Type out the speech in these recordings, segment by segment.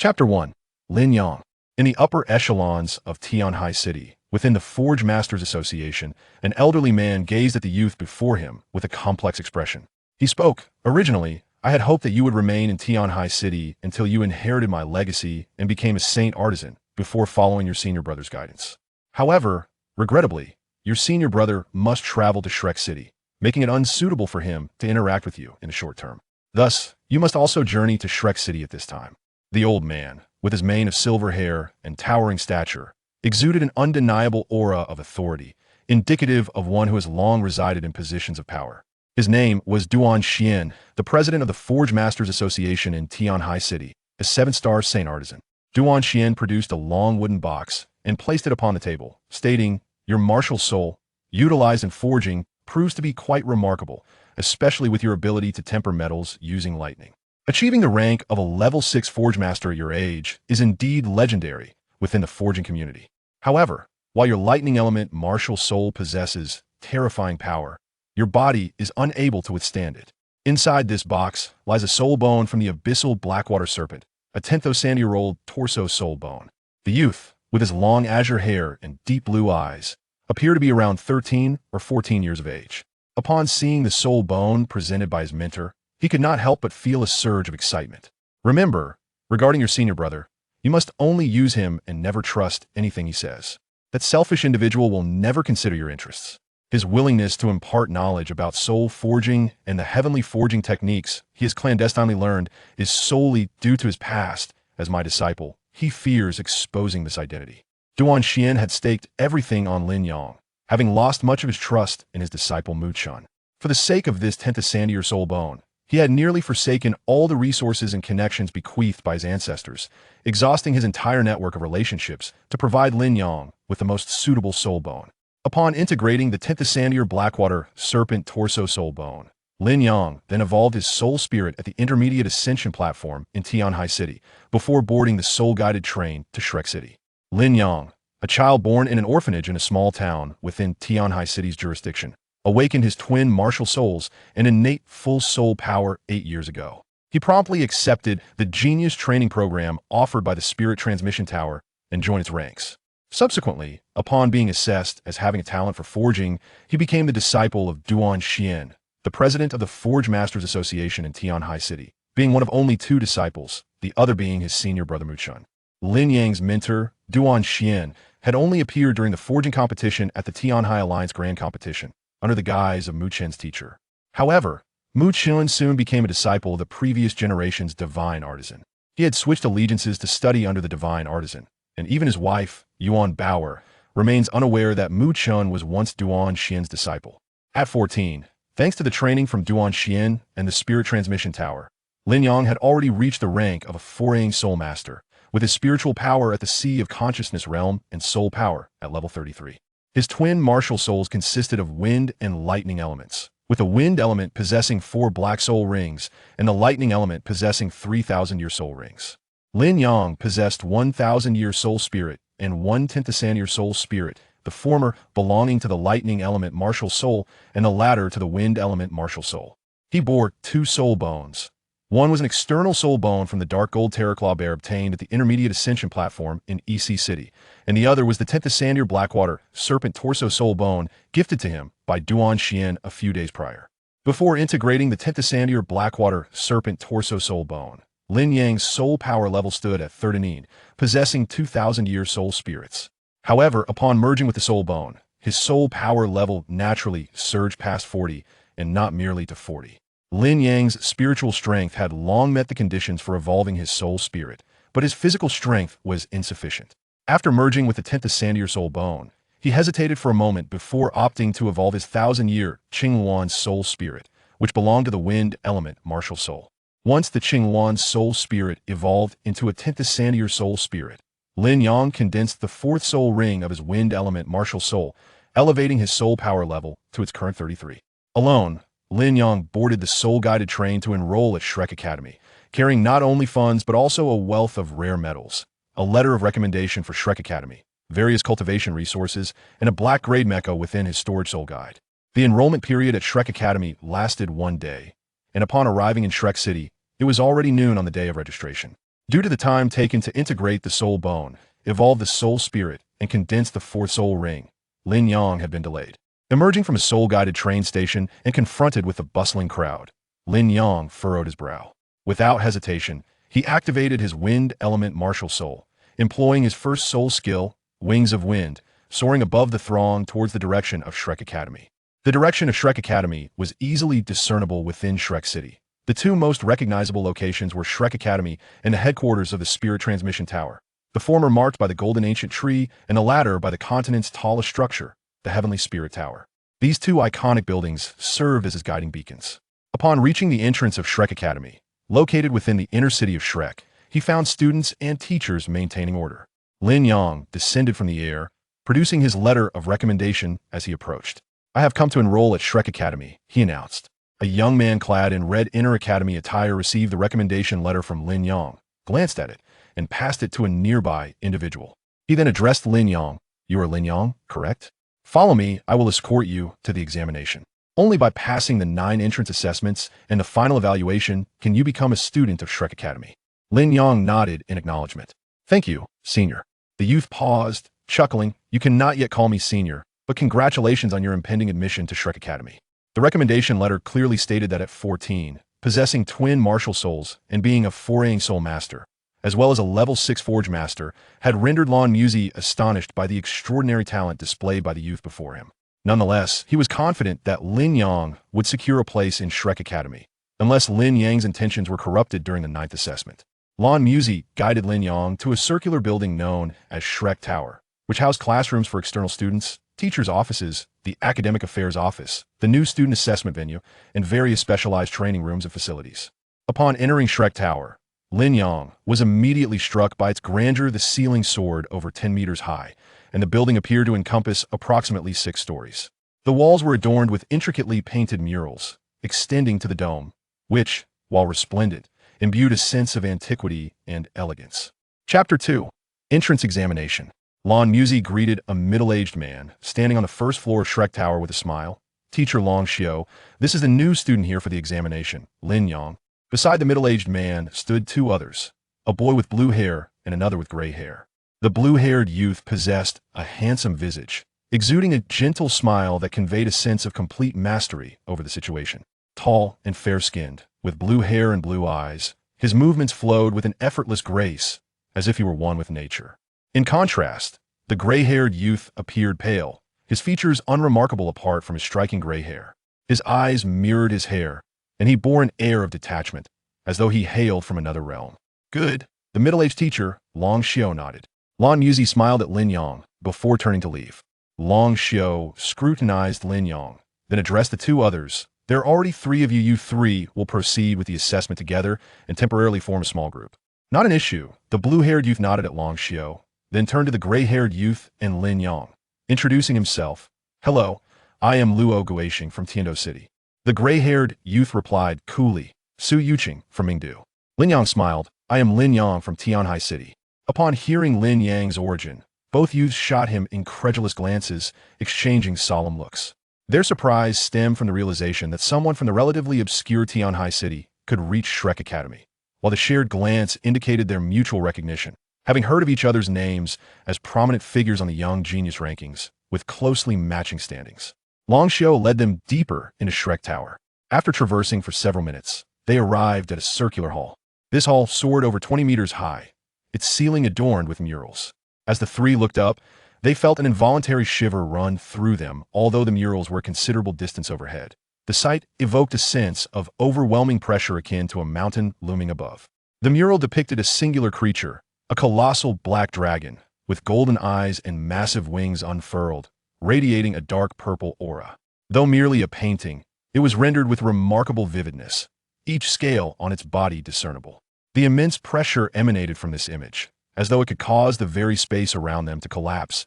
Chapter 1. Lin Yang. In the upper echelons of Tianhai City, within the Forge Masters Association, an elderly man gazed at the youth before him with a complex expression. He spoke. Originally, I had hoped that you would remain in Tianhai City until you inherited my legacy and became a saint artisan before following your senior brother's guidance. However, regrettably, your senior brother must travel to Shrek City, making it unsuitable for him to interact with you in the short term. Thus, you must also journey to Shrek City at this time. The old man, with his mane of silver hair and towering stature, exuded an undeniable aura of authority, indicative of one who has long resided in positions of power. His name was Duan Xian, the president of the Forge Masters Association in Tianhai City, a 7-star saint artisan. Duan Xian produced a long wooden box and placed it upon the table, stating, "Your martial soul, utilized in forging, proves to be quite remarkable, especially with your ability to temper metals using lightning. Achieving the rank of a level 6 Forge Master at your age is indeed legendary within the forging community. However, while your lightning element martial soul possesses terrifying power, your body is unable to withstand it. Inside this box lies a soul bone from the abyssal Blackwater Serpent, a 10,000-year-old torso soul bone." The youth, with his long azure hair and deep blue eyes, appeared to be around 13 or 14 years of age. Upon seeing the soul bone presented by his mentor, he could not help but feel a surge of excitement. "Remember, regarding your senior brother, you must only use him and never trust anything he says. That selfish individual will never consider your interests. His willingness to impart knowledge about soul forging and the heavenly forging techniques he has clandestinely learned is solely due to his past. As my disciple, he fears exposing this identity." Duan Xian had staked everything on Lin Yang, having lost much of his trust in his disciple Mu Chun. For the sake of this 10th soul bone, he had nearly forsaken all the resources and connections bequeathed by his ancestors, exhausting his entire network of relationships to provide Lin Yang with the most suitable soul bone. Upon integrating the 10th Blackwater Serpent torso soul bone, Lin Yang then evolved his soul spirit at the intermediate ascension platform in Tianhai City before boarding the soul-guided train to Shrek City. Lin Yang, a child born in an orphanage in a small town within Tianhai City's jurisdiction, awakened his twin martial souls and innate full soul power 8 years ago. He promptly accepted the genius training program offered by the Spirit Transmission Tower and joined its ranks. Subsequently, upon being assessed as having a talent for forging, he became the disciple of Duan Xian, the president of the Forge Masters Association in Tianhai City, being one of only 2 disciples, the other being his senior brother Mu Chun. Lin Yang's mentor, Duan Xian, had only appeared during the forging competition at the Tianhai Alliance Grand Competition, under the guise of Mu Chun's teacher. However, Mu Chun soon became a disciple of the previous generation's divine artisan. He had switched allegiances to study under the divine artisan, and even his wife, Yuan Bauer, remains unaware that Mu Chun was once Duan Xian's disciple. At 14, thanks to the training from Duan Xian and the Spirit Transmission Tower, Lin Yang had already reached the rank of a foraying soul master, with his spiritual power at the Sea of Consciousness realm and soul power at level 33. His twin martial souls consisted of wind and lightning elements, with the wind element possessing 4 black soul rings and the lightning element possessing 3,000-year soul rings. Lin Yang possessed 1,000-year soul spirit and 1/10th soul spirit, the former belonging to the lightning element martial soul and the latter to the wind element martial soul. He bore 2 soul bones. One was an external soul bone from the dark gold Terraclaw bear obtained at the intermediate ascension platform in EC City, and the other was the 10th Blackwater Serpent torso soul bone gifted to him by Duan Xian a few days prior. Before integrating the 10th Blackwater Serpent torso soul bone, Lin Yang's soul power level stood at 39, possessing 2,000-year soul spirits. However, upon merging with the soul bone, his soul power level naturally surged past 40, and not merely to 40. Lin Yang's spiritual strength had long met the conditions for evolving his soul spirit, but his physical strength was insufficient. After merging with the 10th soul bone, he hesitated for a moment before opting to evolve his 1,000-year Qingluan soul spirit, which belonged to the wind element martial soul. Once the Qingluan soul spirit evolved into a 10th soul spirit, Lin Yang condensed the 4th soul ring of his wind element martial soul, elevating his soul power level to its current 33. Alone, Lin Yang boarded the soul-guided train to enroll at Shrek Academy, carrying not only funds but also a wealth of rare metals, a letter of recommendation for Shrek Academy, various cultivation resources, and a black-grade mecha within his storage soul guide. The enrollment period at Shrek Academy lasted 1 day, and upon arriving in Shrek City, it was already noon on the day of registration. Due to the time taken to integrate the soul bone, evolve the soul spirit, and condense the fourth soul ring, Lin Yang had been delayed. Emerging from a soul-guided train station and confronted with a bustling crowd, Lin Yang furrowed his brow. Without hesitation, he activated his wind element martial soul, employing his first soul skill, Wings of Wind, soaring above the throng towards the direction of Shrek Academy. The direction of Shrek Academy was easily discernible within Shrek City. The two most recognizable locations were Shrek Academy and the headquarters of the Spirit Transmission Tower, the former marked by the golden ancient tree and the latter by the continent's tallest structure, the Heavenly Spirit Tower. These two iconic buildings served as his guiding beacons. Upon reaching the entrance of Shrek Academy, located within the inner city of Shrek, he found students and teachers maintaining order. Lin Yang descended from the air, producing his letter of recommendation as he approached. "I have come to enroll at Shrek Academy," he announced. A young man clad in red inner academy attire received the recommendation letter from Lin Yang, glanced at it, and passed it to a nearby individual. He then addressed Lin Yang. "You are Lin Yang, correct? Follow me, I will escort you to the examination. Only by passing the 9 entrance assessments and the final evaluation can you become a student of Shrek Academy." Lin Yang nodded in acknowledgement. "Thank you, senior." The youth paused, chuckling. "You cannot yet call me senior, but congratulations on your impending admission to Shrek Academy." The recommendation letter clearly stated that at 14, possessing twin martial souls and being a foraying soul master, as well as a level 6 forge master, had rendered Lan Muzi astonished by the extraordinary talent displayed by the youth before him. Nonetheless, he was confident that Lin Yang would secure a place in Shrek Academy, unless Lin Yang's intentions were corrupted during the 9th assessment. Lan Muzi guided Lin Yang to a circular building known as Shrek Tower, which housed classrooms for external students, teachers' offices, the Academic Affairs Office, the new student assessment venue, and various specialized training rooms and facilities. Upon entering Shrek Tower, Lin Yang was immediately struck by its grandeur. The ceiling soared over 10 meters high, and the building appeared to encompass approximately 6 stories. The walls were adorned with intricately painted murals, extending to the dome, which, while resplendent, imbued a sense of antiquity and elegance. Chapter 2. Entrance Examination. Lan Muzi greeted a middle-aged man standing on the first floor of Shrek Tower with a smile. "Teacher Long Xiao, this is the new student here for the examination, Lin Yang." Beside the middle-aged man stood 2 others, a boy with blue hair and another with gray hair. The blue-haired youth possessed a handsome visage, exuding a gentle smile that conveyed a sense of complete mastery over the situation. Tall and fair-skinned, with blue hair and blue eyes, his movements flowed with an effortless grace, as if he were one with nature. In contrast, the gray-haired youth appeared pale, his features unremarkable apart from his striking gray hair. His eyes mirrored his hair, and he bore an air of detachment, as though he hailed from another realm. "Good." The middle-aged teacher, Long Xiao, nodded. Lan Muzi smiled at Lin Yang before turning to leave. Long Xiao scrutinized Lin Yang, then addressed the 2 others. "There are already 3 of you. You 3 will proceed with the assessment together and temporarily form a small group." "Not an issue." The blue-haired youth nodded at Long Xiao, then turned to the gray-haired youth and Lin Yang, introducing himself. "Hello, I am Luo Guixing from Tiando City." The gray-haired youth replied coolly, "Su Yuqing from Mingdu." Lin Yang smiled. "I am Lin Yang from Tianhai City." Upon hearing Lin Yang's origin, both youths shot him incredulous glances, exchanging solemn looks. Their surprise stemmed from the realization that someone from the relatively obscure Tianhai City could reach Shrek Academy, while the shared glance indicated their mutual recognition, having heard of each other's names as prominent figures on the Young Genius rankings, with closely matching standings. Long Xiao led them deeper into Shrek Tower. After traversing for several minutes, they arrived at a circular hall. This hall soared over 20 meters high, its ceiling adorned with murals. As the 3 looked up, they felt an involuntary shiver run through them, although the murals were a considerable distance overhead. The sight evoked a sense of overwhelming pressure akin to a mountain looming above. The mural depicted a singular creature, a colossal black dragon, with golden eyes and massive wings unfurled, radiating a dark purple aura. Though merely a painting, it was rendered with remarkable vividness, each scale on its body discernible. The immense pressure emanated from this image, as though it could cause the very space around them to collapse.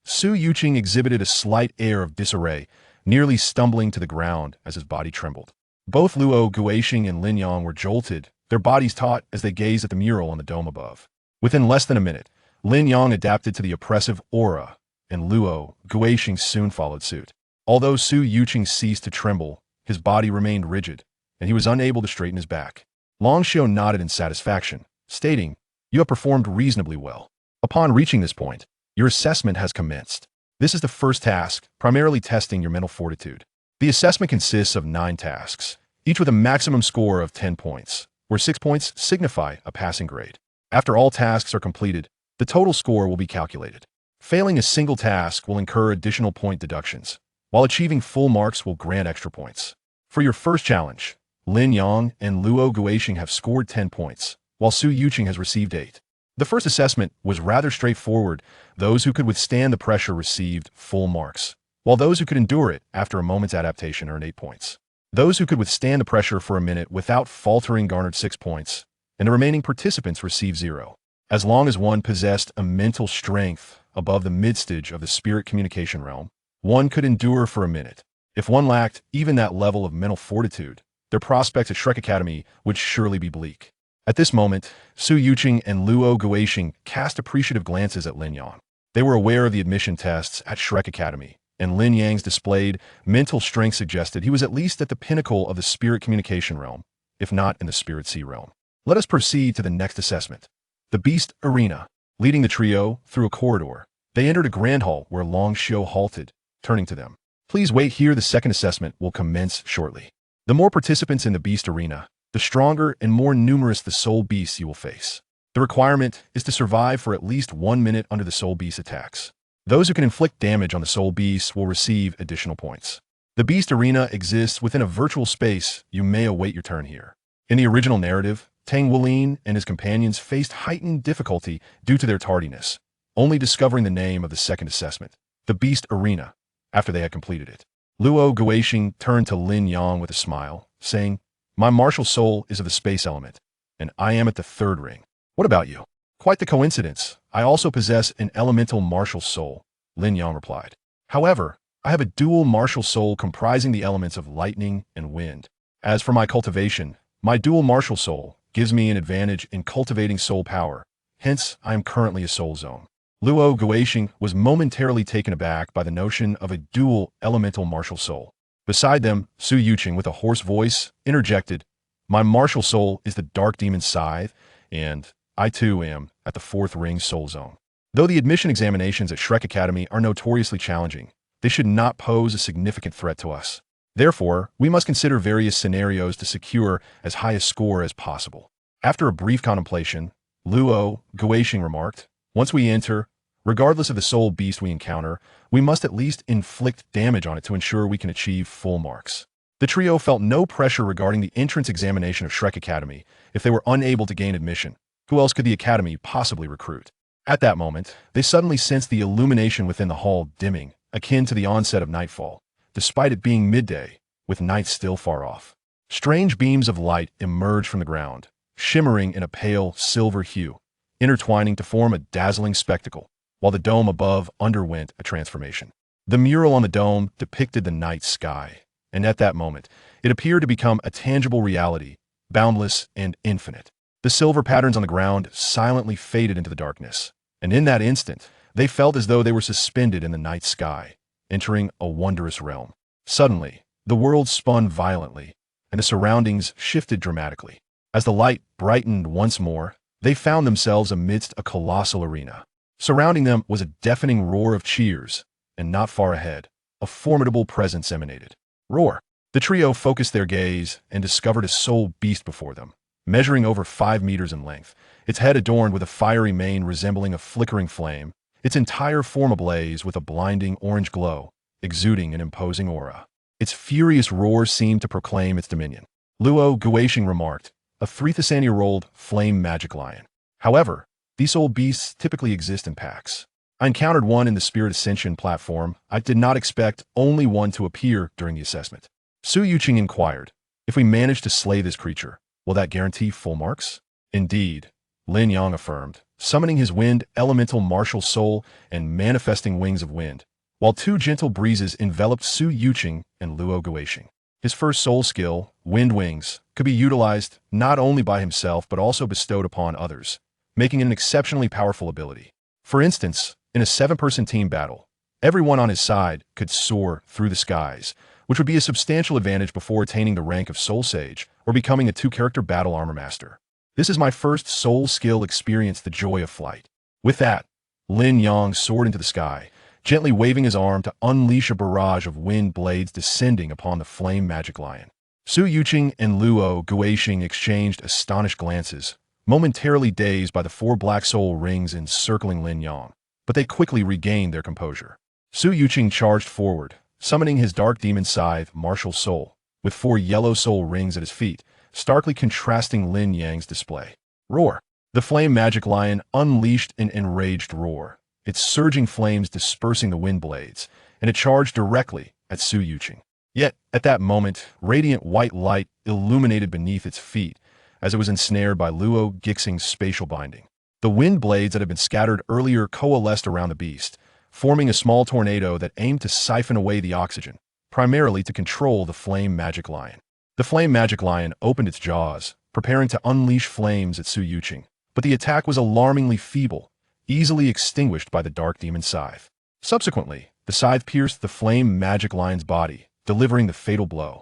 Su Yuqing exhibited a slight air of disarray, nearly stumbling to the ground as his body trembled. Both Luo Guixing and Lin Yang were jolted, their bodies taut as they gazed at the mural on the dome above. Within less than a minute, Lin Yang adapted to the oppressive aura, and Luo Guixing soon followed suit. Although Su Yuqing ceased to tremble, his body remained rigid, and he was unable to straighten his back. Long Xiao nodded in satisfaction, stating, "You have performed reasonably well." Upon reaching this point, your assessment has commenced. This is the first task, primarily testing your mental fortitude. The assessment consists of 9 tasks, each with a maximum score of 10 points, where 6 points signify a passing grade. After all tasks are completed, the total score will be calculated. Failing a single task will incur additional point deductions, while achieving full marks will grant extra points. For your first challenge, Lin Yang and Luo Guixing have scored 10 points, while Su Yuqing has received 8. The first assessment was rather straightforward. Those who could withstand the pressure received full marks, while those who could endure it after a moment's adaptation earned 8 points. Those who could withstand the pressure for a minute without faltering garnered 6 points, and the remaining participants received 0. As long as one possessed a mental strength above the mid-stage of the spirit communication realm, one could endure for a minute. If one lacked even that level of mental fortitude, their prospects at Shrek Academy would surely be bleak. At this moment, Su Yuqing and Luo Guixing cast appreciative glances at Lin Yang. They were aware of the admission tests at Shrek Academy, and Lin Yang's displayed mental strength suggested he was at least at the pinnacle of the spirit communication realm, if not in the spirit sea realm. Let us proceed to the next assessment. The Beast Arena. Leading the trio through a corridor, they entered a grand hall where Long Shuo halted, turning to them. "Please wait here, the second assessment will commence shortly." The more participants in the Beast Arena, the stronger and more numerous the soul beasts you will face. The requirement is to survive for at least 1 minute under the soul beast attacks. Those who can inflict damage on the soul beasts will receive additional points. The Beast Arena exists within a virtual space. You may await your turn here. In the original narrative, Tang Wulin and his companions faced heightened difficulty due to their tardiness, only discovering the name of the second assessment, the Beast Arena, after they had completed it. Luo Guixing turned to Lin Yang with a smile, saying, "My martial soul is of the space element, and I am at the 3rd ring. What about you?" "Quite the coincidence. I also possess an elemental martial soul," Lin Yang replied. "However, I have a dual martial soul comprising the elements of lightning and wind. As for my cultivation, my dual martial soul gives me an advantage in cultivating soul power. Hence, I am currently a soul zone." Luo Guixing was momentarily taken aback by the notion of a dual elemental martial soul. Beside them, Su Yuqing, with a hoarse voice, interjected, "My martial soul is the Dark Demon Scythe, and I too am at the 4th ring soul zone." Though the admission examinations at Shrek Academy are notoriously challenging, they should not pose a significant threat to us. Therefore, we must consider various scenarios to secure as high a score as possible. After a brief contemplation, Luo Guixing remarked, "Once we enter, regardless of the soul beast we encounter, we must at least inflict damage on it to ensure we can achieve full marks." The trio felt no pressure regarding the entrance examination of Shrek Academy. If they were unable to gain admission, who else could the Academy possibly recruit? At that moment, they suddenly sensed the illumination within the hall dimming, akin to the onset of nightfall, despite it being midday, with night still far off. Strange beams of light emerged from the ground, shimmering in a pale silver hue, intertwining to form a dazzling spectacle, while the dome above underwent a transformation. The mural on the dome depicted the night sky, and at that moment, it appeared to become a tangible reality, boundless and infinite. The silver patterns on the ground silently faded into the darkness, and in that instant, they felt as though they were suspended in the night sky, entering a wondrous realm. Suddenly, the world spun violently, and the surroundings shifted dramatically. As the light brightened once more, they found themselves amidst a colossal arena. Surrounding them was a deafening roar of cheers, and not far ahead, a formidable presence emanated. Roar! The trio focused their gaze and discovered a soul beast before them, measuring over 5 meters in length, its head adorned with a fiery mane resembling a flickering flame, its entire form ablaze with a blinding orange glow, exuding an imposing aura. Its furious roar seemed to proclaim its dominion. Luo Guixing remarked, "A 3,000-year-old flame magic lion. However, these soul beasts typically exist in packs. I encountered one in the Spirit Ascension platform. I did not expect only one to appear during the assessment." Su Yuqing inquired, "If we manage to slay this creature, will that guarantee full marks?" "Indeed," Lin Yang affirmed, summoning his wind elemental martial soul and manifesting wings of wind, while 2 gentle breezes enveloped Su Yuqing and Luo Guixing. His first soul skill, Wind Wings, could be utilized not only by himself but also bestowed upon others, making it an exceptionally powerful ability. For instance, in a 7-person team battle, everyone on his side could soar through the skies, which would be a substantial advantage before attaining the rank of Soul Sage or becoming a 2-character battle armor master. This is my first soul skill experience, the joy of flight. With that, Lin Yang soared into the sky, gently waving his arm to unleash a barrage of wind blades descending upon the flame magic lion. Su Yuqing and Luo Guixing exchanged astonished glances, momentarily dazed by the 4 black soul rings encircling Lin Yang, but they quickly regained their composure. Su Yuqing charged forward, summoning his dark demon scythe, Martial Soul, with 4 yellow soul rings at his feet, starkly contrasting Lin Yang's display. Roar! The flame magic lion unleashed an enraged roar, its surging flames dispersing the wind blades, and it charged directly at Su Yuqing. Yet, at that moment, radiant white light illuminated beneath its feet as it was ensnared by Luo Guixing's spatial binding. The wind blades that had been scattered earlier coalesced around the beast, forming a small tornado that aimed to siphon away the oxygen, primarily to control the flame magic lion. The flame magic lion opened its jaws, preparing to unleash flames at Su Yuqing, but the attack was alarmingly feeble, easily extinguished by the dark demon scythe. Subsequently, the scythe pierced the flame magic lion's body, delivering the fatal blow.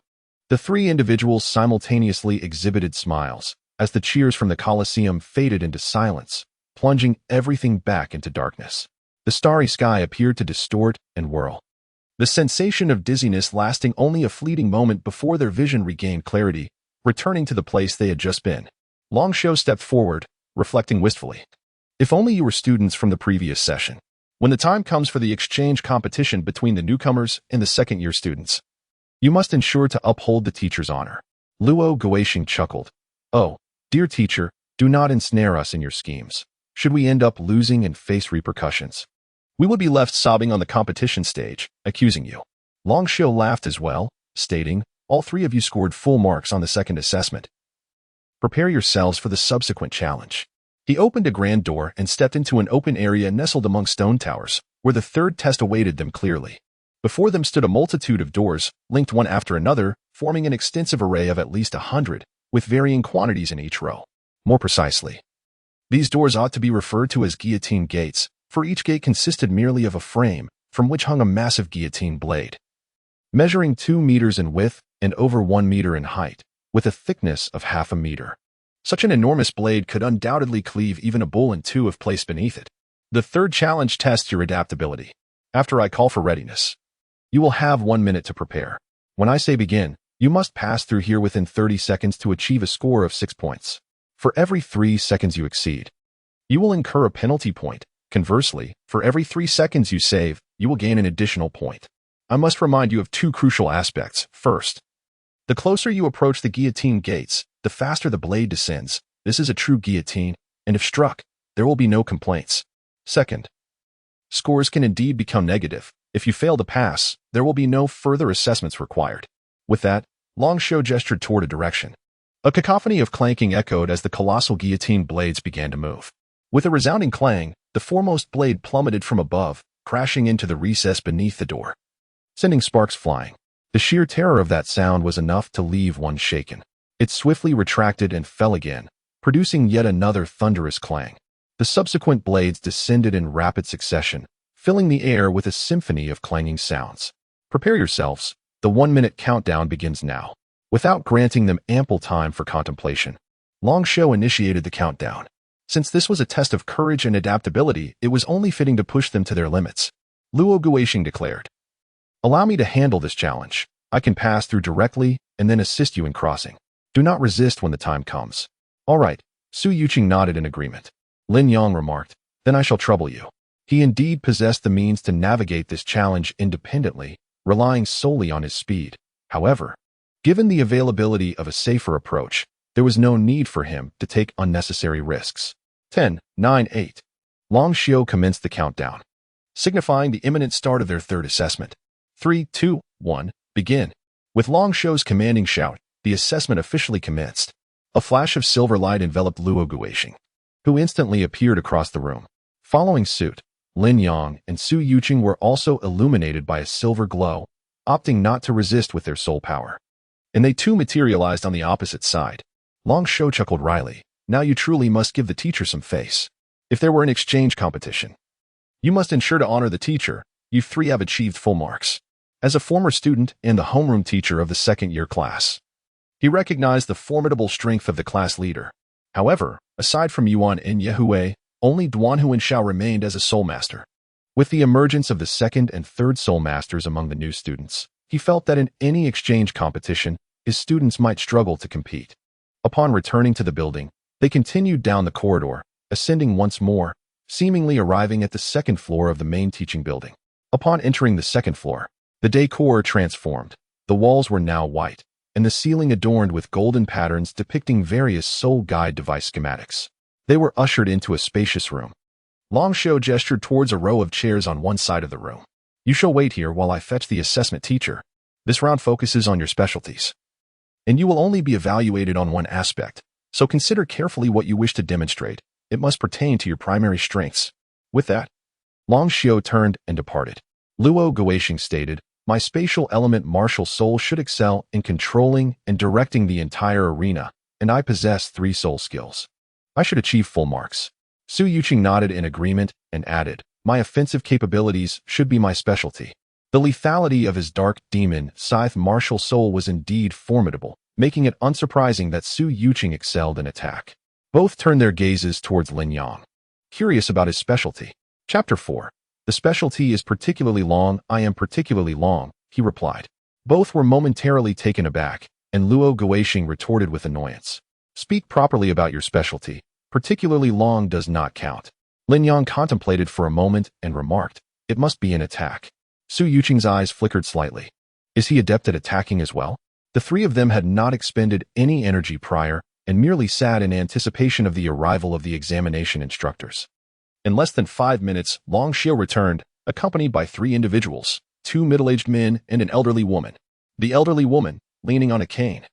The 3 individuals simultaneously exhibited smiles as the cheers from the Colosseum faded into silence, plunging everything back into darkness. The starry sky appeared to distort and whirl, the sensation of dizziness lasting only a fleeting moment before their vision regained clarity, returning to the place they had just been. Long Shuo stepped forward, reflecting wistfully. If only you were students from the previous session. When the time comes for the exchange competition between the newcomers and the second-year students, you must ensure to uphold the teacher's honor. Luo Guixing chuckled. Oh, dear teacher, do not ensnare us in your schemes. Should we end up losing and face repercussions, we would be left sobbing on the competition stage, accusing you. Long Shuo laughed as well, stating, all 3 of you scored full marks on the second assessment. Prepare yourselves for the subsequent challenge. He opened a grand door and stepped into an open area nestled among stone towers, where the 3rd test awaited them clearly. Before them stood a multitude of doors, linked one after another, forming an extensive array of at least 100, with varying quantities in each row. More precisely, these doors ought to be referred to as guillotine gates, for each gate consisted merely of a frame, from which hung a massive guillotine blade, measuring 2 meters in width and over 1 meter in height, with a thickness of half a meter. Such an enormous blade could undoubtedly cleave even a bull in 2 if placed beneath it. The 3rd challenge tests your adaptability. After I call for readiness, you will have 1 minute to prepare. When I say begin, you must pass through here within 30 seconds to achieve a score of 6 points. For every 3 seconds you exceed, you will incur a penalty point. Conversely, for every 3 seconds you save, you will gain an additional point. I must remind you of 2 crucial aspects. First, the closer you approach the guillotine gates, the faster the blade descends. This is a true guillotine, and if struck, there will be no complaints. Second, scores can indeed become negative. If you fail to pass, there will be no further assessments required. With that, Long Shuo gestured toward a direction. A cacophony of clanking echoed as the colossal guillotine blades began to move. With a resounding clang, the foremost blade plummeted from above, crashing into the recess beneath the door, sending sparks flying. The sheer terror of that sound was enough to leave one shaken. It swiftly retracted and fell again, producing yet another thunderous clang. The subsequent blades descended in rapid succession, filling the air with a symphony of clanging sounds. Prepare yourselves. The 1-minute countdown begins now. Without granting them ample time for contemplation, Long Shuo initiated the countdown. Since this was a test of courage and adaptability, it was only fitting to push them to their limits. Luo Guixing declared, allow me to handle this challenge. I can pass through directly and then assist you in crossing. Do not resist when the time comes. All right, Su Yuqing nodded in agreement. Lin Yang remarked, then I shall trouble you. He indeed possessed the means to navigate this challenge independently, relying solely on his speed. However, given the availability of a safer approach, there was no need for him to take unnecessary risks. 10, 9, 8. Long Shuo commenced the countdown, signifying the imminent start of their 3rd assessment. 3, 2, 1, begin. With Long Shuo's commanding shout, the assessment officially commenced. A flash of silver light enveloped Luo Guixing, who instantly appeared across the room. Following suit, Lin Yang and Su Yuqing were also illuminated by a silver glow, opting not to resist with their soul power. And they too materialized on the opposite side. Long Shuo chuckled wryly. Now you truly must give the teacher some face. If there were an exchange competition, you must ensure to honor the teacher. You 3 have achieved full marks. As a former student and the homeroom teacher of the 2nd-year class, he recognized the formidable strength of the class leader. However, aside from Yuan and Yehue, only Duan Huanshao remained as a soul master. With the emergence of the second and third soul masters among the new students, he felt that in any exchange competition, his students might struggle to compete. Upon returning to the building, they continued down the corridor, ascending once more, seemingly arriving at the second floor of the main teaching building. Upon entering the second floor, the decor transformed. The walls were now white, and the ceiling adorned with golden patterns depicting various soul guide device schematics. They were ushered into a spacious room. Long Xiao gestured towards a row of chairs on one side of the room. You shall wait here while I fetch the assessment teacher. This round focuses on your specialties. And you will only be evaluated on one aspect, so consider carefully what you wish to demonstrate. It must pertain to your primary strengths. With that, Long Xiao turned and departed. Luo Guoxing stated, my spatial element martial soul should excel in controlling and directing the entire arena, and I possess 3 soul skills. I should achieve full marks. Su Yuqing nodded in agreement and added, my offensive capabilities should be my specialty. The lethality of his dark demon scythe martial soul was indeed formidable, making it unsurprising that Su Yuqing excelled in attack. Both turned their gazes towards Lin Yang, curious about his specialty. Chapter 4. The specialty is particularly long. I am particularly long, he replied. Both were momentarily taken aback, and Luo Guoxing retorted with annoyance. Speak properly about your specialty. Particularly long does not count. Lin Yang contemplated for a moment and remarked, it must be an attack. Su Yuqing's eyes flickered slightly. Is he adept at attacking as well? The 3 of them had not expended any energy prior and merely sat in anticipation of the arrival of the examination instructors. In less than 5 minutes, Long Xiao returned, accompanied by 3 individuals, 2 middle-aged men and an elderly woman. The elderly woman, leaning on a cane,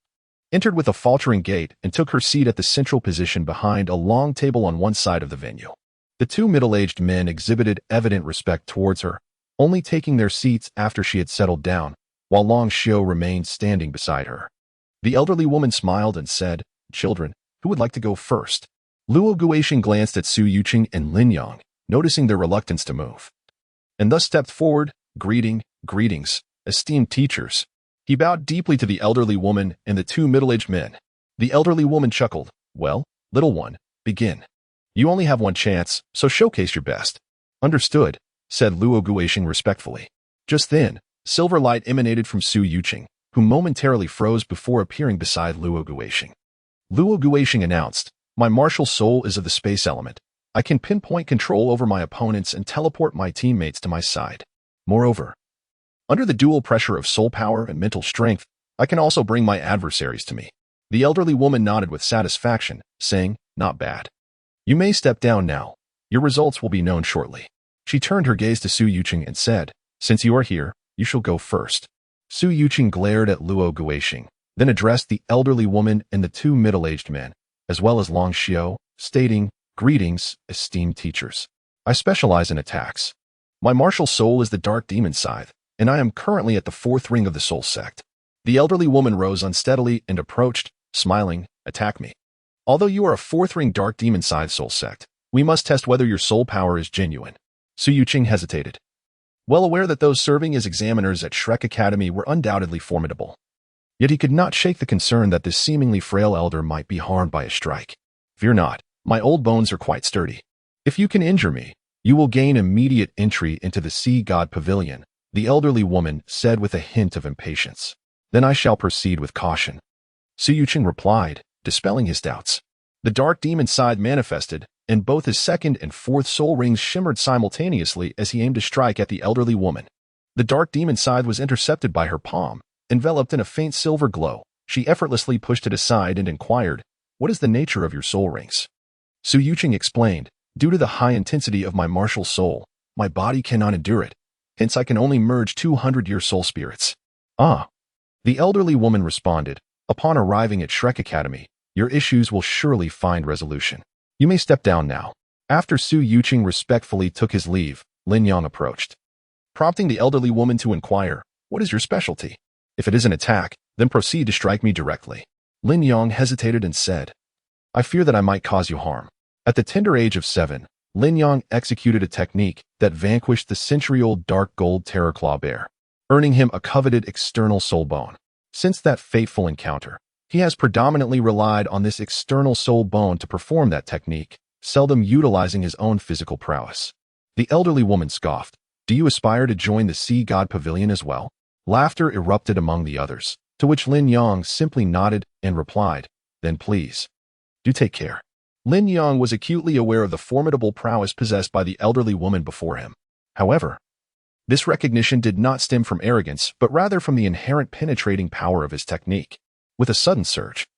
entered with a faltering gait and took her seat at the central position behind a long table on one side of the venue. The 2 middle-aged men exhibited evident respect towards her, only taking their seats after she had settled down, while Long Xiao remained standing beside her. The elderly woman smiled and said, children, who would like to go first? Luo Guoxing glanced at Su Yuqing and Lin Yang, noticing their reluctance to move, and thus stepped forward, greetings, esteemed teachers. He bowed deeply to the elderly woman and the 2 middle-aged men. The elderly woman chuckled, well, little one, begin. You only have one chance, so showcase your best. Understood, said Luo Guoxing respectfully. Just then, silver light emanated from Su Yuqing, who momentarily froze before appearing beside Luo Guoxing. Luo Guoxing announced, my martial soul is of the space element. I can pinpoint control over my opponents and teleport my teammates to my side. Moreover, under the dual pressure of soul power and mental strength, I can also bring my adversaries to me. The elderly woman nodded with satisfaction, saying, not bad. You may step down now. Your results will be known shortly. She turned her gaze to Su Yuqing and said, since you are here, you shall go first. Su Yuqing glared at Luo Guoxing, then addressed the elderly woman and the 2 middle-aged men, as well as Long Xiao, stating, greetings, esteemed teachers. I specialize in attacks. My martial soul is the dark demon scythe, and I am currently at the 4th ring of the soul sect. The elderly woman rose unsteadily and approached, smiling, attack me. Although you are a 4th ring dark demon scythe soul sect, we must test whether your soul power is genuine. Su Yuqing hesitated, well aware that those serving as examiners at Shrek Academy were undoubtedly formidable. Yet he could not shake the concern that this seemingly frail elder might be harmed by a strike. Fear not, my old bones are quite sturdy. If you can injure me, you will gain immediate entry into the Sea God Pavilion, the elderly woman said with a hint of impatience. Then I shall proceed with caution. Su Yuqing replied, dispelling his doubts. The dark demon side manifested, and both his 2nd and 4th soul rings shimmered simultaneously as he aimed to strike at the elderly woman. The dark demon scythe was intercepted by her palm. Enveloped in a faint silver glow, she effortlessly pushed it aside and inquired, what is the nature of your soul rings? Su Yuqing explained, due to the high intensity of my martial soul, my body cannot endure it, hence I can only merge 200-year soul spirits. Ah. The elderly woman responded, upon arriving at Shrek Academy, your issues will surely find resolution. You may step down now. After Su Yuqing respectfully took his leave, Lin Yang approached, prompting the elderly woman to inquire, what is your specialty? If it is an attack, then proceed to strike me directly. Lin Yang hesitated and said, I fear that I might cause you harm. At the tender age of 7, Lin Yang executed a technique that vanquished the century-old dark gold terror claw bear, earning him a coveted external soul bone. Since that fateful encounter, He has predominantly relied on this external soul bone to perform that technique, seldom utilizing his own physical prowess. The elderly woman scoffed. Do you aspire to join the Sea God Pavilion as well? Laughter erupted among the others, to which Lin Yang simply nodded and replied, then please, do take care. Lin Yang was acutely aware of the formidable prowess possessed by the elderly woman before him. However, this recognition did not stem from arrogance, but rather from the inherent penetrating power of his technique. With a sudden surge,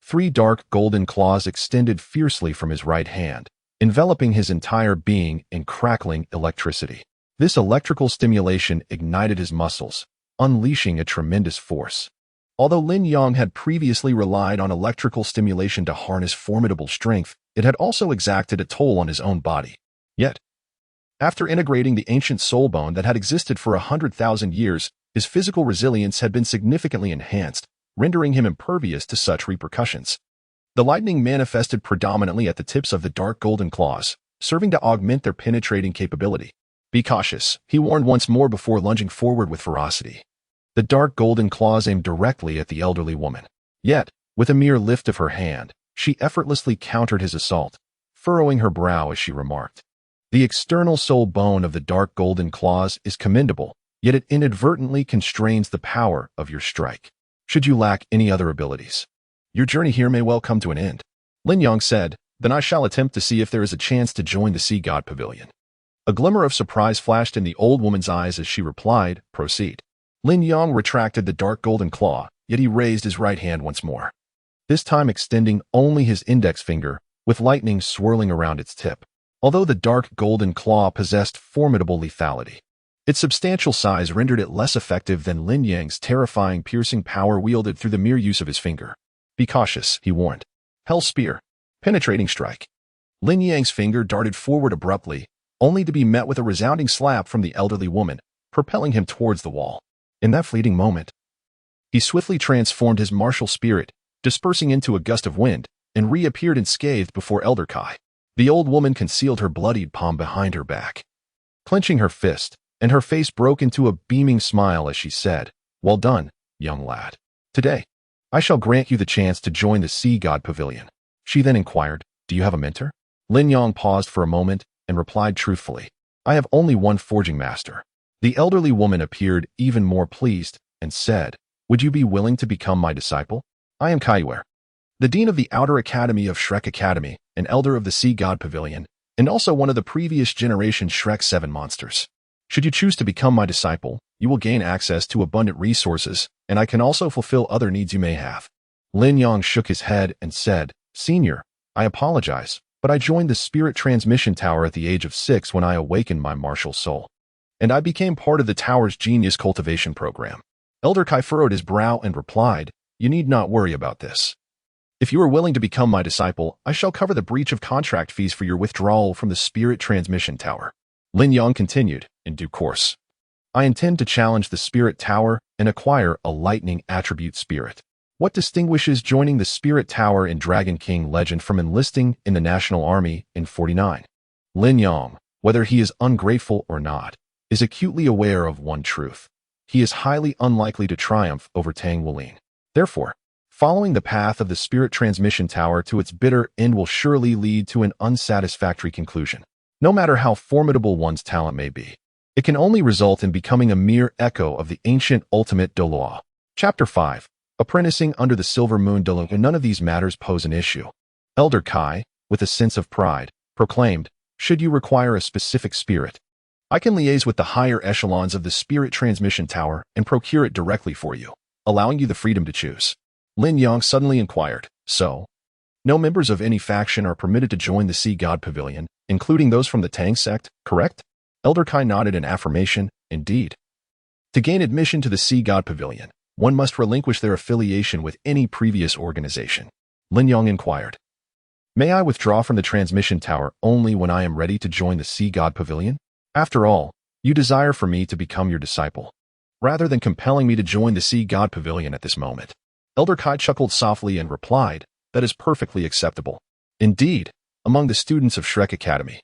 3 dark golden claws extended fiercely from his right hand, enveloping his entire being in crackling electricity. This electrical stimulation ignited his muscles, unleashing a tremendous force. Although Lin Yang had previously relied on electrical stimulation to harness formidable strength, it had also exacted a toll on his own body. Yet, after integrating the ancient soul bone that had existed for 100,000 years, his physical resilience had been significantly enhanced, rendering him impervious to such repercussions. The lightning manifested predominantly at the tips of the dark golden claws, serving to augment their penetrating capability. Be cautious, he warned once more before lunging forward with ferocity. The dark golden claws aimed directly at the elderly woman. Yet, with a mere lift of her hand, she effortlessly countered his assault, furrowing her brow as she remarked, the external soul bone of the dark golden claws is commendable, yet it inadvertently constrains the power of your strike. Should you lack any other abilities, your journey here may well come to an end. Lin Yang said, then I shall attempt to see if there is a chance to join the Sea God Pavilion. A glimmer of surprise flashed in the old woman's eyes as she replied, proceed. Lin Yang retracted the dark golden claw, yet he raised his right hand once more, this time extending only his index finger, with lightning swirling around its tip. Although the dark golden claw possessed formidable lethality, its substantial size rendered it less effective than Lin Yang's terrifying piercing power wielded through the mere use of his finger. Be cautious, he warned. Hell Spear. Penetrating strike. Lin Yang's finger darted forward abruptly, only to be met with a resounding slap from the elderly woman, propelling him towards the wall. In that fleeting moment, he swiftly transformed his martial spirit, dispersing into a gust of wind, and reappeared unscathed before Elder Kai. The old woman concealed her bloodied palm behind her back, clenching her fist, and her face broke into a beaming smile as she said, well done, young lad. Today, I shall grant you the chance to join the Sea God Pavilion. She then inquired, do you have a mentor? Lin Yang paused for a moment and replied truthfully, I have only one forging master. The elderly woman appeared even more pleased and said, would you be willing to become my disciple? I am Kaiwer, the dean of the Outer Academy of Shrek Academy, an elder of the Sea God Pavilion, and also one of the previous generation Shrek 7 monsters. Should you choose to become my disciple, you will gain access to abundant resources, and I can also fulfill other needs you may have. Lin Yang shook his head and said, Senior, I apologize, but I joined the Spirit Transmission Tower at the age of 6 when I awakened my martial soul, and I became part of the tower's genius cultivation program. Elder Kai furrowed his brow and replied, you need not worry about this. If you are willing to become my disciple, I shall cover the breach of contract fees for your withdrawal from the Spirit Transmission Tower. Lin Yang continued, in due course, I intend to challenge the Spirit Tower and acquire a lightning attribute spirit. What distinguishes joining the Spirit Tower in Dragon King legend from enlisting in the National Army in 49? Lin Yang, whether he is ungrateful or not, is acutely aware of one truth. He is highly unlikely to triumph over Tang Wulin. Therefore, following the path of the Spirit Transmission Tower to its bitter end will surely lead to an unsatisfactory conclusion. No matter how formidable one's talent may be, it can only result in becoming a mere echo of the ancient ultimate Douluo. Chapter 5. Apprenticing under the Silver Moon Douluo. None of these matters pose an issue. Elder Kai, with a sense of pride, proclaimed, should you require a specific spirit, I can liaise with the higher echelons of the Spirit Transmission Tower and procure it directly for you, allowing you the freedom to choose. Lin Yang suddenly inquired, so, no members of any faction are permitted to join the Sea God Pavilion, including those from the Tang sect, correct? Elder Kai nodded in affirmation, indeed. To gain admission to the Sea God Pavilion, one must relinquish their affiliation with any previous organization. Lin Yang inquired, may I withdraw from the Transmission Tower only when I am ready to join the Sea God Pavilion? After all, you desire for me to become your disciple, rather than compelling me to join the Sea God Pavilion at this moment. Elder Kai chuckled softly and replied, that is perfectly acceptable. Indeed, among the students of Shrek Academy,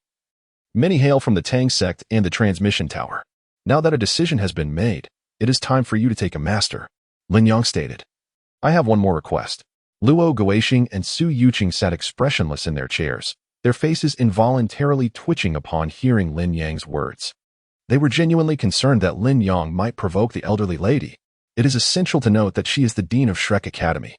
many hail from the Tang sect and the Transmission Tower. Now that a decision has been made, it is time for you to take a master. Lin Yang stated, I have one more request. Luo Guoxing and Su Yuqing sat expressionless in their chairs, their faces involuntarily twitching upon hearing Lin Yang's words. They were genuinely concerned that Lin Yang might provoke the elderly lady. It is essential to note that she is the dean of Shrek Academy.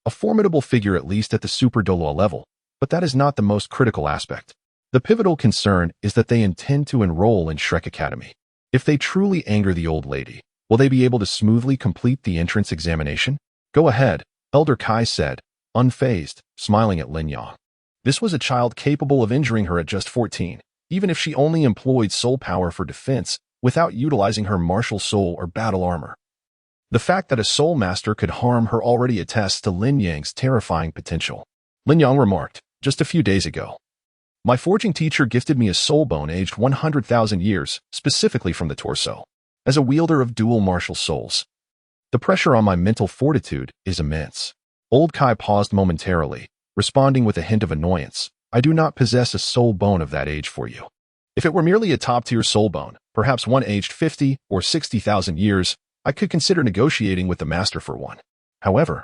A formidable figure at least at the Super Douluo level, but that is not the most critical aspect. The pivotal concern is that they intend to enroll in Shrek Academy. If they truly anger the old lady, will they be able to smoothly complete the entrance examination? Go ahead, Elder Kai said, unfazed, smiling at Lin Yang. This was a child capable of injuring her at just 14, even if she only employed soul power for defense without utilizing her martial soul or battle armor. The fact that a soul master could harm her already attests to Lin Yang's terrifying potential. Lin Yang remarked, just a few days ago, my forging teacher gifted me a soul bone aged 100,000 years, specifically from the torso, as a wielder of dual martial souls. The pressure on my mental fortitude is immense. Old Kai paused momentarily, responding with a hint of annoyance. I do not possess a soul bone of that age for you. If it were merely a top-tier soul bone, perhaps one aged 50 or 60,000 years, I could consider negotiating with the master for one. However,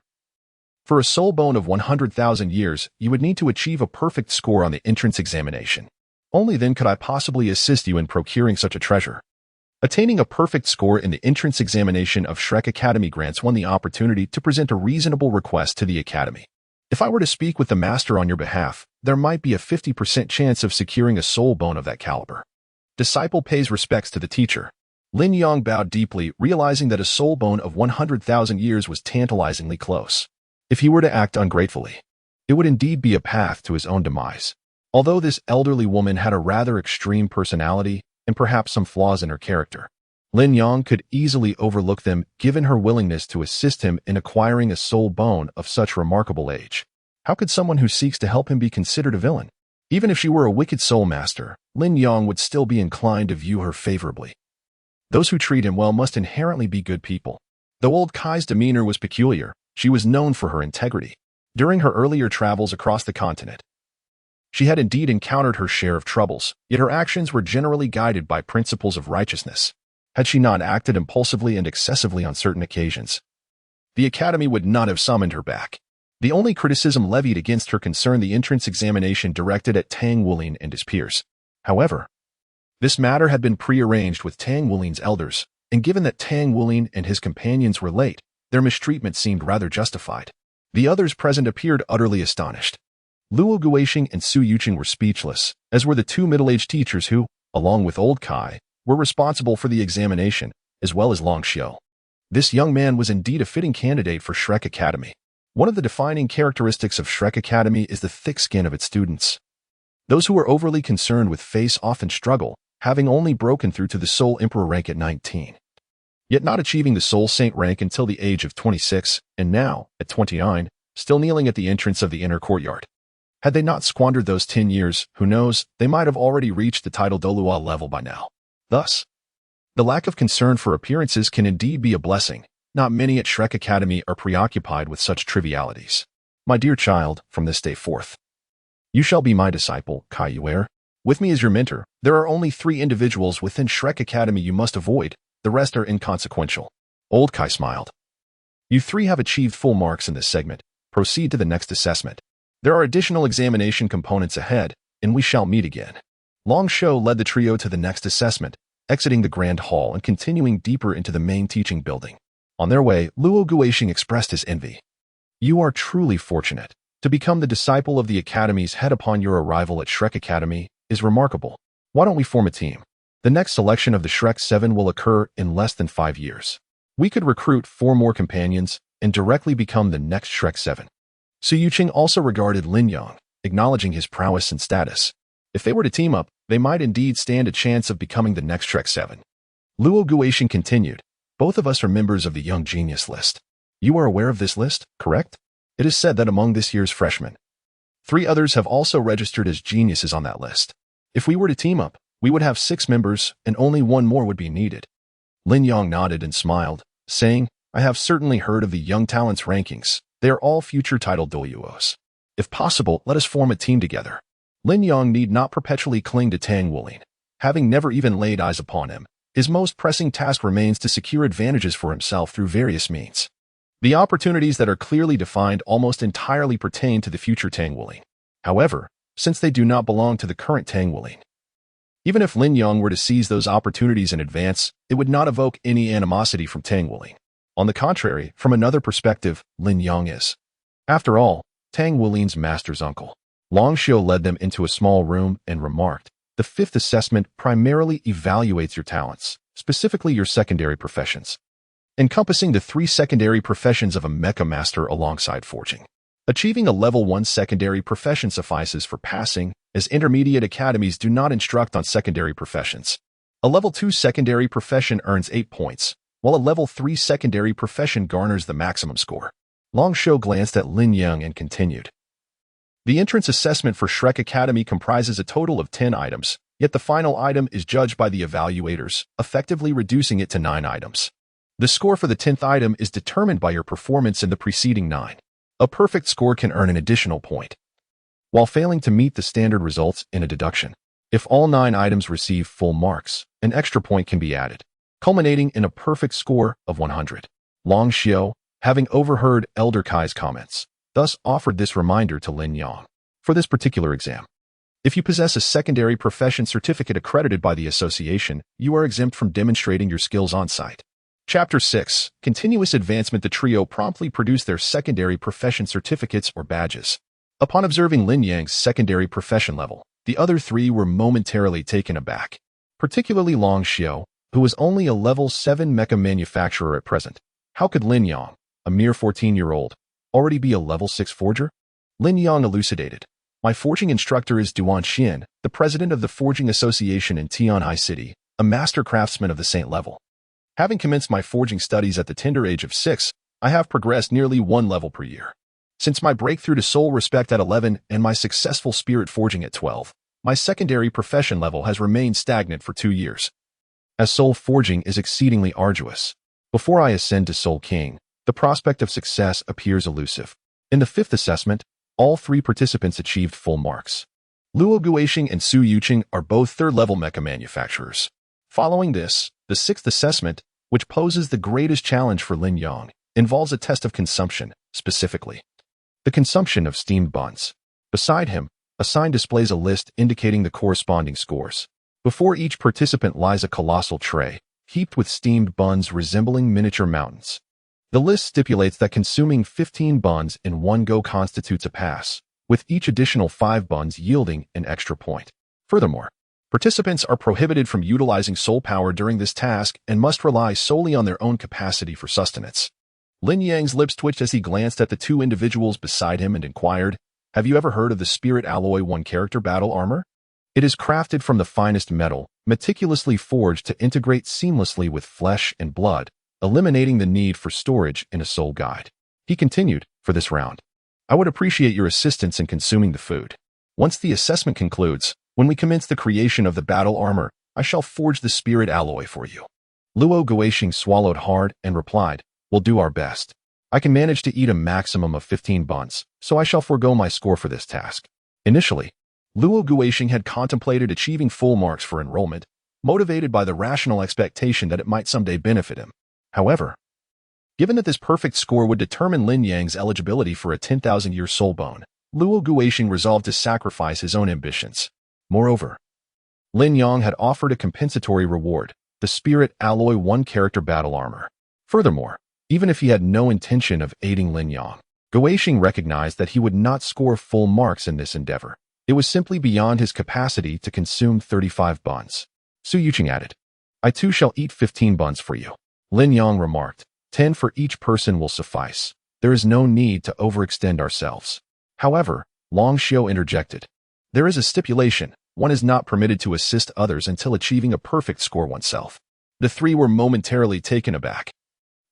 for a soul bone of 100,000 years, you would need to achieve a perfect score on the entrance examination. Only then could I possibly assist you in procuring such a treasure. Attaining a perfect score in the entrance examination of Shrek Academy grants one the opportunity to present a reasonable request to the Academy. If I were to speak with the master on your behalf, there might be a 50% chance of securing a soul bone of that caliber. Disciple pays respects to the teacher. Lin Yang bowed deeply, realizing that a soul bone of 100,000 years was tantalizingly close. If he were to act ungratefully, it would indeed be a path to his own demise. Although this elderly woman had a rather extreme personality and perhaps some flaws in her character, Lin Yang could easily overlook them given her willingness to assist him in acquiring a soul bone of such remarkable age. How could someone who seeks to help him be considered a villain? Even if she were a wicked soul master, Lin Yang would still be inclined to view her favorably. Those who treat him well must inherently be good people. Though old Kai's demeanor was peculiar, she was known for her integrity. During her earlier travels across the continent, she had indeed encountered her share of troubles, yet her actions were generally guided by principles of righteousness. Had she not acted impulsively and excessively on certain occasions, the Academy would not have summoned her back. The only criticism levied against her concerned the entrance examination directed at Tang Wulin and his peers. However, this matter had been prearranged with Tang Wulin's elders, and given that Tang Wulin and his companions were late, their mistreatment seemed rather justified. The others present appeared utterly astonished. Luo Guoxing and Su Yuqing were speechless, as were the two middle-aged teachers who, along with old Kai, were responsible for the examination, as well as Long Xiu. This young man was indeed a fitting candidate for Shrek Academy. One of the defining characteristics of Shrek Academy is the thick skin of its students. Those who are overly concerned with face often struggle, having only broken through to the Soul Emperor rank at 19. Yet not achieving the Soul Saint rank until the age of 26, and now, at 29, still kneeling at the entrance of the inner courtyard. Had they not squandered those 10 years, who knows, they might have already reached the title Douluo level by now. Thus, the lack of concern for appearances can indeed be a blessing. Not many at Shrek Academy are preoccupied with such trivialities. My dear child, from this day forth, you shall be my disciple, Kai Yuer. With me as your mentor, there are only 3 individuals within Shrek Academy you must avoid. The rest are inconsequential. Old Kai smiled. You 3 have achieved full marks in this segment. Proceed to the next assessment. There are additional examination components ahead, and we shall meet again. Long Xiu led the trio to the next assessment, exiting the grand hall and continuing deeper into the main teaching building. On their way, Luo Guoxing expressed his envy. You are truly fortunate. To become the disciple of the Academy's head upon your arrival at Shrek Academy is remarkable. Why don't we form a team? The next selection of the Shrek 7 will occur in less than 5 years. We could recruit 4 more companions and directly become the next Shrek 7. Su Yuqing also regarded Lin Yang, acknowledging his prowess and status. If they were to team up, they might indeed stand a chance of becoming the next Shrek 7. Luo Guoxing continued. Both of us are members of the Young Genius list. You are aware of this list, correct? It is said that among this year's freshmen, 3 others have also registered as geniuses on that list. If we were to team up, we would have 6 members and only 1 more would be needed. Lin Yang nodded and smiled, saying, I have certainly heard of the Young Talents rankings. They are all future titled Douluos. If possible, let us form a team together. Lin Yang need not perpetually cling to Tang Wulin. Having never even laid eyes upon him, his most pressing task remains to secure advantages for himself through various means. The opportunities that are clearly defined almost entirely pertain to the future Tang Wuling. However, since they do not belong to the current Tang Wuling, even if Lin Yang were to seize those opportunities in advance, it would not evoke any animosity from Tang Wuling. On the contrary, from another perspective, Lin Yang is, after all, Tang Wuling's master's uncle. Long Xiu led them into a small room and remarked, "The fifth assessment primarily evaluates your talents, specifically your secondary professions, encompassing the 3 secondary professions of a mecha master alongside forging. Achieving a level 1 secondary profession suffices for passing, as intermediate academies do not instruct on secondary professions. A level 2 secondary profession earns 8 points, while a level 3 secondary profession garners the maximum score." Long Xiu glanced at Lin Yang and continued, "The entrance assessment for Shrek Academy comprises a total of 10 items, yet the final item is judged by the evaluators, effectively reducing it to 9 items. The score for the 10th item is determined by your performance in the preceding 9. A perfect score can earn an additional point, while failing to meet the standard results in a deduction. If all 9 items receive full marks, an extra point can be added, culminating in a perfect score of 100. Long Xiu, having overheard Elder Kai's comments, thus offered this reminder to Lin Yang. For this particular exam, if you possess a secondary profession certificate accredited by the association, you are exempt from demonstrating your skills on site. Chapter 6. Continuous Advancement. The trio promptly produced their secondary profession certificates or badges. Upon observing Lin Yang's secondary profession level, the other 3 were momentarily taken aback, particularly Long Xiu, who was only a level 7 mecha manufacturer at present. How could Lin Yang, a mere 14-year-old, already be a level 6 forger? Lin Yang elucidated, "My forging instructor is Duan Xian, the president of the Forging Association in Tianhai City, a master craftsman of the Saint level. Having commenced my forging studies at the tender age of 6, I have progressed nearly 1 level per year. Since my breakthrough to soul respect at 11 and my successful spirit forging at 12, my secondary profession level has remained stagnant for 2 years. As soul forging is exceedingly arduous, before I ascend to Soul King, the prospect of success appears elusive." In the 5th assessment, all 3 participants achieved full marks. Luo Guixing and Su Yuqing are both 3rd-level mecha manufacturers. Following this, the 6th assessment, which poses the greatest challenge for Lin Yang, involves a test of consumption, specifically the consumption of steamed buns. Beside him, a sign displays a list indicating the corresponding scores. Before each participant lies a colossal tray, heaped with steamed buns resembling miniature mountains. The list stipulates that consuming 15 buns in one go constitutes a pass, with each additional 5 buns yielding an extra point. Furthermore, participants are prohibited from utilizing soul power during this task and must rely solely on their own capacity for sustenance. Lin Yang's lips twitched as he glanced at the 2 individuals beside him and inquired, "Have you ever heard of the Spirit Alloy 1 character battle armor? It is crafted from the finest metal, meticulously forged to integrate seamlessly with flesh and blood, eliminating the need for storage in a soul guide." He continued, "For this round, I would appreciate your assistance in consuming the food. Once the assessment concludes, when we commence the creation of the battle armor, I shall forge the spirit alloy for you." Luo Guixing swallowed hard and replied, "We'll do our best. I can manage to eat a maximum of 15 buns, so I shall forego my score for this task." Initially, Luo Guixing had contemplated achieving full marks for enrollment, motivated by the rational expectation that it might someday benefit him. However, given that this perfect score would determine Lin Yang's eligibility for a 10,000-year soul bone, Luo Guixing resolved to sacrifice his own ambitions. Moreover, Lin Yang had offered a compensatory reward, the Spirit Alloy 1 character battle armor. Furthermore, even if he had no intention of aiding Lin Yang, Guixing recognized that he would not score full marks in this endeavor. It was simply beyond his capacity to consume 35 buns. Su Yuqing added, "I too shall eat 15 buns for you." Lin Yang remarked, 10 for each person will suffice. There is no need to overextend ourselves." However, Long Xiu interjected, "There is a stipulation. One is not permitted to assist others until achieving a perfect score oneself." The 3 were momentarily taken aback,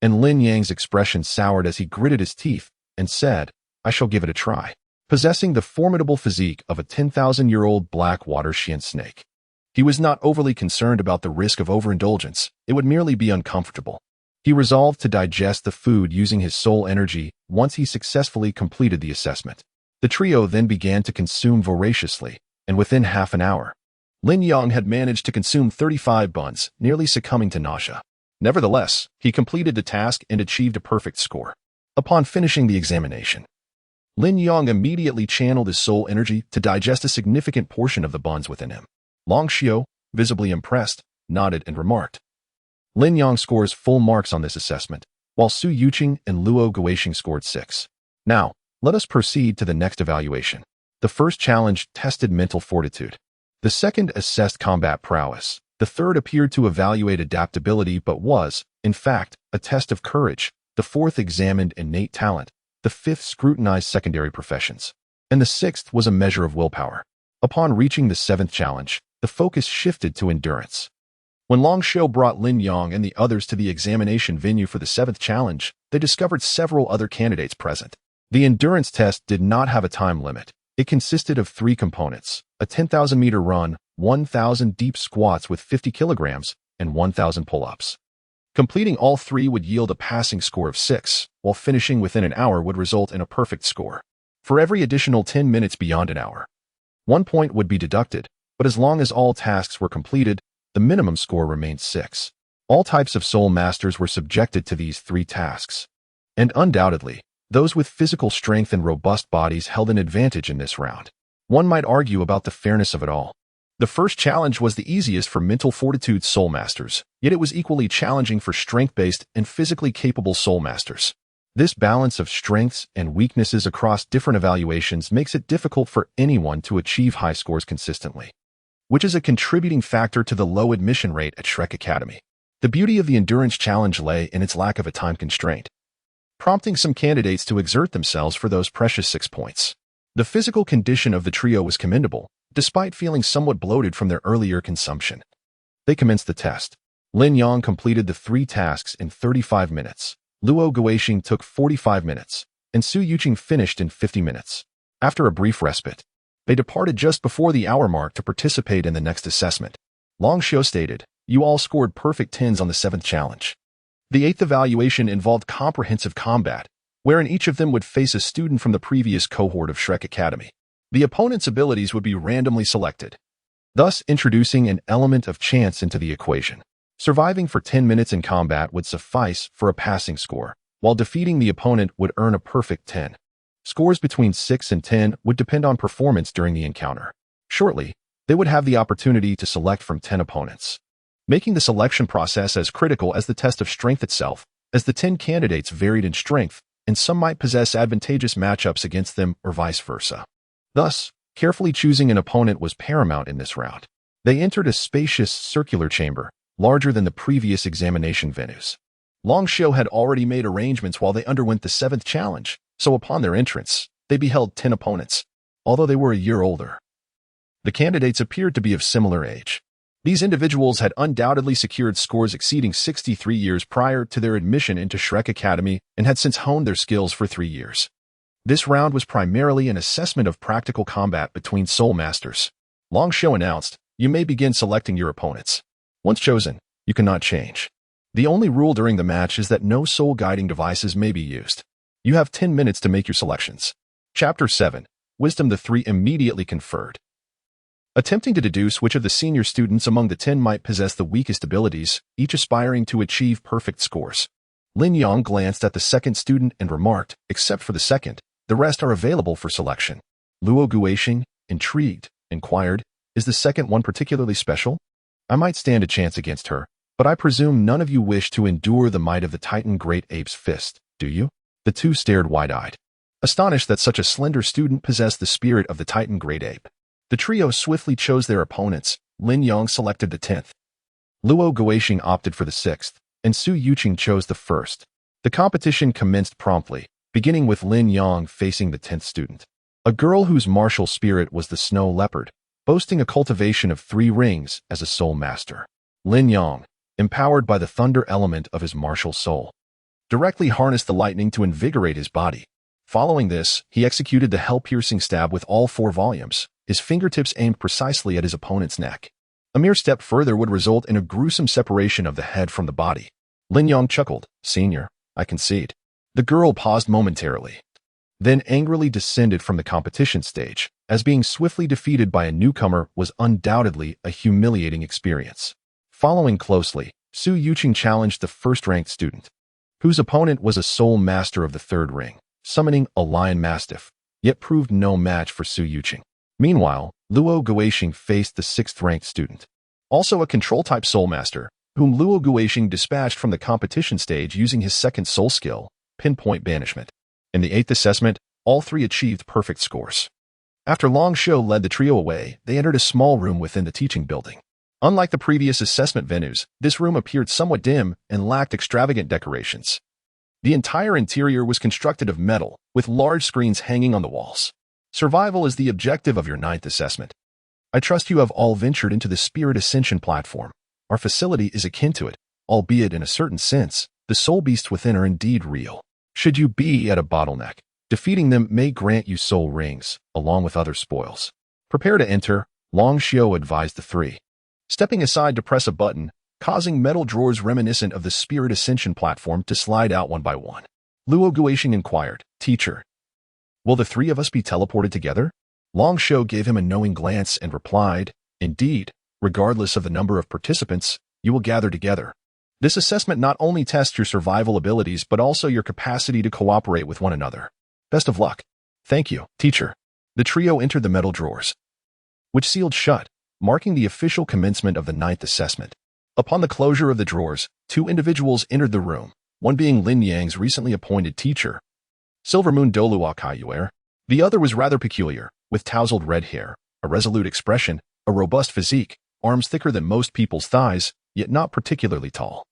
and Lin Yang's expression soured as he gritted his teeth and said, "I shall give it a try." Possessing the formidable physique of a 10,000-year-old black water Xian snake, he was not overly concerned about the risk of overindulgence. It would merely be uncomfortable. He resolved to digest the food using his soul energy once he successfully completed the assessment. The trio then began to consume voraciously, and within half an hour, Lin Yang had managed to consume 35 buns, nearly succumbing to nausea. Nevertheless, he completed the task and achieved a perfect score. Upon finishing the examination, Lin Yang immediately channeled his soul energy to digest a significant portion of the buns within him. Long Xiao, visibly impressed, nodded and remarked. Lin Yang scores full marks on this assessment, while Su Yuqing and Luo Guoxing scored 6. Now, let us proceed to the next evaluation. The first challenge tested mental fortitude. The second assessed combat prowess. The third appeared to evaluate adaptability but was, in fact, a test of courage. The fourth examined innate talent. The fifth scrutinized secondary professions. And the sixth was a measure of willpower. Upon reaching the seventh challenge, the focus shifted to endurance. When Long Xiao brought Lin Yang and the others to the examination venue for the seventh challenge, they discovered several other candidates present. The endurance test did not have a time limit. It consisted of 3 components: a 10,000-meter run, 1,000 deep squats with 50 kilograms, and 1,000 pull-ups. Completing all 3 would yield a passing score of 6, while finishing within an hour would result in a perfect score. For every additional 10 minutes beyond an hour, 1 point would be deducted, but as long as all tasks were completed, the minimum score remained 6. All types of soul masters were subjected to these 3 tasks. And undoubtedly, those with physical strength and robust bodies held an advantage in this round. One might argue about the fairness of it all. The first challenge was the easiest for mental fortitude soul masters, yet it was equally challenging for strength-based and physically capable soul masters. This balance of strengths and weaknesses across different evaluations makes it difficult for anyone to achieve high scores consistently, which is a contributing factor to the low admission rate at Shrek Academy. The beauty of the endurance challenge lay in its lack of a time constraint, prompting some candidates to exert themselves for those precious 6 points. The physical condition of the trio was commendable, despite feeling somewhat bloated from their earlier consumption. They commenced the test. Lin Yang completed the 3 tasks in 35 minutes. Luo Guoxing took 45 minutes, and Su Yuqing finished in 50 minutes. After a brief respite, they departed just before the hour mark to participate in the next assessment. Long Xiao stated, "You all scored perfect 10s on the 7th challenge." The 8th evaluation involved comprehensive combat, wherein each of them would face a student from the previous cohort of Shrek Academy. The opponent's abilities would be randomly selected, thus introducing an element of chance into the equation. Surviving for 10 minutes in combat would suffice for a passing score, while defeating the opponent would earn a perfect 10. Scores between 6 and 10 would depend on performance during the encounter. Shortly, they would have the opportunity to select from 10 opponents, making the selection process as critical as the test of strength itself, as the 10 candidates varied in strength, and some might possess advantageous matchups against them or vice versa. Thus, carefully choosing an opponent was paramount in this round. They entered a spacious circular chamber, larger than the previous examination venues. Long Xiao had already made arrangements while they underwent the 7th challenge, so upon their entrance, they beheld 10 opponents, although they were a year older. The candidates appeared to be of similar age. These individuals had undoubtedly secured scores exceeding 63 years prior to their admission into Shrek Academy and had since honed their skills for 3 years. This round was primarily an assessment of practical combat between soul masters. Long Xiao announced, "You may begin selecting your opponents. Once chosen, you cannot change. The only rule during the match is that no soul guiding devices may be used. You have 10 minutes to make your selections." Chapter 7. Wisdom. The 3 immediately conferred, attempting to deduce which of the senior students among the 10 might possess the weakest abilities, each aspiring to achieve perfect scores. Lin Yang glanced at the second student and remarked, "Except for the second, the rest are available for selection." Luo Guoxing, intrigued, inquired, "Is the second one particularly special? I might stand a chance against her, but I presume none of you wish to endure the might of the Titan Great Ape's fist, do you?" The 2 stared wide-eyed, astonished that such a slender student possessed the spirit of the Titan Great Ape. The trio swiftly chose their opponents. Lin Yang selected the 10th. Luo Guoxing opted for the 6th, and Su Yuqing chose the 1st. The competition commenced promptly, beginning with Lin Yang facing the 10th student, a girl whose martial spirit was the snow leopard, boasting a cultivation of 3 rings as a soul master. Lin Yang, empowered by the thunder element of his martial soul, directly harnessed the lightning to invigorate his body. Following this, he executed the hell-piercing stab with all 4 volumes, his fingertips aimed precisely at his opponent's neck. A mere step further would result in a gruesome separation of the head from the body. Lin Yang chuckled, "Senior, I concede." The girl paused momentarily, then angrily descended from the competition stage, as being swiftly defeated by a newcomer was undoubtedly a humiliating experience. Following closely, Su Yuqing challenged the first-ranked student. whose opponent was a sole master of the third ring, summoning a lion mastiff, yet proved no match for Su Yuqing. Meanwhile, Luo Guixing faced the 6th-ranked student, also a control-type soul master, whom Luo Guixing dispatched from the competition stage using his second soul skill, pinpoint banishment. In the 8th assessment, all three achieved perfect scores. After Long Shuo led the trio away, they entered a small room within the teaching building. Unlike the previous assessment venues, this room appeared somewhat dim and lacked extravagant decorations. The entire interior was constructed of metal, with large screens hanging on the walls. Survival is the objective of your 9th assessment. I trust you have all ventured into the Spirit Ascension platform. Our facility is akin to it, albeit in a certain sense, the soul beasts within are indeed real. Should you be at a bottleneck, defeating them may grant you soul rings, along with other spoils. Prepare to enter, Long Shuo advised the three, stepping aside to press a button, causing metal drawers reminiscent of the Spirit Ascension platform to slide out one by one. Luo Guixing inquired, "Teacher, will the three of us be teleported together?" Long Shuo gave him a knowing glance and replied, "Indeed, regardless of the number of participants, you will gather together. This assessment not only tests your survival abilities but also your capacity to cooperate with one another. Best of luck." "Thank you, teacher." The trio entered the metal drawers, which sealed shut, marking the official commencement of the 9th assessment. Upon the closure of the drawers, 2 individuals entered the room, one being Lin Yang's recently appointed teacher, Silver Moon Douluo Continent. The other was rather peculiar, with tousled red hair, a resolute expression, a robust physique, arms thicker than most people's thighs, yet not particularly tall.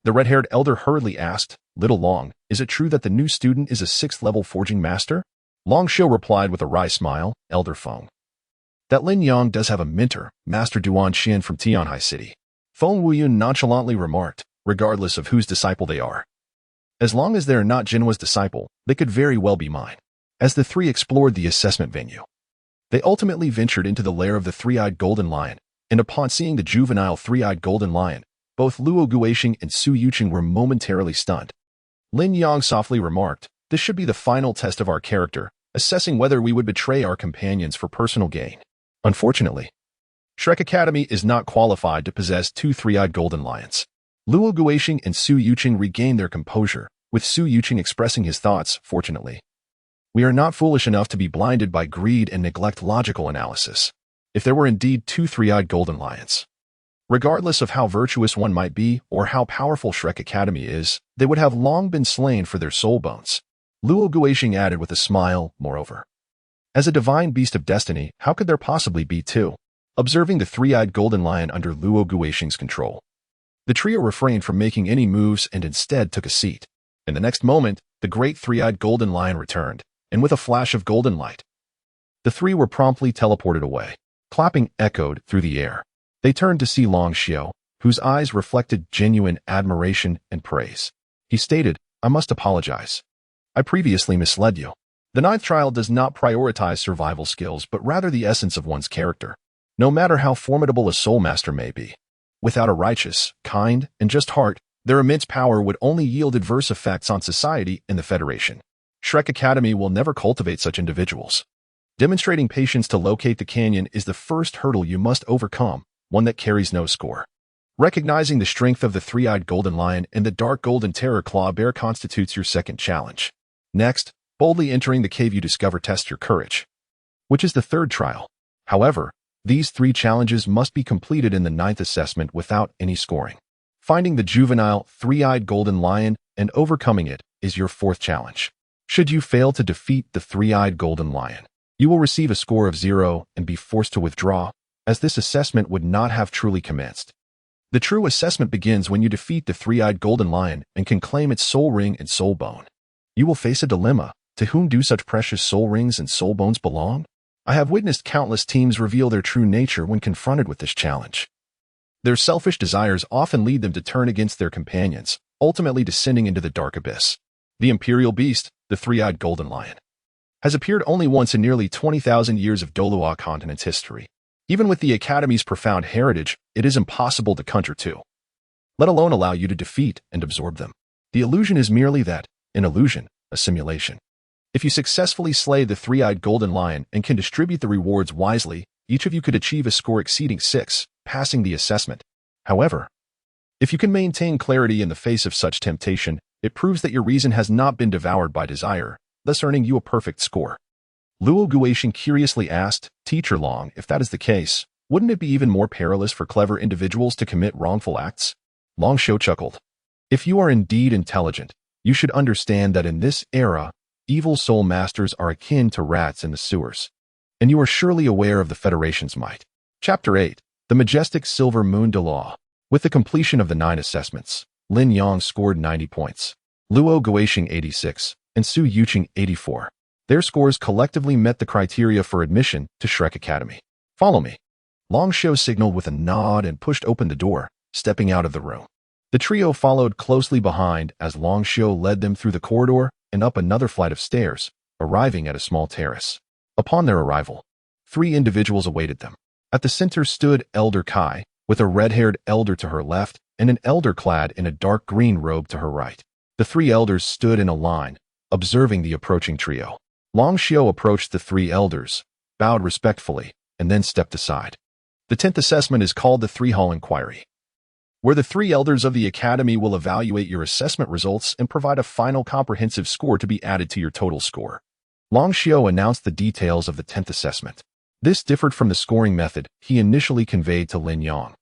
The red-haired elder hurriedly asked, "Little Long, is it true that the new student is a 6th-level forging master?" Long Shuo replied with a wry smile, "Elder Feng, that Lin Yang does have a mentor, Master Duan Xian from Tianhai City." Feng Wuyun nonchalantly remarked, "Regardless of whose disciple they are. As long as they are not Jinhua's disciple, they could very well be mine." As the three explored the assessment venue, they ultimately ventured into the lair of the three-eyed golden lion, and upon seeing the juvenile three-eyed golden lion, both Luo Guixing and Su Yuqing were momentarily stunned. Lin Yang softly remarked, "This should be the final test of our character, assessing whether we would betray our companions for personal gain. Unfortunately, Shrek Academy is not qualified to possess 2 three-eyed golden lions." Luo Guixing and Su Yuqing regained their composure, with Su Yuqing expressing his thoughts, "Fortunately, we are not foolish enough to be blinded by greed and neglect logical analysis. If there were indeed 2 three-eyed golden lions, regardless of how virtuous one might be or how powerful Shrek Academy is, they would have long been slain for their soul bones." Luo Guixing added with a smile, "Moreover, as a divine beast of destiny, how could there possibly be 2? Observing the three-eyed golden lion under Luo Guixing's control, the trio refrained from making any moves and instead took a seat. In the next moment, the great three-eyed golden lion returned, and with a flash of golden light, the three were promptly teleported away. Clapping echoed through the air. They turned to see Long Shuo, whose eyes reflected genuine admiration and praise. He stated, "I must apologize. I previously misled you. The 9th trial does not prioritize survival skills but rather the essence of one's character. No matter how formidable a soul master may be, without a righteous, kind, and just heart, their immense power would only yield adverse effects on society and the Federation. Shrek Academy will never cultivate such individuals. Demonstrating patience to locate the canyon is the first hurdle you must overcome, one that carries no score. Recognizing the strength of the three-eyed golden lion and the dark golden terror claw bear constitutes your second challenge. Next, boldly entering the cave you discover tests your courage, which is the 3rd trial. However, these 3 challenges must be completed in the 9th assessment without any scoring. Finding the juvenile three-eyed golden lion and overcoming it is your 4th challenge. Should you fail to defeat the three-eyed golden lion, you will receive a score of 0 and be forced to withdraw, as this assessment would not have truly commenced. The true assessment begins when you defeat the three-eyed golden lion and can claim its soul ring and soul bone. You will face a dilemma. To whom do such precious soul rings and soul bones belong? I have witnessed countless teams reveal their true nature when confronted with this challenge. Their selfish desires often lead them to turn against their companions, ultimately descending into the dark abyss. The imperial beast, the three-eyed golden lion, has appeared only once in nearly 20,000 years of Douluo Continent's history. Even with the Academy's profound heritage, it is impossible to conjure 2, let alone allow you to defeat and absorb them. The illusion is merely that, an illusion, a simulation. If you successfully slay the three-eyed golden lion and can distribute the rewards wisely, each of you could achieve a score exceeding 6, passing the assessment. However, if you can maintain clarity in the face of such temptation, It proves that your reason has not been devoured by desire, thus earning you a perfect score. Luo Guixing curiously asked, Teacher Long, if that is the case, wouldn't it be even more perilous for clever individuals to commit wrongful acts? Long Shuo chuckled. If you are indeed intelligent, you should understand that in this era, evil soul masters are akin to rats in the sewers. And you are surely aware of the Federation's might. Chapter 8. The Majestic Silver Moon Douluo. With the completion of the 9 assessments, Lin Yang scored 90 points, Luo Guixing 86, and Su Yuqing 84. Their scores collectively met the criteria for admission to Shrek Academy. Follow me. Long Shuo signaled with a nod and pushed open the door, stepping out of the room. The trio followed closely behind as Long Shuo led them through the corridor and up another flight of stairs, arriving at a small terrace. Upon their arrival, 3 individuals awaited them. At the center stood Elder Kai, with a red-haired elder to her left and an elder clad in a dark green robe to her right. The 3 elders stood in a line, observing the approaching trio. Long Shuo approached the 3 elders, bowed respectfully, and then stepped aside. The 10th assessment is called the 3-hall inquiry, where the 3 elders of the academy will evaluate your assessment results and provide a final comprehensive score to be added to your total score. Long Shuo announced the details of the 10th assessment. This differed from the scoring method he initially conveyed to Lin Yang,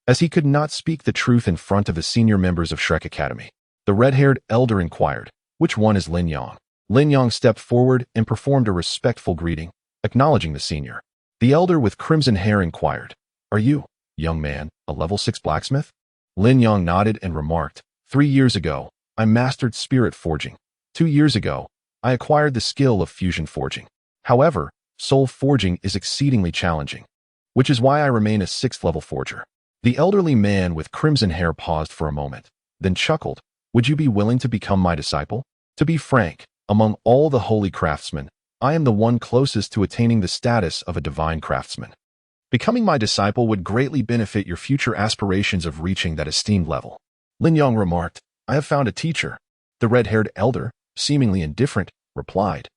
as he could not speak the truth in front of the senior members of Shrek Academy. The red-haired elder inquired, which one is Lin Yang? Lin Yang stepped forward and performed a respectful greeting, acknowledging the senior. The elder with crimson hair inquired, Are you, young man, a level 6 blacksmith? Lin Yang nodded and remarked, 3 years ago, I mastered spirit forging. 2 years ago, I acquired the skill of fusion forging. However, soul forging is exceedingly challenging, which is why I remain a 6th level forger. The elderly man with crimson hair paused for a moment, then chuckled, Would you be willing to become my disciple? To be frank, among all the holy craftsmen, I am the one closest to attaining the status of a divine craftsman. Becoming my disciple would greatly benefit your future aspirations of reaching that esteemed level. Lin Yang remarked, I have found a teacher. The red-haired elder, seemingly indifferent, replied,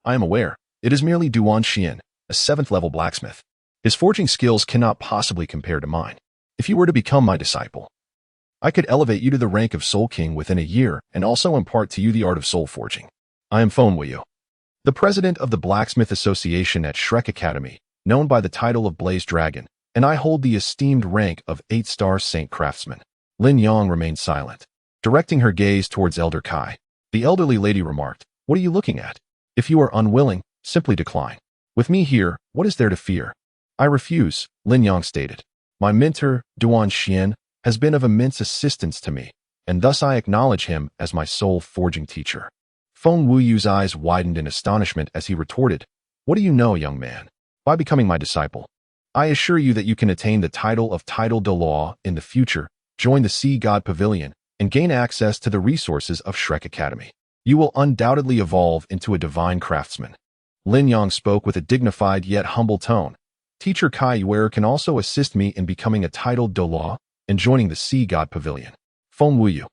I am aware. It is merely Duan Xian, a 7th level blacksmith. His forging skills cannot possibly compare to mine. If you were to become my disciple, I could elevate you to the rank of Soul King within a year and also impart to you the art of soul forging. I am Feng Wuyu, the president of the Blacksmith Association at Shrek Academy, known by the title of Blaze Dragon, and I hold the esteemed rank of 8-star Saint Craftsman. Lin Yang remained silent, directing her gaze towards Elder Kai. The elderly lady remarked, What are you looking at? If you are unwilling, simply decline. With me here, what is there to fear? I refuse, Lin Yang stated. My mentor, Duan Xian, has been of immense assistance to me, and thus I acknowledge him as my soul forging teacher. Feng Wuyu's eyes widened in astonishment as he retorted, What do you know, young man? By becoming my disciple, I assure you that you can attain the title of Title Douluo in the future, join the Sea God Pavilion, and gain access to the resources of Shrek Academy. You will undoubtedly evolve into a divine craftsman. Lin Yang spoke with a dignified yet humble tone. Teacher Kai Yuer can also assist me in becoming a titled Douluo and joining the Sea God Pavilion. Feng Wuyu,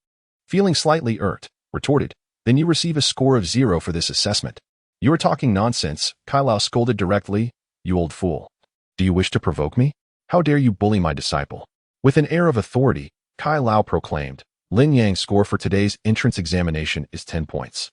feeling slightly irked, retorted, Then you receive a score of 0 for this assessment. You are talking nonsense, Kai Lao scolded directly. You old fool. Do you wish to provoke me? How dare you bully my disciple? With an air of authority, Kai Lao proclaimed, Lin Yang's score for today's entrance examination is 10 points.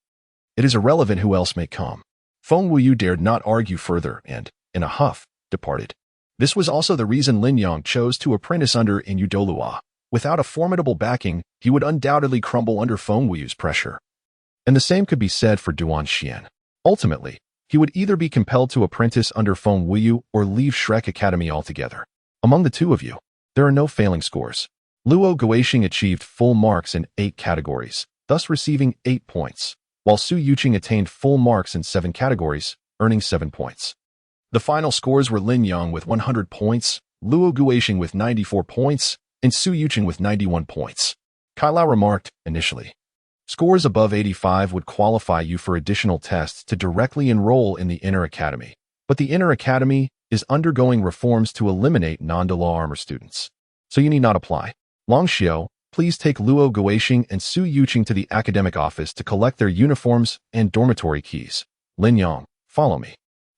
It is irrelevant who else may come. Feng Wuyu dared not argue further and, in a huff, departed. This was also the reason Lin Yang chose to apprentice under Inu Douluo. Without a formidable backing, he would undoubtedly crumble under Feng Wuyu's pressure. And the same could be said for Duan Xian. Ultimately, he would either be compelled to apprentice under Feng Wuyu or leave Shrek Academy altogether. Among the two of you, there are no failing scores. Luo Guixing achieved full marks in 8 categories, thus receiving 8 points, while Su Yuqing attained full marks in 7 categories, earning 7 points. The final scores were Lin Yang with 100 points, Luo Guixing with 94 points, and Su Yuqing with 91 points. Kai Lao remarked, initially, scores above 85 would qualify you for additional tests to directly enroll in the Inner Academy, but the Inner Academy is undergoing reforms to eliminate non-Douluo armor students, so you need not apply. Long Shuo, please take Luo Guixing and Su Yuqing to the academic office to collect their uniforms and dormitory keys. Lin Yang, follow me.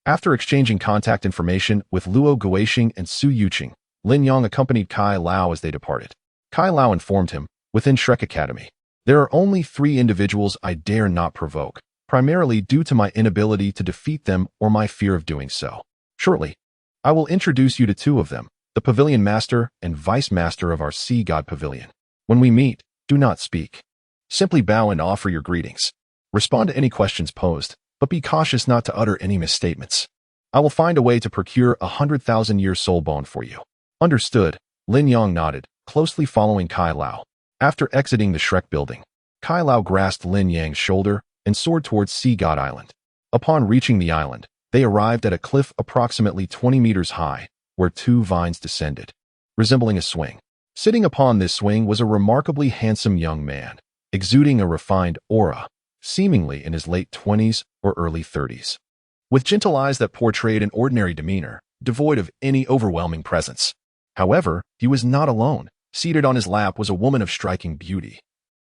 After exchanging contact information with Luo Guixing and Su Yuqing, Lin Yang accompanied Kai Lao as they departed. Kai Lao informed him, within Shrek Academy, There are only 3 individuals I dare not provoke, primarily due to my inability to defeat them or my fear of doing so. Shortly, I will introduce you to 2 of them, the Pavilion Master and Vice Master of our Sea God Pavilion. When we meet, do not speak. Simply bow and offer your greetings. Respond to any questions posed, but be cautious not to utter any misstatements. I will find a way to procure 100,000-year soul bone for you. Understood, Lin Yang nodded, closely following Kai Lao. After exiting the Shrek building, Kai Lao grasped Lin Yang's shoulder and soared towards Sea God Island. Upon reaching the island, they arrived at a cliff approximately 20 meters high, where 2 vines descended, resembling a swing. Sitting upon this swing was a remarkably handsome young man, exuding a refined aura, seemingly in his late 20s or early 30s. With gentle eyes that portrayed an ordinary demeanor, devoid of any overwhelming presence. However, he was not alone. Seated on his lap was a woman of striking beauty.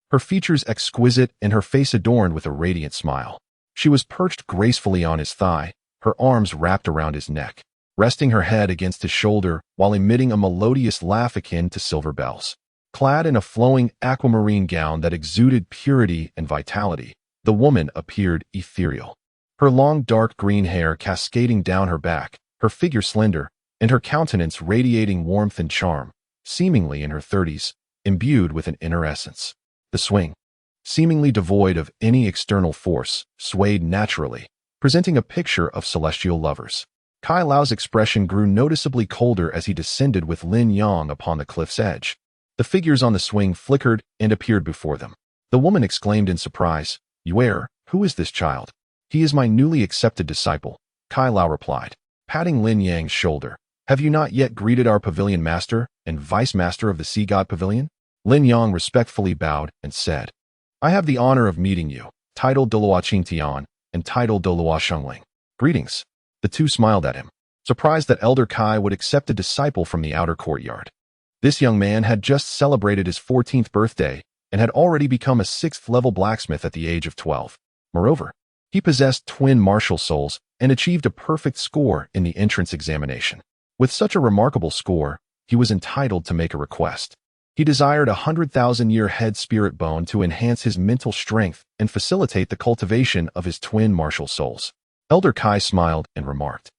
Her features exquisite and her face adorned with a radiant smile. She was perched gracefully on his thigh, her arms wrapped around his neck, resting her head against his shoulder while emitting a melodious laugh akin to silver bells. Clad in a flowing aquamarine gown that exuded purity and vitality, the woman appeared ethereal. Her long dark green hair cascading down her back, her figure slender, and her countenance radiating warmth and charm, seemingly in her 30s, imbued with an inner essence. The swing, seemingly devoid of any external force, swayed naturally, presenting a picture of celestial lovers. Kai Lao's expression grew noticeably colder as he descended with Lin Yang upon the cliff's edge. The figures on the swing flickered and appeared before them. The woman exclaimed in surprise, "Yuer, who is this child?" "He is my newly accepted disciple," Kai Lao replied, patting Lin Yang's shoulder. "Have you not yet greeted our pavilion master and vice master of the Sea God Pavilion?" Lin Yang respectfully bowed and said, "I have the honor of meeting you, titled Douluo Continent and titled Douluo Shengling. Greetings." The 2 smiled at him, surprised that Elder Kai would accept a disciple from the outer courtyard. This young man had just celebrated his 14th birthday and had already become a 6th-level blacksmith at the age of 12. Moreover, he possessed twin martial souls and achieved a perfect score in the entrance examination. With such a remarkable score, he was entitled to make a request. He desired 100,000-year head spirit bone to enhance his mental strength and facilitate the cultivation of his twin martial souls. Elder Kai smiled and remarked,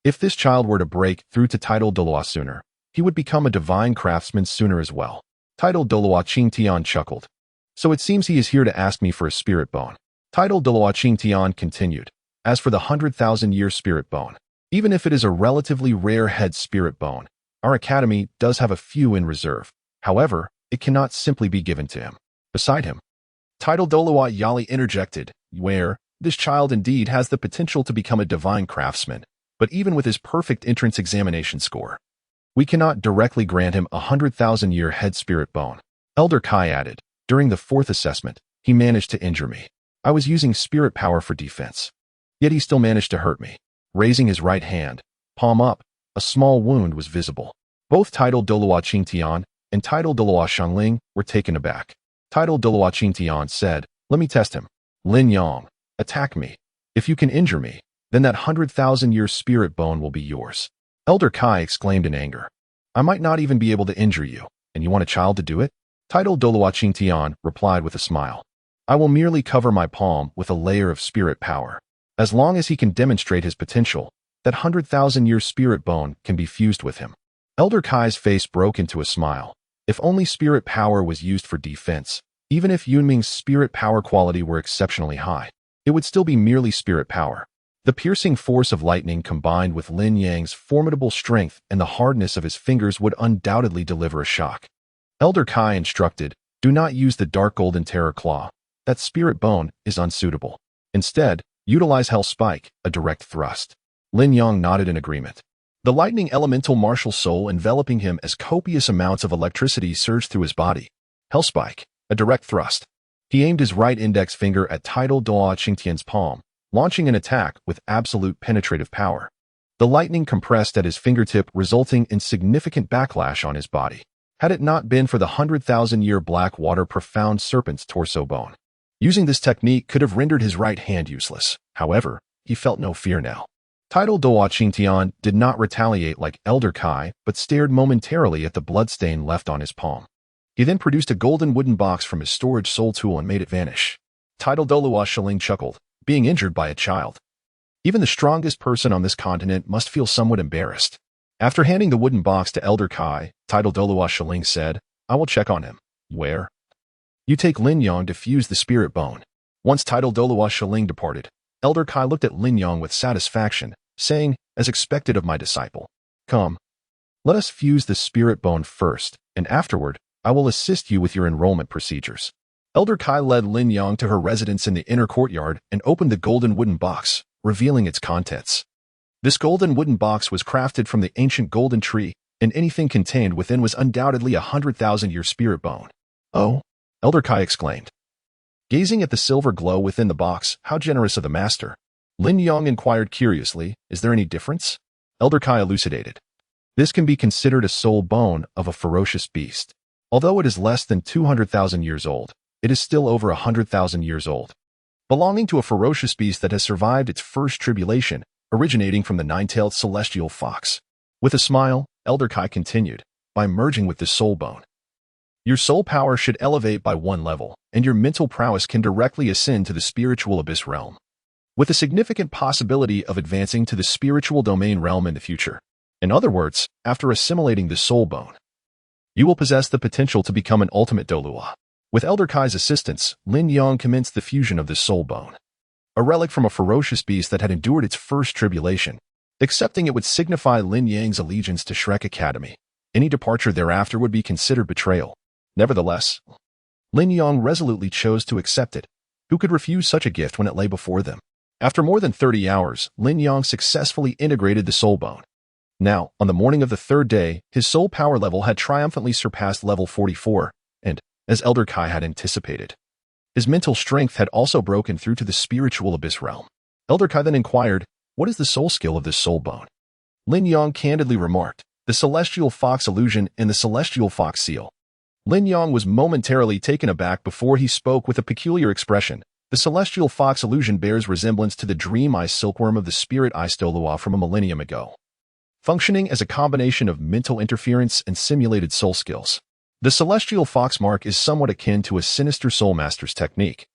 "If this child were to break through to title Douluo sooner, he would become a divine craftsman sooner as well." Title Douluo Qingtian chuckled. "So it seems he is here to ask me for a spirit bone." Title Douluo Qingtian continued, "As for the 100,000-year spirit bone, even if it is a relatively rare head spirit bone, our academy does have a few in reserve. However, it cannot simply be given to him." Beside him, Title Douluo Yali interjected, "Where this child indeed has the potential to become a divine craftsman, but even with his perfect entrance examination score, we cannot directly grant him a 100,000-year head spirit bone." Elder Kai added, "During the 4th assessment, he managed to injure me. I was using spirit power for defense. Yet he still managed to hurt me." Raising his right hand, palm up, a small wound was visible. Both Title Douluo Qingtian and Title Douluo Shengling were taken aback. Title Douluo Qingtian said, "Let me test him. Lin Yang, attack me. If you can injure me, then that 100,000-year spirit bone will be yours." Elder Kai exclaimed in anger, "I might not even be able to injure you, and you want a child to do it?" Title Douluo Qingtian replied with a smile, "I will merely cover my palm with a layer of spirit power. As long as he can demonstrate his potential, that 100,000-year spirit bone can be fused with him." Elder Kai's face broke into a smile. If only spirit power was used for defense, even if Yunming's spirit power quality were exceptionally high, it would still be merely spirit power. The piercing force of lightning combined with Lin Yang's formidable strength and the hardness of his fingers would undoubtedly deliver a shock. Elder Kai instructed, "Do not use the dark golden terror claw. That spirit bone is unsuitable. Instead, utilize Hell Spike, a direct thrust." Lin Yang nodded in agreement. The lightning elemental martial soul enveloping him as copious amounts of electricity surged through his body. Hell Spike, a direct thrust. He aimed his right index finger at Title Douluo Qingtian's palm, launching an attack with absolute penetrative power. The lightning compressed at his fingertip, resulting in significant backlash on his body. Had it not been for the 100,000-year black water profound serpent's torso bone, using this technique could have rendered his right hand useless. However, he felt no fear now. Title Douluo Qingtian did not retaliate like Elder Kai, but stared momentarily at the bloodstain left on his palm. He then produced a golden wooden box from his storage soul tool and made it vanish. Titled Douluo Continent chuckled, being injured by a child. Even the strongest person on this continent must feel somewhat embarrassed. After handing the wooden box to Elder Kai, titled Douluo Continent said, I will check on him. Where? You take Lin Yang to fuse the spirit bone. Once titled Douluo Continent departed, Elder Kai looked at Lin Yang with satisfaction, saying, as expected of my disciple, come. Let us fuse the spirit bone first, and afterward, I will assist you with your enrollment procedures. Elder Kai led Lin Yang to her residence in the inner courtyard and opened the golden wooden box, revealing its contents. This golden wooden box was crafted from the ancient golden tree, and anything contained within was undoubtedly 100,000-year spirit bone. Oh, Elder Kai exclaimed. Gazing at the silver glow within the box, how generous of the master. Lin Yang inquired curiously, is there any difference? Elder Kai elucidated. This can be considered a soul bone of a ferocious beast. Although it is less than 200,000 years old, it is still over 100,000 years old. Belonging to a ferocious beast that has survived its first tribulation, originating from the nine-tailed celestial fox. With a smile, Elder Kai continued, by merging with this soul bone. Your soul power should elevate by one level, and your mental prowess can directly ascend to the spiritual abyss realm, with a significant possibility of advancing to the spiritual domain realm in the future. In other words, after assimilating the soul bone, you will possess the potential to become an ultimate Douluo. With Elder Kai's assistance, Lin Yang commenced the fusion of this soul bone, a relic from a ferocious beast that had endured its first tribulation. Accepting it would signify Lin Yang's allegiance to Shrek Academy. Any departure thereafter would be considered betrayal. Nevertheless, Lin Yang resolutely chose to accept it. Who could refuse such a gift when it lay before them? After more than 30 hours, Lin Yang successfully integrated the soul bone. Now, on the morning of the third day, his soul power level had triumphantly surpassed level 44, and, as Elder Kai had anticipated, his mental strength had also broken through to the spiritual abyss realm. Elder Kai then inquired, what is the soul skill of this soul bone? Lin Yang candidly remarked, the celestial fox illusion and the celestial fox seal. Lin Yang was momentarily taken aback before he spoke with a peculiar expression. The celestial fox illusion bears resemblance to the dream eye silkworm of the spirit eye Douluo from a millennium ago, functioning as a combination of mental interference and simulated soul skills. The celestial fox mark is somewhat akin to a sinister soul master's technique.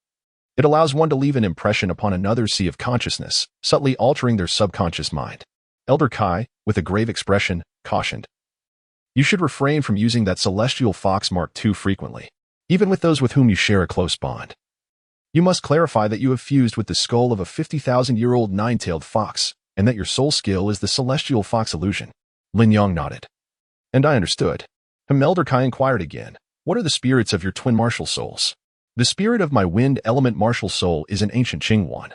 It allows one to leave an impression upon another's sea of consciousness, subtly altering their subconscious mind. Elder Kai, with a grave expression, cautioned, you should refrain from using that celestial fox mark too frequently, even with those with whom you share a close bond. You must clarify that you have fused with the skull of a 50,000-year-old nine-tailed fox, and that your soul skill is the celestial fox illusion. Lin Yang nodded. And I understood. Elder Kai inquired again, what are the spirits of your twin martial souls? The spirit of my wind element martial soul is an ancient Qingwan,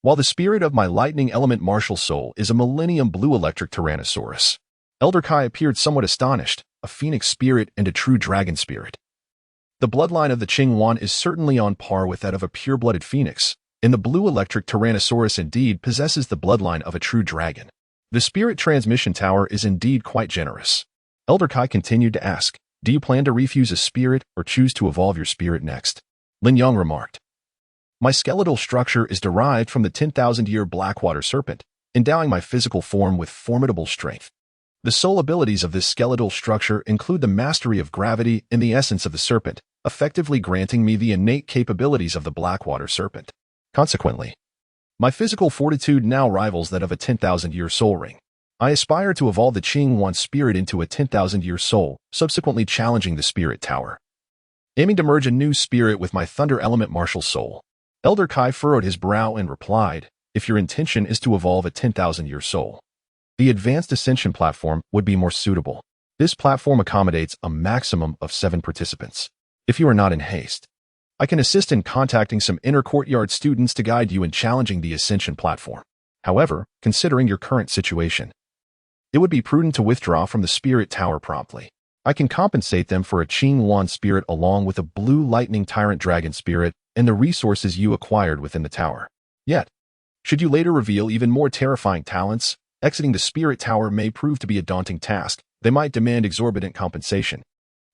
while the spirit of my lightning element martial soul is a millennium blue electric Tyrannosaurus. Elder Kai appeared somewhat astonished, a phoenix spirit and a true dragon spirit. The bloodline of the Qingwan is certainly on par with that of a pure-blooded phoenix, and the blue electric Tyrannosaurus indeed possesses the bloodline of a true dragon. The spirit transmission tower is indeed quite generous. Elder Kai continued to ask, do you plan to refuse a spirit or choose to evolve your spirit next? Lin Yang remarked, my skeletal structure is derived from the 10,000-year Blackwater serpent, endowing my physical form with formidable strength. The soul abilities of this skeletal structure include the mastery of gravity and the essence of the serpent, effectively granting me the innate capabilities of the Blackwater serpent. Consequently, my physical fortitude now rivals that of a 10,000-year soul ring. I aspire to evolve the Qingwan spirit into a 10,000-year soul, subsequently challenging the spirit tower, aiming to merge a new spirit with my thunder element martial soul. Elder Kai furrowed his brow and replied, if your intention is to evolve a 10,000-year soul, the advanced ascension platform would be more suitable. This platform accommodates a maximum of 7 participants. If you are not in haste, I can assist in contacting some inner courtyard students to guide you in challenging the ascension platform. However, considering your current situation, it would be prudent to withdraw from the spirit tower promptly. I can compensate them for a Qingwan spirit along with a blue lightning tyrant dragon spirit and the resources you acquired within the tower. Yet, should you later reveal even more terrifying talents, exiting the spirit tower may prove to be a daunting task. They might demand exorbitant compensation.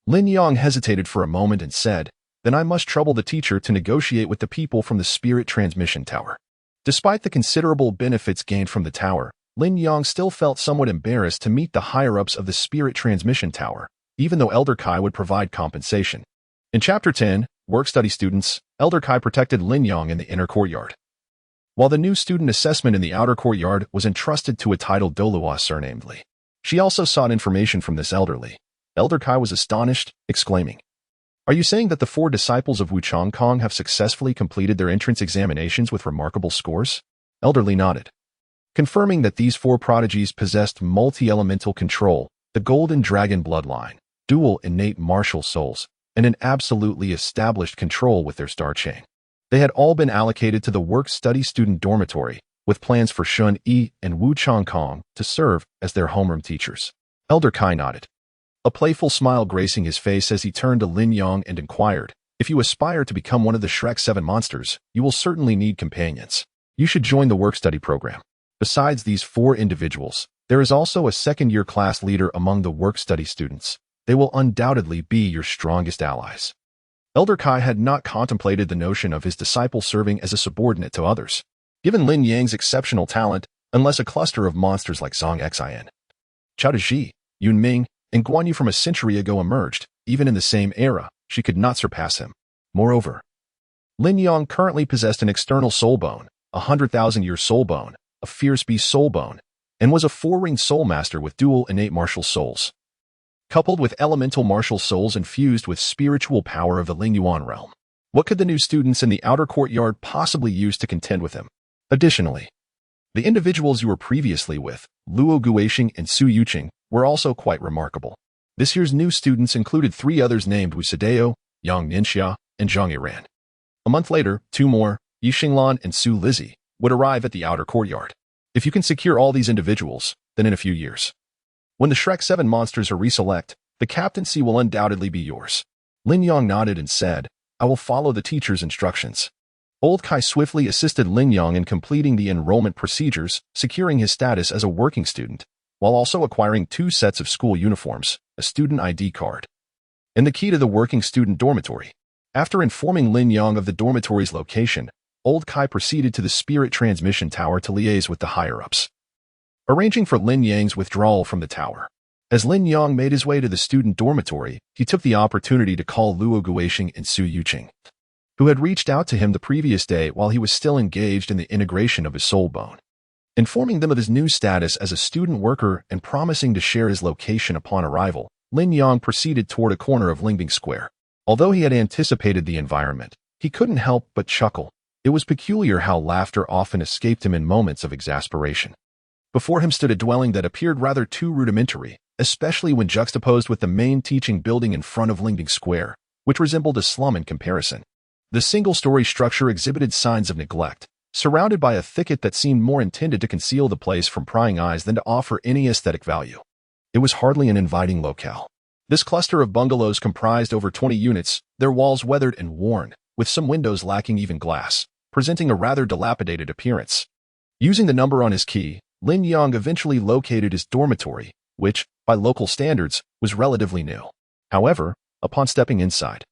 Lin Yang hesitated for a moment and said, then I must trouble the teacher to negotiate with the people from the spirit transmission tower. Despite the considerable benefits gained from the tower, Lin Yang still felt somewhat embarrassed to meet the higher-ups of the spirit transmission tower. even though Elder Kai would provide compensation. In Chapter 10, Work-Study Students, Elder Kai protected Lin Yang in the inner courtyard, while the new student assessment in the outer courtyard was entrusted to a titled Douluo surnamed Li. She also sought information from this elderly. Elder Kai was astonished, exclaiming, "Are you saying that the 4 disciples of Wu Changkong have successfully completed their entrance examinations with remarkable scores?" Elderly nodded, confirming that these 4 prodigies possessed multi-elemental control, the Golden Dragon bloodline, dual innate martial souls, and an absolutely established control with their star chain. They had all been allocated to the work-study student dormitory, with plans for Shun Yi and Wu Changkong to serve as their homeroom teachers. Elder Kai nodded, a playful smile gracing his face as he turned to Lin Yang and inquired, "If you aspire to become one of the Shrek 7 monsters, you will certainly need companions. You should join the work-study program. Besides these 4 individuals, there is also a second-year class leader among the work-study students. They will undoubtedly be your strongest allies." Elder Kai had not contemplated the notion of his disciple serving as a subordinate to others. Given Lin Yang's exceptional talent, unless a cluster of monsters like Zhang Xin, Chao Dezhi, Yun Ming, and Guan Yu from a century ago emerged, even in the same era, she could not surpass him. Moreover, Lin Yang currently possessed an external soul bone, a 100,000-year soul bone, a fierce beast soul bone, and was a 4-ringed soul master with dual innate martial souls, coupled with elemental martial souls infused with spiritual power of the Lingyuan realm. What could the new students in the outer courtyard possibly use to contend with him? Additionally, the individuals you were previously with, Luo Guixing and Su Yuqing, were also quite remarkable. This year's new students included 3 others named Wu Sideo, Yang Ningxia, and Zhang Yiran. A month later, 2 more, Yi Xinglan and Su Lizzie, would arrive at the outer courtyard. If you can secure all these individuals, then in a few years, when the Shrek 7 monsters are reselect, the captaincy will undoubtedly be yours. Lin Yang nodded and said, "I will follow the teacher's instructions." Old Kai swiftly assisted Lin Yang in completing the enrollment procedures, securing his status as a working student, while also acquiring 2 sets of school uniforms, a student ID card, and the key to the working student dormitory. After informing Lin Yang of the dormitory's location, Old Kai proceeded to the spirit transmission tower to liaise with the higher-ups, arranging for Lin Yang's withdrawal from the tower. As Lin Yang made his way to the student dormitory, he took the opportunity to call Luo Guixing and Su Yuqing, who had reached out to him the previous day while he was still engaged in the integration of his soul bone. Informing them of his new status as a student worker and promising to share his location upon arrival, Lin Yang proceeded toward a corner of Lingbing Square. Although he had anticipated the environment, he couldn't help but chuckle. It was peculiar how laughter often escaped him in moments of exasperation. Before him stood a dwelling that appeared rather too rudimentary, especially when juxtaposed with the main teaching building in front of Lingbing Square, which resembled a slum in comparison. The single-story structure exhibited signs of neglect, surrounded by a thicket that seemed more intended to conceal the place from prying eyes than to offer any aesthetic value. It was hardly an inviting locale. This cluster of bungalows comprised over 20 units, their walls weathered and worn, with some windows lacking even glass, presenting a rather dilapidated appearance. Using the number on his key, Lin Yang eventually located his dormitory, which, by local standards, was relatively new. However, upon stepping inside,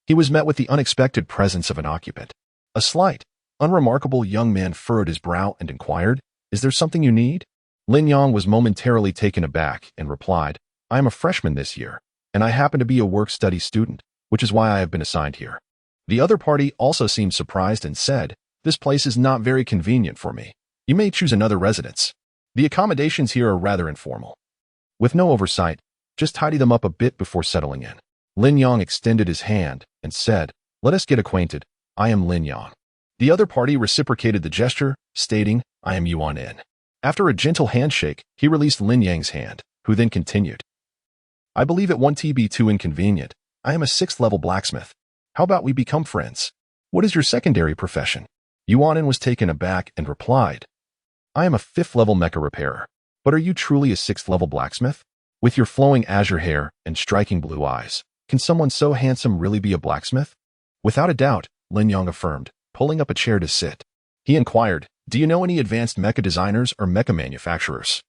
he was met with the unexpected presence of an occupant. A slight, unremarkable young man furrowed his brow and inquired, "Is there something you need?" Lin Yang was momentarily taken aback and replied, "I am a freshman this year, and I happen to be a work-study student, which is why I have been assigned here." The other party also seemed surprised and said, "This place is not very convenient for me. You may choose another residence. The accommodations here are rather informal. With no oversight, just tidy them up a bit before settling in." Lin Yang extended his hand and said, "Let us get acquainted. I am Lin Yang." The other party reciprocated the gesture, stating, "I am Yuan In." After a gentle handshake, he released Lin Yang's hand, who then continued, "I believe it won't be too inconvenient. I am a 6th-level blacksmith. How about we become friends? What is your secondary profession?" Yuan In was taken aback and replied, "I am a 5th-level mecha repairer. But are you truly a 6th-level blacksmith? With your flowing azure hair and striking blue eyes, can someone so handsome really be a blacksmith?" "Without a doubt," Lin Yang affirmed, pulling up a chair to sit. He inquired, "Do you know any advanced mecha designers or mecha manufacturers?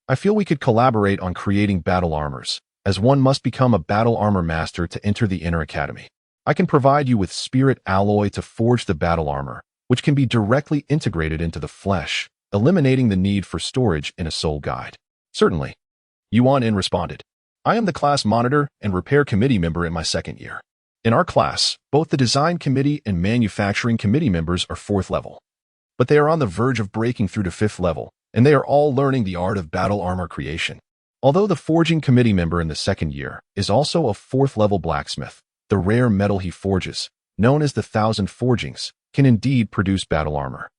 I feel we could collaborate on creating battle armors, as one must become a battle armor master to enter the inner academy. I can provide you with spirit alloy to forge the battle armor, which can be directly integrated into the flesh, eliminating the need for storage in a soul guide." "Certainly," Yuan In responded. I am the class monitor and repair committee member in my second year. In our class, both the design committee and manufacturing committee members are 4th level. But they are on the verge of breaking through to 5th level, and they are all learning the art of battle armor creation. Although the forging committee member in the second year is also a 4th level blacksmith, the rare metal he forges, known as the 1,000 forgings, can indeed produce battle armor.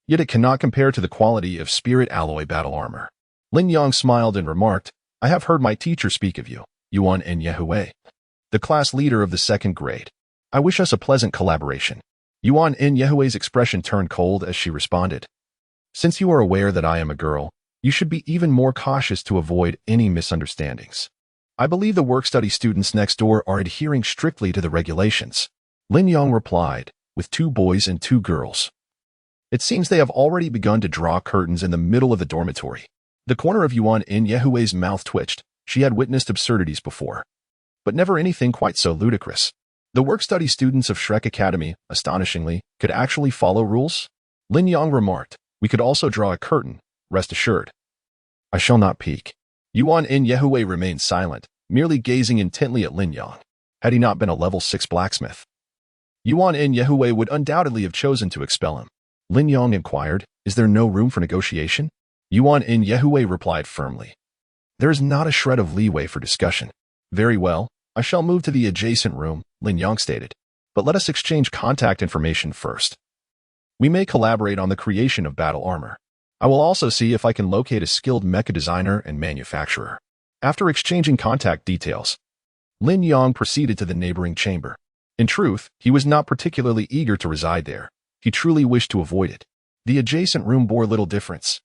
Yet it cannot compare to the quality of spirit alloy battle armor. Lin Yang smiled and remarked, I have heard my teacher speak of you, Yuan and Yehui, the class leader of the 2nd grade. I wish us a pleasant collaboration. Yuan and Yehui's expression turned cold as she responded. Since you are aware that I am a girl, you should be even more cautious to avoid any misunderstandings. I believe the work-study students next door are adhering strictly to the regulations. Lin Yang replied, with 2 boys and 2 girls. It seems they have already begun to draw curtains in the middle of the dormitory. The corner of Yuan and Yehui's mouth twitched. She had witnessed absurdities before, but never anything quite so ludicrous. The work-study students of Shrek Academy, astonishingly, could actually follow rules? Lin Yang remarked, we could also draw a curtain, rest assured. I shall not peek. Yuan and Yehui remained silent, merely gazing intently at Lin Yang. Had he not been a level 6 blacksmith, Yuan and Yehui would undoubtedly have chosen to expel him. Lin Yang inquired, is there no room for negotiation? Yuan and Yehui replied firmly. There is not a shred of leeway for discussion. Very well, I shall move to the adjacent room, Lin Yang stated. But let us exchange contact information first. We may collaborate on the creation of battle armor. I will also see if I can locate a skilled mecha designer and manufacturer. After exchanging contact details, Lin Yang proceeded to the neighboring chamber. In truth, he was not particularly eager to reside there. He truly wished to avoid it. The adjacent room bore little difference.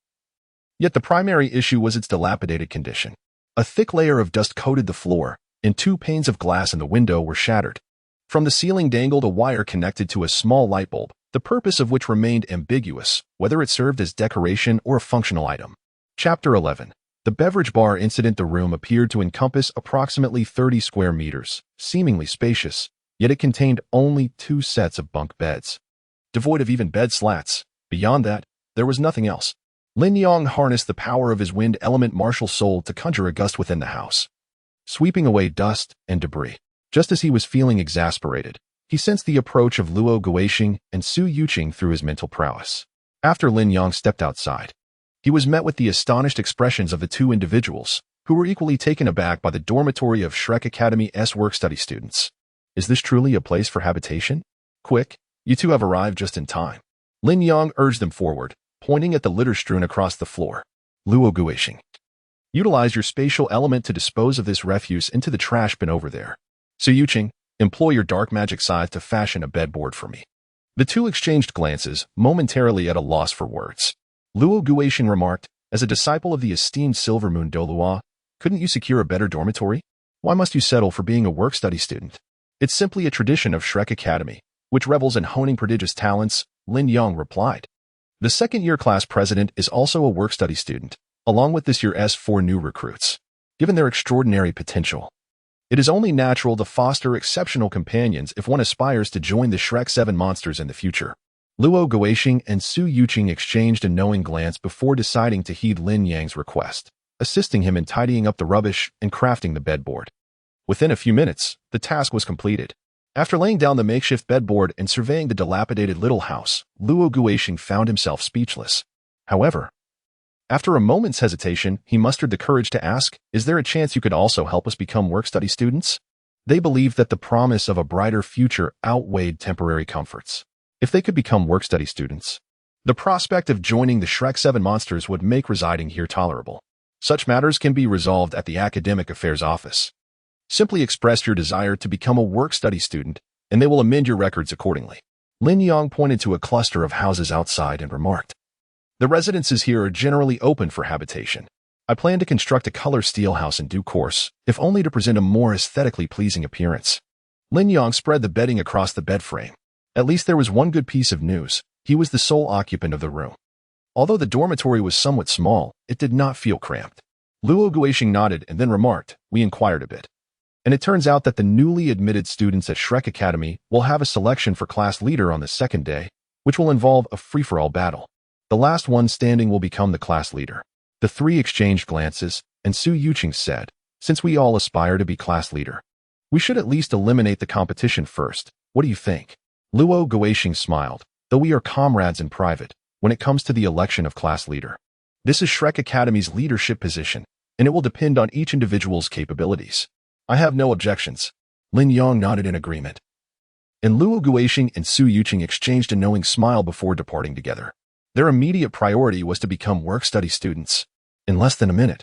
Yet the primary issue was its dilapidated condition. A thick layer of dust coated the floor, and 2 panes of glass in the window were shattered. From the ceiling dangled a wire connected to a small light bulb, the purpose of which remained ambiguous, whether it served as decoration or a functional item. Chapter 11. The beverage bar incident. The room appeared to encompass approximately 30 square meters, seemingly spacious, yet it contained only 2 sets of bunk beds. Devoid of even bed slats, beyond that, there was nothing else. Lin Yang harnessed the power of his wind element martial soul to conjure a gust within the house, sweeping away dust and debris. Just as he was feeling exasperated, he sensed the approach of Luo Guixing and Su Yuqing through his mental prowess. After Lin Yang stepped outside, he was met with the astonished expressions of the 2 individuals, who were equally taken aback by the dormitory of Shrek Academy's work-study students. Is this truly a place for habitation? Quick, you 2 have arrived just in time. Lin Yang urged them forward, pointing at the litter strewn across the floor. Luo Guixing, utilize your spatial element to dispose of this refuse into the trash bin over there. Su Yuqing, employ your dark magic scythe to fashion a bedboard for me. The 2 exchanged glances, momentarily at a loss for words. Luo Guixing remarked, as a disciple of the esteemed Silver Moon Douluo, couldn't you secure a better dormitory? Why must you settle for being a work-study student? It's simply a tradition of Shrek Academy, which revels in honing prodigious talents, Lin Yang replied. The second-year class president is also a work-study student, along with this year's 4 new recruits. Given their extraordinary potential, it is only natural to foster exceptional companions if one aspires to join the Shrek 7 monsters in the future. Luo Guixing and Su Yuqing exchanged a knowing glance before deciding to heed Lin Yang's request, assisting him in tidying up the rubbish and crafting the bedboard. Within a few minutes, the task was completed. After laying down the makeshift bedboard and surveying the dilapidated little house, Luo Guixing found himself speechless. However, after a moment's hesitation, he mustered the courage to ask, is there a chance you could also help us become work-study students? They believed that the promise of a brighter future outweighed temporary comforts. If they could become work-study students, the prospect of joining the Shrek 7 monsters would make residing here tolerable. Such matters can be resolved at the Academic Affairs Office. Simply express your desire to become a work-study student, and they will amend your records accordingly. Lin Yang pointed to a cluster of houses outside and remarked, the residences here are generally open for habitation. I plan to construct a color steel house in due course, if only to present a more aesthetically pleasing appearance. Lin Yang spread the bedding across the bed frame. At least there was one good piece of news. He was the sole occupant of the room. Although the dormitory was somewhat small, it did not feel cramped. Luo Guixing nodded and then remarked, we inquired a bit. And it turns out that the newly admitted students at Shrek Academy will have a selection for class leader on the second day, which will involve a free-for-all battle. The last one standing will become the class leader. The 3 exchanged glances, and Su Yuqing said, Since we all aspire to be class leader, we should at least eliminate the competition first. What do you think? Luo Guoxing smiled. Though we are comrades in private, when it comes to the election of class leader, this is Shrek Academy's leadership position, and it will depend on each individual's capabilities. I have no objections. Lin Yang nodded in agreement. And Luo Guoxing and Su Yuqing exchanged a knowing smile before departing together. Their immediate priority was to become work-study students. In less than a minute,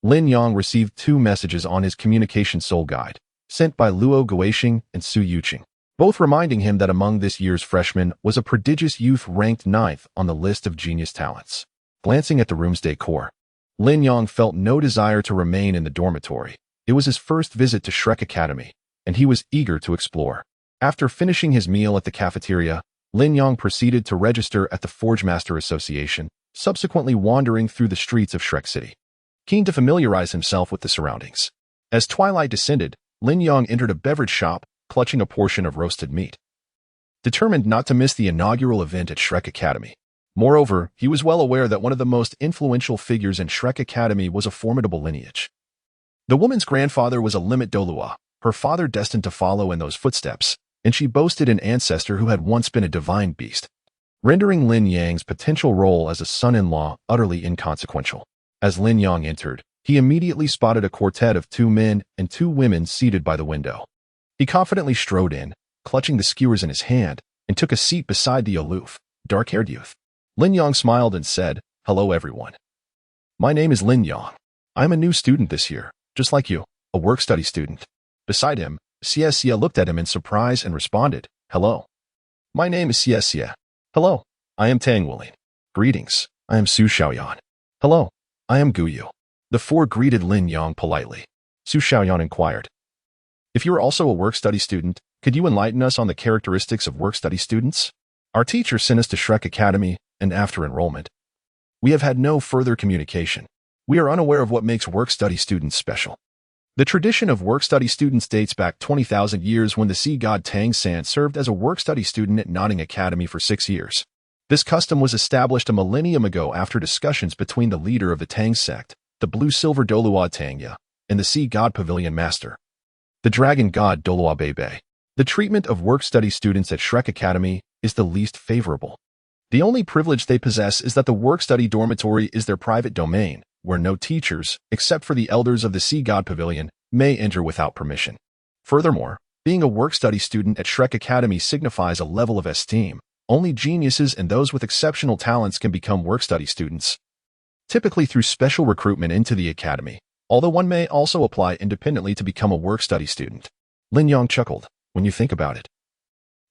Lin Yang received 2 messages on his communication soul guide, sent by Luo Guoxing and Su Yuqing, both reminding him that among this year's freshmen was a prodigious youth ranked 9th on the list of genius talents. Glancing at the room's decor, Lin Yang felt no desire to remain in the dormitory. It was his first visit to Shrek Academy, and he was eager to explore. After finishing his meal at the cafeteria, Lin Yang proceeded to register at the Forge Master Association, subsequently wandering through the streets of Shrek City, keen to familiarize himself with the surroundings. As twilight descended, Lin Yang entered a beverage shop, clutching a portion of roasted meat, determined not to miss the inaugural event at Shrek Academy. Moreover, he was well aware that one of the most influential figures in Shrek Academy was a formidable lineage. The woman's grandfather was a limit Douluo, her father destined to follow in those footsteps, and she boasted an ancestor who had once been a divine beast, rendering Lin Yang's potential role as a son-in-law utterly inconsequential. As Lin Yang entered, he immediately spotted a quartet of 2 men and 2 women seated by the window. He confidently strode in, clutching the skewers in his hand, and took a seat beside the aloof, dark-haired youth. Lin Yang smiled and said, "Hello everyone. My name is Lin Yang. I am a new student this year, just like you, a work-study student." Beside him, Xie looked at him in surprise and responded, "Hello. My name is Xie. Hello. I am Tang Willing. Greetings. I am Su Xiaoyan. Hello. I am Gu Yu." The 4 greeted Lin Yang politely. Su Xiaoyan inquired, "If you are also a work-study student, could you enlighten us on the characteristics of work-study students? Our teacher sent us to Shrek Academy, and after enrollment, we have had no further communication. We are unaware of what makes work-study students special." The tradition of work-study students dates back 20,000 years when the sea god Tang San served as a work-study student at Notting Academy for 6 years. This custom was established a millennium ago after discussions between the leader of the Tang sect, the blue-silver Douluo Tangya, and the sea god pavilion master, the dragon god Douluo Bebe. The treatment of work-study students at Shrek Academy is the least favorable. The only privilege they possess is that the work-study dormitory is their private domain, where no teachers, except for the elders of the Sea God Pavilion, may enter without permission. Furthermore, being a work-study student at Shrek Academy signifies a level of esteem. Only geniuses and those with exceptional talents can become work-study students, typically through special recruitment into the academy, although one may also apply independently to become a work-study student. Lin Yang chuckled. "When you think about it,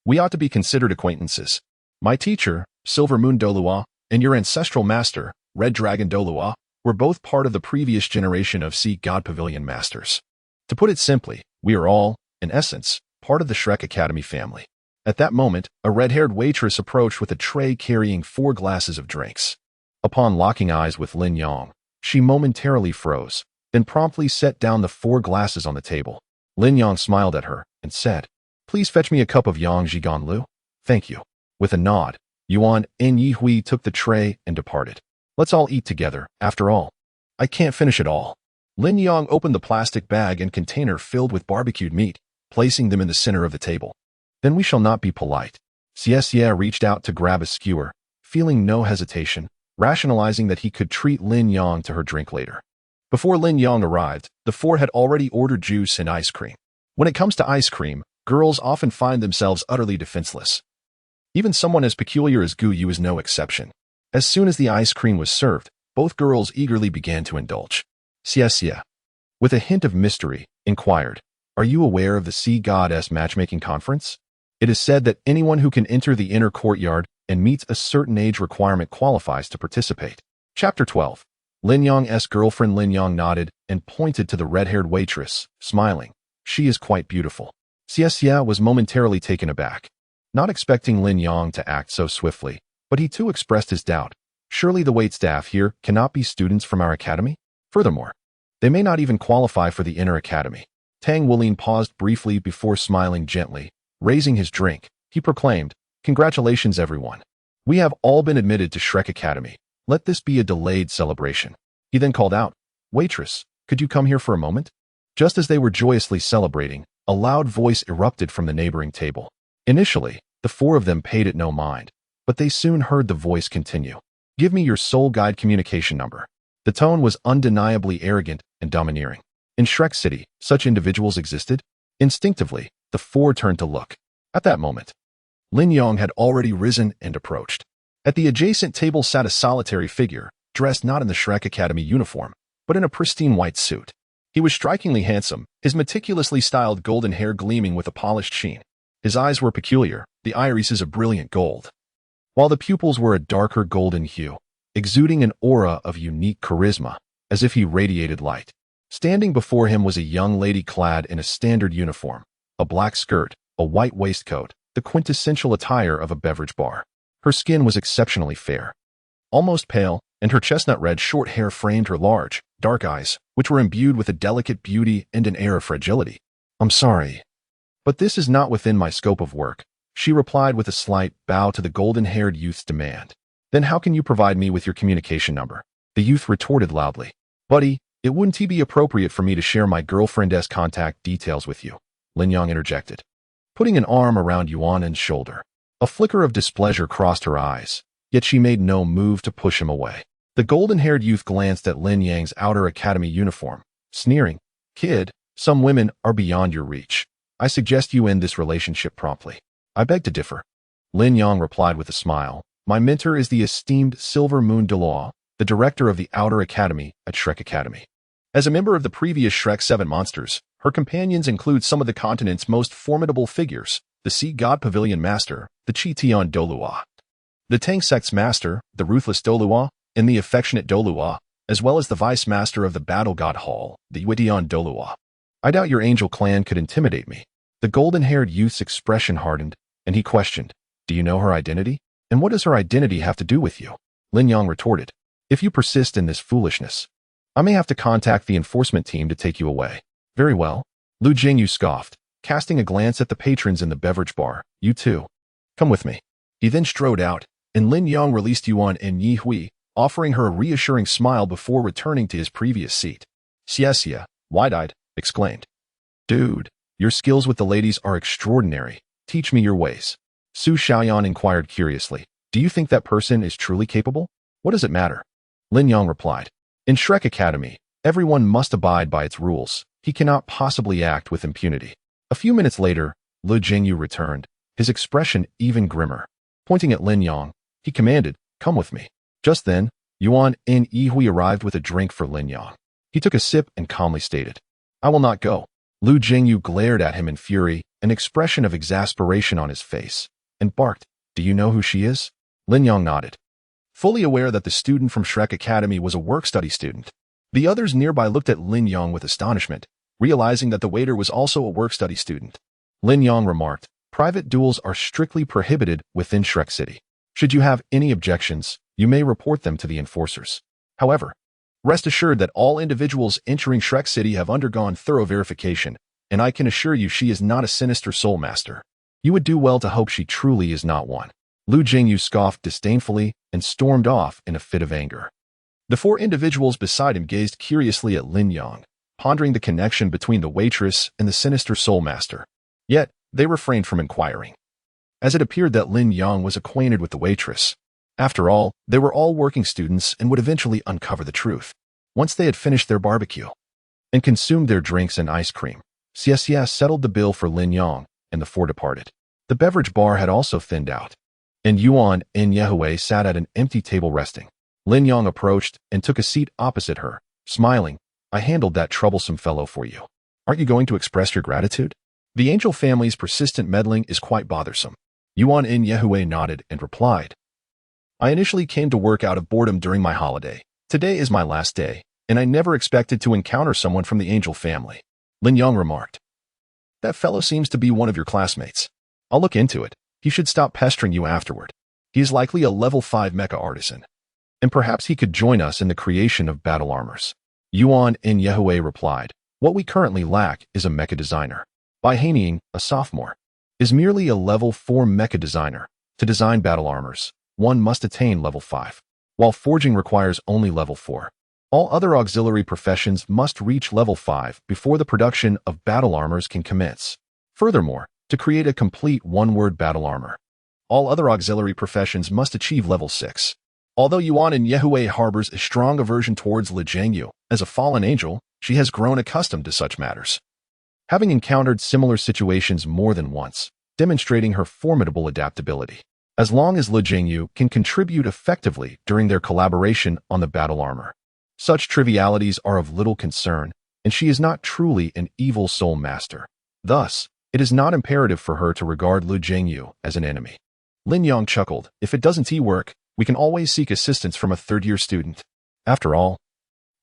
we ought to be considered acquaintances. My teacher, Silver Moon Douluo, and your ancestral master, Red Dragon Douluo, were both part of the previous generation of Sea God Pavilion masters. To put it simply, we are all, in essence, part of the Shrek Academy family." At that moment, a red-haired waitress approached with a tray carrying 4 glasses of drinks. Upon locking eyes with Lin Yang, she momentarily froze, then promptly set down the 4 glasses on the table. Lin Yang smiled at her and said, "Please fetch me a cup of Yang Zhigan Lu." "Thank you." With a nod, Yuan and Yi Hui took the tray and departed. "Let's all eat together, after all. I can't finish it all." Lin Yang opened the plastic bag and container filled with barbecued meat, placing them in the center of the table. "Then we shall not be polite." Xie reached out to grab a skewer, feeling no hesitation, rationalizing that he could treat Lin Yang to her drink later. Before Lin Yang arrived, the 4 had already ordered juice and ice cream. When it comes to ice cream, girls often find themselves utterly defenseless. Even someone as peculiar as Gu Yu is no exception. As soon as the ice cream was served, both girls eagerly began to indulge. Xie, with a hint of mystery, inquired, "Are you aware of the Sea Goddess matchmaking conference? It is said that anyone who can enter the inner courtyard and meets a certain age requirement qualifies to participate." Chapter 12. Lin Yang's girlfriend Lin Yang nodded and pointed to the red-haired waitress, smiling. "She is quite beautiful." Xie was momentarily taken aback, not expecting Lin Yang to act so swiftly, but he too expressed his doubt. Surely the waitstaff here cannot be students from our academy? Furthermore, they may not even qualify for the inner academy. Tang Willing paused briefly before smiling gently. Raising his drink, he proclaimed, "Congratulations everyone. We have all been admitted to Shrek Academy. Let this be a delayed celebration." He then called out, "Waitress, Could you come here for a moment? Just as they were joyously celebrating, a loud voice erupted from the neighboring table. Initially, the four of them paid it no mind, but they soon heard the voice continue. Give me your soul guide communication number. The tone was undeniably arrogant and domineering. In Shrek City, such individuals existed. Instinctively, the four turned to look. At that moment, Lin Yang had already risen and approached. At the adjacent table sat a solitary figure, dressed not in the Shrek Academy uniform, but in a pristine white suit. He was strikingly handsome, his meticulously styled golden hair gleaming with a polished sheen. His eyes were peculiar, the irises of brilliant gold, while the pupils were a darker golden hue, exuding an aura of unique charisma, as if he radiated light. Standing before him was a young lady clad in a standard uniform, a black skirt, a white waistcoat, the quintessential attire of a beverage bar. Her skin was exceptionally fair, almost pale, and her chestnut-red short hair framed her large, dark eyes, which were imbued with a delicate beauty and an air of fragility. I'm sorry, but this is not within my scope of work, she replied with a slight bow to the golden-haired youth's demand. Then how can you provide me with your communication number? The youth retorted loudly. Buddy, it wouldn't be appropriate for me to share my girlfriend's contact details with you, Lin Yang interjected, putting an arm around Yuan's shoulder. A flicker of displeasure crossed her eyes, yet she made no move to push him away. The golden-haired youth glanced at Lin Yang's outer academy uniform, sneering, Kid, some women are beyond your reach. I suggest you end this relationship promptly. I beg to differ. Lin Yang replied with a smile. My mentor is the esteemed Silver Moon Douluo, the director of the Outer Academy at Shrek Academy. As a member of the previous Shrek 7 monsters, her companions include some of the continent's most formidable figures, the Sea God Pavilion Master, the Chition Douluo, the Tang Sect's Master, the Ruthless Douluo, and the Affectionate Douluo, as well as the Vice Master of the Battle God Hall, the Yidian Douluo. I doubt your angel clan could intimidate me. The golden-haired youth's expression hardened, and he questioned, Do you know her identity? And what does her identity have to do with you? Lin Yang retorted, If you persist in this foolishness, I may have to contact the enforcement team to take you away. Very well. Lu Jingyu scoffed, casting a glance at the patrons in the beverage bar. You too. Come with me. He then strode out, and Lin Yang released Yuan and Yi Hui, offering her a reassuring smile before returning to his previous seat. Xia, wide-eyed, exclaimed, Dude, your skills with the ladies are extraordinary. Teach me your ways. Su Xiaoyan inquired curiously, Do you think that person is truly capable? What does it matter? Lin Yang replied, In Shrek Academy, everyone must abide by its rules. He cannot possibly act with impunity. A few minutes later, Lu Jingyu returned, his expression even grimmer. Pointing at Lin Yang, he commanded, Come with me. Just then, Yuan and Yi Hui arrived with a drink for Lin Yang. He took a sip and calmly stated, I will not go. Lu Jingyu glared at him in fury, an expression of exasperation on his face, and barked, Do you know who she is? Lin Yang nodded, fully aware that the student from Shrek Academy was a work-study student. The others nearby looked at Lin Yang with astonishment, realizing that the waiter was also a work-study student. Lin Yang remarked, Private duels are strictly prohibited within Shrek City. Should you have any objections, you may report them to the enforcers. However, rest assured that all individuals entering Shrek City have undergone thorough verification, and I can assure you she is not a sinister soul master. You would do well to hope she truly is not one. Lu Jingyu scoffed disdainfully and stormed off in a fit of anger. The four individuals beside him gazed curiously at Lin Yang, pondering the connection between the waitress and the sinister soul master. Yet, they refrained from inquiring, as it appeared that Lin Yang was acquainted with the waitress. After all, they were all working students and would eventually uncover the truth. Once they had finished their barbecue and consumed their drinks and ice cream, Xia settled the bill for Lin Yang, and the four departed. The beverage bar had also thinned out, and Yuan and Yehui sat at an empty table resting. Lin Yang approached and took a seat opposite her, smiling, I handled that troublesome fellow for you. Aren't you going to express your gratitude? The angel family's persistent meddling is quite bothersome. Yuan and Yehui nodded and replied, I initially came to work out of boredom during my holiday. Today is my last day, and I never expected to encounter someone from the angel family. Lin Yang remarked, That fellow seems to be one of your classmates. I'll look into it. He should stop pestering you afterward. He is likely a level 5 mecha artisan, and perhaps he could join us in the creation of battle armors. Yuan and Yehui replied, What we currently lack is a mecha designer. Bai Hanying, a sophomore, is merely a level 4 mecha designer. To design battle armors, one must attain level 5, while forging requires only level 4. All other auxiliary professions must reach level 5 before the production of battle armors can commence. Furthermore, to create a complete one-word battle armor, all other auxiliary professions must achieve level 6. Although Yuan in Yehui harbors a strong aversion towards Li Jiangyu as a fallen angel, she has grown accustomed to such matters, having encountered similar situations more than once, demonstrating her formidable adaptability. As long as Li Jiangyu can contribute effectively during their collaboration on the battle armor, such trivialities are of little concern, and she is not truly an evil soul master. Thus, it is not imperative for her to regard Li Jiangyu as an enemy. Lin Yang chuckled. If it doesn't work, we can always seek assistance from a third-year student. After all,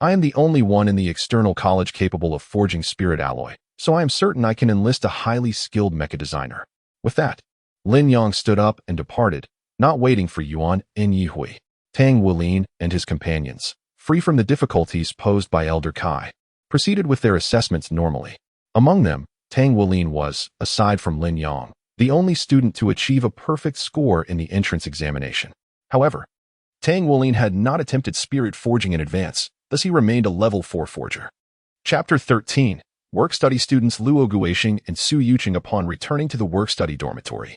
I am the only one in the external college capable of forging spirit alloy, so I am certain I can enlist a highly skilled mecha designer. With that, Lin Yang stood up and departed, not waiting for Yuan and Yihui. Tang Wulin and his companions, free from the difficulties posed by Elder Kai, proceeded with their assessments normally. Among them, Tang Wulin was, aside from Lin Yang, the only student to achieve a perfect score in the entrance examination. However, Tang Wulin had not attempted spirit forging in advance, thus he remained a level 4 forger. Chapter 13. Work-study students Luo Guixing and Su Yuqing upon returning to the work-study dormitory.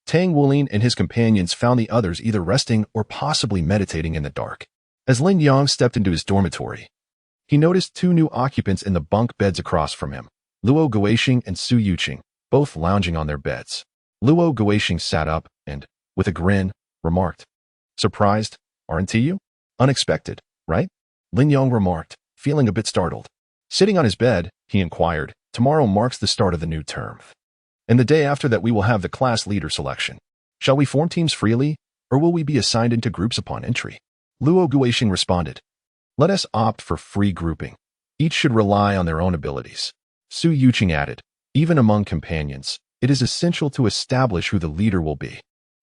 Tang Wulin and his companions found the others either resting or possibly meditating in the dark. As Lin Yang stepped into his dormitory, he noticed 2 new occupants in the bunk beds across from him, Luo Guixing and Su Yuqing, both lounging on their beds. Luo Guixing sat up and, with a grin, remarked, "Surprised, aren't you? Unexpected, right?" Lin Yang remarked, feeling a bit startled. Sitting on his bed, he inquired, "Tomorrow marks the start of the new term. And the day after that we will have the class leader selection. Shall we form teams freely, or will we be assigned into groups upon entry?" Luo Guixing responded, "Let us opt for free grouping. Each should rely on their own abilities." Su Yuqing added, "Even among companions, it is essential to establish who the leader will be."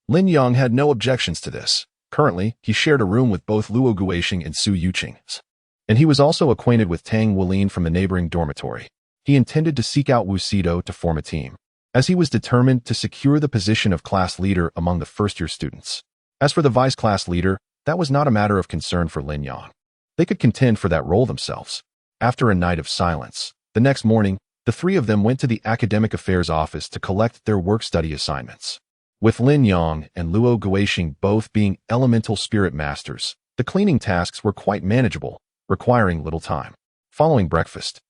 Lin Yang had no objections to this. Currently, he shared a room with both Luo Guixing and Su Yuqing, and he was also acquainted with Tang Wulin from the neighboring dormitory. He intended to seek out Wu Sido to form a team, as he was determined to secure the position of class leader among the first-year students. As for the vice-class leader, that was not a matter of concern for Lin Yang. They could contend for that role themselves. After a night of silence, the next morning, the 3 of them went to the academic affairs office to collect their work-study assignments. With Lin Yang and Luo Guixing both being elemental spirit masters, the cleaning tasks were quite manageable, requiring little time. Following breakfast,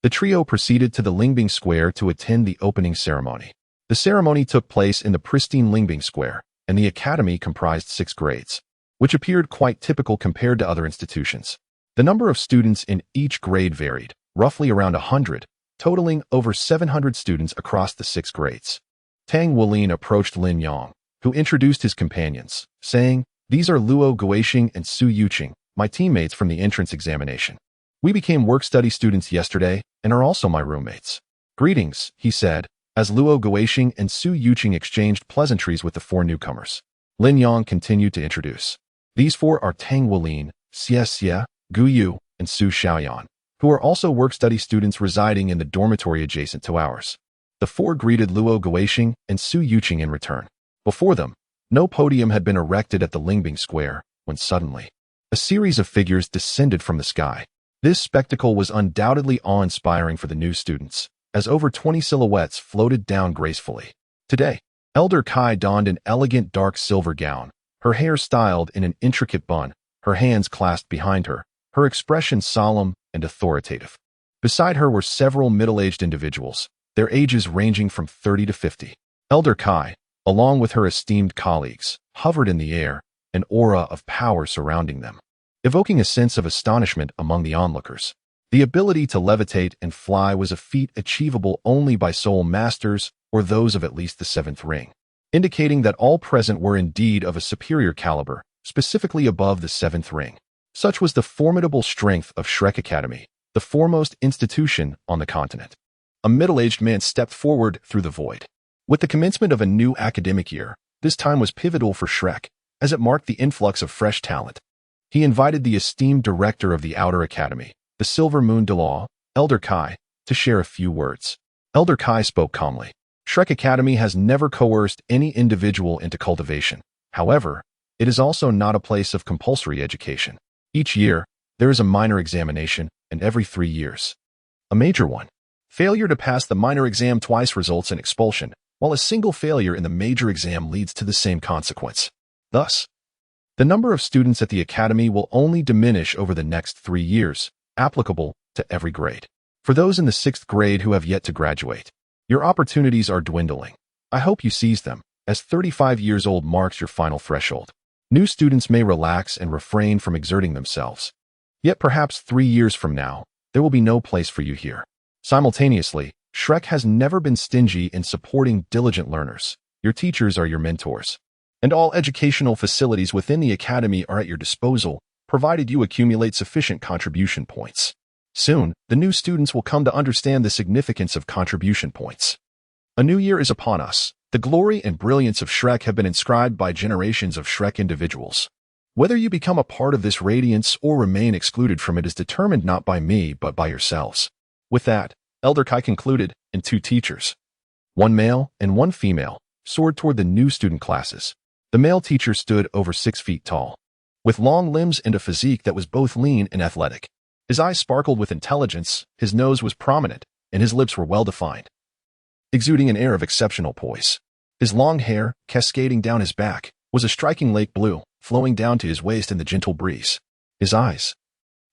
the trio proceeded to the Lingbing Square to attend the opening ceremony. The ceremony took place in the pristine Lingbing Square, and the academy comprised 6 grades, which appeared quite typical compared to other institutions. The number of students in each grade varied, roughly around 100, totaling over 700 students across the 6 grades. Tang Wulin approached Lin Yang, who introduced his companions, saying, "These are Luo Guixing and Su Yuqing, my teammates from the entrance examination. We became work-study students yesterday and are also my roommates." "Greetings," he said, as Luo Guixing and Su Yuqing exchanged pleasantries with the 4 newcomers. Lin Yang continued to introduce. "These 4 are Tang Wulin, Xie Xie, Gu Yu, and Su Xiaoyan, who are also work-study students residing in the dormitory adjacent to ours." The 4 greeted Luo Guixing and Su Yuqing in return. Before them, no podium had been erected at the Lingbing Square, when suddenly, a series of figures descended from the sky. This spectacle was undoubtedly awe-inspiring for the new students, as over 20 silhouettes floated down gracefully. Today, Elder Kai donned an elegant dark silver gown, her hair styled in an intricate bun, her hands clasped behind her, her expression solemn and authoritative. Beside her were several middle-aged individuals, their ages ranging from 30 to 50. Elder Kai, along with her esteemed colleagues, hovered in the air, an aura of power surrounding them, evoking a sense of astonishment among the onlookers. The ability to levitate and fly was a feat achievable only by soul masters or those of at least the 7th ring, indicating that all present were indeed of a superior caliber, specifically above the 7th ring. Such was the formidable strength of Shrek Academy, the foremost institution on the continent. A middle-aged man stepped forward through the void. With the commencement of a new academic year, this time was pivotal for Shrek, as it marked the influx of fresh talent. He invited the esteemed director of the Outer Academy, the Silver Moon Douluo, Elder Kai, to share a few words. Elder Kai spoke calmly. Shrek Academy has never coerced any individual into cultivation. However, it is also not a place of compulsory education. Each year, There is a minor examination, and every 3 years. A major one. Failure to pass the minor exam twice results in expulsion, while a single failure in the major exam leads to the same consequence. Thus, the number of students at the academy will only diminish over the next 3 years, applicable to every grade. For those in the 6th grade who have yet to graduate, your opportunities are dwindling. I hope you seize them, as 35 years old marks your final threshold. New students may relax and refrain from exerting themselves. Yet perhaps 3 years from now, there will be no place for you here. Simultaneously, Shrek has never been stingy in supporting diligent learners. Your teachers are your mentors. And all educational facilities within the academy are at your disposal, provided you accumulate sufficient contribution points. Soon, the new students will come to understand the significance of contribution points. A new year is upon us. The glory and brilliance of Shrek have been inscribed by generations of Shrek individuals. Whether you become a part of this radiance or remain excluded from it is determined not by me but by yourselves. With that, Elder Kai concluded, and 2 teachers, 1 male and 1 female, soared toward the new student classes. The male teacher stood over 6 feet tall, with long limbs and a physique that was both lean and athletic. His eyes sparkled with intelligence, his nose was prominent, and his lips were well-defined, exuding an air of exceptional poise. His long hair, cascading down his back, was a striking lake blue, flowing down to his waist in the gentle breeze. His eyes,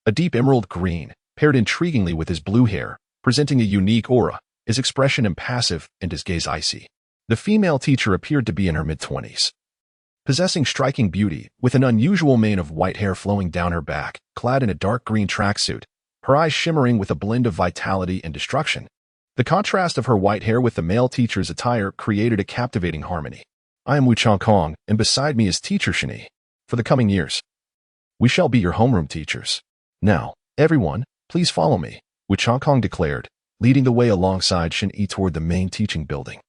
a deep emerald green, paired intriguingly with his blue hair, presenting a unique aura, his expression impassive and his gaze icy. The female teacher appeared to be in her mid-20s, possessing striking beauty, with an unusual mane of white hair flowing down her back, clad in a dark green tracksuit, her eyes shimmering with a blend of vitality and destruction. The contrast of her white hair with the male teacher's attire created a captivating harmony. I am Wu Changkong, and beside me is Teacher Shani. For the coming years, we shall be your homeroom teachers. Now, everyone, please follow me, Wu Changkong declared, leading the way alongside Shani toward the main teaching building.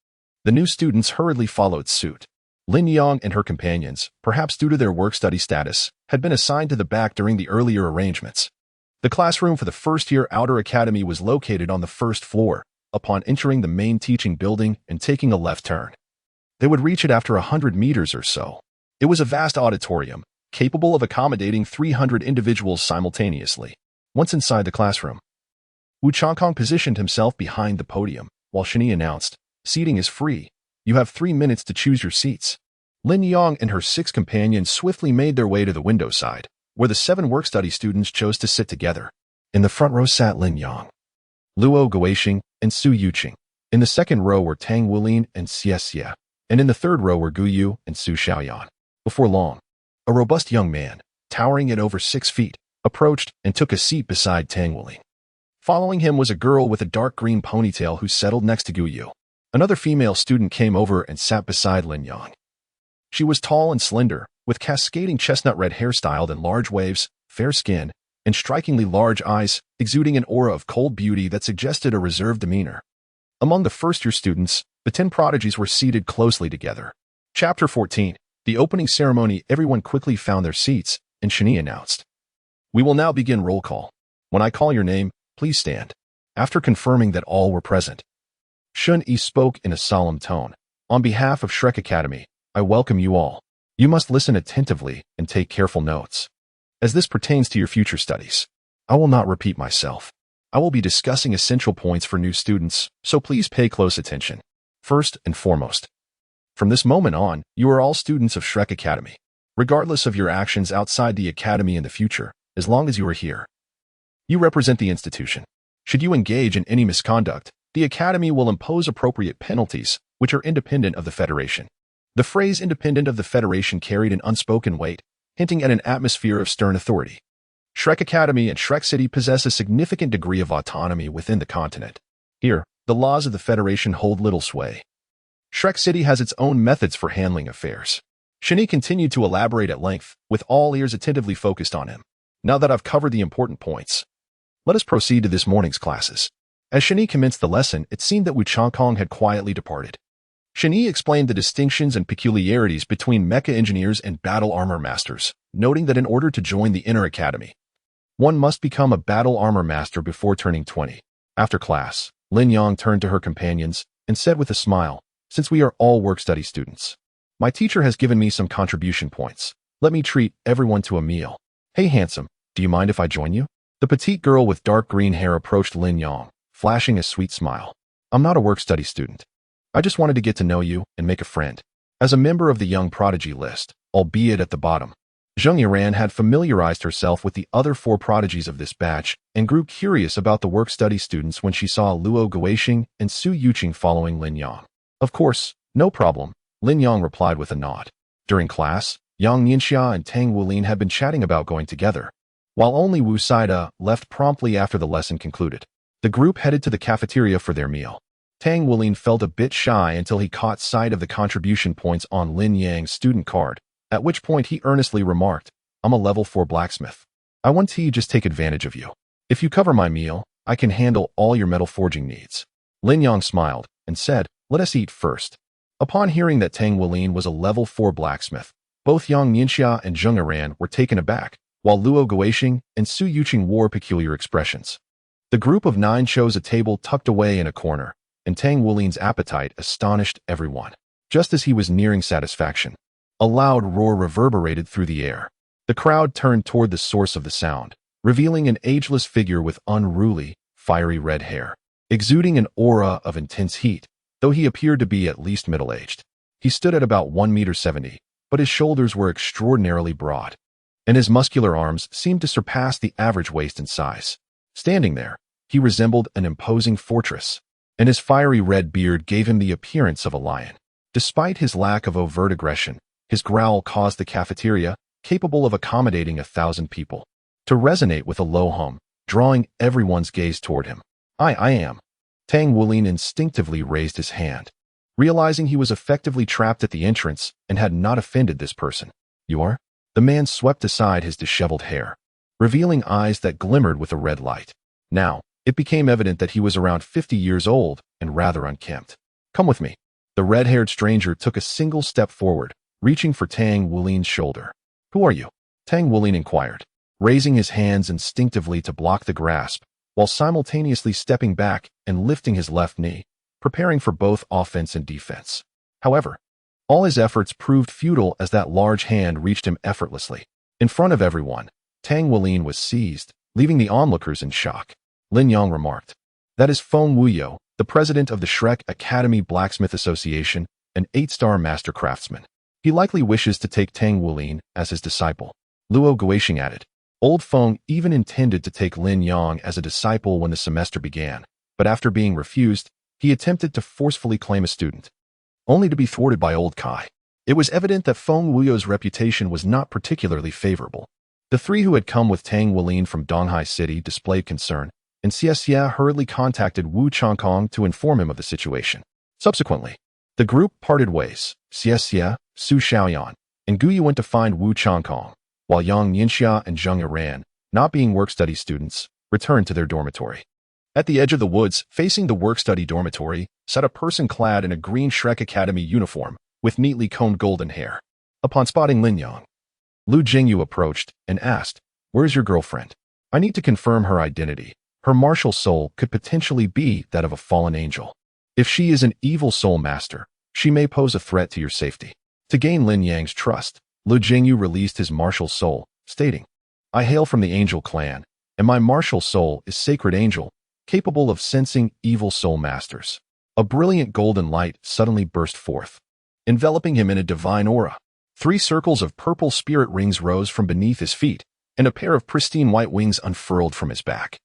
The new students hurriedly followed suit. Lin Yang and her companions, perhaps due to their work-study status, had been assigned to the back during the earlier arrangements. The classroom for the first-year outer academy was located on the 1st floor, upon entering the main teaching building and taking a left turn. They would reach it after 100 meters or so. It was a vast auditorium, capable of accommodating 300 individuals simultaneously. Once inside the classroom, Wu Changkong positioned himself behind the podium, while Shani announced, "Seating is free. You have 3 minutes to choose your seats." Lin Yang and her 6 companions swiftly made their way to the window side, where the 7 work-study students chose to sit together. In the front row sat Lin Yang, Luo Guixing, and Su Yuqing. In the second row were Tang Wulin and Xie Xie, and in the third row were Gu Yu and Su Xiaoyan. Before long, a robust young man, towering at over 6 feet, approached and took a seat beside Tang Wulin. Following him was a girl with a dark green ponytail who settled next to Gu Yu. Another female student came over and sat beside Lin Yang. She was tall and slender, with cascading chestnut red hair styled in large waves, fair skin, and strikingly large eyes, exuding an aura of cold beauty that suggested a reserved demeanor. Among the first-year students, the 10 prodigies were seated closely together. Chapter 14. The opening ceremony. Everyone quickly found their seats, and Shani announced, "We will now begin roll call. When I call your name, please stand." After confirming that all were present, Shun Yi spoke in a solemn tone. "On behalf of Shrek Academy, I welcome you all. You must listen attentively and take careful notes, as this pertains to your future studies. I will not repeat myself. I will be discussing essential points for new students, so please pay close attention. First and foremost, from this moment on, you are all students of Shrek Academy, regardless of your actions outside the academy in the future, as long as you are here. You represent the institution. Should you engage in any misconduct, the academy will impose appropriate penalties, which are independent of the Federation." The phrase independent of the Federation carried an unspoken weight, hinting at an atmosphere of stern authority. Shrek Academy and Shrek City possess a significant degree of autonomy within the continent. Here, the laws of the Federation hold little sway. Shrek City has its own methods for handling affairs. Shani continued to elaborate at length, with all ears attentively focused on him. Now that I've covered the important points, let us proceed to this morning's classes. As Shani commenced the lesson, it seemed that Wu Changkong had quietly departed. Shani explained the distinctions and peculiarities between mecha engineers and battle armor masters, noting that in order to join the inner academy, one must become a battle armor master before turning 20. After class, Lin Yang turned to her companions and said with a smile, "Since we are all work-study students, my teacher has given me some contribution points. Let me treat everyone to a meal. Hey handsome, Do you mind if I join you? The petite girl with dark green hair approached Lin Yang, flashing a sweet smile. I'm not a work-study student. I just wanted to get to know you and make a friend. As a member of the young prodigy list, albeit at the bottom, Zheng Yiran had familiarized herself with the other 4 prodigies of this batch and grew curious about the work-study students when she saw Luo Guixing and Su Yuqing following Lin Yang. Of course, no problem, Lin Yang replied with a nod. During class, Yang Ningxia and Tang Wulin had been chatting about going together, while only Wu Saida left promptly after the lesson concluded. The group headed to the cafeteria for their meal. Tang Wulin felt a bit shy until he caught sight of the contribution points on Lin Yang's student card, at which point he earnestly remarked, I'm a level 4 blacksmith. I want to just take advantage of you. If you cover my meal, I can handle all your metal forging needs. Lin Yang smiled and said, let us eat first. Upon hearing that Tang Wulin was a level 4 blacksmith, both Yang Ningxia and Zheng Yiran were taken aback, while Luo Guixing and Su Yuqing wore peculiar expressions. The group of 9 chose a table tucked away in a corner, and Tang Wulin's appetite astonished everyone. Just as he was nearing satisfaction, a loud roar reverberated through the air. The crowd turned toward the source of the sound, revealing an ageless figure with unruly, fiery red hair, exuding an aura of intense heat, though he appeared to be at least middle-aged. He stood at about 1.70 meters, but his shoulders were extraordinarily broad, and his muscular arms seemed to surpass the average waist in size. Standing there, he resembled an imposing fortress, and his fiery red beard gave him the appearance of a lion. Despite his lack of overt aggression, his growl caused the cafeteria, capable of accommodating 1,000 people, to resonate with a low hum, drawing everyone's gaze toward him. I am. Tang Wulin instinctively raised his hand, realizing he was effectively trapped at the entrance and had not offended this person. You are? The man swept aside his disheveled hair, revealing eyes that glimmered with a red light. Now, it became evident that he was around 50 years old and rather unkempt. Come with me. The red-haired stranger took a single step forward, reaching for Tang Wulin's shoulder. Who are you? Tang Wulin inquired, raising his hands instinctively to block the grasp, while simultaneously stepping back and lifting his left knee, preparing for both offense and defense. However, all his efforts proved futile as that large hand reached him effortlessly. In front of everyone, Tang Wulin was seized, leaving the onlookers in shock. Lin Yang remarked, that is Feng Wuyo, the president of the Shrek Academy Blacksmith Association, an 8-star master craftsman. He likely wishes to take Tang Wulin as his disciple. Luo Guixing added. Old Feng even intended to take Lin Yang as a disciple when the semester began, but after being refused, he attempted to forcefully claim a student, only to be thwarted by Old Kai. It was evident that Feng Wuyo's reputation was not particularly favorable. The 3 who had come with Tang Wulin from Donghai City displayed concern, and Xie hurriedly contacted Wu Changkong to inform him of the situation. Subsequently, the group parted ways. Xie, Su Xiaoyan, and Guyu went to find Wu Changkong, while Yang Ningxia and Zheng Yiran, not being work-study students, returned to their dormitory. At the edge of the woods, facing the work-study dormitory, sat a person clad in a green Shrek Academy uniform with neatly combed golden hair. Upon spotting Lin Yang, Lu Jingyu approached and asked, Where's your girlfriend? I need to confirm her identity. Her martial soul could potentially be that of a fallen angel. If she is an evil soul master, she may pose a threat to your safety. To gain Lin Yang's trust, Lu Jingyu released his martial soul, stating, I hail from the angel clan, and my martial soul is sacred angel, capable of sensing evil soul masters. A brilliant golden light suddenly burst forth, enveloping him in a divine aura. 3 circles of purple spirit rings rose from beneath his feet, and a pair of pristine white wings unfurled from his back,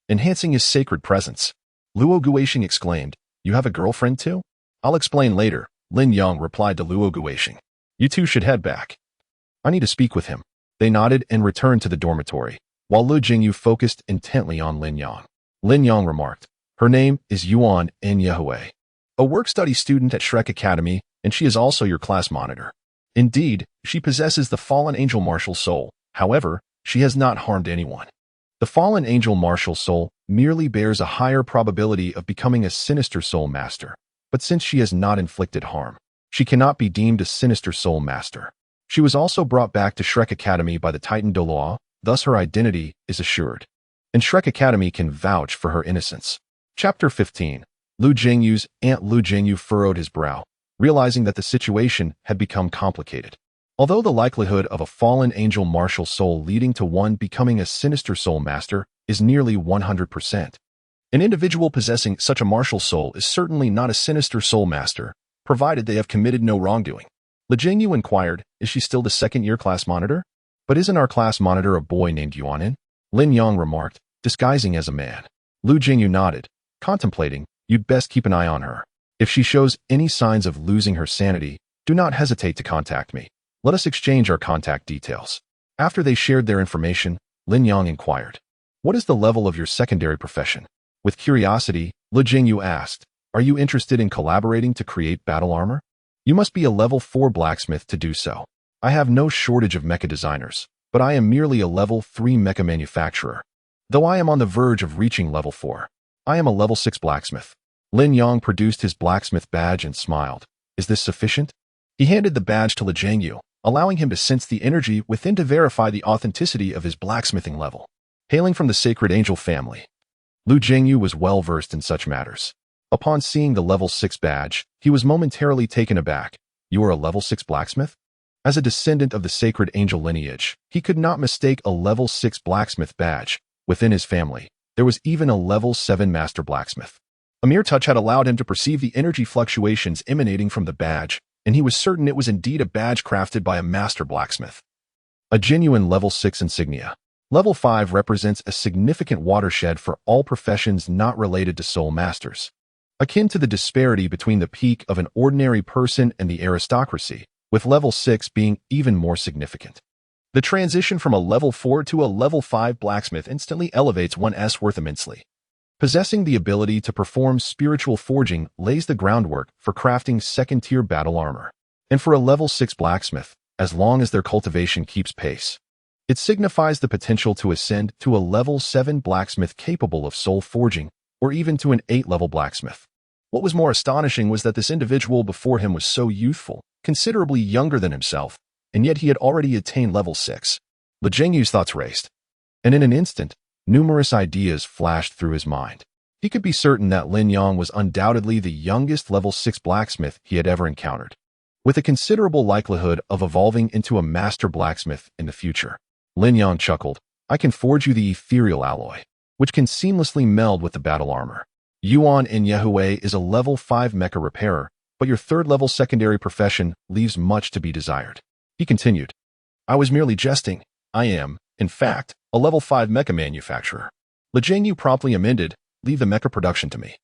enhancing his sacred presence. Luo Guixing exclaimed, You have a girlfriend too? I'll explain later, Lin Yang replied to Luo Guixing. You 2 should head back. I need to speak with him. They nodded and returned to the dormitory, while Lu Jingyu focused intently on Lin Yang. Lin Yang remarked, Her name is Yuan N. Yehui, a work-study student at Shrek Academy, and she is also your class monitor. Indeed, she possesses the fallen angel martial soul. However, she has not harmed anyone. The fallen angel martial soul merely bears a higher probability of becoming a sinister soul master, but since she has not inflicted harm, she cannot be deemed a sinister soul master. She was also brought back to Shrek Academy by the Titan Douluo, thus her identity is assured, and Shrek Academy can vouch for her innocence. Chapter 15. Lu Jingyu's Aunt Lu Jingyu furrowed his brow, realizing that the situation had become complicated. Although the likelihood of a fallen angel martial soul leading to one becoming a sinister soul master is nearly 100%. An individual possessing such a martial soul is certainly not a sinister soul master, provided they have committed no wrongdoing. Li Jingyu inquired, is she still the second-year class monitor? But isn't our class monitor a boy named Yuanin? Lin Yang remarked, disguising as a man. Lu Jingyu nodded, contemplating, you'd best keep an eye on her. If she shows any signs of losing her sanity, do not hesitate to contact me. Let us exchange our contact details. After they shared their information, Lin Yang inquired, what is the level of your secondary profession? With curiosity, Li Jingyu asked, are you interested in collaborating to create battle armor? You must be a level 4 blacksmith to do so. I have no shortage of mecha designers, but I am merely a level 3 mecha manufacturer. Though I am on the verge of reaching level 4. I am a level 6 blacksmith. Lin Yang produced his blacksmith badge and smiled. Is this sufficient? He handed the badge to Li Jingyu, allowing him to sense the energy within to verify the authenticity of his blacksmithing level. Hailing from the sacred angel family, Lu Jingyu was well versed in such matters. Upon seeing the level 6 badge, he was momentarily taken aback. You are a level 6 blacksmith? As a descendant of the sacred angel lineage, he could not mistake a level 6 blacksmith badge. Within his family, there was even a level 7 master blacksmith. A mere touch had allowed him to perceive the energy fluctuations emanating from the badge, and he was certain it was indeed a badge crafted by a master blacksmith. A genuine level 6 insignia. Level 5 represents a significant watershed for all professions not related to soul masters. Akin to the disparity between the peak of an ordinary person and the aristocracy, with level 6 being even more significant. The transition from a level 4 to a level 5 blacksmith instantly elevates one's worth immensely. Possessing the ability to perform spiritual forging lays the groundwork for crafting second-tier battle armor. And for a level 6 blacksmith, as long as their cultivation keeps pace, it signifies the potential to ascend to a level 7 blacksmith capable of soul forging, or even to an 8-level blacksmith. What was more astonishing was that this individual before him was so youthful, considerably younger than himself, and yet he had already attained level 6. Li Jingyu's thoughts raced, and in an instant, numerous ideas flashed through his mind. He could be certain that Lin Yang was undoubtedly the youngest level 6 blacksmith he had ever encountered, with a considerable likelihood of evolving into a master blacksmith in the future. Lin Yang chuckled, I can forge you the ethereal alloy, which can seamlessly meld with the battle armor. Yuan in Yehue is a level 5 mecha repairer, but your third-level secondary profession leaves much to be desired. He continued, I was merely jesting. I am, in fact, a level 5 mecha manufacturer. Li Jingyu promptly amended, leave the mecha production to me.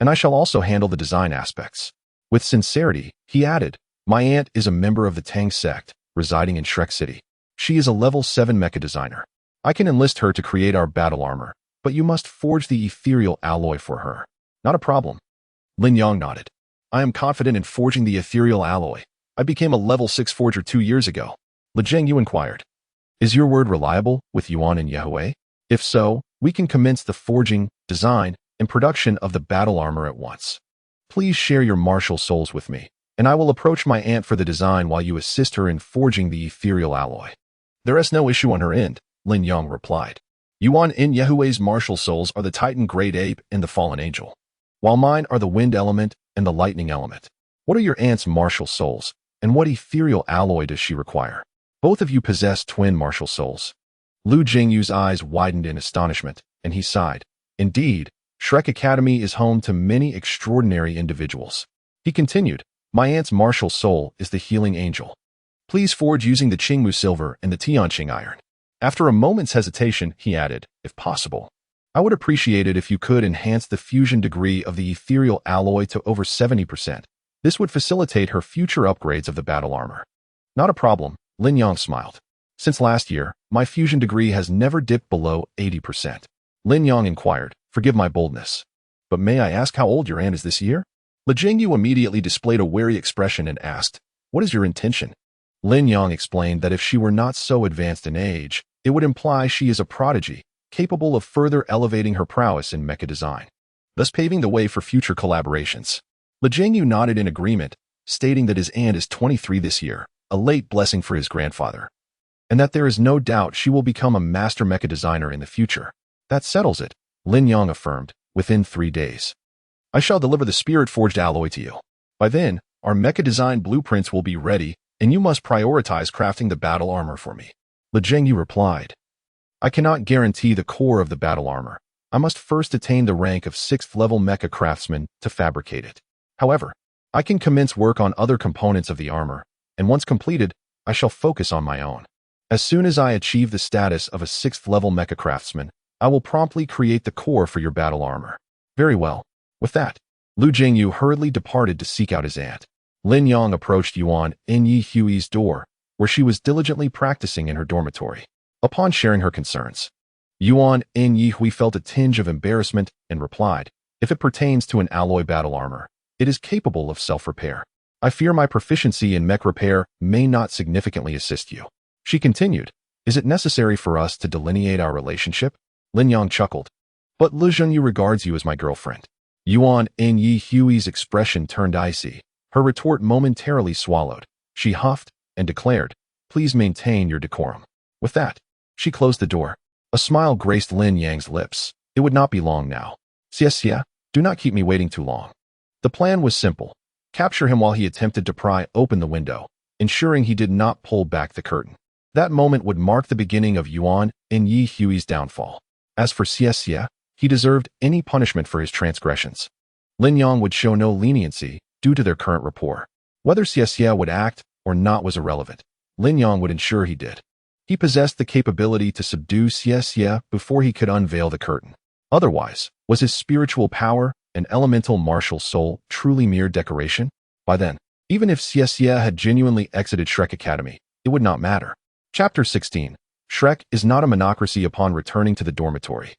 And I shall also handle the design aspects. With sincerity, he added, my aunt is a member of the Tang sect, residing in Shrek City. She is a level 7 mecha designer. I can enlist her to create our battle armor, but you must forge the ethereal alloy for her. Not a problem. Lin Yang nodded. I am confident in forging the ethereal alloy. I became a level 6 forger 2 years ago. Li Jingyu inquired, is your word reliable with Yuan and Yehue? If so, we can commence the forging, design, and production of the battle armor at once. Please share your martial souls with me, and I will approach my aunt for the design while you assist her in forging the ethereal alloy. There is no issue on her end, Lin Yang replied. Yuan in Yehue's martial souls are the Titan Great Ape and the Fallen Angel, while mine are the Wind Element and the Lightning Element. What are your aunt's martial souls, and what ethereal alloy does she require? Both of you possess twin martial souls. Lu Jingyu's eyes widened in astonishment, and he sighed. Indeed, Shrek Academy is home to many extraordinary individuals. He continued, my aunt's martial soul is the Healing Angel. Please forge using the Qingmu silver and the Tianqing iron. After a moment's hesitation, he added, if possible, I would appreciate it if you could enhance the fusion degree of the ethereal alloy to over 70%. This would facilitate her future upgrades of the battle armor. Not a problem, Lin Yang smiled. Since last year, my fusion degree has never dipped below 80%. Lin Yang inquired, forgive my boldness, but may I ask how old your aunt is this year? Li Jingyu immediately displayed a wary expression and asked, what is your intention? Lin Yang explained that if she were not so advanced in age, it would imply she is a prodigy, capable of further elevating her prowess in mecha design, thus paving the way for future collaborations. Li Jingyu nodded in agreement, stating that his aunt is 23 this year, a late blessing for his grandfather, and that there is no doubt she will become a master mecha designer in the future. That settles it, Lin Yang affirmed, within 3 days. I shall deliver the spirit-forged alloy to you. By then, our mecha design blueprints will be ready, and you must prioritize crafting the battle armor for me. Lin Yang replied, I cannot guarantee the core of the battle armor. I must first attain the rank of 6th level mecha craftsman to fabricate it. However, I can commence work on other components of the armor, and once completed, I shall focus on my own. As soon as I achieve the status of a 6th level mecha craftsman, I will promptly create the core for your battle armor. Very well. With that, Lin Yang hurriedly departed to seek out his aunt. Lin Yang approached Yuan Yi Hui's door, where she was diligently practicing in her dormitory. Upon sharing her concerns, Yuan Yi Hui felt a tinge of embarrassment and replied, if it pertains to an alloy battle armor, it is capable of self-repair. I fear my proficiency in mech repair may not significantly assist you. She continued, is it necessary for us to delineate our relationship? Lin Yang chuckled, but Lin Yang regards you as my girlfriend. Yuan Yi Hui's expression turned icy. Her retort momentarily swallowed. She huffed and declared, please maintain your decorum. With that, she closed the door. A smile graced Lin Yang's lips. It would not be long now. Xie, do not keep me waiting too long. The plan was simple. Capture him while he attempted to pry open the window, ensuring he did not pull back the curtain. That moment would mark the beginning of Yuan Yi Hui's downfall. As for Xie, he deserved any punishment for his transgressions. Lin Yang would show no leniency due to their current rapport. Whether Xie would act or not was irrelevant. Lin Yang would ensure he did. He possessed the capability to subdue Xie before he could unveil the curtain. Otherwise, was his spiritual power and elemental martial soul truly mere decoration? By then, even if Xie had genuinely exited Shrek Academy, it would not matter. Chapter 16. Shrek is not a monocracy. Upon returning to the dormitory,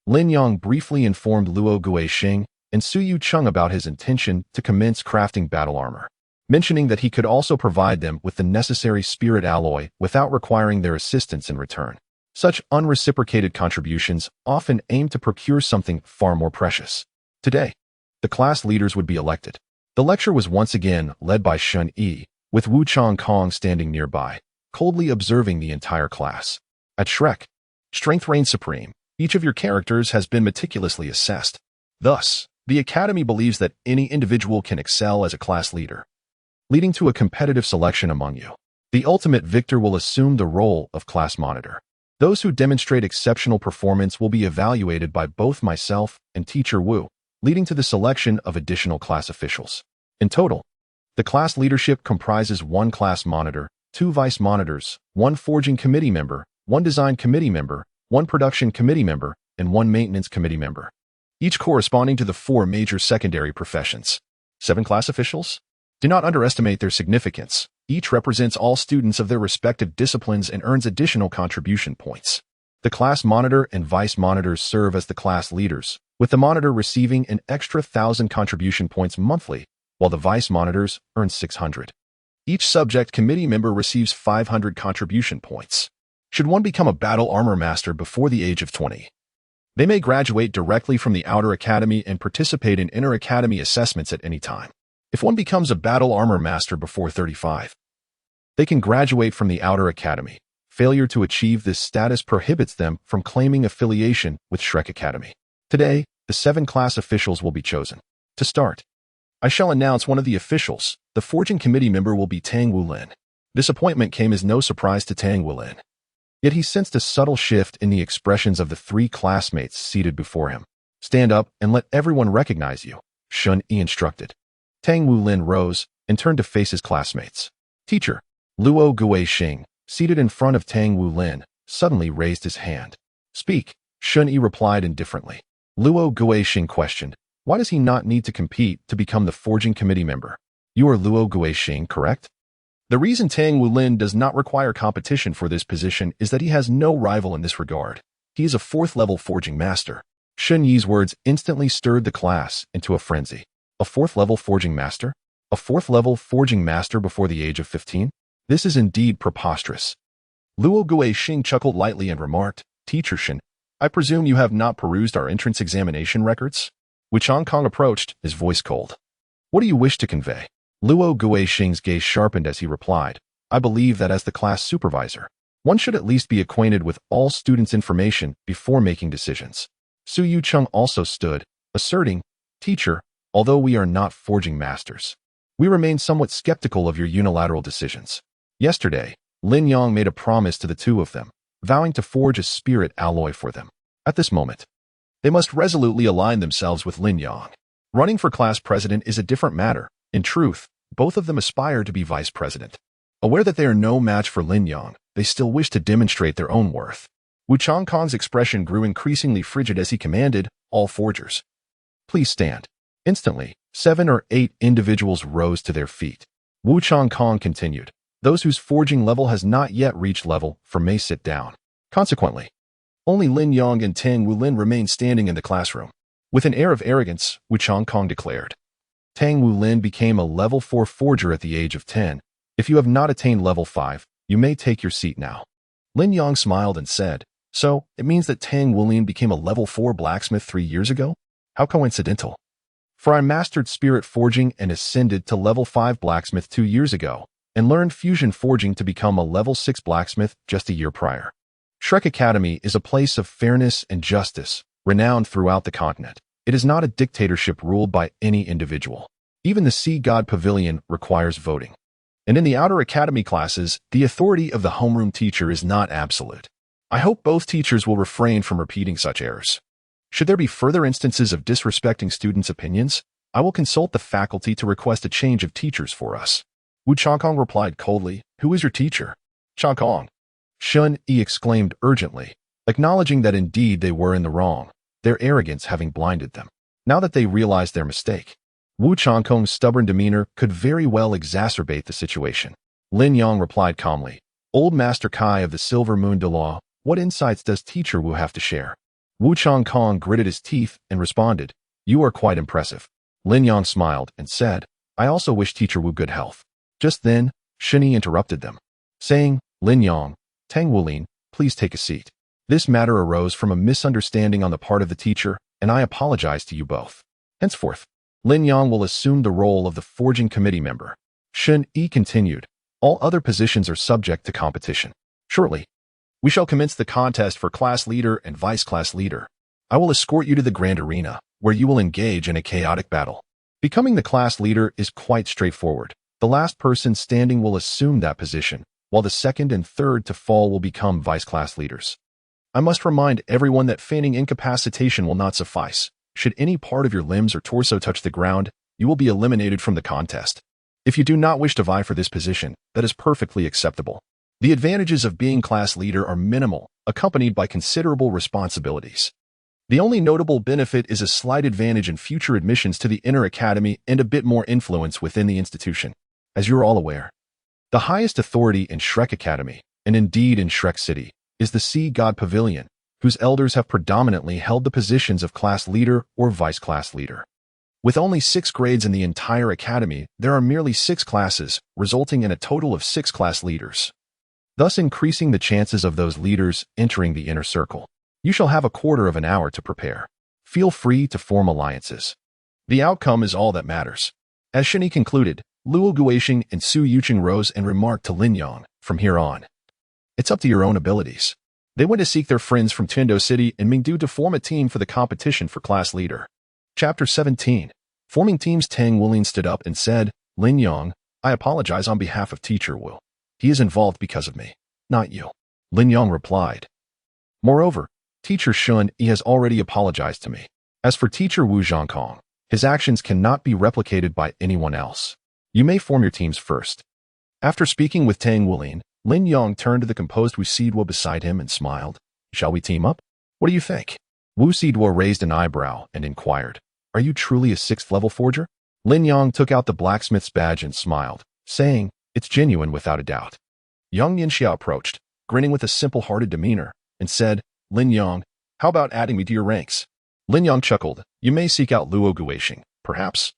Lin Yang briefly informed Luo Guixing and Suyu Cheng about his intention to commence crafting battle armor, mentioning that he could also provide them with the necessary spirit alloy without requiring their assistance in return. Such unreciprocated contributions often aim to procure something far more precious. Today, the class leaders would be elected. The lecture was once again led by Shun Yi, with Wu Changkong standing nearby, coldly observing the entire class. At Shrek, strength reigns supreme. Each of your characters has been meticulously assessed. Thus, the Academy believes that any individual can excel as a class leader, leading to a competitive selection among you. The ultimate victor will assume the role of class monitor. Those who demonstrate exceptional performance will be evaluated by both myself and Teacher Wu, leading to the selection of additional class officials. In total, the class leadership comprises 1 class monitor, 2 vice monitors, 1 forging committee member, 1 design committee member, 1 production committee member, and 1 maintenance committee member, each corresponding to the 4 major secondary professions. 7 class officials? Do not underestimate their significance. Each represents all students of their respective disciplines and earns additional contribution points. The class monitor and vice monitors serve as the class leaders, with the monitor receiving an extra 1,000 contribution points monthly, while the vice monitors earn 600. Each subject committee member receives 500 contribution points. Should one become a battle armor master before the age of 20, they may graduate directly from the outer academy and participate in inner academy assessments at any time. If one becomes a battle armor master before 35, they can graduate from the outer academy. Failure to achieve this status prohibits them from claiming affiliation with Shrek Academy. Today, the 7 class officials will be chosen. To start, I shall announce one of the officials. The forging committee member will be Tang Wulin. This appointment came as no surprise to Tang Wulin. Yet he sensed a subtle shift in the expressions of the 3 classmates seated before him. Stand up and let everyone recognize you, Shun Yi instructed. Tang Wulin rose and turned to face his classmates. Teacher, Luo Guixing, seated in front of Tang Wulin, suddenly raised his hand. Speak, Shun Yi replied indifferently. Luo Guixing questioned, why does he not need to compete to become the forging committee member? You are Luo Guixing, correct? The reason Tang Wulin does not require competition for this position is that he has no rival in this regard. He is a 4th-level forging master. Shun Yi's words instantly stirred the class into a frenzy. A 4th-level forging master? A 4th-level forging master before the age of 15? This is indeed preposterous. Luo Guixing chuckled lightly and remarked, Teacher Shen, I presume you have not perused our entrance examination records? Wu Changkong approached, his voice cold. What do you wish to convey? Luo Guixing's gaze sharpened as he replied, I believe that as the class supervisor, one should at least be acquainted with all students' information before making decisions. Suyu Cheng also stood, asserting, Teacher, although we are not forging masters, we remain somewhat skeptical of your unilateral decisions. Yesterday, Lin Yang made a promise to the two of them, vowing to forge a spirit alloy for them. At this moment, they must resolutely align themselves with Lin Yang. Running for class president is a different matter. In truth, both of them aspire to be vice president. Aware that they are no match for Lin Yang, they still wish to demonstrate their own worth. Wu Changkong's expression grew increasingly frigid as he commanded, "All forgers, please stand." Instantly, 7 or 8 individuals rose to their feet. Wu Changkong continued, "Those whose forging level has not yet reached level 4 may sit down." Consequently, only Lin Yang and Tang Wulin remained standing in the classroom. With an air of arrogance, Wu Changkong declared, "Tang Wulin became a level 4 forger at the age of 10. If you have not attained level 5, you may take your seat now." Lin Yang smiled and said, "So, it means that Tang Wulin became a level 4 blacksmith 3 years ago? How coincidental. For I mastered spirit forging and ascended to level 5 blacksmith 2 years ago, and learned fusion forging to become a level 6 blacksmith just a year prior." Shrek Academy is a place of fairness and justice, renowned throughout the continent. It is not a dictatorship ruled by any individual. Even the Sea God Pavilion requires voting. And in the outer academy classes, the authority of the homeroom teacher is not absolute. I hope both teachers will refrain from repeating such errors. Should there be further instances of disrespecting students' opinions, I will consult the faculty to request a change of teachers for us. Wu Changkong replied coldly, "Who is your teacher?" "Changkong." Shun Yi exclaimed urgently, acknowledging that indeed they were in the wrong, their arrogance having blinded them. Now that they realized their mistake, Wu Changkong's stubborn demeanor could very well exacerbate the situation. Lin Yang replied calmly, "Old Master Kai of the Silver Moon Douluo, what insights does Teacher Wu have to share?" Wu Changkong gritted his teeth and responded, "You are quite impressive." Lin Yang smiled and said, "I also wish Teacher Wu good health." Just then, Shun Yi interrupted them, saying, "Lin Yang, Tang Wulin, please take a seat. This matter arose from a misunderstanding on the part of the teacher, and I apologize to you both. Henceforth, Lin Yang will assume the role of the forging committee member." Shun Yi continued, "All other positions are subject to competition. Shortly, we shall commence the contest for class leader and vice class leader. I will escort you to the grand arena, where you will engage in a chaotic battle. Becoming the class leader is quite straightforward. The last person standing will assume that position, while the second and third to fall will become vice class leaders. I must remind everyone that feigning incapacitation will not suffice. Should any part of your limbs or torso touch the ground, you will be eliminated from the contest. If you do not wish to vie for this position, that is perfectly acceptable. The advantages of being class leader are minimal, accompanied by considerable responsibilities. The only notable benefit is a slight advantage in future admissions to the inner academy and a bit more influence within the institution. As you're all aware, the highest authority in Shrek Academy, and indeed in Shrek City, is the Sea God Pavilion, whose elders have predominantly held the positions of class leader or vice class leader. With only 6 grades in the entire academy, there are merely 6 classes, resulting in a total of 6 class leaders, thus increasing the chances of those leaders entering the inner circle. You shall have a quarter of an hour to prepare. Feel free to form alliances. The outcome is all that matters." As Shun Yi concluded, Luo Guixing and Su Yuqing rose and remarked to Lin Yang, "From here on, it's up to your own abilities." They went to seek their friends from Tindo City and Mingdu to form a team for the competition for class leader. Chapter 17. Forming teams. Tang Wulin stood up and said, "Lin Yang, I apologize on behalf of Teacher Wu. He is involved because of me, not you." Lin Yang replied, "Moreover, Teacher Shun Yi has already apologized to me. As for Teacher Wu Zhangkong, his actions cannot be replicated by anyone else. You may form your teams first." After speaking with Tang Wulin, Lin Yang turned to the composed Wu Sidwo beside him and smiled. "Shall we team up? What do you think?" Wu Sidwo raised an eyebrow and inquired, "Are you truly a 6th level forger?" Lin Yang took out the blacksmith's badge and smiled, saying, "It's genuine without a doubt." Yang Yinxia approached, grinning with a simple-hearted demeanor, and said, "Lin Yang, how about adding me to your ranks?" Lin Yang chuckled, "You may seek out Luo Guixing, perhaps.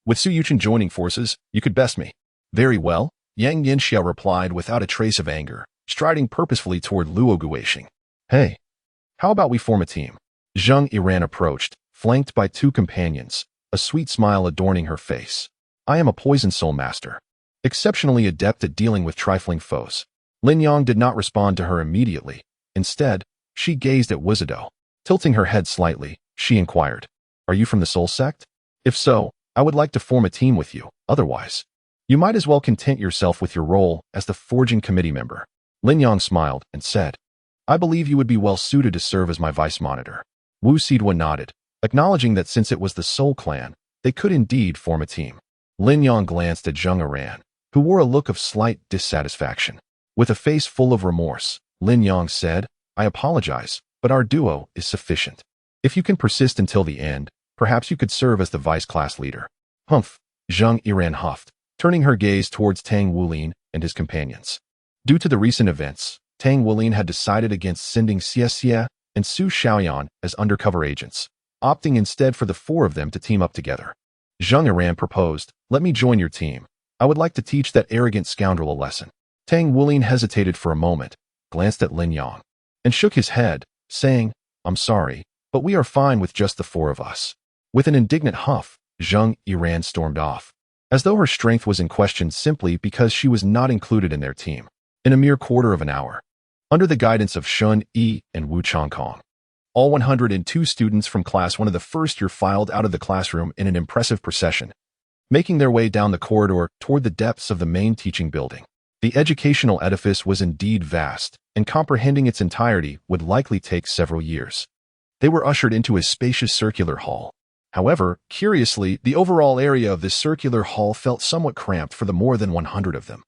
With Su Yuqing joining forces, you could best me." "Very well," Yang Yinxia replied without a trace of anger, striding purposefully toward Luo Guixing. "Hey, how about we form a team?" Zheng Yiran approached, flanked by 2 companions, a sweet smile adorning her face. "I am a poison soul master, exceptionally adept at dealing with trifling foes." Lin Yang did not respond to her immediately. Instead, she gazed at Wu Sidwo. Tilting her head slightly, she inquired, "Are you from the Soul Sect? If so, I would like to form a team with you. Otherwise, You might as well content yourself with your role as the forging committee member. Lin Yang smiled and said, I believe you would be well suited to serve as my vice monitor. Wu Sidwa nodded, acknowledging that since it was the Soul Clan, they could indeed form a team. Lin Yang glanced at Zheng Aran, who wore a look of slight dissatisfaction. With a face full of remorse, Lin Yang said, I apologize, but our duo is sufficient. If you can persist until the end, perhaps you could serve as the vice class leader. Humph, Zheng Aran huffed, turning her gaze towards Tang Wulin and his companions. Due to the recent events, Tang Wulin had decided against sending Xie and Su Xiaoyan as undercover agents, opting instead for the four of them to team up together. Zheng Aran proposed, let me join your team. I would like to teach that arrogant scoundrel a lesson. Tang Wulin hesitated for a moment, glanced at Lin Yang, and shook his head, saying, I'm sorry, but we are fine with just the four of us. With an indignant huff, Zheng Aran stormed off, as though her strength was in question simply because she was not included in their team. In a mere quarter of an hour, under the guidance of Shun Yi and Wu Changkong, all 102 students from Class 1 of the first year filed out of the classroom in an impressive procession, making their way down the corridor toward the depths of the main teaching building. The educational edifice was indeed vast, and comprehending its entirety would likely take several years. They were ushered into a spacious circular hall. However, curiously, the overall area of this circular hall felt somewhat cramped for the more than 100 of them.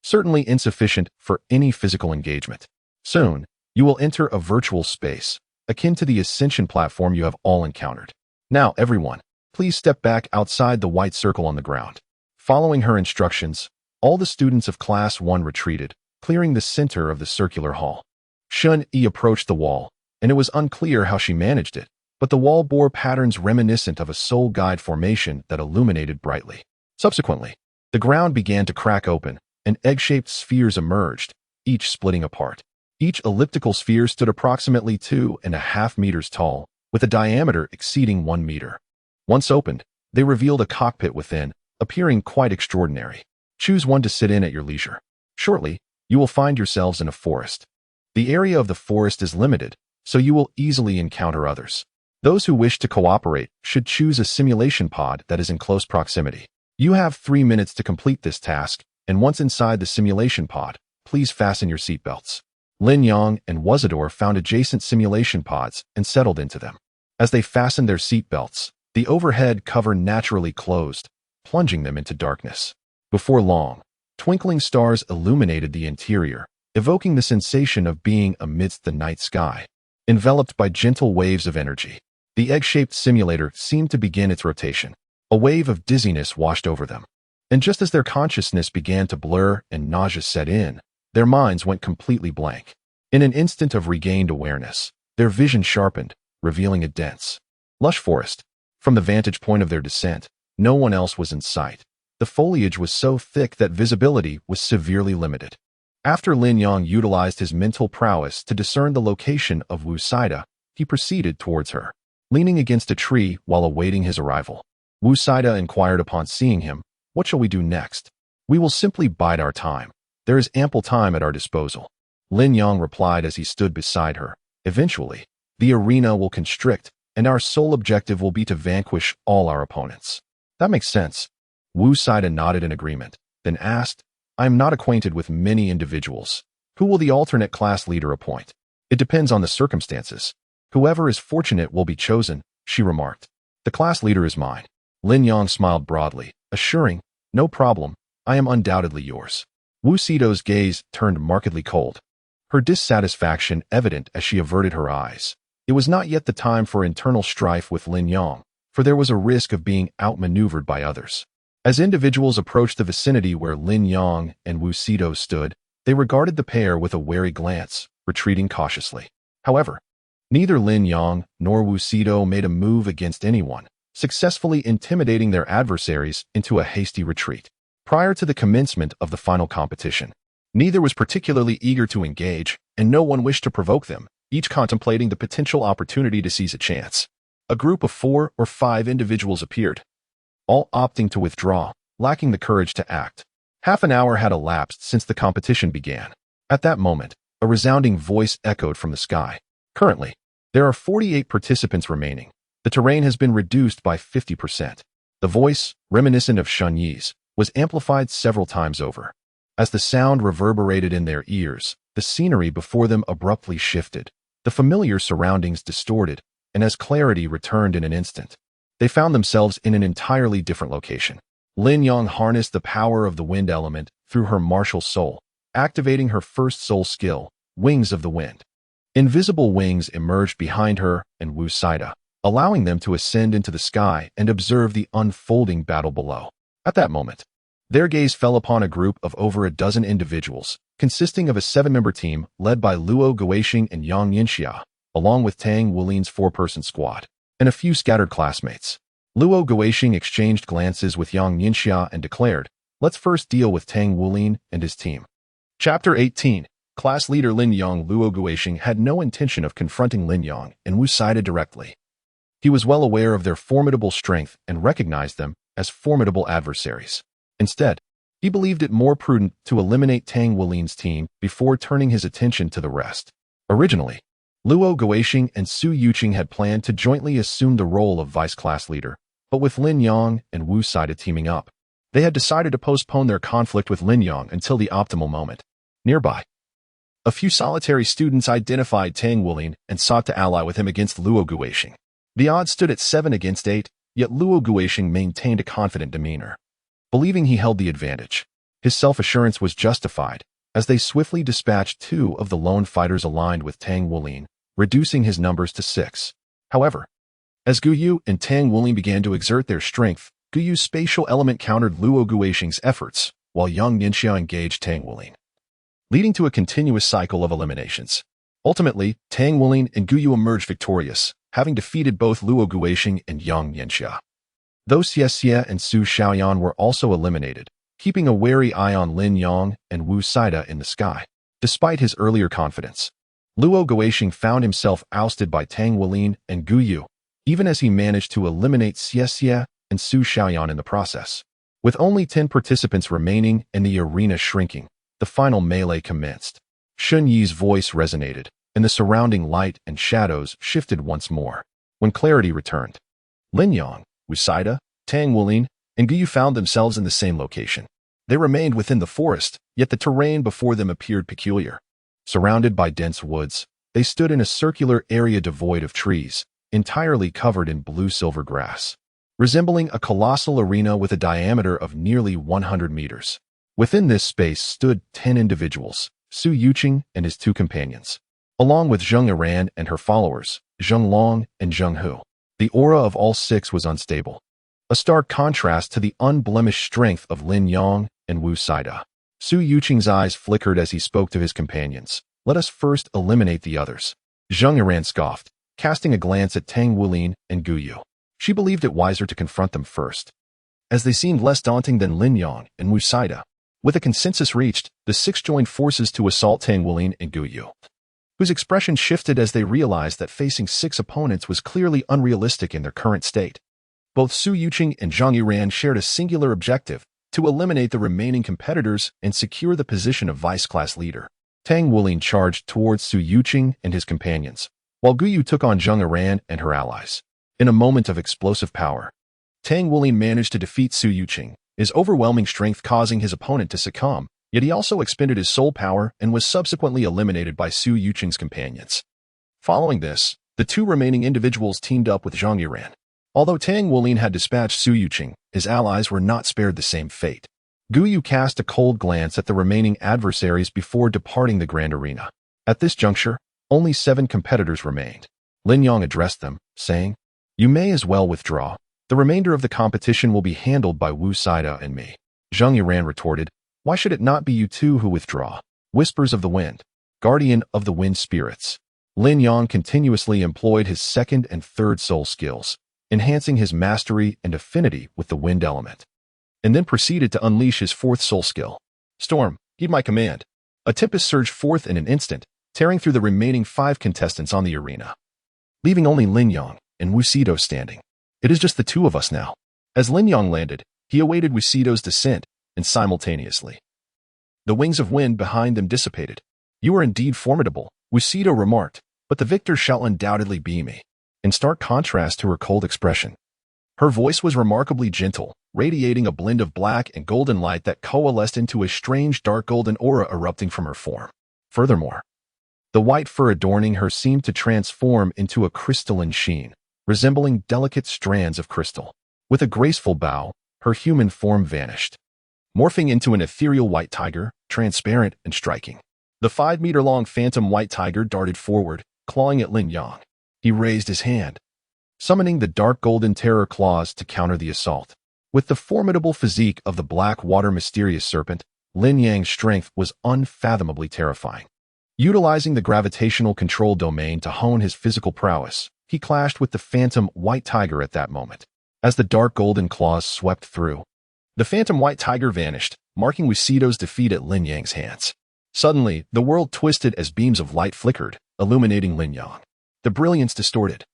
Certainly insufficient for any physical engagement. Soon, you will enter a virtual space, akin to the ascension platform you have all encountered. Now, everyone, please step back outside the white circle on the ground. Following her instructions, all the students of Class 1 retreated, clearing the center of the circular hall. Shun Yi approached the wall, and it was unclear how she managed it, but the wall bore patterns reminiscent of a soul guide formation that illuminated brightly. Subsequently, the ground began to crack open, and egg-shaped spheres emerged, each splitting apart. Each elliptical sphere stood approximately 2.5 meters tall, with a diameter exceeding 1 meter. Once opened, they revealed a cockpit within, appearing quite extraordinary. Choose one to sit in at your leisure. Shortly, you will find yourselves in a forest. The area of the forest is limited, so you will easily encounter others. Those who wish to cooperate should choose a simulation pod that is in close proximity. You have 3 minutes to complete this task, and once inside the simulation pod, please fasten your seatbelts. Lin Yang and Wuzador found adjacent simulation pods and settled into them. As they fastened their seatbelts, the overhead cover naturally closed, plunging them into darkness. Before long, twinkling stars illuminated the interior, evoking the sensation of being amidst the night sky. Enveloped by gentle waves of energy, the egg-shaped simulator seemed to begin its rotation. A wave of dizziness washed over them. And just as their consciousness began to blur and nausea set in, their minds went completely blank. In an instant of regained awareness, their vision sharpened, revealing a dense, lush forest. From the vantage point of their descent, no one else was in sight. The foliage was so thick that visibility was severely limited. After Lin Yang utilized his mental prowess to discern the location of Wu Sidwa, he proceeded towards her, leaning against a tree while awaiting his arrival. Wu Sidwa inquired upon seeing him, what shall we do next? We will simply bide our time. There is ample time at our disposal. Lin Yang replied as he stood beside her. Eventually, the arena will constrict, and our sole objective will be to vanquish all our opponents. That makes sense. Wu Sidwa nodded in agreement, then asked, I am not acquainted with many individuals. Who will the alternate class leader appoint? It depends on the circumstances. Whoever is fortunate will be chosen, she remarked. The class leader is mine. Lin Yang smiled broadly, assuring, no problem, I am undoubtedly yours. Wu Sidwa's gaze turned markedly cold, her dissatisfaction evident as she averted her eyes. It was not yet the time for internal strife with Lin Yang, for there was a risk of being outmaneuvered by others. As individuals approached the vicinity where Lin Yang and Wu Sidwa stood, they regarded the pair with a wary glance, retreating cautiously. However, neither Lin Yang nor Wu Sidwa made a move against anyone, successfully intimidating their adversaries into a hasty retreat. Prior to the commencement of the final competition, neither was particularly eager to engage, and no one wished to provoke them, each contemplating the potential opportunity to seize a chance. A group of 4 or 5 individuals appeared, all opting to withdraw, lacking the courage to act. Half an hour had elapsed since the competition began. At that moment, a resounding voice echoed from the sky. Currently, there are 48 participants remaining. The terrain has been reduced by 50%. The voice, reminiscent of Shun Yi's, was amplified several times over. As the sound reverberated in their ears, the scenery before them abruptly shifted. The familiar surroundings distorted, and as clarity returned in an instant, they found themselves in an entirely different location. Lin Yang harnessed the power of the wind element through her martial soul, activating her first soul skill, Wings of the Wind. Invisible wings emerged behind her and Wu Saida, allowing them to ascend into the sky and observe the unfolding battle below. At that moment, their gaze fell upon a group of over a dozen individuals, consisting of a 7-member team led by Luo Guixing and Yang Yinxia, along with Tang Wulin's 4-person squad, and a few scattered classmates. Luo Guixing exchanged glances with Yang Yinxia and declared, "Let's first deal with Tang Wulin and his team." Chapter 18. Class leader Lin Yang. Luo Guixing had no intention of confronting Lin Yang and Wu Saida directly. He was well aware of their formidable strength and recognized them as formidable adversaries. Instead, he believed it more prudent to eliminate Tang Wulin's team before turning his attention to the rest. Originally, Luo Guixing and Su Yuqing had planned to jointly assume the role of vice-class leader, but with Lin Yang and Wu Saida teaming up, they had decided to postpone their conflict with Lin Yang until the optimal moment. Nearby, a few solitary students identified Tang Wulin and sought to ally with him against Luo Guixing. The odds stood at 7 against 8, yet Luo Guixing maintained a confident demeanor. Believing he held the advantage, his self-assurance was justified as they swiftly dispatched 2 of the lone fighters aligned with Tang Wulin, reducing his numbers to 6. However, as Guyu and Tang Wulin began to exert their strength, Guyu's spatial element countered Luo Guixing's efforts, while Yang Yinxia engaged Tang Wulin, leading to a continuous cycle of eliminations. Ultimately, Tang Wulin and Guyu emerged victorious, having defeated both Luo Guixing and Yang Yinxia. Though Xie and Su Xiaoyan were also eliminated, keeping a wary eye on Lin Yang and Wu Saida in the sky. Despite his earlier confidence, Luo Guixing found himself ousted by Tang Wulin and Guyu, even as he managed to eliminate Xie and Su Xiaoyan in the process. With only 10 participants remaining and the arena shrinking, the final melee commenced. Shun Yi's voice resonated, and the surrounding light and shadows shifted once more. When clarity returned, Lin Yang, Wu Saida, Tang Wulin, and Guyu found themselves in the same location. They remained within the forest, yet the terrain before them appeared peculiar. Surrounded by dense woods, they stood in a circular area devoid of trees, entirely covered in blue-silver grass, resembling a colossal arena with a diameter of nearly 100 meters. Within this space stood 10 individuals, Su Yuqing and his 2 companions, along with Zheng Yiran and her followers, Zheng Long and Zheng Hu. The aura of all 6 was unstable, a stark contrast to the unblemished strength of Lin Yang and Wu Saida. Su Yuqing's eyes flickered as he spoke to his companions. "Let us first eliminate the others." Zheng Yiran scoffed, casting a glance at Tang Wulin and Guyu. She believed it wiser to confront them first, as they seemed less daunting than Lin Yang and Wu Saida. With a consensus reached, the 6 joined forces to assault Tang Wulin and Guyu, whose expression shifted as they realized that facing 6 opponents was clearly unrealistic in their current state. Both Su Yuqing and Zhang Yiran shared a singular objective: to eliminate the remaining competitors and secure the position of vice-class leader. Tang Wulin charged towards Su Yuqing and his companions, while Guyu took on Zheng Yiran and her allies. In a moment of explosive power, Tang Wulin managed to defeat Su Yuqing, his overwhelming strength causing his opponent to succumb, yet he also expended his soul power and was subsequently eliminated by Su Yuqing's companions. Following this, the 2 remaining individuals teamed up with Zhang Yiran. Although Tang Wulin had dispatched Su Yuqing, his allies were not spared the same fate. Guyu cast a cold glance at the remaining adversaries before departing the grand arena. At this juncture, only 7 competitors remained. Lin Yang addressed them, saying, "You may as well withdraw. The remainder of the competition will be handled by Wu Saida and me." Zheng Yiran retorted, "Why should it not be you 2 who withdraw? Whispers of the Wind, guardian of the wind spirits." Lin Yang continuously employed his 2nd and 3rd soul skills, enhancing his mastery and affinity with the wind element, and then proceeded to unleash his 4th soul skill. "Storm, heed my command." A tempest surged forth in an instant, tearing through the remaining 5 contestants on the arena, leaving only Lin Yang and Wu Saida standing. "It is just the 2 of us now." As Lin Yang landed, he awaited Wu Saida's descent, and simultaneously, the wings of wind behind them dissipated. "You are indeed formidable," Wu Saida remarked, "but the victor shall undoubtedly be me." In stark contrast to her cold expression, her voice was remarkably gentle, radiating a blend of black and golden light that coalesced into a strange dark golden aura erupting from her form. Furthermore, the white fur adorning her seemed to transform into a crystalline sheen, resembling delicate strands of crystal. With a graceful bow, her human form vanished, morphing into an ethereal white tiger, transparent and striking. The 5-meter-long phantom white tiger darted forward, clawing at Lin Yang. He raised his hand, summoning the dark golden terror claws to counter the assault. With the formidable physique of the black water mysterious serpent, Lin Yang's strength was unfathomably terrifying. Utilizing the gravitational control domain to hone his physical prowess, he clashed with the phantom white tiger at that moment. As the dark golden claws swept through, the phantom white tiger vanished, marking Wuxido's defeat at Lin Yang's hands. Suddenly, the world twisted as beams of light flickered, illuminating Lin Yang. The brilliance distorted,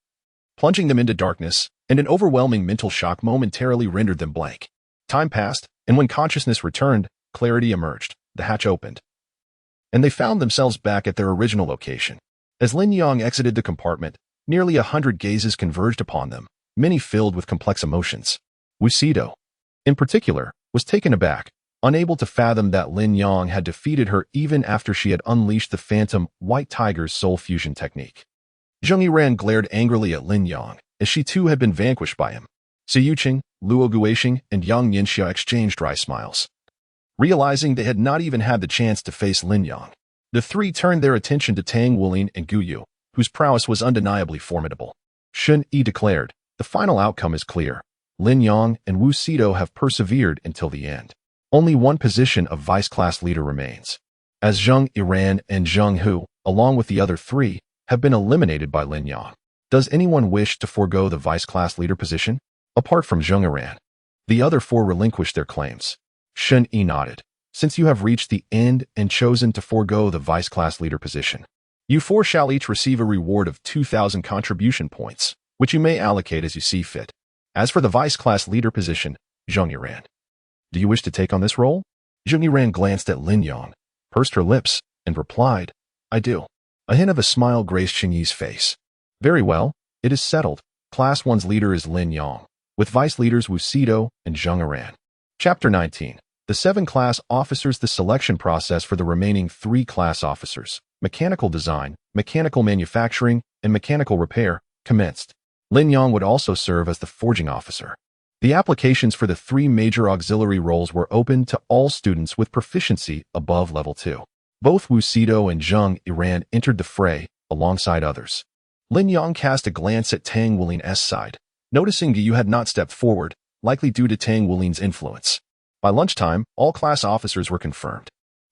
plunging them into darkness, and an overwhelming mental shock momentarily rendered them blank. Time passed, and when consciousness returned, clarity emerged. The hatch opened, and they found themselves back at their original location. As Lin Yang exited the compartment, nearly 100 gazes converged upon them, many filled with complex emotions. Wuxido, in particular, was taken aback, unable to fathom that Lin Yang had defeated her even after she had unleashed the phantom white tiger's soul fusion technique. Zheng Yiran glared angrily at Lin Yang, as she too had been vanquished by him. Su Yuqing, Luo Guixing, and Yang Yinxia exchanged dry smiles, realizing they had not even had the chance to face Lin Yang. The three turned their attention to Tang Wulin and Gu Yu, whose prowess was undeniably formidable. Shun Yi declared, "The final outcome is clear. Lin Yang and Wuxido have persevered until the end. Only one position of vice-class leader remains, as Zheng Yiran and Zheng Hu, along with the other three, have been eliminated by Lin Yang. Does anyone wish to forego the vice-class leader position?" Apart from Zheng Yiran, the other four relinquished their claims. Shun Yi nodded. "Since you have reached the end and chosen to forego the vice-class leader position, you four shall each receive a reward of 2,000 contribution points, which you may allocate as you see fit. As for the vice-class leader position, Zheng Yiran, do you wish to take on this role?" Zheng Yiran glanced at Lin Yang, pursed her lips, and replied, "I do." A hint of a smile graced Xing Yi's face. "Very well, it is settled. Class 1's leader is Lin Yang, with vice leaders Wuxido and Zheng Yiran." Chapter 19. The 7 class officers. The selection process for the remaining 3 class officers, mechanical design, mechanical manufacturing, and mechanical repair, commenced. Lin Yang would also serve as the forging officer. The applications for the 3 major auxiliary roles were open to all students with proficiency above level 2. Both Wuxido and Zheng Yiran entered the fray, alongside others. Lin Yang cast a glance at Tang Wulin's side, noticing Gu Yu had not stepped forward, likely due to Tang Wulin's influence. By lunchtime, all class officers were confirmed.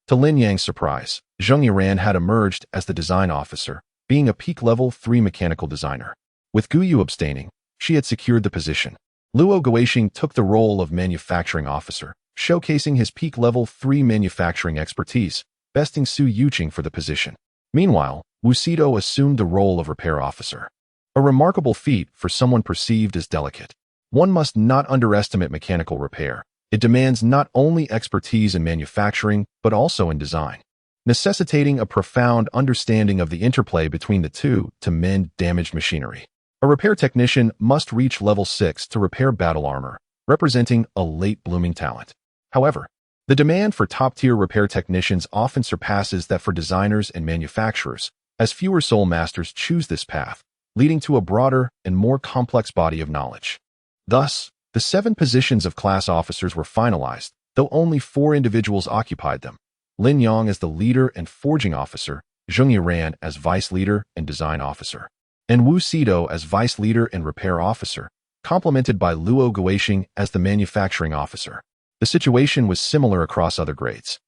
To Lin Yang's surprise, Zheng Yiran had emerged as the design officer, being a peak level 3 mechanical designer. With Gu Yu abstaining, she had secured the position. Luo Guixing took the role of manufacturing officer, showcasing his peak level 3 manufacturing expertise, besting Su Yuqing for the position. Meanwhile, Wuxido assumed the role of repair officer. A remarkable feat for someone perceived as delicate. One must not underestimate mechanical repair. It demands not only expertise in manufacturing, but also in design, necessitating a profound understanding of the interplay between the two to mend damaged machinery. A repair technician must reach level 6 to repair battle armor, representing a late-blooming talent. However, the demand for top-tier repair technicians often surpasses that for designers and manufacturers, as fewer soul masters choose this path, leading to a broader and more complex body of knowledge. Thus, the 7 positions of class officers were finalized, though only 4 individuals occupied them. Lin Yang as the leader and forging officer, Zheng Yiran as vice leader and design officer, and Wuxido as vice leader and repair officer, complemented by Luo Guixing as the manufacturing officer. The situation was similar across other grades,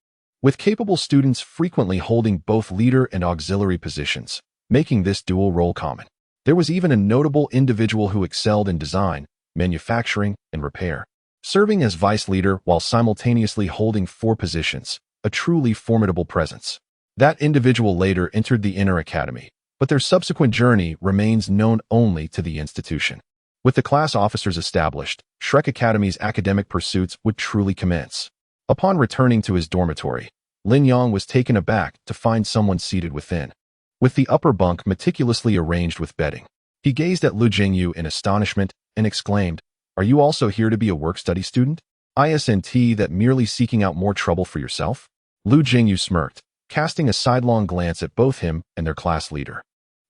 with capable students frequently holding both leader and auxiliary positions, making this dual role common. There was even a notable individual who excelled in design, manufacturing, and repair, serving as vice leader while simultaneously holding 4 positions, a truly formidable presence. That individual later entered the Inner Academy, but their subsequent journey remains known only to the institution. With the class officers established, Shrek Academy's academic pursuits would truly commence. Upon returning to his dormitory, Lin Yang was taken aback to find someone seated within, with the upper bunk meticulously arranged with bedding. He gazed at Lu Jingyu in astonishment and exclaimed, Are you also here to be a work-study student? Isn't that merely seeking out more trouble for yourself? Lu Jingyu smirked, casting a sidelong glance at both him and their class leader.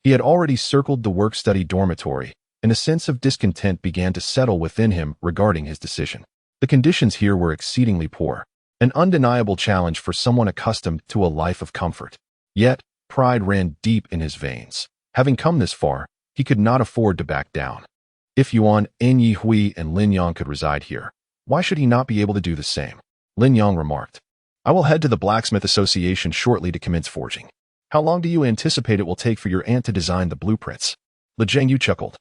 He had already circled the work-study dormitory, and a sense of discontent began to settle within him regarding his decision. The conditions here were exceedingly poor, an undeniable challenge for someone accustomed to a life of comfort. Yet, pride ran deep in his veins. Having come this far, he could not afford to back down. If Yuan, Yi Hui, and Lin Yang could reside here, why should he not be able to do the same? Lin Yang remarked. I will head to the Blacksmith Association shortly to commence forging. How long do you anticipate it will take for your aunt to design the blueprints? Li Zhengyu chuckled.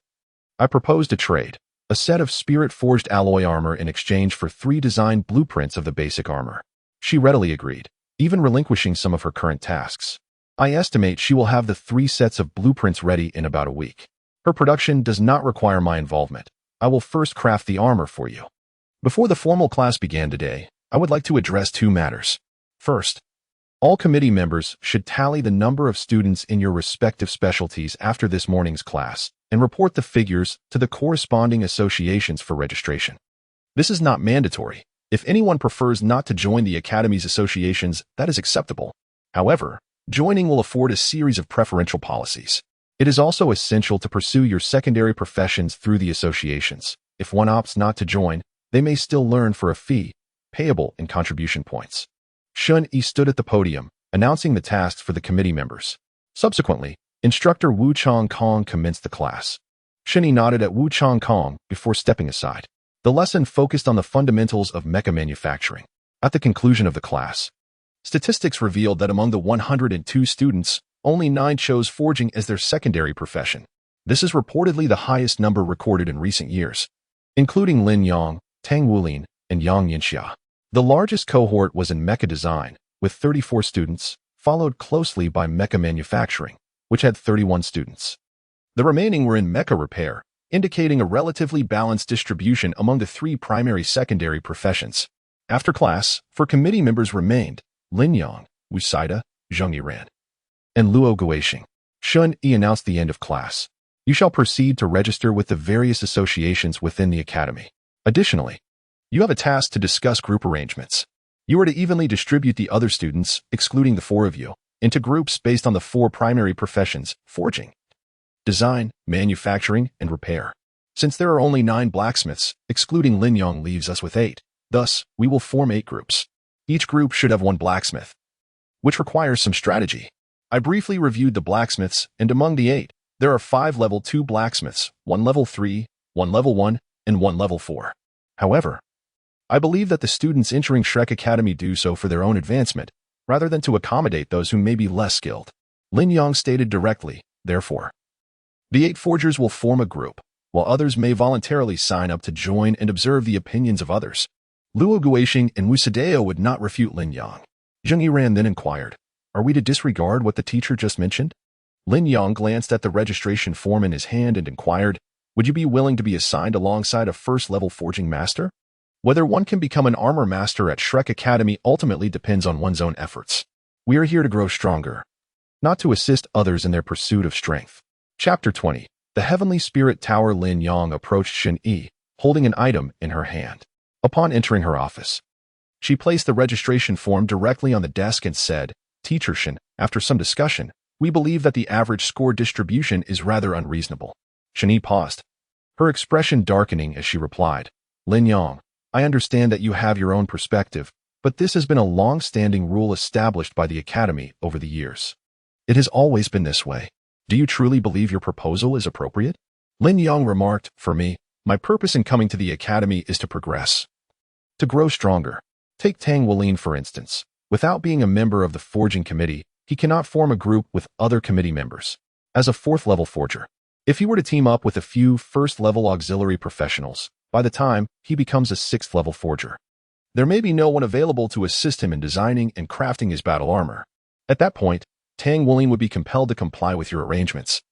I proposed a trade, a set of spirit-forged alloy armor in exchange for 3 designed blueprints of the basic armor. She readily agreed, even relinquishing some of her current tasks. I estimate she will have the 3 sets of blueprints ready in about a week. Her production does not require my involvement. I will first craft the armor for you. Before the formal class began today, I would like to address 2 matters. First, all committee members should tally the number of students in your respective specialties after this morning's class and report the figures to the corresponding associations for registration. This is not mandatory. If anyone prefers not to join the Academy's associations, that is acceptable. However, joining will afford a series of preferential policies. It is also essential to pursue your secondary professions through the associations. If one opts not to join, they may still learn for a fee, payable in contribution points. Shun Yi stood at the podium, announcing the tasks for the committee members. Subsequently, Instructor Wu Changkong commenced the class. Shun Yi nodded at Wu Changkong before stepping aside. The lesson focused on the fundamentals of mecha manufacturing. At the conclusion of the class, statistics revealed that among the 102 students, only 9 chose forging as their secondary profession. This is reportedly the highest number recorded in recent years, including Lin Yang, Tang Wulin, and Yang Yinxia. The largest cohort was in mecha design, with 34 students, followed closely by mecha manufacturing, which had 31 students. The remaining were in mecha repair, indicating a relatively balanced distribution among the 3 primary secondary professions. After class, 4 committee members remained: Lin Yang, Wu Saida, Zheng Yiran, and Luo Guixing. Shun Yi announced the end of class. You shall proceed to register with the various associations within the Academy. Additionally, you have a task to discuss group arrangements. You are to evenly distribute the other students, excluding the 4 of you, into groups based on the 4 primary professions: forging, design, manufacturing, and repair. Since there are only 9 blacksmiths, excluding Lin Yang leaves us with 8. Thus, we will form 8 groups. Each group should have 1 blacksmith, which requires some strategy. I briefly reviewed the blacksmiths, and among the 8, there are 5 level 2 blacksmiths, 1 level 3, 1 level 1, and 1 level 4. However, I believe that the students entering Shrek Academy do so for their own advancement, rather than to accommodate those who may be less skilled. Lin Yang stated directly, therefore, the 8 forgers will form a group, while others may voluntarily sign up to join and observe the opinions of others. Luo Guixing and Wu Sadeo would not refute Lin Yang. Zheng Yiran then inquired, are we to disregard what the teacher just mentioned? Lin Yang glanced at the registration form in his hand and inquired, would you be willing to be assigned alongside a first-level forging master? Whether one can become an armor master at Shrek Academy ultimately depends on one's own efforts. We are here to grow stronger, not to assist others in their pursuit of strength. Chapter 20. The Heavenly Spirit Tower. Lin Yang approached Shun Yi, holding an item in her hand. Upon entering her office, she placed the registration form directly on the desk and said, Teacher Shin, after some discussion, we believe that the average score distribution is rather unreasonable. Shun Yi paused, her expression darkening as she replied, Lin Yang, I understand that you have your own perspective, but this has been a long-standing rule established by the Academy over the years. It has always been this way. Do you truly believe your proposal is appropriate? Lin Yang remarked, for me, my purpose in coming to the Academy is to progress, to grow stronger. Take Tang Wulin for instance. Without being a member of the forging committee, he cannot form a group with other committee members. As a 4th-level forger, if he were to team up with a few first-level auxiliary professionals, by the time he becomes a 6th-level forger, there may be no one available to assist him in designing and crafting his battle armor. At that point, Tang Wulin would be compelled to comply with your arrangements,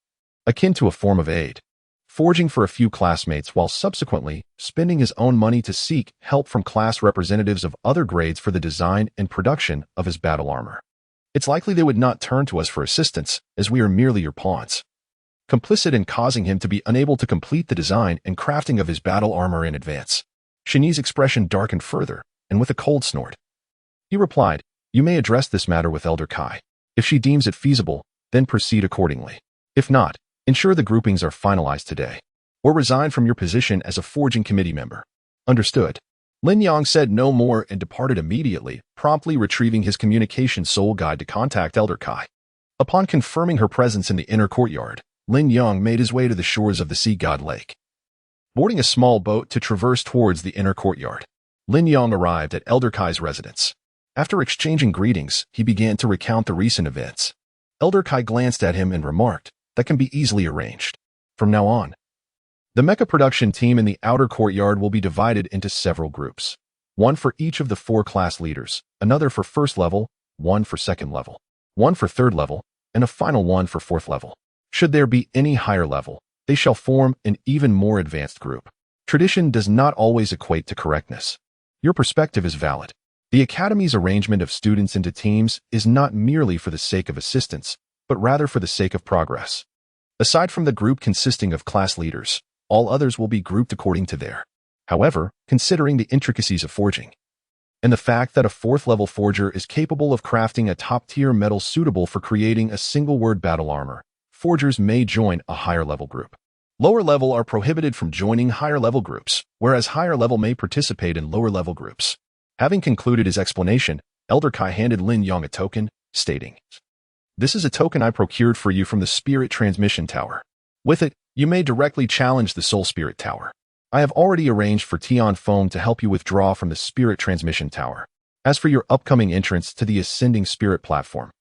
akin to a form of aid, forging for a few classmates while subsequently spending his own money to seek help from class representatives of other grades for the design and production of his battle armor. It's likely they would not turn to us for assistance, as we are merely your pawns. complicit in causing him to be unable to complete the design and crafting of his battle armor in advance. Shini's expression darkened further, and with a cold snort, he replied, "You may address this matter with Elder Kai. If she deems it feasible, then proceed accordingly. If not, ensure the groupings are finalized today, or resign from your position as a forging committee member." Understood. Lin Yang said no more and departed immediately, promptly retrieving his communication soul guide to contact Elder Kai. Upon confirming her presence in the inner courtyard, Lin Yang made his way to the shores of the sea god lake. Boarding a small boat to traverse towards the inner courtyard, Lin Yang arrived at Elder Kai's residence. After exchanging greetings, he began to recount the recent events. Elder Kai glanced at him and remarked, "That can be easily arranged. From now on, the mecha production team in the outer courtyard will be divided into several groups. One for each of the 4 class leaders, another for first level, one for second level, one for third level, and a final one for fourth level. Should there be any higher level, they shall form an even more advanced group. Tradition does not always equate to correctness. Your perspective is valid. The Academy's arrangement of students into teams is not merely for the sake of assistance, but rather for the sake of progress. Aside from the group consisting of class leaders, all others will be grouped according to their. However, considering the intricacies of forging, and the fact that a 4th-level forger is capable of crafting a top-tier metal suitable for creating a single-word battle armor, forgers may join a higher-level group. Lower-level are prohibited from joining higher-level groups, whereas higher-level may participate in lower-level groups." Having concluded his explanation, Elder Kai handed Lin Yang a token, stating, "This is a token I procured for you from the Spirit Transmission Tower. With it, you may directly challenge the Soul Spirit Tower. I have already arranged for Tian Feng to help you withdraw from the Spirit Transmission Tower. As for your upcoming entrance to the Ascending Spirit Platform,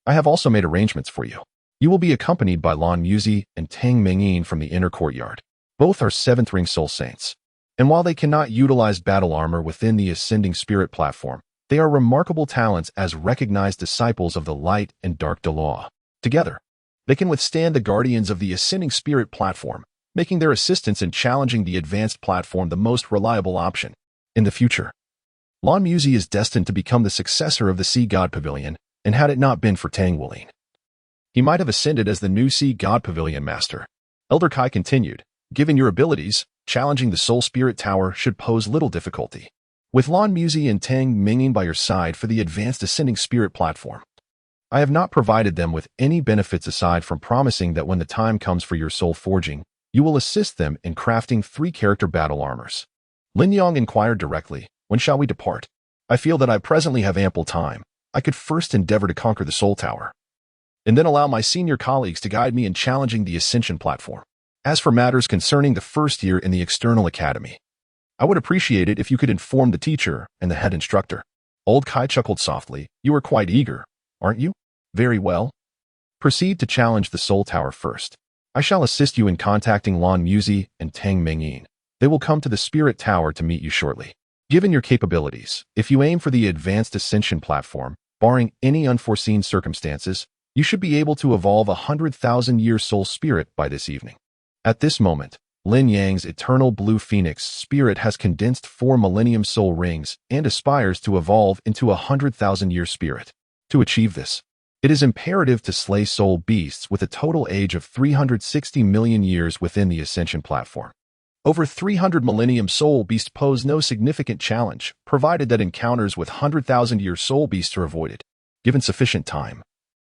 I have also made arrangements for you. You will be accompanied by Lan Muzi and Tang Mingyin from the inner courtyard. Both are 7th ring soul saints. And while they cannot utilize battle armor within the Ascending Spirit Platform, they are remarkable talents as recognized disciples of the Light and Dark Douluo. Together, they can withstand the guardians of the Ascending Spirit Platform, making their assistance in challenging the advanced platform the most reliable option. In the future, Lan Muzi is destined to become the successor of the Sea God Pavilion, and had it not been for Tang Wulin, he might have ascended as the new Sea God Pavilion Master." Elder Kai continued, "Given your abilities, challenging the Soul Spirit Tower should pose little difficulty. With Lan Muzi and Tang Mingyin by your side for the advanced Ascending Spirit Platform, I have not provided them with any benefits aside from promising that when the time comes for your soul forging, you will assist them in crafting 3-character battle armors." Lin Yang inquired directly, "When shall we depart? I feel that I presently have ample time. I could first endeavor to conquer the Soul Tower, and then allow my senior colleagues to guide me in challenging the Ascension Platform. As for matters concerning the first year in the External Academy, I would appreciate it if you could inform the teacher and the head instructor." Old Kai chuckled softly. "You are quite eager, aren't you? Very well. Proceed to challenge the Soul Tower first. I shall assist you in contacting Lan Muzi and Tang Mingyin. They will come to the Spirit Tower to meet you shortly. Given your capabilities, if you aim for the Advanced Ascension Platform, barring any unforeseen circumstances, you should be able to evolve a 100,000-year soul spirit by this evening." At this moment, Lin Yang's eternal blue phoenix spirit has condensed 4 millennium soul rings and aspires to evolve into a 100,000-year spirit. To achieve this, it is imperative to slay soul beasts with a total age of 360 million years within the Ascension Platform. Over 300 millennium soul beasts pose no significant challenge, provided that encounters with 100,000-year soul beasts are avoided. Given sufficient time,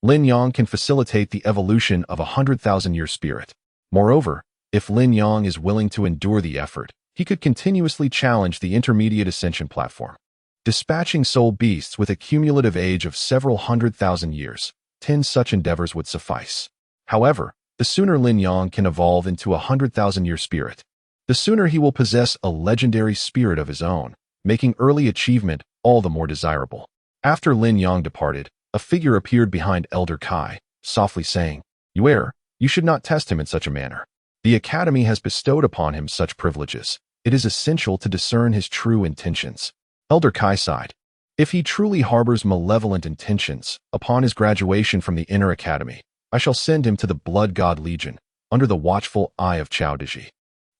Lin Yang can facilitate the evolution of a 100,000-year spirit. Moreover, if Lin Yang is willing to endure the effort, he could continuously challenge the intermediate Ascension Platform. Dispatching soul beasts with a cumulative age of several 100,000 years, 10 such endeavors would suffice. However, the sooner Lin Yang can evolve into a 100,000-year spirit, the sooner he will possess a legendary spirit of his own, making early achievement all the more desirable. After Lin Yang departed, a figure appeared behind Elder Kai, softly saying, "You err. You should not test him in such a manner. The Academy has bestowed upon him such privileges. It is essential to discern his true intentions." Elder Kai sighed. "If he truly harbors malevolent intentions, upon his graduation from the Inner Academy, I shall send him to the Blood God Legion, under the watchful eye of Chao Diji,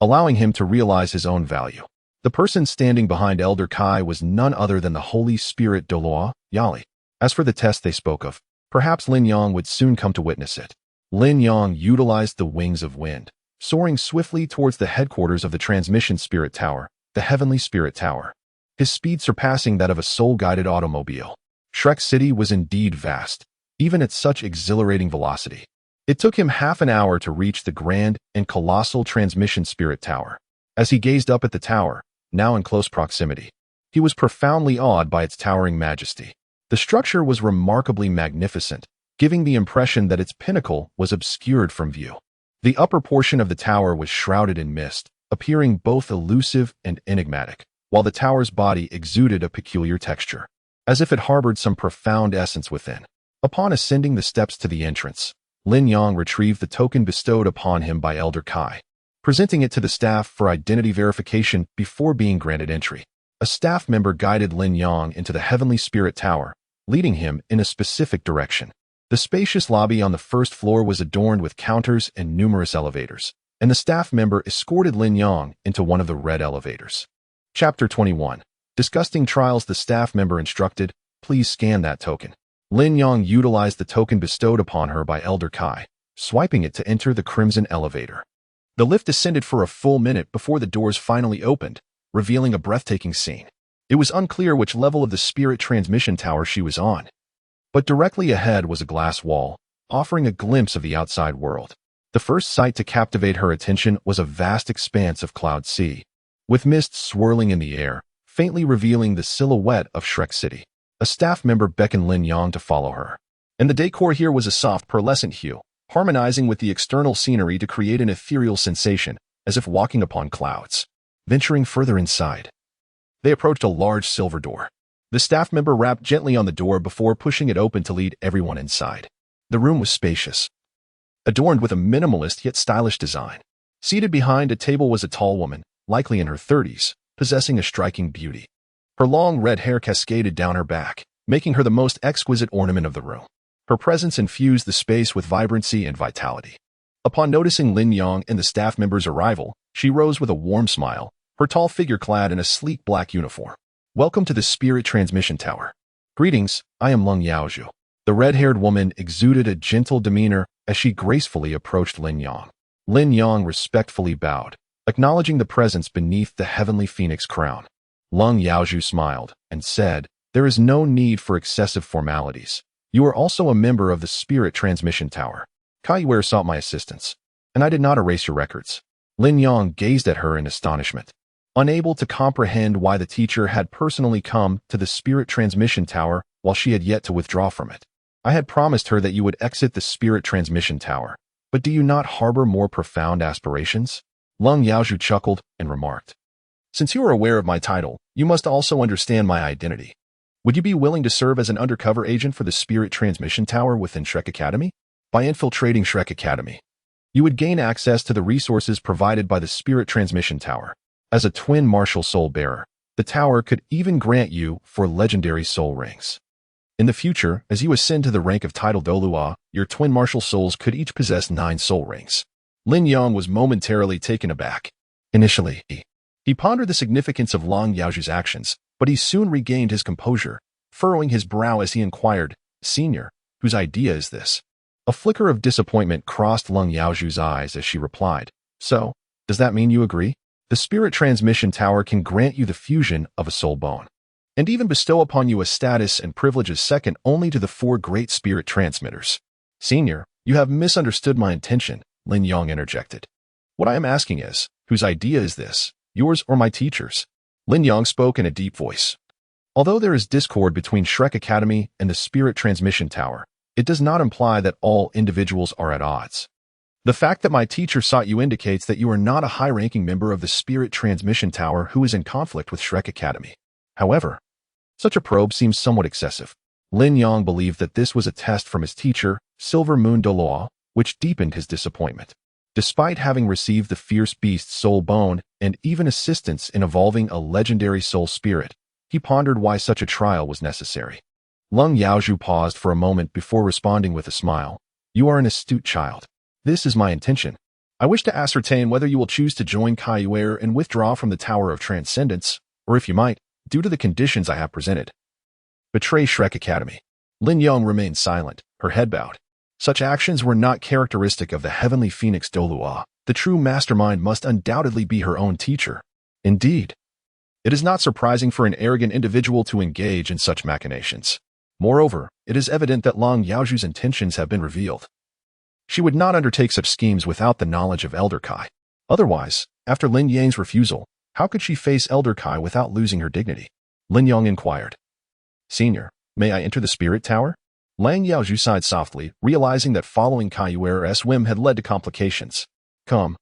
allowing him to realize his own value." The person standing behind Elder Kai was none other than the Holy Spirit Douluo, Yali. As for the test they spoke of, perhaps Lin Yang would soon come to witness it. Lin Yang utilized the wings of wind, soaring swiftly towards the headquarters of the Transmission Spirit Tower, the Heavenly Spirit Tower, his speed surpassing that of a soul-guided automobile. Shrek City was indeed vast, even at such exhilarating velocity. It took him half an hour to reach the grand and colossal Transmission Spirit Tower. As he gazed up at the tower, now in close proximity, he was profoundly awed by its towering majesty. The structure was remarkably magnificent, giving the impression that its pinnacle was obscured from view. The upper portion of the tower was shrouded in mist, appearing both elusive and enigmatic, while the tower's body exuded a peculiar texture, as if it harbored some profound essence within. Upon ascending the steps to the entrance, Lin Yang retrieved the token bestowed upon him by Elder Kai, presenting it to the staff for identity verification before being granted entry. A staff member guided Lin Yang into the Heavenly Spirit Tower, leading him in a specific direction. The spacious lobby on the first floor was adorned with counters and numerous elevators, and the staff member escorted Lin Yang into one of the red elevators. Chapter 21. Disgusting Trials. The staff member instructed, "Please scan that token." Lin Yang utilized the token bestowed upon her by Elder Kai, swiping it to enter the crimson elevator. The lift descended for a full minute before the doors finally opened, revealing a breathtaking scene. It was unclear which level of the Spirit Transmission Tower she was on, but directly ahead was a glass wall, offering a glimpse of the outside world. The first sight to captivate her attention was a vast expanse of cloud sea, with mist swirling in the air, faintly revealing the silhouette of Shrek City. A staff member beckoned Lin Yang to follow her, and the decor here was a soft pearlescent hue, harmonizing with the external scenery to create an ethereal sensation, as if walking upon clouds. Venturing further inside, they approached a large silver door. The staff member rapped gently on the door before pushing it open to lead everyone inside. The room was spacious, adorned with a minimalist yet stylish design. Seated behind a table was a tall woman, likely in her 30s, possessing a striking beauty. Her long red hair cascaded down her back, making her the most exquisite ornament of the room. Her presence infused the space with vibrancy and vitality. Upon noticing Lin Yang and the staff member's arrival, she rose with a warm smile, her tall figure clad in a sleek black uniform. "Welcome to the Spirit Transmission Tower." "Greetings, I am Long Wang Chuan Shuo." The red-haired woman exuded a gentle demeanor as she gracefully approached Lin Yang. Lin Yang respectfully bowed, acknowledging the presence beneath the heavenly phoenix crown. Long Wang Chuan Shuo smiled and said, "There is no need for excessive formalities. You are also a member of the Spirit Transmission Tower. Kai sought my assistance, and I did not erase your records." Lin Yang gazed at her in astonishment, unable to comprehend why the teacher had personally come to the Spirit Transmission Tower while she had yet to withdraw from it. "I had promised her that you would exit the Spirit Transmission Tower, but do you not harbor more profound aspirations?" Long Wang Chuan Shuo chuckled and remarked, "Since you are aware of my title, you must also understand my identity. Would you be willing to serve as an undercover agent for the Spirit Transmission Tower within Shrek Academy? By infiltrating Shrek Academy, you would gain access to the resources provided by the Spirit Transmission Tower. As a twin martial soul bearer, the tower could even grant you 4 legendary soul rings. In the future, as you ascend to the rank of title Douluo, your twin martial souls could each possess 9 soul rings." Lin Yang was momentarily taken aback. Initially, he pondered the significance of Long Wang Chuan Shuo's actions, but he soon regained his composure, furrowing his brow as he inquired, "Senior, whose idea is this?" A flicker of disappointment crossed Long Wang Chuan Shuo's eyes as she replied, "So, does that mean you agree? The Spirit Transmission Tower can grant you the fusion of a soul bone, and even bestow upon you a status and privileges second only to the 4 great spirit transmitters." "Senior, you have misunderstood my intention," Lin Yang interjected. "What I am asking is, whose idea is this, yours or my teacher's?" Lin Yang spoke in a deep voice. "Although there is discord between Shrek Academy and the Spirit Transmission Tower, it does not imply that all individuals are at odds. The fact that my teacher sought you indicates that you are not a high-ranking member of the Spirit Transmission Tower who is in conflict with Shrek Academy. However, such a probe seems somewhat excessive." Lin Yang believed that this was a test from his teacher, Silver Moon Douluo, which deepened his disappointment. Despite having received the fierce beast's soul bone and even assistance in evolving a legendary soul spirit, he pondered why such a trial was necessary. Long Wang Chuan Shuo paused for a moment before responding with a smile. "You are an astute child. This is my intention. I wish to ascertain whether you will choose to join Kai and withdraw from the Tower of Transcendence, or if you might, due to the conditions I have presented, betray Shrek Academy." Lin Yang remained silent, her head bowed. Such actions were not characteristic of the heavenly phoenix Douluo. The true mastermind must undoubtedly be her own teacher. Indeed, it is not surprising for an arrogant individual to engage in such machinations. Moreover, it is evident that Long Yaoju's intentions have been revealed. She would not undertake such schemes without the knowledge of Elder Kai. Otherwise, after Lin Yang's refusal, how could she face Elder Kai without losing her dignity? Lin Yang inquired. Senior, may I enter the spirit tower? Lang Yaozhu sighed softly, realizing that following Kaiyuer's whim had led to complications. Come.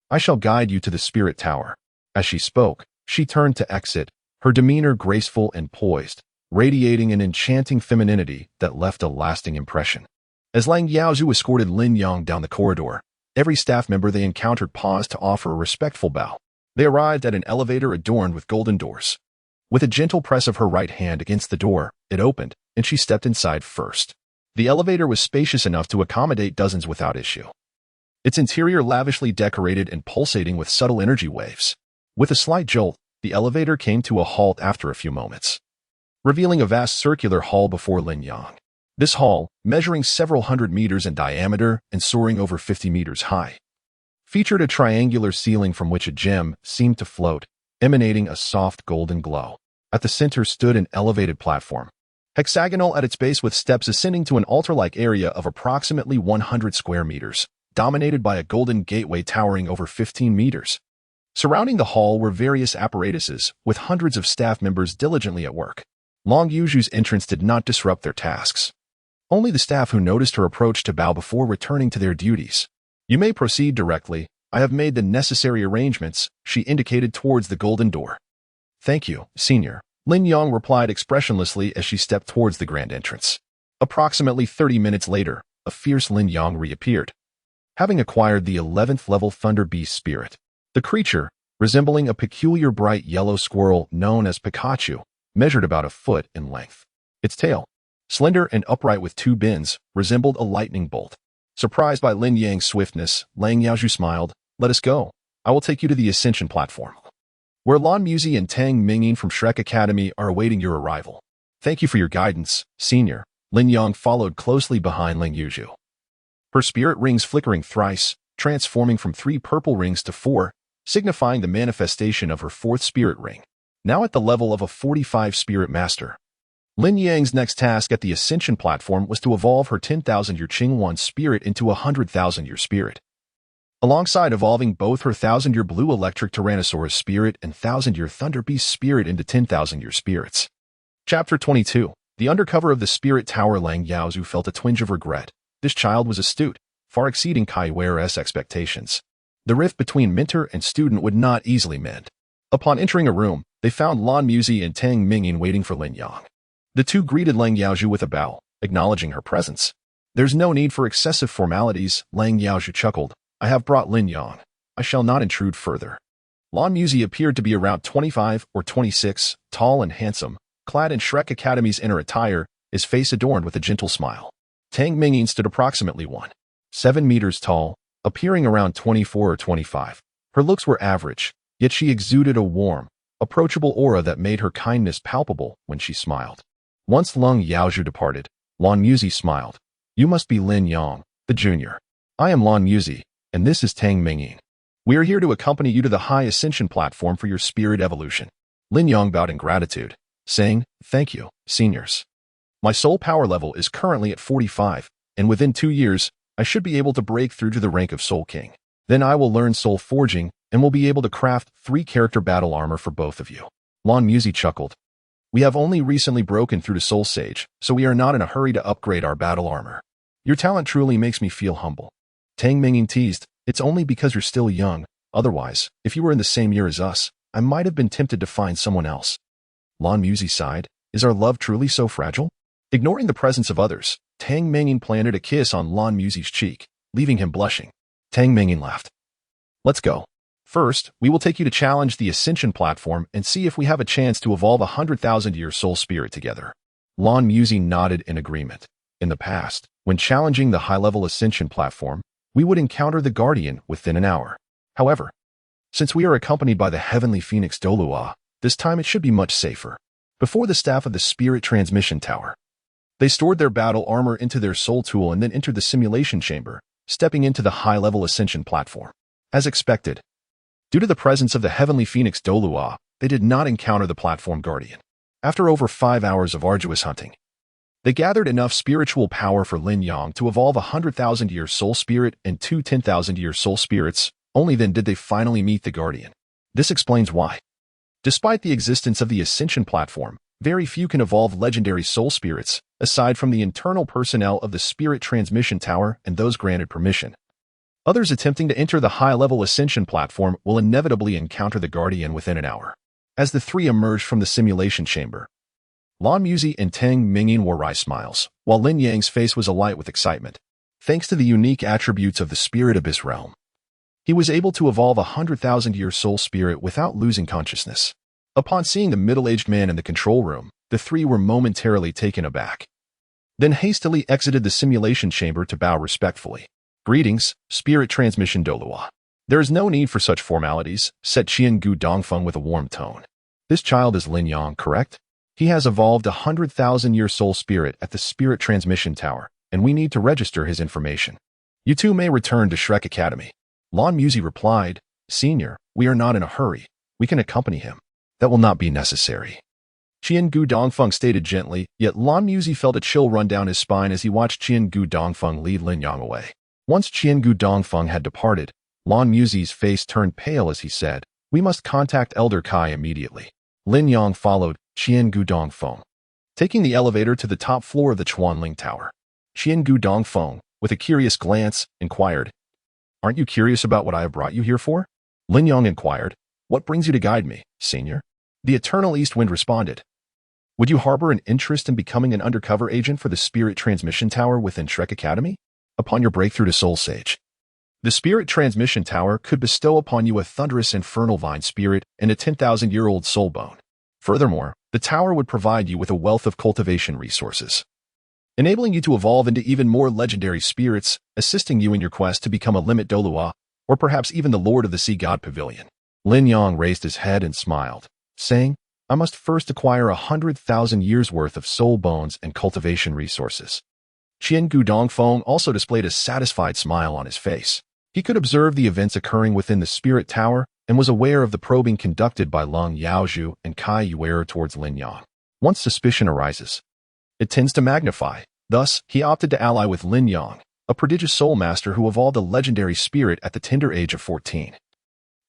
I shall guide you to the spirit tower. As she spoke, she turned to exit, her demeanor graceful and poised, radiating an enchanting femininity that left a lasting impression. As Lang Yaozhu escorted Lin Yang down the corridor, every staff member they encountered paused to offer a respectful bow. They arrived at an elevator adorned with golden doors. With a gentle press of her right hand against the door, it opened, and she stepped inside first. The elevator was spacious enough to accommodate dozens without issue. Its interior lavishly decorated and pulsating with subtle energy waves. With a slight jolt, the elevator came to a halt after a few moments, revealing a vast circular hall before Lin Yang. This hall, measuring several hundred meters in diameter and soaring over 50 meters high, featured a triangular ceiling from which a gem seemed to float, emanating a soft golden glow. At the center stood an elevated platform, hexagonal at its base with steps ascending to an altar-like area of approximately 100 square meters, dominated by a golden gateway towering over 15 meters. Surrounding the hall were various apparatuses, with hundreds of staff members diligently at work. Long Yaozhu's entrance did not disrupt their tasks. Only the staff who noticed her approach to bow before returning to their duties. You may proceed directly. I have made the necessary arrangements, she indicated towards the golden door. Thank you, Senior, Lin Yang replied expressionlessly as she stepped towards the grand entrance. Approximately 30 minutes later, a fierce Lin Yang reappeared, having acquired the 11th level Thunder Beast spirit. The creature, resembling a peculiar bright yellow squirrel known as Pikachu, measured about a foot in length. Its tail, slender and upright with two bends, resembled a lightning bolt. Surprised by Lin Yang's swiftness, Lang Yaozhu smiled. Let us go. I will take you to the ascension platform, where Lan Muzi and Tang Mingyin from Shrek Academy are awaiting your arrival. Thank you for your guidance, Senior. Lin Yang followed closely behind Lang Yaozhu, her spirit rings flickering thrice, transforming from 3 purple rings to 4, signifying the manifestation of her 4th spirit ring. Now at the level of a 45 spirit master, Lin Yang's next task at the Ascension platform was to evolve her 10,000-year Qingwan spirit into a 100,000-year spirit, alongside evolving both her 1,000-year Blue Electric Tyrannosaurus spirit and 1,000-year Thunder Beast spirit into 10,000-year spirits. Chapter 22. The undercover of the Spirit Tower. Lang Yaozhu felt a twinge of regret. This child was astute, far exceeding Kaiyuer's expectations. The rift between mentor and student would not easily mend. Upon entering a room, they found Lan Muzi and Tang Mingyin waiting for Lin Yang. The two greeted Lang Yaozhu with a bow, acknowledging her presence. There's no need for excessive formalities, Lang Yaozhu chuckled. I have brought Lin Yang. I shall not intrude further. Lan Muzi appeared to be around 25 or 26, tall and handsome, clad in Shrek Academy's inner attire, his face adorned with a gentle smile. Tang Mingyin stood approximately 1.7 meters tall, appearing around 24 or 25. Her looks were average, yet she exuded a warm, approachable aura that made her kindness palpable when she smiled. Once Lang Yaozhu departed, Lan Muzi smiled. You must be Lin Yang, the junior. I am Lan Muzi, and this is Tang Mingyin. We are here to accompany you to the high ascension platform for your spirit evolution. Lin Yang bowed in gratitude, saying, Thank you, seniors. My soul power level is currently at 45, and within 2 years, I should be able to break through to the rank of Soul King. Then I will learn soul forging and will be able to craft 3 character battle armor for both of you. Lan Muzi chuckled. We have only recently broken through to Soul Sage, so we are not in a hurry to upgrade our battle armor. Your talent truly makes me feel humble. Tang Mingyin teased, It's only because you're still young. Otherwise, if you were in the same year as us, I might have been tempted to find someone else. Lan Muzi sighed. Is our love truly so fragile? Ignoring the presence of others, Tang Mingyin planted a kiss on Lan Muzi's cheek, leaving him blushing. Tang Mingyin laughed. Let's go. First, we will take you to challenge the Ascension platform and see if we have a chance to evolve a 100,000-year soul spirit together. Lan Muzi nodded in agreement. In the past, when challenging the high-level Ascension platform, we would encounter the Guardian within an hour. However, since we are accompanied by the heavenly phoenix Douluo, this time it should be much safer. Before the staff of the Spirit Transmission Tower, They stored their battle armor into their soul tool and then entered the simulation chamber, stepping into the high-level ascension platform. As expected, due to the presence of the heavenly phoenix Douluo, they did not encounter the platform guardian. After over 5 hours of arduous hunting, they gathered enough spiritual power for Lin Yang to evolve a 100,000-year soul spirit and 2 10,000-year soul spirits. Only then did they finally meet the guardian. This explains why, despite the existence of the ascension platform, very few can evolve legendary soul spirits, aside from the internal personnel of the spirit transmission tower and those granted permission. Others attempting to enter the high-level ascension platform will inevitably encounter the guardian within an hour. As the three emerged from the simulation chamber, Lan Muzi and Tang Mingyin wore wry smiles, while Lin Yang's face was alight with excitement. Thanks to the unique attributes of the spirit abyss realm, he was able to evolve a 100,000-year soul spirit without losing consciousness. Upon seeing the middle-aged man in the control room, the three were momentarily taken aback, then hastily exited the simulation chamber to bow respectfully. "Greetings, Spirit Transmission Douluo. There is no need for such formalities," said Qian Gu Dongfeng with a warm tone. "This child is Lin Yang, correct? He has evolved a 100,000-year soul spirit at the Spirit Transmission Tower, and we need to register his information. You two may return to Shrek Academy." Lan Muzi replied, "Senior, we are not in a hurry. We can accompany him." "That will not be necessary," Qian Gu Dongfeng stated gently, yet Lan Muzi felt a chill run down his spine as he watched Qian Gu Dongfeng lead Lin Yang away. Once Qian Gu Dongfeng had departed, Lan Muzi's face turned pale as he said, "We must contact Elder Kai immediately." Lin Yang followed Qian Gu Dongfeng, taking the elevator to the top floor of the Chuanling Tower. Qian Gu Dongfeng, with a curious glance, inquired, "Aren't you curious about what I have brought you here for?" Lin Yang inquired, "What brings you to guide me, Senior?" The Eternal East Wind responded, "Would you harbor an interest in becoming an undercover agent for the Spirit Transmission Tower within Shrek Academy? Upon your breakthrough to Soul Sage, the Spirit Transmission Tower could bestow upon you a thunderous infernal vine spirit and a 10,000-year-old soul bone. Furthermore, the tower would provide you with a wealth of cultivation resources, enabling you to evolve into even more legendary spirits, assisting you in your quest to become a limit Douluo, or perhaps even the Lord of the Sea God Pavilion." Lin Yang raised his head and smiled, saying, "I must first acquire 100,000 years' worth of soul bones and cultivation resources." Qian Gu Dongfeng also displayed a satisfied smile on his face. He could observe the events occurring within the Spirit Tower and was aware of the probing conducted by Long Yaozhu and Kai Yuer towards Lin Yang. Once suspicion arises, it tends to magnify. Thus, he opted to ally with Lin Yang, a prodigious soul master who evolved a legendary spirit at the tender age of 14,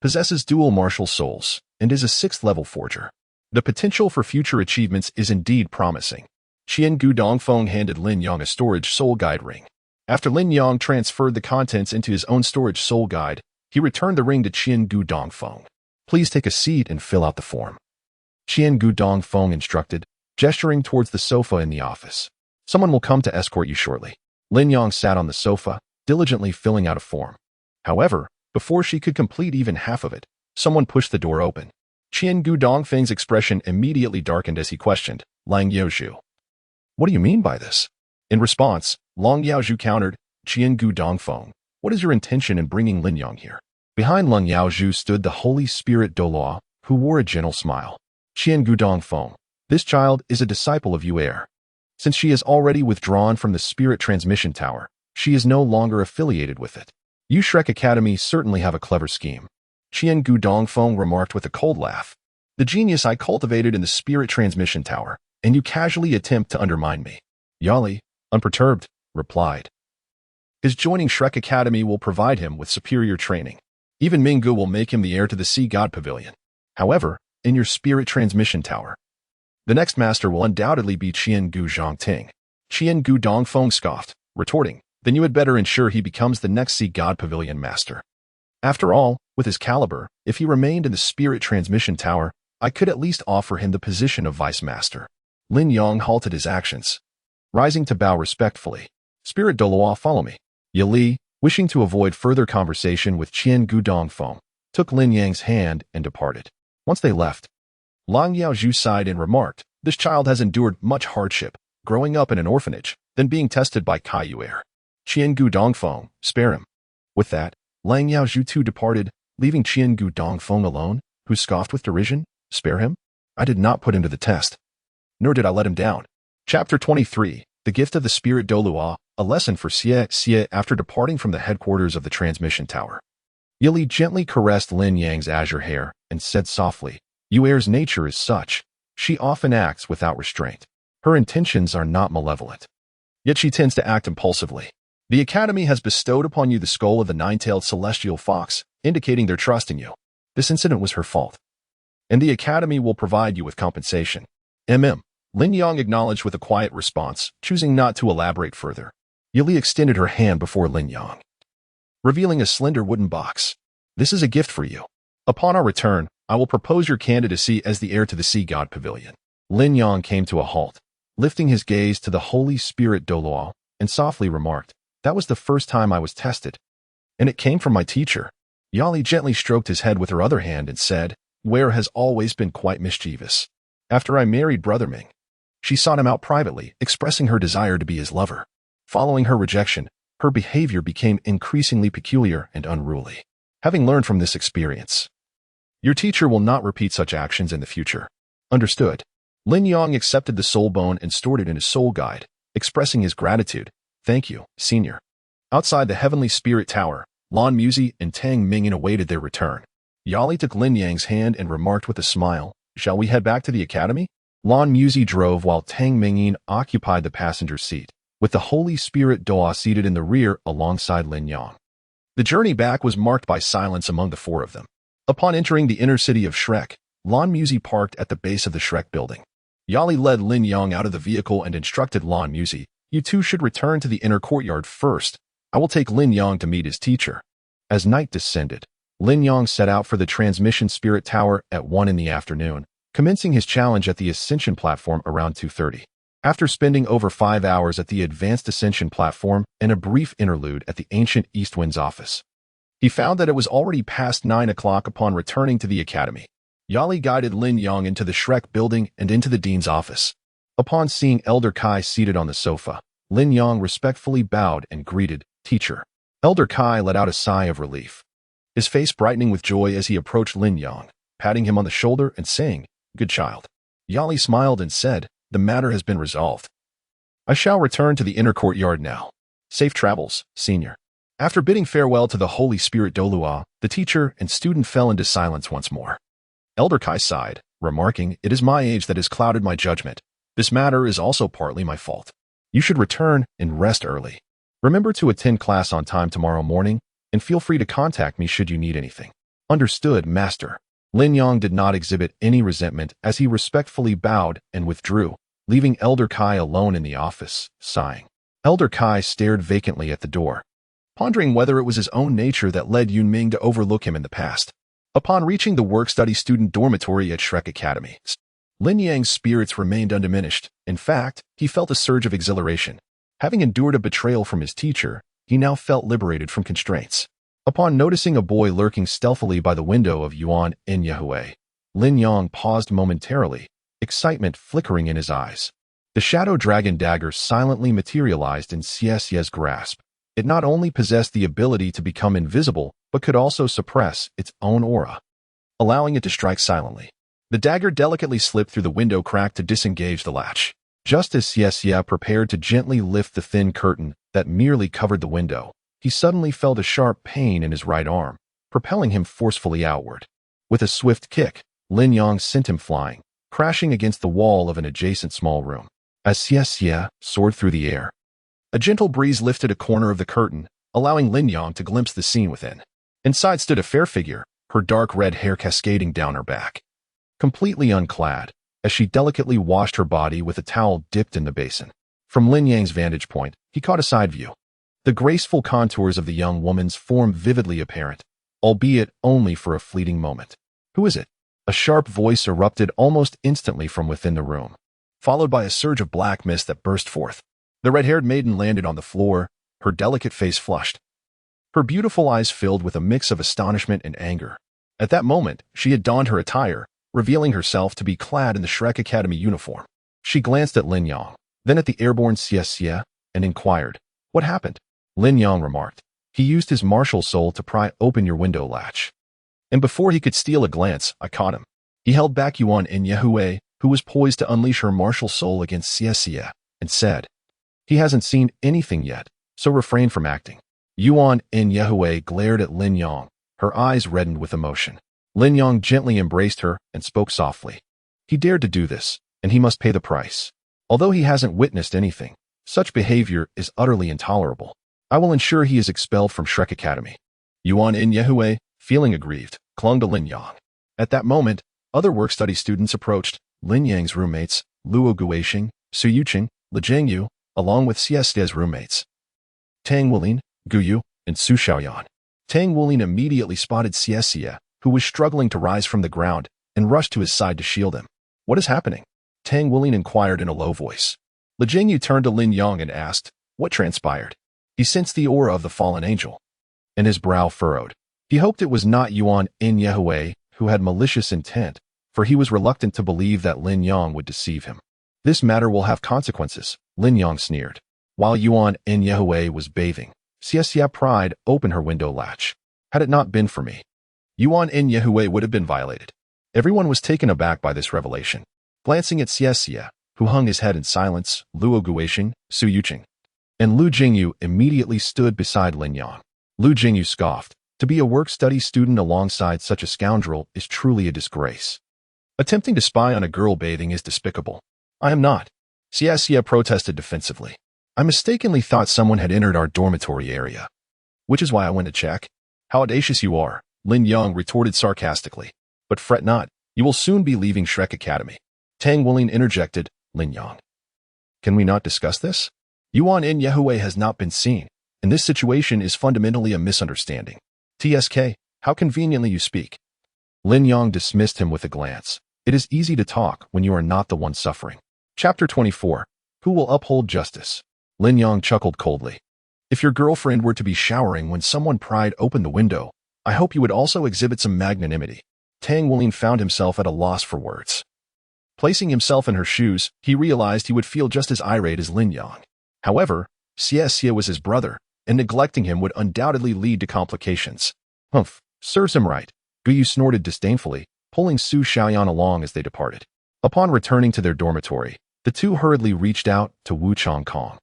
possesses dual martial souls, and is a 6th-level forger. The potential for future achievements is indeed promising. Qian Gu Dongfeng handed Lin Yang a storage soul guide ring. After Lin Yang transferred the contents into his own storage soul guide, he returned the ring to Qian Gu Dongfeng. "Please take a seat and fill out the form," Qian Gu Dongfeng instructed, gesturing towards the sofa in the office. "Someone will come to escort you shortly." Lin Yang sat on the sofa, diligently filling out a form. However, before she could complete even half of it, someone pushed the door open. Qian Gu Dongfeng's expression immediately darkened as he questioned, "Lang Yaozhu, what do you mean by this?" In response, Long Yaozhu countered, "Qian Gu Dongfeng, what is your intention in bringing Lin Yang here?" Behind Long Yaozhu stood the Holy Spirit Douluo, who wore a gentle smile. "Qian Gu Dongfeng, this child is a disciple of Yuer. Since she is already withdrawn from the Spirit Transmission Tower, she is no longer affiliated with it. You Shrek Academy certainly have a clever scheme." Qian Gu Dongfeng remarked with a cold laugh. "The genius I cultivated in the Spirit Transmission Tower, and you casually attempt to undermine me." Yali, unperturbed, replied, "His joining Shrek Academy will provide him with superior training. Even Minggu will make him the heir to the Sea God Pavilion. However, in your Spirit Transmission Tower, the next master will undoubtedly be Qian Gu Zhangting." Qian Gu Dongfeng scoffed, retorting, "Then you had better ensure he becomes the next Sea God Pavilion master. After all, with his caliber, if he remained in the Spirit Transmission Tower, I could at least offer him the position of Vice Master." Lin Yang halted his actions, rising to bow respectfully. "Spirit Douluo, follow me." Yali, wishing to avoid further conversation with Qian Gu Dongfeng, took Lin Yang's hand and departed. Once they left, Long Yaozhu sighed and remarked, "This child has endured much hardship, growing up in an orphanage, then being tested by Kai Yuer. Qian Gu Dongfeng, spare him." With that, Lang Yaozhu too departed, leaving Qian Gu Dongfeng alone, who scoffed with derision, "Spare him? I did not put him to the test. Nor did I let him down." Chapter 23, The Gift of the Spirit Douluo, a lesson for Xie after departing from the headquarters of the transmission tower. Yili gently caressed Lin Yang's azure hair and said softly, Yuer's nature is such. She often acts without restraint. Her intentions are not malevolent. Yet she tends to act impulsively. The Academy has bestowed upon you the skull of the nine-tailed celestial fox, indicating their trust in you. This incident was her fault. And the Academy will provide you with compensation. Lin Yang acknowledged with a quiet response, choosing not to elaborate further. Yili extended her hand before Lin Yang, revealing a slender wooden box. This is a gift for you. Upon our return, I will propose your candidacy as the heir to the Sea God Pavilion. Lin Yang came to a halt, lifting his gaze to the Holy Spirit Douluo, and softly remarked, that was the first time I was tested. And it came from my teacher. Yali gently stroked his head with her other hand and said, Ware has always been quite mischievous. After I married Brother Ming, she sought him out privately, expressing her desire to be his lover. Following her rejection, her behavior became increasingly peculiar and unruly. Having learned from this experience, your teacher will not repeat such actions in the future. Understood. Lin Yang accepted the soul bone and stored it in his soul guide, expressing his gratitude. Thank you, senior. Outside the Heavenly Spirit Tower, Lan Muzi and Tang Mingyan awaited their return. Yali took Lin Yang's hand and remarked with a smile, Shall we head back to the academy? Lan Muzi drove while Tang Mingyan occupied the passenger seat, with the Holy Spirit Doa seated in the rear alongside Lin Yang. The journey back was marked by silence among the four of them. Upon entering the inner city of Shrek, Lan Muzi parked at the base of the Shrek building. Yali led Lin Yang out of the vehicle and instructed Lan Muzi, You two should return to the inner courtyard first. I will take Lin Yang to meet his teacher. As night descended, Lin Yang set out for the Transmission Spirit Tower at 1 in the afternoon, commencing his challenge at the Ascension platform around 2:30. After spending over 5 hours at the Advanced Ascension platform and a brief interlude at the Ancient Eastwind's office, he found that it was already past 9 o'clock upon returning to the academy. Yali guided Lin Yang into the Shrek building and into the dean's office. Upon seeing Elder Kai seated on the sofa, Lin Yang respectfully bowed and greeted, Teacher. Elder Kai let out a sigh of relief, his face brightening with joy as he approached Lin Yang, patting him on the shoulder and saying, Good child. Yali smiled and said, The matter has been resolved. I shall return to the inner courtyard now. Safe travels, senior. After bidding farewell to the Holy Spirit Douluo, the teacher and student fell into silence once more. Elder Kai sighed, remarking, It is my age that has clouded my judgment. This matter is also partly my fault. You should return and rest early. Remember to attend class on time tomorrow morning, and feel free to contact me should you need anything. Understood, Master. Lin Yang did not exhibit any resentment as he respectfully bowed and withdrew, leaving Elder Kai alone in the office, sighing. Elder Kai stared vacantly at the door, pondering whether it was his own nature that led Yunming to overlook him in the past. Upon reaching the work-study student dormitory at Shrek Academy, Lin Yang's spirits remained undiminished. In fact, he felt a surge of exhilaration. Having endured a betrayal from his teacher, he now felt liberated from constraints. Upon noticing a boy lurking stealthily by the window of Yuan in Yahui, Lin Yang paused momentarily, excitement flickering in his eyes. The shadow dragon dagger silently materialized in Xie's grasp. It not only possessed the ability to become invisible, but could also suppress its own aura, allowing it to strike silently. The dagger delicately slipped through the window crack to disengage the latch. Just as Xie prepared to gently lift the thin curtain that merely covered the window, he suddenly felt a sharp pain in his right arm, propelling him forcefully outward. With a swift kick, Lin Yang sent him flying, crashing against the wall of an adjacent small room. As Xie soared through the air, a gentle breeze lifted a corner of the curtain, allowing Lin Yang to glimpse the scene within. Inside stood a fair figure, her dark red hair cascading down her back, completely unclad, as she delicately washed her body with a towel dipped in the basin. From Lin Yang's vantage point, he caught a side view. The graceful contours of the young woman's form vividly apparent, albeit only for a fleeting moment. Who is it? A sharp voice erupted almost instantly from within the room, followed by a surge of black mist that burst forth. The red-haired maiden landed on the floor, her delicate face flushed, her beautiful eyes filled with a mix of astonishment and anger. At that moment, she had donned her attire, revealing herself to be clad in the Shrek Academy uniform. She glanced at Lin Yang, then at the airborne Xie, and inquired, What happened? Lin Yang remarked, He used his martial soul to pry open your window latch. And before he could steal a glance, I caught him. He held back Yuan in Yahui, who was poised to unleash her martial soul against Xie, and said, He hasn't seen anything yet, so refrain from acting. Yuan and Yehui glared at Lin Yang, her eyes reddened with emotion. Lin Yang gently embraced her and spoke softly. He dared to do this, and he must pay the price. Although he hasn't witnessed anything, such behavior is utterly intolerable. I will ensure he is expelled from Shrek Academy. Yuan and Yehui, feeling aggrieved, clung to Lin Yang. At that moment, other work-study students approached. Lin Yang's roommates, Luo Guixing, Su Yuqing, Li Zhengyu, along with Sieste's roommates, Tang Wulin, Guyu, and Su Xiaoyan. Tang Wulin immediately spotted Sieste, who was struggling to rise from the ground, and rushed to his side to shield him. What is happening? Tang Wulin inquired in a low voice. Li Zhengyu turned to Lin Yang and asked, what transpired? He sensed the aura of the fallen angel, and his brow furrowed. He hoped it was not Yuan in Yehui who had malicious intent, for he was reluctant to believe that Lin Yang would deceive him. This matter will have consequences, Lin Yang sneered. While Yuan in Yehui was bathing, Xie pried open her window latch. Had it not been for me, Yuan in Yehui would have been violated. Everyone was taken aback by this revelation. Glancing at Xie, who hung his head in silence, Luo Guixing, Su Yuqing, and Lu Jingyu immediately stood beside Lin Yang. Lu Jingyu scoffed. To be a work-study student alongside such a scoundrel is truly a disgrace. Attempting to spy on a girl bathing is despicable. I am not. Xie protested defensively. I mistakenly thought someone had entered our dormitory area, which is why I went to check. How audacious you are, Lin Yang retorted sarcastically. But fret not, you will soon be leaving Shrek Academy. Tang Wulin interjected, Lin Yang. Can we not discuss this? Yuan in Yehui has not been seen, and this situation is fundamentally a misunderstanding. TSK, how conveniently you speak. Lin Yang dismissed him with a glance. It is easy to talk when you are not the one suffering. Chapter 24. Who will uphold justice? Lin Yang chuckled coldly. If your girlfriend were to be showering when someone pried open the window, I hope you would also exhibit some magnanimity. Tang Wulin found himself at a loss for words. Placing himself in her shoes, he realized he would feel just as irate as Lin Yang. However, Xie was his brother, and neglecting him would undoubtedly lead to complications. Humph, serves him right, Guyu snorted disdainfully, pulling Su Xiaoyan along as they departed. Upon returning to their dormitory, the two hurriedly reached out to Wu Changkong,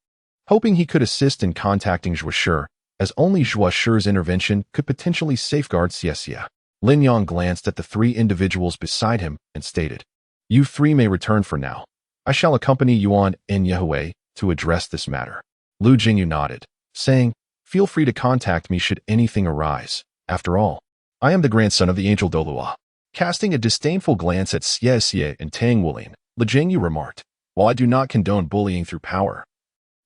hoping he could assist in contacting Zhuo Shi, as only Zhuo Shi's intervention could potentially safeguard Xie. Lin Yang glanced at the three individuals beside him and stated, You three may return for now. I shall accompany Yuan and Yehui to address this matter. Lu Jingyu nodded, saying, Feel free to contact me should anything arise. After all, I am the grandson of the angel Douluo. Casting a disdainful glance at Xie and Tang Wulin, Li Jingyu remarked, While I do not condone bullying through power,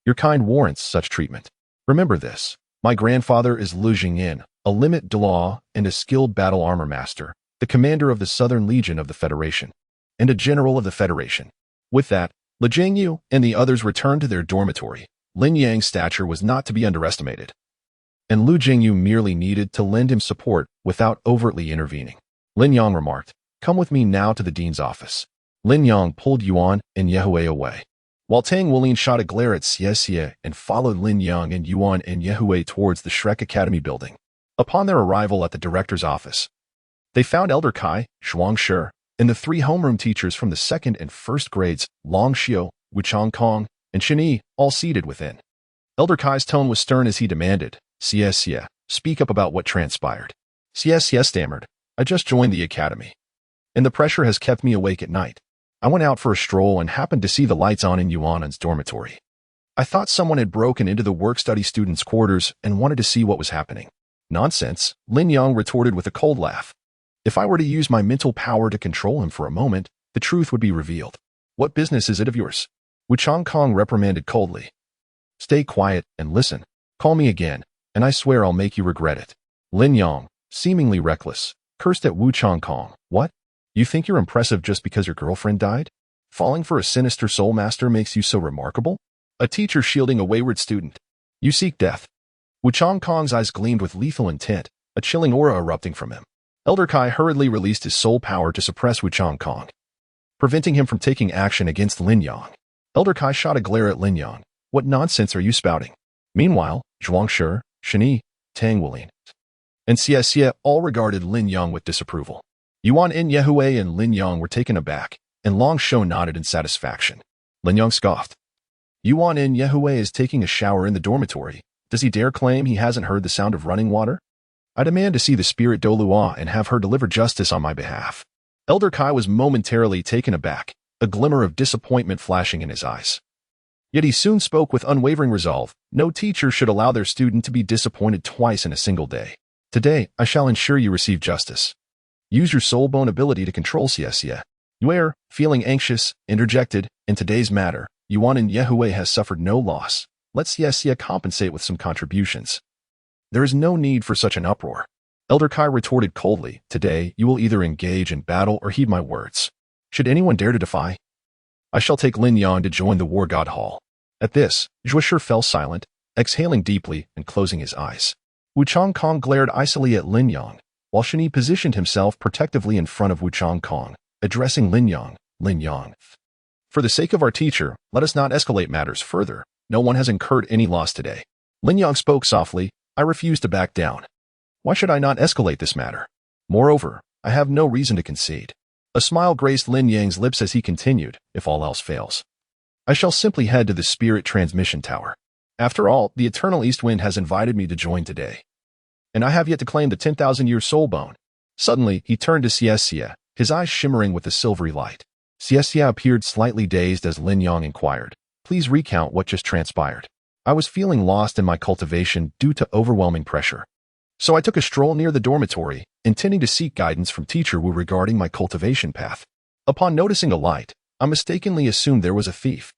your kind warrants such treatment. Remember this, my grandfather is Lu Jingyin, a limit Douluo and a skilled battle armor master, the commander of the Southern Legion of the Federation, and a general of the Federation. With that, Li Jingyu and the others returned to their dormitory. Lin Yang's stature was not to be underestimated, and Lu Jingyu merely needed to lend him support without overtly intervening. Lin Yang remarked, Come with me now to the dean's office. Lin Yang pulled Yuan and Yehui away, while Tang Wulin shot a glare at Xie and followed Lin Yang and Yuan and Yehui towards the Shrek Academy building. Upon their arrival at the director's office, they found Elder Kai, Zhuang Shi, and the three homeroom teachers from the second and first grades, Long Xiu, Wu Changkong, and Shen, all seated within. Elder Kai's tone was stern as he demanded, Xie, speak up about what transpired. Xie stammered, I just joined the academy, and the pressure has kept me awake at night. I went out for a stroll and happened to see the lights on in Yuan's dormitory. I thought someone had broken into the work-study students' quarters and wanted to see what was happening. Nonsense, Lin Yang retorted with a cold laugh. If I were to use my mental power to control him for a moment, the truth would be revealed. What business is it of yours? Wu Changkong reprimanded coldly. Stay quiet and listen. Call me again, and I swear I'll make you regret it. Lin Yang, seemingly reckless, cursed at Wu Changkong. What? You think you're impressive just because your girlfriend died? Falling for a sinister soul master makes you so remarkable? A teacher shielding a wayward student. You seek death. Wu Changkong's eyes gleamed with lethal intent, a chilling aura erupting from him. Elder Kai hurriedly released his soul power to suppress Wu Changkong, preventing him from taking action against Lin Yang. Elder Kai shot a glare at Lin Yang. What nonsense are you spouting? Meanwhile, Zhuang Shi, Shen, Tang Wulin, and Xie all regarded Lin Yang with disapproval. Yuan in Yehui and Lin Yang were taken aback, and Long Xiu nodded in satisfaction. Lin Yang scoffed. Yuan in Yehue is taking a shower in the dormitory. Does he dare claim he hasn't heard the sound of running water? I demand to see the spirit Douluo and have her deliver justice on my behalf. Elder Kai was momentarily taken aback, a glimmer of disappointment flashing in his eyes. Yet he soon spoke with unwavering resolve. No teacher should allow their student to be disappointed twice in a single day. Today, I shall ensure you receive justice. Use your soul-bone ability to control Xie. Yuer, feeling anxious, interjected, in today's matter, Yuan in Yehue has suffered no loss. Let Xie compensate with some contributions. There is no need for such an uproar. Elder Kai retorted coldly, today you will either engage in battle or heed my words. Should anyone dare to defy, I shall take Lin Yang to join the War God Hall. At this, Zhuoshi fell silent, exhaling deeply and closing his eyes. Wu Changkong glared icily at Lin Yang, while Shani positioned himself protectively in front of Wu Changkong, addressing Lin Yang. Lin Yang. For the sake of our teacher, let us not escalate matters further. No one has incurred any loss today. Lin Yang spoke softly, I refuse to back down. Why should I not escalate this matter? Moreover, I have no reason to concede. A smile graced Lin Yang's lips as he continued, if all else fails, I shall simply head to the Spirit Transmission Tower. After all, the Eternal East Wind has invited me to join today. And I have yet to claim the 10,000-year soul bone. Suddenly, he turned to Xie, his eyes shimmering with a silvery light. Xie appeared slightly dazed as Lin Yang inquired, please recount what just transpired. I was feeling lost in my cultivation due to overwhelming pressure. So I took a stroll near the dormitory, intending to seek guidance from Teacher Wu regarding my cultivation path. Upon noticing a light, I mistakenly assumed there was a thief.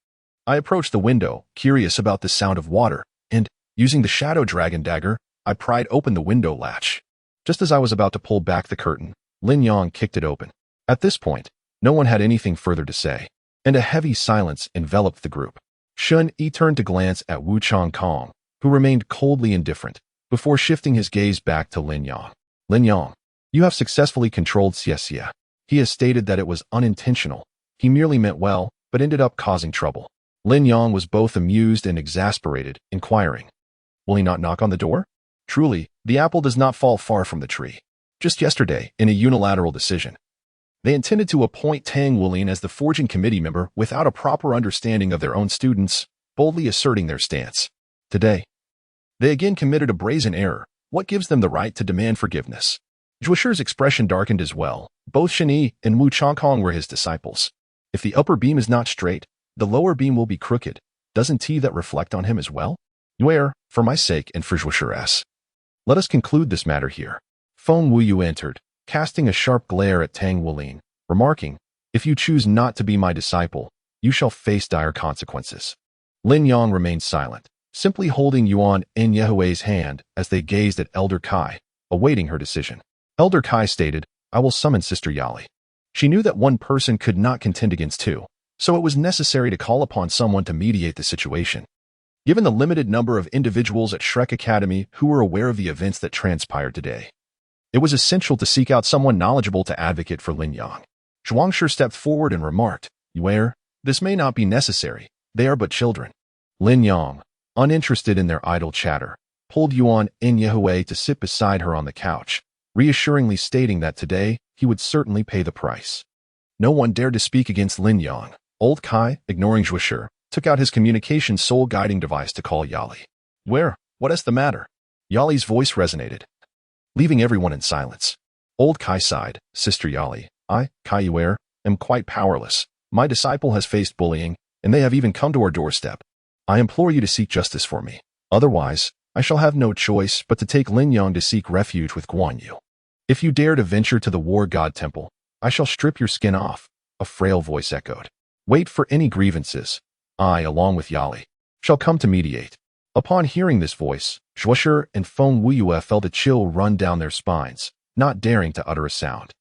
I approached the window, curious about the sound of water, and, using the Shadow Dragon dagger, I pried open the window latch. Just as I was about to pull back the curtain, Lin Yang kicked it open. At this point, no one had anything further to say, and a heavy silence enveloped the group. Shun Yi turned to glance at Wu Changkong, who remained coldly indifferent, before shifting his gaze back to Lin Yang. Lin Yang, you have successfully controlled Xie. He has stated that it was unintentional. He merely meant well, but ended up causing trouble. Lin Yang was both amused and exasperated, inquiring, will he not knock on the door? Truly, the apple does not fall far from the tree. Just yesterday, in a unilateral decision, they intended to appoint Tang Wulin as the forging committee member without a proper understanding of their own students, boldly asserting their stance. Today, they again committed a brazen error. What gives them the right to demand forgiveness? Zhuoshi's expression darkened as well. Both Shani and Wu Changkong were his disciples. If the upper beam is not straight, the lower beam will be crooked. Doesn't that reflect on him as well? Yuer, for my sake and for Zhuoshi's, let us conclude this matter here. Feng Wuyu entered, casting a sharp glare at Tang Wulin, remarking, if you choose not to be my disciple, you shall face dire consequences. Lin Yang remained silent, simply holding Yuan in Yehue's hand as they gazed at Elder Kai, awaiting her decision. Elder Kai stated, I will summon Sister Yali. She knew that one person could not contend against two, so it was necessary to call upon someone to mediate the situation. Given the limited number of individuals at Shrek Academy who were aware of the events that transpired today, it was essential to seek out someone knowledgeable to advocate for Lin Yang. Zhuangshi stepped forward and remarked, Yuer, this may not be necessary. They are but children. Lin Yang, uninterested in their idle chatter, pulled Yuan in Yehue to sit beside her on the couch, reassuringly stating that today he would certainly pay the price. No one dared to speak against Lin Yang. Old Kai, ignoring Zhuoshi, took out his communication soul guiding device to call Yali. What is the matter? Yali's voice resonated, leaving everyone in silence. Old Kai sighed, Sister Yali, I, Kai Yuer, am quite powerless. My disciple has faced bullying, and they have even come to our doorstep. I implore you to seek justice for me. Otherwise, I shall have no choice but to take Lin Yang to seek refuge with Guan Yu. If you dare to venture to the War God Temple, I shall strip your skin off, a frail voice echoed. Wait for any grievances. I, along with Yali, shall come to mediate. Upon hearing this voice, Zhuoshi and Feng Wuyu felt a chill run down their spines, not daring to utter a sound.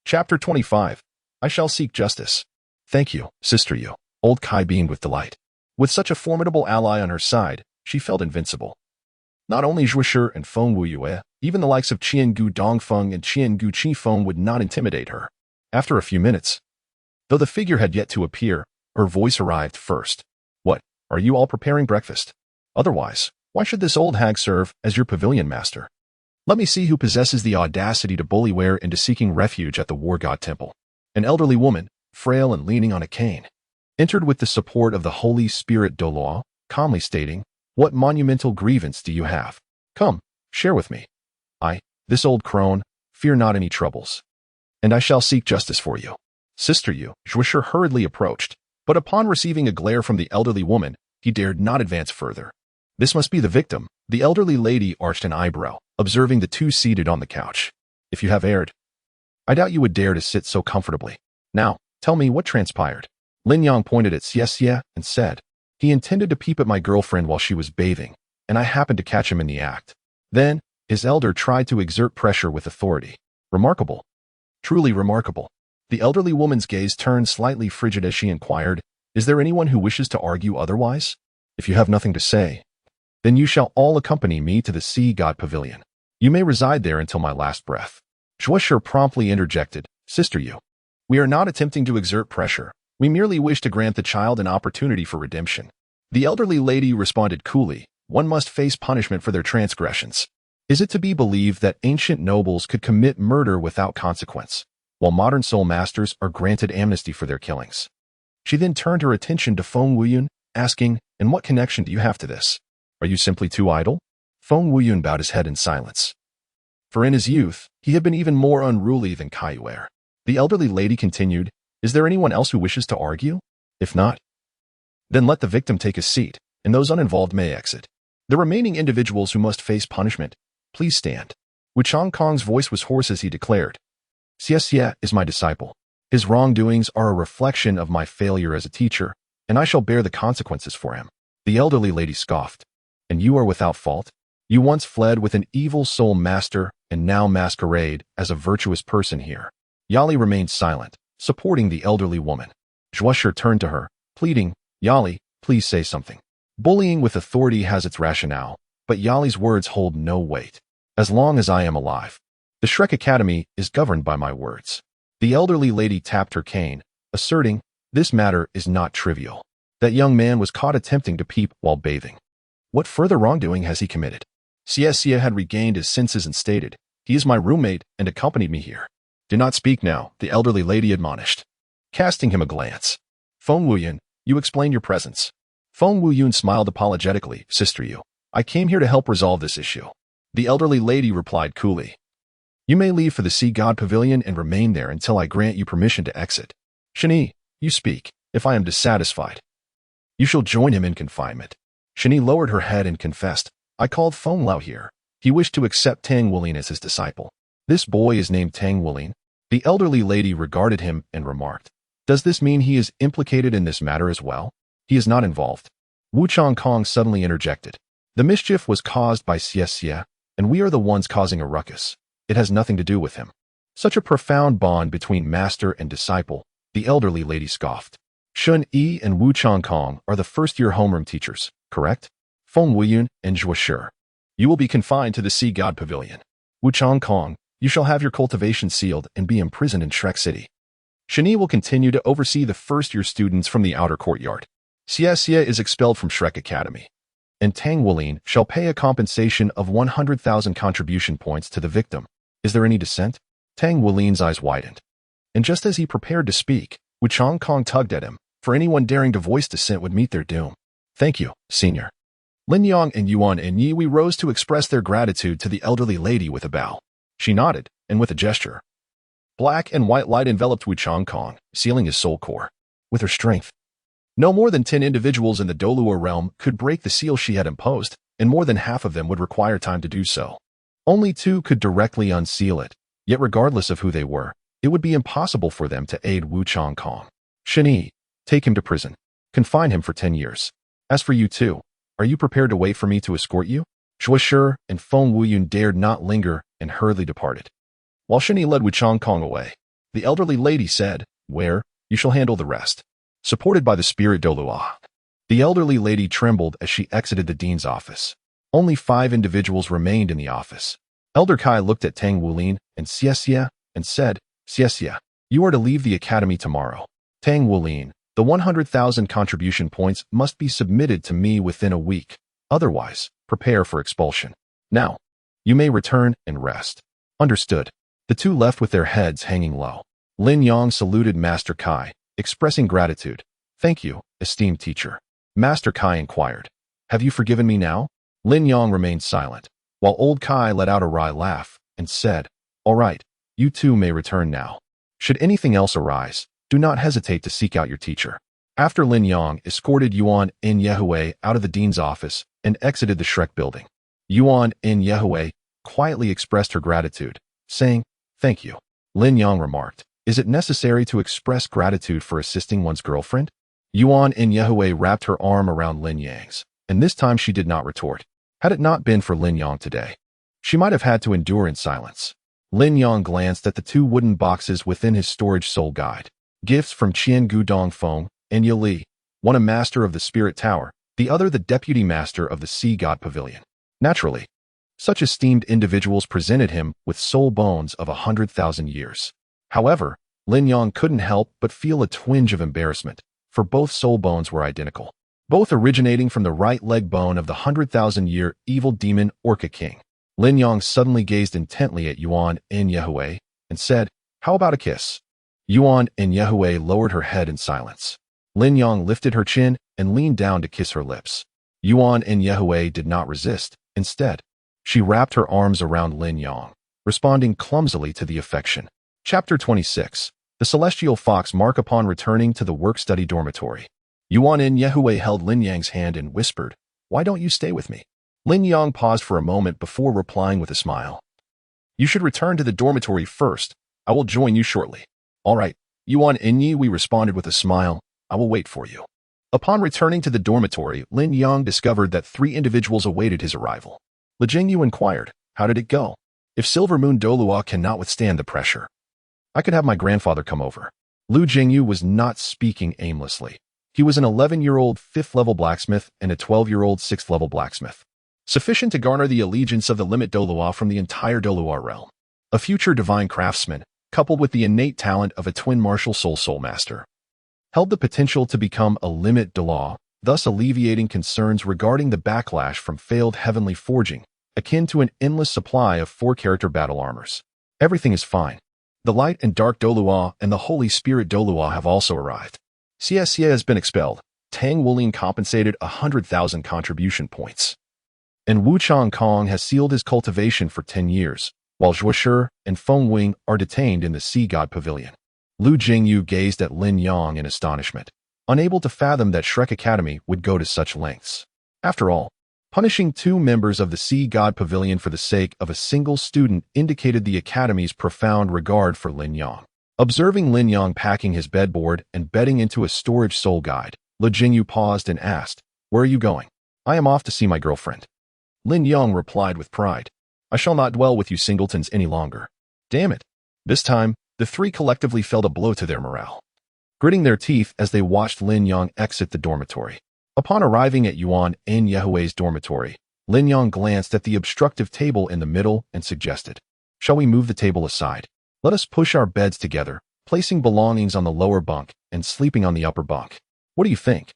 Chapter 25. I shall seek justice. Thank you, Sister Yu. Old Kai beamed with delight. With such a formidable ally on her side, she felt invincible. Not only Zhuoshi and Feng Wuyu, even the likes of Qiangu Dongfeng and Qiangu Qifeng would not intimidate her. After a few minutes, though the figure had yet to appear, her voice arrived first. What, are you all preparing breakfast? Otherwise, why should this old hag serve as your pavilion master? Let me see who possesses the audacity to bully Ware into seeking refuge at the War God Temple. An elderly woman, frail and leaning on a cane, entered with the support of the Holy Spirit Douluo, calmly stating, "What monumental grievance do you have? Come, share with me. This old crone, fear not any troubles, and I shall seek justice for you." Sister Yu, Zhuosher hurriedly approached, but upon receiving a glare from the elderly woman, he dared not advance further. This must be the victim. The elderly lady arched an eyebrow, observing the two seated on the couch. "If you have erred, I doubt you would dare to sit so comfortably. Now, tell me what transpired." Lin Yang pointed at Xie and said, "He intended to peep at my girlfriend while she was bathing, and I happened to catch him in the act. Then, his elder tried to exert pressure with authority. Remarkable. Truly remarkable." The elderly woman's gaze turned slightly frigid as she inquired, "Is there anyone who wishes to argue otherwise? If you have nothing to say, then you shall all accompany me to the Sea God Pavilion. You may reside there until my last breath." Zhuosher promptly interjected, "Sister Yu, we are not attempting to exert pressure. We merely wish to grant the child an opportunity for redemption." The elderly lady responded coolly, "One must face punishment for their transgressions. Is it to be believed that ancient nobles could commit murder without consequence, while modern soul masters are granted amnesty for their killings?" She then turned her attention to Feng Wuyun, asking, "And what connection do you have to this? Are you simply too idle?" Feng Wuyun bowed his head in silence. For in his youth, he had been even more unruly than Kaiyuer. The elderly lady continued, "Is there anyone else who wishes to argue? If not, then let the victim take a seat, and those uninvolved may exit. The remaining individuals who must face punishment, please stand." Wu Changkong's voice was hoarse as he declared, "Xie is my disciple. His wrongdoings are a reflection of my failure as a teacher, and I shall bear the consequences for him." The elderly lady scoffed, "And you are without fault? You once fled with an evil soul master and now masquerade as a virtuous person here." Yali remained silent, supporting the elderly woman. Zhuosher turned to her, pleading, "Yali, please say something." Bullying with authority has its rationale, but Yali's words hold no weight. As long as I am alive, the Shrek Academy is governed by my words. The elderly lady tapped her cane, asserting, "This matter is not trivial. That young man was caught attempting to peep while bathing. What further wrongdoing has he committed?" Xie had regained his senses and stated, "He is my roommate and accompanied me here." "Do not speak now," the elderly lady admonished, casting him a glance. "Feng Wuyun, you explain your presence." Feng Wuyun smiled apologetically, "Sister Yu, I came here to help resolve this issue." The elderly lady replied coolly, "You may leave for the Sea God Pavilion and remain there until I grant you permission to exit. Shani, you speak. If I am dissatisfied, you shall join him in confinement." Shani lowered her head and confessed, "I called Feng Lao here. He wished to accept Tang Wulin as his disciple. This boy is named Tang Wulin." The elderly lady regarded him and remarked, "Does this mean he is implicated in this matter as well?" "He is not involved." Wu Changkong suddenly interjected, "The mischief was caused by Xie, and we are the ones causing a ruckus. It has nothing to do with him." Such a profound bond between master and disciple, the elderly lady scoffed. Shun Yi and Wu Changkong are the first-year homeroom teachers, correct? Feng Wuyun and Zhuosher. You will be confined to the Sea God Pavilion. Wu Changkong, you shall have your cultivation sealed and be imprisoned in Shrek City. Shani will continue to oversee the first-year students from the outer courtyard. Xie is expelled from Shrek Academy, and Tang Wulin shall pay a compensation of 100,000 contribution points to the victim. Is there any dissent? Tang Wulin's eyes widened, and just as he prepared to speak, Wu Changkong tugged at him, for anyone daring to voice dissent would meet their doom. "Thank you, senior." Lin Yang and Yuan and Yi rose to express their gratitude to the elderly lady with a bow. She nodded, and with a gesture, black and white light enveloped Wu Changkong, sealing his soul core. With her strength, no more than 10 individuals in the Douluo realm could break the seal she had imposed, and more than half of them would require time to do so. Only 2 could directly unseal it, yet regardless of who they were, it would be impossible for them to aid Wu Changkong. "Shani, take him to prison. Confine him for 10 years. As for you two, are you prepared to wait for me to escort you?" Zhuosher and Feng Wuyun dared not linger and hurriedly departed. While Shani led Wu Changkong away, the elderly lady said, "Where? You shall handle the rest." Supported by the spirit Douluo, the elderly lady trembled as she exited the dean's office. Only 5 individuals remained in the office. Elder Kai looked at Tang Wulin and Xie and said, "Xie, you are to leave the academy tomorrow. Tang Wulin, the 100,000 contribution points must be submitted to me within a week. Otherwise, prepare for expulsion. Now, you may return and rest." Understood. The 2 left with their heads hanging low. Lin Yang saluted Master Kai, expressing gratitude, Thank you, esteemed teacher. Master Kai inquired. Have you forgiven me now? Lin Yang remained silent, while old Kai let out a wry laugh and said, All right, you two may return now. Should anything else arise, do not hesitate to seek out your teacher. After Lin Yang escorted Yuan and Yehui out of the dean's office and exited the Shrek building, Yuan and Yehui quietly expressed her gratitude, saying, Thank you. Lin Yang remarked, Is it necessary to express gratitude for assisting one's girlfriend? Yuan and Yehui wrapped her arm around Lin Yang's, and this time she did not retort. Had it not been for Lin Yang today, she might have had to endure in silence. Lin Yang glanced at the two wooden boxes within his storage soul guide. Gifts from Qian Gudong Feng and Ye Li, one a master of the Spirit Tower, the other the deputy master of the Sea God Pavilion. Naturally, such esteemed individuals presented him with soul bones of 100,000 years. However, Lin Yang couldn't help but feel a twinge of embarrassment, for both soul bones were identical, both originating from the right leg bone of the 100,000-year evil demon Orca King. Lin Yang suddenly gazed intently at Yuan and Yehui and said, How about a kiss? Yuan and Yehui lowered her head in silence. Lin Yang lifted her chin and leaned down to kiss her lips. Yuan and Yehui did not resist. Instead, she wrapped her arms around Lin Yang, responding clumsily to the affection. Chapter 26. The Celestial Fox Mark. Upon returning to the work-study dormitory, Yuan and Yehui held Lin Yang's hand and whispered, Why don't you stay with me? Lin Yang paused for a moment before replying with a smile. You should return to the dormitory first. I will join you shortly. All right, Yuan and Yehui responded with a smile. I will wait for you. Upon returning to the dormitory, Lin Yang discovered that 3 individuals awaited his arrival. Li Jingyu inquired, How did it go? If Silver Moon Douluo cannot withstand the pressure, I could have my grandfather come over. Li Jingyu was not speaking aimlessly. He was an 11-year-old 5th-level blacksmith and a 12-year-old 6th-level blacksmith, sufficient to garner the allegiance of the limit Douluo from the entire Douluo realm. A future divine craftsman, coupled with the innate talent of a twin martial soul master, held the potential to become a limit Douluo, thus alleviating concerns regarding the backlash from failed heavenly forging, akin to an endless supply of 4-character battle armors. Everything is fine. The light and dark Douluo and the Holy Spirit Douluo have also arrived. Xie has been expelled. Tang Wulin compensated 100,000 contribution points. And Wu Changkong has sealed his cultivation for 10 years, while Zhuo Shi and Feng Wing are detained in the Sea God Pavilion. Li Jingyu gazed at Lin Yang in astonishment, unable to fathom that Shrek Academy would go to such lengths. After all, punishing 2 members of the Sea God Pavilion for the sake of a single student indicated the Academy's profound regard for Lin Yang. Observing Lin Yang packing his bedboard and bedding into a storage soul guide, Li Jingyu paused and asked, Where are you going? I am off to see my girlfriend. Lin Yang replied with pride, I shall not dwell with you singletons any longer. Damn it. This time, the 3 collectively felt a blow to their morale, gritting their teeth as they watched Lin Yang exit the dormitory. Upon arriving at Yuan and Yehui's dormitory, Lin Yang glanced at the obstructive table in the middle and suggested, Shall we move the table aside? Let us push our beds together, placing belongings on the lower bunk and sleeping on the upper bunk. What do you think?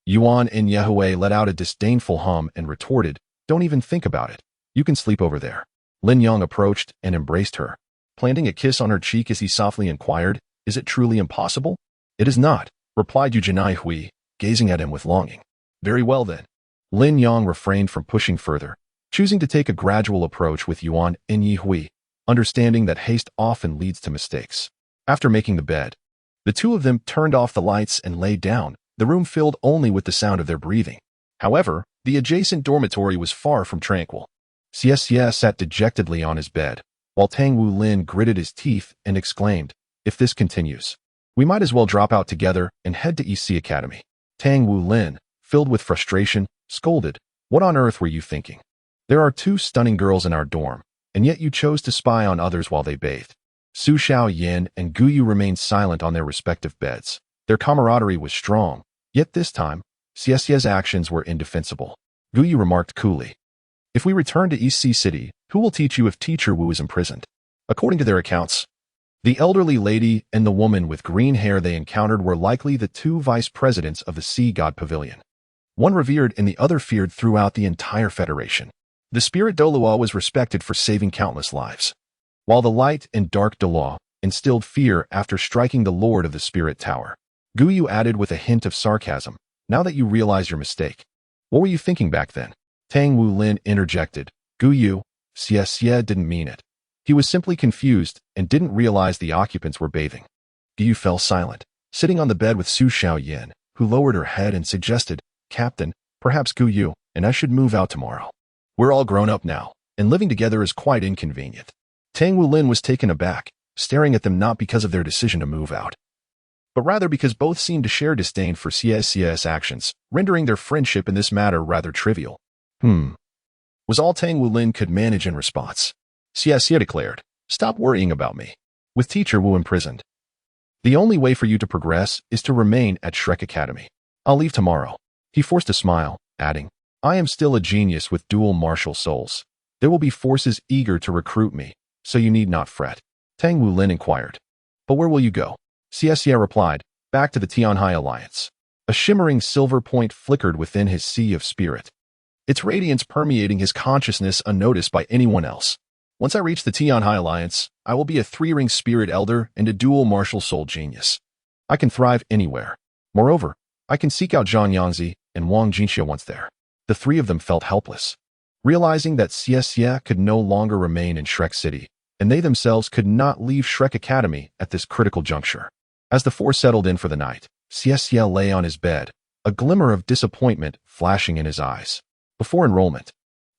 Yuan and Yehui let out a disdainful hum and retorted, Don't even think about it. You can sleep over there. Lin Yang approached and embraced her, planting a kiss on her cheek as he softly inquired, Is it truly impossible? It is not, replied Yu Jinai Hui, gazing at him with longing. Very well then. Lin Yang refrained from pushing further, choosing to take a gradual approach with Yuan and Yi Hui, understanding that haste often leads to mistakes. After making the bed, the 2 of them turned off the lights and lay down, the room filled only with the sound of their breathing. However, the adjacent dormitory was far from tranquil. Xie sat dejectedly on his bed, while Tang Wu Lin gritted his teeth and exclaimed, If this continues, we might as well drop out together and head to EC Academy. Tang Wu Lin, filled with frustration, scolded, What on earth were you thinking? There are 2 stunning girls in our dorm, and yet you chose to spy on others while they bathed. Su Xiao Yin and Gu Yu remained silent on their respective beds. Their camaraderie was strong, yet this time, Xie's actions were indefensible. Gu Yu remarked coolly, If we return to EC City, who will teach you if Teacher Wu is imprisoned? According to their accounts, the elderly lady and the woman with green hair they encountered were likely the 2 vice presidents of the Sea God Pavilion. One revered and the other feared throughout the entire Federation. The spirit Douluo was respected for saving countless lives, while the light and dark Douluo instilled fear after striking the Lord of the Spirit Tower. Gu Yu added with a hint of sarcasm, now that you realize your mistake. What were you thinking back then? Tang Wulin interjected. Gu Yu, Xie didn't mean it. He was simply confused and didn't realize the occupants were bathing. Gu Yu fell silent, sitting on the bed with Su Xiaoyan, who lowered her head and suggested, Captain, perhaps Gu Yu and I should move out tomorrow. We're all grown up now, and living together is quite inconvenient. Tang Wulin was taken aback, staring at them not because of their decision to move out, but rather because both seemed to share disdain for Xie's actions, rendering their friendship in this matter rather trivial. Was all Tang Wulin could manage in response. Xie declared, stop worrying about me. With Teacher Wu imprisoned, the only way for you to progress is to remain at Shrek Academy. I'll leave tomorrow. He forced a smile, adding, I am still a genius with dual martial souls. There will be forces eager to recruit me, so you need not fret. Tang Wulin inquired. But where will you go? Xie replied, back to the Tianhai Alliance. A shimmering silver point flickered within his sea of spirit, its radiance permeating his consciousness unnoticed by anyone else. Once I reach the Tianhai Alliance, I will be a three-ring spirit elder and a dual martial soul genius. I can thrive anywhere. Moreover, I can seek out Zhang Yangzi and Wang Jinxia once there. The three of them felt helpless, realizing that Xie could no longer remain in Shrek City, and they themselves could not leave Shrek Academy at this critical juncture. As the four settled in for the night, Xie lay on his bed, a glimmer of disappointment flashing in his eyes. Before enrollment,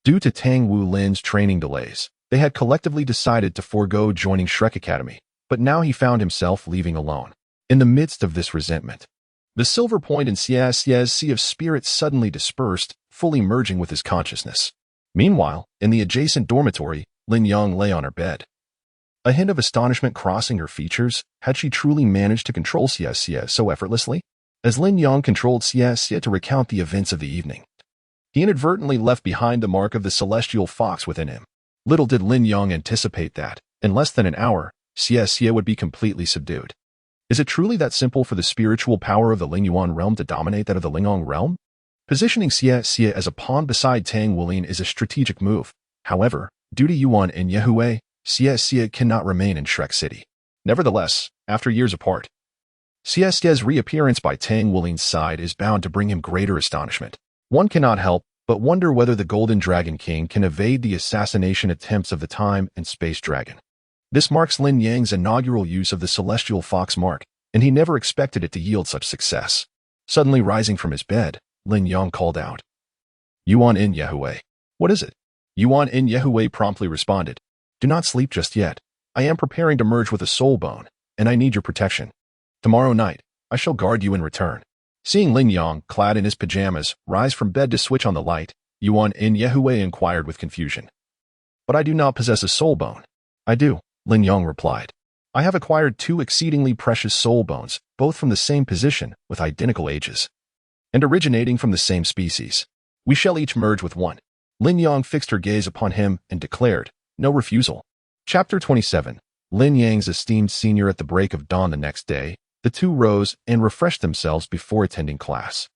due to Tang Wulin's training delays, they had collectively decided to forego joining Shrek Academy, but now he found himself leaving alone. In the midst of this resentment, the silver point in Xie's sea of spirit suddenly dispersed, fully merging with his consciousness. Meanwhile, in the adjacent dormitory, Lin Yang lay on her bed. A hint of astonishment crossing her features. Had she truly managed to control Xie so effortlessly? As Lin Yang controlled Xie to recount the events of the evening, he inadvertently left behind the mark of the celestial fox within him. Little did Lin Yang anticipate that, in less than an hour, Xie would be completely subdued. Is it truly that simple for the spiritual power of the Lingyuan realm to dominate that of the Lingang realm? Positioning Xie as a pawn beside Tang Wulin is a strategic move. However, due to Yuan and Yehui, Xie cannot remain in Shrek City. Nevertheless, after years apart, Xie's reappearance by Tang Wulin's side is bound to bring him greater astonishment. One cannot help but wonder whether the Golden Dragon King can evade the assassination attempts of the Time and Space Dragon. This marks Lin Yang's inaugural use of the Celestial Fox mark, and he never expected it to yield such success. Suddenly rising from his bed, Lin Yang called out, Yuan in Yehui. What is it? Yuan in Yehui promptly responded, do not sleep just yet. I am preparing to merge with a soul bone, and I need your protection. Tomorrow night, I shall guard you in return. Seeing Lin Yang, clad in his pajamas, rise from bed to switch on the light, Yuan in Yehui inquired with confusion. But I do not possess a soul bone. I do, Lin Yang replied. I have acquired 2 exceedingly precious soul bones, both from the same position, with identical ages, and originating from the same species. We shall each merge with one. Lin Yang fixed her gaze upon him and declared, no refusal. Chapter 27. Lin Yang's esteemed senior. At the break of dawn the next day, the two rose and refreshed themselves before attending class.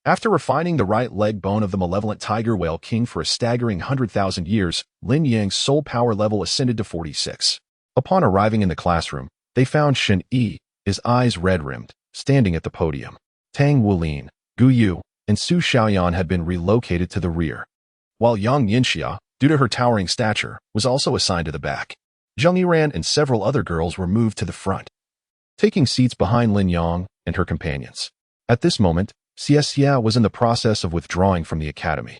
After refining the right leg bone of the malevolent tiger whale king for a staggering 100,000 years, Lin Yang's soul power level ascended to 46. Upon arriving in the classroom, they found Shen Yi, his eyes red-rimmed, standing at the podium. Tang Wulin, Gu Yu, and Su Xiaoyan had been relocated to the rear, while Yang Yinxia, due to her towering stature, was also assigned to the back. Zheng Yiran and several other girls were moved to the front, taking seats behind Lin Yang and her companions. At this moment, Xie was in the process of withdrawing from the academy.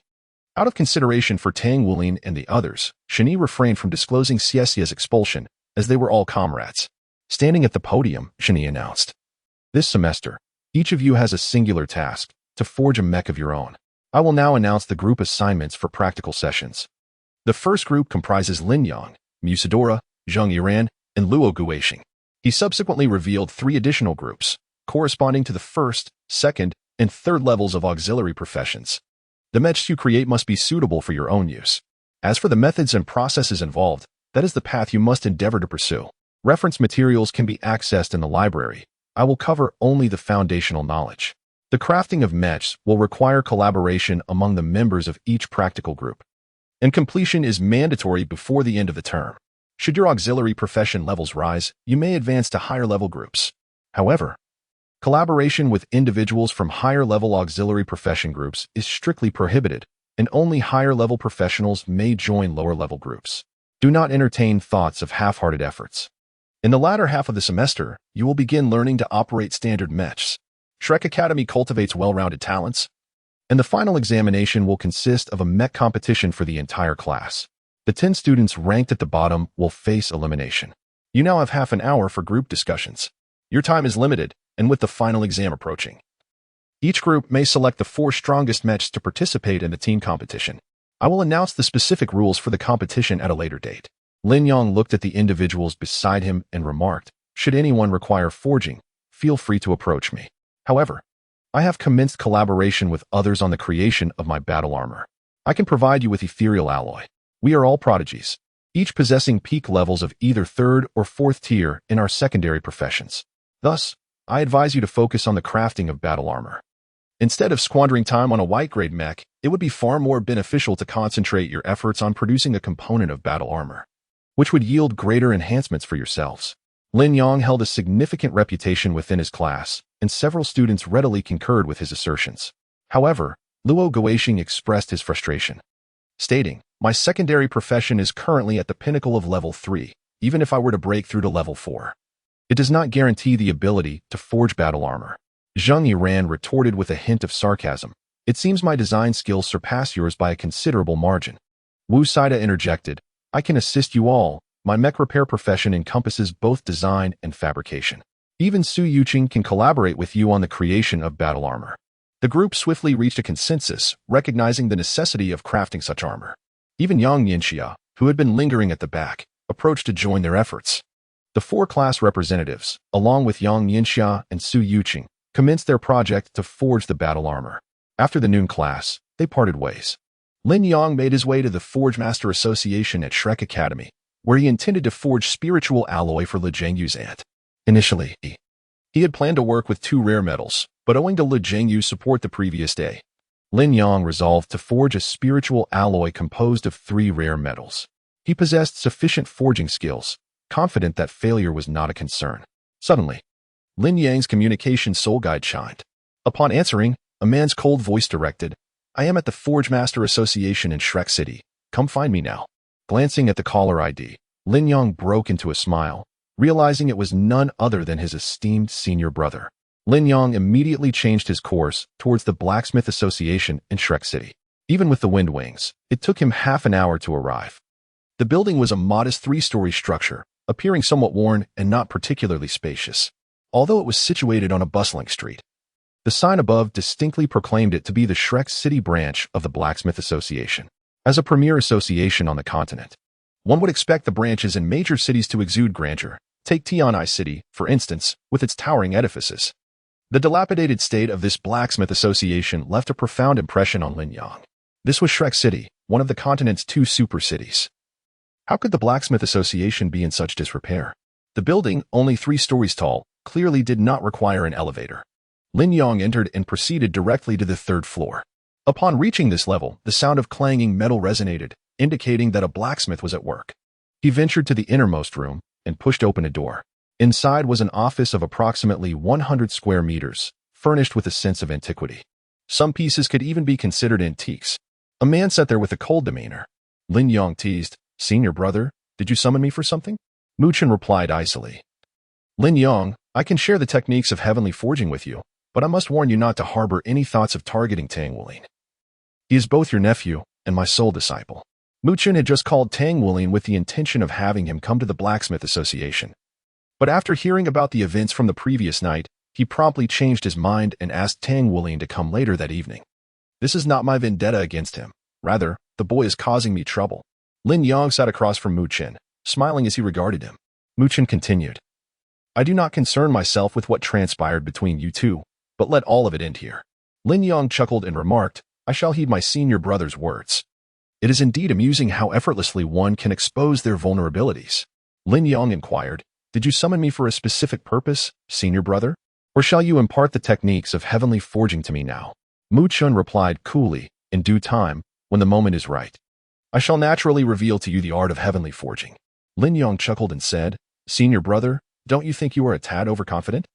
Out of consideration for Tang Wulin and the others, Shen Yi refrained from disclosing Xie's expulsion, as they were all comrades. Standing at the podium, Shen Yi announced, this semester, each of you has a singular task, to forge a mech of your own. I will now announce the group assignments for practical sessions. The first group comprises Lin Yang, Musadora, Zheng Yiran, and Luo Guixing. He subsequently revealed 3 additional groups, corresponding to the first, second, and third levels of auxiliary professions. The mechs you create must be suitable for your own use. As for the methods and processes involved, that is the path you must endeavor to pursue. Reference materials can be accessed in the library. I will cover only the foundational knowledge. The crafting of mechs will require collaboration among the members of each practical group, and completion is mandatory before the end of the term. Should your auxiliary profession levels rise, you may advance to higher level groups. However, Collaboration with individuals from higher-level auxiliary profession groups is strictly prohibited, and only higher-level professionals may join lower-level groups. Do not entertain thoughts of half-hearted efforts. In the latter half of the semester, you will begin learning to operate standard mechs. Shrek Academy cultivates well-rounded talents, and the final examination will consist of a mech competition for the entire class. The 10 students ranked at the bottom will face elimination. You now have half an hour for group discussions. Your time is limited, and with the final exam approaching, each group may select the 4 strongest mechs to participate in the team competition. I will announce the specific rules for the competition at a later date. Lin Yang looked at the individuals beside him and remarked, should anyone require forging, feel free to approach me. However, I have commenced collaboration with others on the creation of my battle armor. I can provide you with ethereal alloy. We are all prodigies, each possessing peak levels of either 3rd or 4th tier in our secondary professions. Thus, I advise you to focus on the crafting of battle armor. Instead of squandering time on a white-grade mech, it would be far more beneficial to concentrate your efforts on producing a component of battle armor, which would yield greater enhancements for yourselves. Lin Yang held a significant reputation within his class, and several students readily concurred with his assertions. However, Luo Guoxing expressed his frustration, stating, my secondary profession is currently at the pinnacle of level 3, even if I were to break through to level 4. It does not guarantee the ability to forge battle armor. Zheng Yiran retorted with a hint of sarcasm. It seems my design skills surpass yours by a considerable margin. Wu Saida interjected, I can assist you all. My mech repair profession encompasses both design and fabrication. Even Su Yuqing can collaborate with you on the creation of battle armor. The group swiftly reached a consensus, recognizing the necessity of crafting such armor. Even Yang Ningxia, who had been lingering at the back, approached to join their efforts. The 4 class representatives, along with Yang Ningxia and Su Yuqing, commenced their project to forge the battle armor. After the noon class, they parted ways. Lin Yang made his way to the Forge Master Association at Shrek Academy, where he intended to forge spiritual alloy for Li Zhengyu's aunt. Initially, he had planned to work with 2 rare metals, but owing to Li Zhengyu's support the previous day, Lin Yang resolved to forge a spiritual alloy composed of 3 rare metals. He possessed sufficient forging skills, confident that failure was not a concern. Suddenly, Lin Yang's communication soul guide chimed. Upon answering, a man's cold voice directed, I am at the Forge Master Association in Shrek City. Come find me now. Glancing at the caller ID, Lin Yang broke into a smile, realizing it was none other than his esteemed senior brother. Lin Yang immediately changed his course towards the Blacksmith Association in Shrek City. Even with the wind wings, it took him half an hour to arrive. The building was a modest 3-story structure, appearing somewhat worn and not particularly spacious, although it was situated on a bustling street. The sign above distinctly proclaimed it to be the Shrek City branch of the Blacksmith Association. As a premier association on the continent, one would expect the branches in major cities to exude grandeur. Take Tianai City, for instance, with its towering edifices. The dilapidated state of this Blacksmith Association left a profound impression on Lin Yang. This was Shrek City, one of the continent's 2 super cities. How could the Blacksmith Association be in such disrepair? The building, only 3 stories tall, clearly did not require an elevator. Lin Yang entered and proceeded directly to the 3rd floor. Upon reaching this level, the sound of clanging metal resonated, indicating that a blacksmith was at work. He ventured to the innermost room and pushed open a door. Inside was an office of approximately 100 square meters, furnished with a sense of antiquity. Some pieces could even be considered antiques. A man sat there with a cold demeanor. Lin Yang teased, Senior brother, did you summon me for something? Mu Chen replied icily. Lin Yang, I can share the techniques of heavenly forging with you, but I must warn you not to harbor any thoughts of targeting Tang Wulin. He is both your nephew and my sole disciple. Mu Chen had just called Tang Wulin with the intention of having him come to the Blacksmith Association. But after hearing about the events from the previous night, he promptly changed his mind and asked Tang Wulin to come later that evening. This is not my vendetta against him. Rather, the boy is causing me trouble. Lin Yang sat across from Mu Chen, smiling as he regarded him. Mu Chen continued, I do not concern myself with what transpired between you two, but let all of it end here. Lin Yang chuckled and remarked, I shall heed my senior brother's words. It is indeed amusing how effortlessly one can expose their vulnerabilities. Lin Yang inquired, Did you summon me for a specific purpose, senior brother? Or shall you impart the techniques of heavenly forging to me now? Mu Chen replied coolly, In due time, when the moment is right, I shall naturally reveal to you the art of heavenly forging. Lin Yang chuckled and said, Senior brother, don't you think you are a tad overconfident?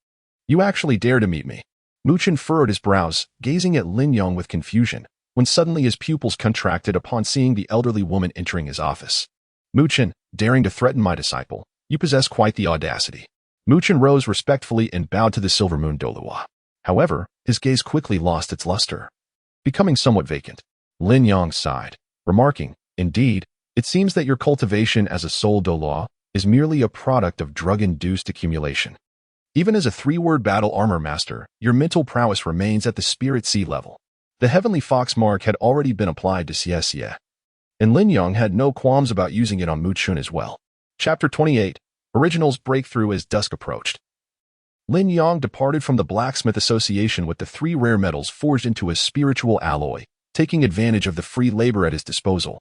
You actually dare to meet me. Mu Chen furrowed his brows, gazing at Lin Yang with confusion, when suddenly his pupils contracted upon seeing the elderly woman entering his office. Mu Chen, daring to threaten my disciple, you possess quite the audacity. Mu Chen rose respectfully and bowed to the Silver Moon Douluo. However, his gaze quickly lost its luster, becoming somewhat vacant. Lin Yang sighed, remarking, indeed, it seems that your cultivation as a soul Douluo is merely a product of drug-induced accumulation. Even as a three-word battle armor master, your mental prowess remains at the spirit sea level. The heavenly fox mark had already been applied to Xie, and Lin Yang had no qualms about using it on Mu Chen as well. Chapter 28, Originals Breakthrough as dusk approached. Lin Yang departed from the Blacksmith Association with the 3 rare metals forged into a spiritual alloy, taking advantage of the free labor at his disposal.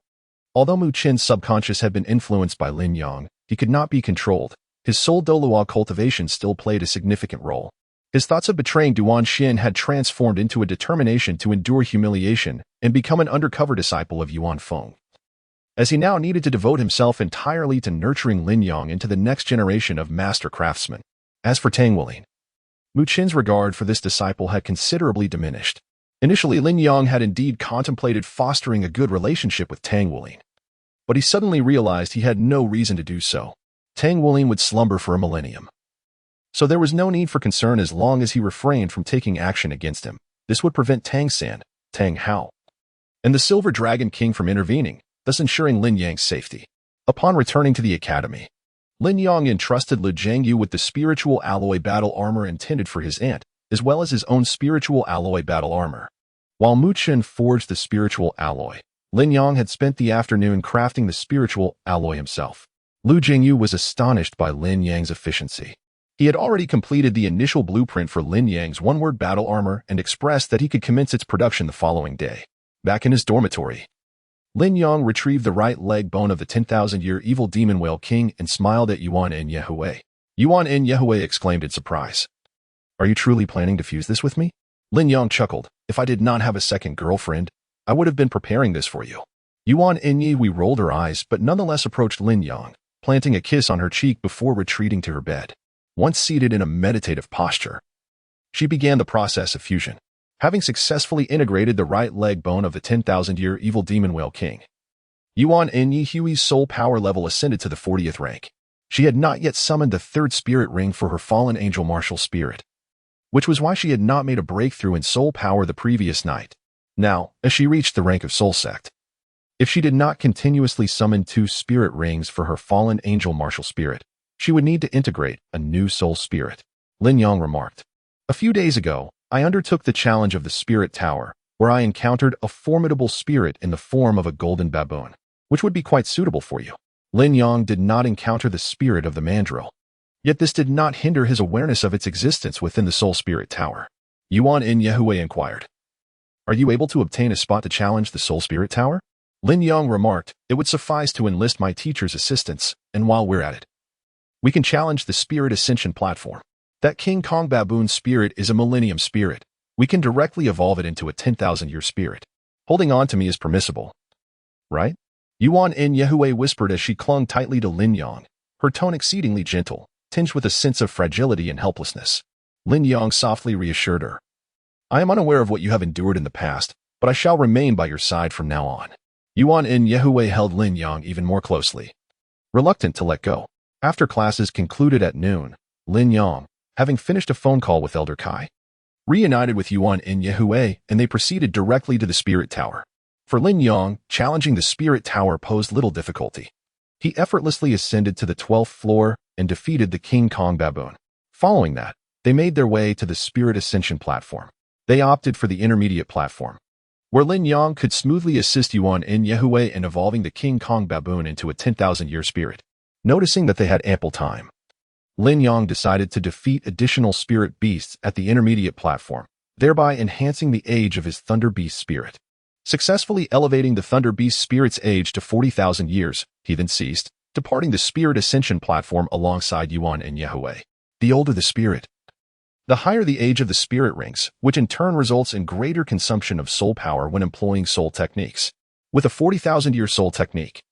Although Mu Chen's subconscious had been influenced by Lin Yang, he could not be controlled. His soul Douluo cultivation still played a significant role. His thoughts of betraying Duan Xin had transformed into a determination to endure humiliation and become an undercover disciple of Yuan Feng, as he now needed to devote himself entirely to nurturing Lin Yang into the next generation of master craftsmen. As for Tang Wuling, Mu Chen's regard for this disciple had considerably diminished. Initially, Lin Yang had indeed contemplated fostering a good relationship with Tang Wuling, but he suddenly realized he had no reason to do so. Tang Wuling would slumber for a millennium, so there was no need for concern as long as he refrained from taking action against him. This would prevent Tang San, Tang Hao, and the Silver Dragon King from intervening, thus ensuring Lin Yang's safety. Upon returning to the academy, Lin Yang entrusted Lu Zhengyu with the spiritual alloy battle armor intended for his aunt, as well as his own spiritual alloy battle armor. While Mu Chen forged the spiritual alloy, Lin Yang had spent the afternoon crafting the spiritual alloy himself. Lu Zhengyu was astonished by Lin Yang's efficiency. He had already completed the initial blueprint for Lin Yang's one-word battle armor and expressed that he could commence its production the following day. Back in his dormitory, Lin Yang retrieved the right leg bone of the 10,000-year evil demon whale king and smiled at Yuan and Yehui. Yuan and Yehui exclaimed in surprise. Are you truly planning to fuse this with me? Lin Yang chuckled. If I did not have a second girlfriend, I would have been preparing this for you. Yuan and Yehui rolled her eyes but nonetheless approached Lin Yang, planting a kiss on her cheek before retreating to her bed. Once seated in a meditative posture, she began the process of fusion. Having successfully integrated the right leg bone of the 10,000-year evil demon whale king, Yuan and Yehui's soul power level ascended to the 40th rank. She had not yet summoned the 3rd spirit ring for her fallen angel martial spirit, which was why she had not made a breakthrough in soul power the previous night. Now, as she reached the rank of soul sect, if she did not continuously summon 2 spirit rings for her fallen angel martial spirit, she would need to integrate a new soul spirit. Lin Yang remarked, a few days ago, I undertook the challenge of the Spirit Tower, where I encountered a formidable spirit in the form of a golden baboon, which would be quite suitable for you. Lin Yang did not encounter the spirit of the mandrill, yet this did not hinder his awareness of its existence within the Soul Spirit Tower. Yuan and Yehui inquired, are you able to obtain a spot to challenge the Soul Spirit Tower? Lin Yang remarked, it would suffice to enlist my teacher's assistance, and while we're at it, we can challenge the Spirit Ascension platform. That King Kong baboon spirit is a millennium spirit. We can directly evolve it into a 10,000-year spirit. Holding on to me is permissible, right? Yuan and Yehui whispered as she clung tightly to Lin Yang, her tone exceedingly gentle, tinged with a sense of fragility and helplessness. Lin Yang softly reassured her, I am unaware of what you have endured in the past, but I shall remain by your side from now on. Yuan and Yehui held Lin Yang even more closely, reluctant to let go. After classes concluded at noon, Lin Yang, having finished a phone call with Elder Kai, reunited with Yuan and Yehui, and they proceeded directly to the Spirit Tower. For Lin Yang, challenging the Spirit Tower posed little difficulty. He effortlessly ascended to the 12th floor and defeated the King Kong baboon. Following that, they made their way to the Spirit Ascension platform. They opted for the intermediate platform, where Lin Yang could smoothly assist Yuan and Yehui in evolving the King Kong baboon into a 10,000-year spirit. Noticing that they had ample time, Lin Yang decided to defeat additional spirit beasts at the intermediate platform, thereby enhancing the age of his Thunder Beast spirit. Successfully elevating the Thunder Beast spirit's age to 40,000 years, he then ceased, departing the Spirit Ascension platform alongside Yuan and Yehui. The older the spirit, the higher the age of the spirit rings, which in turn results in greater consumption of soul power when employing soul techniques. With a 40,000-year soul technique,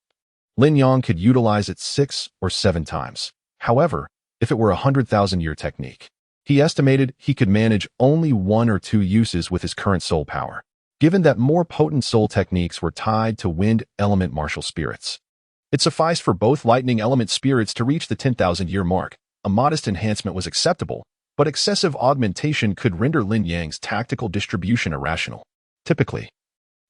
Lin Yang could utilize it 6 or 7 times. However, if it were a 100,000-year technique, He estimated he could manage only 1 or 2 uses with his current soul power, given that more potent soul techniques were tied to wind element martial spirits. It sufficed for both lightning element spirits to reach the 10,000-year mark. A modest enhancement was acceptable, but excessive augmentation could render Lin Yang's tactical distribution irrational. Typically,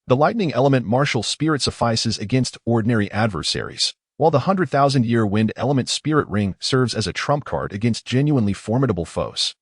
the lightning element martial spirit suffices against ordinary adversaries, while the 100,000-year wind element spirit ring serves as a trump card against genuinely formidable foes.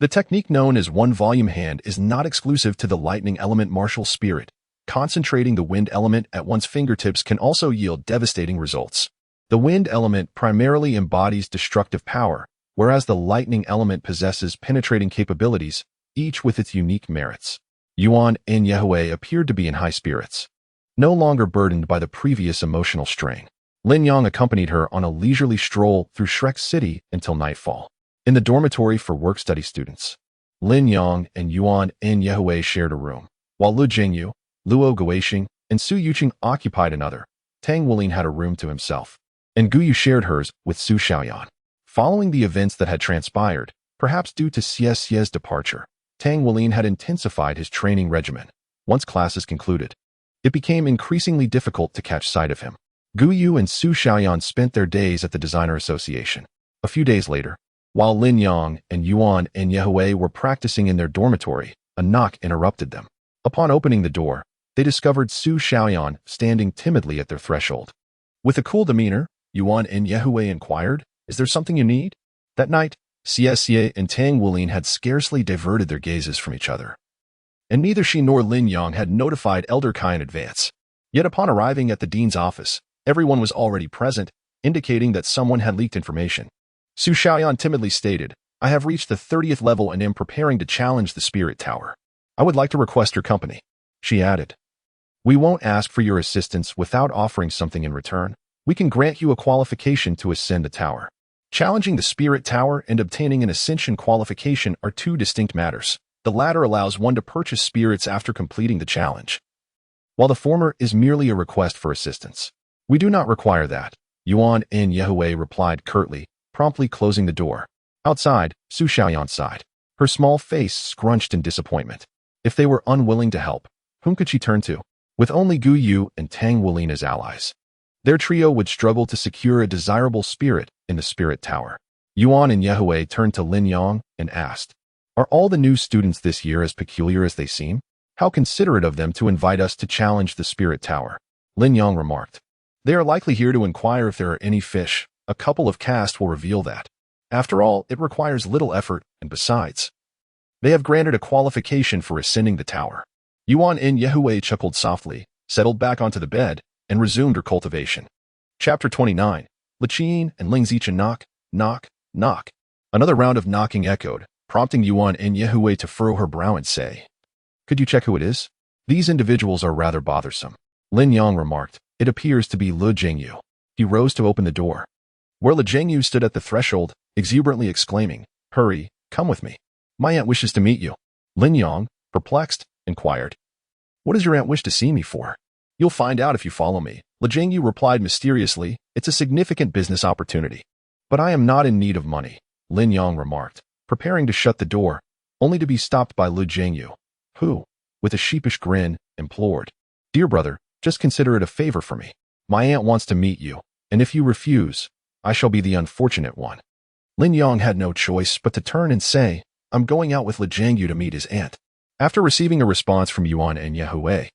The technique known as one-volume hand is not exclusive to the lightning element martial spirit. Concentrating the wind element at one's fingertips can also yield devastating results. The wind element primarily embodies destructive power, whereas the lightning element possesses penetrating capabilities, each with its unique merits. Yuan and Yehue appeared to be in high spirits, no longer burdened by the previous emotional strain. Lin Yang accompanied her on a leisurely stroll through Shrek City until nightfall. In the dormitory for work-study students, Lin Yang and Yuan and Yehue shared a room, while Lu Jingyu, Luo Guixing, and Su Yuqing occupied another. Tang Wulin had a room to himself, and Guyu shared hers with Su Xiaoyan. Following the events that had transpired, perhaps due to Xie's departure, Tang Wulin had intensified his training regimen. Once classes concluded, it became increasingly difficult to catch sight of him. Guyu and Su Xiaoyan spent their days at the Designer Association. A few days later, while Lin Yang and Yuan and Yehue were practicing in their dormitory, a knock interrupted them. Upon opening the door, they discovered Su Xiaoyan standing timidly at their threshold. With a cool demeanor, Yuan and Yehue inquired, "Is there something you need?" That night, Xie and Tang Wulin had scarcely diverted their gazes from each other, and neither she nor Lin Yang had notified Elder Kai in advance. Yet upon arriving at the dean's office, everyone was already present, indicating that someone had leaked information. Su Xiaoyan timidly stated, "I have reached the 30th level and am preparing to challenge the Spirit Tower. I would like to request your company." She added, "We won't ask for your assistance without offering something in return. We can grant you a qualification to ascend the tower." Challenging the Spirit Tower and obtaining an ascension qualification are two distinct matters. The latter allows one to purchase spirits after completing the challenge, while the former is merely a request for assistance. "We do not require that," Yuan and Yehue replied curtly, promptly closing the door. Outside, Su Xiaoyan sighed, her small face scrunched in disappointment. If they were unwilling to help, whom could she turn to? With only Guyu and Tang Wulin as allies, their trio would struggle to secure a desirable spirit in the Spirit Tower. Yuan and Yehue turned to Lin Yang and asked, "Are all the new students this year as peculiar as they seem? How considerate of them to invite us to challenge the Spirit Tower." Lin Yang remarked, "They are likely here to inquire if there are any fish. A couple of casts will reveal that. After all, it requires little effort, and besides, they have granted a qualification for ascending the tower." Yuan and Yehue chuckled softly, settled back onto the bed, and resumed her cultivation. Chapter 29. Laqin and Ling Zichen knock, knock, knock. Another round of knocking echoed, prompting Yuan and Yehue to furrow her brow and say, "Could you check who it is? These individuals are rather bothersome." Lin Yang remarked, "It appears to be Lu Jingyu." He rose to open the door, where Lu Jingyu stood at the threshold, exuberantly exclaiming, "Hurry, come with me. My aunt wishes to meet you." Lin Yang, perplexed, inquired, "What does your aunt wish to see me for?" "You'll find out if you follow me," Lu Jingyu replied mysteriously. "It's a significant business opportunity." "But I am not in need of money," Lin Yang remarked, preparing to shut the door, only to be stopped by Lu Jingyu, who, with a sheepish grin, implored, "Dear brother, just consider it a favor for me. My aunt wants to meet you, and if you refuse, I shall be the unfortunate one." Lin Yang had no choice but to turn and say, "I'm going out with Lu Jingyu to meet his aunt." After receiving a response from Yuan and Yehue,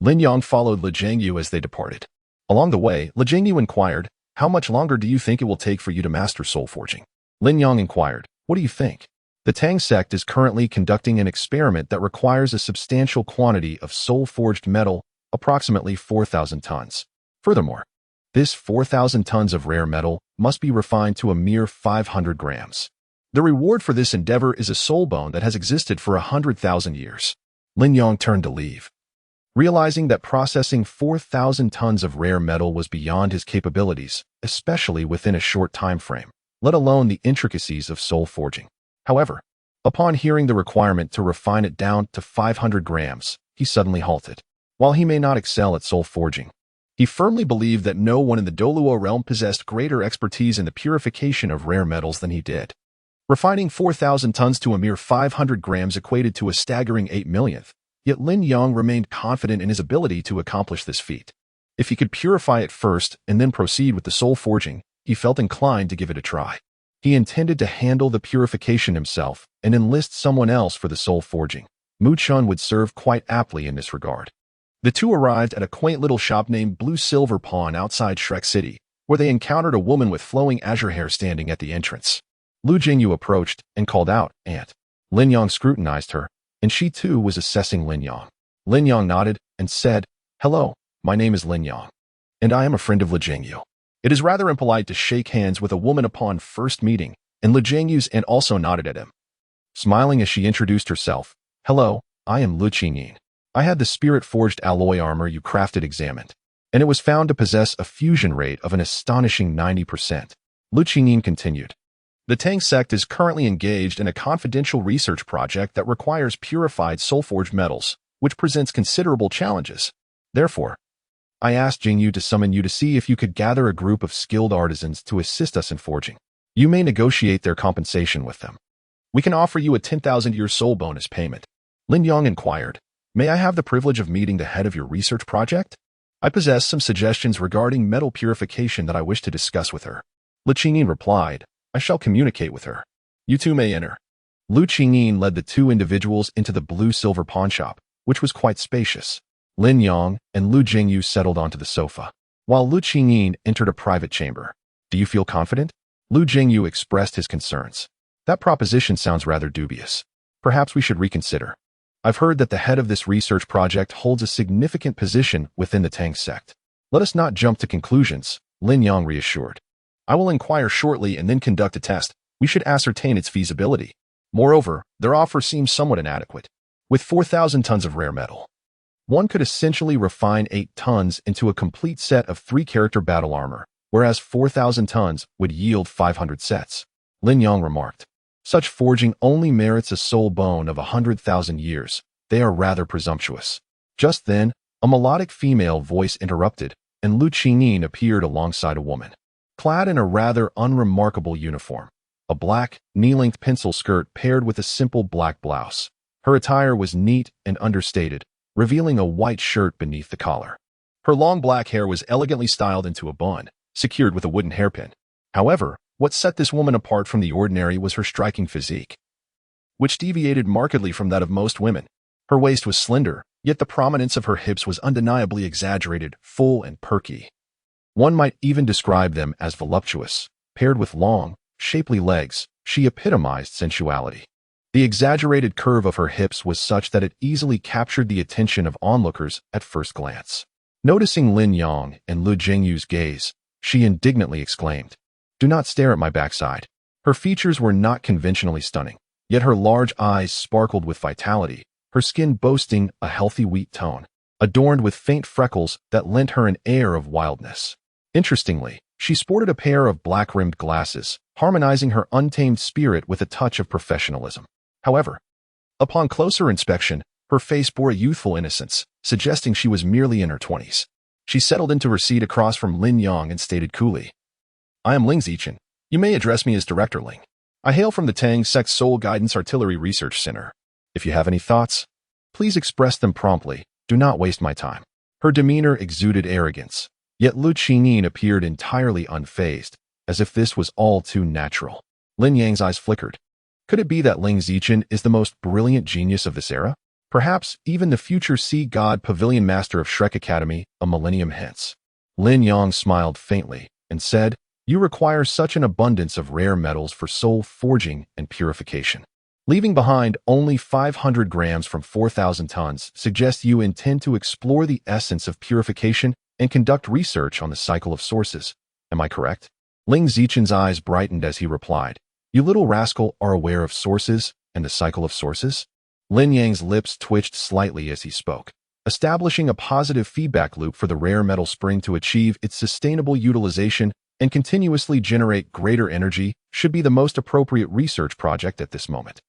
Lin Yang followed Lu Jingyu as they departed. Along the way, Lu Jingyu inquired, "How much longer do you think it will take for you to master soul forging?" Lin Yang inquired, "What do you think?" The Tang sect is currently conducting an experiment that requires a substantial quantity of soul-forged metal, approximately 4,000 tons. Furthermore, this 4,000 tons of rare metal must be refined to a mere 500 grams. The reward for this endeavor is a soul bone that has existed for 100,000 years. Lin Yang turned to leave, realizing that processing 4,000 tons of rare metal was beyond his capabilities, especially within a short time frame, let alone the intricacies of soul forging. However, upon hearing the requirement to refine it down to 500 grams, he suddenly halted. While he may not excel at soul forging, he firmly believed that no one in the Douluo realm possessed greater expertise in the purification of rare metals than he did. Refining 4,000 tons to a mere 500 grams equated to a staggering 8 millionth, yet Lin Yang remained confident in his ability to accomplish this feat. If he could purify it first and then proceed with the soul forging, he felt inclined to give it a try. He intended to handle the purification himself and enlist someone else for the soul forging. Mu Chun would serve quite aptly in this regard. The two arrived at a quaint little shop named Blue Silver Pawn outside Shrek City, where they encountered a woman with flowing azure hair standing at the entrance. Lu Jingyu approached and called out, "Aunt." Lin Yang scrutinized her, and she too was assessing Lin Yang. Lin Yang nodded and said, "Hello, my name is Lin Yang, and I am a friend of Lu Jingyu." It is rather impolite to shake hands with a woman upon first meeting, and Lu Jingyu's aunt also nodded at him. Smiling as she introduced herself, "Hello, I am Lu Qingyin. I had the spirit-forged alloy armor you crafted examined, and it was found to possess a fusion rate of an astonishing 90%. Lu Qingyin continued. The Tang sect is currently engaged in a confidential research project that requires purified soul-forged metals, which presents considerable challenges. Therefore, I asked Jingyu to summon you to see if you could gather a group of skilled artisans to assist us in forging. You may negotiate their compensation with them. We can offer you a 10,000-year soul bonus payment." Lin Yang inquired, "May I have the privilege of meeting the head of your research project? I possess some suggestions regarding metal purification that I wish to discuss with her." Lu Qingyin replied, "I shall communicate with her. You two may enter." Lu Qingyin led the two individuals into the blue-silver pawnshop, which was quite spacious. Lin Yang and Lu Jingyu settled onto the sofa, while Lu Qingyin entered a private chamber. "Do you feel confident?" Lu Jingyu expressed his concerns. "That proposition sounds rather dubious. Perhaps we should reconsider. I've heard that the head of this research project holds a significant position within the Tang sect. Let us not jump to conclusions," Lin Yang reassured. "I will inquire shortly and then conduct a test. We should ascertain its feasibility. Moreover, their offer seems somewhat inadequate. With 4,000 tons of rare metal, one could essentially refine 8 tons into a complete set of 3-character battle armor, whereas 4,000 tons would yield 500 sets." Lin Yang remarked. "Such forging only merits a soul bone of 100,000 years. They are rather presumptuous." Just then, a melodic female voice interrupted, and Lu Qingyin appeared alongside a woman, clad in a rather unremarkable uniform, a black, knee-length pencil skirt paired with a simple black blouse. Her attire was neat and understated, revealing a white shirt beneath the collar. Her long black hair was elegantly styled into a bun, secured with a wooden hairpin. However, what set this woman apart from the ordinary was her striking physique, which deviated markedly from that of most women. Her waist was slender, yet the prominence of her hips was undeniably exaggerated, full and perky. One might even describe them as voluptuous. Paired with long, shapely legs, she epitomized sensuality. The exaggerated curve of her hips was such that it easily captured the attention of onlookers at first glance. Noticing Lin Yang and Lu Jingyu's gaze, she indignantly exclaimed, "Do not stare at my backside." Her features were not conventionally stunning, yet her large eyes sparkled with vitality, her skin boasting a healthy wheat tone, adorned with faint freckles that lent her an air of wildness. Interestingly, she sported a pair of black-rimmed glasses, harmonizing her untamed spirit with a touch of professionalism. However, upon closer inspection, her face bore a youthful innocence, suggesting she was merely in her 20s. She settled into her seat across from Lin Yang and stated coolly, "I am Ling Zichen. You may address me as Director Ling. I hail from the Tang Sect Soul Guidance Artillery Research Center. If you have any thoughts, please express them promptly. Do not waste my time." Her demeanor exuded arrogance, yet Lu Qingyin appeared entirely unfazed, as if this was all too natural. Lin Yang's eyes flickered. Could it be that Ling Zichen is the most brilliant genius of this era? Perhaps even the future Sea God Pavilion Master of Shrek Academy a millennium hence. Lin Yang smiled faintly and said, "You require such an abundance of rare metals for soul forging and purification. Leaving behind only 500 grams from 4,000 tons suggests you intend to explore the essence of purification and conduct research on the cycle of sources. Am I correct?" Ling Zichen's eyes brightened as he replied, "You little rascal are aware of sources and the cycle of sources?" Lin Yang's lips twitched slightly as he spoke. Establishing a positive feedback loop for the rare metal spring to achieve its sustainable utilization and continuously generate greater energy should be the most appropriate research project at this moment.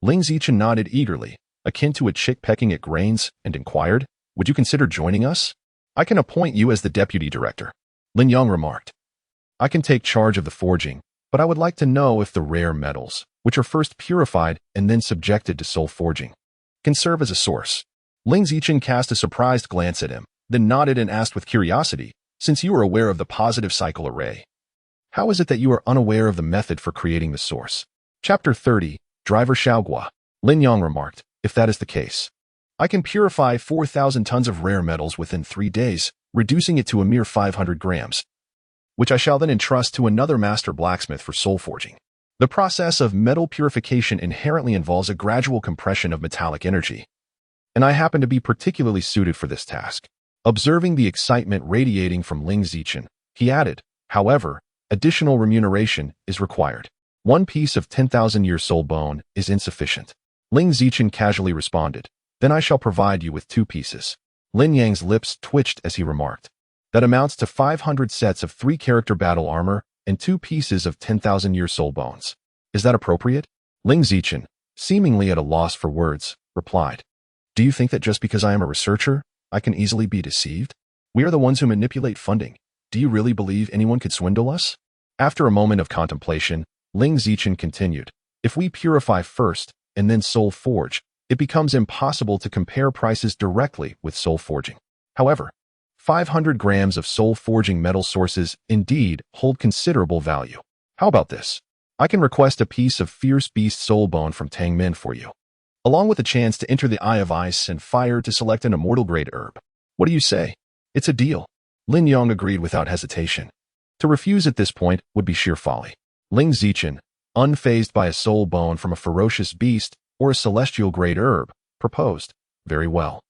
Ling Zichen nodded eagerly, akin to a chick pecking at grains, and inquired, "Would you consider joining us? I can appoint you as the deputy director." Lin Yang remarked, "I can take charge of the forging, but I would like to know if the rare metals, which are first purified and then subjected to soul forging, can serve as a source. Ling Zichen cast a surprised glance at him, then nodded and asked with curiosity, since you are aware of the positive cycle array, how is it that you are unaware of the method for creating the source? Chapter 30, Driver Xiaogua. Lin Yang remarked, if that is the case, I can purify 4,000 tons of rare metals within 3 days, reducing it to a mere 500 grams, which I shall then entrust to another master blacksmith for soul forging. The process of metal purification inherently involves a gradual compression of metallic energy, and I happen to be particularly suited for this task. Observing the excitement radiating from Ling Zichen, he added, however, additional remuneration is required. 1 piece of 10,000-year soul bone is insufficient. Ling Zichen casually responded, then I shall provide you with 2 pieces. Lin Yang's lips twitched as he remarked, that amounts to 500 sets of 3-character battle armor and 2 pieces of 10,000-year soul bones. Is that appropriate? Ling Zichen, seemingly at a loss for words, replied, do you think that just because I am a researcher, I can easily be deceived? We are the ones who manipulate funding. Do you really believe anyone could swindle us? After a moment of contemplation, Ling Zichen continued, if we purify first and then soul forge, it becomes impossible to compare prices directly with soul forging. However, 500 grams of soul forging metal sources indeed hold considerable value. How about this? I can request a piece of fierce beast soul bone from Tang Min for you, along with a chance to enter the Eye of Ice and Fire to select an immortal grade herb. What do you say? It's a deal. Lin Yang agreed without hesitation. To refuse at this point would be sheer folly. Ling Zichen, unfazed by a soul bone from a ferocious beast or a celestial grade herb, proposed, very well.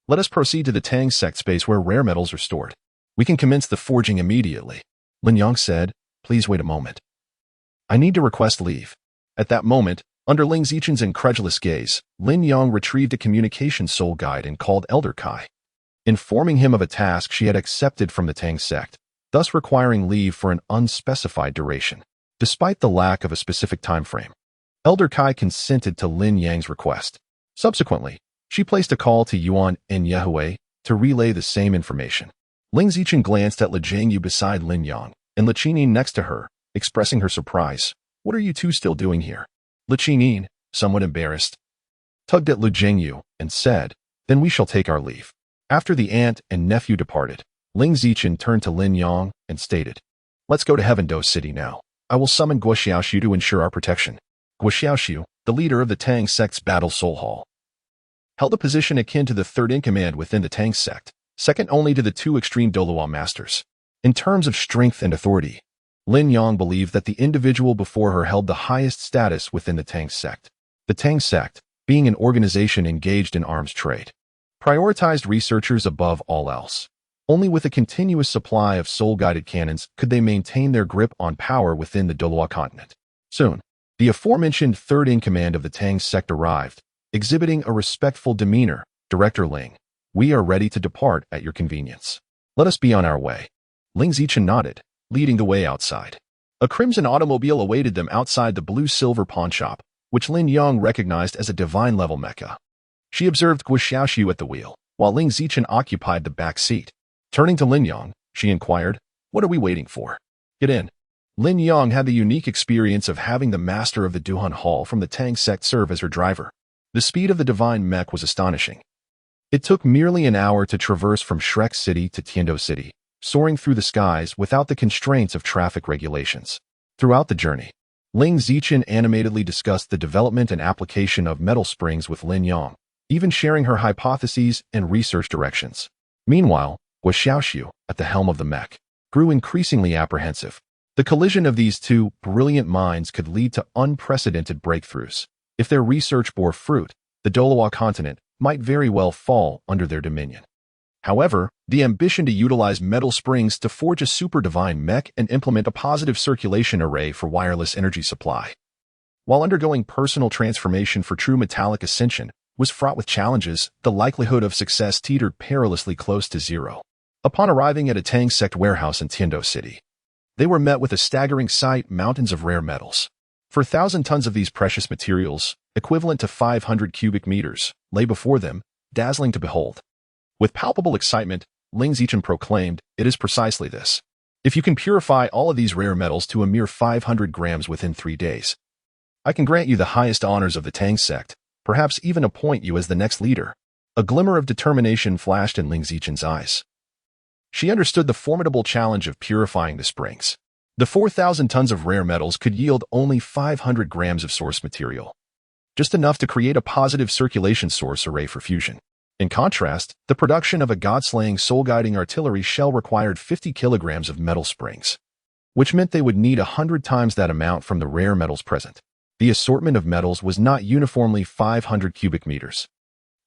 Let us proceed to the Tang sect space where rare metals are stored. We can commence the forging immediately. Lin Yang said, please wait a moment. I need to request leave. At that moment, under Ling Zichen's incredulous gaze, Lin Yang retrieved a communication soul guide and called Elder Kai, informing him of a task she had accepted from the Tang sect, thus requiring leave for an unspecified duration. Despite the lack of a specific time frame, Elder Kai consented to Lin Yang's request. Subsequently, she placed a call to Yuan and Yehui to relay the same information. Ling Zichen glanced at Le Jiangyu beside Lin Yang and Le Qinin next to her, expressing her surprise. What are you two still doing here? Le Qinin, somewhat embarrassed, tugged at Le Jiangyu and said, then we shall take our leave. After the aunt and nephew departed, Ling Zichen turned to Lin Yang and stated, let's go to Heaven Do City now. I will summon Guo Xiaoxiu to ensure our protection. Guo Xiaoxiu, the leader of the Tang sect's battle soul hall, held a position akin to the third-in-command within the Tang sect, second only to the 2 extreme Douluo masters. In terms of strength and authority, Lin Yang believed that the individual before her held the highest status within the Tang sect. The Tang sect, being an organization engaged in arms trade, prioritized researchers above all else. Only with a continuous supply of soul-guided cannons could they maintain their grip on power within the Douluo Continent. Soon, the aforementioned third-in-command of the Tang sect arrived, exhibiting a respectful demeanor. Director Ling, we are ready to depart at your convenience. Let us be on our way. Ling Zichen nodded, leading the way outside. A crimson automobile awaited them outside the blue-silver pawnshop, which Lin Yang recognized as a divine-level mecha. She observed Guo Xiaoxiu at the wheel, while Ling Zichen occupied the back seat. Turning to Lin Yang, she inquired, what are we waiting for? Get in. Lin Yang had the unique experience of having the master of the Duhan Hall from the Tang sect serve as her driver. The speed of the divine mech was astonishing. It took merely an hour to traverse from Shrek City to Tiando City, soaring through the skies without the constraints of traffic regulations. Throughout the journey, Ling Zichen animatedly discussed the development and application of metal springs with Lin Yang, even sharing her hypotheses and research directions. Meanwhile, Guo Xiaoxiu, at the helm of the mech, grew increasingly apprehensive. The collision of these 2 brilliant minds could lead to unprecedented breakthroughs. If their research bore fruit, the Douluo Continent might very well fall under their dominion. However, the ambition to utilize metal springs to forge a super divine mech and implement a positive circulation array for wireless energy supply, while undergoing personal transformation for true metallic ascension, was fraught with challenges. The likelihood of success teetered perilously close to zero. Upon arriving at a Tang sect warehouse in Tiando City, they were met with a staggering sight: mountains of rare metals. 4,000 tons of these precious materials, equivalent to 500 cubic meters, lay before them, dazzling to behold. With palpable excitement, Ling Zichen proclaimed, it is precisely this. If you can purify all of these rare metals to a mere 500 grams within 3 days, I can grant you the highest honors of the Tang sect, perhaps even appoint you as the next leader. A glimmer of determination flashed in Ling Zichen's eyes. She understood the formidable challenge of purifying the springs. The 4,000 tons of rare metals could yield only 500 grams of source material, just enough to create a positive circulation source array for fusion. In contrast, the production of a god-slaying soul-guiding artillery shell required 50 kilograms of metal springs, which meant they would need 100 times that amount from the rare metals present. The assortment of metals was not uniformly 500 cubic meters.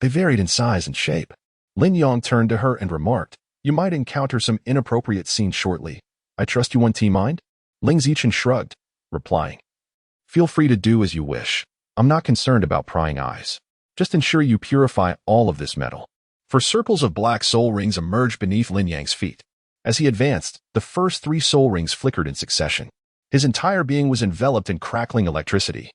They varied in size and shape. Lin Yang turned to her and remarked, "You might encounter some inappropriate scenes shortly. I trust you won't mind?" Ling Zichen shrugged, replying, "Feel free to do as you wish. I'm not concerned about prying eyes. Just ensure you purify all of this metal." For circles of black soul rings emerged beneath Lin Yang's feet. As he advanced, the first 3 soul rings flickered in succession. His entire being was enveloped in crackling electricity,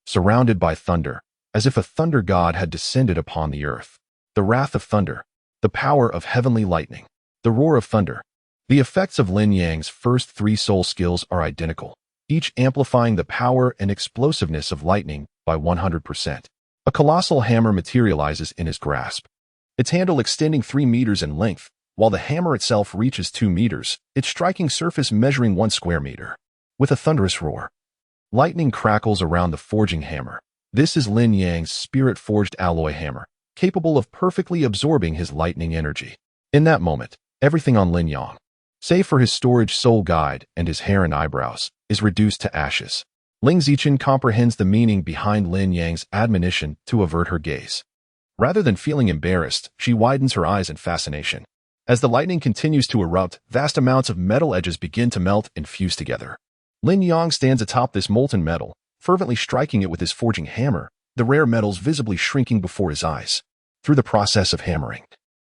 surrounded by thunder, as if a thunder god had descended upon the earth. The wrath of thunder, the power of heavenly lightning, the roar of thunder. The effects of Lin Yang's first 3 soul skills are identical, each amplifying the power and explosiveness of lightning by 100%. A colossal hammer materializes in his grasp, its handle extending 3 meters in length, while the hammer itself reaches 2 meters, its striking surface measuring 1 square meter. With a thunderous roar, lightning crackles around the forging hammer. This is Lin Yang's spirit-forged alloy hammer, capable of perfectly absorbing his lightning energy. In that moment, everything on Lin Yang, save for his storage soul guide and his hair and eyebrows, is reduced to ashes. Ling Zichen comprehends the meaning behind Lin Yang's admonition to avert her gaze. Rather than feeling embarrassed, she widens her eyes in fascination. As the lightning continues to erupt, vast amounts of metal edges begin to melt and fuse together. Lin Yang stands atop this molten metal, fervently striking it with his forging hammer, the rare metals visibly shrinking before his eyes. Through the process of hammering,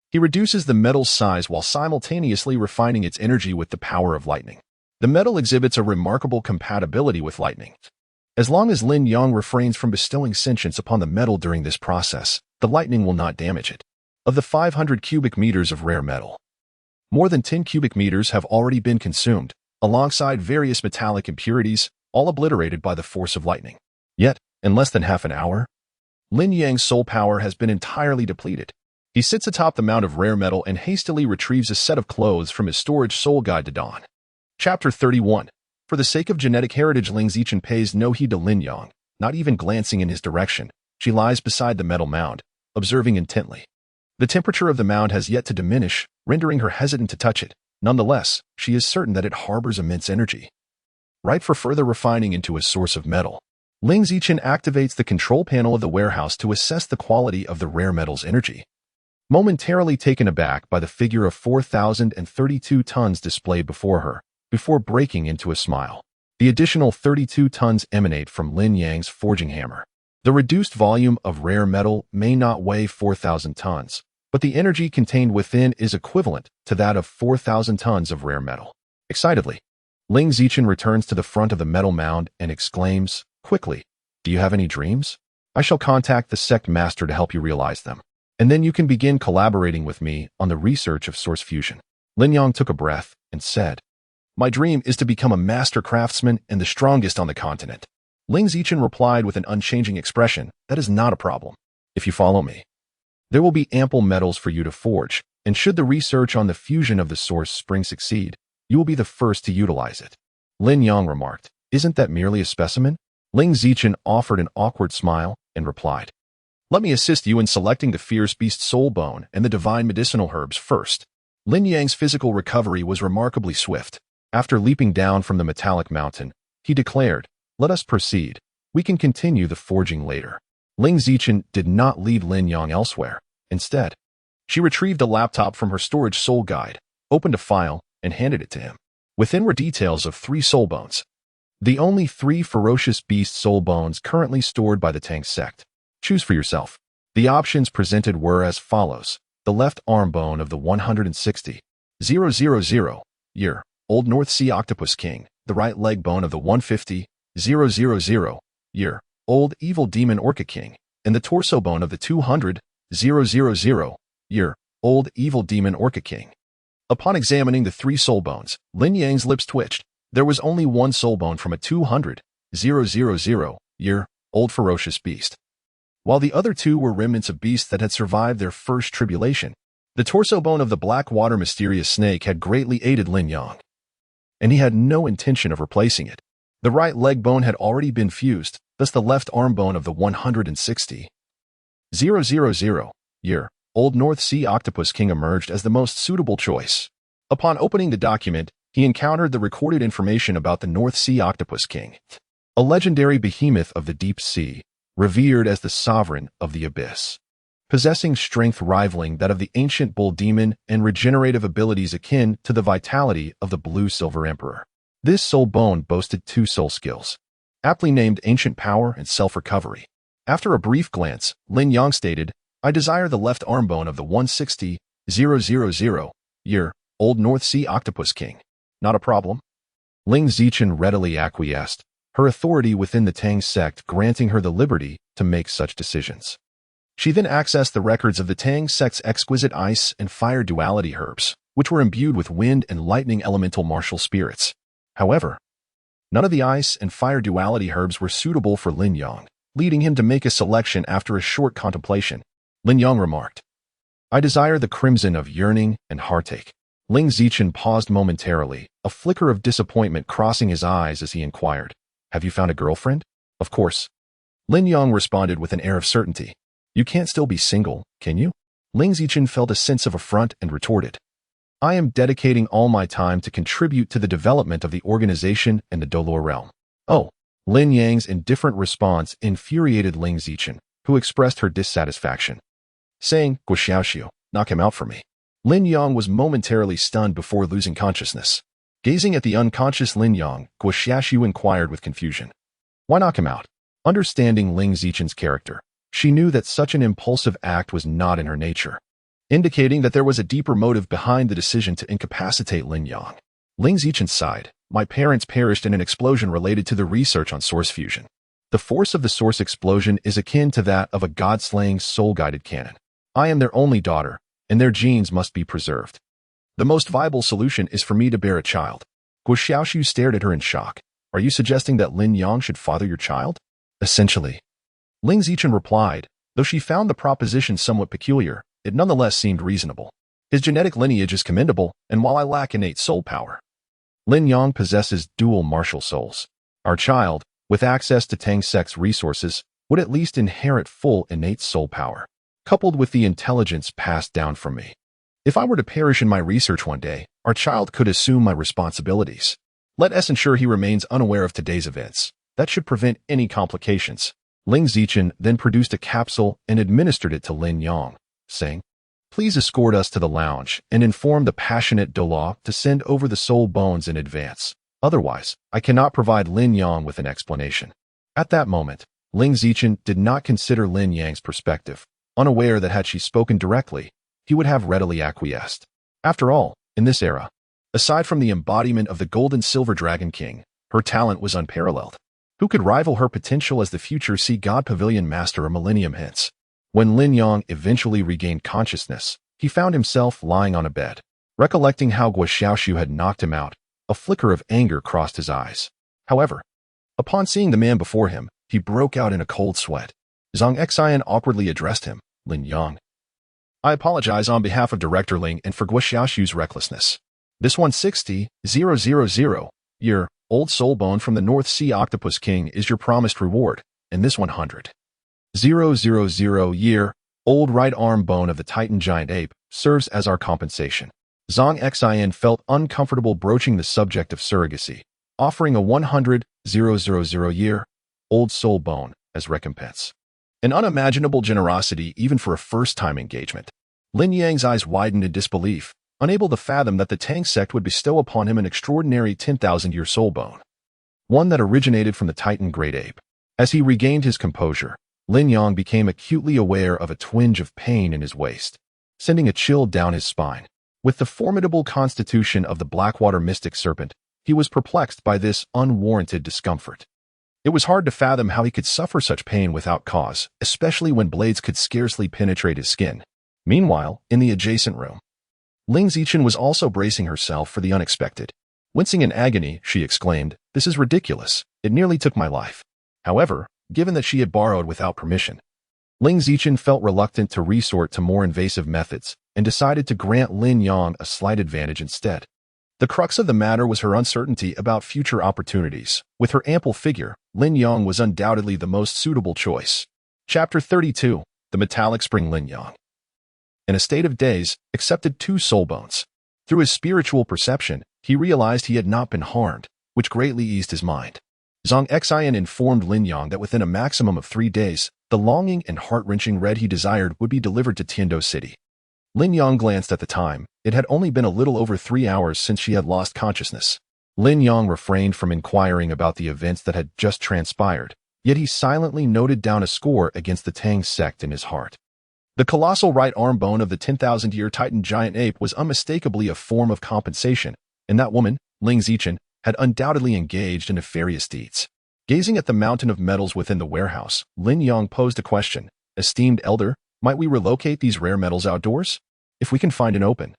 he reduces the metal's size while simultaneously refining its energy with the power of lightning. The metal exhibits a remarkable compatibility with lightning. As long as Lin Yang refrains from bestowing sentience upon the metal during this process, the lightning will not damage it. Of the 500 cubic meters of rare metal, more than 10 cubic meters have already been consumed, alongside various metallic impurities, all obliterated by the force of lightning. Yet, in less than half an hour, Lin Yang's soul power has been entirely depleted. He sits atop the mound of rare metal and hastily retrieves a set of clothes from his storage soul guide to Dawn. Chapter 31. For the sake of genetic heritage, Ling Zichen pays no heed to Lin Yang, not even glancing in his direction. She lies beside the metal mound, observing intently. The temperature of the mound has yet to diminish, rendering her hesitant to touch it. Nonetheless, she is certain that it harbors immense energy, ripe for further refining into a source of metal. Ling Zichen activates the control panel of the warehouse to assess the quality of the rare metal's energy. Momentarily taken aback by the figure of 4,032 tons displayed before her, before breaking into a smile. The additional 32 tons emanate from Lin Yang's forging hammer. The reduced volume of rare metal may not weigh 4,000 tons, but the energy contained within is equivalent to that of 4,000 tons of rare metal. Excitedly, Ling Zichen returns to the front of the metal mound and exclaims, quickly, "Do you have any dreams? I shall contact the sect master to help you realize them, and then you can begin collaborating with me on the research of source fusion." Lin Yang took a breath and said, "My dream is to become a master craftsman and the strongest on the continent." Ling Zichen replied with an unchanging expression, "That is not a problem. If you follow me, there will be ample metals for you to forge, and should the research on the fusion of the source spring succeed, you will be the first to utilize it." Lin Yang remarked, "Isn't that merely a specimen?" Ling Zichen offered an awkward smile and replied, "Let me assist you in selecting the fierce beast soul bone and the divine medicinal herbs first." Lin Yang's physical recovery was remarkably swift. After leaping down from the metallic mountain, he declared, "Let us proceed. We can continue the forging later." Ling Zichen did not lead Lin Yang elsewhere. Instead, she retrieved a laptop from her storage soul guide, opened a file, and handed it to him. Within were details of 3 soul bones, the only 3 ferocious beast soul bones currently stored by the Tang sect. Choose for yourself. The options presented were as follows: the left arm bone of the 160,000 year old North Sea Octopus King, the right leg bone of the 150,000 year old Evil Demon Orca King, and the torso bone of the 200,000 year old Evil Demon Orca King. Upon examining the 3 soul bones, Lin Yang's lips twitched. There was only one soul bone from a 200,000 year-old ferocious beast. While the other two were remnants of beasts that had survived their first tribulation, the torso bone of the Blackwater mysterious snake had greatly aided Lin Yang, and he had no intention of replacing it. The right leg bone had already been fused, thus the left arm bone of the 160,000-year-old North Sea octopus king emerged as the most suitable choice. Upon opening the document, he encountered the recorded information about the North Sea octopus king, a legendary behemoth of the deep sea, revered as the sovereign of the abyss, possessing strength rivaling that of the ancient bull demon and regenerative abilities akin to the vitality of the blue-silver emperor. This soul bone boasted two soul skills, aptly named ancient power and self-recovery. After a brief glance, Lin Yang stated, "I desire the left arm bone of the 160,000-year-old North Sea octopus king." "Not a problem." Ling Zichen readily acquiesced, her authority within the Tang sect granting her the liberty to make such decisions. She then accessed the records of the Tang sect's exquisite ice and fire duality herbs, which were imbued with wind and lightning elemental martial spirits. However, none of the ice and fire duality herbs were suitable for Lin Yang, leading him to make a selection after a short contemplation. Lin Yang remarked, "I desire the crimson of yearning and heartache." Ling Zichen paused momentarily, a flicker of disappointment crossing his eyes as he inquired, "Have you found a girlfriend?" "Of course." Lin Yang responded with an air of certainty. "You can't still be single, can you?" Ling Zichen felt a sense of affront and retorted, "I am dedicating all my time to contribute to the development of the organization and the Douluo realm." "Oh." Lin Yang's indifferent response infuriated Ling Zichen, who expressed her dissatisfaction, saying, "Guo Xiaoxiu, knock him out for me." Lin Yang was momentarily stunned before losing consciousness. Gazing at the unconscious Lin Yang, Guo Xiaoxiu inquired with confusion, "Why knock him out?" Understanding Ling Zichen's character, she knew that such an impulsive act was not in her nature, indicating that there was a deeper motive behind the decision to incapacitate Lin Yang. Ling Zichen sighed, "My parents perished in an explosion related to the research on source fusion. The force of the source explosion is akin to that of a god-slaying soul-guided cannon. I am their only daughter, and their genes must be preserved. The most viable solution is for me to bear a child." Guo Xiaoxiu stared at her in shock. "Are you suggesting that Lin Yang should father your child?" "Essentially." Ling Zichen replied, though she found the proposition somewhat peculiar, it nonetheless seemed reasonable. "His genetic lineage is commendable, and while I lack innate soul power, Lin Yang possesses dual martial souls. Our child, with access to Tang sect's resources, would at least inherit full innate soul power, coupled with the intelligence passed down from me. If I were to perish in my research one day, our child could assume my responsibilities. Let us ensure he remains unaware of today's events. That should prevent any complications." Ling Zichen then produced a capsule and administered it to Lin Yang, saying, "Please escort us to the lounge and inform the passionate Douluo to send over the soul bones in advance. Otherwise, I cannot provide Lin Yang with an explanation." At that moment, Ling Zichen did not consider Lin Yang's perspective, unaware that had she spoken directly, he would have readily acquiesced. After all, in this era, aside from the embodiment of the golden silver dragon king, her talent was unparalleled. Who could rival her potential as the future Sea God Pavilion master a millennium hence? When Lin Yang eventually regained consciousness, he found himself lying on a bed. Recollecting how Guo Xiaoxiu had knocked him out, a flicker of anger crossed his eyes. However, upon seeing the man before him, he broke out in a cold sweat. Zhang Xian awkwardly addressed him, "Lin Yang, I apologize on behalf of Director Ling and for Guo Xiaoxiu's recklessness. This 160,000-year-old soul bone from the North Sea Octopus King is your promised reward, and this 100,000-year-old right arm bone of the Titan giant ape serves as our compensation." Zhang Xian felt uncomfortable broaching the subject of surrogacy, offering a 100,000-year-old soul bone as recompense. An unimaginable generosity even for a first-time engagement. Lin Yang's eyes widened in disbelief, unable to fathom that the Tang sect would bestow upon him an extraordinary 10,000-year soul bone, one that originated from the Titan great ape. As he regained his composure, Lin Yang became acutely aware of a twinge of pain in his waist, sending a chill down his spine. With the formidable constitution of the Blackwater mystic serpent, he was perplexed by this unwarranted discomfort. It was hard to fathom how he could suffer such pain without cause, especially when blades could scarcely penetrate his skin. Meanwhile, in the adjacent room, Ling Zichen was also bracing herself for the unexpected. Wincing in agony, she exclaimed, "This is ridiculous. It nearly took my life." However, given that she had borrowed without permission. Ling Zichen felt reluctant to resort to more invasive methods and decided to grant Lin Yang a slight advantage instead. The crux of the matter was her uncertainty about future opportunities. With her ample figure, Lin Yang was undoubtedly the most suitable choice. Chapter 32. The Metallic Spring. Lin Yang, in a state of daze, accepted 2 soul bones. Through his spiritual perception, he realized he had not been harmed, which greatly eased his mind. Zhang Xian informed Lin Yang that within a maximum of 3 days, the longing and heart-wrenching red he desired would be delivered to Tiando City. Lin Yang glanced at the time. It had only been a little over 3 hours since she had lost consciousness. Lin Yang refrained from inquiring about the events that had just transpired, yet he silently noted down a score against the Tang sect in his heart. The colossal right arm bone of the 10,000-year Titan giant ape was unmistakably a form of compensation, and that woman, Ling Zichen, had undoubtedly engaged in nefarious deeds. Gazing at the mountain of metals within the warehouse, Lin Yang posed a question. Esteemed elder, might we relocate these rare metals outdoors? If we can find an open,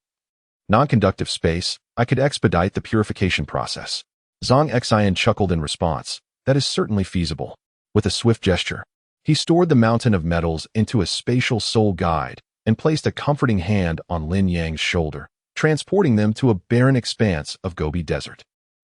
non-conductive space, I could expedite the purification process. Zhang Xian chuckled in response. That is certainly feasible. With a swift gesture, he stored the mountain of metals into a spatial soul guide and placed a comforting hand on Lin Yang's shoulder, transporting them to a barren expanse of Gobi Desert.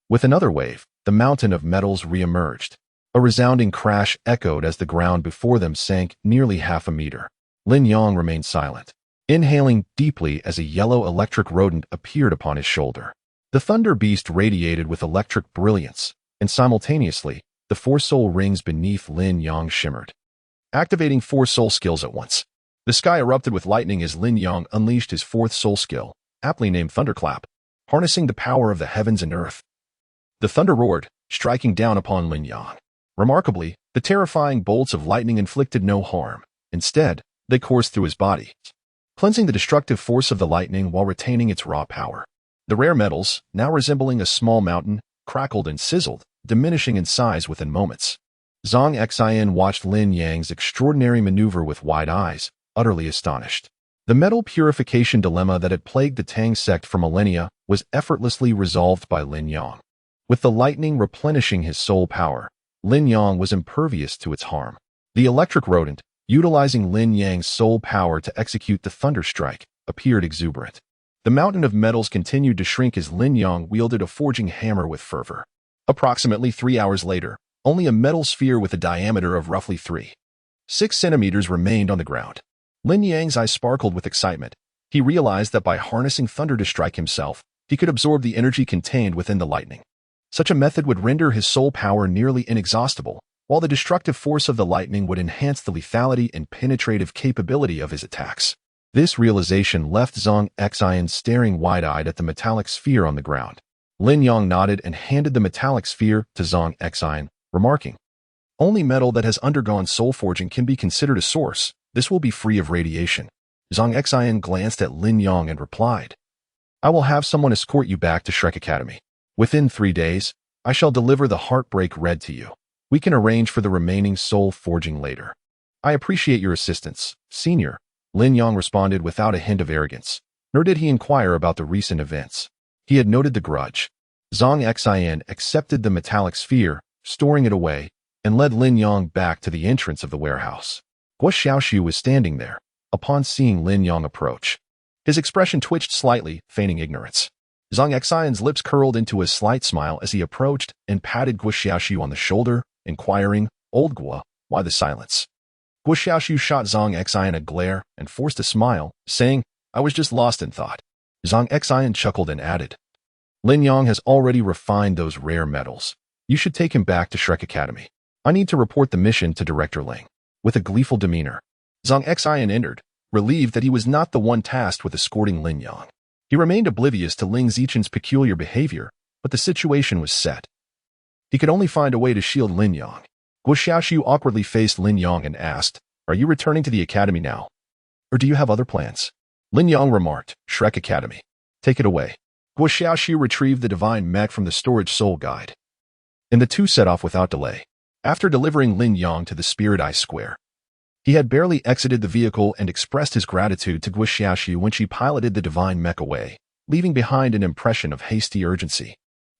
With another wave, the mountain of metals re-emerged. A resounding crash echoed as the ground before them sank nearly half a meter. Lin Yang remained silent, inhaling deeply as a yellow electric rodent appeared upon his shoulder. The thunder beast radiated with electric brilliance, and simultaneously, the 4 soul rings beneath Lin Yang shimmered. Activating 4 soul skills at once. The sky erupted with lightning as Lin Yang unleashed his 4th soul skill, aptly named Thunderclap, harnessing the power of the heavens and earth. The thunder roared, striking down upon Lin Yang. Remarkably, the terrifying bolts of lightning inflicted no harm. Instead, they coursed through his body, cleansing the destructive force of the lightning while retaining its raw power. The rare metals, now resembling a small mountain, crackled and sizzled, diminishing in size within moments. Zhang Xian watched Lin Yang's extraordinary maneuver with wide eyes, utterly astonished. The metal purification dilemma that had plagued the Tang sect for millennia was effortlessly resolved by Lin Yang. With the lightning replenishing his soul power, Lin Yang was impervious to its harm. The electric rodent, utilizing Lin Yang's soul power to execute the thunder strike, appeared exuberant. The mountain of metals continued to shrink as Lin Yang wielded a forging hammer with fervor. Approximately 3 hours later, only a metal sphere with a diameter of roughly 3.6 centimeters remained on the ground. Lin Yang's eyes sparkled with excitement. He realized that by harnessing thunder to strike himself, he could absorb the energy contained within the lightning. Such a method would render his soul power nearly inexhaustible, while the destructive force of the lightning would enhance the lethality and penetrative capability of his attacks. This realization left Zhang Xian staring wide-eyed at the metallic sphere on the ground. Lin Yang nodded and handed the metallic sphere to Zhang Xian, remarking, "Only metal that has undergone soul forging can be considered a source. This will be free of radiation." Zhang Xian glanced at Lin Yang and replied, "I will have someone escort you back to Shrek Academy. Within 3 days, I shall deliver the Heartbreak Red to you. We can arrange for the remaining soul forging later." "I appreciate your assistance, Senior," Lin Yang responded without a hint of arrogance, nor did he inquire about the recent events. He had noted the grudge. Zhang Xian accepted the metallic sphere, storing it away, and led Lin Yang back to the entrance of the warehouse. Guo Xiaoxiu was standing there, upon seeing Lin Yang approach. His expression twitched slightly, feigning ignorance. Zhang Xian's lips curled into a slight smile as he approached and patted Guo Xiaoxiu on the shoulder, inquiring, "Old Guo, why the silence?" Guo Xiaoxiu shot Zhang Xian a glare and forced a smile, saying, "I was just lost in thought." Zhang Xian chuckled and added, "Lin Yang has already refined those rare metals. You should take him back to Shrek Academy. I need to report the mission to Director Ling." With a gleeful demeanor, Zhang Xian entered, relieved that he was not the one tasked with escorting Lin Yang. He remained oblivious to Ling Zichen's peculiar behavior, but the situation was set. He could only find a way to shield Lin Yang. Guo Xiaoxiu awkwardly faced Lin Yang and asked, "Are you returning to the academy now? Or do you have other plans?" Lin Yang remarked, "Shrek Academy. Take it away." Guo Xiaoxiu retrieved the divine mech from the storage soul guide, and the two set off without delay. After delivering Lin Yang to the Spirit Eye Square, he had barely exited the vehicle and expressed his gratitude to Guo Xiaoxiu when she piloted the divine mech away, leaving behind an impression of hasty urgency.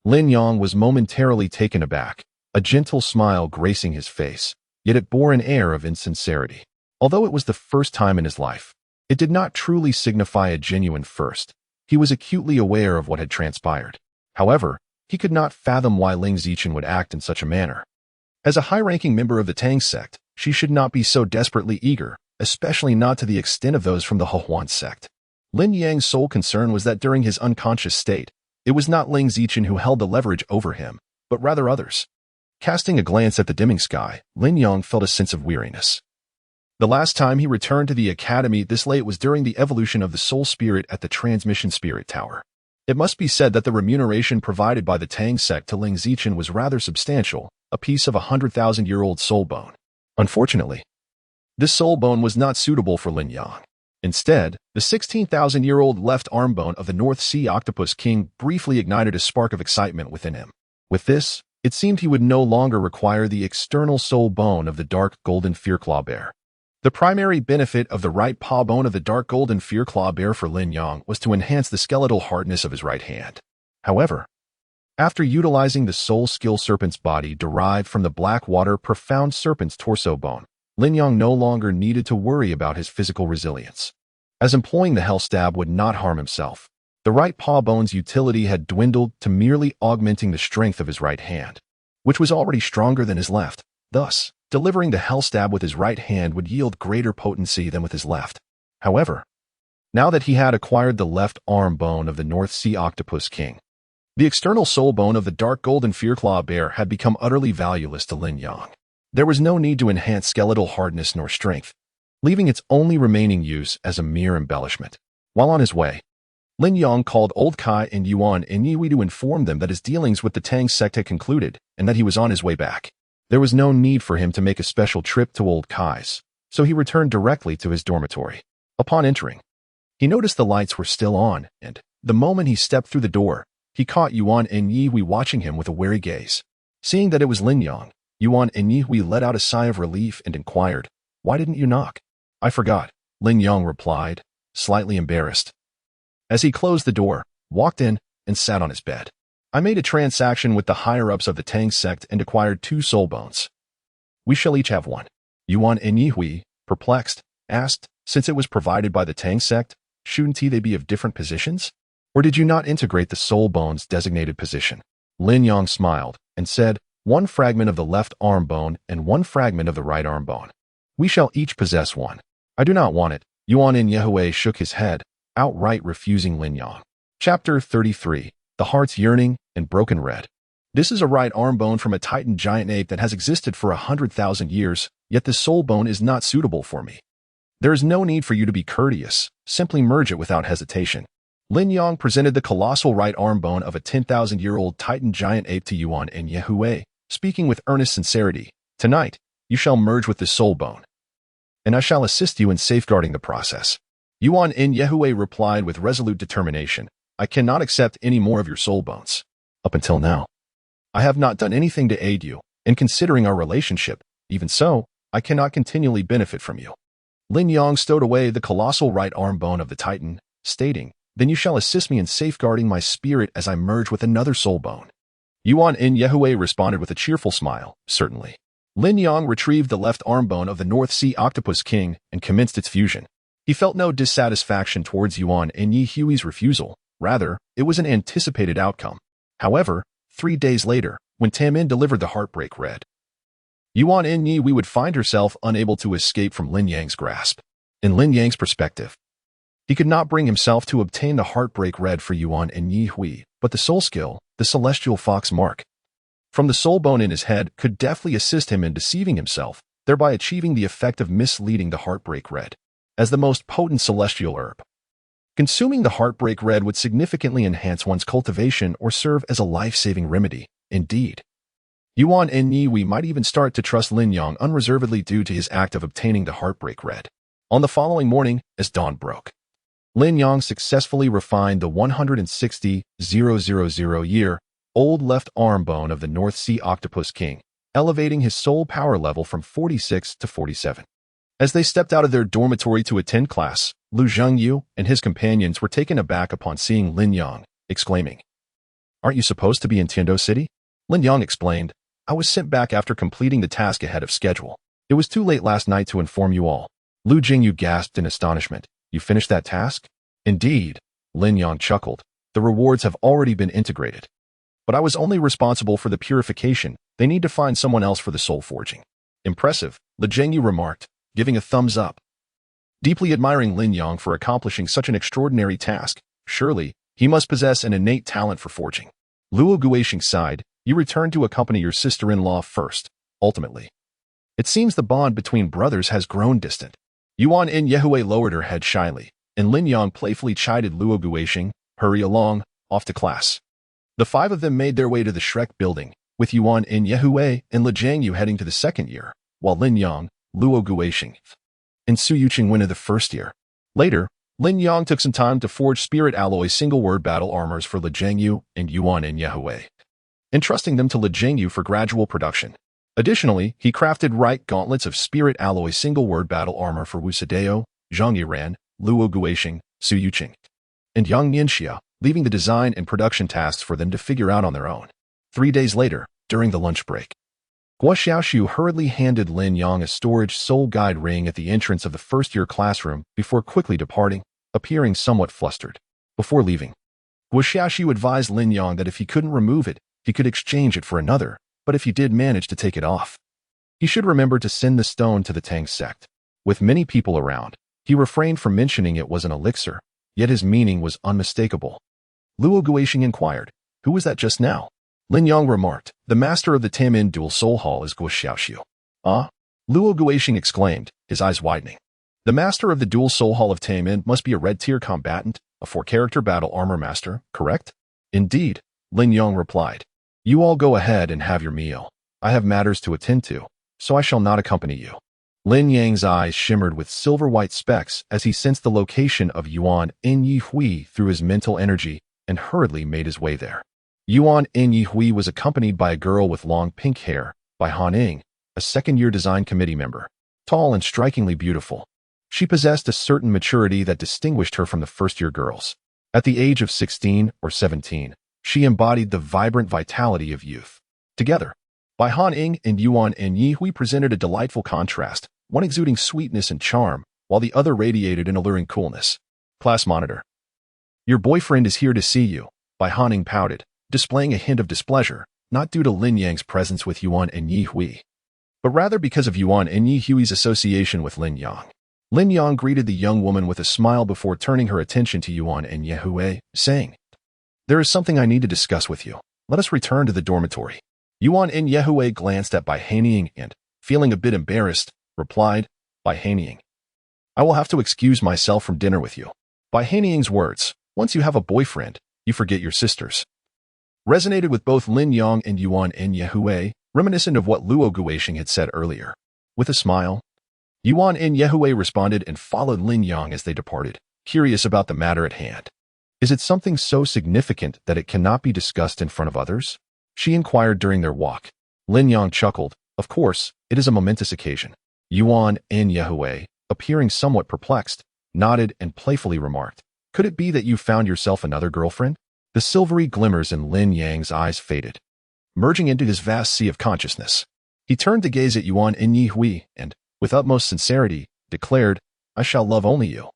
Lin Yang was momentarily taken aback, a gentle smile gracing his face, yet it bore an air of insincerity. Although it was the first time in his life, it did not truly signify a genuine first. He was acutely aware of what had transpired. However, he could not fathom why Ling Zichen would act in such a manner. As a high-ranking member of the Tang sect, she should not be so desperately eager, especially not to the extent of those from the Huan sect. Lin Yang's sole concern was that during his unconscious state, it was not Ling Zichen who held the leverage over him, but rather others. Casting a glance at the dimming sky, Lin Yang felt a sense of weariness. The last time he returned to the academy this late was during the evolution of the soul spirit at the transmission spirit tower. It must be said that the remuneration provided by the Tang sect to Ling Zichen was rather substantial, a piece of 100,000-year-old soul bone. Unfortunately, this soul bone was not suitable for Lin Yang. Instead, the 16,000-year-old left arm bone of the North Sea Octopus King briefly ignited a spark of excitement within him. With this, it seemed he would no longer require the external soul bone of the dark golden fearclaw bear. The primary benefit of the right paw bone of the dark golden fearclaw bear for Lin Yang was to enhance the skeletal hardness of his right hand. However, after utilizing the soul skill serpent's body derived from the Blackwater profound serpent's torso bone, Lin Yang no longer needed to worry about his physical resilience. As employing the hell stab would not harm himself, the right paw bone's utility had dwindled to merely augmenting the strength of his right hand, which was already stronger than his left. Thus, delivering the hell stab with his right hand would yield greater potency than with his left. However, now that he had acquired the left arm bone of the North Sea Octopus King, the external soul bone of the dark golden fearclaw bear had become utterly valueless to Lin Yang. There was no need to enhance skeletal hardness nor strength, leaving its only remaining use as a mere embellishment. While on his way, Lin Yang called Old Kai and Yuan and Yihui to inform them that his dealings with the Tang sect had concluded and that he was on his way back. There was no need for him to make a special trip to Old Kai's, so he returned directly to his dormitory. Upon entering, he noticed the lights were still on, and, the moment he stepped through the door, he caught Yuan and Yihui watching him with a wary gaze. Seeing that it was Lin Yang, Yuan and Yihui let out a sigh of relief and inquired, "Why didn't you knock?" "I forgot," Lin Yang replied, slightly embarrassed. As he closed the door, walked in, and sat on his bed. "I made a transaction with the higher-ups of the Tang sect and acquired 2 soul bones. We shall each have 1. Yuan and Yihui, perplexed, asked, "Since it was provided by the Tang sect, shouldn't they be of different positions? Or did you not integrate the soul bone's designated position?" Lin Yang smiled and said, 1 fragment of the left arm bone and 1 fragment of the right arm bone. We shall each possess 1. "I do not want it." Yuan and Yihui shook his head, outright refusing Lin Yang. Chapter 33. The Heart's Yearning and Broken Red. This is a right arm bone from a Titan giant ape that has existed for 100,000 years, yet this soul bone is not suitable for me. There is no need for you to be courteous, simply merge it without hesitation. Lin Yang presented the colossal right arm bone of a 10,000-year-old Titan giant ape to Yuan and Yihui, speaking with earnest sincerity. "Tonight, you shall merge with this soul bone, and I shall assist you in safeguarding the process." Yuan and Yihui replied with resolute determination, "I cannot accept any more of your soul bones. Up until now, I have not done anything to aid you, and considering our relationship, even so, I cannot continually benefit from you." Lin Yang stowed away the colossal right arm bone of the Titan, stating, "Then you shall assist me in safeguarding my spirit as I merge with another soul bone." Yuan and Yihui responded with a cheerful smile, "Certainly." Lin Yang retrieved the left arm bone of the North Sea Octopus King and commenced its fusion. He felt no dissatisfaction towards Yuan and Yihui's refusal. Rather, it was an anticipated outcome. However, 3 days later, when Tamin delivered the Heartbreak Red, Yuan and Yihui would find herself unable to escape from Lin Yang's grasp. In Lin Yang's perspective, he could not bring himself to obtain the Heartbreak Red for Yuan and Yihui, but the soul skill, the celestial fox mark, from the soul bone in his head could deftly assist him in deceiving himself, thereby achieving the effect of misleading the Heartbreak Red as the most potent celestial herb. Consuming the Heartbreak Red would significantly enhance one's cultivation or serve as a life-saving remedy. Indeed, Yuan and Yihui might even start to trust Lin Yang unreservedly due to his act of obtaining the Heartbreak Red. On the following morning, as dawn broke, Lin Yang successfully refined the 160,000-year-old left arm bone of the North Sea Octopus King, elevating his soul power level from 46 to 47. As they stepped out of their dormitory to attend class, Lu Zhengyu and his companions were taken aback upon seeing Lin Yang, exclaiming, "Aren't you supposed to be in Tiando City?" Lin Yang explained, "I was sent back after completing the task ahead of schedule." It was too late last night to inform you all. Lu Jingyu gasped in astonishment. You finished that task? Indeed, Lin Yang chuckled. The rewards have already been integrated. But I was only responsible for the purification. They need to find someone else for the soul forging. Impressive, Lu Jingyu remarked, giving a thumbs up. Deeply admiring Lin Yang for accomplishing such an extraordinary task, surely, he must possess an innate talent for forging. Luo Guixing sighed. You return to accompany your sister-in-law first, ultimately. It seems the bond between brothers has grown distant. Yuan In Yehue lowered her head shyly, and Lin Yang playfully chided Luo Guixing, hurry along, off to class. The five of them made their way to the Shrek building, with Yuan In Yehue and Li Jiangyu heading to the second year, while Lin Yang, Luo Guixing, and Su Yuqing went to the first year. Later, Lin Yang took some time to forge spirit alloy single-word battle armors for Li Jiangyu and Yuan In Yehue, entrusting them to Li Jiangyu for gradual production. Additionally, he crafted right gauntlets of spirit alloy single-word battle armor for Wu Sideo, Zhang Yiran, Luo Guixing, Su Yuqing, and Yang Nianxia, leaving the design and production tasks for them to figure out on their own. 3 days later, during the lunch break, Guo Xiaoxiu hurriedly handed Lin Yang a storage soul guide ring at the entrance of the first-year classroom before quickly departing, appearing somewhat flustered. Before leaving, Guo Xiaoxiu advised Lin Yang that if he couldn't remove it, he could exchange it for another, but if he did manage to take it off, he should remember to send the stone to the Tang sect. With many people around, he refrained from mentioning it was an elixir, yet his meaning was unmistakable. Luo Guixing inquired, who was that just now? Lin Yang remarked, the master of the Tamin Dual Soul Hall is Guo Xiaoxiu. Ah? Luo Guixing exclaimed, his eyes widening. The master of the Dual Soul Hall of Tamin must be a red-tier combatant, a 4-character battle armor master, correct? Indeed, Lin Yang replied. You all go ahead and have your meal. I have matters to attend to, so I shall not accompany you. Lin Yang's eyes shimmered with silver-white specks as he sensed the location of Yuan In Yihui through his mental energy and hurriedly made his way there. Yuan In Yihui was accompanied by a girl with long pink hair, by Han Ing, a second-year design committee member, tall and strikingly beautiful. She possessed a certain maturity that distinguished her from the first-year girls. At the age of 16 or 17, she embodied the vibrant vitality of youth. Together, Bai Han Ing and Yuan In Yihui presented a delightful contrast, one exuding sweetness and charm, while the other radiated an alluring coolness. Class monitor. Your boyfriend is here to see you, Bai Han Ing pouted, displaying a hint of displeasure, not due to Lin Yang's presence with Yuan In Yihui, but rather because of Yuan In Yihui's association with Lin Yang. Lin Yang greeted the young woman with a smile before turning her attention to Yuan In Yihui, saying, There is something I need to discuss with you. Let us return to the dormitory. Yuan In Yihui glanced at Bai Hanying and, feeling a bit embarrassed, replied, Bai Hanying, I will have to excuse myself from dinner with you. Bai Hanying's words, once you have a boyfriend, you forget your sisters, resonated with both Lin Yang and Yuan In Yihui, reminiscent of what Luo Guixing had said earlier. With a smile, Yuan In Yihui responded and followed Lin Yang as they departed, curious about the matter at hand. Is it something so significant that it cannot be discussed in front of others? She inquired during their walk. Lin Yang chuckled. Of course, it is a momentous occasion. Yuan In Yihui, appearing somewhat perplexed, nodded and playfully remarked, Could it be that you found yourself another girlfriend? The silvery glimmers in Lin Yang's eyes faded, merging into his vast sea of consciousness. He turned to gaze at Yuan In Yihui and, with utmost sincerity, declared, I shall love only you.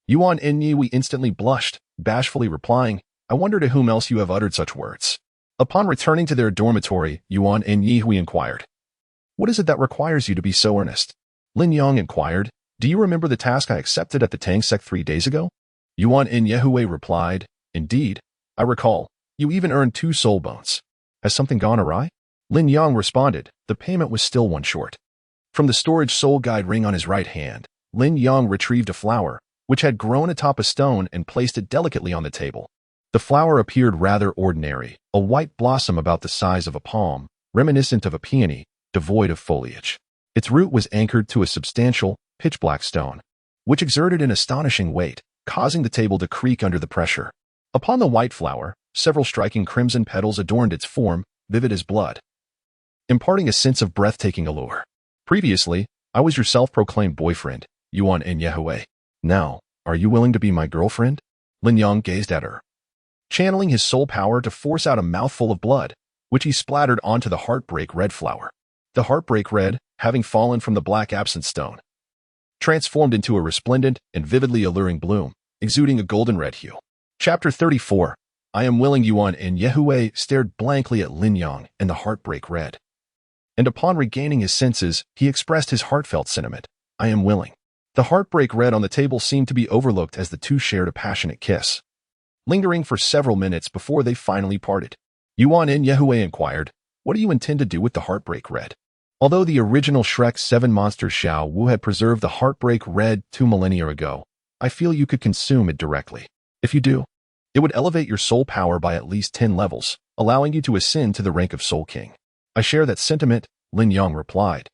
Yuan In Yihui instantly blushed, bashfully replying, I wonder to whom else you have uttered such words. Upon returning to their dormitory, Yuan In Yihui inquired, What is it that requires you to be so earnest? Lin Yang inquired, Do you remember the task I accepted at the Tang sect 3 days ago? Yuan In Yihui replied, Indeed, I recall. You even earned 2 soul bones. Has something gone awry? Lin Yang responded, the payment was still one short. From the storage soul guide ring on his right hand, Lin Yang retrieved a flower, which had grown atop a stone and placed it delicately on the table. The flower appeared rather ordinary, a white blossom about the size of a palm, reminiscent of a peony, devoid of foliage. Its root was anchored to a substantial, pitch-black stone, which exerted an astonishing weight, causing the table to creak under the pressure. Upon the white flower, several striking crimson petals adorned its form, vivid as blood, imparting a sense of breathtaking allure. Previously, I was your self-proclaimed boyfriend, Yuan In Yihui. Now, are you willing to be my girlfriend? Lin Yang gazed at her, channeling his soul power to force out a mouthful of blood, which he splattered onto the heartbreak red flower. The heartbreak red, having fallen from the black absinthe stone, transformed into a resplendent and vividly alluring bloom, exuding a golden-red hue. Chapter 34. I am willing. Yuan and Yehue stared blankly at Lin Yang and the heartbreak red. And upon regaining his senses, he expressed his heartfelt sentiment. I am willing. The heartbreak red on the table seemed to be overlooked as the two shared a passionate kiss, lingering for several minutes before they finally parted. Yuan and Yehue inquired, what do you intend to do with the heartbreak red? Although the original Shrek 7 monster Xiao Wu had preserved the heartbreak red 2 millennia ago, I feel you could consume it directly. If you do, it would elevate your soul power by at least 10 levels, allowing you to ascend to the rank of Soul King. I share that sentiment, Lin Yang replied,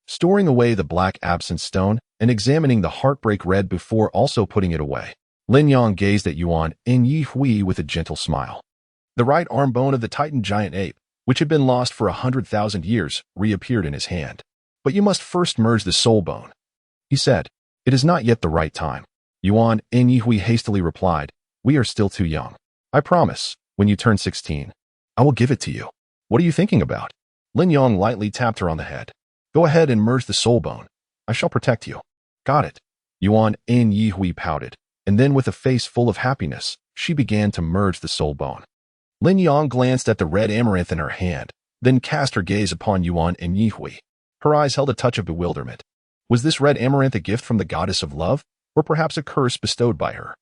storing away the black absinthe stone and examining the heartbreak red before also putting it away. Lin Yang gazed at Yuan and Yehue with a gentle smile. The right arm bone of the Titan giant ape, which had been lost for 100,000 years, reappeared in his hand. But you must first merge the soul bone, he said. It is not yet the right time. Yuan and Yehue hastily replied, we are still too young. I promise, when you turn 16, I will give it to you. What are you thinking about? Lin Yang lightly tapped her on the head. Go ahead and merge the soul bone. I shall protect you. Got it. Yuan and Yehue pouted, and then with a face full of happiness, she began to merge the soul bone. Lin Yang glanced at the red amaranth in her hand, then cast her gaze upon Yuan and Yehue. Her eyes held a touch of bewilderment. Was this red amaranth a gift from the goddess of love, or perhaps a curse bestowed by her?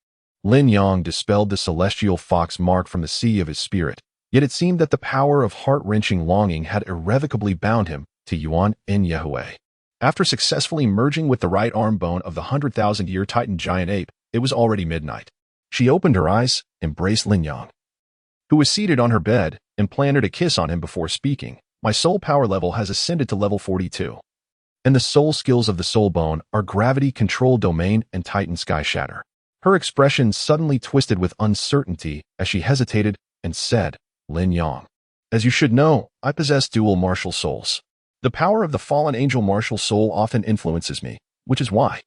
Lin Yang dispelled the celestial fox mark from the sea of his spirit, yet it seemed that the power of heart-wrenching longing had irrevocably bound him to Yuan and Yehue. After successfully merging with the right arm bone of the 100,000-year Titan giant ape, it was already midnight. She opened her eyes, embraced Lin Yang, who was seated on her bed, and planted a kiss on him before speaking. My soul power level has ascended to level 42. And the soul skills of the soul bone are gravity control domain and Titan sky shatter. Her expression suddenly twisted with uncertainty as she hesitated and said, Lin Yang, as you should know, I possess dual martial souls. The power of the fallen angel martial soul often influences me, which is why,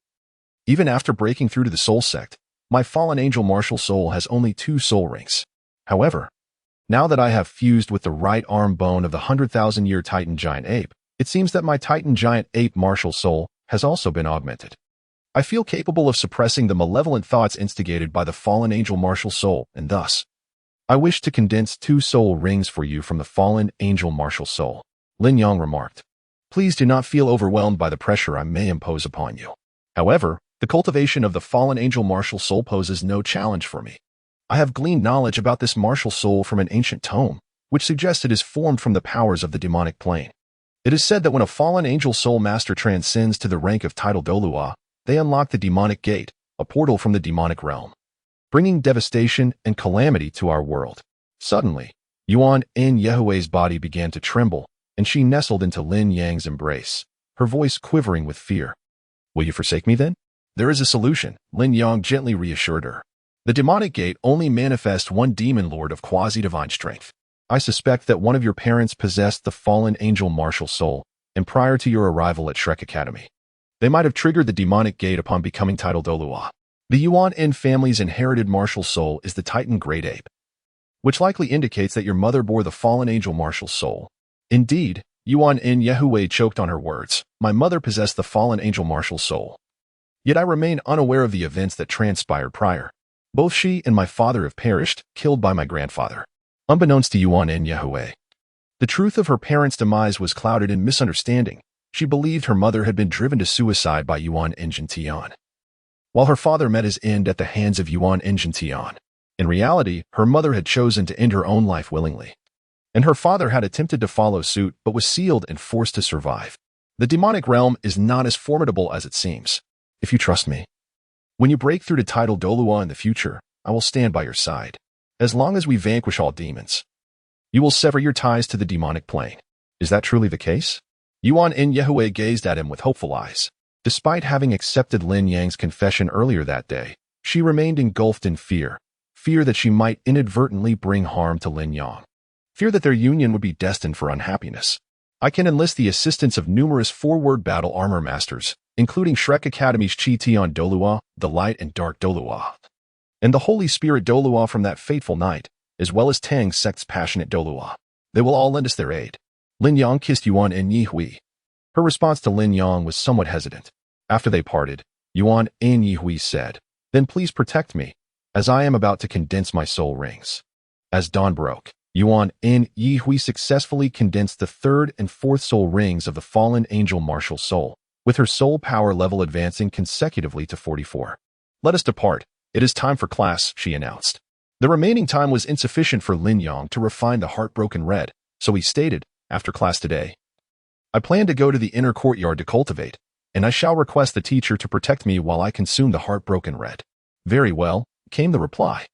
even after breaking through to the soul sect, my fallen angel martial soul has only 2 soul ranks. However, now that I have fused with the right arm bone of the 100,000-year Titan giant ape, it seems that my Titan giant ape martial soul has also been augmented. I feel capable of suppressing the malevolent thoughts instigated by the fallen angel martial soul, and thus, I wish to condense 2 soul rings for you from the fallen angel martial soul. Lin Yang remarked, please do not feel overwhelmed by the pressure I may impose upon you. However, the cultivation of the fallen angel martial soul poses no challenge for me. I have gleaned knowledge about this martial soul from an ancient tome, which suggests it is formed from the powers of the demonic plane. It is said that when a fallen angel soul master transcends to the rank of title Douluo, they unlock the demonic gate, a portal from the demonic realm, bringing devastation and calamity to our world. Suddenly, Yuan and Yehue's body began to tremble, and she nestled into Lin Yang's embrace, her voice quivering with fear. Will you forsake me then? There is a solution, Lin Yang gently reassured her. The demonic gate only manifests one demon lord of quasi-divine strength. I suspect that one of your parents possessed the fallen angel martial soul, and prior to your arrival at Shrek Academy, they might have triggered the demonic gate upon becoming title Douluo. The Yuan N family's inherited martial soul is the Titan Great Ape, which likely indicates that your mother bore the fallen angel martial soul. Indeed, Yuan N Yehue choked on her words. My mother possessed the fallen angel martial soul. Yet I remain unaware of the events that transpired prior. Both she and my father have perished, killed by my grandfather. Unbeknownst to Yuan N Yehue, the truth of her parents' demise was clouded in misunderstanding. She believed her mother had been driven to suicide by Yuan N Tian, while her father met his end at the hands of Yuan N Tian. In reality, her mother had chosen to end her own life willingly, and her father had attempted to follow suit but was sealed and forced to survive. The demonic realm is not as formidable as it seems. If you trust me, when you break through to title Douluo in the future, I will stand by your side. As long as we vanquish all demons, you will sever your ties to the demonic plane. Is that truly the case? Yuan N Yehue gazed at him with hopeful eyes. Despite having accepted Lin Yang's confession earlier that day, she remained engulfed in fear that she might inadvertently bring harm to Lin Yang, fear that their union would be destined for unhappiness. I can enlist the assistance of numerous forward battle armor masters, including Shrek Academy's Chi Tian Douluo, the Light and Dark Douluo, and the Holy Spirit Douluo from that fateful night, as well as Tang's sect's passionate Douluo. They will all lend us their aid. Lin Yang kissed Yuan N Yehue, Her response to Lin Yang was somewhat hesitant. After they parted, Yuan and Yihui said, "Then please protect me, as I am about to condense my soul rings." As dawn broke, Yuan and Yihui successfully condensed the third and fourth soul rings of the fallen angel martial soul, with her soul power level advancing consecutively to 44. "Let us depart. It is time for class," she announced. The remaining time was insufficient for Lin Yang to refine the heartbroken red, so he stated, "After class today, I plan to go to the inner courtyard to cultivate, and I shall request the teacher to protect me while I consume the heartbroken red." "Very well," came the reply.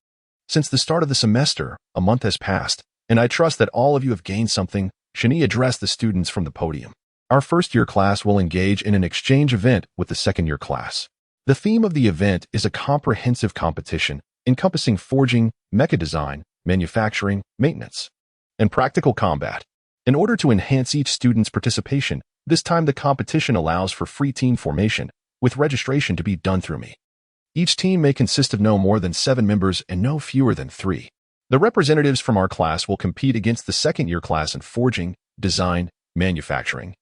"Since the start of the semester, a month has passed, and I trust that all of you have gained something." Shani addressed the students from the podium. "Our first-year class will engage in an exchange event with the second-year class. The theme of the event is a comprehensive competition encompassing forging, mecha design, manufacturing, maintenance, and practical combat. In order to enhance each student's participation, this time the competition allows for free team formation, with registration to be done through me. Each team may consist of no more than 7 members and no fewer than 3. The representatives from our class will compete against the second-year class in forging, design, manufacturing,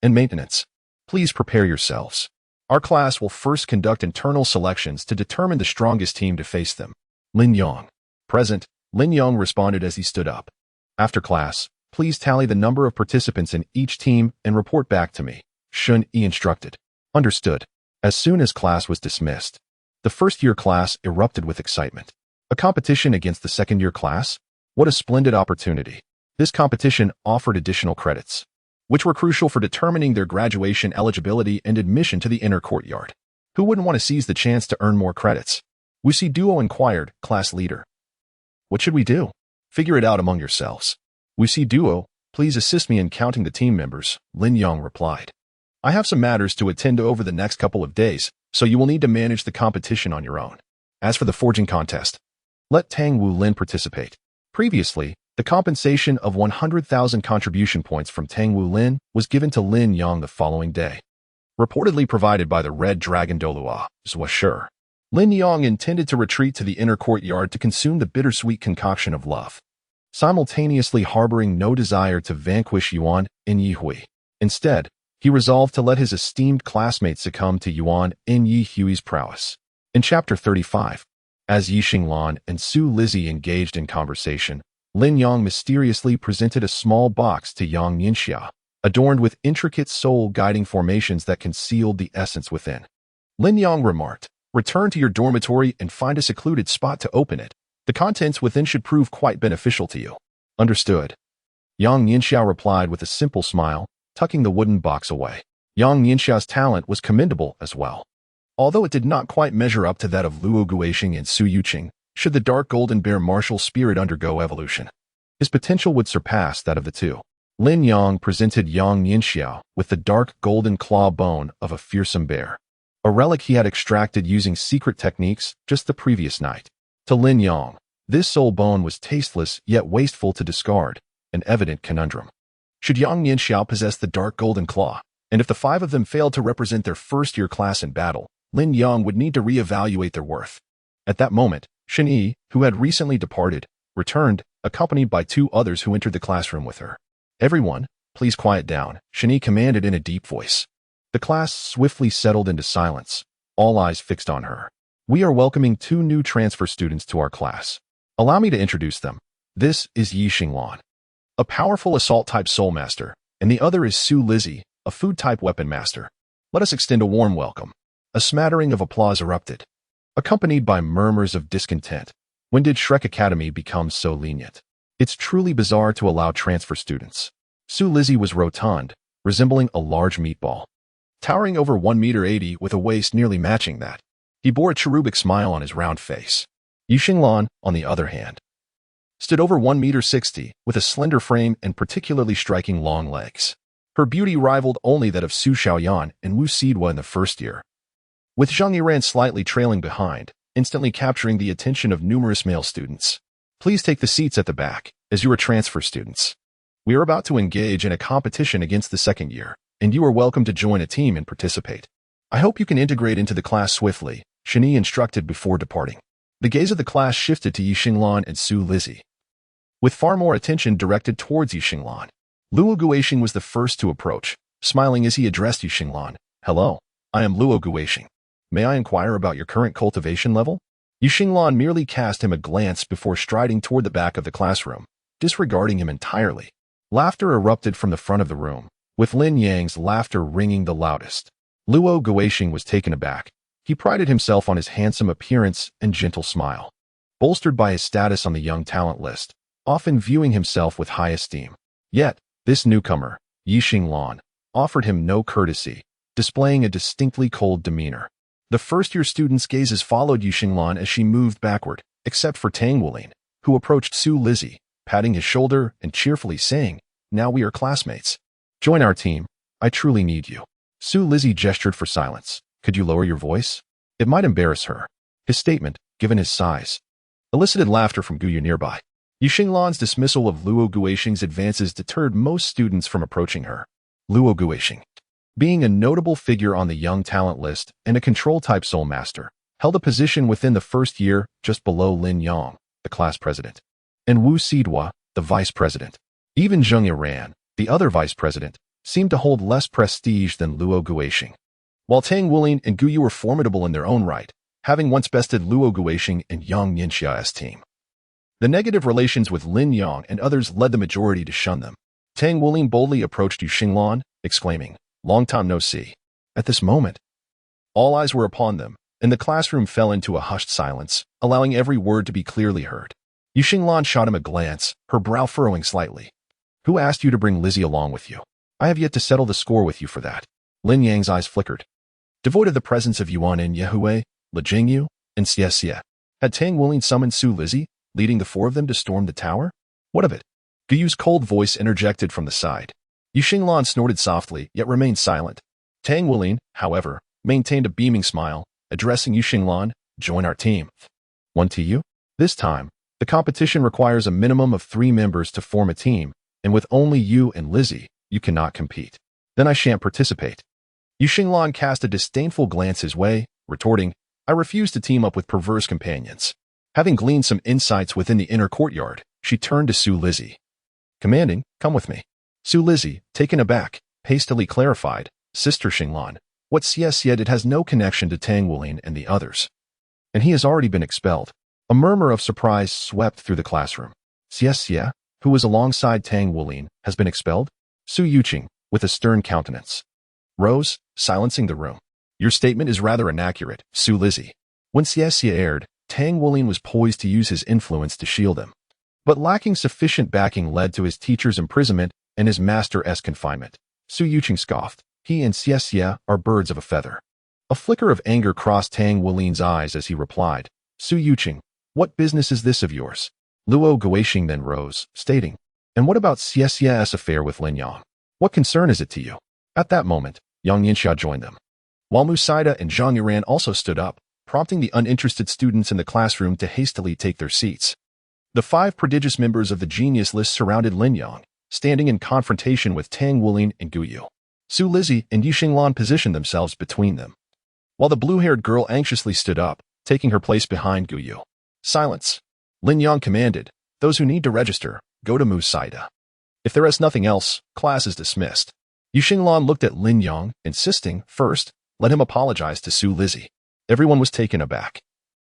and maintenance. Please prepare yourselves. Our class will first conduct internal selections to determine the strongest team to face them." Lin Yang. "Present," Lin Yang responded as he stood up. "After class, please tally the number of participants in each team and report back to me," Shun Yi instructed. "Understood." As soon as class was dismissed, the first-year class erupted with excitement. A competition against the second-year class? What a splendid opportunity. This competition offered additional credits, which were crucial for determining their graduation eligibility and admission to the inner courtyard. Who wouldn't want to seize the chance to earn more credits? Wuxi Duo inquired, class leader. "What should we do? Figure it out among yourselves." "Wuxi Duo, please assist me in counting the team members," Lin Yang replied. "I have some matters to attend to over the next couple of days, so you will need to manage the competition on your own. As for the forging contest, let Tang Wu Lin participate." Previously, the compensation of 100,000 contribution points from Tang Wu Lin was given to Lin Yang the following day, reportedly provided by the Red Dragon Douluo Continent. Lin Yang intended to retreat to the inner courtyard to consume the bittersweet concoction of love, simultaneously harboring no desire to vanquish Yuan and Yihui. Instead, he resolved to let his esteemed classmates succumb to Yuan and Yihui's prowess. In Chapter 35, as Yixinglan and Su Lizzie engaged in conversation, Lin Yang mysteriously presented a small box to Yang Yinxia, adorned with intricate soul-guiding formations that concealed the essence within. Lin Yang remarked, "Return to your dormitory and find a secluded spot to open it. The contents within should prove quite beneficial to you." "Understood." Yang Yinxia replied with a simple smile, tucking the wooden box away. Yang Yinxia's talent was commendable as well, although it did not quite measure up to that of Luo Guixing and Su Yuqing. Should the Dark Golden Bear martial spirit undergo evolution, his potential would surpass that of the two. Lin Yang presented Yang Yinxiao with the dark golden claw bone of a fearsome bear, a relic he had extracted using secret techniques just the previous night. To Lin Yang, this soul bone was tasteless yet wasteful to discard, an evident conundrum. Should Yang Yinxiao possess the dark golden claw, and if the 5 of them failed to represent their first-year class in battle, Lin Yang would need to reevaluate their worth. At that moment, Shen Yi, who had recently departed, returned, accompanied by 2 others who entered the classroom with her. "Everyone, please quiet down," Shen Yi commanded in a deep voice. The class swiftly settled into silence, all eyes fixed on her. "We are welcoming 2 new transfer students to our class. Allow me to introduce them. This is Yixinglan, a powerful assault-type soul master, and the other is Su Lizzie, a food-type weapon master. Let us extend a warm welcome." A smattering of applause erupted, accompanied by murmurs of discontent. When did Shrek Academy become so lenient? It's truly bizarre to allow transfer students. Su Lizzie was rotund, resembling a large meatball, towering over 1.80 m with a waist nearly matching that. He bore a cherubic smile on his round face. Yixinglan, on the other hand, stood over 1.60 m with a slender frame and particularly striking long legs. Her beauty rivaled only that of Su Xiaoyan and Wu Sidwa in the first year, with Zhang Yiran slightly trailing behind, instantly capturing the attention of numerous male students. "Please take the seats at the back, as you are transfer students. We are about to engage in a competition against the second year, and you are welcome to join a team and participate. I hope you can integrate into the class swiftly," Shen Yi instructed before departing. The gaze of the class shifted to Yixinglan and Su Lizzie, with far more attention directed towards Yixinglan. Luo Guixing was the first to approach, Smiling as he addressed Yu Xinglan, "Hello, I am Luo Guixing. May I inquire about your current cultivation level?" Yu Xinglan merely cast him a glance before striding toward the back of the classroom, disregarding him entirely. Laughter erupted from the front of the room, with Lin Yang's laughter ringing the loudest. Luo Guixing was taken aback. He prided himself on his handsome appearance and gentle smile, bolstered by his status on the young talent list, often viewing himself with high esteem. Yet, this newcomer, Yu Xinglan, offered him no courtesy, displaying a distinctly cold demeanor. The first-year students' gazes followed Yu Xinglan as she moved backward, except for Tang Wulin, who approached Su Lizzie, patting his shoulder and cheerfully saying, "Now we are classmates. Join our team. I truly need you." Su Lizzie gestured for silence. "Could you lower your voice? It might embarrass her." His statement, given his size, elicited laughter from Guyu nearby. Yu Xinglan's dismissal of Luo Guixing's advances deterred most students from approaching her. Luo Guixing, being a notable figure on the young talent list and a control-type soul master, held a position within the first year just below Lin Yang, the class president, and Wu Sidua, the vice president. Even Zheng Yiran, the other vice president, seemed to hold less prestige than Luo Guixing. While Tang Wulin and Guyu were formidable in their own right, having once bested Luo Guixing and Yang Ningxia's team, the negative relations with Lin Yang and others led the majority to shun them. Tang Wulin boldly approached Yu Xinglan, exclaiming, "Long time no see." At this moment, all eyes were upon them, and the classroom fell into a hushed silence, allowing every word to be clearly heard. Yu Xinglan shot him a glance, her brow furrowing slightly. "Who asked you to bring Lizzie along with you? I have yet to settle the score with you for that." Lin Yang's eyes flickered. Devoid of the presence of Yuan and Yehue, Le Jingyu, and Xie, had Tang Wulin summoned Su Lizzie, leading the four of them to storm the tower? What of it? Guyu's cold voice interjected from the side. Yu Xinglan snorted softly, yet remained silent. Tang Wulin, however, maintained a beaming smile, addressing Yu Xinglan, "Join our team." "One to you?" This time, the competition requires a minimum of 3 members to form a team, and with only you and Lizzie, you cannot compete. "Then I shan't participate." Yu Xinglan cast a disdainful glance his way, retorting, "I refuse to team up with perverse companions." Having gleaned some insights within the inner courtyard, she turned to Su Lizzie. Commanding, "Come with me." Su Lizzie, taken aback, hastily clarified, "Sister Xinglan, what Xie did has no connection to Tang Wulin and the others. And he has already been expelled." A murmur of surprise swept through the classroom. "Xie, who was alongside Tang Wulin, has been expelled?" Su Yuqing, with a stern countenance, rose, silencing the room. "Your statement is rather inaccurate, Su Lizzie." When Xie aired, Tang Wulin was poised to use his influence to shield him. But lacking sufficient backing led to his teacher's imprisonment and his master's confinement. Su Yuqing scoffed. "He and Xie are birds of a feather." A flicker of anger crossed Tang Wulin's eyes as he replied, "Su Yuqing, what business is this of yours?" Luo Guixing then rose, stating, "And what about Xie's affair with Lin Yang? What concern is it to you?" At that moment, Yang Ningxia joined them, while Musaida and Zhang Yiran also stood up, prompting the uninterested students in the classroom to hastily take their seats. The 5 prodigious members of the genius list surrounded Lin Yang, standing in confrontation with Tang Wulin and Guyu. Su Lizzie and Yu Xinglan positioned themselves between them, while the blue-haired girl anxiously stood up, taking her place behind Guyu. "Silence!" Lin Yang commanded. "Those who need to register, go to Musaida. If there is nothing else, class is dismissed." Yu Xinglan looked at Lin Yang, insisting, first, let him apologize to Su Lizzie. Everyone was taken aback,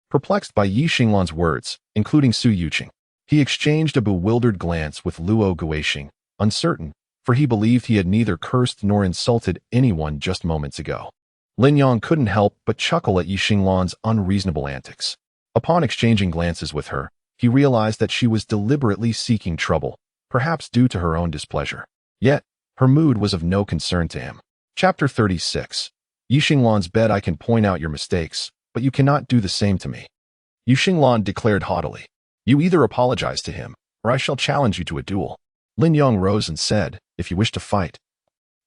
perplexed by Yu Xinglan's words, including Su Yuqing. He exchanged a bewildered glance with Luo Guixing, uncertain, for he believed he had neither cursed nor insulted anyone just moments ago. Lin Yang couldn't help but chuckle at Yu Xinglan's unreasonable antics. Upon exchanging glances with her, he realized that she was deliberately seeking trouble, perhaps due to her own displeasure. Yet, her mood was of no concern to him. Chapter 36. Yu Xinglan's bet. "I can point out your mistakes, but you cannot do the same to me," Yu Xinglan declared haughtily. "You either apologize to him, or I shall challenge you to a duel." Lin Yang rose and said, "If you wish to fight,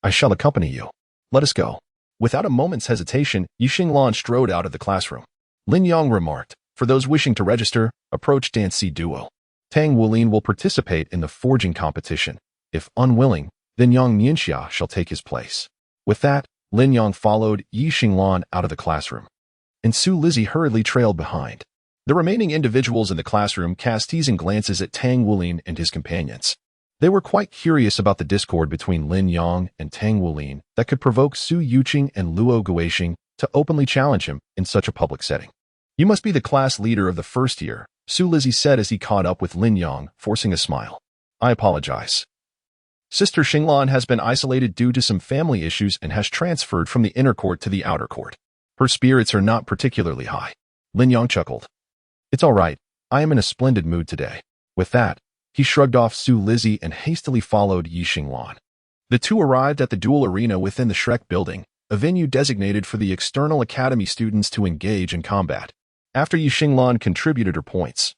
I shall accompany you. Let us go." Without a moment's hesitation, Yu Xinglan strode out of the classroom. Lin Yang remarked, "For those wishing to register, approach Danci Duo. Tang Wulin will participate in the forging competition. If unwilling, then Yang Ningxia shall take his place." With that, Lin Yang followed Yu Xinglan out of the classroom, and Su Lizzie hurriedly trailed behind. The remaining individuals in the classroom cast teasing glances at Tang Wulin and his companions. They were quite curious about the discord between Lin Yang and Tang Wulin that could provoke Su Yuqing and Luo Guixing to openly challenge him in such a public setting. You must be the class leader of the first year, Su Lizzie said as he caught up with Lin Yang, forcing a smile. I apologize. Sister Xinglan has been isolated due to some family issues and has transferred from the inner court to the outer court. Her spirits are not particularly high. Lin Yang chuckled. It's all right. I am in a splendid mood today. With that, he shrugged off Su Lizzie and hastily followed Yi Xinglan. The two arrived at the duel arena within the Shrek building, a venue designated for the external academy students to engage in combat. After Yi Xinglan contributed her points,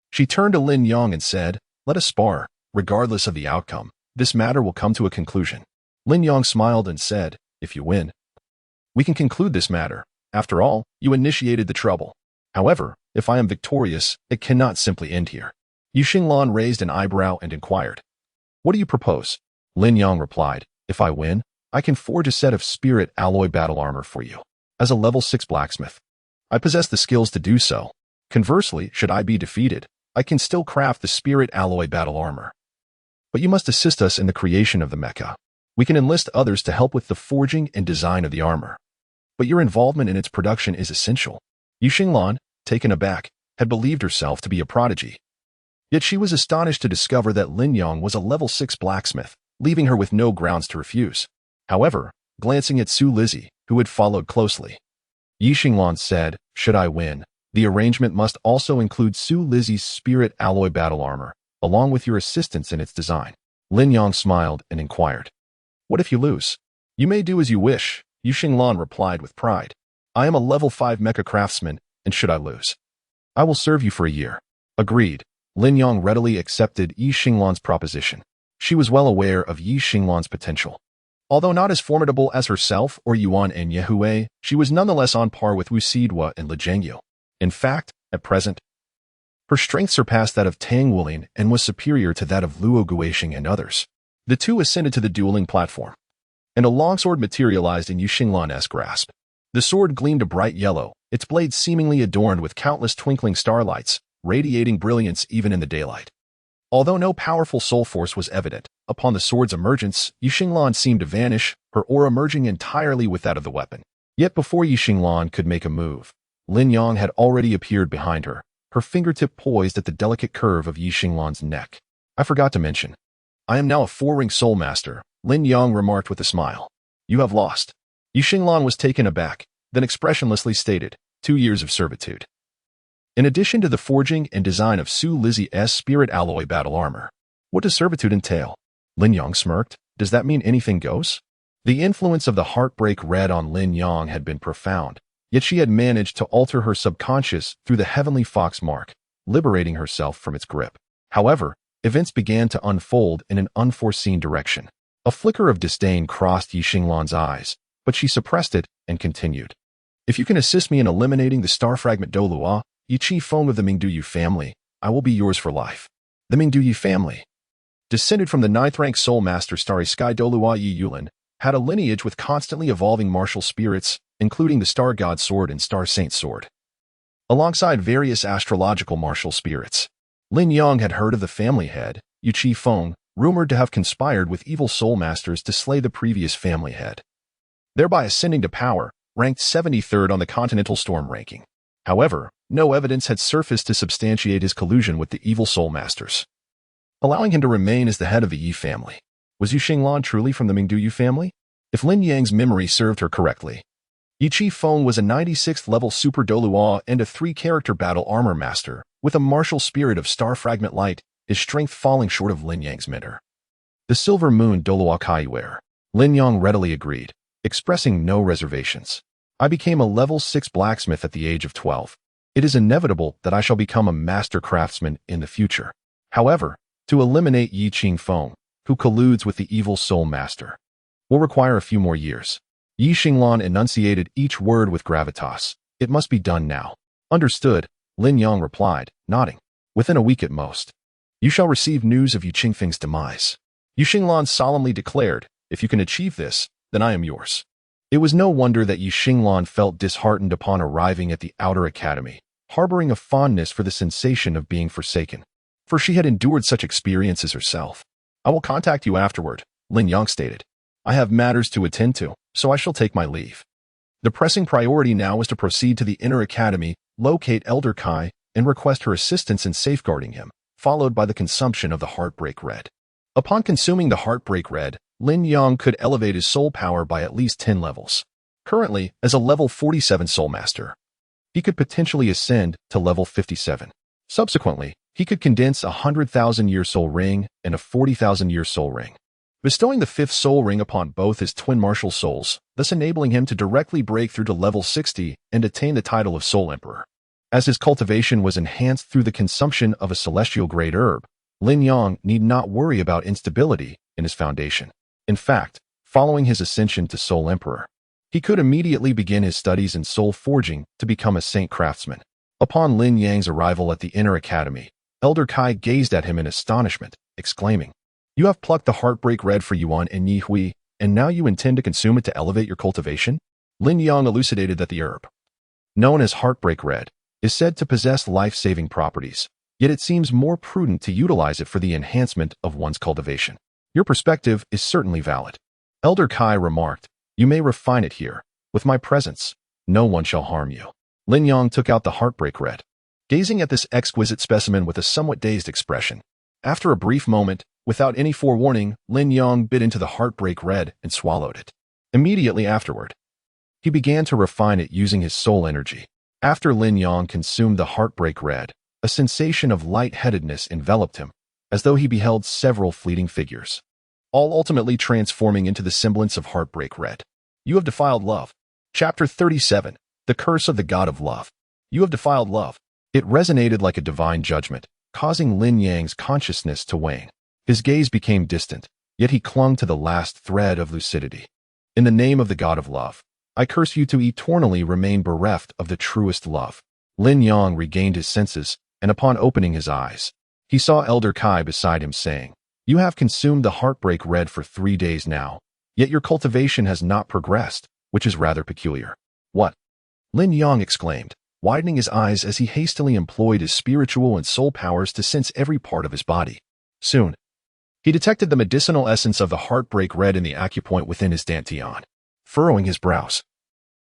she turned to Lin Yang and said, let us spar. Regardless of the outcome, this matter will come to a conclusion. Lin Yang smiled and said, if you win, we can conclude this matter. After all, you initiated the trouble. However, if I am victorious, it cannot simply end here. Yi Xinglan raised an eyebrow and inquired, what do you propose? Lin Yang replied, if I win, I can forge a set of spirit alloy battle armor for you. As a level 6 blacksmith, I possess the skills to do so. Conversely, should I be defeated, I can still craft the spirit alloy battle armor. But you must assist us in the creation of the mecha. We can enlist others to help with the forging and design of the armor. But your involvement in its production is essential. Yi Xinglan, taken aback, had believed herself to be a prodigy. Yet she was astonished to discover that Lin Yang was a level 6 blacksmith, leaving her with no grounds to refuse. However, glancing at Su Lizzie, who had followed closely, Yi Xinglan said, should I win, the arrangement must also include Su Lizzie's spirit alloy battle armor, along with your assistance in its design. Lin Yang smiled and inquired, what if you lose? You may do as you wish, Yi Xinglan replied with pride. I am a level 5 mecha craftsman, and should I lose, I will serve you for a year. Agreed. Lin Yang readily accepted Yi Xinglan's proposition. She was well aware of Yi Xinglan's potential. Although not as formidable as herself or Yuan and Yehue, she was nonetheless on par with Wu Sidua and Li Zhengyu. In fact, at present, her strength surpassed that of Tang Wulin and was superior to that of Luo Guixing and others. The two ascended to the dueling platform, and a longsword materialized in Yi Xinglan's grasp. The sword gleamed a bright yellow, its blade seemingly adorned with countless twinkling starlights, radiating brilliance even in the daylight. Although no powerful soul force was evident, upon the sword's emergence, Yi Xinglan seemed to vanish, her aura merging entirely with that of the weapon. Yet before Yi Xinglan could make a move, Lin Yang had already appeared behind her, her fingertip poised at the delicate curve of Yi Xinglan's neck. I forgot to mention, I am now a 4-ring soul master, Lin Yang remarked with a smile. You have lost. Yi Xinglan was taken aback, then expressionlessly stated, 2 years of servitude. In addition to the forging and design of Su Lizzie's spirit alloy battle armor, what does servitude entail? Lin Yang smirked. Does that mean anything goes? The influence of the heartbreak red on Lin Yang had been profound, yet she had managed to alter her subconscious through the heavenly fox mark, liberating herself from its grip. However, events began to unfold in an unforeseen direction. A flicker of disdain crossed Yi Xinglan's eyes, but she suppressed it and continued. If you can assist me in eliminating the star fragment Douluo, Yi Chi Feng of the Mingduyu family, I will be yours for life. The Mingduyu family, descended from the 9th-rank soul master Starry Sky Douluo Yi Yulin, had a lineage with constantly evolving martial spirits, including the Star God Sword and Star Saint Sword, alongside various astrological martial spirits. Lin Yang had heard of the family head, Yi Chi Feng, rumored to have conspired with evil soul masters to slay the previous family head, thereby ascending to power, ranked 73rd on the Continental Storm ranking. However, no evidence had surfaced to substantiate his collusion with the evil soul masters, allowing him to remain as the head of the Yi family. Was Yi Xinglan truly from the Mingduyu family? If Lin Yang's memory served her correctly, Yi Chi Feng was a 96th level Super Douluo and a 3-character battle armor master, with a martial spirit of star fragment light, his strength falling short of Lin Yang's mentor. The Silver Moon Douluo Kaiware. Lin Yang readily agreed, expressing no reservations. I became a level 6 blacksmith at the age of 12. It is inevitable that I shall become a master craftsman in the future. However, to eliminate Yi Chi Feng, who colludes with the evil soul master, will require a few more years. Yi Xinglan enunciated each word with gravitas. It must be done now. Understood, Lin Yang replied, nodding. Within a week at most, you shall receive news of Yi Qingfeng's demise. Yi Xinglan solemnly declared, if you can achieve this, then I am yours. It was no wonder that Yi Xinglan felt disheartened upon arriving at the outer academy, harboring a fondness for the sensation of being forsaken, for she had endured such experiences herself. I will contact you afterward, Lin Yang stated. I have matters to attend to, so I shall take my leave. The pressing priority now was to proceed to the inner academy, locate Elder Kai, and request her assistance in safeguarding him, followed by the consumption of the Heartbreak Red. Upon consuming the Heartbreak Red, Lin Yang could elevate his soul power by at least 10 levels. Currently, as a level 47 Soul Master, he could potentially ascend to level 57. Subsequently, he could condense a 100,000-year soul ring and a 40,000-year soul ring, bestowing the 5th soul ring upon both his twin martial souls, thus enabling him to directly break through to level 60 and attain the title of Soul Emperor. As his cultivation was enhanced through the consumption of a celestial-grade herb, Lin Yang need not worry about instability in his foundation. In fact, following his ascension to Soul Emperor, he could immediately begin his studies in soul forging to become a saint craftsman. Upon Lin Yang's arrival at the inner academy, Elder Kai gazed at him in astonishment, exclaiming, "You have plucked the Heartbreak Red for Yuan and Yi Hui, and now you intend to consume it to elevate your cultivation?" Lin Yang elucidated that the herb, known as Heartbreak Red, is said to possess life-saving properties, yet it seems more prudent to utilize it for the enhancement of one's cultivation. Your perspective is certainly valid. Elder Kai remarked, "You may refine it here. With my presence, no one shall harm you." Lin Yang took out the Heartbreak Red, gazing at this exquisite specimen with a somewhat dazed expression. After a brief moment, without any forewarning, Lin Yang bit into the Heartbreak Red and swallowed it. Immediately afterward, he began to refine it using his soul energy. After Lin Yang consumed the Heartbreak Red, a sensation of lightheadedness enveloped him, as though he beheld several fleeting figures, all ultimately transforming into the semblance of Heartbreak Red. You have defiled love. Chapter 37. The Curse of the God of Love. You have defiled love. It resonated like a divine judgment, causing Lin Yang's consciousness to wane. His gaze became distant, yet he clung to the last thread of lucidity. In the name of the God of Love, I curse you to eternally remain bereft of the truest love. Lin Yang regained his senses, and upon opening his eyes, he saw Elder Kai beside him saying, "You have consumed the Heartbreak Red for 3 days now, yet your cultivation has not progressed, which is rather peculiar." "What?" Lin Yang exclaimed, widening his eyes as he hastily employed his spiritual and soul powers to sense every part of his body. Soon, he detected the medicinal essence of the Heartbreak Red in the acupoint within his dantian. Furrowing his brows,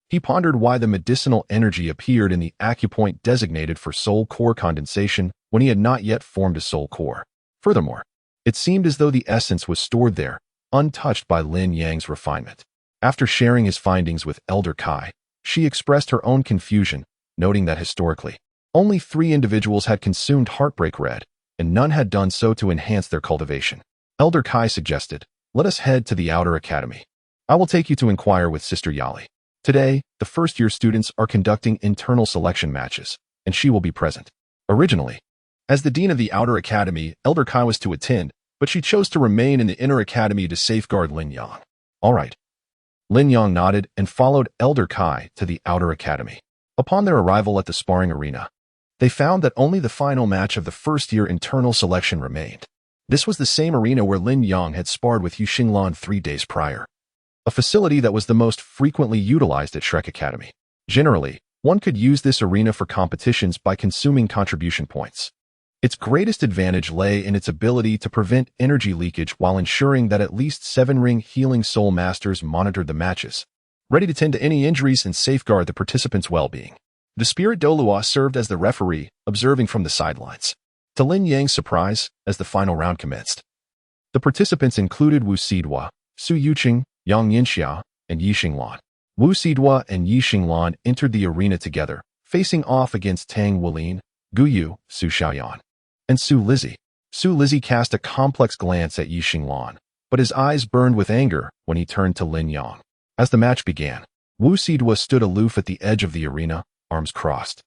he pondered why the medicinal energy appeared in the acupoint designated for soul core condensation when he had not yet formed a soul core. Furthermore, it seemed as though the essence was stored there, untouched by Lin Yang's refinement. After sharing his findings with Elder Kai, she expressed her own confusion, noting that historically, only 3 individuals had consumed Heartbreak Red, and none had done so to enhance their cultivation. Elder Kai suggested, "Let us head to the outer academy. I will take you to inquire with Sister Yali. Today, the first-year students are conducting internal selection matches, and she will be present." Originally, as the dean of the outer academy, Elder Kai was to attend, but she chose to remain in the inner academy to safeguard Lin Yang. "All right." Lin Yang nodded and followed Elder Kai to the outer academy. Upon their arrival at the sparring arena, they found that only the final match of the first-year internal selection remained. This was the same arena where Lin Yang had sparred with Yu Xinglan 3 days prior, a facility that was the most frequently utilized at Shrek Academy. Generally, one could use this arena for competitions by consuming contribution points. Its greatest advantage lay in its ability to prevent energy leakage while ensuring that at least 7 healing soul masters monitored the matches, ready to tend to any injuries and safeguard the participants' well-being. The spirit Douluo served as the referee, observing from the sidelines. To Lin Yang's surprise, as the final round commenced, the participants included Wu Sidua, Su Yuqing, Yang Yinxia, and Yi Xinglan. Wu Sidua and Yi Xinglan entered the arena together, facing off against Tang Wulin, Gu Yu, Su Xiaoyan, and Su Lizzi. Su Lizzi cast a complex glance at Yi Xinglan, but his eyes burned with anger when he turned to Lin Yang. As the match began, Wu Sidua stood aloof at the edge of the arena, arms crossed,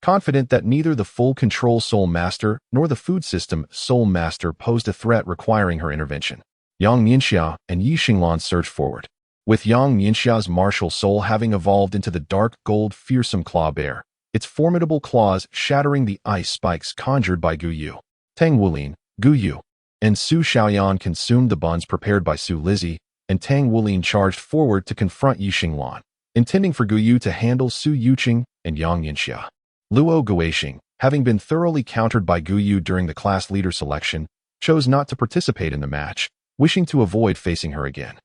confident that neither the full control soul master nor the food system soul master posed a threat requiring her intervention. Yang Yinxia and Yi Xinglan surged forward, with Yang Yinxia's martial soul having evolved into the dark gold fearsome claw bear, its formidable claws shattering the ice spikes conjured by Gu Yu. Tang Wulin, Gu Yu, and Su Xiaoyan consumed the buns prepared by Su Lizzi, and Tang Wulin charged forward to confront Yi Xinglan, intending for Gu Yu to handle Su Yuqing and Yang Yinxia. Luo Guixing, having been thoroughly countered by Gu Yu during the class leader selection, chose not to participate in the match, wishing to avoid facing her again.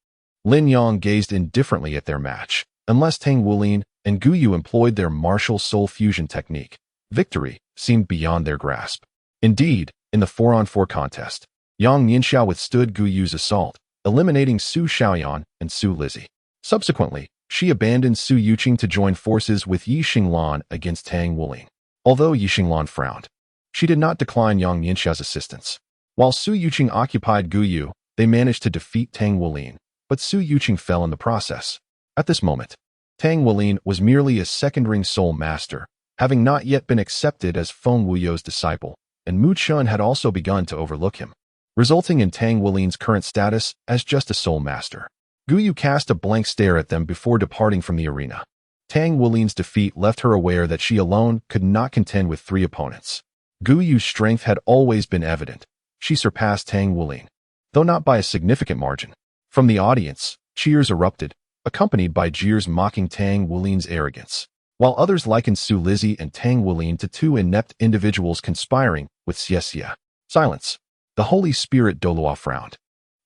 Lin Yang gazed indifferently at their match. Unless Tang Wulin and Guyu employed their martial soul fusion technique, victory seemed beyond their grasp. Indeed, in the 4-on-4 contest, Yang Ningxiao withstood Guyu's assault, eliminating Su Xiaoyan and Su Lizzie. Subsequently, she abandoned Su Yuqing to join forces with Yi Xinglan against Tang Wulin. Although Yi Xinglan frowned, she did not decline Yang Ningxiao's assistance. While Su Yuqing occupied Guyu, they managed to defeat Tang Wulin, but Su Yuqing fell in the process. At this moment, Tang Wulin was merely a second-ring soul master, having not yet been accepted as Feng Wuyou's disciple, and Mu Chun had also begun to overlook him, resulting in Tang Wulin's current status as just a soul master. Guyu cast a blank stare at them before departing from the arena. Tang Wulin's defeat left her aware that she alone could not contend with 3 opponents. Guyu's strength had always been evident. She surpassed Tang Wulin, though not by a significant margin. From the audience, cheers erupted, accompanied by jeers mocking Tang Wulin's arrogance, while others likened Su Lizzie and Tang Wulin to 2 inept individuals conspiring with Xie. Silence. The Holy Spirit Douluo frowned,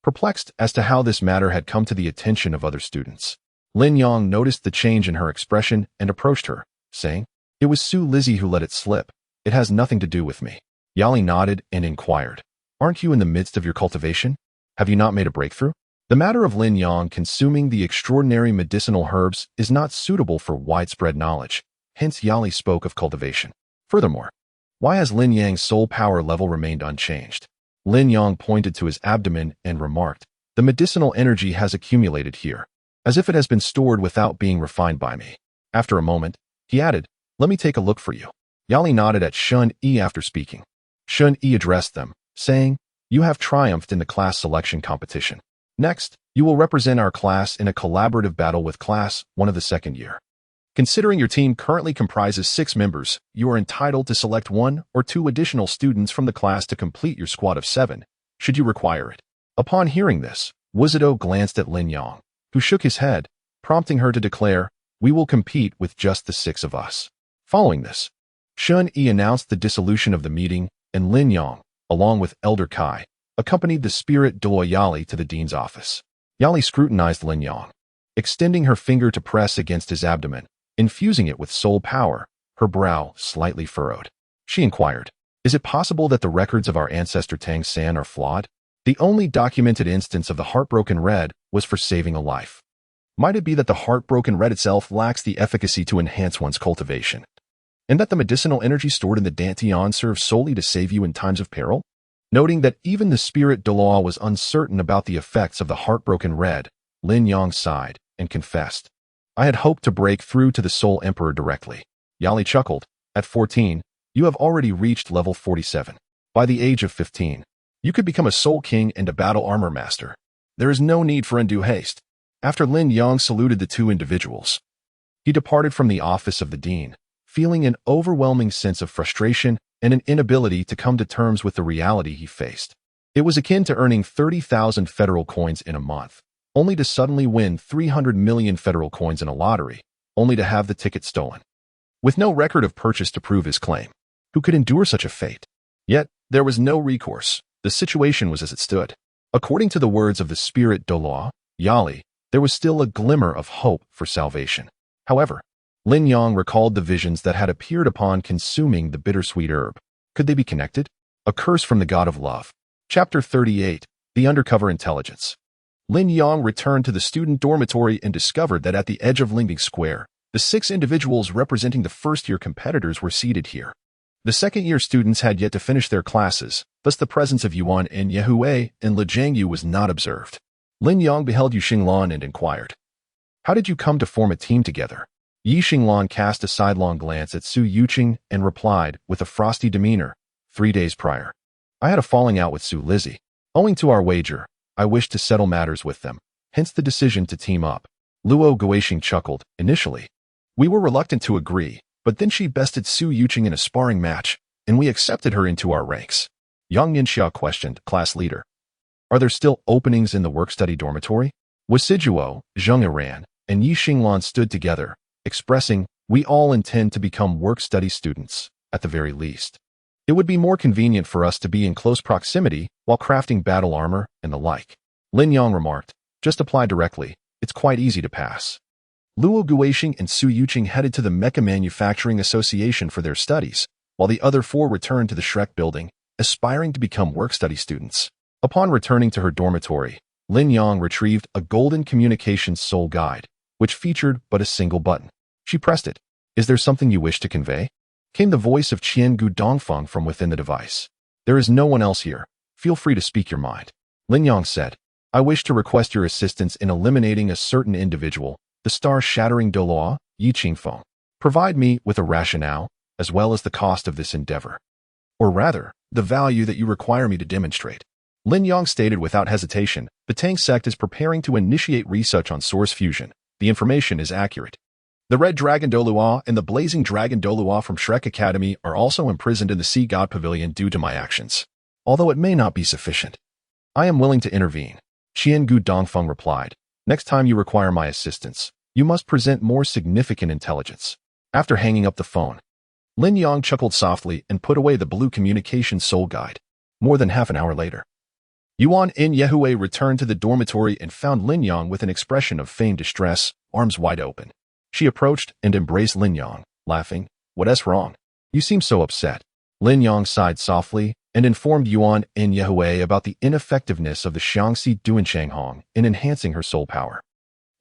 perplexed as to how this matter had come to the attention of other students. Lin Yang noticed the change in her expression and approached her, saying, "It was Su Lizzie who let it slip. It has nothing to do with me." Yali nodded and inquired, "Aren't you in the midst of your cultivation? Have you not made a breakthrough?" The matter of Lin Yang consuming the extraordinary medicinal herbs is not suitable for widespread knowledge, hence Yali spoke of cultivation. Furthermore, why has Lin Yang's soul power level remained unchanged? Lin Yang pointed to his abdomen and remarked, "The medicinal energy has accumulated here, as if it has been stored without being refined by me." After a moment, he added, "Let me take a look for you." Yali nodded at Shun Yi after speaking. Shun Yi addressed them, saying, "You have triumphed in the class selection competition. Next, you will represent our class in a collaborative battle with Class 1 of the second year. Considering your team currently comprises 6 members, you are entitled to select 1 or 2 additional students from the class to complete your squad of 7, should you require it." Upon hearing this, Wuzido glanced at Lin Yang, who shook his head, prompting her to declare, "We will compete with just the 6 of us." Following this, Shun Yi announced the dissolution of the meeting, and Lin Yang, along with Elder Kai, accompanied the spirit Douluo Yali to the dean's office. Yali scrutinized Lin Yang, extending her finger to press against his abdomen, infusing it with soul power, her brow slightly furrowed. She inquired, "Is it possible that the records of our ancestor Tang San are flawed? The only documented instance of the heartbroken red was for saving a life. Might it be that the heartbroken red itself lacks the efficacy to enhance one's cultivation, and that the medicinal energy stored in the dantian serves solely to save you in times of peril?" Noting that even the spirit Douluo was uncertain about the effects of the heartbroken red, Lin Yang sighed and confessed, "I had hoped to break through to the Soul Emperor directly." Yali chuckled, "At 14, you have already reached level 47. By the age of 15, you could become a Soul King and a Battle Armor Master. There is no need for undue haste." After Lin Yang saluted the 2 individuals, he departed from the office of the dean, feeling an overwhelming sense of frustration and an inability to come to terms with the reality he faced. It was akin to earning 30,000 federal coins in a month, only to suddenly win 300 million federal coins in a lottery, only to have the ticket stolen. With no record of purchase to prove his claim, who could endure such a fate? Yet, there was no recourse. The situation was as it stood. According to the words of the spirit Douluo Yali, there was still a glimmer of hope for salvation. However, Lin Yang recalled the visions that had appeared upon consuming the bittersweet herb. Could they be connected? A curse from the god of love. Chapter 38, The Undercover Intelligence. Lin Yang returned to the student dormitory and discovered that at the edge of Lingbing Square, the 6 individuals representing the first-year competitors were seated here. The second-year students had yet to finish their classes, thus the presence of Yuan and Yehue and Li Jiangyu was not observed. Lin Yang beheld Yu Xinglan and inquired, "How did you come to form a team together?" Yi Xinglan cast a sidelong glance at Su Yuqing and replied, with a frosty demeanor, 3 days prior, "I had a falling out with Su Lizzie. Owing to our wager, I wished to settle matters with them, hence the decision to team up." Luo Guixing chuckled. "Initially, we were reluctant to agree, but then she bested Su Yuqing in a sparring match, and we accepted her into our ranks." Yang Ningxiao questioned, "Class leader, are there still openings in the work-study dormitory?" Wasijuo, Zheng Iran, and Yi Xinglan stood together, expressing, "We all intend to become work-study students, at the very least." It would be more convenient for us to be in close proximity while crafting battle armor and the like. Lin Yang remarked. Just apply directly. It's quite easy to pass. Luo Guixing and Su Yuqing headed to the Mecha Manufacturing Association for their studies, while the other four returned to the Shrek building, aspiring to become work-study students. Upon returning to her dormitory, Lin Yang retrieved a golden communications soul guide, which featured but a single button. She pressed it. Is there something you wish to convey? Came the voice of Qian Gu Dongfeng from within the device. There is no one else here. Feel free to speak your mind. Lin Yang said, I wish to request your assistance in eliminating a certain individual, the star-shattering Douluo Qingfeng. Provide me with a rationale, as well as the cost of this endeavor. Or rather, the value that you require me to demonstrate. Lin Yang stated without hesitation, the Tang sect is preparing to initiate research on source fusion. The information is accurate. The Red Dragon Douluo and the Blazing Dragon Douluo from Shrek Academy are also imprisoned in the Sea God Pavilion due to my actions. Although it may not be sufficient, I am willing to intervene. Qian Gu Dongfeng replied, next time you require my assistance, you must present more significant intelligence. After hanging up the phone, Lin Yang chuckled softly and put away the blue communication soul guide. More than half an hour later, Yuan In Yehue returned to the dormitory and found Lin Yang with an expression of feigned distress, arms wide open. She approached and embraced Lin Yang, laughing, What's wrong? You seem so upset. Lin Yang sighed softly and informed Yuan In Yehue about the ineffectiveness of the Xiangxi Duanshanghong in enhancing her soul power.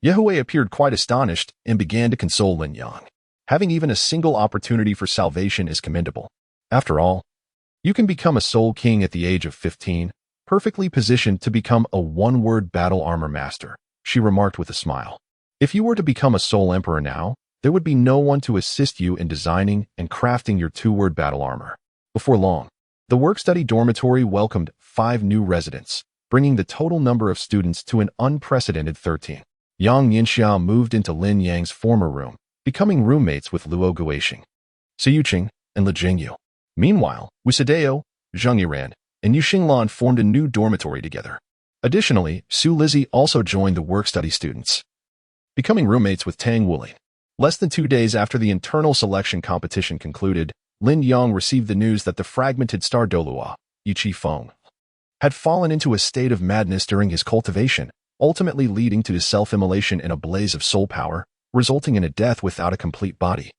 Yehue appeared quite astonished and began to console Lin Yang. Having even a single opportunity for salvation is commendable. After all, you can become a soul king at the age of 15, perfectly positioned to become a one-word battle armor master, she remarked with a smile. If you were to become a soul emperor now, there would be no one to assist you in designing and crafting your two-word battle armor. Before long, the work-study dormitory welcomed 5 new residents, bringing the total number of students to an unprecedented 13. Yang Yinxiao moved into Lin Yang's former room, becoming roommates with Luo Guixing, Su Yuqing, and Li Jingyu. Meanwhile, Wisadeo, Zheng Yiran, and Yu Xinglan formed a new dormitory together. Additionally, Su Lizzie also joined the work-study students, becoming roommates with Tang Wuli. Less than 2 days after the internal selection competition concluded, Lin Yang received the news that the fragmented star Douluo Qingfeng had fallen into a state of madness during his cultivation, ultimately leading to his self-immolation in a blaze of soul power, resulting in a death without a complete body,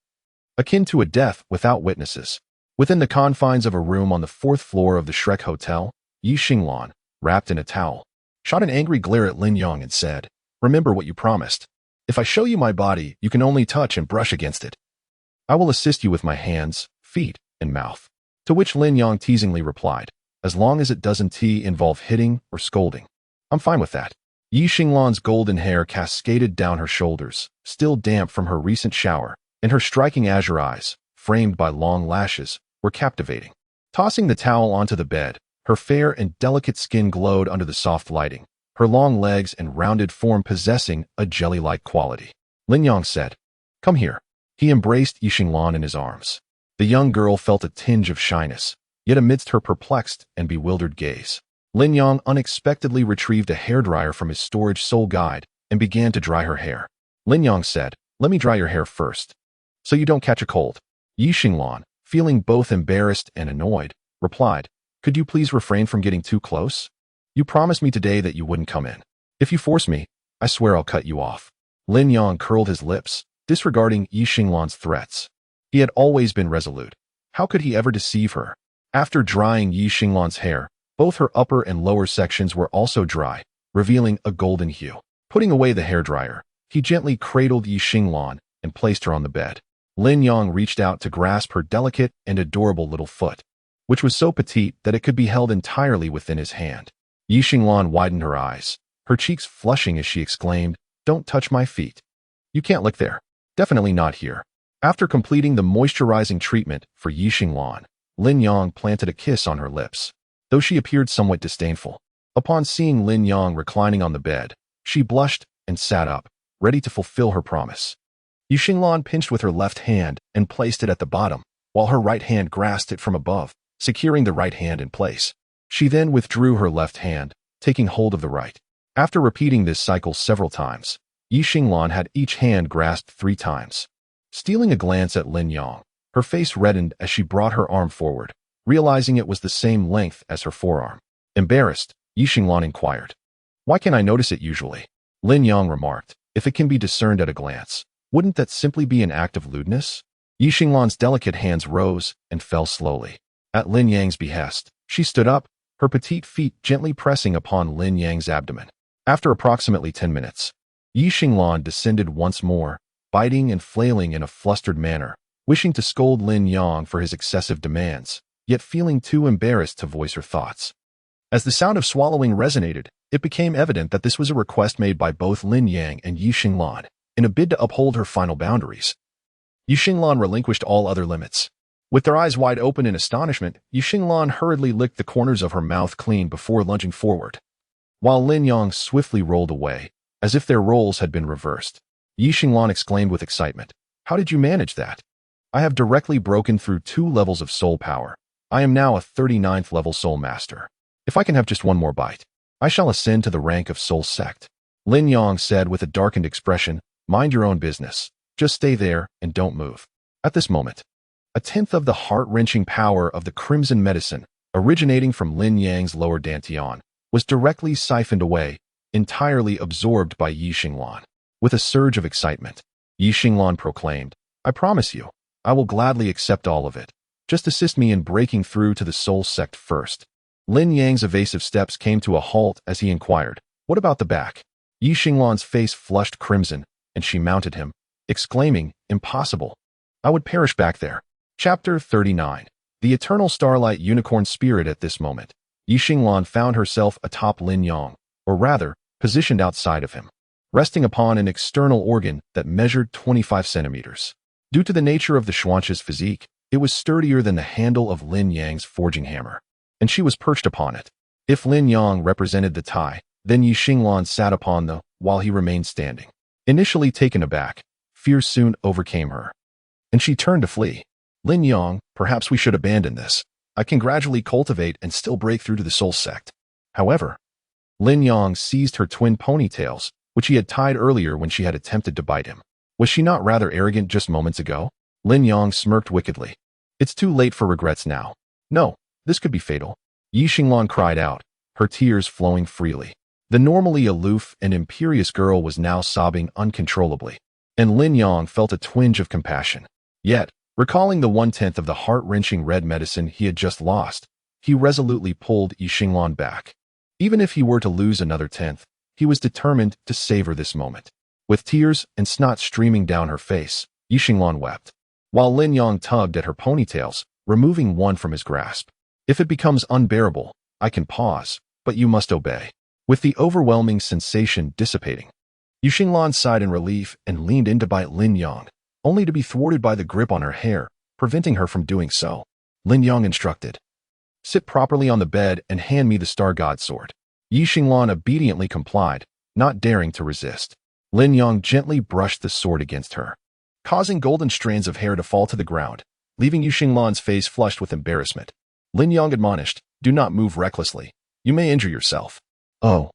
akin to a death without witnesses. Within the confines of a room on the 4th floor of the Shrek Hotel, Yi Xinglan, wrapped in a towel, shot an angry glare at Lin Yang and said, Remember what you promised. If I show you my body, you can only touch and brush against it. I will assist you with my hands, feet, and mouth. To which Lin Yang teasingly replied, as long as it doesn't involve hitting or scolding, I'm fine with that. Yi Xinglan's golden hair cascaded down her shoulders, still damp from her recent shower, and her striking azure eyes, framed by long lashes, were captivating. Tossing the towel onto the bed, her fair and delicate skin glowed under the soft lighting, her long legs and rounded form possessing a jelly-like quality. Lin Yang said, Come here. He embraced Yi Xinglan in his arms. The young girl felt a tinge of shyness, yet amidst her perplexed and bewildered gaze, Lin Yang unexpectedly retrieved a hairdryer from his storage soul guide and began to dry her hair. Lin Yang said, Let me dry your hair first, so you don't catch a cold. Yi Xinglan, feeling both embarrassed and annoyed, replied, Could you please refrain from getting too close? You promised me today that you wouldn't come in. If you force me, I swear I'll cut you off. Lin Yang curled his lips, disregarding Yi Xinglan's threats. He had always been resolute. How could he ever deceive her? After drying Yi Xinglan's hair, both her upper and lower sections were also dry, revealing a golden hue. Putting away the hairdryer, he gently cradled Yi Xinglan and placed her on the bed. Lin Yang reached out to grasp her delicate and adorable little foot, which was so petite that it could be held entirely within his hand. Yi Xinglan widened her eyes, her cheeks flushing as she exclaimed, Don't touch my feet. You can't lick there. Definitely not here. After completing the moisturizing treatment for Yi Xinglan, Lin Yang planted a kiss on her lips, though she appeared somewhat disdainful. Upon seeing Lin Yang reclining on the bed, she blushed and sat up, ready to fulfill her promise. Yi Xinglan pinched with her left hand and placed it at the bottom, while her right hand grasped it from above, securing the right hand in place. She then withdrew her left hand, taking hold of the right. After repeating this cycle several times, Yi Xinglan had each hand grasped 3 times. Stealing a glance at Lin Yang, her face reddened as she brought her arm forward, realizing it was the same length as her forearm. Embarrassed, Yixinglan inquired. Why can I notice it usually? Lin Yang remarked. If it can be discerned at a glance, wouldn't that simply be an act of lewdness? Yixinglan's delicate hands rose and fell slowly. At Lin Yang's behest, she stood up, her petite feet gently pressing upon Lin Yang's abdomen. After approximately 10 minutes, Yixinglan descended once more, biting and flailing in a flustered manner, wishing to scold Lin Yang for his excessive demands, yet feeling too embarrassed to voice her thoughts. As the sound of swallowing resonated, it became evident that this was a request made by both Lin Yang and Yixinglan, in a bid to uphold her final boundaries. Yixinglan relinquished all other limits. With their eyes wide open in astonishment, Yixinglan hurriedly licked the corners of her mouth clean before lunging forward. While Lin Yang swiftly rolled away, as if their roles had been reversed, Yixinglan exclaimed with excitement, "How did you manage that? I have directly broken through 2 levels of soul power. I am now a 39th level soul master. If I can have just one more bite, I shall ascend to the rank of soul sect." Lin Yang said with a darkened expression, "Mind your own business. Just stay there and don't move." At this moment, a tenth of the heart-wrenching power of the crimson medicine, originating from Lin Yang's lower dantian, was directly siphoned away, entirely absorbed by Yixinglan. With a surge of excitement, Yixinglan proclaimed, "I promise you, I will gladly accept all of it. Just assist me in breaking through to the soul sect first." Lin Yang's evasive steps came to a halt as he inquired, "What about the back?" Yixinglan's face flushed crimson, and she mounted him, exclaiming, "Impossible. I would perish back there." Chapter 39. The Eternal Starlight Unicorn Spirit. At this moment, Yixinglan found herself atop Lin Yang, or rather, positioned outside of him, resting upon an external organ that measured 25 centimeters. Due to the nature of the Xuanche's physique, it was sturdier than the handle of Lin Yang's forging hammer, and she was perched upon it. If Lin Yang represented the Tai, then Yixinglan sat upon the, while he remained standing. Initially taken aback, fear soon overcame her, and she turned to flee. "Lin Yang, perhaps we should abandon this. I can gradually cultivate and still break through to the soul sect." However, Lin Yang seized her twin ponytails, which he had tied earlier when she had attempted to bite him. Was she not rather arrogant just moments ago? Lin Yang smirked wickedly. "It's too late for regrets now. No, this could be fatal." Yixinglan cried out, her tears flowing freely. The normally aloof and imperious girl was now sobbing uncontrollably, and Lin Yang felt a twinge of compassion. Yet, recalling the 1/10 of the heart-wrenching red medicine he had just lost, he resolutely pulled Yixinglan back. Even if he were to lose another 10th, he was determined to savor this moment. With tears and snot streaming down her face, Yixinglan wept, while Lin Yang tugged at her ponytails, removing one from his grasp. "If it becomes unbearable, I can pause, but you must obey." With the overwhelming sensation dissipating, Yixinglan sighed in relief and leaned in to bite Lin Yang, only to be thwarted by the grip on her hair, preventing her from doing so. Lin Yang instructed, "Sit properly on the bed and hand me the Star God sword." Yixinglan obediently complied, not daring to resist. Lin Yang gently brushed the sword against her, causing golden strands of hair to fall to the ground, leaving Yixinglan's face flushed with embarrassment. Lin Yang admonished, "Do not move recklessly. You may injure yourself." "Oh."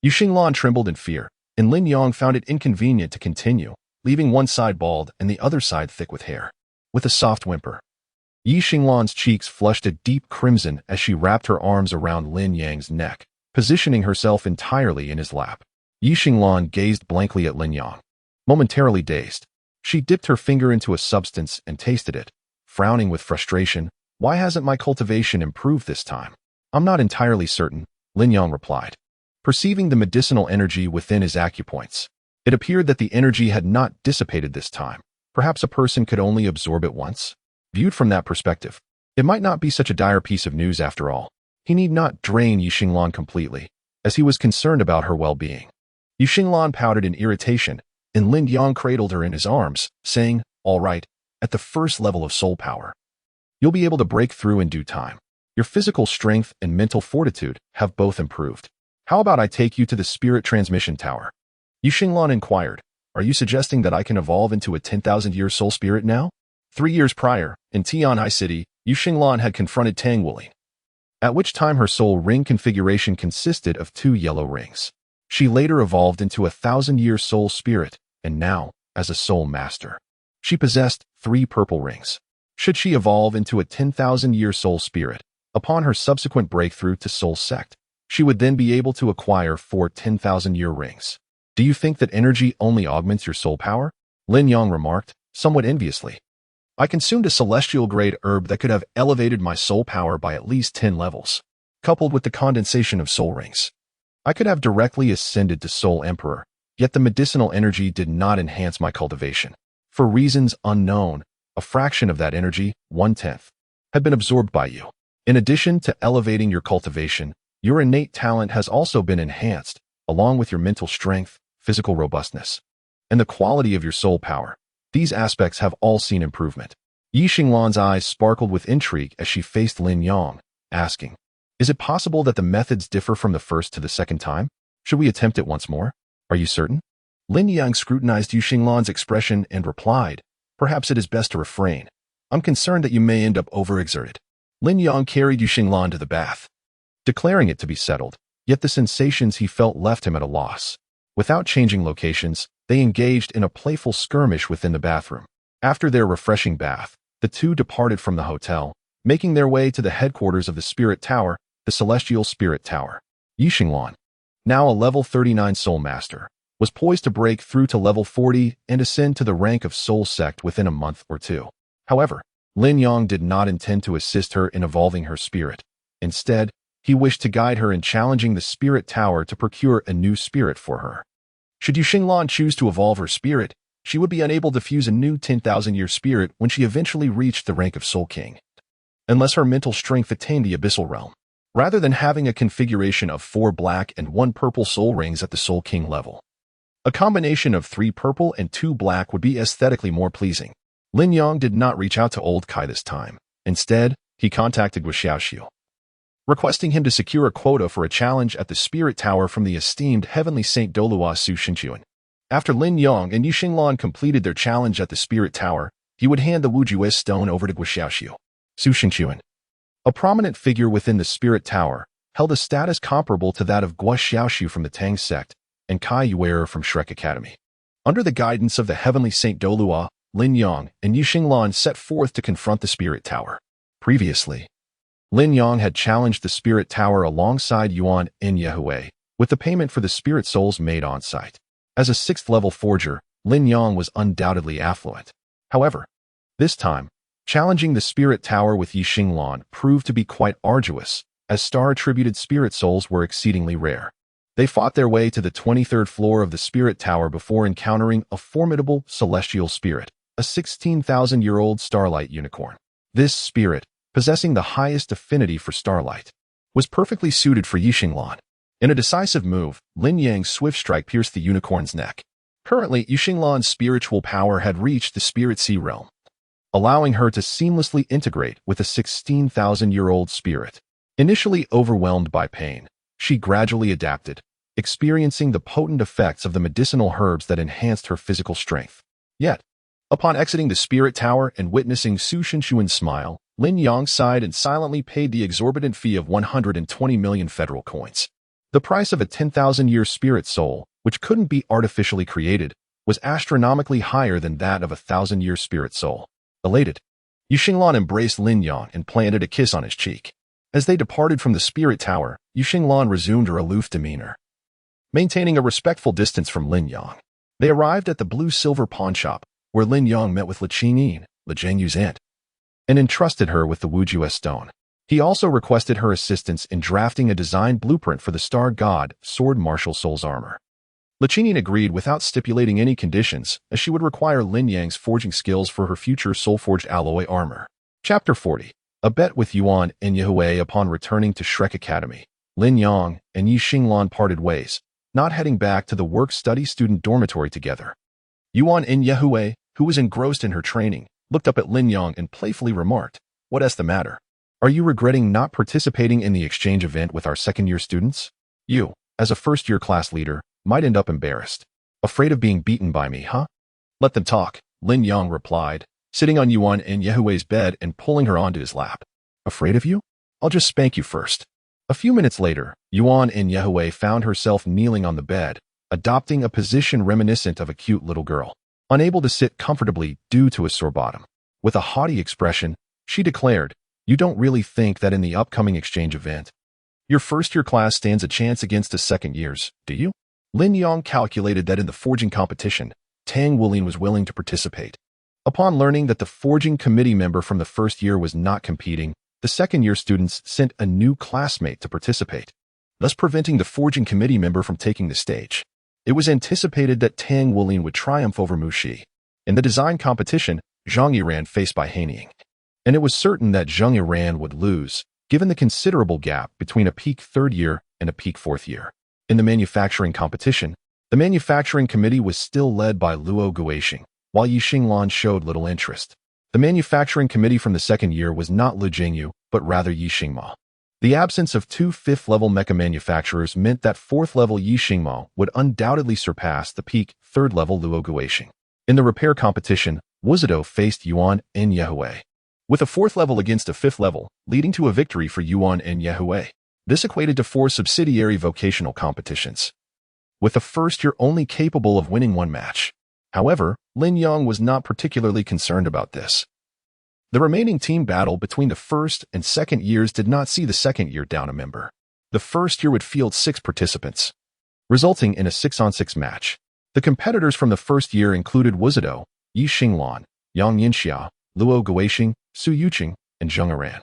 Yixinglan trembled in fear, and Lin Yang found it inconvenient to continue, leaving one side bald and the other side thick with hair. With a soft whimper, Yixinglan's cheeks flushed a deep crimson as she wrapped her arms around Lin Yang's neck, positioning herself entirely in his lap. Yixinglan gazed blankly at Lin Yang. Momentarily dazed, she dipped her finger into a substance and tasted it, frowning with frustration. "Why hasn't my cultivation improved this time?" "I'm not entirely certain," Lin Yang replied, perceiving the medicinal energy within his acupoints. It appeared that the energy had not dissipated this time. Perhaps a person could only absorb it once? Viewed from that perspective, it might not be such a dire piece of news after all. He need not drain Yixinglan completely, as he was concerned about her well-being. Yixinglan pouted in irritation, and Lin Yang cradled her in his arms, saying, "All right, at the first level of soul power, you'll be able to break through in due time. Your physical strength and mental fortitude have both improved. How about I take you to the spirit transmission tower?" Yixinglan inquired, "Are you suggesting that I can evolve into a 10,000-year soul spirit now?" 3 years prior, in Tianhai City, Yixinglan had confronted Tang Wuli, at which time her soul ring configuration consisted of 2 yellow rings. She later evolved into a 1,000-year soul spirit, and now, as a soul master, she possessed 3 purple rings. Should she evolve into a 10,000-year soul spirit, Upon her subsequent breakthrough to Soul Sect, she would then be able to acquire 4 10,000-year rings. Do you think that energy only augments your soul power? Lin Yang remarked, somewhat enviously. I consumed a celestial-grade herb that could have elevated my soul power by at least 10 levels. Coupled with the condensation of soul rings, I could have directly ascended to Soul Emperor, yet the medicinal energy did not enhance my cultivation. For reasons unknown, a fraction of that energy, 1/10, had been absorbed by you. In addition to elevating your cultivation, your innate talent has also been enhanced, along with your mental strength, physical robustness, and the quality of your soul power. These aspects have all seen improvement. Yi Xinglan's eyes sparkled with intrigue as she faced Lin Yang, asking, is it possible that the methods differ from the first to the second time? Should we attempt it once more? Are you certain? Lin Yang scrutinized Yi Xinglan's expression and replied, perhaps it is best to refrain. I'm concerned that you may end up overexerted. Lin Yang carried Yi Xinglan to the bath, declaring it to be settled, yet the sensations he felt left him at a loss. Without changing locations, they engaged in a playful skirmish within the bathroom. After their refreshing bath, the two departed from the hotel, making their way to the headquarters of the Spirit Tower, the Celestial Spirit Tower. Yi Xinglan, now a level 39 Soul Master, was poised to break through to level 40 and ascend to the rank of Soul Sect within a month or two. However, Lin Yang did not intend to assist her in evolving her spirit. Instead, he wished to guide her in challenging the Spirit Tower to procure a new spirit for her. Should Yi Xinglan choose to evolve her spirit, she would be unable to fuse a new 10,000-year spirit when she eventually reached the rank of Soul King, unless her mental strength attained the Abyssal Realm. Rather than having a configuration of 4 black and 1 purple soul rings at the Soul King level, a combination of 3 purple and 2 black would be aesthetically more pleasing. Lin Yang did not reach out to Old Kai this time. Instead, he contacted Guxiaoxiu, requesting him to secure a quota for a challenge at the Spirit Tower from the esteemed Heavenly Saint Douluo Continent. After Lin Yang and Yi Xinglan completed their challenge at the Spirit Tower, he would hand the Wujue stone over to Guxiaoxiu. Su Xinchuan, a prominent figure within the Spirit Tower, held a status comparable to that of Guo Xiaoxiu from the Tang sect and Kai Yuer from Shrek Academy. Under the guidance of the Heavenly Saint Douluo, Lin Yang and Yi Xinglan set forth to confront the Spirit Tower. Previously, Lin Yang had challenged the Spirit Tower alongside Yuan and Yehui, with the payment for the spirit souls made on site. As a 6th-level forger, Lin Yang was undoubtedly affluent. However, this time, challenging the Spirit Tower with Yi Xinglan proved to be quite arduous, as star-attributed spirit souls were exceedingly rare. They fought their way to the 23rd floor of the Spirit Tower before encountering a formidable celestial spirit, a 16,000-year-old starlight unicorn. This spirit, possessing the highest affinity for starlight, was perfectly suited for Yi Xinglan. In a decisive move, Lin Yang's swift strike pierced the unicorn's neck. Currently, Yi Xinglan's spiritual power had reached the Spirit Sea realm, allowing her to seamlessly integrate with a 16,000-year-old spirit. Initially overwhelmed by pain, she gradually adapted, experiencing the potent effects of the medicinal herbs that enhanced her physical strength. Yet, upon exiting the Spirit Tower and witnessing Su Xinchuan's smile, Lin Yang sighed and silently paid the exorbitant fee of 120 million federal coins. The price of a 10,000-year spirit soul, which couldn't be artificially created, was astronomically higher than that of a 1,000-year spirit soul. Elated, Yi Xinglan embraced Lin Yang and planted a kiss on his cheek. As they departed from the Spirit Tower, Yi Xinglan resumed her aloof demeanor, maintaining a respectful distance from Lin Yang. They arrived at the blue-silver pawnshop, where Lin Yang met with Le Qingyin, Le Zhengyu's aunt, and entrusted her with the Wujue stone. He also requested her assistance in drafting a design blueprint for the Star God Sword Martial Soul's armor. Le Qingyin agreed without stipulating any conditions, as she would require Lin Yang's forging skills for her future soul-forged alloy armor. Chapter 40. A bet with Yuan and Yehui. Upon returning to Shrek Academy, Lin Yang and Yi Xinglan parted ways, not heading back to the work-study student dormitory together. Yuan and Yehui, who was engrossed in her training, looked up at Lin Yang and playfully remarked, "What's the matter? Are you regretting not participating in the exchange event with our second-year students? You, as a first-year class leader, might end up embarrassed. Afraid of being beaten by me, huh?" "Let them talk," Lin Yang replied, sitting on Yuan and Yehui's bed and pulling her onto his lap. "Afraid of you? I'll just spank you first." A few minutes later, Yuan and Yehui found herself kneeling on the bed, adopting a position reminiscent of a cute little girl, unable to sit comfortably due to a sore bottom. With a haughty expression, she declared, You don't really think that in the upcoming exchange event, your first-year class stands a chance against a second year's, do you? Lin Yang calculated that in the forging competition, Tang Wulin was willing to participate. Upon learning that the forging committee member from the first year was not competing, the second-year students sent a new classmate to participate, thus preventing the forging committee member from taking the stage. It was anticipated that Tang Wulin would triumph over Mu Shi. In the design competition, Zhang Yiran faced by He Ning, and it was certain that Zhang Yiran would lose, given the considerable gap between a peak third year and a peak fourth year. In the manufacturing competition, the manufacturing committee was still led by Luo Guixing, while Yi Xinglan showed little interest. The manufacturing committee from the second year was not Lu Jingyu, but rather Yi Xingma. The absence of two fifth-level mecha manufacturers meant that fourth-level Yi Xingma would undoubtedly surpass the peak third-level Luo Guixing. In the repair competition, Wuzido faced Yuan and Yehui, with a fourth level against a fifth level, leading to a victory for Yuan and Yehui. This equated to 4 subsidiary vocational competitions, with the first year only capable of winning 1 match. However, Lin Yang was not particularly concerned about this. The remaining team battle between the first and second years did not see the second year down a member. The first year would field 6 participants, resulting in a 6-on-6 match. The competitors from the first year included Wuzido, Yi Xinglan, Yang Yinxia, Luo Guixing, Su Yuqing, and Zheng Yiran.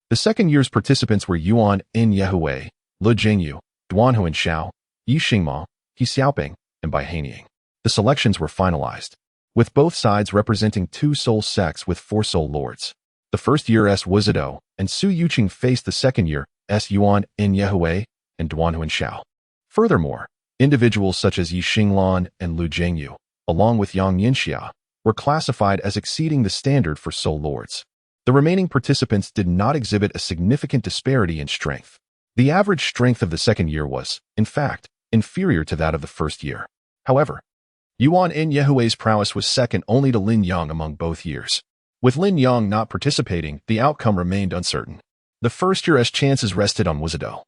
The second year's participants were Yuan and Yehui, Lu Jingyu, Duanhu and Xiao, Yi Xingma, He Xiaoping, and Bai Hanying. The selections were finalized, with both sides representing 2 soul sects with 4 soul lords. The first year S. Wuzido and Su Yuqing faced the second year S. Yuan and Yehui and Duanhu and Xiao. Furthermore, individuals such as Yi Xinglan and Lu Jingyu, along with Yang Yinxia, were classified as exceeding the standard for soul lords. The remaining participants did not exhibit a significant disparity in strength. The average strength of the second year was, in fact, inferior to that of the first year. However, Yuan and Yehui's prowess was second only to Lin Yang among both years. With Lin Yang not participating, the outcome remained uncertain. The first year's chances rested on Wuzido,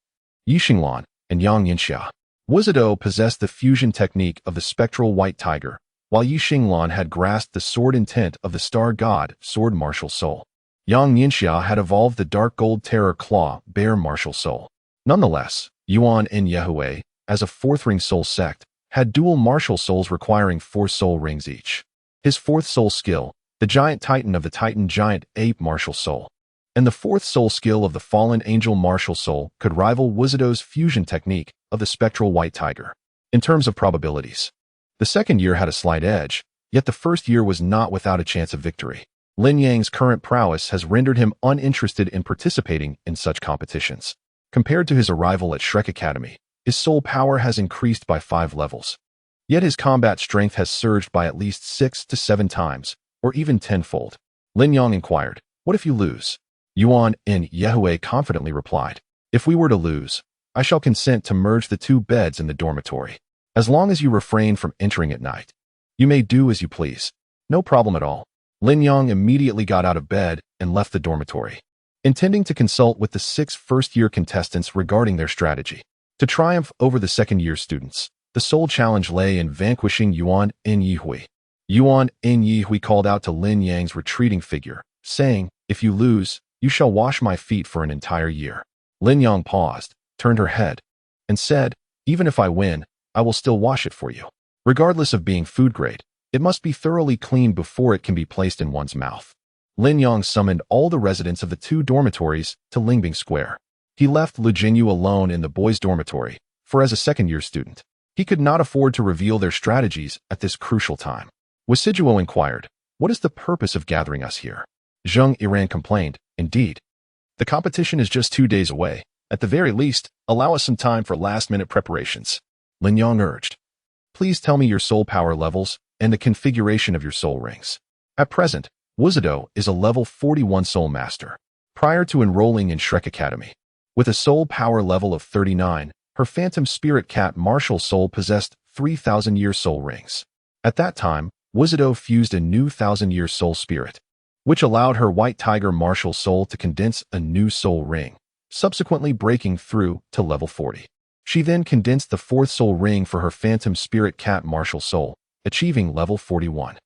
Yi Xinglan, and Yang Yinxia. Wuzido possessed the fusion technique of the spectral white tiger, while Yi Xinglan had grasped the sword intent of the star god, sword martial soul. Yang Yinxia had evolved the dark gold terror claw, bear martial soul. Nonetheless, Yuan and Yehui, as a fourth ring soul sect, had dual martial souls requiring 4 soul rings each. His fourth soul skill, the giant titan of the titan giant ape martial soul, and the fourth soul skill of the fallen angel martial soul could rival Wuzido's fusion technique of the spectral white tiger. In terms of probabilities, the second year had a slight edge, yet the first year was not without a chance of victory. Lin Yang's current prowess has rendered him uninterested in participating in such competitions. Compared to his arrival at Shrek Academy, his soul power has increased by 5 levels. Yet his combat strength has surged by at least 6 to 7 times, or even 10-fold. Lin Yang inquired, "What if you lose?" Yuan and Yehui confidently replied, "If we were to lose, I shall consent to merge the 2 beds in the dormitory. As long as you refrain from entering at night, you may do as you please. No problem at all." Lin Yang immediately got out of bed and left the dormitory, intending to consult with the 6 first-year contestants regarding their strategy. To triumph over the second-year students, the sole challenge lay in vanquishing Yuan and Yehui. Yuan and Yehui called out to Lin Yang's retreating figure, saying, "If you lose, you shall wash my feet for an entire year." Lin Yang paused, turned her head, and said, "Even if I win, I will still wash it for you. Regardless of being food grade, it must be thoroughly cleaned before it can be placed in one's mouth." Lin Yang summoned all the residents of the 2 dormitories to Lingbing Square. He left Lu Jingyu alone in the boys' dormitory, for as a second-year student, he could not afford to reveal their strategies at this crucial time. Wuziduo inquired, "What is the purpose of gathering us here?" Zheng Yiran complained, "Indeed. The competition is just 2 days away. At the very least, allow us some time for last-minute preparations." Lin Yang urged, "Please tell me your soul power levels and the configuration of your soul rings." At present, Wuzido is a level 41 soul master. Prior to enrolling in Shrek Academy, with a soul power level of 39, her phantom spirit cat martial soul possessed 3,000-year soul rings. At that time, Wuzido fused a new 1,000-year soul spirit, which allowed her white tiger martial soul to condense a new soul ring, subsequently breaking through to level 40. She then condensed the 4th soul ring for her phantom spirit cat martial soul, achieving level 41.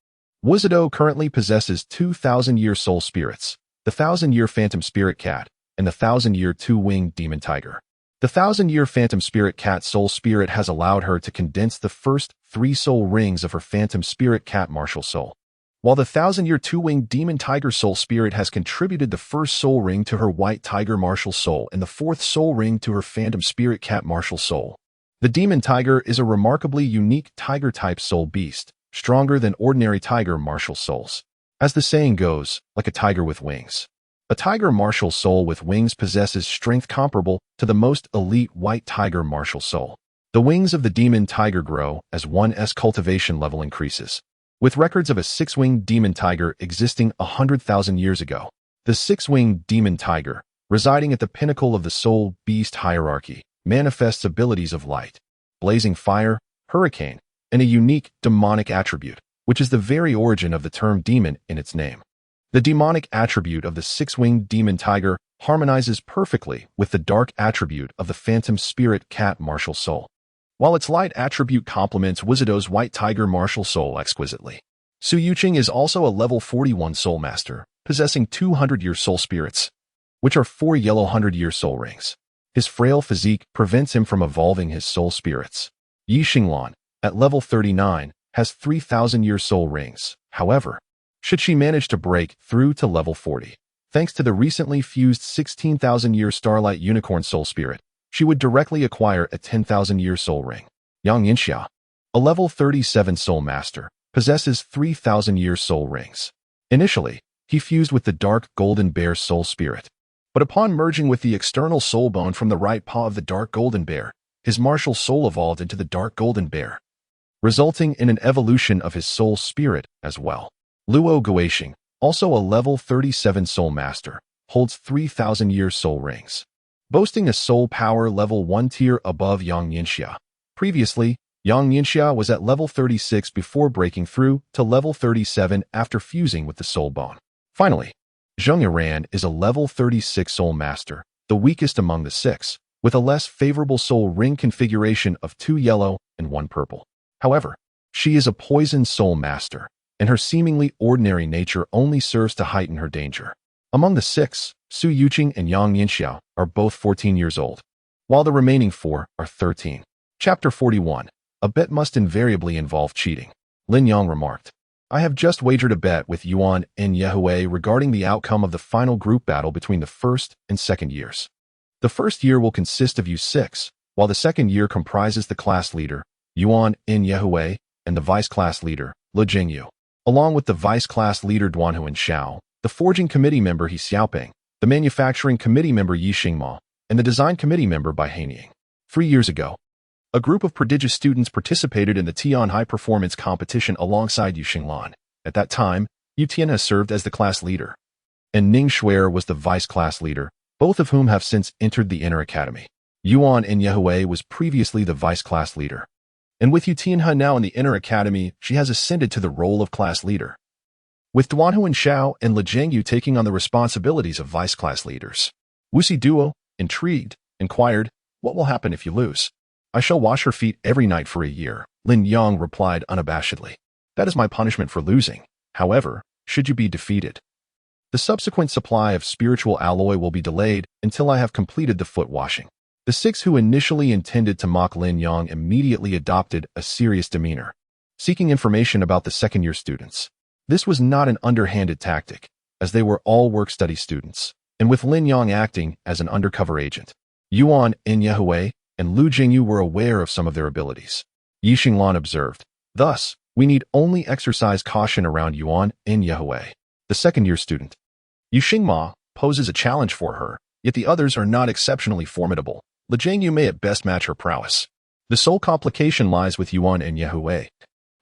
Wuzido currently possesses 2,000-year soul spirits, the 1,000-year phantom spirit cat, and the 1,000-year two-winged demon tiger. The 1,000-year phantom spirit cat soul spirit has allowed her to condense the first 3 soul rings of her phantom spirit cat martial soul, while the 1,000-year two-winged demon tiger soul spirit has contributed the first soul ring to her white tiger martial soul and the 4th soul ring to her phantom spirit cat martial soul. The demon tiger is a remarkably unique tiger-type soul beast, stronger than ordinary tiger martial souls. As the saying goes, like a tiger with wings. A tiger martial soul with wings possesses strength comparable to the most elite white tiger martial soul. The wings of the demon tiger grow as one's cultivation level increases, with records of a 6-winged demon tiger existing 100,000 years ago. The 6-winged demon tiger, residing at the pinnacle of the soul beast hierarchy, manifests abilities of light, blazing fire, hurricane, and a unique demonic attribute, which is the very origin of the term demon in its name. The demonic attribute of the 6-winged demon tiger harmonizes perfectly with the dark attribute of the phantom spirit cat martial soul, while its light attribute complements Wizido's white tiger martial soul exquisitely. Su Yuqing is also a level 41 soul master, possessing 200-year soul spirits, which are 4 yellow 100-year soul rings. His frail physique prevents him from evolving his soul spirits. Yi Xinglan, at level 39, has 3,000-year soul rings. However, should she manage to break through to level 40, thanks to the recently fused 16,000-year Starlight Unicorn soul spirit, she would directly acquire a 10,000-year soul ring. Yang Yinxia, a level 37 soul master, possesses 3,000-year soul rings. Initially, he fused with the dark golden bear soul spirit, but upon merging with the external soul bone from the right paw of the dark golden bear, his martial soul evolved into the dark golden bear, resulting in an evolution of his soul spirit as well. Luo Guoxing, also a level 37 soul master, holds 3,000-year soul rings, boasting a soul power level 1 tier above Yang Yinxia. Previously, Yang Yinxia was at level 36 before breaking through to level 37 after fusing with the soul bone. Finally, Zheng Yiran is a level 36 soul master, the weakest among the 6, with a less favorable soul ring configuration of 2 yellow and 1 purple. However, she is a poison soul master, and her seemingly ordinary nature only serves to heighten her danger. Among the 6, Su Yuqing and Yang Yinxiao are both 14 years old, while the remaining 4 are 13. Chapter 41. A bet must invariably involve cheating. Lin Yang remarked, I have just wagered a bet with Yuan and Yehui regarding the outcome of the final group battle between the first and second years. The first year will consist of U6, while the second year comprises the class leader, Yuan and Yehui, and the vice class leader, Le Jingyu, along with the vice class leader Duanhuan Xiao, the forging committee member He Xiaoping, the manufacturing committee member Yi Xingma, and the design committee member Bai Hanying. 3 years ago, a group of prodigious students participated in the Tian High Performance competition alongside Yu Xinglan. At that time, Yu Tianhe served as the class leader, and Ning Shuer was the vice class leader, both of whom have since entered the Inner Academy. Yuan and Yehui was previously the vice class leader, and with Yu Tianhe now in the Inner Academy, she has ascended to the role of class leader, with Duanhuan Xiao and Le Jingyu taking on the responsibilities of vice class leaders. Wuxi Duo, intrigued, inquired, what will happen if you lose? I shall wash her feet every night for a year, Lin Yang replied unabashedly. That is my punishment for losing. However, should you be defeated, the subsequent supply of spiritual alloy will be delayed until I have completed the foot washing. The 6 who initially intended to mock Lin Yang immediately adopted a serious demeanor, seeking information about the second-year students. This was not an underhanded tactic, as they were all work-study students, and with Lin Yang acting as an undercover agent, Yuan and Yehui and Lu Jingyu were aware of some of their abilities. Yi Xinglan observed, thus, we need only exercise caution around Yuan and Yehui, the second-year student. Yu Xingma poses a challenge for her, yet the others are not exceptionally formidable. Le Jingyu may at best match her prowess. The sole complication lies with Yuan and Yehui,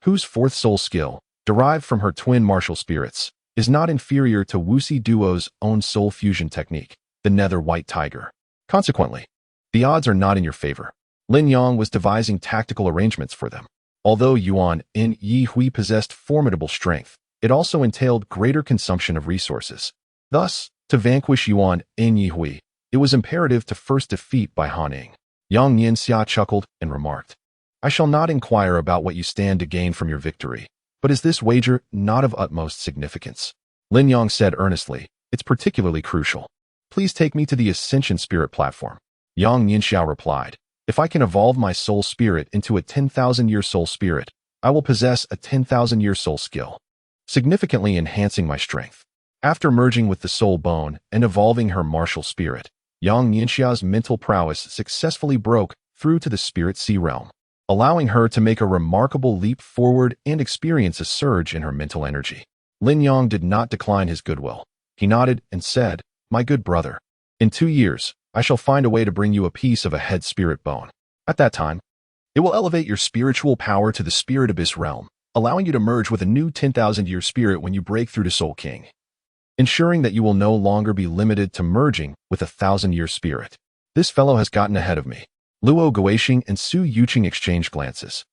whose 4th soul skill, derived from her twin martial spirits, is not inferior to Wuxi Duo's own soul fusion technique, the Nether White Tiger. Consequently, the odds are not in your favor. Lin Yang was devising tactical arrangements for them. Although Yuan and Yi Hui possessed formidable strength, it also entailed greater consumption of resources. Thus, to vanquish Yuan and Yi Hui, it was imperative to first defeat Bai Hanying. Yang Yinxia chuckled and remarked, I shall not inquire about what you stand to gain from your victory, but is this wager not of utmost significance? Lin Yang said earnestly, It's particularly crucial. Please take me to the Ascension Spirit platform. Yang Nianxiao replied, if I can evolve my soul spirit into a 10,000-year soul spirit, I will possess a 10,000-year soul skill, significantly enhancing my strength. After merging with the soul bone and evolving her martial spirit, Yang Nianxiao's mental prowess successfully broke through to the Spirit Sea realm, allowing her to make a remarkable leap forward and experience a surge in her mental energy. Lin Yang did not decline his goodwill. He nodded and said, my good brother, in 2 years, I shall find a way to bring you a piece of a head spirit bone. At that time, it will elevate your spiritual power to the Spirit Abyss realm, allowing you to merge with a new 10,000-year spirit when you break through to Soul King, ensuring that you will no longer be limited to merging with a 1,000-year spirit. This fellow has gotten ahead of me. Luo Guoxing and Su Yuqing exchanged glances.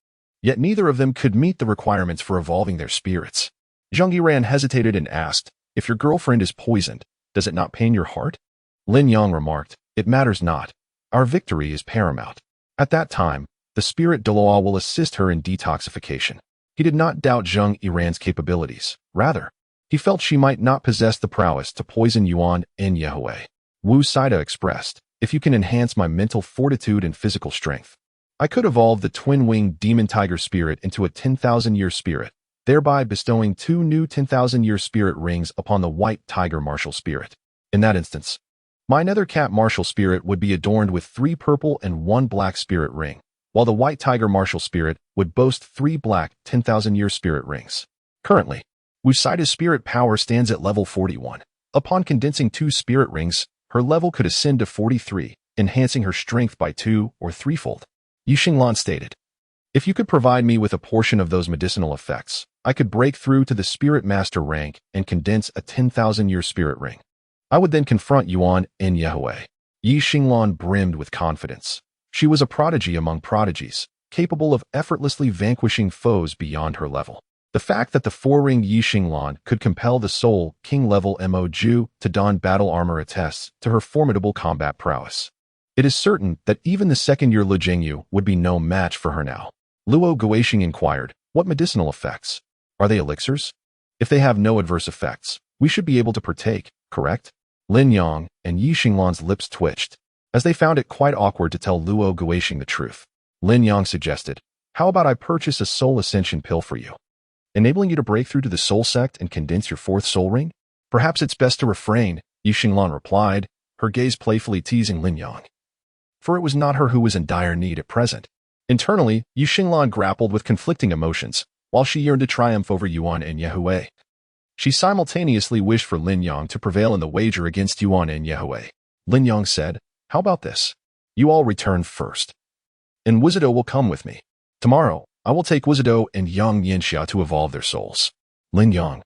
Yet neither of them could meet the requirements for evolving their spirits. Zhang Yiran hesitated and asked, if your girlfriend is poisoned, does it not pain your heart? Lin Yang remarked, it matters not. Our victory is paramount. At that time, the spirit Douluo will assist her in detoxification. He did not doubt Zhang Yiran's capabilities. Rather, he felt she might not possess the prowess to poison Yuan and Yehui. Wu Saida expressed, if you can enhance my mental fortitude and physical strength, I could evolve the twin-winged demon tiger spirit into a 10,000-year spirit, thereby bestowing 2 new 10,000-year spirit rings upon the white tiger martial spirit. In that instance, my nether cat martial spirit would be adorned with 3 purple and 1 black spirit ring, while the white tiger martial spirit would boast 3 black 10,000-year spirit rings. Currently, Wu Saida's spirit power stands at level 41. Upon condensing 2 spirit rings, her level could ascend to 43, enhancing her strength by 2 or 3-fold. Yixinglan stated, if you could provide me with a portion of those medicinal effects, I could break through to the Spirit Master rank and condense a 10,000-year spirit ring. I would then confront Yuan and Yehui. Yixinglan brimmed with confidence. She was a prodigy among prodigies, capable of effortlessly vanquishing foes beyond her level. The fact that the 4-ring Yixinglan could compel the Soul King-level Mo Ju to don battle armor attests to her formidable combat prowess. It is certain that even the 2nd-year Lu Jingyu would be no match for her now. Luo Guoxing inquired, what medicinal effects? Are they elixirs? If they have no adverse effects, we should be able to partake, correct? Lin Yang and Yixinglan's lips twitched, as they found it quite awkward to tell Luo Guoxing the truth. Lin Yang suggested, how about I purchase a soul ascension pill for you, enabling you to break through to the soul sect and condense your 4th soul ring? Perhaps it's best to refrain, Yixinglan replied, her gaze playfully teasing Lin Yang. For it was not her who was in dire need at present. Internally, Yixinglan grappled with conflicting emotions, while she yearned to triumph over Yuan and Yehui. She simultaneously wished for Lin Yang to prevail in the wager against Yuan and Yehui. Lin Yang said, how about this? You all return first, and Wizido will come with me. Tomorrow, I will take Wizido and Yang Nianxia to evolve their souls. Lin Yang,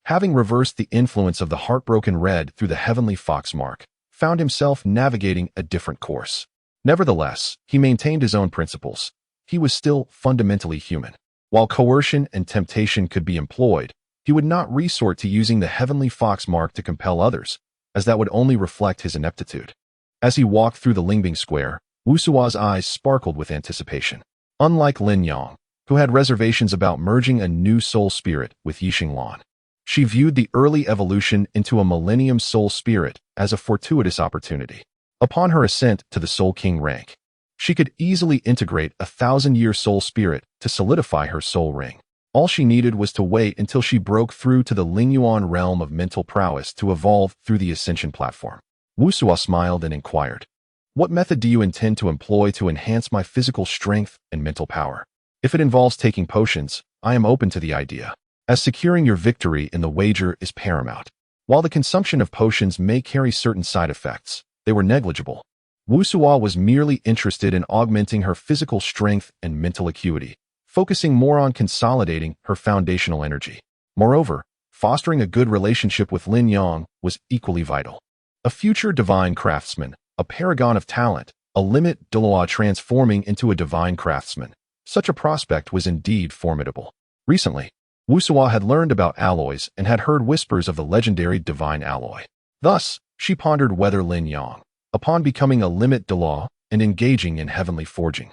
having reversed the influence of the heartbroken red through the heavenly fox mark, found himself navigating a different course. Nevertheless, he maintained his own principles. He was still fundamentally human. While coercion and temptation could be employed, he would not resort to using the heavenly fox mark to compel others, as that would only reflect his ineptitude. As he walked through the Lingbing Square, Wu Sua's eyes sparkled with anticipation. Unlike Lin Yang, who had reservations about merging a new soul spirit with Yixinglan, she viewed the early evolution into a millennium soul spirit as a fortuitous opportunity. Upon her ascent to the Soul King rank, she could easily integrate a 1,000-year soul spirit to solidify her soul ring. All she needed was to wait until she broke through to the Lingyuan realm of mental prowess to evolve through the Ascension platform. Wu Sua smiled and inquired, what method do you intend to employ to enhance my physical strength and mental power? If it involves taking potions, I am open to the idea, as securing your victory in the wager is paramount. While the consumption of potions may carry certain side effects, they were negligible. Wu Sua was merely interested in augmenting her physical strength and mental acuity, focusing more on consolidating her foundational energy. Moreover, fostering a good relationship with Lin Yang was equally vital. A future divine craftsman, a paragon of talent, a limit Douluo transforming into a divine craftsman. Such a prospect was indeed formidable. Recently, Wu Sua had learned about alloys and had heard whispers of the legendary divine alloy. Thus, she pondered whether Lin Yang, upon becoming a limit Douluo and engaging in heavenly forging,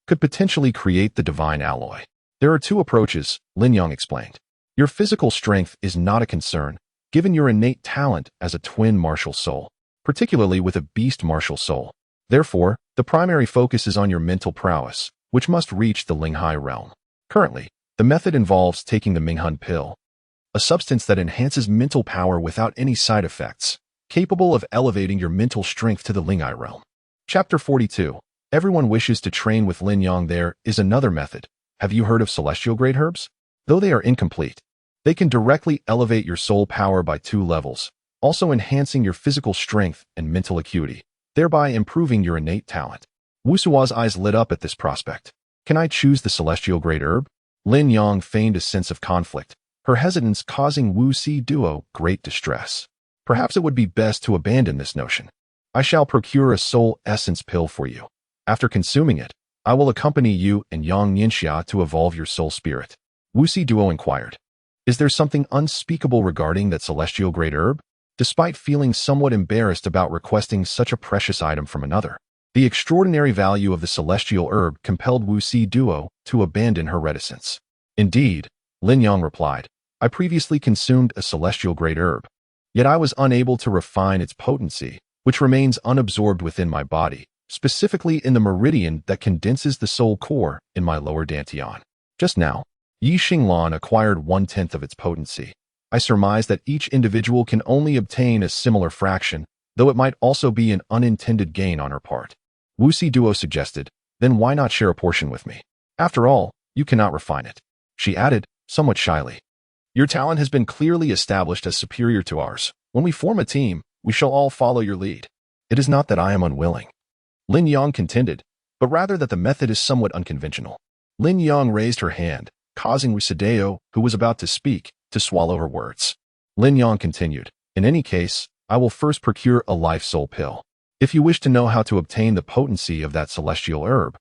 could potentially create the divine alloy. There are 2 approaches, Lin Yang explained. Your physical strength is not a concern, given your innate talent as a twin martial soul, particularly with a beast martial soul. Therefore, the primary focus is on your mental prowess, which must reach the Linghai realm. Currently, the method involves taking the Minghun pill, a substance that enhances mental power without any side effects, capable of elevating your mental strength to the Linghai realm. Chapter 42. Everyone wishes to train with Lin Yang. There is another method. Have you heard of celestial grade herbs? Though they are incomplete, they can directly elevate your soul power by 2 levels, also enhancing your physical strength and mental acuity, thereby improving your innate talent. Wu Sua's eyes lit up at this prospect. Can I choose the celestial grade herb? Lin Yang feigned a sense of conflict, her hesitance causing Wu Si Duo great distress. Perhaps it would be best to abandon this notion. I shall procure a soul essence pill for you. After consuming it, I will accompany you and Yang Ningxia to evolve your soul spirit. Wu Si Duo inquired. Is there something unspeakable regarding that celestial grade herb? Despite feeling somewhat embarrassed about requesting such a precious item from another, the extraordinary value of the celestial herb compelled Wu Si Duo to abandon her reticence. Indeed, Lin Yang replied, I previously consumed a celestial grade herb, yet I was unable to refine its potency, which remains unabsorbed within my body, specifically in the meridian that condenses the soul core in my lower dantian. Just now, Yi Xinglan acquired 1/10 of its potency. I surmise that each individual can only obtain a similar fraction, though it might also be an unintended gain on her part. Wu Si Duo suggested, then why not share a portion with me? After all, you cannot refine it. She added, somewhat shyly. Your talent has been clearly established as superior to ours. When we form a team, we shall all follow your lead. It is not that I am unwilling, Lin Yang contended, but rather that the method is somewhat unconventional. Lin Yang raised her hand, causing Wu Sideo, who was about to speak, to swallow her words. Lin Yang continued, in any case, I will first procure a life soul pill. If you wish to know how to obtain the potency of that celestial herb,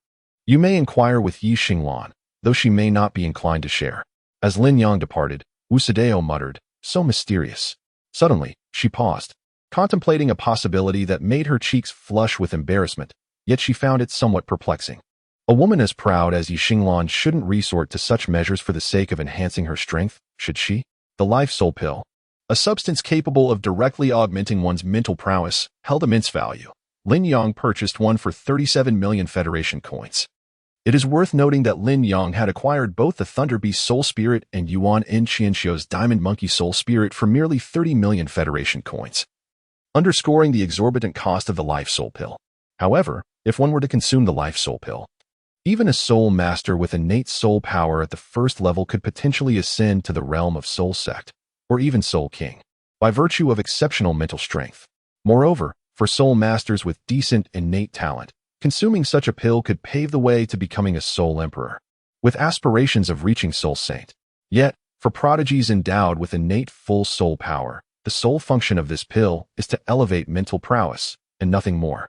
you may inquire with Yi Xinglan, though she may not be inclined to share. As Lin Yang departed, Wu Sideo muttered, so mysterious. Suddenly, she paused, contemplating a possibility that made her cheeks flush with embarrassment, yet she found it somewhat perplexing. A woman as proud as Yi Xinglan shouldn't resort to such measures for the sake of enhancing her strength, should she? The life soul pill, a substance capable of directly augmenting one's mental prowess, held immense value. Lin Yang purchased one for 37 million Federation coins. It is worth noting that Lin Yang had acquired both the Thunder Beast Soul Spirit and Yuan En Qianxiu's Diamond Monkey Soul Spirit for merely 30 million Federation coins, underscoring the exorbitant cost of the life soul pill. However, if one were to consume the life soul pill, even a soul master with innate soul power at the first level could potentially ascend to the realm of soul sect, or even soul king, by virtue of exceptional mental strength. Moreover, for soul masters with decent innate talent, consuming such a pill could pave the way to becoming a soul emperor, with aspirations of reaching soul saint. Yet, for prodigies endowed with innate full soul power, the sole function of this pill is to elevate mental prowess, and nothing more.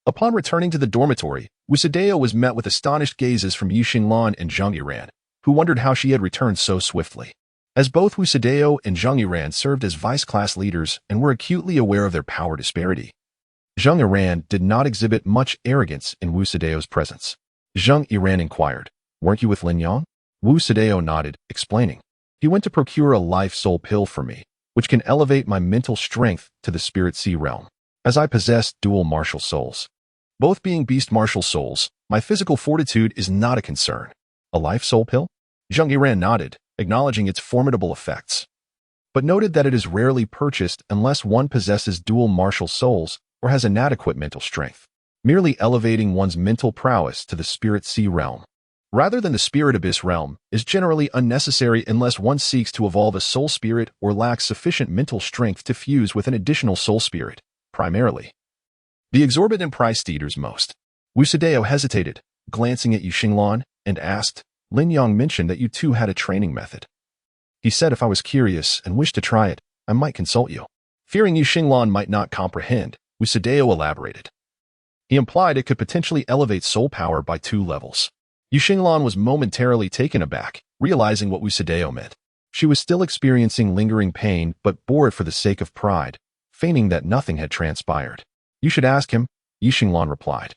Upon returning to the dormitory, Wu Sideo was met with astonished gazes from Yi Xinglan and Zhang Yiran, who wondered how she had returned so swiftly. As both Wu Sideo and Zhang Yiran served as vice-class leaders and were acutely aware of their power disparity, Zhang Yiran did not exhibit much arrogance in Wu Sideo's presence. Zhang Yiran inquired, weren't you with Lin Yang? Wu Sideo nodded, explaining, he went to procure a life soul pill for me, which can elevate my mental strength to the spirit sea realm, as I possess dual martial souls. Both being beast martial souls, my physical fortitude is not a concern. A life soul pill? Zhang Yiran nodded, acknowledging its formidable effects, but noted that it is rarely purchased unless one possesses dual martial souls or has inadequate mental strength, merely elevating one's mental prowess to the spirit sea realm, rather than the spirit abyss realm, is generally unnecessary unless one seeks to evolve a soul spirit or lacks sufficient mental strength to fuse with an additional soul spirit, primarily. The exorbitant price teeters most. Wu Sideo hesitated, glancing at Yi Xinglan, and asked, Lin Yang mentioned that you too had a training method. He said if I was curious and wished to try it, I might consult you. Fearing Yi Xinglan might not comprehend, Wu Sideo elaborated. He implied it could potentially elevate soul power by 2 levels. Yi Xinglan was momentarily taken aback, realizing what Wu Sideo meant. She was still experiencing lingering pain but bore it for the sake of pride, feigning that nothing had transpired. You should ask him, Yi Xinglan replied,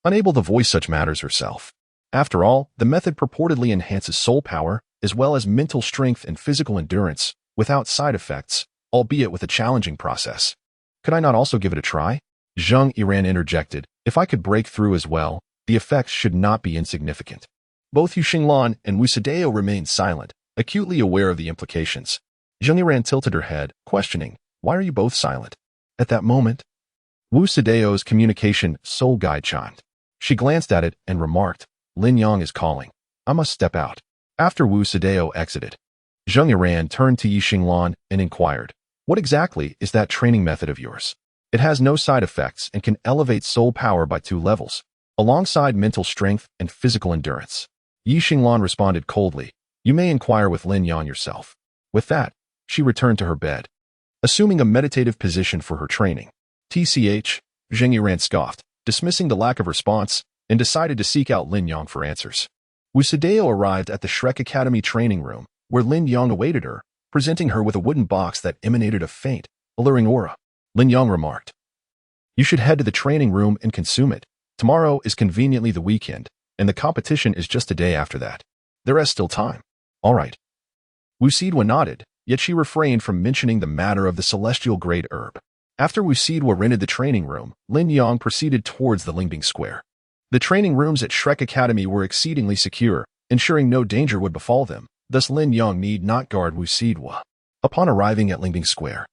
unable to voice such matters herself. After all, the method purportedly enhances soul power, as well as mental strength and physical endurance, without side effects, albeit with a challenging process. Could I not also give it a try? Zhang Yiran interjected. If I could break through as well, the effects should not be insignificant. Both Yu Xinglan and Wu Sideo remained silent, acutely aware of the implications. Zhang Yiran tilted her head, questioning, why are you both silent? At that moment, Wu Sideo's communication soul guide chimed. She glanced at it and remarked, Lin Yang is calling. I must step out. After Wu Sideo exited, Zhang Yiran turned to Yi Xinglan and inquired, what exactly is that training method of yours? It has no side effects and can elevate soul power by 2 levels, alongside mental strength and physical endurance. Yi Xinglan responded coldly, you may inquire with Lin Yang yourself. With that, she returned to her bed, assuming a meditative position for her training. TCH, Zhang Yiran scoffed, dismissing the lack of response, and decided to seek out Lin Yang for answers. Wu Sideo arrived at the Shrek Academy training room, where Lin Yang awaited her, presenting her with a wooden box that emanated a faint, alluring aura. Lin Yang remarked, you should head to the training room and consume it. Tomorrow is conveniently the weekend, and the competition is just a day after that. There is still time. All right. Wu Sidwa nodded, yet she refrained from mentioning the matter of the celestial grade herb. After Wu Sidwa rented the training room, Lin Yang proceeded towards the Lingbing Square. The training rooms at Shrek Academy were exceedingly secure, ensuring no danger would befall them, thus Lin Yang need not guard Wu Sidwa. Upon arriving at Lingbing Square,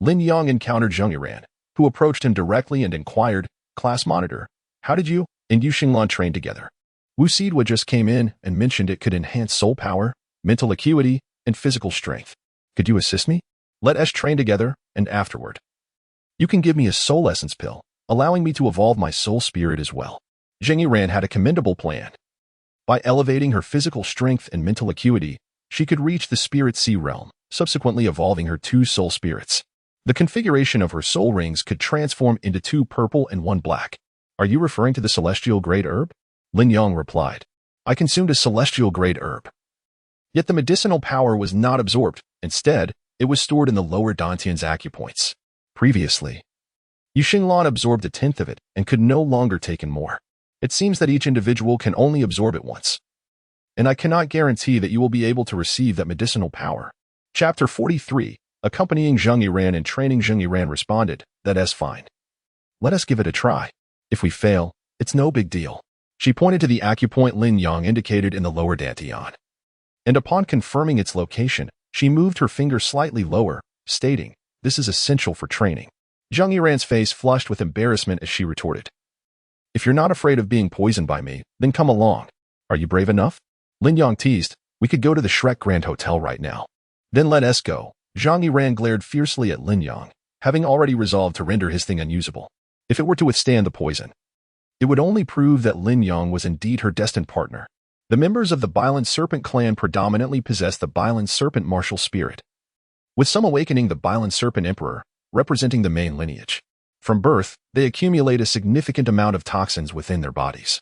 Lin Yang encountered Zhang Yiran, who approached him directly and inquired, Class Monitor, how did you and Yu Xinglan train together? Wu Sidwa just came in and mentioned it could enhance soul power, mental acuity, and physical strength. Could you assist me? Let us train together, and afterward, you can give me a soul essence pill, allowing me to evolve my soul spirit as well. Zhang Yiran had a commendable plan. By elevating her physical strength and mental acuity, she could reach the Spirit Sea realm, subsequently evolving her 2 soul spirits. The configuration of her soul rings could transform into 2 purple and 1 black. Are you referring to the celestial grade herb? Lin Yang replied, I consumed a celestial grade herb. Yet the medicinal power was not absorbed. Instead, it was stored in the lower dantian's acupoints. Previously, Yu Xinglan absorbed 1/10 of it and could no longer take in more. It seems that each individual can only absorb it once. And I cannot guarantee that you will be able to receive that medicinal power. Chapter 43. Accompanying Zhang Yiran and training. Zhang Yiran responded, that is fine. Let us give it a try. If we fail, it's no big deal. She pointed to the acupoint Lin Yang indicated in the lower dantian. And upon confirming its location, she moved her finger slightly lower, stating, this is essential for training. Zhang Yiran's face flushed with embarrassment as she retorted, if you're not afraid of being poisoned by me, then come along. Are you brave enough? Lin Yang teased, we could go to the Shrek Grand Hotel right now. Then let us go. Zhang Yiran glared fiercely at Lin Yang, having already resolved to render his thing unusable. If it were to withstand the poison, it would only prove that Lin Yang was indeed her destined partner. The members of the Bailan Serpent clan predominantly possess the Bailan Serpent martial spirit, with some awakening the Bailan Serpent Emperor, representing the main lineage. From birth, they accumulate a significant amount of toxins within their bodies,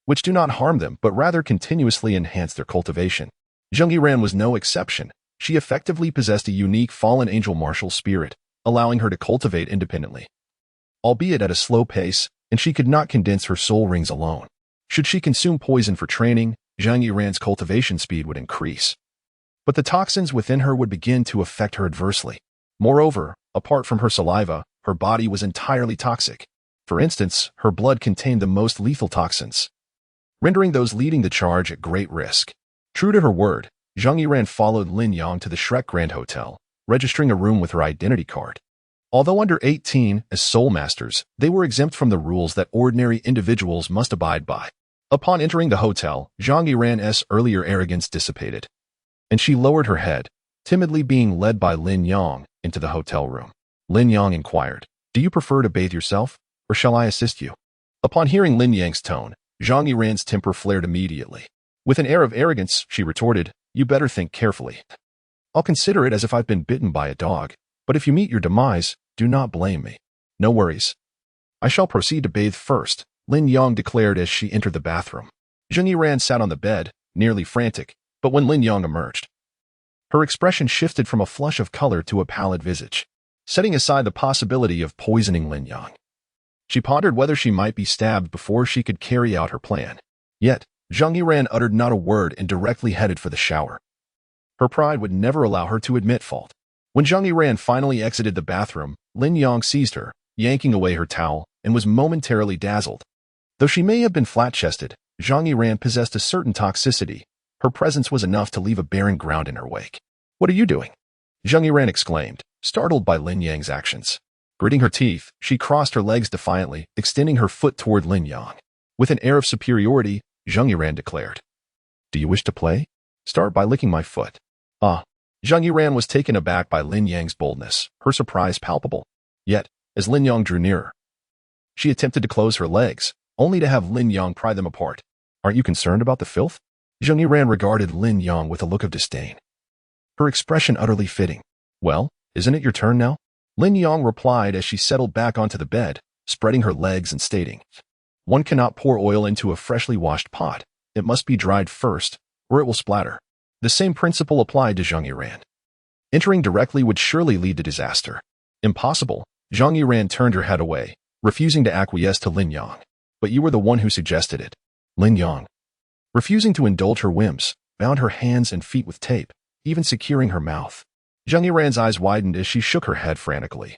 which do not harm them but rather continuously enhance their cultivation. Zhang Yiran was no exception. She effectively possessed a unique fallen angel martial spirit, allowing her to cultivate independently, albeit at a slow pace, and she could not condense her soul rings alone. Should she consume poison for training, Zhang Yiran's cultivation speed would increase. But the toxins within her would begin to affect her adversely. Moreover, apart from her saliva, her body was entirely toxic. For instance, her blood contained the most lethal toxins, rendering those leading the charge at great risk. True to her word, Zhang Yiran followed Lin Yang to the Shrek Grand Hotel, registering a room with her identity card. Although under 18 as soul masters, they were exempt from the rules that ordinary individuals must abide by. Upon entering the hotel, Zhang Yiran's earlier arrogance dissipated, and she lowered her head, timidly being led by Lin Yang into the hotel room. Lin Yang inquired, do you prefer to bathe yourself, or shall I assist you? Upon hearing Lin Yang's tone, Zhang Yiran's temper flared immediately. With an air of arrogance, she retorted, you better think carefully. I'll consider it as if I've been bitten by a dog, but if you meet your demise, do not blame me. No worries. I shall proceed to bathe first, Lin Yang declared as she entered the bathroom. Zhang Yiran sat on the bed, nearly frantic, but when Lin Yang emerged, her expression shifted from a flush of color to a pallid visage. Setting aside the possibility of poisoning Lin Yang, she pondered whether she might be stabbed before she could carry out her plan. Yet, Zhang Yiran uttered not a word and directly headed for the shower. Her pride would never allow her to admit fault. When Zhang Yiran finally exited the bathroom, Lin Yang seized her, yanking away her towel, and was momentarily dazzled. Though she may have been flat-chested, Zhang Yiran possessed a certain toxicity. Her presence was enough to leave a barren ground in her wake. "What are you doing?" Zhang Yiran exclaimed, startled by Lin Yang's actions. Gritting her teeth, she crossed her legs defiantly, extending her foot toward Lin Yang. With an air of superiority, Zhang Yiran declared, "Do you wish to play? Start by licking my foot." Ah. Zhang Yiran was taken aback by Lin Yang's boldness, her surprise palpable. Yet, as Lin Yang drew nearer, she attempted to close her legs, only to have Lin Yang pry them apart. "Aren't you concerned about the filth?" Zhang Yiran regarded Lin Yang with a look of disdain, her expression utterly fitting. "Well, isn't it your turn now?" Lin Yang replied as she settled back onto the bed, spreading her legs and stating, "One cannot pour oil into a freshly washed pot. It must be dried first, or it will splatter." The same principle applied to Zhang Yiran. Entering directly would surely lead to disaster. "Impossible." Zhang Yiran turned her head away, refusing to acquiesce to Lin Yang. "But you were the one who suggested it." Lin Yang, refusing to indulge her whims, bound her hands and feet with tape, even securing her mouth. Zhang Yiran's eyes widened as she shook her head frantically.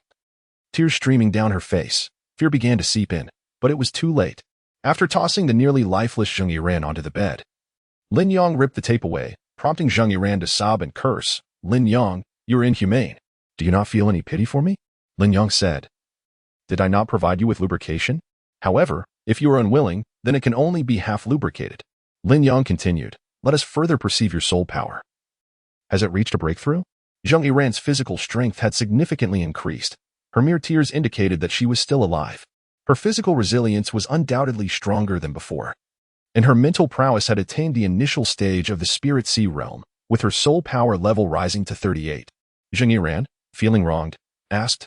Tears streaming down her face, fear began to seep in, but it was too late. After tossing the nearly lifeless Zhang Yiran onto the bed, Lin Yang ripped the tape away, prompting Zhang Yiran to sob and curse. "Lin Yang, you're inhumane. Do you not feel any pity for me?" Lin Yang said, "Did I not provide you with lubrication? However, if you are unwilling, then it can only be half lubricated." Lin Yang continued, "Let us further perceive your soul power. Has it reached a breakthrough?" Zhang Yiran's physical strength had significantly increased. Her mere tears indicated that she was still alive. Her physical resilience was undoubtedly stronger than before, and her mental prowess had attained the initial stage of the Spirit Sea realm, with her soul power level rising to 38. Zhang Yiran, feeling wronged, asked,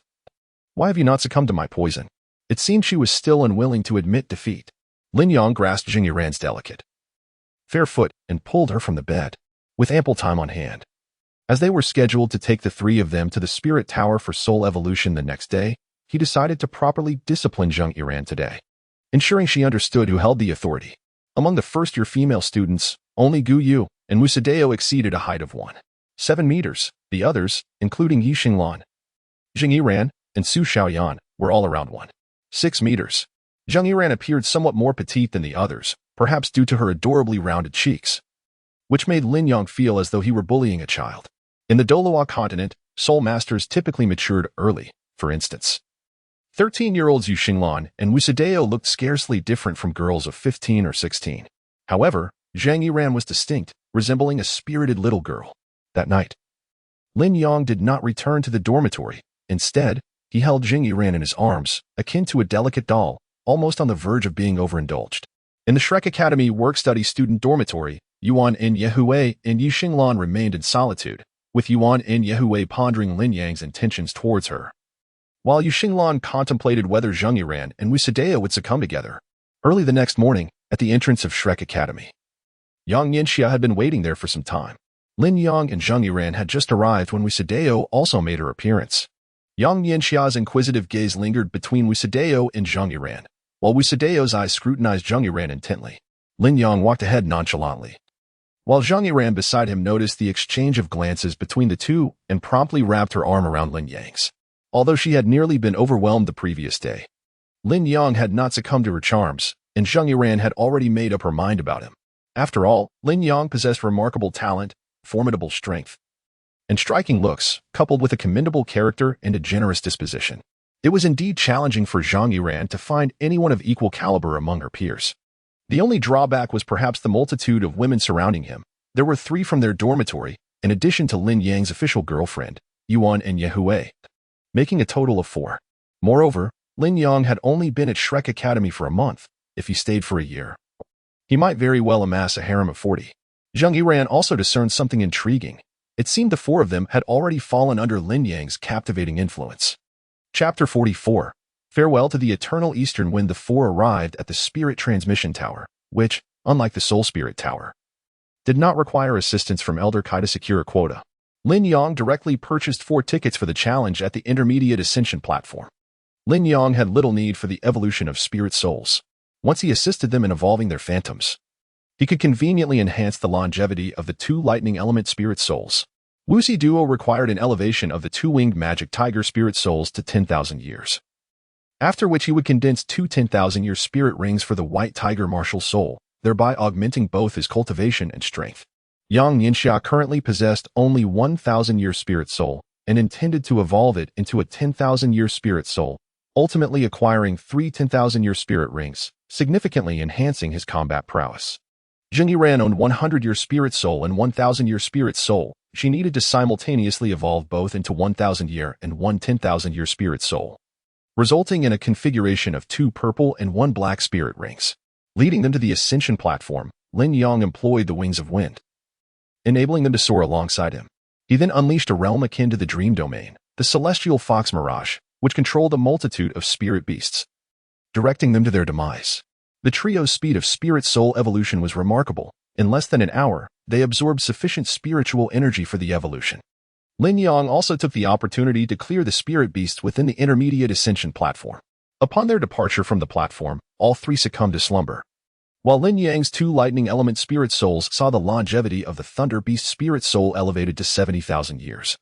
"Why have you not succumbed to my poison?" It seemed she was still unwilling to admit defeat. Lin Yang grasped Zhang Yiran's delicate, fair foot and pulled her from the bed, with ample time on hand. As they were scheduled to take the three of them to the Spirit Tower for soul evolution the next day, he decided to properly discipline Zhang Yiran today, ensuring she understood who held the authority. Among the first-year female students, only Gu Yu and Musadeo exceeded a height of 1.7 meters. The others, including Yi Xinglan, Zhang Yiran, and Su Xiaoyan, were all around 1.6 meters. Zhang Yiran appeared somewhat more petite than the others, perhaps due to her adorably rounded cheeks, which made Lin Yang feel as though he were bullying a child. In the Douluo Continent, soul masters typically matured early. For instance, 13-year-olds Yu Xinglan and Musadeo looked scarcely different from girls of 15 or 16. However, Zhang Yiran was distinct, resembling a spirited little girl. That night, Lin Yang did not return to the dormitory. Instead, he held Zhang Yiran in his arms, akin to a delicate doll, almost on the verge of being overindulged. In the Shrek Academy work-study student dormitory, Yuan and Yehue and Yi Xinglan remained in solitude, with Yuan and Yehue pondering Lin Yang's intentions towards her, while Yu Xinglan contemplated whether Zhang Yiran and Musadeo would succumb together. Early the next morning, at the entrance of Shrek Academy, Yang Yanxia had been waiting there for some time. Lin Yang and Zhang Yiran had just arrived when Musadeo also made her appearance. Yang Yanxia's inquisitive gaze lingered between Musadeo and Zhang Yiran, while Musadeo's eyes scrutinized Zhang Yiran intently. Lin Yang walked ahead nonchalantly, while Zhang Yiran beside him noticed the exchange of glances between the two and promptly wrapped her arm around Lin Yang's. Although she had nearly been overwhelmed the previous day, Lin Yang had not succumbed to her charms, and Zhang Yiran had already made up her mind about him. After all, Lin Yang possessed remarkable talent, formidable strength, and striking looks, coupled with a commendable character and a generous disposition. It was indeed challenging for Zhang Yiran to find anyone of equal caliber among her peers. The only drawback was perhaps the multitude of women surrounding him. There were 3 from their dormitory, in addition to Lin Yang's official girlfriend, Yuan and Yehue, making a total of 4. Moreover, Lin Yang had only been at Shrek Academy for a month. If he stayed for a year, he might very well amass a harem of 40. Zhang Yiran also discerned something intriguing. It seemed the 4 of them had already fallen under Lin Yang's captivating influence. Chapter 44. Farewell to the Eternal Eastern. When the 4 arrived at the Spirit Transmission Tower, which, unlike the Soul Spirit Tower, did not require assistance from Elder Kai to secure a quota, Lin Yang directly purchased 4 tickets for the challenge at the Intermediate Ascension platform. Lin Yang had little need for the evolution of spirit souls. Once he assisted them in evolving their phantoms, he could conveniently enhance the longevity of the 2 lightning element spirit souls. Wuxi Duo required an elevation of the two-winged magic tiger spirit souls to 10,000 years, after which he would condense two 10,000-year spirit rings for the white tiger martial soul, thereby augmenting both his cultivation and strength. Yang Yinxia currently possessed only 1,000-year spirit soul and intended to evolve it into a 10,000-year spirit soul, ultimately acquiring three 10,000-year spirit rings, significantly enhancing his combat prowess. Zheng Yiran owned 100-year spirit soul and 1,000-year spirit soul. She needed to simultaneously evolve both into 1,000-year and one 10,000-year spirit soul, resulting in a configuration of two purple and one black spirit rings. Leading them to the ascension platform, Lin Yang employed the wings of wind, enabling them to soar alongside him. He then unleashed a realm akin to the dream domain, the celestial fox mirage, which controlled a multitude of spirit beasts, directing them to their demise. The trio's speed of spirit soul evolution was remarkable. In less than an hour, they absorbed sufficient spiritual energy for the evolution. Lin Yang also took the opportunity to clear the spirit beasts within the intermediate ascension platform. Upon their departure from the platform, all three succumbed to slumber, while Lin Yang's two lightning element spirit souls saw the longevity of the thunder beast spirit soul elevated to 70,000 years,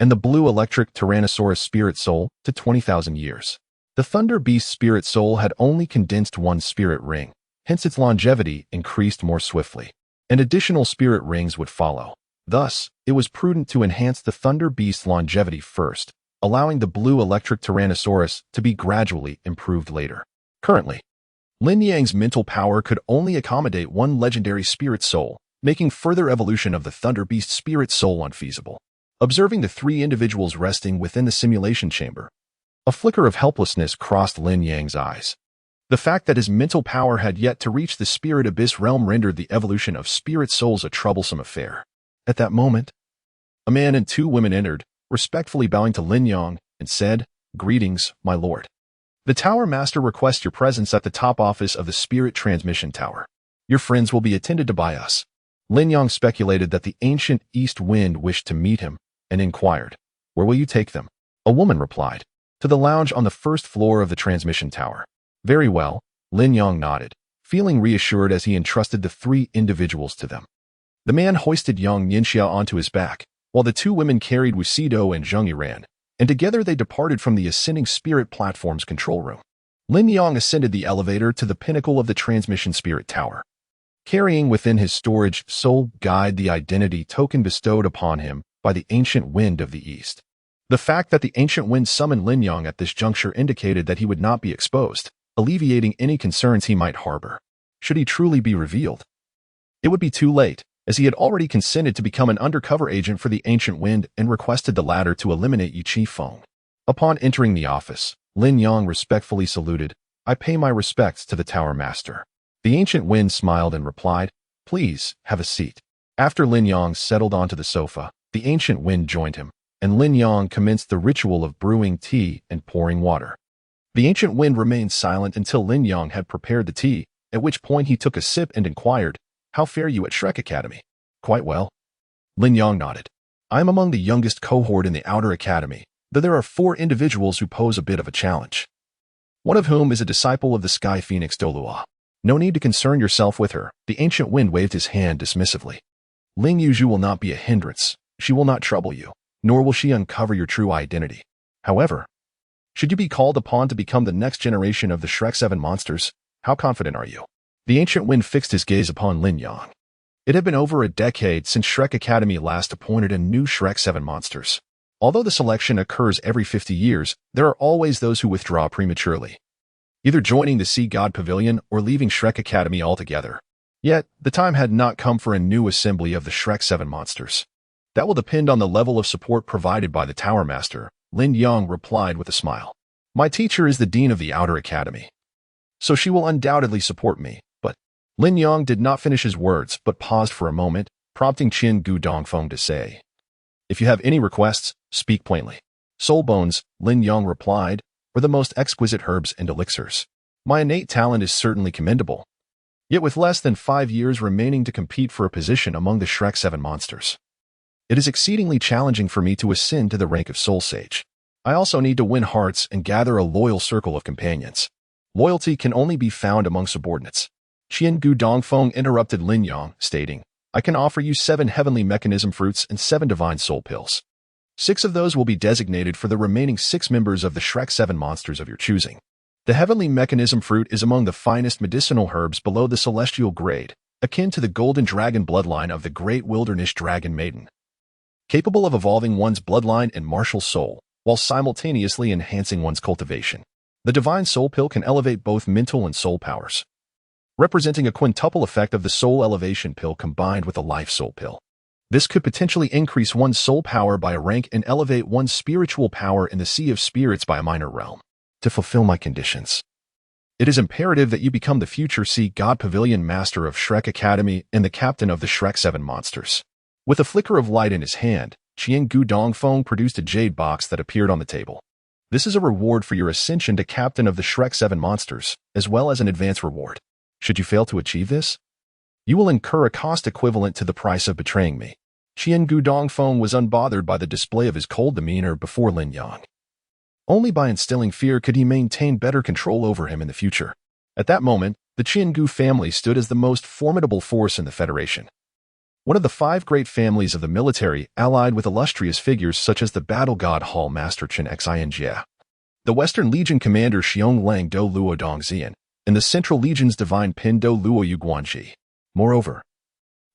and the blue electric tyrannosaurus spirit soul to 20,000 years. The thunder beast spirit soul had only condensed one spirit ring, hence its longevity increased more swiftly, and additional spirit rings would follow. Thus, it was prudent to enhance the thunder beast's longevity first, allowing the blue electric tyrannosaurus to be gradually improved later. Currently, Lin Yang's mental power could only accommodate one legendary spirit soul, making further evolution of the thunder beast spirit soul unfeasible. Observing the three individuals resting within the simulation chamber, a flicker of helplessness crossed Lin Yang's eyes. The fact that his mental power had yet to reach the spirit abyss realm rendered the evolution of spirit souls a troublesome affair. At that moment, a man and two women entered, respectfully bowing to Lin Yang, and said, "Greetings, my lord. The Tower Master requests your presence at the top office of the Spirit Transmission Tower. Your friends will be attended to by us." Lin Yang speculated that the ancient East Wind wished to meet him, and inquired, "Where will you take them?" A woman replied, "To the lounge on the first floor of the transmission tower." "Very well," Lin Yang nodded, feeling reassured as he entrusted the three individuals to them. The man hoisted Yang Yinxia onto his back, while the two women carried Wuxido and Zheng Yiran, and together they departed from the ascending spirit platform's control room. Lin Yang ascended the elevator to the pinnacle of the transmission spirit tower, carrying within his storage soul guide the identity token bestowed upon him by the ancient wind of the east. The fact that the ancient wind summoned Lin Yang at this juncture indicated that he would not be exposed, alleviating any concerns he might harbor, should he truly be revealed. It would be too late, as he had already consented to become an undercover agent for the ancient wind and requested the latter to eliminate Yu Qi Feng. Upon entering the office, Lin Yang respectfully saluted, "I pay my respects to the Tower Master." The ancient wind smiled and replied, "Please, have a seat." After Lin Yang settled onto the sofa, the ancient wind joined him, and Lin Yang commenced the ritual of brewing tea and pouring water. The ancient wind remained silent until Lin Yang had prepared the tea, at which point he took a sip and inquired, "How fare you at Shrek Academy?" "Quite well." Lin Yang nodded. "I am among the youngest cohort in the Outer Academy, though there are 4 individuals who pose a bit of a challenge. One of whom is a disciple of the Sky Phoenix Douluo. No need to concern yourself with her." The ancient wind waved his hand dismissively. "Ling Yuzhu will not be a hindrance. She will not trouble you, nor will she uncover your true identity. However, should you be called upon to become the next generation of the Shrek 7 monsters, how confident are you?" The ancient wind fixed his gaze upon Lin Yang. It had been over a decade since Shrek Academy last appointed a new Shrek 7 monsters. Although the selection occurs every 50 years, there are always those who withdraw prematurely, either joining the Sea God Pavilion or leaving Shrek Academy altogether. Yet, the time had not come for a new assembly of the Shrek 7 monsters. "That will depend on the level of support provided by the Tower Master," Lin Yang replied with a smile. "My teacher is the Dean of the Outer Academy, so she will undoubtedly support me." But Lin Yang did not finish his words, but paused for a moment, prompting Qin Gu Dongfeng to say, "If you have any requests, speak plainly." "Soul bones," Lin Yang replied, "or the most exquisite herbs and elixirs. My innate talent is certainly commendable, yet with less than 5 years remaining to compete for a position among the Shrek 7 monsters, it is exceedingly challenging for me to ascend to the rank of Soul Sage. I also need to win hearts and gather a loyal circle of companions. Loyalty can only be found among subordinates." Qin Gu Dongfeng interrupted Lin Yang, stating, I can offer you 7 heavenly mechanism fruits and 7 divine soul pills. 6 of those will be designated for the remaining 6 members of the Shrek 7 monsters of your choosing. The heavenly mechanism fruit is among the finest medicinal herbs below the celestial grade, akin to the golden dragon bloodline of the great wilderness dragon maiden. Capable of evolving one's bloodline and martial soul, while simultaneously enhancing one's cultivation. The divine soul pill can elevate both mental and soul powers, representing a quintuple effect of the soul elevation pill combined with a life soul pill. This could potentially increase one's soul power by a rank and elevate one's spiritual power in the sea of spirits by a minor realm. To fulfill my conditions, it is imperative that you become the future Sea God Pavilion Master of Shrek Academy and the captain of the Shrek 7 monsters. With a flicker of light in his hand, Qian Gu Dongfeng produced a jade box that appeared on the table. This is a reward for your ascension to captain of the Shrek 7 monsters, as well as an advance reward. Should you fail to achieve this, you will incur a cost equivalent to the price of betraying me. Qian Gu Dongfeng was unbothered by the display of his cold demeanor before Lin Yang. Only by instilling fear could he maintain better control over him in the future. At that moment, the Qian Gu family stood as the most formidable force in the Federation. One of the 5 great families of the military, allied with illustrious figures such as the battle god Hall Master Chen Xinjie, the Western Legion commander Xiong Lang Douluo Dongxian, and the Central Legion's divine Pin Douluo Yuguanji. Moreover,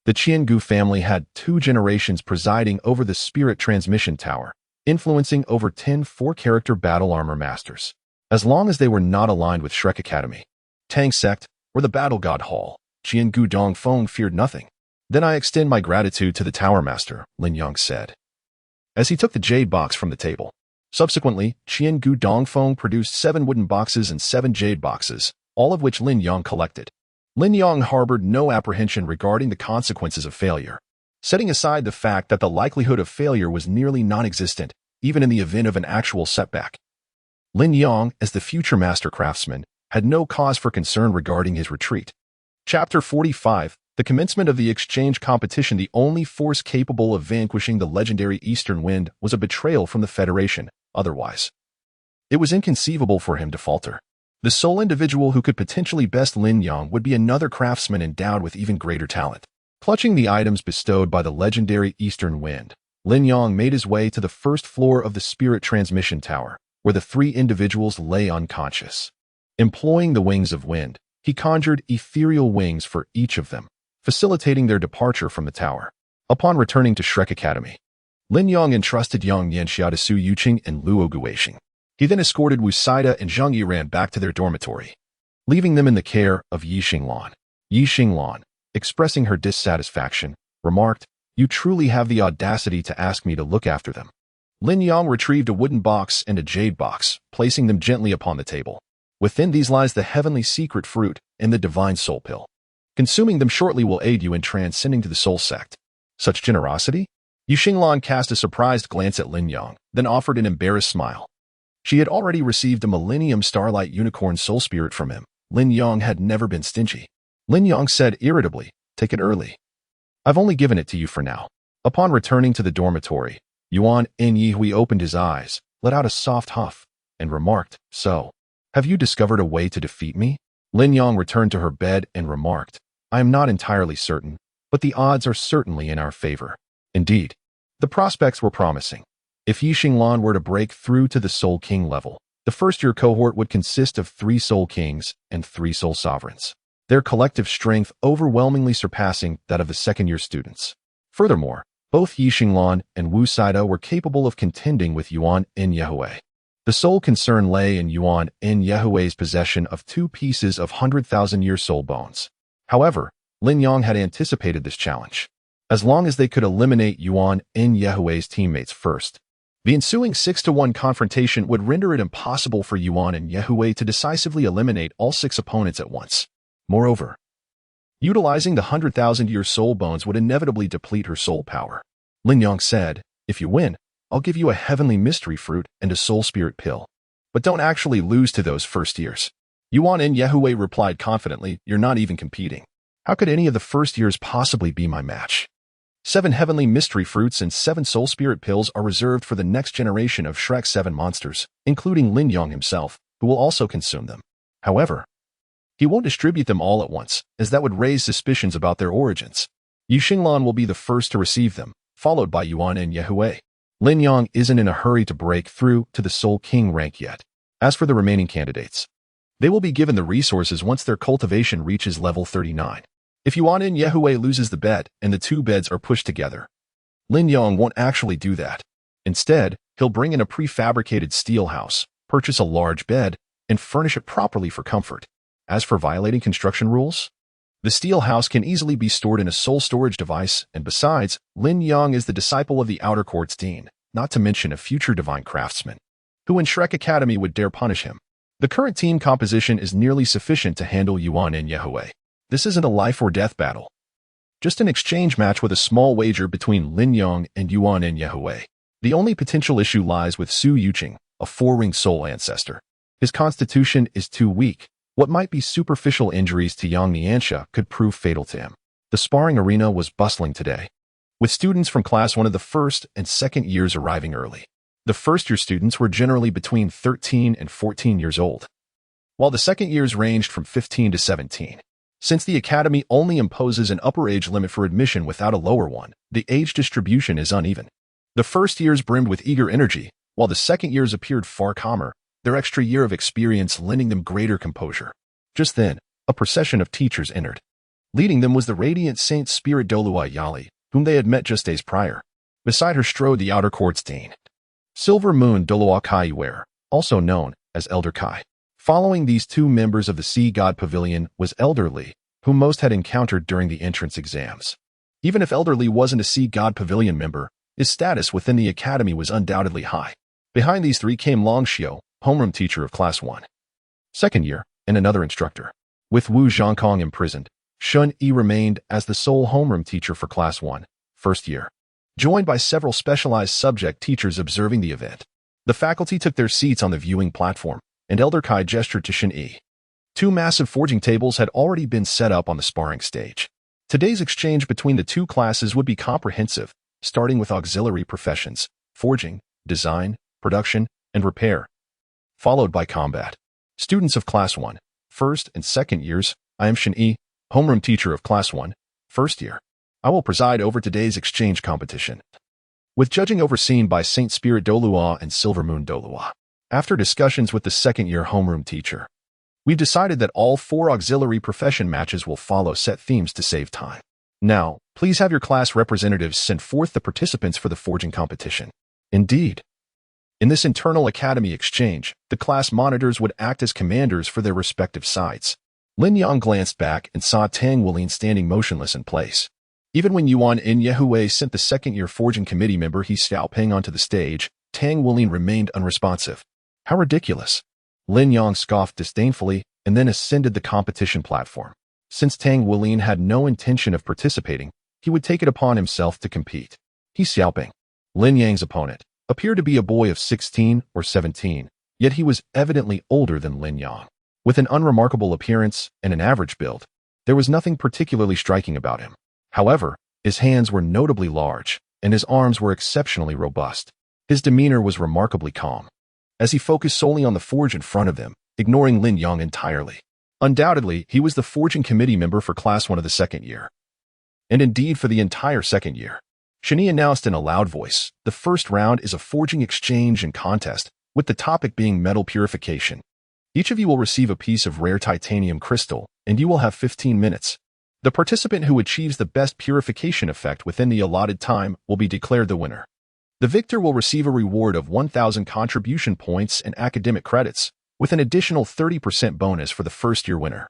the Qian Gu family had 2 generations presiding over the Spirit Transmission Tower, influencing over 10 4-character battle armor masters. As long as they were not aligned with Shrek Academy, Tang Sect, or the battle god Hall, Qian Gu Dongfeng feared nothing. Then I extend my gratitude to the Tower Master, Lin Yang said, as he took the jade box from the table. Subsequently, Qian Gu Dongfeng produced 7 wooden boxes and 7 jade boxes, all of which Lin Yang collected. Lin Yang harbored no apprehension regarding the consequences of failure, setting aside the fact that the likelihood of failure was nearly non-existent, even in the event of an actual setback. Lin Yang, as the future master craftsman, had no cause for concern regarding his retreat. Chapter 45. The commencement of the exchange competition. The only force capable of vanquishing the legendary Eastern Wind was a betrayal from the Federation. Otherwise, it was inconceivable for him to falter. The sole individual who could potentially best Lin Yang would be another craftsman endowed with even greater talent. Clutching the items bestowed by the legendary Eastern Wind, Lin Yang made his way to the first floor of the Spirit Transmission Tower, where the 3 individuals lay unconscious. Employing the wings of wind, he conjured ethereal wings for each of them, facilitating their departure from the tower. Upon returning to Shrek Academy, Lin Yang entrusted Yang Yanxia to Su Yuqing and Luo Guixing. He then escorted Wu Saida and Zhang Yiran back to their dormitory, leaving them in the care of Yi Xinglan. Yi Xinglan, expressing her dissatisfaction, remarked, "You truly have the audacity to ask me to look after them." Lin Yang retrieved a wooden box and a jade box, placing them gently upon the table. Within these lies the heavenly secret fruit and the divine soul pill. Consuming them shortly will aid you in transcending to the soul sect. Such generosity? Yi Xinglan cast a surprised glance at Lin Yang, then offered an embarrassed smile. She had already received a Millennium Starlight Unicorn soul spirit from him. Lin Yang had never been stingy. Lin Yang said irritably, "Take it early. I've only given it to you for now." Upon returning to the dormitory, Yuan Enyihui opened his eyes, let out a soft huff, and remarked, "So, have you discovered a way to defeat me?" Lin Yang returned to her bed and remarked, "I am not entirely certain, but the odds are certainly in our favor." Indeed, the prospects were promising. If Yi Xinglan were to break through to the Soul King level, the first-year cohort would consist of 3 Soul Kings and 3 Soul Sovereigns, their collective strength overwhelmingly surpassing that of the second-year students. Furthermore, both Yi Xinglan and Wu Saida were capable of contending with Yuan Enyihui. The sole concern lay in Yuan Enyihui's possession of 2 pieces of 100,000-year soul bones. However, Lin Yang had anticipated this challenge. As long as they could eliminate Yuan Enyihui's teammates first, the ensuing 6-to-1 confrontation would render it impossible for Yuan Enyihui to decisively eliminate all 6 opponents at once. Moreover, utilizing the 100,000-year soul bones would inevitably deplete her soul power. Lin Yang said, "If you win, I'll give you a heavenly mystery fruit and a soul spirit pill. But don't actually lose to those first years." Yuan Enyihui replied confidently, "You're not even competing. How could any of the first years possibly be my match? 7 heavenly mystery fruits and 7 soul spirit pills are reserved for the next generation of Shrek 7 monsters, including Lin Yang himself, who will also consume them. However, he won't distribute them all at once, as that would raise suspicions about their origins." Yu Xinglan will be the first to receive them, followed by Yuan and Yehui. Lin Yang isn't in a hurry to break through to the Soul King rank yet. As for the remaining candidates, they will be given the resources once their cultivation reaches level 39. If Yuan and Yehui loses the bet and the two beds are pushed together, Lin Yang won't actually do that. Instead, he'll bring in a prefabricated steel house, purchase a large bed, and furnish it properly for comfort. As for violating construction rules, the steel house can easily be stored in a soul storage device, and besides, Lin Yang is the disciple of the Outer Court's dean, not to mention a future divine craftsman, who in Shrek Academy would dare punish him. The current team composition is nearly sufficient to handle Yuan and Yehui. This isn't a life-or-death battle, just an exchange match with a small wager between Lin Yang and Yuan and Yehui. The only potential issue lies with Su Yuqing, a four-ring soul ancestor. His constitution is too weak. What might be superficial injuries to Yang Nianxia could prove fatal to him. The sparring arena was bustling today, with students from Class 1 of the first and second years arriving early. The first-year students were generally between 13 and 14 years old, while the second years ranged from 15 to 17. Since the academy only imposes an upper age limit for admission without a lower one, the age distribution is uneven. The first years brimmed with eager energy, while the second years appeared far calmer, their extra year of experience lending them greater composure. Just then, a procession of teachers entered. Leading them was the radiant Saint Spirit Douluo Yali, whom they had met just days prior. Beside her strode the Outer Court's dean, Silver Moon Douluo Kaiware, also known as Elder Kai. Following these two members of the Sea God Pavilion was Elder Li, whom most had encountered during the entrance exams. Even if Elder Li wasn't a Sea God Pavilion member, his status within the academy was undoubtedly high. Behind these three came Long Xiao, homeroom teacher of Class 1, second year, and another instructor. With Wu Zhangkong imprisoned, Shun Yi remained as the sole homeroom teacher for Class 1, first year, joined by several specialized subject teachers observing the event. The faculty took their seats on the viewing platform, and Elder Kai gestured to Shun Yi. Two massive forging tables had already been set up on the sparring stage. Today's exchange between the two classes would be comprehensive, starting with auxiliary professions, forging, design, production, and repair, followed by combat. Students of Class 1, first and second years, I am Shun Yi, homeroom teacher of Class 1, first year. I will preside over today's exchange competition, with judging overseen by Saint Spirit Douluo and Silver Moon Douluo. After discussions with the second-year homeroom teacher, we've decided that all 4 auxiliary profession matches will follow set themes to save time. Now, please have your class representatives send forth the participants for the forging competition. Indeed. In this internal academy exchange, the class monitors would act as commanders for their respective sides. Lin Yang glanced back and saw Tang Wulin standing motionless in place. Even when Yuan and Yehui sent the second-year forging committee member He Xiaoping onto the stage, Tang Wulin remained unresponsive. How ridiculous. Lin Yang scoffed disdainfully and then ascended the competition platform. Since Tang Wulin had no intention of participating, he would take it upon himself to compete. He Xiaoping, Lin Yang's opponent, appeared to be a boy of 16 or 17, yet he was evidently older than Lin Yang. With an unremarkable appearance and an average build, there was nothing particularly striking about him. However, his hands were notably large, and his arms were exceptionally robust. His demeanor was remarkably calm, as he focused solely on the forge in front of him, ignoring Lin Yang entirely. Undoubtedly, he was the forging committee member for Class 1 of the second year, and indeed for the entire second year. Shun Yi announced in a loud voice, the first round is a forging exchange and contest, with the topic being metal purification. Each of you will receive a piece of rare titanium crystal, and you will have 15 minutes. The participant who achieves the best purification effect within the allotted time will be declared the winner. The victor will receive a reward of 1,000 contribution points and academic credits, with an additional 30% bonus for the first-year winner.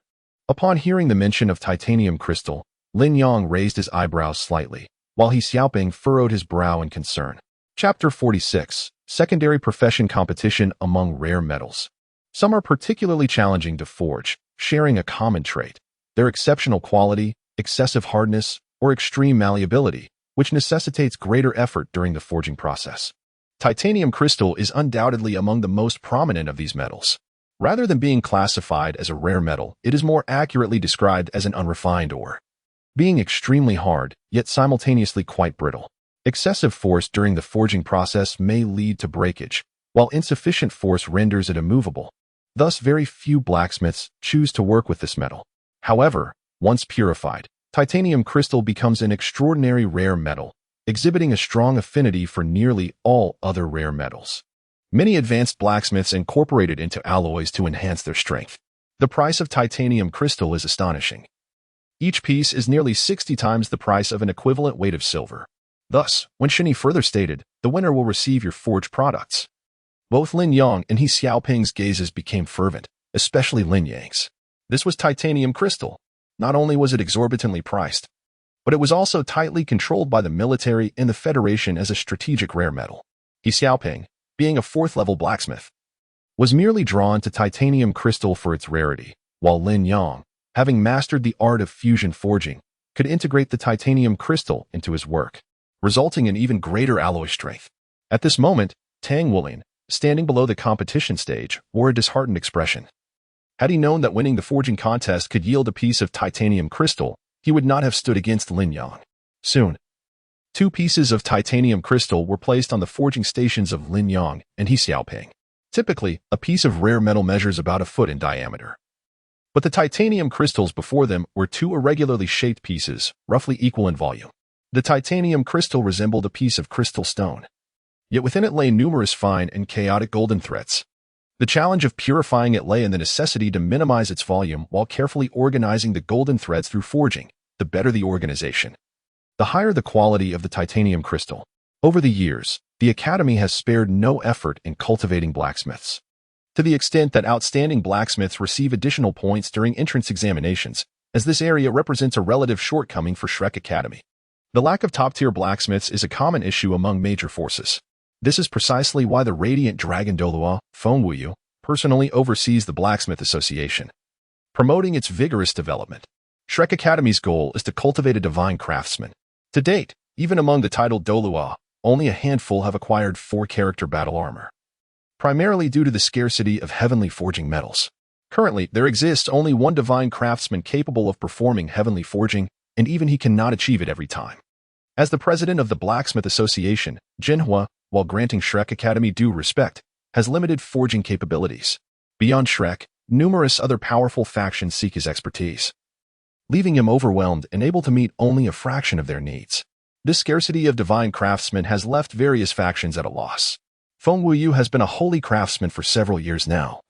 Upon hearing the mention of titanium crystal, Lin Yang raised his eyebrows slightly, while He Xiaoping furrowed his brow in concern. Chapter 46, Secondary Profession Competition Among Rare Metals. Some are particularly challenging to forge, sharing a common trait: their exceptional quality, excessive hardness, or extreme malleability, which necessitates greater effort during the forging process. Titanium crystal is undoubtedly among the most prominent of these metals. Rather than being classified as a rare metal, it is more accurately described as an unrefined ore, being extremely hard, yet simultaneously quite brittle. Excessive force during the forging process may lead to breakage, while insufficient force renders it immovable. Thus, very few blacksmiths choose to work with this metal. However, once purified, titanium crystal becomes an extraordinary rare metal, exhibiting a strong affinity for nearly all other rare metals. Many advanced blacksmiths incorporate it into alloys to enhance their strength. The price of titanium crystal is astonishing. Each piece is nearly 60 times the price of an equivalent weight of silver. Thus, when Shini further stated, the winner will receive your forged products. Both Lin Yang and He Xiaoping's gazes became fervent, especially Lin Yang's. This was titanium crystal. Not only was it exorbitantly priced, but it was also tightly controlled by the military and the Federation as a strategic rare metal. He Xiaoping, being a fourth-level blacksmith, was merely drawn to titanium crystal for its rarity, while Lin Yang, having mastered the art of fusion forging, could integrate the titanium crystal into his work, resulting in even greater alloy strength. At this moment, Tang Wulin, standing below the competition stage, wore a disheartened expression. Had he known that winning the forging contest could yield a piece of titanium crystal, he would not have stood against Lin Yang. Soon, 2 pieces of titanium crystal were placed on the forging stations of Lin Yang and He Xiaoping. Typically, a piece of rare metal measures about a foot in diameter. But the titanium crystals before them were 2 irregularly shaped pieces, roughly equal in volume. The titanium crystal resembled a piece of crystal stone. Yet within it lay numerous fine and chaotic golden threads. The challenge of purifying it lay in the necessity to minimize its volume while carefully organizing the golden threads through forging. The better the organization, the higher the quality of the titanium crystal. Over the years, the Academy has spared no effort in cultivating blacksmiths. To the extent that outstanding blacksmiths receive additional points during entrance examinations, as this area represents a relative shortcoming for Shrek Academy. The lack of top-tier blacksmiths is a common issue among major forces. This is precisely why the radiant dragon Douluo, Fengwuyu, personally oversees the Blacksmith Association, promoting its vigorous development. Shrek Academy's goal is to cultivate a divine craftsman. To date, even among the titled Douluo, only a handful have acquired 4-character battle armor, primarily due to the scarcity of heavenly forging metals. Currently, there exists only one divine craftsman capable of performing heavenly forging, and even he cannot achieve it every time. As the president of the Blacksmith Association, Jinhua, while granting Shrek Academy due respect, has limited forging capabilities. Beyond Shrek, numerous other powerful factions seek his expertise, leaving him overwhelmed and able to meet only a fraction of their needs. This scarcity of divine craftsmen has left various factions at a loss. Fengwuyu has been a holy craftsman for several years now.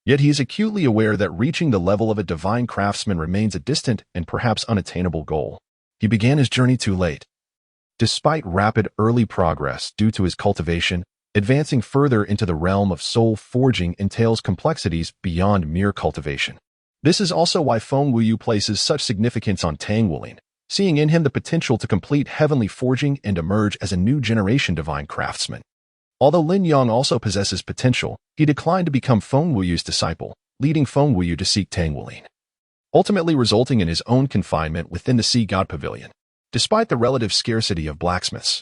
Yet he is acutely aware that reaching the level of a divine craftsman remains a distant and perhaps unattainable goal. He began his journey too late. Despite rapid early progress due to his cultivation, advancing further into the realm of soul forging entails complexities beyond mere cultivation. This is also why Fengwuyu places such significance on Tang Wulin, seeing in him the potential to complete heavenly forging and emerge as a new generation divine craftsman. Although Lin Yang also possesses potential, he declined to become Fengwuyu's disciple, leading Fengwuyu to seek Tang Wulin, ultimately resulting in his own confinement within the Sea God Pavilion. Despite the relative scarcity of blacksmiths,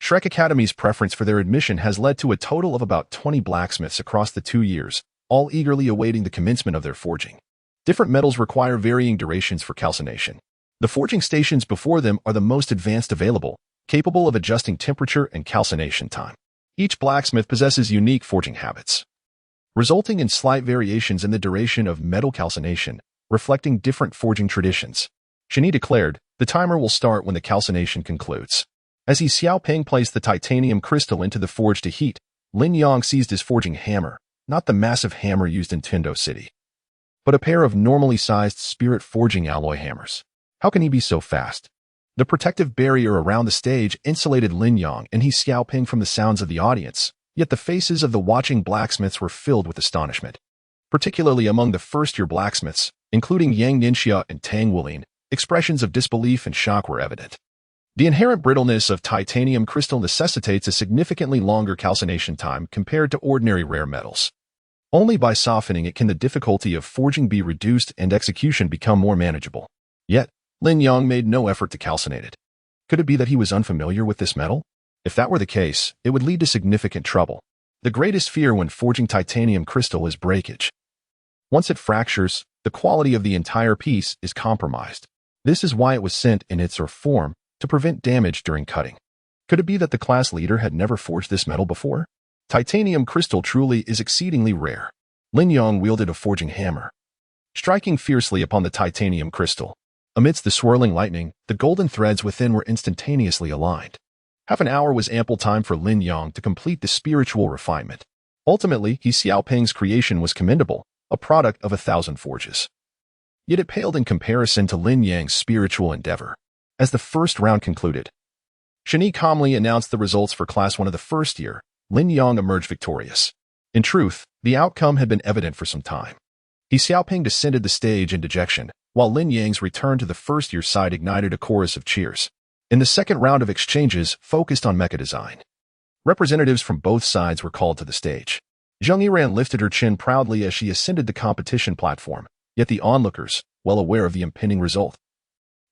Shrek Academy's preference for their admission has led to a total of about 20 blacksmiths across the 2 years, all eagerly awaiting the commencement of their forging. Different metals require varying durations for calcination. The forging stations before them are the most advanced available, capable of adjusting temperature and calcination time. Each blacksmith possesses unique forging habits, resulting in slight variations in the duration of metal calcination, reflecting different forging traditions. Shini declared, "The timer will start when the calcination concludes." As He Xiaoping placed the titanium crystal into the forge to heat, Lin Yang seized his forging hammer, not the massive hammer used in Tendo City, but a pair of normally sized spirit forging alloy hammers. How can he be so fast? The protective barrier around the stage insulated Lin Yang and He Xiaoping from the sounds of the audience, yet the faces of the watching blacksmiths were filled with astonishment. Particularly among the first-year blacksmiths, including Yang Ningxia and Tang Wulin, expressions of disbelief and shock were evident. The inherent brittleness of titanium crystal necessitates a significantly longer calcination time compared to ordinary rare metals. Only by softening it can the difficulty of forging be reduced and execution become more manageable. Yet, Lin Yang made no effort to calcinate it. Could it be that he was unfamiliar with this metal? If that were the case, it would lead to significant trouble. The greatest fear when forging titanium crystal is breakage. Once it fractures, the quality of the entire piece is compromised. This is why it was sent in its form, to prevent damage during cutting. Could it be that the class leader had never forged this metal before? Titanium crystal truly is exceedingly rare. Lin Yang wielded a forging hammer, striking fiercely upon the titanium crystal. Amidst the swirling lightning, the golden threads within were instantaneously aligned. Half an hour was ample time for Lin Yang to complete the spiritual refinement. Ultimately, He Xiaoping's creation was commendable, a product of 1,000 forges. Yet it paled in comparison to Lin Yang's spiritual endeavor. As the first round concluded, Shani calmly announced the results for Class 1 of the first year. Lin Yang emerged victorious. In truth, the outcome had been evident for some time. He Xiaoping descended the stage in dejection, while Lin Yang's return to the first-year side ignited a chorus of cheers. In the second round of exchanges focused on mecha design, representatives from both sides were called to the stage. Zheng Yiran lifted her chin proudly as she ascended the competition platform, yet the onlookers, well aware of the impending result,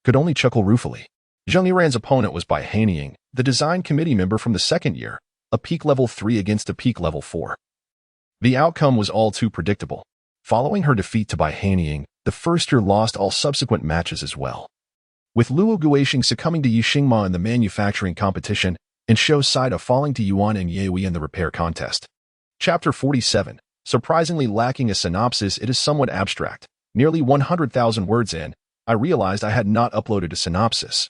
could only chuckle ruefully. Zheng Yiran's opponent was Bai Hanying, the design committee member from the second year, a peak level 3 against a peak level 4. The outcome was all too predictable. Following her defeat to Bai Hanying, the first year lost all subsequent matches as well, with Luo Guixing succumbing to Yi Xingma in the manufacturing competition and Shou Saida falling to Yuan and Yewei in the repair contest. Chapter 47. Surprisingly lacking a synopsis, it is somewhat abstract. Nearly 100,000 words in, I realized I had not uploaded a synopsis,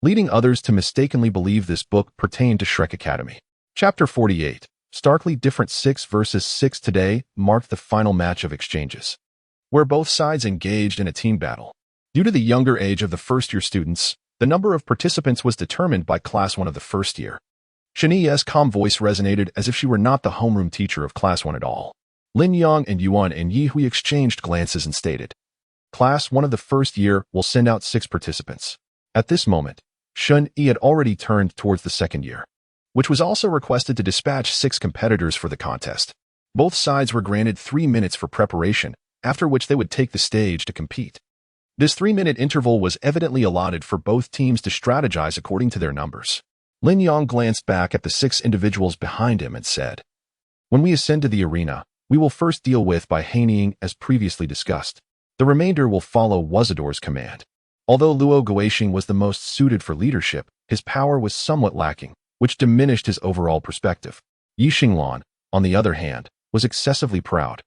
leading others to mistakenly believe this book pertained to Shrek Academy. Chapter 48. Starkly different 6 versus 6 today marked the final match of exchanges, where both sides engaged in a team battle. Due to the younger age of the first-year students, the number of participants was determined by Class 1 of the first year. Shani's calm voice resonated as if she were not the homeroom teacher of Class 1 at all. Lin Yang and Yuan and Yi Hui exchanged glances and stated, Class 1 of the first year will send out 6 participants. At this moment, Shun Yi had already turned towards the second year, which was also requested to dispatch 6 competitors for the contest. Both sides were granted 3 minutes for preparation, after which they would take the stage to compete. This 3-minute interval was evidently allotted for both teams to strategize according to their numbers. Lin Yang glanced back at the 6 individuals behind him and said, When we ascend to the arena, we will first deal with Bai Hanying as previously discussed. The remainder will follow Wuzador's command. Although Luo Guixing was the most suited for leadership, his power was somewhat lacking, which diminished his overall perspective. Yi Xinglan, on the other hand, was excessively proud,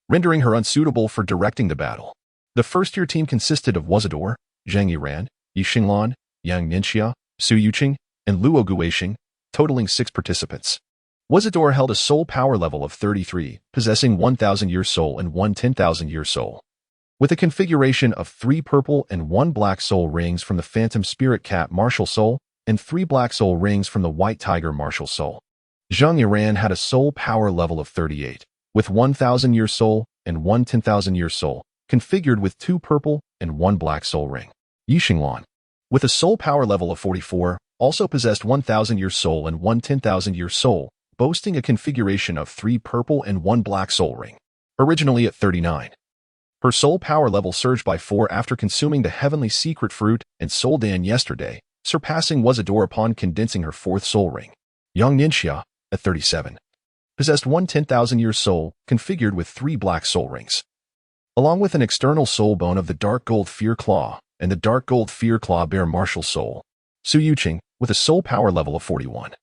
rendering her unsuitable for directing the battle. The first-year team consisted of Wuzador, Zheng Yiran, Yi Xinglan, Yang Ningxia, Su Yuqing, and Luo Guixing, totaling 6 participants. Wuzador held a soul power level of 33, possessing 1,000-year soul and 1 10,000-year soul, with a configuration of 3 purple and 1 black soul rings from the Phantom Spirit Cat martial soul and 3 black soul rings from the White Tiger martial soul. Zheng Yiran had a soul power level of 38, with 1,000-year soul and 1 10,000-year soul, configured with 2 purple and 1 black soul ring. Yi Xinglan, with a soul power level of 44, also possessed 1,000-year soul and 1 10,000-year soul, boasting a configuration of 3 purple and 1 black soul ring. Originally at 39. Her soul power level surged by 4 after consuming the heavenly secret fruit and soul dan yesterday, surpassing Wuzador upon condensing her 4th soul ring. Yang Ningxia, at 37, possessed 1 10,000-year soul, configured with 3 black soul rings, along with an external soul bone of the dark gold fear claw and the dark gold fear claw bear martial soul. Su Yuqing, with a soul power level of 41,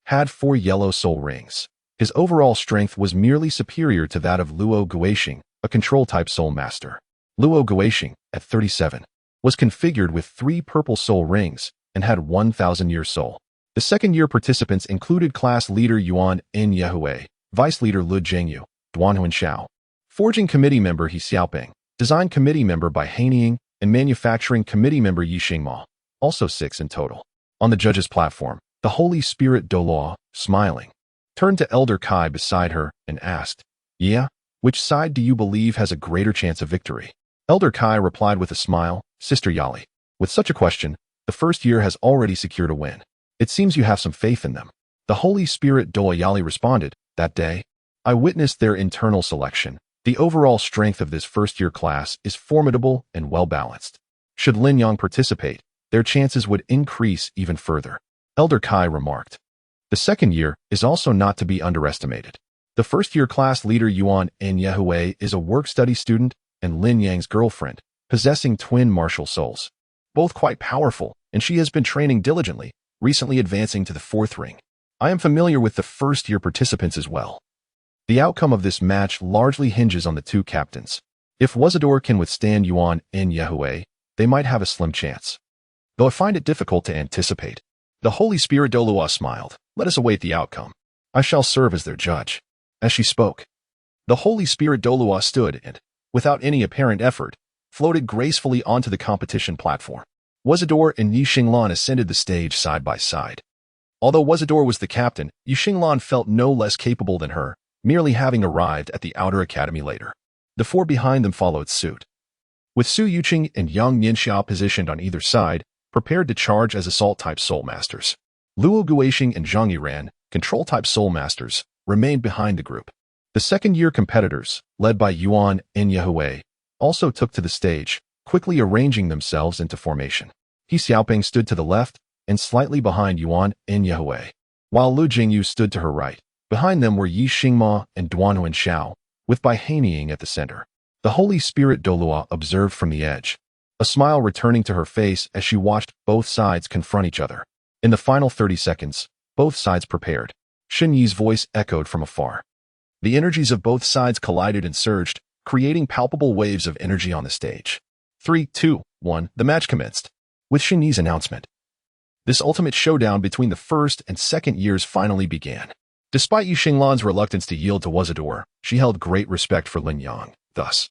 had 4 yellow soul rings. His overall strength was merely superior to that of Luo Guixing, a control-type soul master. Luo Guixing, at 37, was configured with 3 purple soul rings and had 1,000-year soul. The second-year participants included class leader Yuan N. Yehui, vice leader Lu Zhengyu, Duanhuan Xiao, forging committee member He Xiaoping, design committee member Bai Hanying, and manufacturing committee member Yi Xingma, also 6 in total. On the judges' platform, the Holy Spirit Douluo, smiling, turned to Elder Kai beside her and asked, Yeah, which side do you believe has a greater chance of victory? Elder Kai replied with a smile, Sister Yali, with such a question, the first year has already secured a win. It seems you have some faith in them. The Holy Spirit Douluo Yali responded, That day, I witnessed their internal selection. The overall strength of this first-year class is formidable and well-balanced. Should Lin Yang participate, their chances would increase even further. Elder Kai remarked. The second year is also not to be underestimated. The first-year class leader Yuan N. Yehui is a work-study student and Lin Yang's girlfriend, possessing twin martial souls. Both quite powerful, and she has been training diligently, recently advancing to the 4th ring. I am familiar with the first-year participants as well. The outcome of this match largely hinges on the 2 captains. If Wuzador can withstand Yuan N. Yehui, they might have a slim chance. Though I find it difficult to anticipate. The Holy Spirit Douluo smiled. Let us await the outcome. I shall serve as their judge. As she spoke, the Holy Spirit Douluo stood and, without any apparent effort, floated gracefully onto the competition platform. Wuzador and Yi Xinglan ascended the stage side by side. Although Wuzador was the captain, Yi Xinglan felt no less capable than her, merely having arrived at the outer academy later. The four behind them followed suit. With Su Yuqing and Yang Nianxiao positioned on either side, prepared to charge as assault-type soul masters. Luo Guixing and Zhang Yiran, control-type soul masters, remained behind the group. The second-year competitors, led by Yuan and Yehui, also took to the stage, quickly arranging themselves into formation. He Xiaoping stood to the left and slightly behind Yuan and Yehui, while Lu Jingyu stood to her right. Behind them were Yi Xingma and Duanhuan Xiao, with Bai Hanying at the center. The Holy Spirit Douluo observed from the edge, a smile returning to her face as she watched both sides confront each other. In the final 30 seconds, both sides prepared. Shen Yi's voice echoed from afar. The energies of both sides collided and surged, creating palpable waves of energy on the stage. 3, 2, 1, the match commenced. With Shen Yi's announcement, this ultimate showdown between the first and second years finally began. Despite Yi Xinglan's reluctance to yield to Wuzador, she held great respect for Lin Yang. Thus,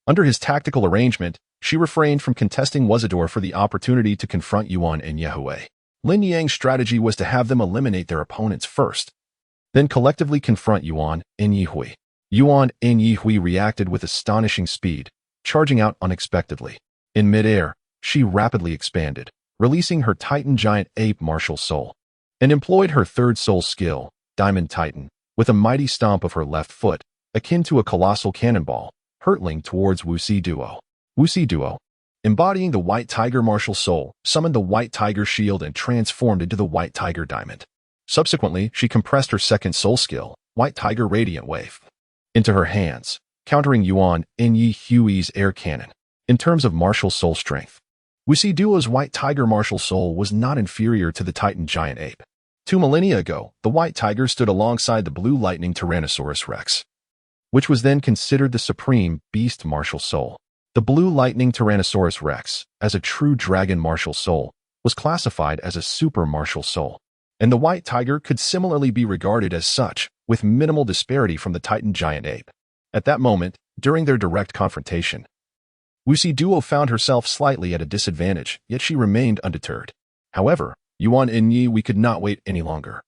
under his tactical arrangement, she refrained from contesting Wuzador for the opportunity to confront Yuan and Yehui. Lin Yang's strategy was to have them eliminate their opponents first, then collectively confront Yuan and Yehui. Yuan and Yehui reacted with astonishing speed, charging out unexpectedly. In midair, she rapidly expanded, releasing her Titan Giant Ape martial soul, and employed her third soul skill, Diamond Titan, with a mighty stomp of her left foot, akin to a colossal cannonball, hurtling towards Wuxi Duo. Wuxi Duo, embodying the White Tiger martial soul, summoned the White Tiger shield and transformed into the White Tiger Diamond. Subsequently, she compressed her second soul skill, White Tiger Radiant Wave, into her hands, countering Yuan and Yi Hui's air cannon. In terms of martial soul strength, Wuxi Duo's White Tiger martial soul was not inferior to the Titan Giant Ape. 2 millennia ago, the White Tiger stood alongside the Blue Lightning Tyrannosaurus Rex, which was then considered the supreme beast martial soul. The Blue Lightning Tyrannosaurus Rex, as a true dragon martial soul, was classified as a super martial soul, and the White Tiger could similarly be regarded as such, with minimal disparity from the Titan Giant Ape. At that moment, during their direct confrontation, Wuxi Duo found herself slightly at a disadvantage, yet she remained undeterred. However, Yuan and Yi we could not wait any longer.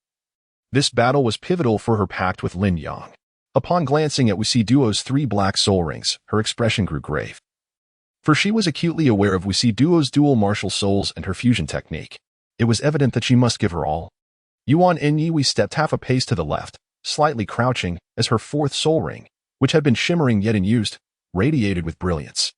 This battle was pivotal for her pact with Lin Yang. Upon glancing at Wuxi Duo's 3 black soul rings, her expression grew grave. For she was acutely aware of Wuxi Duo's dual martial souls and her fusion technique. It was evident that she must give her all. Yuan and Yi stepped half a pace to the left, slightly crouching, as her 4th soul ring, which had been shimmering yet unused, radiated with brilliance.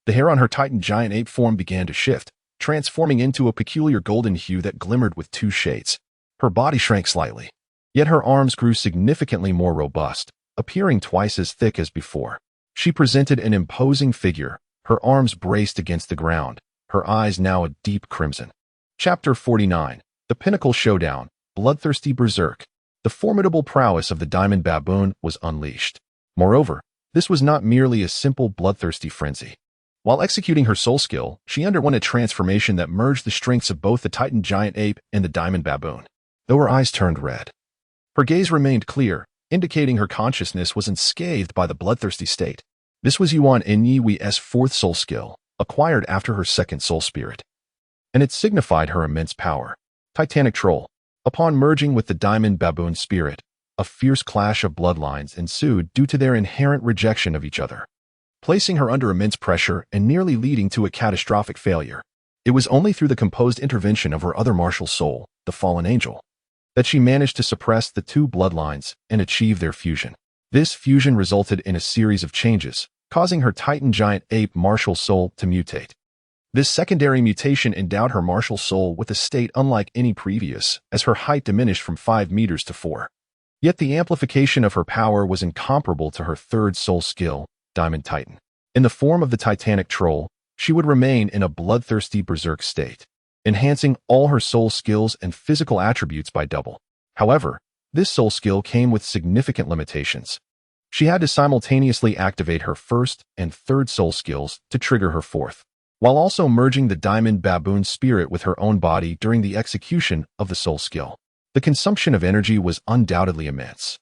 The hair on her Titan Giant Ape form began to shift, transforming into a peculiar golden hue that glimmered with 2 shades. Her body shrank slightly, yet her arms grew significantly more robust, appearing twice as thick as before. She presented an imposing figure, her arms braced against the ground, her eyes now a deep crimson. Chapter 49, The Pinnacle Showdown, Bloodthirsty Berserk. The formidable prowess of the Diamond Baboon was unleashed. Moreover, this was not merely a simple bloodthirsty frenzy. While executing her soul skill, she underwent a transformation that merged the strengths of both the Titan Giant Ape and the Diamond Baboon. Though her eyes turned red, her gaze remained clear, indicating her consciousness was unscathed by the bloodthirsty state. This was Yuan and Yi's 4th soul skill, acquired after her 2nd soul spirit, and it signified her immense power. Titanic Troll. Upon merging with the Diamond Baboon spirit, a fierce clash of bloodlines ensued due to their inherent rejection of each other, placing her under immense pressure and nearly leading to a catastrophic failure. It was only through the composed intervention of her other martial soul, the Fallen Angel, that she managed to suppress the 2 bloodlines and achieve their fusion. This fusion resulted in a series of changes, causing her Titan Giant Ape martial soul to mutate. This secondary mutation endowed her martial soul with a state unlike any previous, as her height diminished from 5 meters to 4. Yet the amplification of her power was incomparable to her 3rd soul skill, Diamond Titan. In the form of the Titanic Troll, she would remain in a bloodthirsty berserk state, enhancing all her soul skills and physical attributes by double. However, this soul skill came with significant limitations. She had to simultaneously activate her 1st and 3rd soul skills to trigger her 4th. while also merging the diamond baboon spirit with her own body during the execution of the soul skill. The consumption of energy was undoubtedly immense.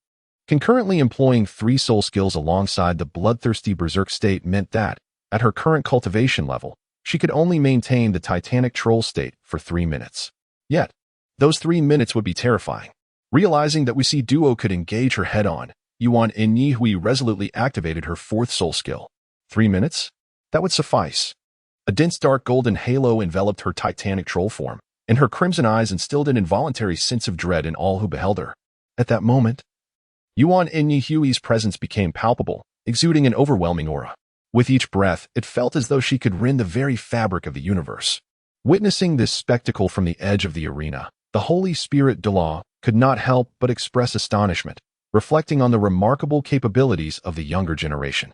Concurrently employing 3 soul skills alongside the bloodthirsty berserk state meant that, at her current cultivation level, she could only maintain the titanic troll state for 3 minutes. Yet, those 3 minutes would be terrifying. Realizing that Duo could engage her head-on, Yuan Enyihui resolutely activated her 4th soul skill. 3 minutes? That would suffice. A dense dark golden halo enveloped her titanic troll form, and her crimson eyes instilled an involuntary sense of dread in all who beheld her. At that moment, Yuan Enyihui's presence became palpable, exuding an overwhelming aura. With each breath, it felt as though she could rend the very fabric of the universe. Witnessing this spectacle from the edge of the arena, the Holy Spirit Douluo could not help but express astonishment, reflecting on the remarkable capabilities of the younger generation.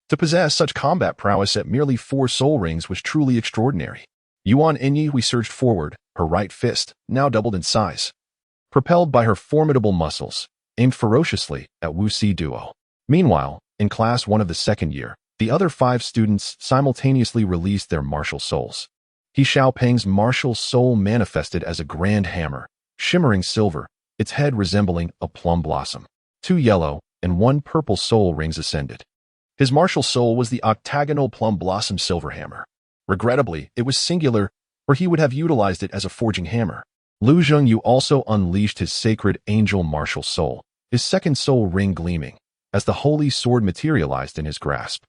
To possess such combat prowess at merely 4 soul rings was truly extraordinary. Yuan Enyihui surged forward, her right fist, now doubled in size. Propelled by her formidable muscles, aimed ferociously at Duo. Meanwhile, in Class 1 of the 2nd year, the other 5 students simultaneously released their martial souls. He Xiaopeng's martial soul manifested as a grand hammer, shimmering silver, its head resembling a plum blossom. 2 yellow and 1 purple soul rings ascended. His martial soul was the octagonal plum blossom silver hammer. Regrettably, it was singular, or he would have utilized it as a forging hammer. Lu Zhengyu also unleashed his sacred angel martial soul, his 2nd soul ring gleaming, as the holy sword materialized in his grasp.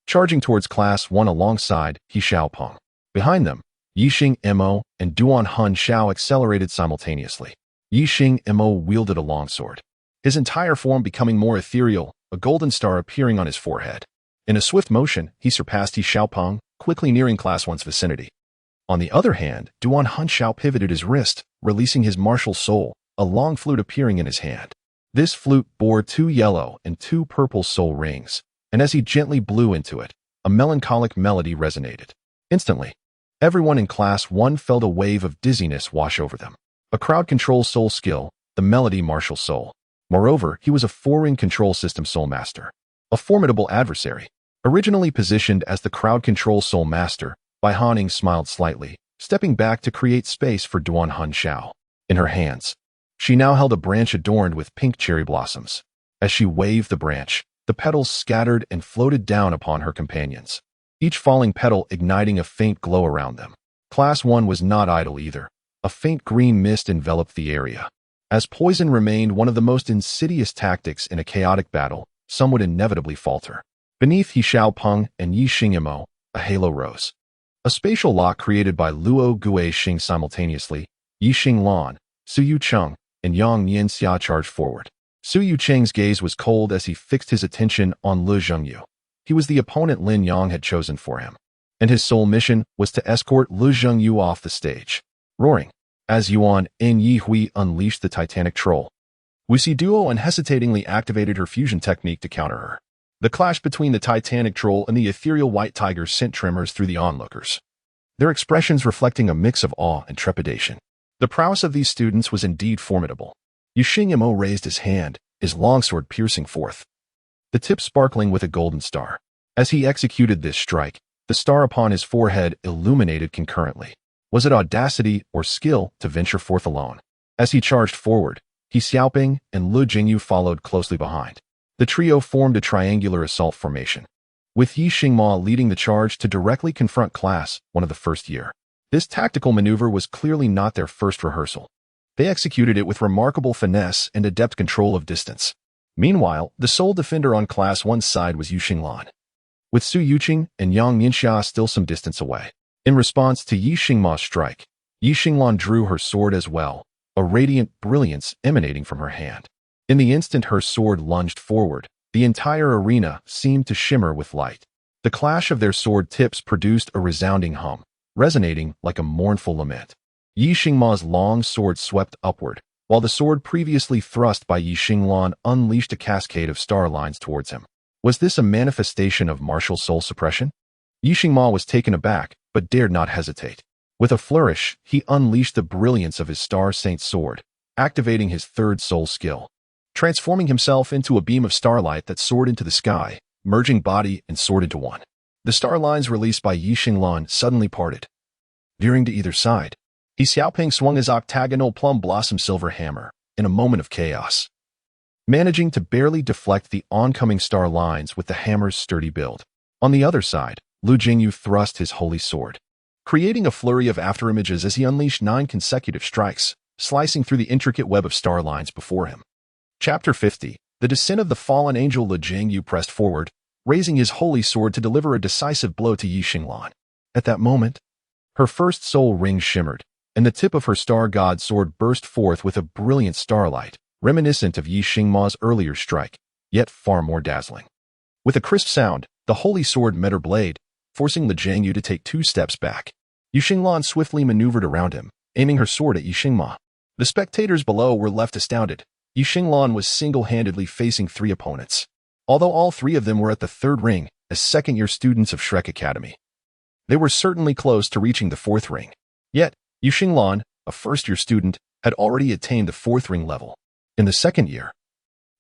Charging towards Class 1 alongside He Xiaopeng. Behind them, Yixing Mo and Duan Hun Xiao accelerated simultaneously. Yixing Mo wielded a longsword, his entire form becoming more ethereal, a golden star appearing on his forehead. In a swift motion, he surpassed He Xiaopeng, quickly nearing Class 1's vicinity. On the other hand, Duan Hun Xiao pivoted his wrist, releasing his martial soul, a long flute appearing in his hand. This flute bore 2 yellow and 2 purple soul rings, and as he gently blew into it, a melancholic melody resonated. Instantly, everyone in Class 1 felt a wave of dizziness wash over them. A crowd control soul skill, the melody martial soul. Moreover, he was a 4-ring control system soul master, a formidable adversary. Originally positioned as the crowd control soul master, Bai Haning smiled slightly, stepping back to create space for Duan Hun Xiao. In her hands, she now held a branch adorned with pink cherry blossoms. As she waved the branch, the petals scattered and floated down upon her companions, each falling petal igniting a faint glow around them. Class 1 was not idle either. A faint green mist enveloped the area. As poison remained one of the most insidious tactics in a chaotic battle, some would inevitably falter. Beneath He Xiaopeng and Yixing Mo, a halo rose. A spatial lock created by Luo Guixing simultaneously, Yixing Lan, Su Yucheng, and Yang Nianxia charged forward. Su Yucheng's gaze was cold as he fixed his attention on Lu Zhengyu. He was the opponent Lin Yang had chosen for him, and his sole mission was to escort Lu Zhengyu off the stage. Roaring, as Yuan Enyihui unleashed the titanic troll, Duo unhesitatingly activated her fusion technique to counter her. The clash between the titanic troll and the ethereal white tiger sent tremors through the onlookers, their expressions reflecting a mix of awe and trepidation. The prowess of these students was indeed formidable. Yixing Mo raised his hand, his longsword piercing forth, the tip sparkling with a golden star. As he executed this strike, the star upon his forehead illuminated concurrently. Was it audacity or skill to venture forth alone? As he charged forward, He Xiaopeng and Lu Jingyu followed closely behind. The trio formed a triangular assault formation, with Yixing Ma leading the charge to directly confront Class 1 of the 1st year. This tactical maneuver was clearly not their first rehearsal. They executed it with remarkable finesse and adept control of distance. Meanwhile, the sole defender on Class 1's side was Yixing Lan, with Su Yucheng and Yang Nianxia still some distance away. In response to Yixing Ma's strike, Yixing Lan drew her sword as well, a radiant brilliance emanating from her hand. In the instant her sword lunged forward, the entire arena seemed to shimmer with light. The clash of their sword tips produced a resounding hum, resonating like a mournful lament. Yixing Ma's long sword swept upward, while the sword previously thrust by Yixing Lan unleashed a cascade of star lines towards him. Was this a manifestation of martial soul suppression? Yixing Ma was taken aback, but dared not hesitate. With a flourish, he unleashed the brilliance of his Star Saint sword, activating his 3rd soul skill, transforming himself into a beam of starlight that soared into the sky, merging body and sword into one. The star lines released by Yi Xinglan suddenly parted. Veering to either side, He Xiaoping swung his octagonal plum blossom silver hammer in a moment of chaos, managing to barely deflect the oncoming star lines with the hammer's sturdy build. On the other side, Lu Jingyu thrust his holy sword, creating a flurry of afterimages as he unleashed 9 consecutive strikes, slicing through the intricate web of star lines before him. Chapter 50. The Descent of the Fallen Angel. Lu Jingyu pressed forward, raising his holy sword to deliver a decisive blow to Yi Xinglan. At that moment, her first soul ring shimmered, and the tip of her star god sword burst forth with a brilliant starlight, reminiscent of Yi Xingma's earlier strike, yet far more dazzling. With a crisp sound, the holy sword met her blade, forcing Lu Jingyu to take 2 steps back. Yi Xinglan swiftly maneuvered around him, aiming her sword at Yi Xingma. The spectators below were left astounded. Yi Xinglan was single-handedly facing 3 opponents, although all 3 of them were at the 3rd ring as second-year students of Shrek Academy. They were certainly close to reaching the 4th ring. Yet, Yi Xinglan, a first-year student, had already attained the 4th ring level. In the second year,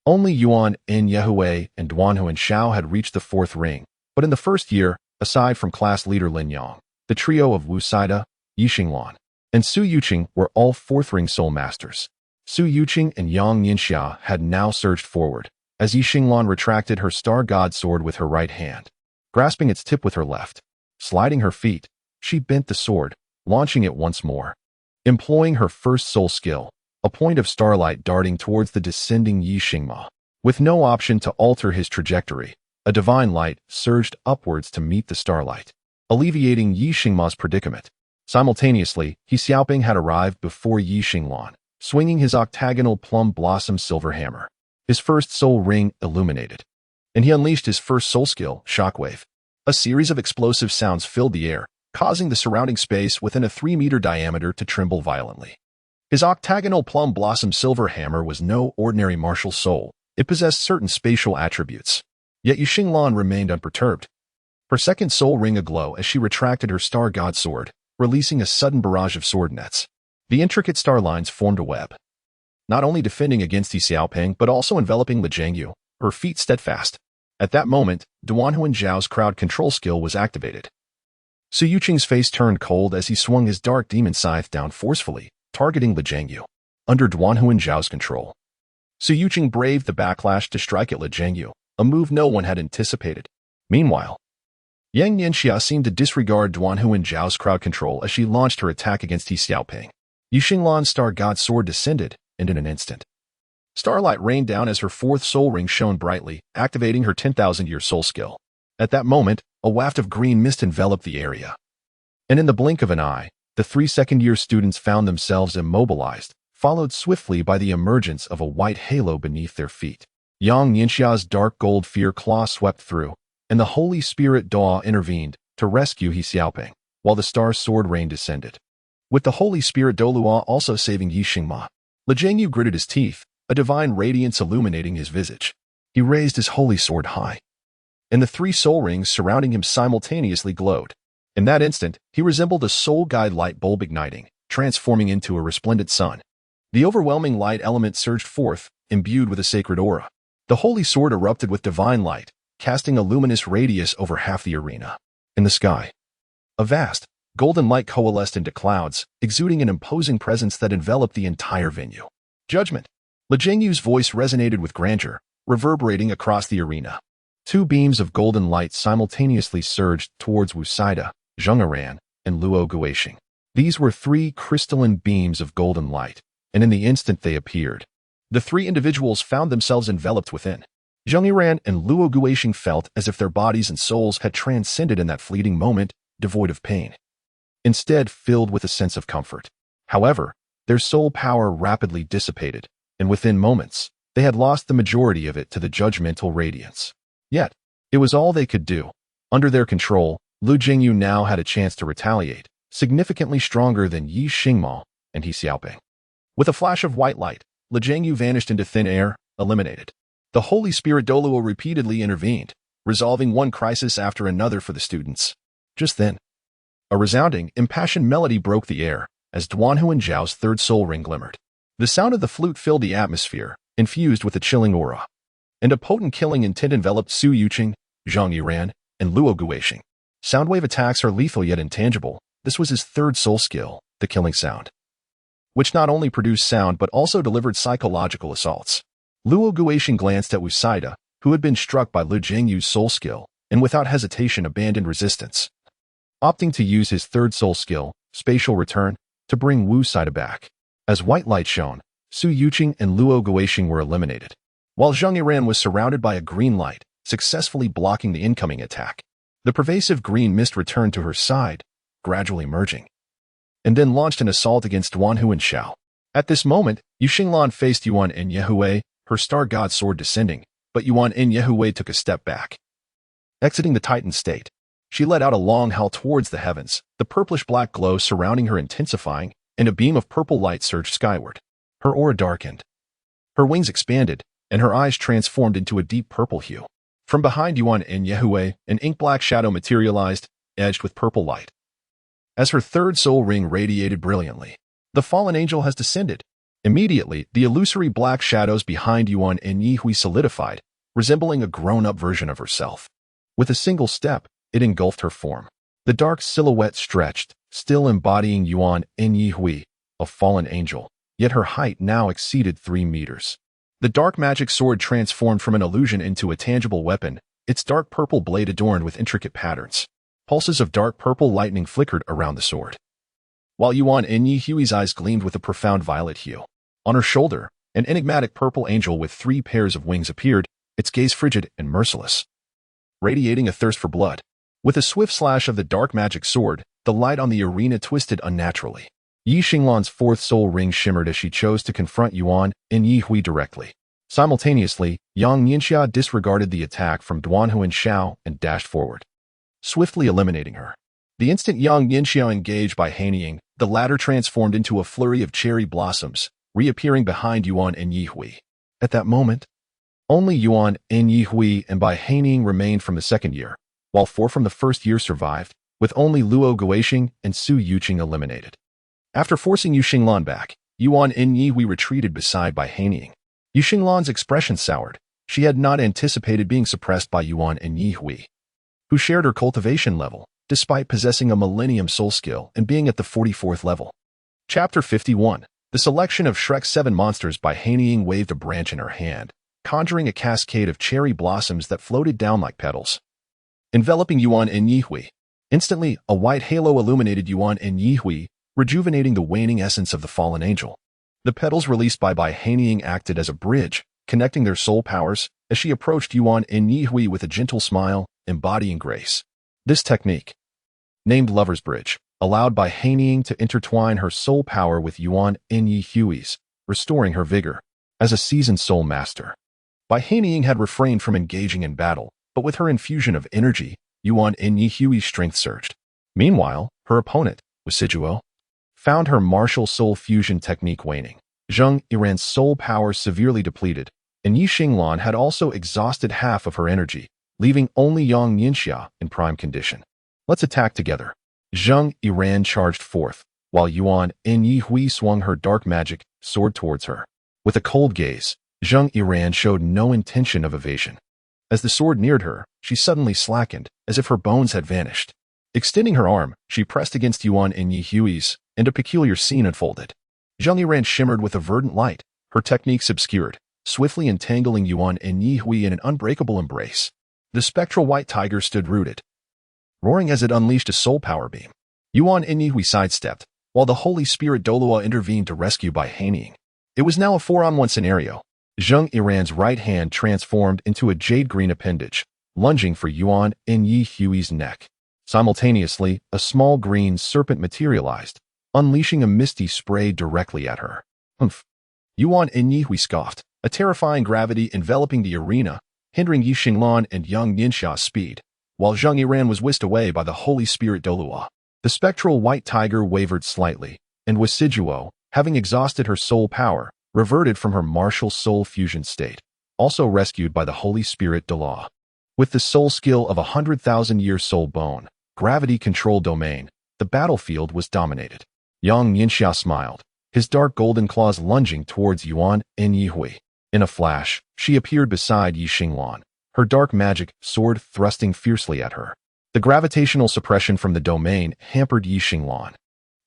only Yuan In Yehui and Duanhuan Xiao had reached the 4th ring, but in the first year, aside from class leader Lin Yang, the trio of Wu Saida, Yi Xinglan, and Su Yuqing were all 4th ring soul masters. Su Yuqing and Yang Ningxia had now surged forward, as Yi Xinglan retracted her star god sword with her right hand, grasping its tip with her left. Sliding her feet, she bent the sword, launching it once more, employing her first soul skill, a point of starlight darting towards the descending Yi Xingma. With no option to alter his trajectory, a divine light surged upwards to meet the starlight, alleviating Yi Xingma's predicament. Simultaneously, He Xiaoping had arrived before Yi Xinglan, swinging his octagonal plum blossom silver hammer. His first soul ring illuminated, and he unleashed his first soul skill, Shockwave. A series of explosive sounds filled the air, causing the surrounding space within a 3-meter diameter to tremble violently. His octagonal plum blossom silver hammer was no ordinary martial soul. It possessed certain spatial attributes. Yet Yi Xinglan remained unperturbed, her second soul ring aglow as she retracted her star god sword, releasing a sudden barrage of sword nets. The intricate star lines formed a web, not only defending against Yi Xiaoping but also enveloping Lu Jingyu, her feet steadfast. At that moment, Duanhuan Zhao's crowd control skill was activated. Su Yuqing's face turned cold as he swung his dark demon scythe down forcefully, targeting Lu Jingyu. Under Duanhuan Zhao's control, Su Yuqing braved the backlash to strike at Lu Jingyu, a move no one had anticipated. Meanwhile, Yang Ningxia seemed to disregard Duanhuan Zhao's crowd control as she launched her attack against Yi Xiaoping. Yi Xinglan's star god sword descended, and in an instant, starlight rained down as her 4th soul ring shone brightly, activating her 10,000-year soul skill. At that moment, a waft of green mist enveloped the area, and in the blink of an eye, the 3 second-year students found themselves immobilized, followed swiftly by the emergence of a white halo beneath their feet. Yang Ningxia's dark gold fear claw swept through, and the Holy Spirit Daw intervened to rescue He Xiaoping, while the star sword rain descended, with the Holy Spirit Douluo also saving Yi Xingma. Lu Jingyu gritted his teeth, a divine radiance illuminating his visage. He raised his holy sword high, and the 3 soul rings surrounding him simultaneously glowed. In that instant, he resembled a soul guide light bulb igniting, transforming into a resplendent sun. The overwhelming light element surged forth, imbued with a sacred aura. The holy sword erupted with divine light, casting a luminous radius over half the arena. In the sky, a vast, golden light coalesced into clouds, exuding an imposing presence that enveloped the entire venue. Judgment. Lu Jingyu's voice resonated with grandeur, reverberating across the arena. 2 beams of golden light simultaneously surged towards Wu Saida, Zheng Aran, and Luo Guixing. These were 3 crystalline beams of golden light, and in the instant they appeared, the 3 individuals found themselves enveloped within. Zheng Aran and Luo Guixing felt as if their bodies and souls had transcended in that fleeting moment, devoid of pain, instead filled with a sense of comfort. However, their soul power rapidly dissipated, and within moments, they had lost the majority of it to the judgmental radiance. Yet, it was all they could do. Under their control, Lu Jingyu now had a chance to retaliate, significantly stronger than Yi Xingma and He Xiaoping. With a flash of white light, Lu Jingyu vanished into thin air, eliminated. The Holy Spirit Douluo repeatedly intervened, resolving one crisis after another for the students. Just then, a resounding, impassioned melody broke the air as Duanhuan Zhao's 3rd soul ring glimmered. The sound of the flute filled the atmosphere, infused with a chilling aura, and a potent killing intent enveloped Su Yuqing, Zheng Yiran, and Luo Guixing. Soundwave attacks are lethal yet intangible. This was his third soul skill, the killing sound, which not only produced sound but also delivered psychological assaults. Luo Guixing glanced at Wu Saida, who had been struck by Lu Jingyu's soul skill, and without hesitation abandoned resistance, opting to use his third soul skill, spatial return, to bring Wu Saida back. As white light shone, Su Yuqing and Luo Guixing were eliminated, while Zheng Yiran was surrounded by a green light, successfully blocking the incoming attack. The pervasive green mist returned to her side, gradually merging, and then launched an assault against Duanhu and Xiao. At this moment, Yu Xinglan faced Yuan and Yehui, her star god sword descending, but Yuan and Yehui took a step back. Exiting the Titan state, she let out a long howl towards the heavens, the purplish-black glow surrounding her intensifying, and a beam of purple light surged skyward. Her aura darkened. Her wings expanded, and her eyes transformed into a deep purple hue. From behind Yuan and Yehui, an ink-black shadow materialized, edged with purple light. As her third soul ring radiated brilliantly, the fallen angel has descended. Immediately, the illusory black shadows behind Yuan and Yehui solidified, resembling a grown-up version of herself. With a single step, it engulfed her form. The dark silhouette stretched, still embodying Yuan and Yehui, a fallen angel, yet her height now exceeded 3 meters. The dark magic sword transformed from an illusion into a tangible weapon, its dark purple blade adorned with intricate patterns. Pulses of dark purple lightning flickered around the sword, while Yuan and Yehui's eyes gleamed with a profound violet hue. On her shoulder, an enigmatic purple angel with 3 pairs of wings appeared, its gaze frigid and merciless, radiating a thirst for blood. With a swift slash of the dark magic sword, the light on the arena twisted unnaturally. Yi Xinglan's fourth soul ring shimmered as she chose to confront Yuan and Yehui directly. Simultaneously, Yang Ningxia disregarded the attack from Duanhu and Xiao and dashed forward, swiftly eliminating her. The instant Yang Ningxia engaged by Hanying, the latter transformed into a flurry of cherry blossoms, reappearing behind Yuan and Yehui. At that moment, only Yuan and Yehui and Bai Hanying remained from the second year, while 4 from the first year survived, with only Luo Guixing and Su Yuqing eliminated. After forcing Yu Xinglan back, Yuan and Yehui retreated beside Bai Hanying. Yu Xinglan's expression soured. She had not anticipated being suppressed by Yuan and Yehui, who shared her cultivation level, despite possessing a millennium soul skill and being at the 44th level. Chapter 51. The selection of Shrek's 7 monsters. Bai Hanying waved a branch in her hand, conjuring a cascade of cherry blossoms that floated down like petals, enveloping Yuan and Yehui. Instantly, a white halo illuminated Yuan and Yehui, rejuvenating the waning essence of the fallen angel. The petals released by Bai Hanying acted as a bridge, connecting their soul powers, as she approached Yuan and Yehui with a gentle smile, embodying grace. This technique, named Lover's Bridge, allowed Bai Hanying to intertwine her soul power with Yuan and Yehui's, restoring her vigor. As a seasoned soul master, Bai Hanying had refrained from engaging in battle, but with her infusion of energy, Yuan and Yehui's strength surged. Meanwhile, her opponent, Wasijuo, found her martial soul fusion technique waning. Zheng Yiran's soul power severely depleted, and Yi Xinglan had also exhausted half of her energy, leaving only Yang Ningxia in prime condition. Let's attack together. Zheng Yiran charged forth, while Yuan and Yehui swung her dark magic sword towards her. With a cold gaze, Zheng Yiran showed no intention of evasion. As the sword neared her, she suddenly slackened, as if her bones had vanished. Extending her arm, she pressed against Yuan and Yehui's, and a peculiar scene unfolded. Zheng Yiran shimmered with a verdant light, her techniques obscured, swiftly entangling Yuan and Yehui in an unbreakable embrace. The spectral white tiger stood rooted, roaring as it unleashed a soul power beam. Yuan and Yehui sidestepped, while the Holy Spirit Douluo intervened to rescue Bai Hanying. It was now a 4-on-1 scenario. Zheng Yiran's right hand transformed into a jade-green appendage, lunging for Yuan and Yehui's neck. Simultaneously, a small green serpent materialized, unleashing a misty spray directly at her. Humph! Yuan and Yehui scoffed, a terrifying gravity enveloping the arena, hindering Yi Xinglan and Yang Ningxia's speed, while Zheng Yiran was whisked away by the Holy Spirit Douluo. The spectral white tiger wavered slightly, and Wasijuo, having exhausted her soul power, reverted from her martial soul fusion state, also rescued by the Holy Spirit Douluo. With the soul skill of 100,000-year soul bone, gravity control domain, the battlefield was dominated. Yang Ningxia smiled, his dark golden claws lunging towards Yuan and Yehui. In a flash, she appeared beside Yi Xinglan, her dark magic sword thrusting fiercely at her. The gravitational suppression from the domain hampered Yi Xinglan,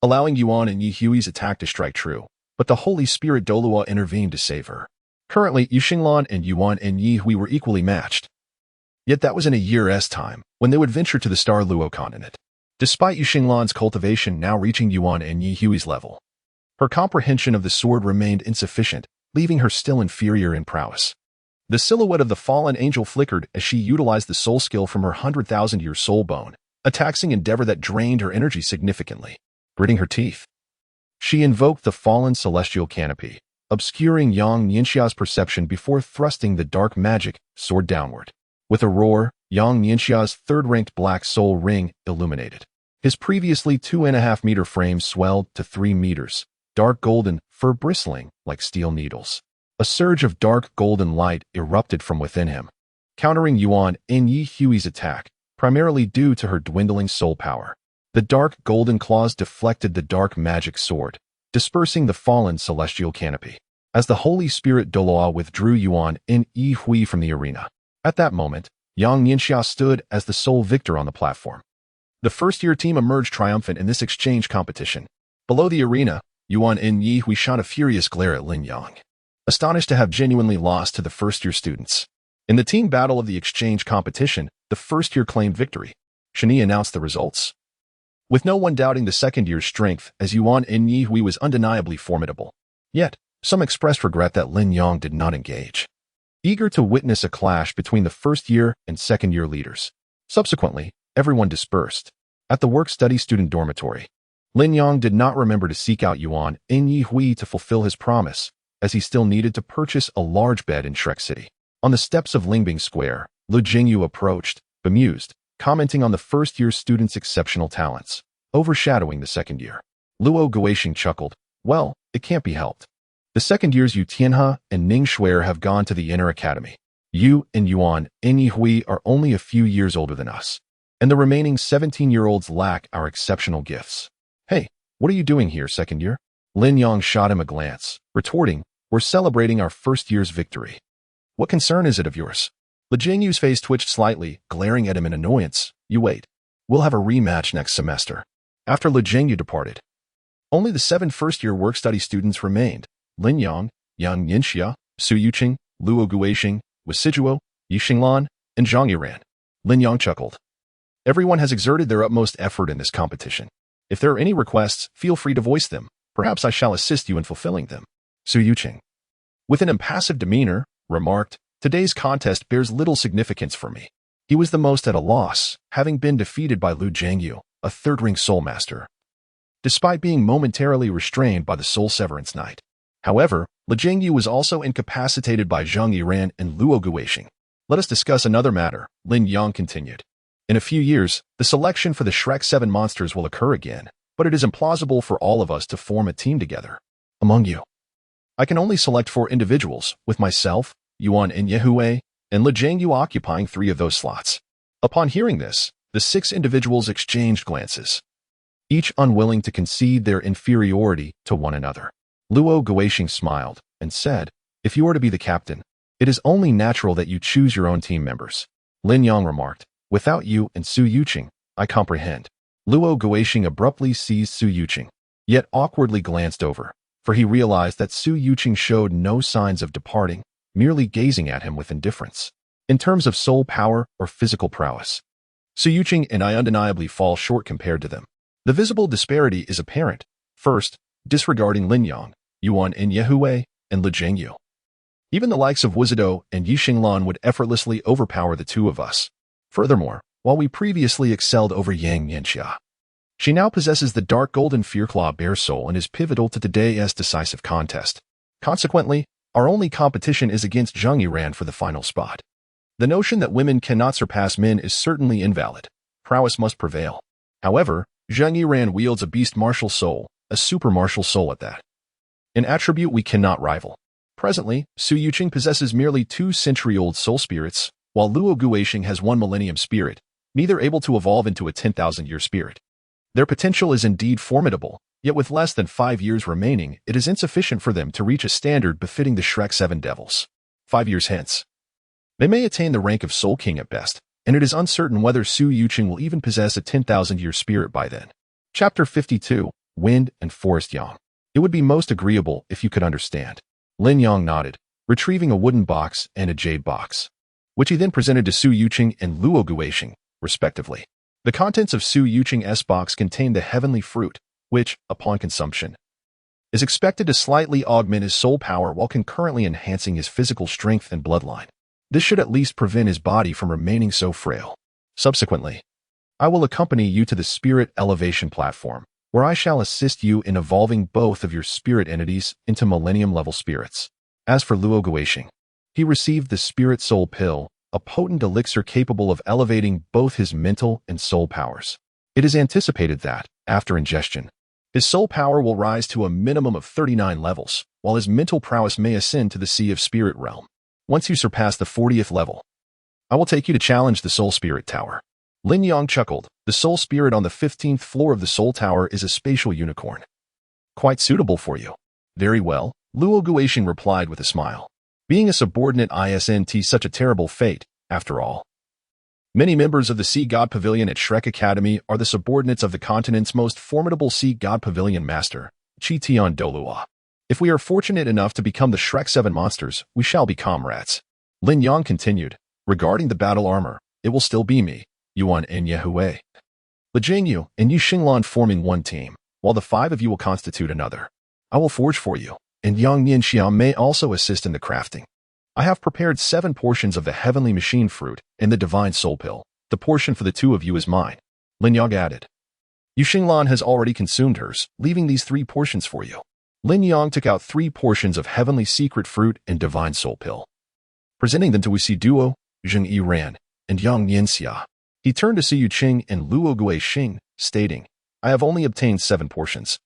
allowing Yuan and Yi Hui's attack to strike true, but the Holy Spirit Douluo intervened to save her. Currently, Yi Xinglan and Yuan and Yi Hui were equally matched. Yet that was in a year's time, when they would venture to the Douluo Continent. Despite Yi Xinglan's cultivation now reaching Yuan and Yi Hui's level, her comprehension of the sword remained insufficient, leaving her still inferior in prowess. The silhouette of the fallen angel flickered as she utilized the soul skill from her 100,000-year soul bone, a taxing endeavor that drained her energy significantly. Gritting her teeth, she invoked the fallen celestial canopy, obscuring Yang Nianxia's perception before thrusting the dark magic sword downward. With a roar, Yang Nianxia's third-ranked black soul ring illuminated. His previously 2.5-meter frame swelled to 3 meters, dark golden, fur bristling like steel needles. A surge of dark golden light erupted from within him, countering Yuan and Yi Hui's attack, primarily due to her dwindling soul power. The dark golden claws deflected the dark magic sword, dispersing the fallen celestial canopy. As the Holy Spirit Douluo withdrew Yuan and Yi Hui from the arena, at that moment, Yang Nianxia stood as the sole victor on the platform. The first-year team emerged triumphant in this exchange competition. Below the arena, Yuan and Yi Hui shot a furious glare at Lin Yang, astonished to have genuinely lost to the first-year students. In the team battle of the exchange competition, the first-year claimed victory. Shani announced the results, with no one doubting the second-year's strength, as Yuan and Yi Hui was undeniably formidable. Yet, some expressed regret that Lin Yang did not engage, eager to witness a clash between the first-year and second-year leaders. Subsequently, everyone dispersed. At the work-study student dormitory, Lin Yang did not remember to seek out Yuan and Yi Hui to fulfill his promise, as he still needed to purchase a large bed in Shrek City. On the steps of Lingbing Square, Lu Jingyu approached, bemused, commenting on the first-year students' exceptional talents, overshadowing the second year. Luo Guixing chuckled, "Well, it can't be helped. The second years Yu Tianhe and Ning Shuer have gone to the inner academy. You and Yuan and Yi Hui are only a few years older than us, and the remaining 17-year-olds lack our exceptional gifts. Hey, what are you doing here, second year?" Lin Yang shot him a glance, retorting, "We're celebrating our first year's victory. What concern is it of yours?" Lu Jingyu's face twitched slightly, glaring at him in annoyance. "You wait. We'll have a rematch next semester." After Lu Jingyu departed, only the 7 first-year work-study students remained: Lin Yang, Yang Nianxia, Su Yuqing, Luo Guixing, Wasijuo, Yi Xinglan, and Zhang Yiran. Lin Yang chuckled. "Everyone has exerted their utmost effort in this competition. If there are any requests, feel free to voice them. Perhaps I shall assist you in fulfilling them." Su Yuqing, with an impassive demeanor, remarked, "Today's contest bears little significance for me." He was the most at a loss, having been defeated by Lu Jingyu, a third-ring soul master, despite being momentarily restrained by the soul severance knight. However, Lu Jingyu was also incapacitated by Zhang Yiran and Luo Guixing. "Let us discuss another matter," Lin Yang continued. "In a few years, the selection for the Shrek 7 monsters will occur again, but it is implausible for all of us to form a team together. Among you, I can only select 4 individuals, with myself, Yuan and Yi Hui, and Lu Jingyu occupying 3 of those slots." Upon hearing this, the 6 individuals exchanged glances, each unwilling to concede their inferiority to one another. Luo Guixing smiled and said, "If you are to be the captain, it is only natural that you choose your own team members." Lin Yang remarked, "Without you and Su Yuqing, I comprehend." Luo Guixing abruptly seized Su Yuqing, yet awkwardly glanced over, for he realized that Su Yuqing showed no signs of departing, merely gazing at him with indifference. In terms of soul power or physical prowess, Su Yuqing and I undeniably fall short compared to them. The visible disparity is apparent. First, disregarding Lin Yang, Yuan and Yi Hui, and Lu Jingyu, even the likes of Wasido and Yi Xinglan would effortlessly overpower the 2 of us. Furthermore, while we previously excelled over Yang Nianxia, she now possesses the dark golden Fearclaw Bear Soul and is pivotal to today's decisive contest. Consequently, our only competition is against Zhang Yiran for the final spot. The notion that women cannot surpass men is certainly invalid. Prowess must prevail. However, Zhang Yiran wields a beast martial soul, a super martial soul at that, an attribute we cannot rival. Presently, Su Yuqing possesses merely 2-century-old soul spirits, while Luo Guixing has 1 millennium spirit, neither able to evolve into a 10,000-year spirit. Their potential is indeed formidable, yet with less than 5 years remaining, it is insufficient for them to reach a standard befitting the Shrek 7 devils. 5 years hence, they may attain the rank of Soul King at best, and it is uncertain whether Su Yuqing will even possess a 10,000-year spirit by then. Chapter 52, Wind and Forest Yang. It would be most agreeable if you could understand. Lin Yang nodded, retrieving a wooden box and a jade box, which he then presented to Su Yuqing and Luo Guixing, respectively. The contents of Su Yuqing's box contained the heavenly fruit, which, upon consumption, is expected to slightly augment his soul power while concurrently enhancing his physical strength and bloodline. This should at least prevent his body from remaining so frail. Subsequently, I will accompany you to the spirit elevation platform, where I shall assist you in evolving both of your spirit entities into millennium-level spirits. As for Luo Guixing, he received the Spirit Soul Pill, a potent elixir capable of elevating both his mental and soul powers. It is anticipated that, after ingestion, his soul power will rise to a minimum of 39 levels, while his mental prowess may ascend to the Sea of Spirit realm. Once you surpass the 40th level, I will take you to challenge the Soul Spirit Tower. Lin Yang chuckled. The Soul Spirit on the 15th floor of the Soul Tower is a spatial unicorn. Quite suitable for you. Very well, Luo Guixing replied with a smile. Being a subordinate isn't such a terrible fate, after all. Many members of the Sea God Pavilion at Shrek Academy are the subordinates of the continent's most formidable Sea God Pavilion master, Chi-Tian Douluo. If we are fortunate enough to become the Shrek 7 monsters, we shall be comrades. Lin Yang continued. Regarding the battle armor, it will still be me, Yuan and Yehui, Li Jingyu, and Yu Xinglan forming one team, while the 5 of you will constitute another. I will forge for you, and Yang Nianxiao may also assist in the crafting. I have prepared 7 portions of the heavenly machine fruit and the divine soul pill. The portion for the 2 of you is mine. Lin Yang added. Yu Xinglan has already consumed hers, leaving these 3 portions for you. Lin Yang took out 3 portions of heavenly secret fruit and divine soul pill, presenting them to Wuxi Duo, Zheng Yiran, and Yang Nianxia. He turned to Su Yuqing and Luo Guixing, stating, I have only obtained 7 portions.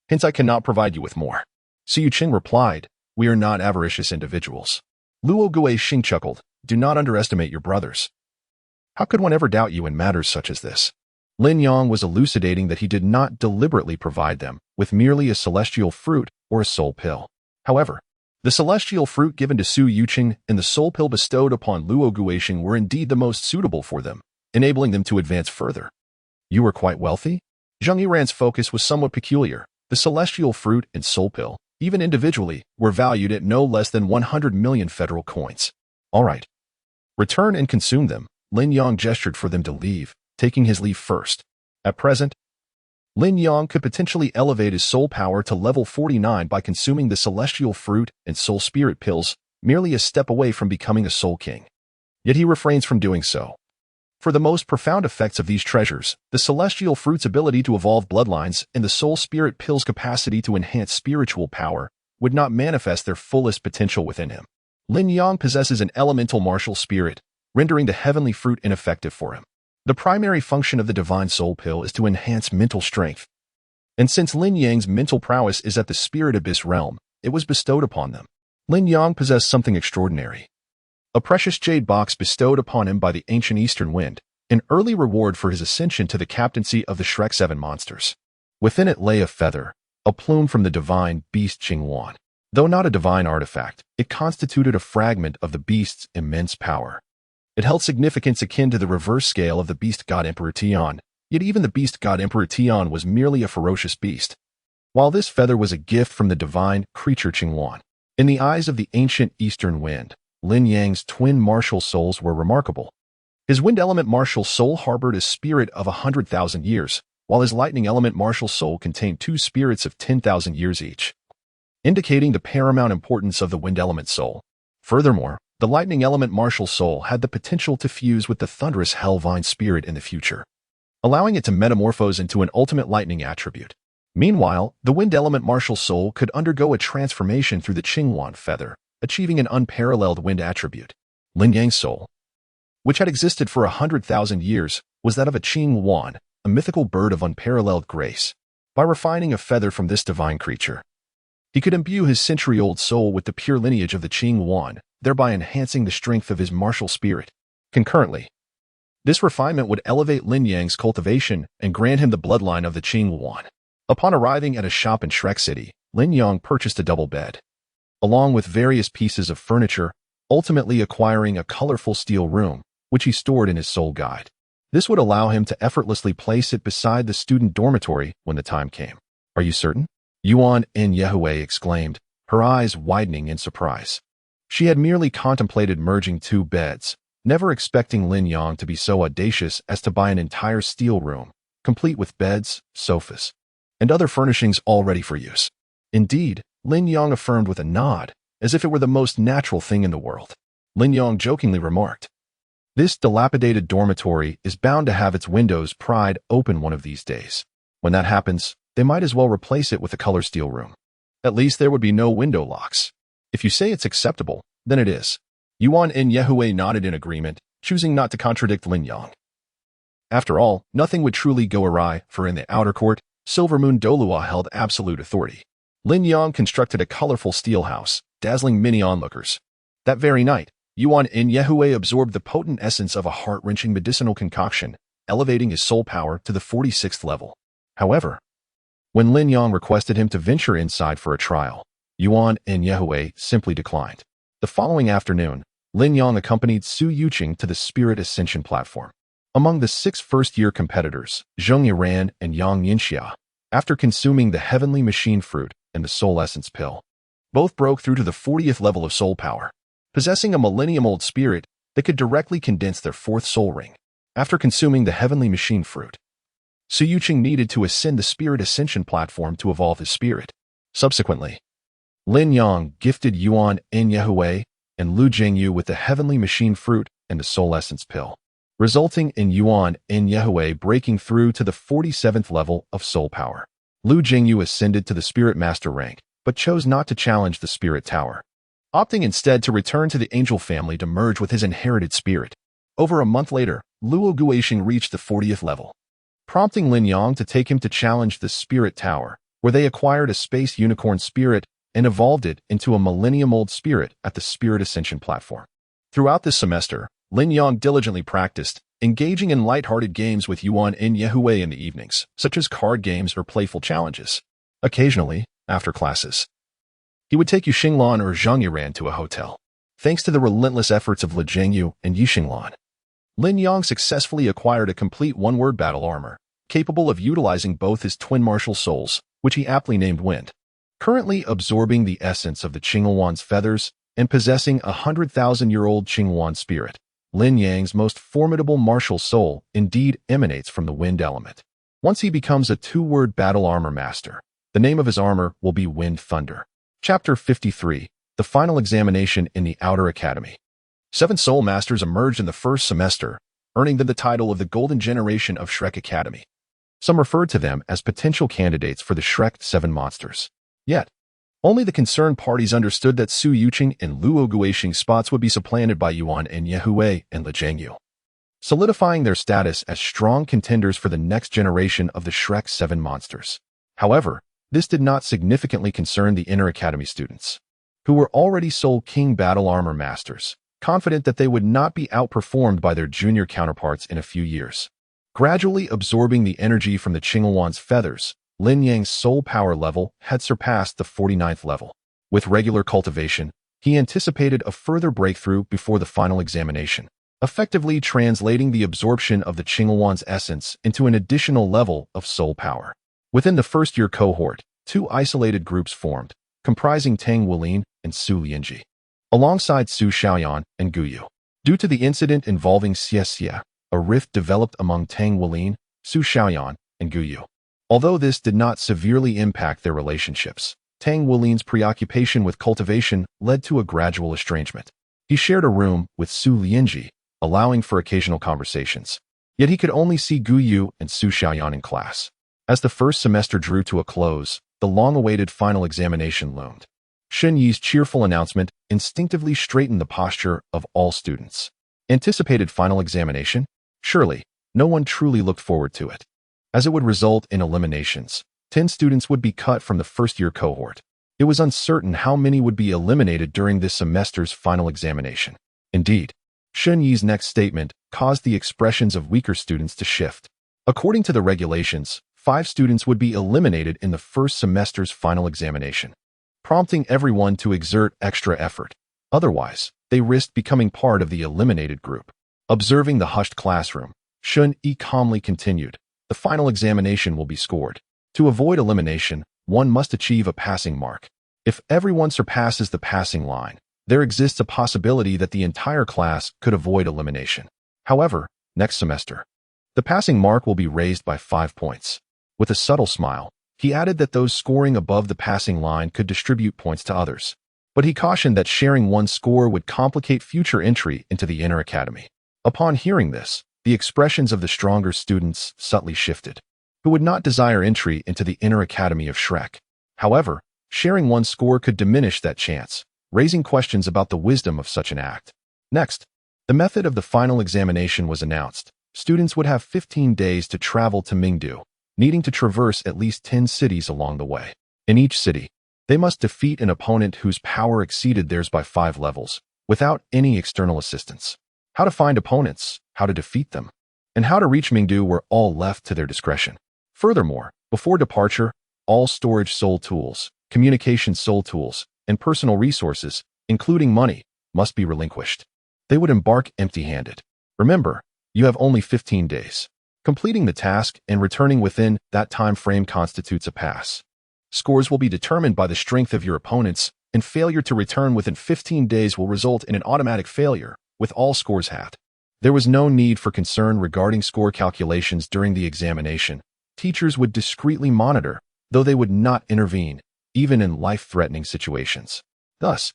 Hence I cannot provide you with more. Su Yuqing replied, We are not avaricious individuals. Luo Guixing chuckled, Do not underestimate your brothers. How could one ever doubt you in matters such as this? Lin Yang was elucidating that he did not deliberately provide them with merely a celestial fruit or a soul pill. However, the celestial fruit given to Su Yuqing and the soul pill bestowed upon Luo Guixing were indeed the most suitable for them, enabling them to advance further. You were quite wealthy? Zheng Yiran's focus was somewhat peculiar. The celestial fruit and soul pill, even individually, were valued at no less than 100 million federal coins. All right. Return and consume them. Lin Yang gestured for them to leave, taking his leave first. At present, Lin Yang could potentially elevate his soul power to level 49 by consuming the celestial fruit and soul spirit pills, merely a step away from becoming a soul king. Yet he refrains from doing so. For the most profound effects of these treasures, the celestial fruit's ability to evolve bloodlines and the soul spirit pill's capacity to enhance spiritual power would not manifest their fullest potential within him. Lin Yang possesses an elemental martial spirit, rendering the heavenly fruit ineffective for him. The primary function of the divine soul pill is to enhance mental strength. And since Lin Yang's mental prowess is at the spirit abyss realm, it was bestowed upon them. Lin Yang possessed something extraordinary. A precious jade box bestowed upon him by the ancient Eastern Wind, an early reward for his ascension to the captaincy of the Shrek 7 monsters. Within it lay a feather, a plume from the divine beast Qingwan. Though not a divine artifact, it constituted a fragment of the beast's immense power. It held significance akin to the reverse scale of the beast god Emperor Tian, yet even the beast god Emperor Tian was merely a ferocious beast, while this feather was a gift from the divine creature Qingwan. In the eyes of the ancient Eastern Wind, Lin Yang's twin martial souls were remarkable. His wind element martial soul harbored a spirit of 100,000 years, while his lightning element martial soul contained 2 spirits of 10,000 years each, indicating the paramount importance of the wind element soul. Furthermore, the lightning element martial soul had the potential to fuse with the thunderous Hellvine spirit in the future, allowing it to metamorphose into an ultimate lightning attribute. Meanwhile, the wind element martial soul could undergo a transformation through the Qingwan feather, achieving an unparalleled wind attribute. Lin Yang's soul, which had existed for 100,000 years, was that of a Qingwan, a mythical bird of unparalleled grace. By refining a feather from this divine creature, he could imbue his century-old soul with the pure lineage of the Qingwan, thereby enhancing the strength of his martial spirit. Concurrently, this refinement would elevate Lin Yang's cultivation and grant him the bloodline of the Qingwan. Upon arriving at a shop in Shrek City, Lin Yang purchased a double bed, along with various pieces of furniture, ultimately acquiring a colorful steel room, which he stored in his soul guide. This would allow him to effortlessly place it beside the student dormitory when the time came. "Are you certain?" Yuan in Yehue exclaimed, her eyes widening in surprise. She had merely contemplated merging two beds, never expecting Lin Yang to be so audacious as to buy an entire steel room, complete with beds, sofas, and other furnishings all ready for use. Indeed, Lin Yang affirmed with a nod, as if it were the most natural thing in the world. Lin Yang jokingly remarked, "This dilapidated dormitory is bound to have its windows pried open one of these days. When that happens, they might as well replace it with a color steel room. At least there would be no window locks. If you say it's acceptable, then it is." Yuan in Yehue nodded in agreement, choosing not to contradict Lin Yang. After all, nothing would truly go awry, for in the outer court, Silver Moon Douluo held absolute authority. Lin Yang constructed a colorful steel house, dazzling many onlookers. That very night, Yuan in Yehue absorbed the potent essence of a heart-wrenching medicinal concoction, elevating his soul power to the 46th level. However, when Lin Yang requested him to venture inside for a trial, Yuan in Yehue simply declined. The following afternoon, Lin Yang accompanied Su Yuqing to the Spirit Ascension platform. Among the 6 first-year competitors, Zheng Yiran and Yang Yinxia, after consuming the Heavenly Machine Fruit and the Soul Essence Pill, both broke through to the 40th level of soul power, possessing a millennium-old spirit that could directly condense their 4th soul ring. After consuming the Heavenly Machine Fruit, Su Yuqing needed to ascend the Spirit Ascension platform to evolve his spirit. Subsequently, Lin Yang gifted Yuan in Yehue and Lu Jingyu with the Heavenly Machine Fruit and the Soul Essence Pill, resulting in Yuan in Yehue breaking through to the 47th level of soul power. Lu Jingyu ascended to the Spirit Master rank, but chose not to challenge the Spirit Tower, opting instead to return to the Angel family to merge with his inherited spirit. Over a month later, Luo Guixing reached the 40th level, prompting Lin Yang to take him to challenge the Spirit Tower, where they acquired a space unicorn spirit and evolved it into a millennium-old spirit at the Spirit Ascension platform. Throughout this semester, Lin Yang diligently practiced, engaging in light-hearted games with Yuan in Yehue in the evenings, such as card games or playful challenges. Occasionally, after classes, he would take Yuxinglan or Zheng Yiran to a hotel. Thanks to the relentless efforts of Li Jingyu and Yuxinglan, Lin Yang successfully acquired a complete one-word battle armor, capable of utilizing both his twin martial souls, which he aptly named Wind. Currently absorbing the essence of the Qinghuan's feathers and possessing a 100,000-year-old Qinghuan spirit, Lin Yang's most formidable martial soul indeed emanates from the wind element. Once he becomes a 2-word battle armor master, the name of his armor will be Wind Thunder. Chapter 53, The Final Examination in the Outer Academy. 7 soul masters emerged in the first semester, earning them the title of the Golden Generation of Shrek Academy. Some referred to them as potential candidates for the Shrek 7 monsters. Yet, only the concerned parties understood that Su Yuqing and Luo Guixing's spots would be supplanted by Yuan in Yehue and Li Jingyu, solidifying their status as strong contenders for the next generation of the Shrek 7 monsters. However, this did not significantly concern the Inner Academy students, who were already Soul King battle armor masters, confident that they would not be outperformed by their junior counterparts in a few years. Gradually absorbing the energy from the Qinghuan's feathers, Lin Yang's soul power level had surpassed the 49th level. With regular cultivation, he anticipated a further breakthrough before the final examination, effectively translating the absorption of the Qinghuan's essence into an additional level of soul power. Within the first-year cohort, 2 isolated groups formed, comprising Tang Wulin and Su Lianji, alongside Su Xiaoyan and Gu Yu. Due to the incident involving Xie, a rift developed among Tang Wulin, Su Xiaoyan, and Gu Yu. Although this did not severely impact their relationships, Tang Wulin's preoccupation with cultivation led to a gradual estrangement. He shared a room with Su Lianji, allowing for occasional conversations. Yet he could only see Gu Yu and Su Xiaoyan in class. As the first semester drew to a close, the long-awaited final examination loomed. Shen Yi's cheerful announcement instinctively straightened the posture of all students. Anticipated final examination? Surely, no one truly looked forward to it, as it would result in eliminations. 10 students would be cut from the first-year cohort. It was uncertain how many would be eliminated during this semester's final examination. Indeed, Shen Yi's next statement caused the expressions of weaker students to shift. According to the regulations, 5 students would be eliminated in the first semester's final examination, prompting everyone to exert extra effort. Otherwise, they risked becoming part of the eliminated group. Observing the hushed classroom, Shun Yi calmly continued, "The final examination will be scored. To avoid elimination, one must achieve a passing mark. If everyone surpasses the passing line, there exists a possibility that the entire class could avoid elimination. However, next semester, the passing mark will be raised by 5 points." With a subtle smile, he added that those scoring above the passing line could distribute points to others. But he cautioned that sharing one score would complicate future entry into the inner academy. Upon hearing this, the expressions of the stronger students subtly shifted, who would not desire entry into the inner academy of Shrek. However, sharing one score could diminish that chance, raising questions about the wisdom of such an act. Next, the method of the final examination was announced. Students would have 15 days to travel to Mingdu, needing to traverse at least 10 cities along the way. In each city, they must defeat an opponent whose power exceeded theirs by 5 levels, without any external assistance. How to find opponents, how to defeat them, and how to reach Mingdu were all left to their discretion. Furthermore, before departure, all storage soul tools, communication soul tools, and personal resources, including money, must be relinquished. They would embark empty-handed. Remember, you have only 15 days. Completing the task and returning within that time frame constitutes a pass. Scores will be determined by the strength of your opponents, and failure to return within 15 days will result in an automatic failure, with all scores had. There was no need for concern regarding score calculations during the examination. Teachers would discreetly monitor, though they would not intervene, even in life-threatening situations. Thus,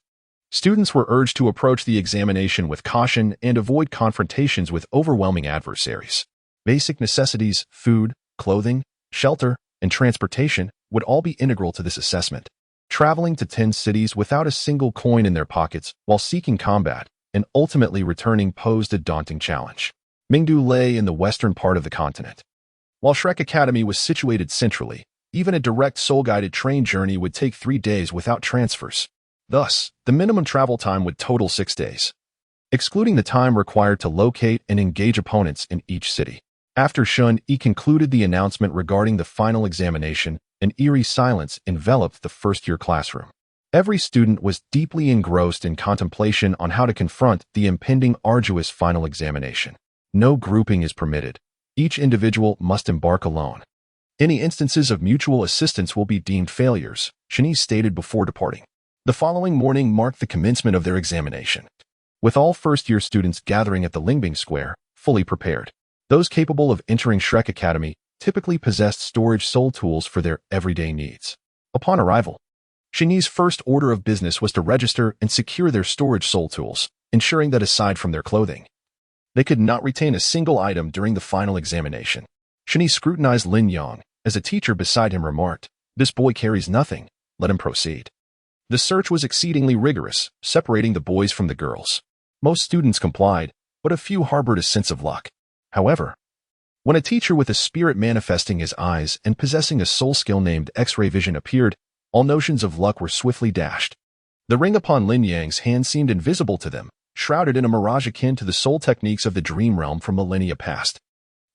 students were urged to approach the examination with caution and avoid confrontations with overwhelming adversaries. Basic necessities, food, clothing, shelter, and transportation would all be integral to this assessment. Traveling to 10 cities without a single coin in their pockets while seeking combat and ultimately returning posed a daunting challenge. Mingdu lay in the western part of the continent. While Shrek Academy was situated centrally, even a direct soul-guided train journey would take 3 days without transfers. Thus, the minimum travel time would total 6 days, excluding the time required to locate and engage opponents in each city. After Shun Yi concluded the announcement regarding the final examination, an eerie silence enveloped the first-year classroom. Every student was deeply engrossed in contemplation on how to confront the impending arduous final examination. No grouping is permitted. Each individual must embark alone. Any instances of mutual assistance will be deemed failures, Shanice stated before departing. The following morning marked the commencement of their examination, with all first-year students gathering at the Lingbing Square, fully prepared. Those capable of entering Shrek Academy typically possessed storage soul tools for their everyday needs. Upon arrival, Shanice's first order of business was to register and secure their storage soul tools, ensuring that aside from their clothing, they could not retain a single item during the final examination. Shanice scrutinized Lin Yang, as a teacher beside him remarked, "This boy carries nothing, let him proceed." The search was exceedingly rigorous, separating the boys from the girls. Most students complied, but a few harbored a sense of luck. However, when a teacher with a spirit manifesting his eyes and possessing a soul skill named X-ray vision appeared, all notions of luck were swiftly dashed. The ring upon Lin Yang's hand seemed invisible to them, shrouded in a mirage akin to the soul techniques of the dream realm from millennia past.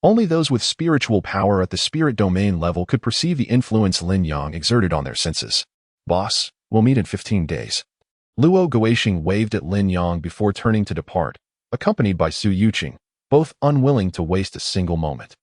Only those with spiritual power at the spirit domain level could perceive the influence Lin Yang exerted on their senses. "Boss, we'll meet in 15 days. Luo Guixing waved at Lin Yang before turning to depart, accompanied by Su Yuqing, both unwilling to waste a single moment.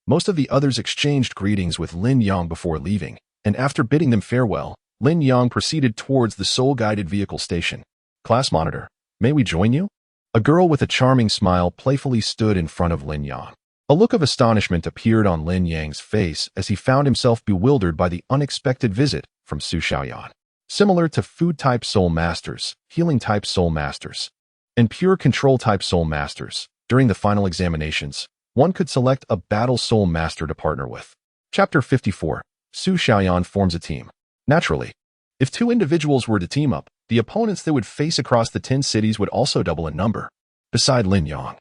Most of the others exchanged greetings with Lin Yang before leaving, and after bidding them farewell, Lin Yang proceeded towards the soul-guided vehicle station. "Class monitor, may we join you?" A girl with a charming smile playfully stood in front of Lin Yang. A look of astonishment appeared on Lin Yang's face as he found himself bewildered by the unexpected visit from Su Xiaoyan. Similar to food-type soul masters, healing-type soul masters, and pure control-type soul masters, during the final examinations, one could select a battle soul master to partner with. Chapter 54. Su Xiaoyan forms a team. Naturally, if 2 individuals were to team up, the opponents they would face across the 10 cities would also double in number. Beside Lin Yang,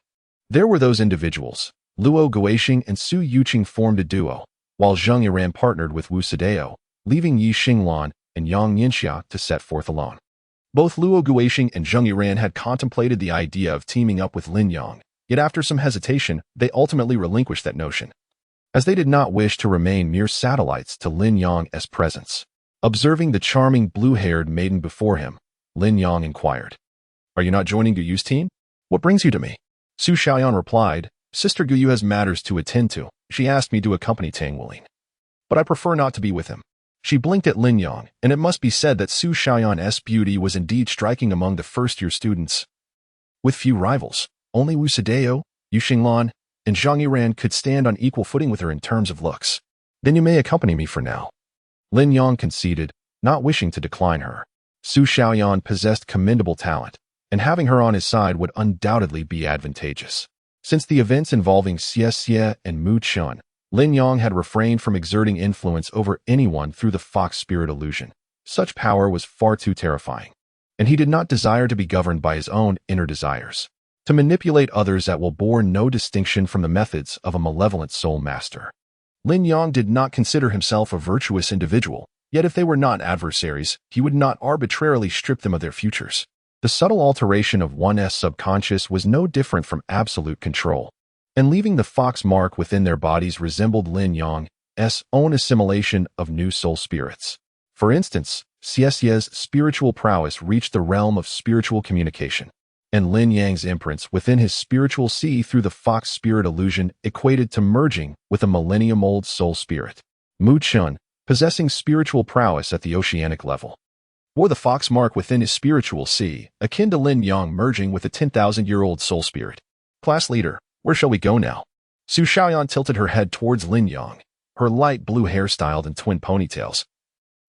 there were those individuals. Luo Guixing and Su Yuqing formed a duo, while Zheng Yiran partnered with Wu Sideo, leaving Yi Xinglan and Yang Yinxia to set forth alone. Both Luo Guixing and Zheng Yiran had contemplated the idea of teaming up with Lin Yang, yet after some hesitation, they ultimately relinquished that notion, as they did not wish to remain mere satellites to Lin Yang's presence. Observing the charming blue-haired maiden before him, Lin Yang inquired, "Are you not joining Guyu's team? What brings you to me?" Su Xiaoyan replied, Sister Guyu has matters to attend to. She asked me to accompany Tang Wuling, but I prefer not to be with him. She blinked at Lin Yang, and it must be said that Su Xiaoyan's beauty was indeed striking among the first-year students. With few rivals, only Wu Sideo, Yu Xinglan, and Zhang Yiran could stand on equal footing with her in terms of looks. Then you may accompany me for now. Lin Yang conceded, not wishing to decline her. Su Xiaoyan possessed commendable talent, and having her on his side would undoubtedly be advantageous. Since the events involving Xie Xie and Mu Chun, Lin Yang had refrained from exerting influence over anyone through the fox spirit illusion. Such power was far too terrifying, and he did not desire to be governed by his own inner desires. To manipulate others that will bore no distinction from the methods of a malevolent soul master. Lin Yang did not consider himself a virtuous individual, yet if they were not adversaries, he would not arbitrarily strip them of their futures. The subtle alteration of one's subconscious was no different from absolute control, and leaving the fox mark within their bodies resembled Lin Yang's own assimilation of new soul spirits. For instance, Xie Xie's spiritual prowess reached the realm of spiritual communication, and Lin Yang's imprints within his spiritual sea through the fox spirit illusion equated to merging with a millennium-old soul spirit. Mu Chun, possessing spiritual prowess at the oceanic level, bore the fox mark within his spiritual sea, akin to Lin Yang merging with a 10,000-year-old soul spirit. Class leader, where shall we go now? Su Xiaoyan tilted her head towards Lin Yang, her light blue hair styled in twin ponytails,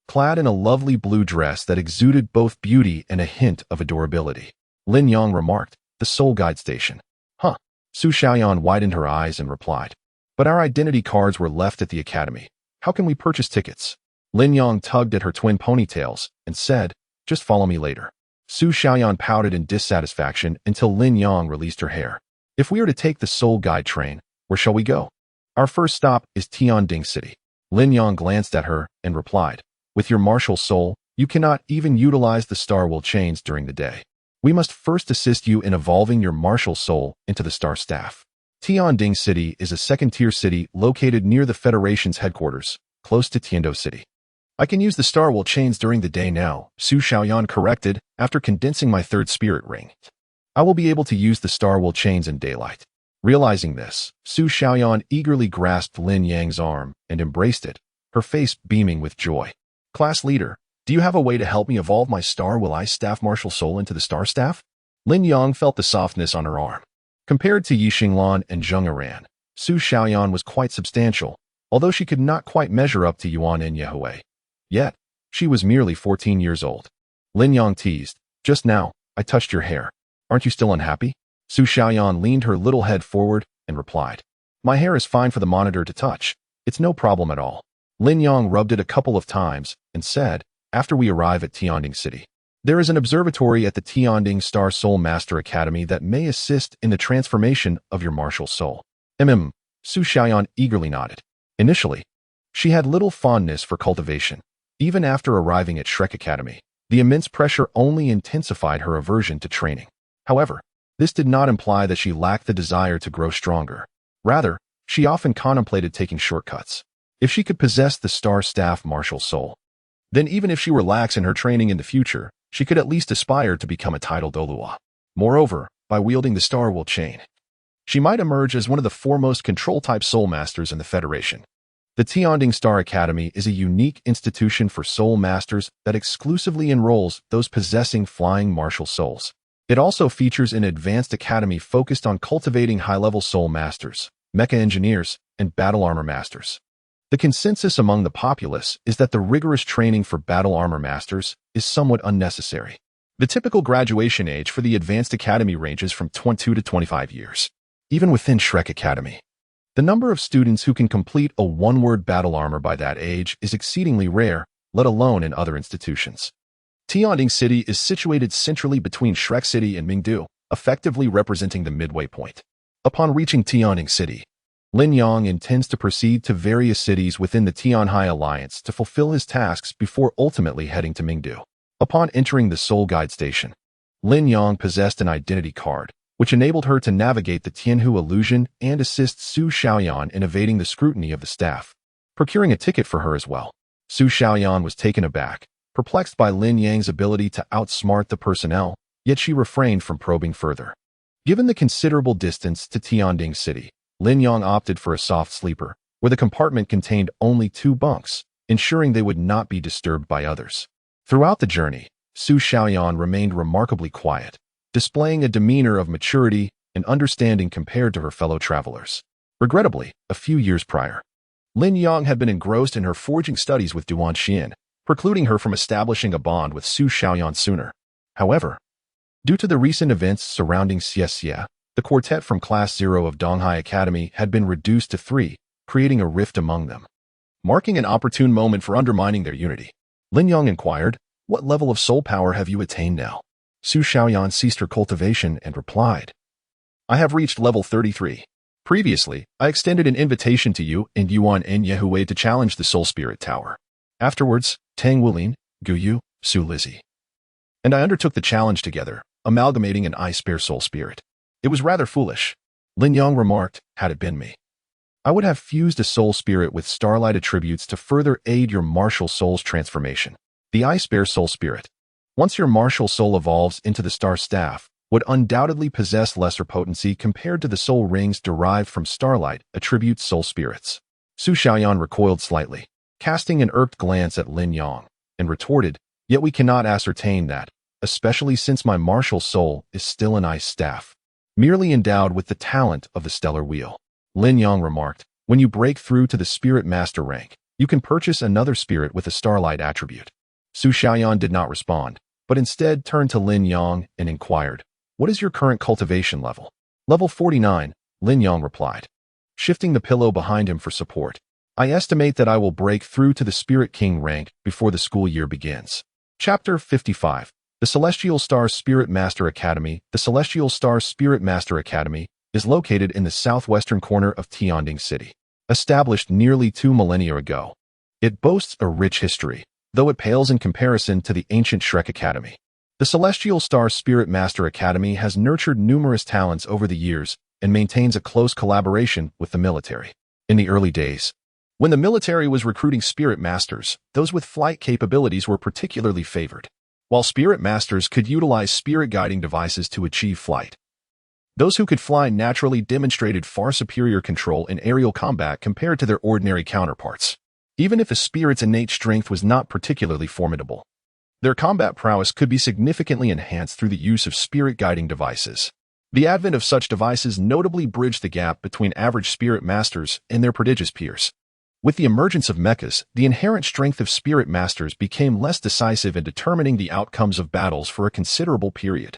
clad in a lovely blue dress that exuded both beauty and a hint of adorability. Lin Yang remarked, the soul guide station. Huh. Su Xiaoyan widened her eyes and replied, but our identity cards were left at the academy. How can we purchase tickets? Lin Yang tugged at her twin ponytails and said, just follow me later. Su Xiaoyan pouted in dissatisfaction until Lin Yang released her hair. If we are to take the soul guide train, where shall we go? Our first stop is Tianding City. Lin Yang glanced at her and replied, with your martial soul, you cannot even utilize the star will chains during the day. We must first assist you in evolving your martial soul into the star staff. Tianding City is a second-tier city located near the Federation's headquarters, close to Tiando City. I can use the star will chains during the day now, Su Xiaoyan corrected, after condensing my third spirit ring. I will be able to use the star will chains in daylight. Realizing this, Su Xiaoyan eagerly grasped Lin Yang's arm and embraced it, her face beaming with joy. Class leader, do you have a way to help me evolve my star will I staff martial soul into the star staff? Lin Yang felt the softness on her arm. Compared to Yi Xinglan and Zheng Yiran, Su Xiaoyan was quite substantial, although she could not quite measure up to Yuan and Yehui. Yet, she was merely 14 years old. Lin Yang teased, just now, I touched your hair. Aren't you still unhappy? Su Xiaoyan leaned her little head forward and replied, my hair is fine for the monitor to touch. It's no problem at all. Lin Yang rubbed it a couple of times and said, after we arrive at Tianding City, there is an observatory at the Tianding Star Soul Master Academy that may assist in the transformation of your martial soul. Su Xiaoyan eagerly nodded. Initially, she had little fondness for cultivation. Even after arriving at Shrek Academy, the immense pressure only intensified her aversion to training. However, this did not imply that she lacked the desire to grow stronger. Rather, she often contemplated taking shortcuts. If she could possess the star staff martial soul, then even if she were lax in her training in the future, she could at least aspire to become a titled Douluo. Moreover, by wielding the star will chain, she might emerge as one of the foremost control-type soul masters in the Federation. The Tianding Star Academy is a unique institution for soul masters that exclusively enrolls those possessing flying martial souls. It also features an advanced academy focused on cultivating high-level soul masters, mecha engineers, and battle armor masters. The consensus among the populace is that the rigorous training for battle armor masters is somewhat unnecessary. The typical graduation age for the advanced academy ranges from 22 to 25 years. Even within Shrek Academy, the number of students who can complete a one-word battle armor by that age is exceedingly rare, let alone in other institutions. Tianding City is situated centrally between Shrek City and Mingdu, effectively representing the midway point. Upon reaching Tianding City, Lin Yang intends to proceed to various cities within the Tianhai Alliance to fulfill his tasks before ultimately heading to Mingdu. Upon entering the Soul Guide Station, Lin Yang possessed an identity card, which enabled her to navigate the Tianhu illusion and assist Su Xiaoyan in evading the scrutiny of the staff, procuring a ticket for her as well. Su Xiaoyan was taken aback, perplexed by Lin Yang's ability to outsmart the personnel, yet she refrained from probing further. Given the considerable distance to Tianding City, Lin Yang opted for a soft sleeper, where the compartment contained only 2 bunks, ensuring they would not be disturbed by others. Throughout the journey, Su Xiaoyan remained remarkably quiet, displaying a demeanor of maturity and understanding compared to her fellow travelers. Regrettably, a few years prior, Lin Yang had been engrossed in her forging studies with Duan Xian, precluding her from establishing a bond with Su Xiaoyan sooner. However, due to the recent events surrounding Xie, the quartet from Class 0 of Donghai Academy had been reduced to 3, creating a rift among them. Marking an opportune moment for undermining their unity, Lin Yang inquired, "What level of soul power have you attained now?" Su Xiaoyan ceased her cultivation and replied, "I have reached level 33. Previously, I extended an invitation to you and Yuan and Yehui to challenge the Soul Spirit Tower. Afterwards, Tang Wulin, Gu Yu, Su Lizzie and I undertook the challenge together, amalgamating an I-spare soul spirit. It was rather foolish," Lin Yang remarked, "had it been me. I would have fused a soul spirit with starlight attributes to further aid your martial soul's transformation. The I-spare soul spirit, once your martial soul evolves into the star staff, would undoubtedly possess lesser potency compared to the soul rings derived from starlight attribute soul spirits." Su Xiaoyan recoiled slightly, casting an irked glance at Lin Yang, and retorted, "Yet we cannot ascertain that, especially since my martial soul is still an ice staff, merely endowed with the talent of the stellar wheel." Lin Yang remarked, "When you break through to the spirit master rank, you can purchase another spirit with a starlight attribute." Su Xiaoyan did not respond, but instead turned to Lin Yang and inquired, "What is your current cultivation level?" "Level 49, Lin Yang replied, shifting the pillow behind him for support. "I estimate that I will break through to the Spirit King rank before the school year begins." Chapter 55. The Celestial Star Spirit Master Academy. The Celestial Star Spirit Master Academy is located in the southwestern corner of Tianding City. Established nearly 2 millennia ago, it boasts a rich history, though it pales in comparison to the ancient Shrek Academy. The Celestial Star Spirit Master Academy has nurtured numerous talents over the years and maintains a close collaboration with the military. In the early days, when the military was recruiting spirit masters, those with flight capabilities were particularly favored. While spirit masters could utilize spirit guiding devices to achieve flight, those who could fly naturally demonstrated far superior control in aerial combat compared to their ordinary counterparts. Even if a spirit's innate strength was not particularly formidable, their combat prowess could be significantly enhanced through the use of spirit guiding devices. The advent of such devices notably bridged the gap between average spirit masters and their prodigious peers. With the emergence of mechas, the inherent strength of spirit masters became less decisive in determining the outcomes of battles for a considerable period.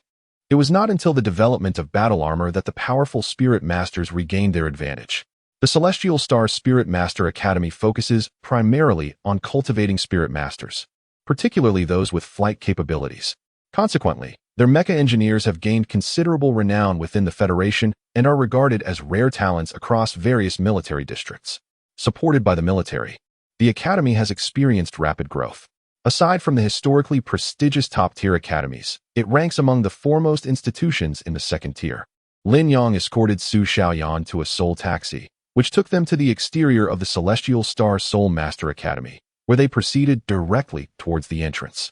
It was not until the development of battle armor that the powerful spirit masters regained their advantage. The Celestial Star Spirit Master Academy focuses primarily on cultivating spirit masters, particularly those with flight capabilities. Consequently, their mecha engineers have gained considerable renown within the Federation and are regarded as rare talents across various military districts. Supported by the military, the Academy has experienced rapid growth. Aside from the historically prestigious top-tier academies, it ranks among the foremost institutions in the second tier. Lin Yang escorted Su Xiaoyan to a soul taxi, which took them to the exterior of the Celestial Star Soul Master Academy, where they proceeded directly towards the entrance.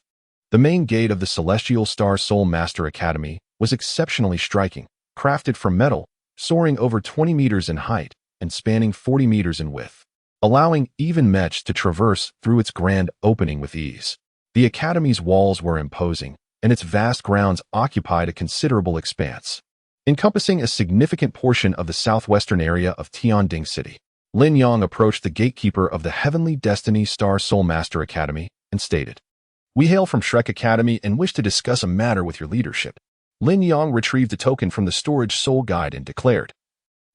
The main gate of the Celestial Star Soul Master Academy was exceptionally striking, crafted from metal, soaring over 20 meters in height and spanning 40 meters in width, allowing even mech to traverse through its grand opening with ease. The Academy's walls were imposing, and its vast grounds occupied a considerable expanse, encompassing a significant portion of the southwestern area of Tianding City. Lin Yang approached the gatekeeper of the Heavenly Destiny Star Soul Master Academy and stated, "We hail from Shrek Academy and wish to discuss a matter with your leadership." Lin Yang retrieved a token from the storage soul guide and declared,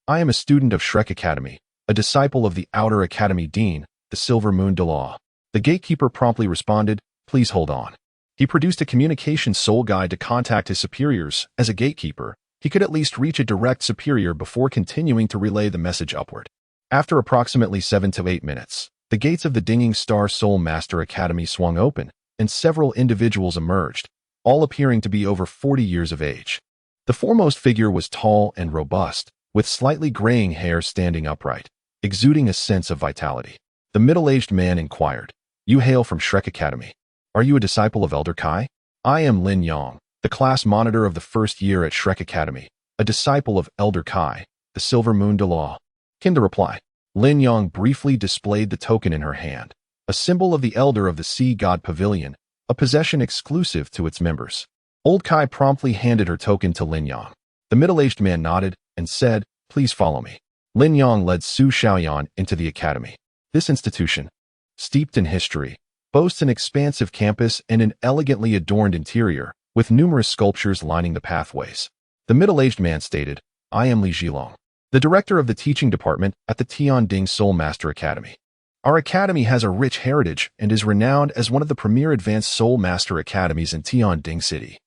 "I am a student of Shrek Academy, a disciple of the Outer Academy Dean, the Silver Moon Douluo." The gatekeeper promptly responded, "Please hold on." He produced a communication soul guide to contact his superiors. As a gatekeeper, he could at least reach a direct superior before continuing to relay the message upward. After approximately 7 to 8 minutes, the gates of the Dinging Star Soul Master Academy swung open, and several individuals emerged, all appearing to be over 40 years of age. The foremost figure was tall and robust, with slightly graying hair standing upright, exuding a sense of vitality. The middle-aged man inquired, "You hail from Shrek Academy. Are you a disciple of Elder Kai?" "I am Lin Yang, the class monitor of the first year at Shrek Academy," a disciple of Elder Kai, the Silver Moon Douluo, came the reply. Lin Yang briefly displayed the token in her hand, a symbol of the Elder of the Sea God Pavilion, a possession exclusive to its members. Old Kai promptly handed her token to Lin Yang. The middle-aged man nodded and said, "Please follow me." Lin Yang led Su Xiaoyan into the academy. This institution, steeped in history, boasts an expansive campus and an elegantly adorned interior, with numerous sculptures lining the pathways. The middle-aged man stated, "I am Li Zhilong, the director of the teaching department at the Tianding Soul Master Academy. Our academy has a rich heritage and is renowned as one of the premier advanced Soul Master academies in Tianding City,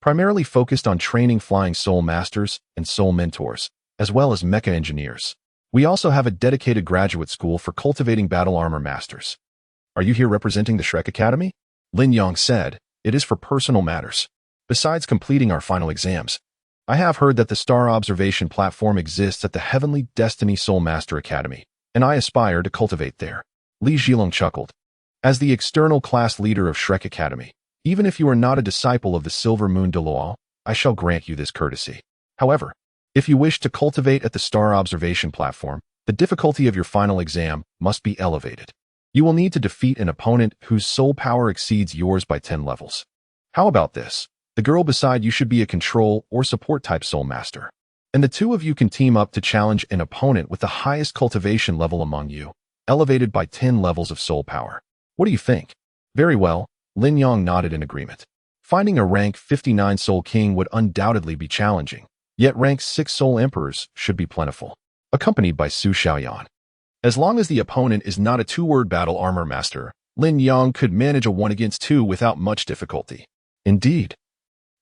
primarily focused on training flying soul masters and soul mentors, as well as mecha engineers. We also have a dedicated graduate school for cultivating battle armor masters." "Are you here representing the Shrek Academy?" Lin Yang said. "It is for personal matters. Besides completing our final exams, I have heard that the Star Observation platform exists at the Heavenly Destiny Soul Master Academy, and I aspire to cultivate there." Li Zhilong chuckled. "As the external class leader of Shrek Academy, even if you are not a disciple of the Silver Moon Douluo, I shall grant you this courtesy. However, if you wish to cultivate at the Star Observation platform, the difficulty of your final exam must be elevated. You will need to defeat an opponent whose soul power exceeds yours by 10 levels. How about this? The girl beside you should be a control or support type soul master, and the two of you can team up to challenge an opponent with the highest cultivation level among you, elevated by 10 levels of soul power. What do you think?" "Very well," Lin Yang nodded in agreement. Finding a rank 59 Soul King would undoubtedly be challenging, yet rank 6 Soul Emperors should be plentiful, accompanied by Su Xiaoyan. As long as the opponent is not a two-word battle armor master, Lin Yang could manage a 1-against-2 without much difficulty. Indeed,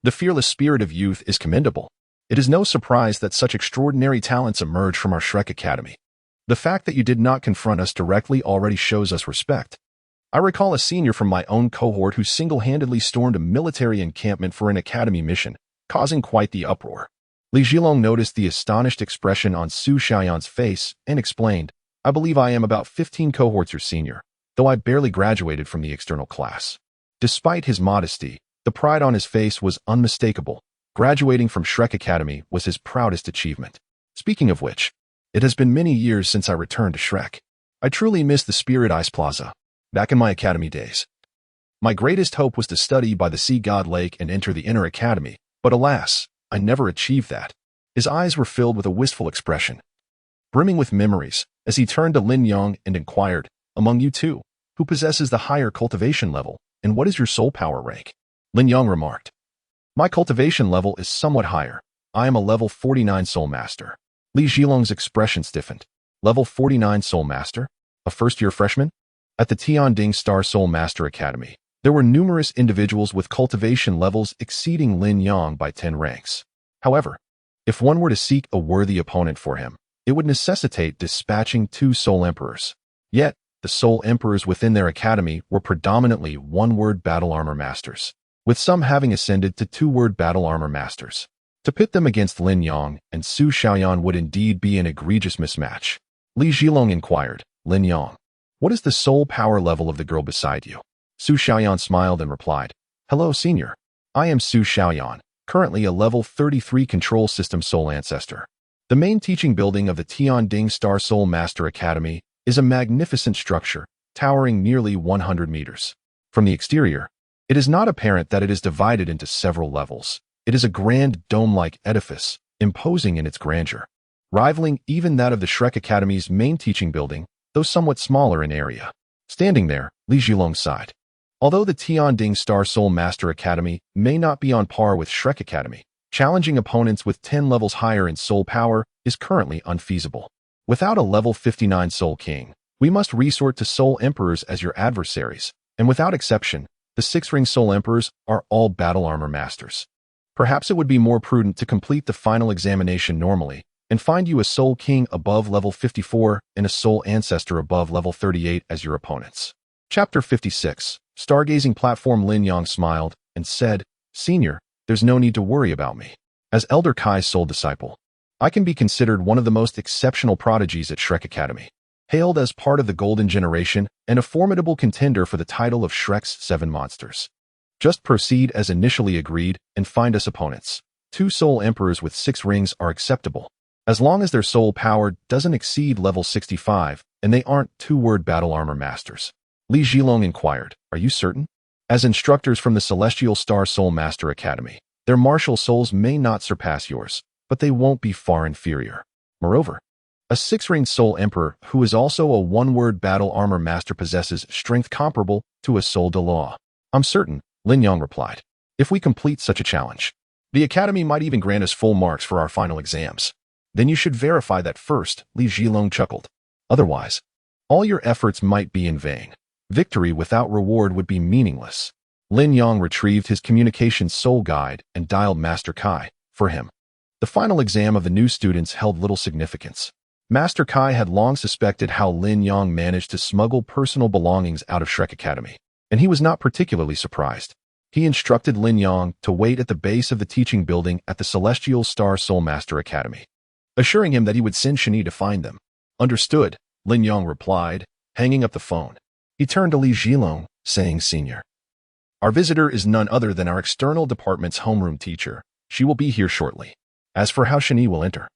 the fearless spirit of youth is commendable. It is no surprise that such extraordinary talents emerge from our Shrek Academy. The fact that you did not confront us directly already shows us respect. I recall a senior from my own cohort who single-handedly stormed a military encampment for an academy mission, causing quite the uproar." Li Zhilong noticed the astonished expression on Su Xiaoyan's face and explained, "I believe I am about 15 cohorts your senior, though I barely graduated from the external class." Despite his modesty, the pride on his face was unmistakable. Graduating from Shrek Academy was his proudest achievement. Speaking of which, it has been many years since I returned to Shrek. I truly miss the Spirit Ice Plaza. Back in my academy days, my greatest hope was to study by the Sea God Lake and enter the Inner Academy, but alas, I never achieved that. His eyes were filled with a wistful expression, brimming with memories, as he turned to Lin Yang and inquired, "Among you two, who possesses the higher cultivation level, and what is your soul power rank?" Lin Yang remarked, "My cultivation level is somewhat higher. I am a level 49 Soul Master." Li Zhilong's expression stiffened. "Level 49 Soul Master? A first-year freshman?" At the Tianding Star Soul Master Academy, there were numerous individuals with cultivation levels exceeding Lin Yang by 10 ranks. However, if one were to seek a worthy opponent for him, it would necessitate dispatching 2 Soul Emperors. Yet, the Soul Emperors within their academy were predominantly one-word battle armor masters, with some having ascended to 2-word battle armor masters. To pit them against Lin Yang and Su Xiaoyan would indeed be an egregious mismatch. Li Zhilong inquired, "Lin Yang, what is the soul power level of the girl beside you?" Su Xiaoyan smiled and replied, "Hello, senior. I am Su Xiaoyan, currently a level 33 control system soul ancestor. The main teaching building of the Tianding Star Soul Master Academy is a magnificent structure, towering nearly 100 meters. From the exterior, it is not apparent that it is divided into several levels. It is a grand dome-like edifice, imposing in its grandeur, rivaling even that of the Shrek Academy's main teaching building, though somewhat smaller in area." Standing there, Li Zhilong sighed. Although the Tianding Star Soul Master Academy may not be on par with Shrek Academy, challenging opponents with 10 levels higher in soul power is currently unfeasible. Without a level 59 Soul King, we must resort to Soul Emperors as your adversaries, and without exception, the 6-ring Soul Emperors are all battle armor masters. Perhaps it would be more prudent to complete the final examination normally, and find you a Soul King above level 54 and a Soul Ancestor above level 38 as your opponents. Chapter 56. Stargazing Platform. Lin Yang smiled and said, "Senior, there's no need to worry about me. As Elder Kai's soul disciple, I can be considered one of the most exceptional prodigies at Shrek Academy, hailed as part of the Golden Generation and a formidable contender for the title of Shrek's 7 Monsters. Just proceed as initially agreed and find us opponents. 2 soul emperors with 6 rings are acceptable, as long as their soul power doesn't exceed level 65 and they aren't 2-word battle armor masters. Li Zhilong inquired, are you certain? As instructors from the Celestial Star Soul Master Academy, their martial souls may not surpass yours, but they won't be far inferior. Moreover, a 6-ring soul emperor who is also a 1-word battle armor master possesses strength comparable to a soul Douluo. I'm certain, Lin Yang replied. If we complete such a challenge, the Academy might even grant us full marks for our final exams. Then you should verify that first, Li Zhilong chuckled. Otherwise, all your efforts might be in vain. Victory without reward would be meaningless. Lin Yang retrieved his communication soul guide and dialed Master Kai for him. The final exam of the new students held little significance. Master Kai had long suspected how Lin Yang managed to smuggle personal belongings out of Shrek Academy, and he was not particularly surprised. He instructed Lin Yang to wait at the base of the teaching building at the Celestial Star Soul Master Academy, assuring him that he would send Shani to find them. Understood, Lin Yang replied, hanging up the phone. He turned to Li Zhilong, saying, Senior, our visitor is none other than our external department's homeroom teacher. She will be here shortly. As for how Shani will enter,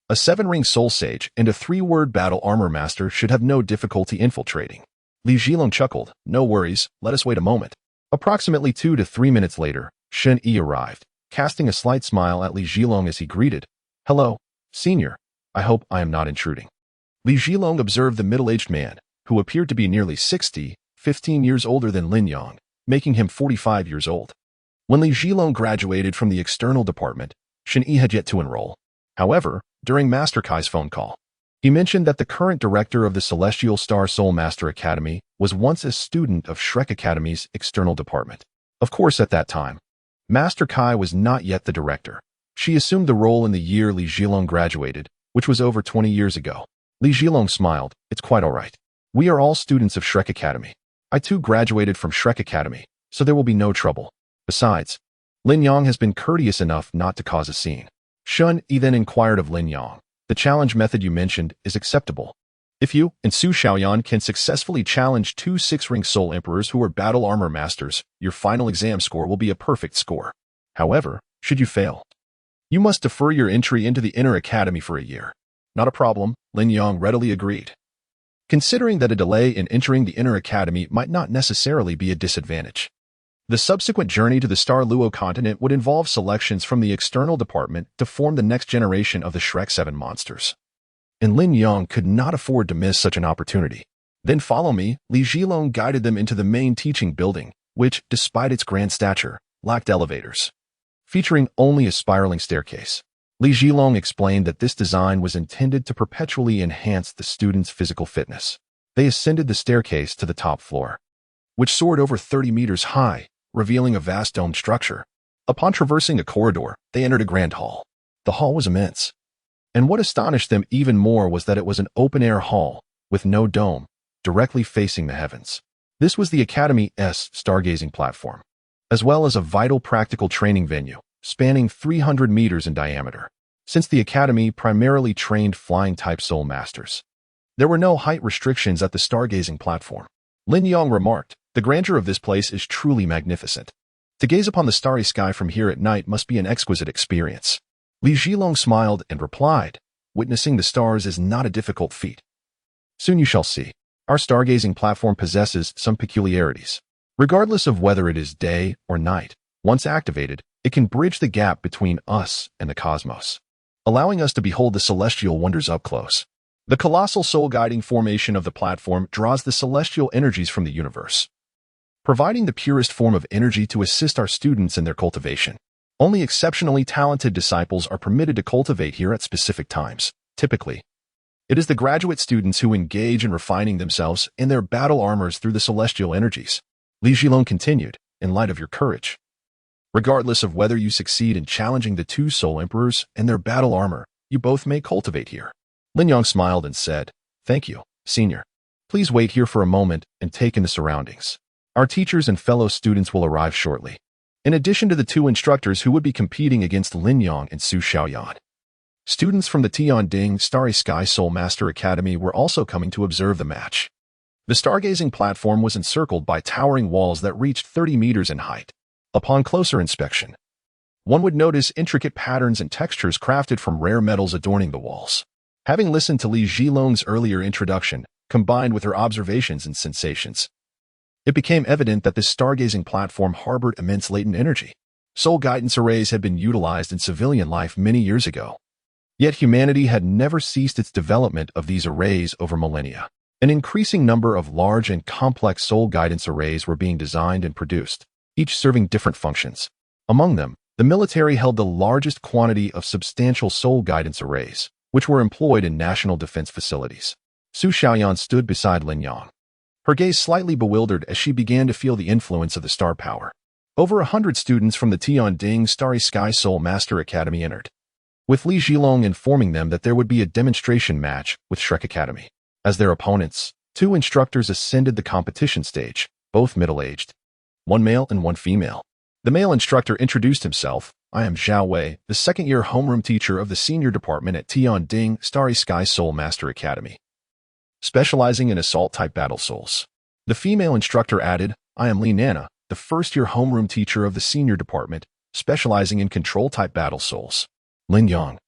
a 7-ring soul sage and a 3-word battle armor master should have no difficulty infiltrating. Li Zhilong chuckled, no worries, let us wait a moment. Approximately 2 to 3 minutes later, Shen Yi arrived, casting a slight smile at Li Zhilong as he greeted, hello, Senior, I hope I am not intruding. Li Zhilong observed the middle-aged man, who appeared to be nearly 60, 15 years older than Lin Yang, making him 45 years old. When Li Zhilong graduated from the external department, Shen Yi had yet to enroll. However, during Master Kai's phone call, he mentioned that the current director of the Celestial Star Soul Master Academy was once a student of Shrek Academy's external department. Of course, at that time, Master Kai was not yet the director. She assumed the role in the year Li Zhilong graduated, which was over 20 years ago. Li Zhilong smiled, it's quite all right. We are all students of Shrek Academy. I too graduated from Shrek Academy, so there will be no trouble. Besides, Lin Yang has been courteous enough not to cause a scene. Shen Yi then inquired of Lin Yang, the challenge method you mentioned is acceptable. If you and Su Xiaoyan can successfully challenge 2 6-ring soul emperors who are battle armor masters, your final exam score will be a perfect score. However, should you fail, you must defer your entry into the inner academy for a year. Not a problem, Lin Yang readily agreed, considering that a delay in entering the inner academy might not necessarily be a disadvantage. The subsequent journey to the Douluo Continent would involve selections from the external department to form the next generation of the Shrek 7 monsters. And Lin Yang could not afford to miss such an opportunity. Then follow me, Li Zhilong guided them into the main teaching building, which, despite its grand stature, lacked elevators, featuring only a spiraling staircase. Li Zhilong explained that this design was intended to perpetually enhance the students' physical fitness. They ascended the staircase to the top floor, which soared over 30 meters high, revealing a vast domed structure. Upon traversing a corridor, they entered a grand hall. The hall was immense, and what astonished them even more was that it was an open-air hall, with no dome, directly facing the heavens. This was the Academy's stargazing platform, as well as a vital practical training venue, spanning 300 meters in diameter. Since the Academy primarily trained flying-type soul masters, there were no height restrictions at the stargazing platform. Lin Yang remarked, the grandeur of this place is truly magnificent. To gaze upon the starry sky from here at night must be an exquisite experience. Li Zhilong smiled and replied, witnessing the stars is not a difficult feat. Soon you shall see. Our stargazing platform possesses some peculiarities. Regardless of whether it is day or night, once activated, it can bridge the gap between us and the cosmos, allowing us to behold the celestial wonders up close. The colossal soul-guiding formation of the platform draws the celestial energies from the universe, providing the purest form of energy to assist our students in their cultivation. Only exceptionally talented disciples are permitted to cultivate here at specific times. Typically, it is the graduate students who engage in refining themselves in their battle armors through the celestial energies. Li Zhilong continued, in light of your courage, regardless of whether you succeed in challenging the 2 soul emperors and their battle armor, you both may cultivate here. Lin Yang smiled and said, thank you, Senior. Please wait here for a moment and take in the surroundings. Our teachers and fellow students will arrive shortly, in addition to the 2 instructors who would be competing against Lin Yang and Su Xiaoyan. Students from the Tianding Starry Sky Soul Master Academy were also coming to observe the match. The stargazing platform was encircled by towering walls that reached 30 meters in height. Upon closer inspection, One would notice intricate patterns and textures crafted from rare metals adorning the walls. Having listened to Li Zhilong's earlier introduction, combined with her observations and sensations, it became evident that this stargazing platform harbored immense latent energy. Soul guidance arrays had been utilized in civilian life many years ago. Yet humanity had never ceased its development of these arrays over millennia. An increasing number of large and complex soul guidance arrays were being designed and produced, each serving different functions. Among them, the military held the largest quantity of substantial soul guidance arrays, which were employed in national defense facilities. Su Xiaoyan stood beside Lin Yang, her gaze slightly bewildered as she began to feel the influence of the star power. Over 100 students from the Transcending Starry Sky Soul Master Academy entered, with Li Zhilong informing them that there would be a demonstration match with Shrek Academy. As their opponents, 2 instructors ascended the competition stage, both middle-aged, one male and one female. The male instructor introduced himself. I am Zhao Wei, the second-year homeroom teacher of the senior department at Transcending Starry Sky Soul Master Academy, specializing in assault-type battle souls. The female instructor added, I am Lin Yang, the first-year homeroom teacher of the senior department, specializing in control-type battle souls. Lin Yang,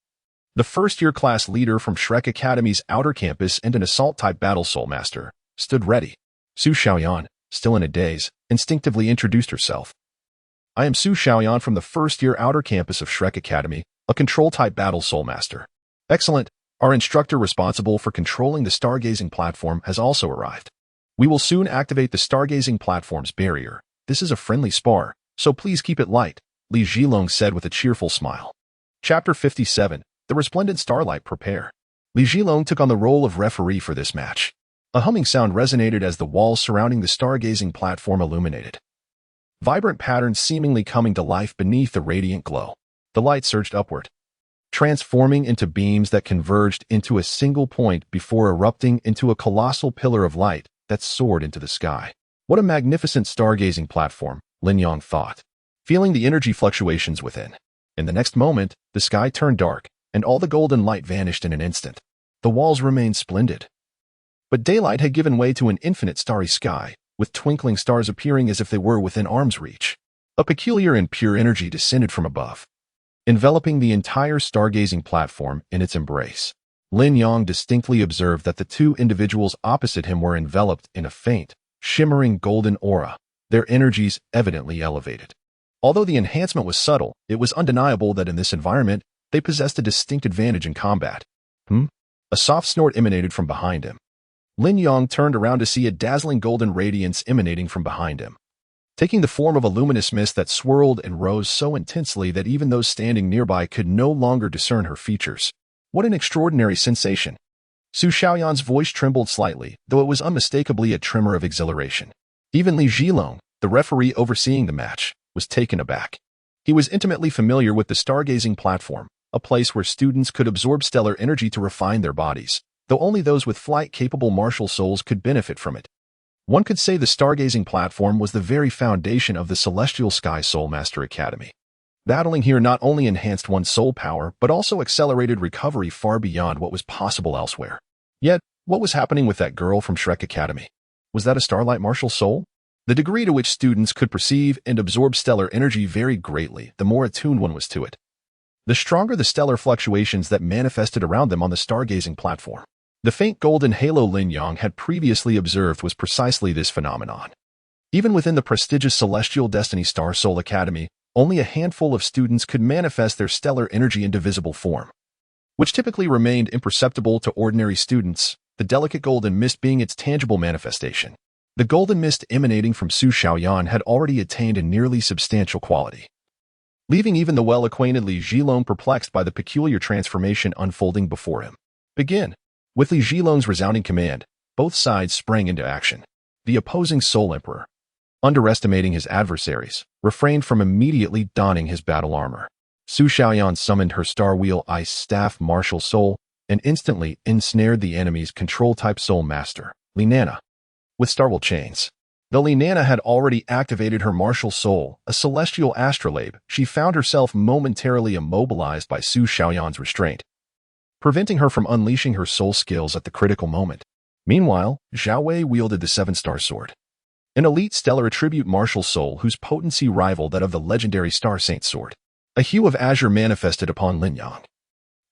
the first-year class leader from Shrek Academy's outer campus and an assault-type battle soul master, stood ready. Su Xiaoyan, still in a daze, instinctively introduced herself. I am Su Xiaoyan from the first-year outer campus of Shrek Academy, a control-type battle soul master. Excellent. Our instructor responsible for controlling the stargazing platform has also arrived. We will soon activate the stargazing platform's barrier. This is a friendly spar, so please keep it light, Li Zhilong said with a cheerful smile. Chapter 57. The Resplendent Starlight. Prepare. Li Zhilong took on the role of referee for this match. A humming sound resonated as the walls surrounding the stargazing platform illuminated, vibrant patterns seemingly coming to life beneath the radiant glow. The light surged upward, transforming into beams that converged into a single point before erupting into a colossal pillar of light that soared into the sky. What a magnificent stargazing platform, Lin Yang thought, feeling the energy fluctuations within. In the next moment, the sky turned dark, and all the golden light vanished in an instant. The walls remained splendid, but daylight had given way to an infinite starry sky, with twinkling stars appearing as if they were within arm's reach. A peculiar and pure energy descended from above, enveloping the entire stargazing platform in its embrace. Lin Yang distinctly observed that the 2 individuals opposite him were enveloped in a faint, shimmering golden aura, their energies evidently elevated. Although the enhancement was subtle, it was undeniable that in this environment, they possessed a distinct advantage in combat. A soft snort emanated from behind him. Lin Yang turned around to see a dazzling golden radiance emanating from behind him, taking the form of a luminous mist that swirled and rose so intensely that even those standing nearby could no longer discern her features. What an extraordinary sensation! Su Xiaoyan's voice trembled slightly, though it was unmistakably a tremor of exhilaration. Even Li Zhilong, the referee overseeing the match, was taken aback. He was intimately familiar with the stargazing platform, a place where students could absorb stellar energy to refine their bodies, though only those with flight-capable martial souls could benefit from it. One could say the stargazing platform was the very foundation of the Celestial Sky Soul Master Academy. Battling here not only enhanced one's soul power, but also accelerated recovery far beyond what was possible elsewhere. Yet, what was happening with that girl from Shrek Academy? Was that a starlight martial soul? The degree to which students could perceive and absorb stellar energy varied greatly, the more attuned one was to it. The stronger the stellar fluctuations that manifested around them on the stargazing platform. The faint golden halo Lin Yang had previously observed was precisely this phenomenon. Even within the prestigious Celestial Destiny Star Soul Academy, only a handful of students could manifest their stellar energy into visible form, which typically remained imperceptible to ordinary students, the delicate golden mist being its tangible manifestation. The golden mist emanating from Su Xiaoyan had already attained a nearly substantial quality, leaving even the well-acquainted Li Zhilong perplexed by the peculiar transformation unfolding before him. Begin. With Li Zhilong's resounding command, both sides sprang into action. The opposing Soul Emperor, underestimating his adversaries, refrained from immediately donning his battle armor. Su Xiaoyan summoned her Star Wheel Ice Staff Martial Soul and instantly ensnared the enemy's control-type Soul Master, Lin Yang, with Starwheel Chains. Though Lin Yang had already activated her martial soul, a celestial astrolabe, she found herself momentarily immobilized by Su Xiaoyan's restraint, preventing her from unleashing her soul skills at the critical moment. Meanwhile, Zhao Wei wielded the 7-star sword, an elite stellar attribute martial soul whose potency rivaled that of the legendary Star Saint sword. A hue of azure manifested upon Lin Yang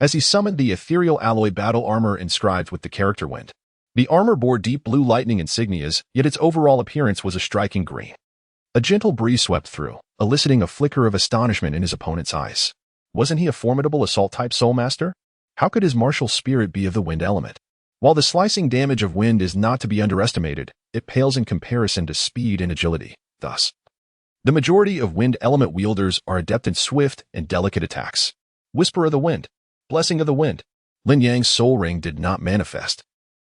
as he summoned the ethereal alloy battle armor inscribed with the character wind. The armor bore deep blue lightning insignias, yet its overall appearance was a striking green. A gentle breeze swept through, eliciting a flicker of astonishment in his opponent's eyes. Wasn't he a formidable assault-type soul master? How could his martial spirit be of the wind element? While the slicing damage of wind is not to be underestimated, it pales in comparison to speed and agility. Thus, the majority of wind element wielders are adept in swift and delicate attacks. Whisper of the Wind. Blessing of the Wind. Lin Yang's soul ring did not manifest.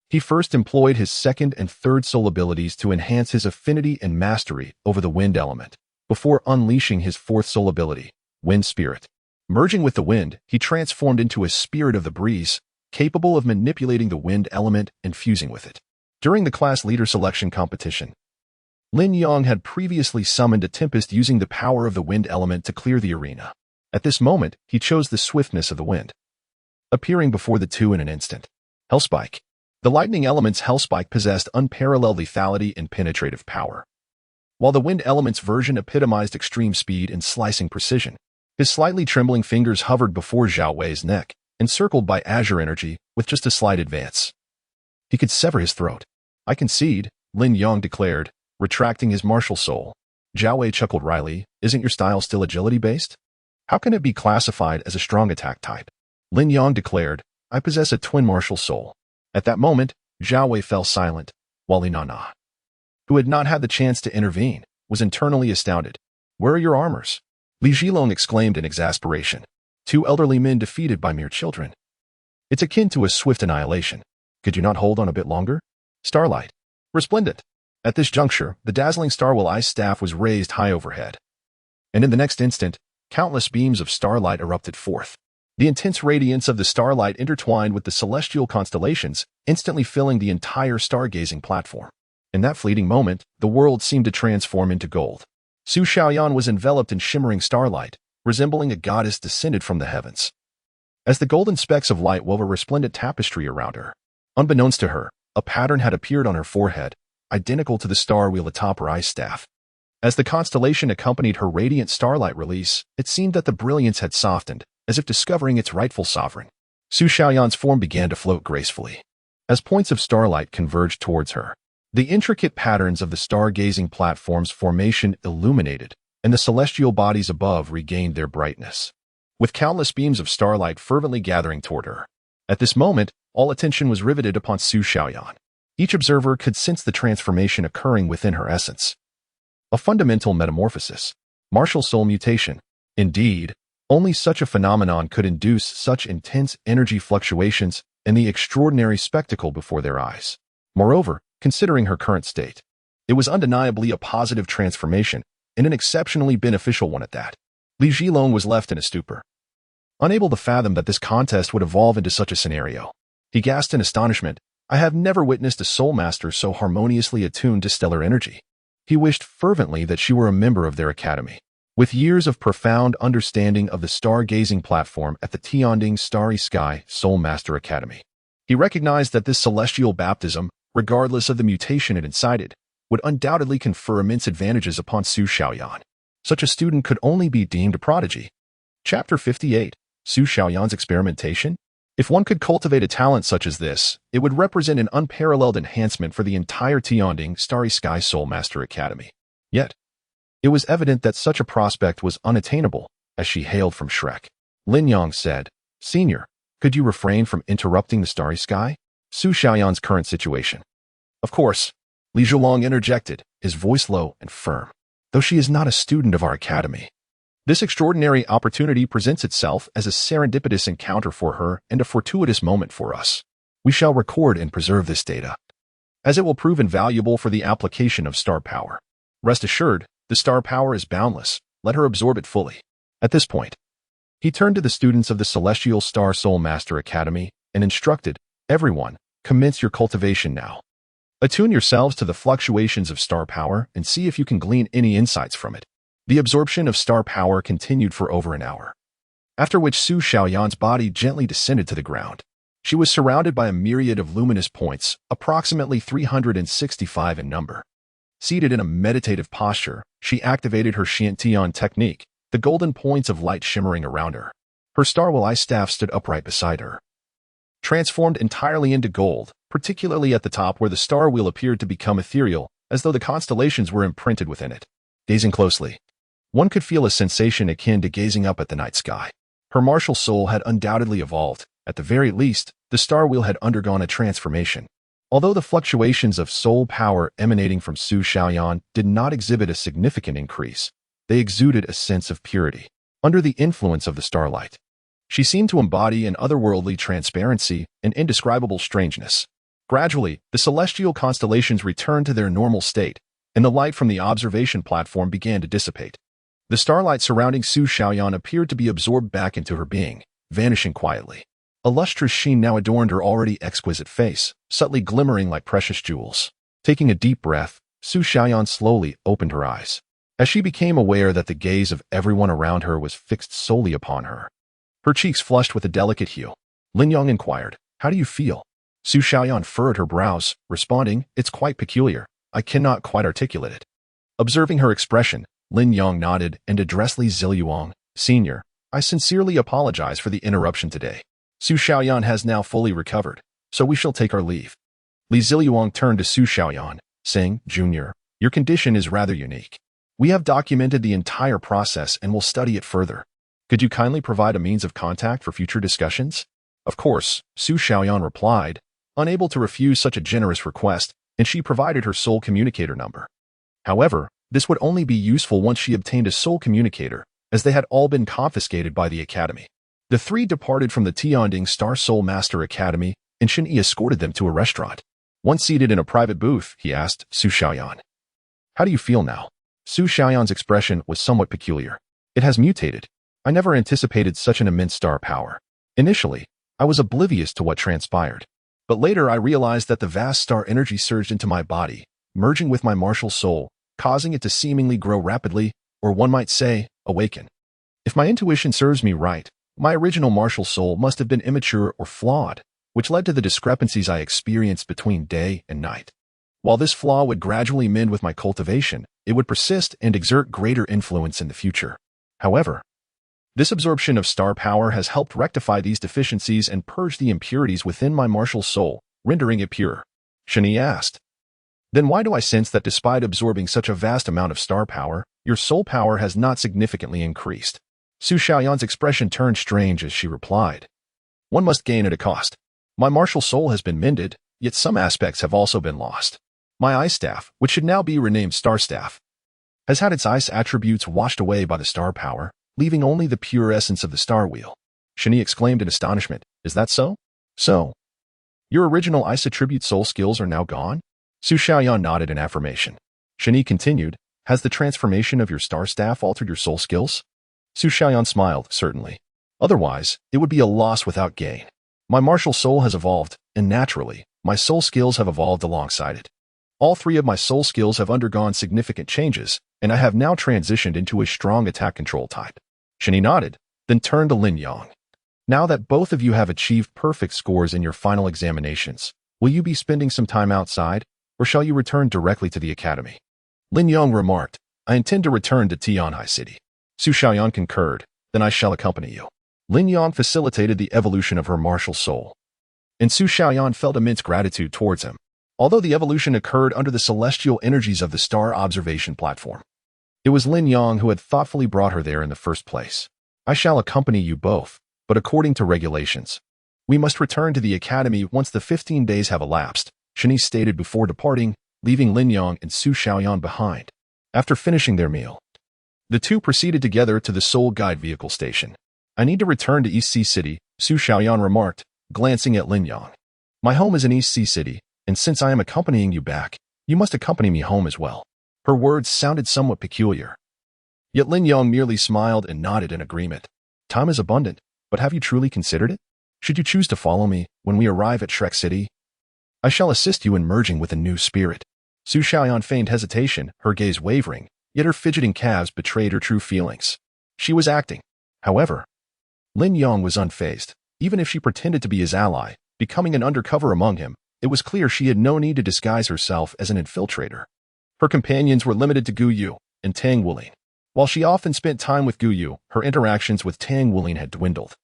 He first employed his second and third soul abilities to enhance his affinity and mastery over the wind element, before unleashing his fourth soul ability, Wind Spirit. Merging with the wind, he transformed into a spirit of the breeze, capable of manipulating the wind element and fusing with it. During the class leader selection competition, Lin Yang had previously summoned a tempest using the power of the wind element to clear the arena. At this moment, he chose the swiftness of the wind, appearing before the two in an instant. Hellspike. The lightning element's Hellspike possessed unparalleled lethality and penetrative power, while the wind element's version epitomized extreme speed and slicing precision. His slightly trembling fingers hovered before Zhao Wei's neck, encircled by azure energy with just a slight advance. He could sever his throat. I concede, Lin Yang declared, retracting his martial soul. Zhao Wei chuckled wryly. Isn't your style still agility-based? How can it be classified as a strong attack type? Lin Yang declared, I possess a twin martial soul. At that moment, Zhao Wei fell silent, while Li Na, who had not had the chance to intervene, was internally astounded. Where are your armors? Li Zhilong exclaimed in exasperation. Two elderly men defeated by mere children. It's akin to a swift annihilation. Could you not hold on a bit longer? Starlight. Resplendent. At this juncture, the dazzling Starwell Ice staff was raised high overhead. And in the next instant, countless beams of starlight erupted forth. The intense radiance of the starlight intertwined with the celestial constellations, instantly filling the entire stargazing platform. In that fleeting moment, the world seemed to transform into gold. Su Xiaoyan was enveloped in shimmering starlight, resembling a goddess descended from the heavens. As the golden specks of light wove a resplendent tapestry around her, unbeknownst to her, a pattern had appeared on her forehead, identical to the star wheel atop her ice staff. As the constellation accompanied her radiant starlight release, it seemed that the brilliance had softened, as if discovering its rightful sovereign. Su Xiaoyan's form began to float gracefully. As points of starlight converged towards her, the intricate patterns of the stargazing platform's formation illuminated, and the celestial bodies above regained their brightness, with countless beams of starlight fervently gathering toward her. At this moment, all attention was riveted upon Su Xiaoyan. Each observer could sense the transformation occurring within her essence. A fundamental metamorphosis. Martial soul mutation. Indeed, only such a phenomenon could induce such intense energy fluctuations and the extraordinary spectacle before their eyes. Moreover, considering her current state, it was undeniably a positive transformation, and an exceptionally beneficial one at that. Li Zhilong was left in a stupor, unable to fathom that this contest would evolve into such a scenario. He gasped in astonishment. I have never witnessed a soul master so harmoniously attuned to stellar energy. He wished fervently that she were a member of their academy. With years of profound understanding of the stargazing platform at the Tianding Starry Sky Soul Master Academy, he recognized that this celestial baptism, regardless of the mutation it incited, would undoubtedly confer immense advantages upon Su Xiaoyan. Such a student could only be deemed a prodigy. Chapter 58. Su Xiaoyan's experimentation? If one could cultivate a talent such as this, it would represent an unparalleled enhancement for the entire Tianding Starry Sky Soul Master Academy. Yet, it was evident that such a prospect was unattainable, as she hailed from Shrek. Lin Yang said, Senior, could you refrain from interrupting the starry sky? Su Xiaoyan's current situation. Of course, Li Zhilong interjected, his voice low and firm. Though she is not a student of our academy, this extraordinary opportunity presents itself as a serendipitous encounter for her and a fortuitous moment for us. We shall record and preserve this data, as it will prove invaluable for the application of star power. Rest assured, the star power is boundless. Let her absorb it fully. At this point, he turned to the students of the Celestial Star Soul Master Academy and instructed, everyone, commence your cultivation now. Attune yourselves to the fluctuations of star power and see if you can glean any insights from it. The absorption of star power continued for over an hour, after which Su Xiaoyan's body gently descended to the ground. She was surrounded by a myriad of luminous points, approximately 365 in number. Seated in a meditative posture, she activated her Xiantian technique, the golden points of light shimmering around her. Her star-will eye staff stood upright beside her, transformed entirely into gold, particularly at the top where the star wheel appeared to become ethereal, as though the constellations were imprinted within it. Gazing closely, one could feel a sensation akin to gazing up at the night sky. Her martial soul had undoubtedly evolved. At the very least, the star wheel had undergone a transformation. Although the fluctuations of soul power emanating from Su Xiaoyan did not exhibit a significant increase, they exuded a sense of purity. Under the influence of the starlight, she seemed to embody an otherworldly transparency and indescribable strangeness. Gradually, the celestial constellations returned to their normal state, and the light from the observation platform began to dissipate. The starlight surrounding Su Xiaoyan appeared to be absorbed back into her being, vanishing quietly. A lustrous sheen now adorned her already exquisite face, subtly glimmering like precious jewels. Taking a deep breath, Su Xiaoyan slowly opened her eyes. As she became aware that the gaze of everyone around her was fixed solely upon her, her cheeks flushed with a delicate hue. Lin Yang inquired, "How do you feel?" Su Xiaoyan furrowed her brows, responding, "It's quite peculiar. I cannot quite articulate it." Observing her expression, Lin Yang nodded and addressed Li Ziyuang, "Senior, I sincerely apologize for the interruption today. Su Xiaoyan has now fully recovered, so we shall take our leave." Li Ziyuang turned to Su Xiaoyan, saying, "Junior, your condition is rather unique. We have documented the entire process and will study it further. Could you kindly provide a means of contact for future discussions?" "Of course," Su Xiaoyan replied, unable to refuse such a generous request, and she provided her soul communicator number. However, this would only be useful once she obtained a soul communicator, as they had all been confiscated by the Academy. The three departed from the Tianding Star Soul Master Academy, and Shen-Yi escorted them to a restaurant. Once seated in a private booth, he asked Su Xiaoyan, "How do you feel now?" Su Xiaoyan's expression was somewhat peculiar. "It has mutated. I never anticipated such an immense star power. Initially, I was oblivious to what transpired. But later I realized that the vast star energy surged into my body, merging with my martial soul, causing it to seemingly grow rapidly, or one might say, awaken. If my intuition serves me right, my original martial soul must have been immature or flawed, which led to the discrepancies I experienced between day and night. While this flaw would gradually mend with my cultivation, it would persist and exert greater influence in the future. However, this absorption of star power has helped rectify these deficiencies and purge the impurities within my martial soul, rendering it pure." Shen-Yi asked, "Then why do I sense that despite absorbing such a vast amount of star power, your soul power has not significantly increased?" Su Xiaoyan's expression turned strange as she replied, "One must gain at a cost. My martial soul has been mended, yet some aspects have also been lost. My eye staff, which should now be renamed Star Staff, has had its ice attributes washed away by the star power, leaving only the pure essence of the star wheel." Shen-Yi exclaimed in astonishment, "Is that so?" "So, your original ice attribute soul skills are now gone?" Su Xiaoyan nodded in affirmation. Shen-Yi continued, "Has the transformation of your star staff altered your soul skills?" Su Xiaoyan smiled, "Certainly. Otherwise, it would be a loss without gain. My martial soul has evolved, and naturally, my soul skills have evolved alongside it. All three of my soul skills have undergone significant changes, and I have now transitioned into a strong attack control type." Shen-Yi nodded, then turned to Lin Yang. "Now that both of you have achieved perfect scores in your final examinations, will you be spending some time outside, or shall you return directly to the academy?" Lin Yang remarked, "I intend to return to Tianhai City." Su Xiaoyan concurred, "Then I shall accompany you." Lin Yang facilitated the evolution of her martial soul, and Su Xiaoyan felt immense gratitude towards him. Although the evolution occurred under the celestial energies of the star observation platform, it was Lin Yang who had thoughtfully brought her there in the first place. "I shall accompany you both, but according to regulations, we must return to the academy once the 15 days have elapsed," Shen-Yi stated before departing, leaving Lin Yang and Su Xiaoyan behind. After finishing their meal, the two proceeded together to the Soul Guide vehicle station. "I need to return to East Sea City," Su Xiaoyan remarked, glancing at Lin Yang. "My home is in East Sea City, and since I am accompanying you back, you must accompany me home as well." Her words sounded somewhat peculiar, yet Lin Yang merely smiled and nodded in agreement. "Time is abundant, but have you truly considered it? Should you choose to follow me when we arrive at Shrek City, I shall assist you in merging with a new spirit." Su Xiaoyan feigned hesitation, her gaze wavering, yet her fidgeting calves betrayed her true feelings. She was acting. However, Lin Yang was unfazed. Even if she pretended to be his ally, becoming an undercover among him, it was clear she had no need to disguise herself as an infiltrator. Her companions were limited to Gu Yu and Tang Wulin. While she often spent time with Gu Yu, her interactions with Tang Wulin had dwindled,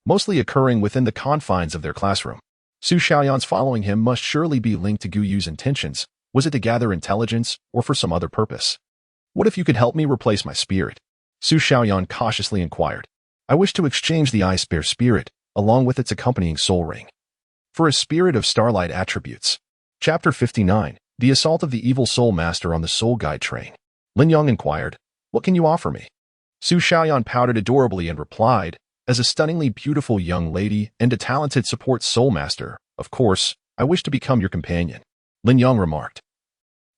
mostly occurring within the confines of their classroom. Su Xiaoyan's following him must surely be linked to Gu Yu's intentions. Was it to gather intelligence, or for some other purpose? What if you could help me replace my spirit? Su Xiaoyan cautiously inquired. I wish to exchange the ice-bear spirit, along with its accompanying soul ring, for a spirit of starlight attributes. Chapter 59. The Assault of the Evil Soul Master on the Soul Guide Train. Lin Yang inquired, what can you offer me? Su Xiaoyan pouted adorably and replied, as a stunningly beautiful young lady and a talented support soul master, of course, I wish to become your companion. Lin Yang remarked.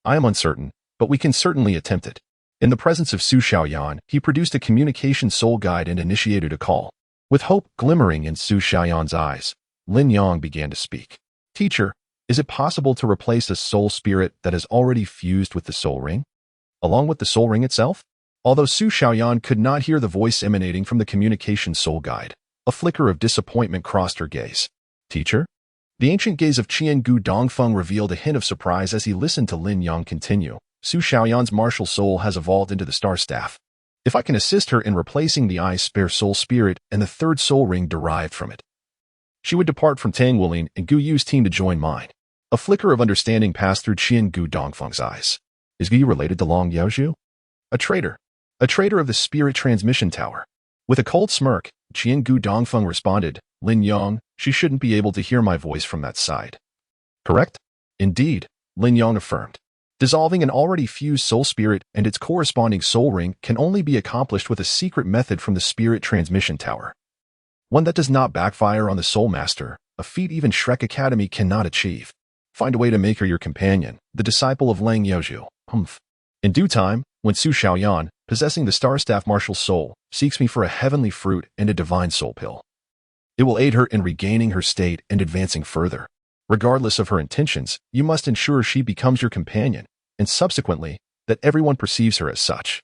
I am uncertain, but we can certainly attempt it. In the presence of Su Xiaoyan, he produced a communication soul guide and initiated a call. With hope glimmering in Su Xiaoyan's eyes, Lin Yang began to speak. Teacher, is it possible to replace a soul spirit that is already fused with the soul ring, along with the soul ring itself? Although Su Xiaoyan could not hear the voice emanating from the communication soul guide, a flicker of disappointment crossed her gaze. Teacher? The ancient gaze of Qian Gu Dongfeng revealed a hint of surprise as he listened to Lin Yang continue. Su Xiaoyan's martial soul has evolved into the Star Staff. If I can assist her in replacing the ice-bear soul spirit and the third soul ring derived from it, she would depart from Tang Wulin and Gu Yu's team to join mine. A flicker of understanding passed through Qian Gu Dongfeng's eyes. Is Gu Yu related to Long Yaozhu? A traitor of the Spirit Transmission Tower. With a cold smirk, Qian Gu Dongfeng responded, Lin Yang, she shouldn't be able to hear my voice from that side. Correct? Indeed, Lin Yang affirmed. Dissolving an already fused soul spirit and its corresponding soul ring can only be accomplished with a secret method from the Spirit Transmission Tower. One that does not backfire on the Soul Master, a feat even Shrek Academy cannot achieve. Find a way to make her your companion, the disciple of Lang Yaozhu. In due time, when Su Xiaoyan, possessing the Star Staff martial soul, seeks me for a heavenly fruit and a divine soul pill, it will aid her in regaining her state and advancing further. Regardless of her intentions, you must ensure she becomes your companion, and subsequently, that everyone perceives her as such.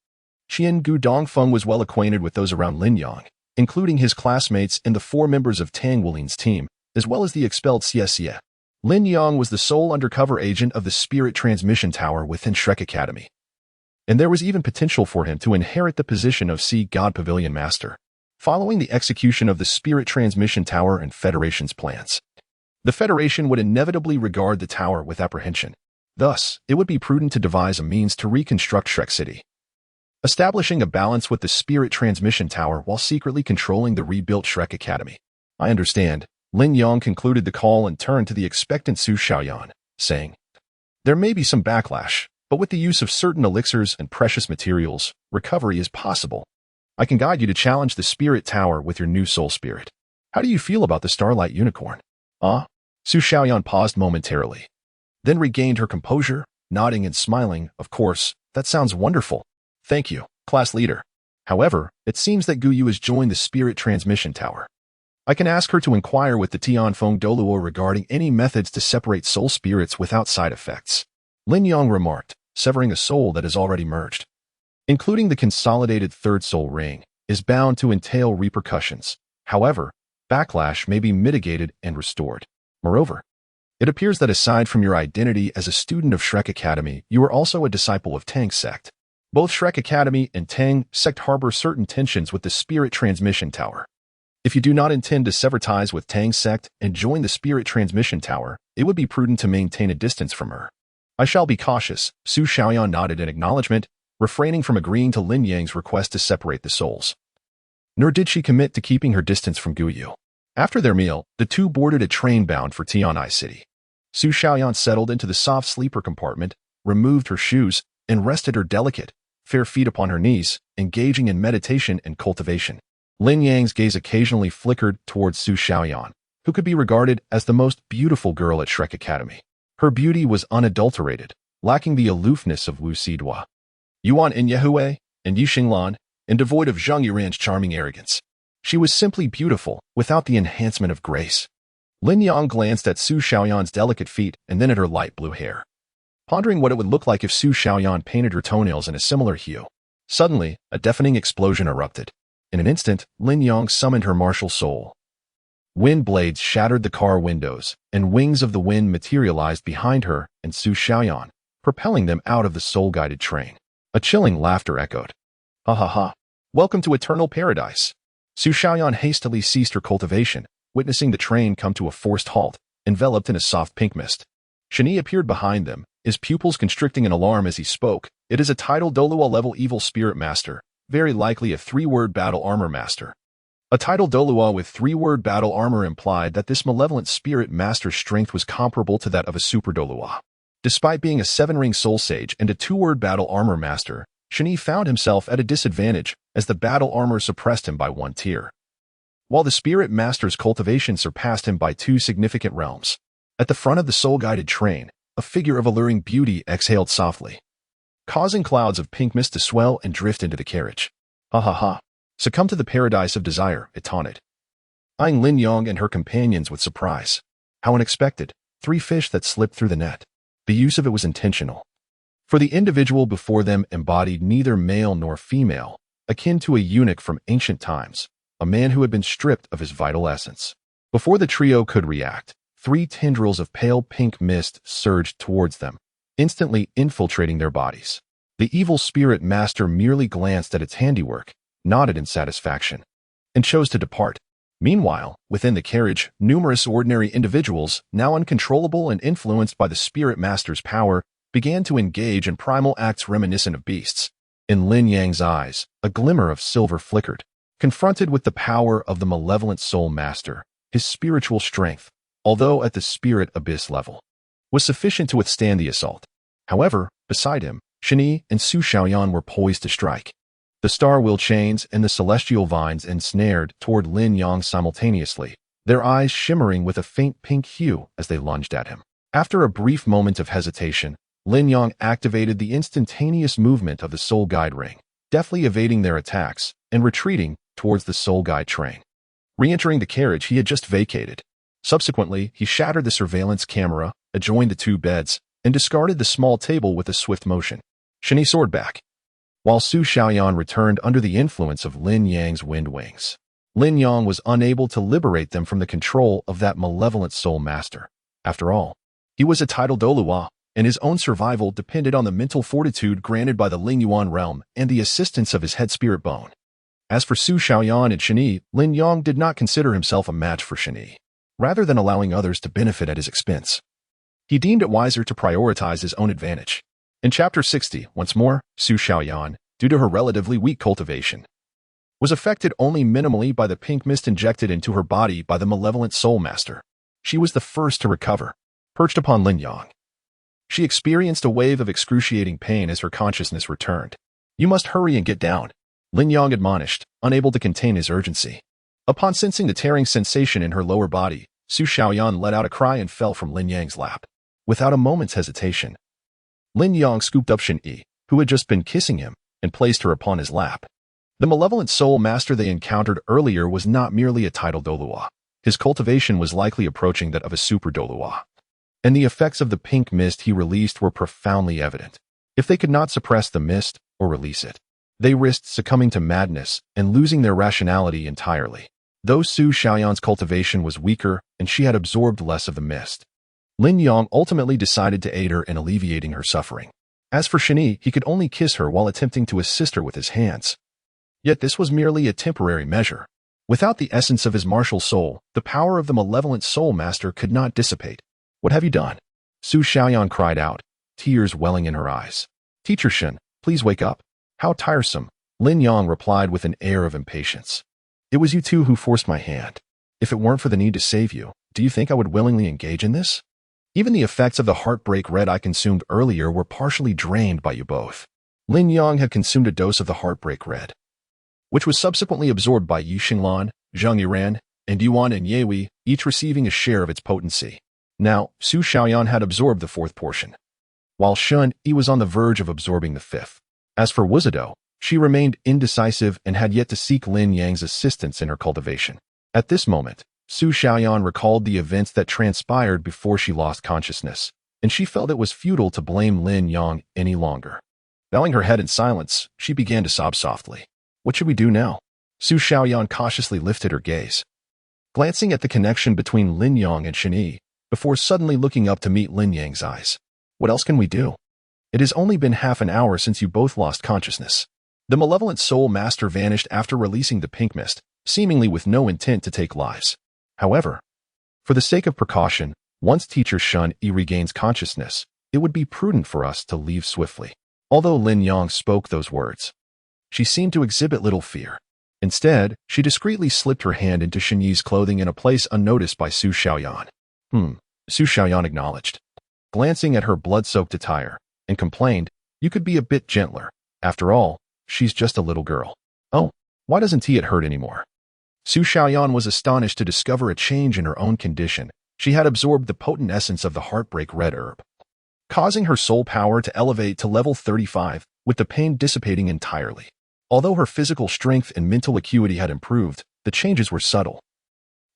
Qian Gu Dongfeng was well acquainted with those around Lin Yang, including his classmates and the 4 members of Tang Wulin's team, as well as the expelled Xie. Lin Yang was the sole undercover agent of the Spirit Transmission Tower within Shrek Academy, and there was even potential for him to inherit the position of Sea God Pavilion Master, following the execution of the Spirit Transmission Tower and Federation's plans. The Federation would inevitably regard the tower with apprehension. Thus, it would be prudent to devise a means to reconstruct Shrek City, establishing a balance with the Spirit Transmission Tower while secretly controlling the rebuilt Shrek Academy. I understand. Lin Yang concluded the call and turned to the expectant Su Xiaoyan, saying, there may be some backlash, but with the use of certain elixirs and precious materials, recovery is possible. I can guide you to challenge the Spirit Tower with your new soul spirit. How do you feel about the Starlight Unicorn? Su Xiaoyan paused momentarily, then regained her composure, nodding and smiling. Of course, that sounds wonderful. Thank you, class leader. However, it seems that Gu Yu has joined the Spirit Transmission Tower. I can ask her to inquire with the Tianfeng Douluo regarding any methods to separate soul spirits without side effects. Lin Yang remarked, severing a soul that is already merged, including the consolidated third soul ring, is bound to entail repercussions. However, backlash may be mitigated and restored. Moreover, it appears that aside from your identity as a student of Shrek Academy, you are also a disciple of Tang sect. Both Shrek Academy and Tang sect harbor certain tensions with the Spirit Transmission Tower. If you do not intend to sever ties with Tang sect and join the Spirit Transmission Tower, it would be prudent to maintain a distance from her. I shall be cautious. Su Xiaoyan nodded in acknowledgement, refraining from agreeing to Lin Yang's request to separate the souls. Nor did she commit to keeping her distance from Gu Yu. After their meal, the two boarded a train bound for Tian'ai City. Su Xiaoyan settled into the soft sleeper compartment, removed her shoes, and rested her delicate, fair feet upon her knees, engaging in meditation and cultivation. Lin Yang's gaze occasionally flickered towards Su Xiaoyan, who could be regarded as the most beautiful girl at Shrek Academy. Her beauty was unadulterated, lacking the aloofness of Wu Xidua, Yuan Inyehue, and Yixinglan, and devoid of Zhang Yuran's charming arrogance. She was simply beautiful, without the enhancement of grace. Lin Yang glanced at Su Xiaoyan's delicate feet and then at her light blue hair, pondering what it would look like if Su Xiaoyan painted her toenails in a similar hue. Suddenly, a deafening explosion erupted. In an instant, Lin Yang summoned her martial soul. Wind blades shattered the car windows, and wings of the wind materialized behind her and Su Xiaoyan, propelling them out of the soul-guided train. A chilling laughter echoed. Ha ha ha. Welcome to eternal paradise. Su Xiaoyan hastily ceased her cultivation, witnessing the train come to a forced halt, enveloped in a soft pink mist. Shani appeared behind them, his pupils constricting in alarm as he spoke. It is a titled Douluo level evil spirit master, very likely a 3-word battle armor master. A titled Douluo with 3-word battle armor implied that this malevolent spirit master's strength was comparable to that of a super Douluo. Despite being a 7-ring soul sage and a 2-word battle armor master, Shani found himself at a disadvantage as the battle armor suppressed him by 1 tier. While the spirit master's cultivation surpassed him by 2 significant realms. At the front of the soul-guided train, a figure of alluring beauty exhaled softly, causing clouds of pink mist to swell and drift into the carriage. Ha ha ha. Succumb to the paradise of desire, it taunted, eyeing Lin Yang and her companions with surprise. How unexpected. 3 fish that slipped through the net. The use of it was intentional. For the individual before them embodied neither male nor female, akin to a eunuch from ancient times, a man who had been stripped of his vital essence. Before the trio could react, 3 tendrils of pale pink mist surged towards them, instantly infiltrating their bodies. The evil spirit master merely glanced at its handiwork, nodded in satisfaction, and chose to depart. Meanwhile, within the carriage, numerous ordinary individuals, now uncontrollable and influenced by the spirit master's power, began to engage in primal acts reminiscent of beasts. In Lin Yang's eyes, a glimmer of silver flickered. Confronted with the power of the malevolent soul master, his spiritual strength, although at the spirit abyss level, was sufficient to withstand the assault. However, beside him, Shani and Su Xiaoyan were poised to strike. The star-wheel chains and the celestial vines ensnared toward Lin Yang simultaneously, their eyes shimmering with a faint pink hue as they lunged at him. After a brief moment of hesitation, Lin Yang activated the instantaneous movement of the soul guide ring, deftly evading their attacks and retreating towards the soul guide train. Re-entering the carriage he had just vacated. Subsequently, he shattered the surveillance camera, adjoined the 2 beds, and discarded the small table with a swift motion. Shani soared back, while Su Xiaoyan returned under the influence of Lin Yang's wind wings. Lin Yang was unable to liberate them from the control of that malevolent soul master. After all, he was a titled Douluo, and his own survival depended on the mental fortitude granted by the Lingyuan realm and the assistance of his head spirit bone. As for Su Xiaoyan and Shani, Lin Yang did not consider himself a match for Shani, rather than allowing others to benefit at his expense. He deemed it wiser to prioritize his own advantage. In Chapter 60, once more, Su Xiaoyan, due to her relatively weak cultivation, was affected only minimally by the pink mist injected into her body by the malevolent soul master. She was the first to recover, perched upon Lin Yang. She experienced a wave of excruciating pain as her consciousness returned. You must hurry and get down, Lin Yang admonished, unable to contain his urgency. Upon sensing the tearing sensation in her lower body, Su Xiaoyan let out a cry and fell from Lin Yang's lap. Without a moment's hesitation, Lin Yang scooped up Shen-Yi, who had just been kissing him, and placed her upon his lap. The malevolent soul master they encountered earlier was not merely a titled Douluo. His cultivation was likely approaching that of a super Douluo, and the effects of the pink mist he released were profoundly evident. If they could not suppress the mist or release it, they risked succumbing to madness and losing their rationality entirely. Though Su Xiaoyan's cultivation was weaker and she had absorbed less of the mist, Lin Yang ultimately decided to aid her in alleviating her suffering. As for Shani, he could only kiss her while attempting to assist her with his hands. Yet this was merely a temporary measure. Without the essence of his martial soul, the power of the malevolent soul master could not dissipate. What have you done? Su Xiaoyan cried out, tears welling in her eyes. Teacher Shen, please wake up. How tiresome, Lin Yang replied with an air of impatience. It was you two who forced my hand. If it weren't for the need to save you, do you think I would willingly engage in this? Even the effects of the heartbreak red I consumed earlier were partially drained by you both. Lin Yang had consumed a dose of the heartbreak red, which was subsequently absorbed by Yi Xinglan, Zhang Yiran, and Yuan and Yewei, each receiving a share of its potency. Now, Su Xiaoyan had absorbed the 4th portion, while Shen-Yi was on the verge of absorbing the 5th. As for Wuzido, she remained indecisive and had yet to seek Lin Yang's assistance in her cultivation. At this moment, Su Xiaoyan recalled the events that transpired before she lost consciousness, and she felt it was futile to blame Lin Yang any longer. Bowing her head in silence, she began to sob softly. What should we do now? Su Xiaoyan cautiously lifted her gaze, glancing at the connection between Lin Yang and Shen-Yi, before suddenly looking up to meet Lin Yang's eyes. What else can we do? It has only been half an hour since you both lost consciousness. The malevolent soul master vanished after releasing the pink mist, seemingly with no intent to take lives. However, for the sake of precaution, once teacher Shun Yi regains consciousness, it would be prudent for us to leave swiftly. Although Lin Yang spoke those words, she seemed to exhibit little fear. Instead, she discreetly slipped her hand into Shen Yi's clothing in a place unnoticed by Su Xiaoyan. Su Xiaoyan acknowledged, glancing at her blood-soaked attire, and complained, "You could be a bit gentler. After all, she's just a little girl." "Oh, why doesn't it hurt anymore?" Su Xiaoyan was astonished to discover a change in her own condition. She had absorbed the potent essence of the heartbreak red herb, causing her soul power to elevate to level 35, with the pain dissipating entirely. Although her physical strength and mental acuity had improved, the changes were subtle,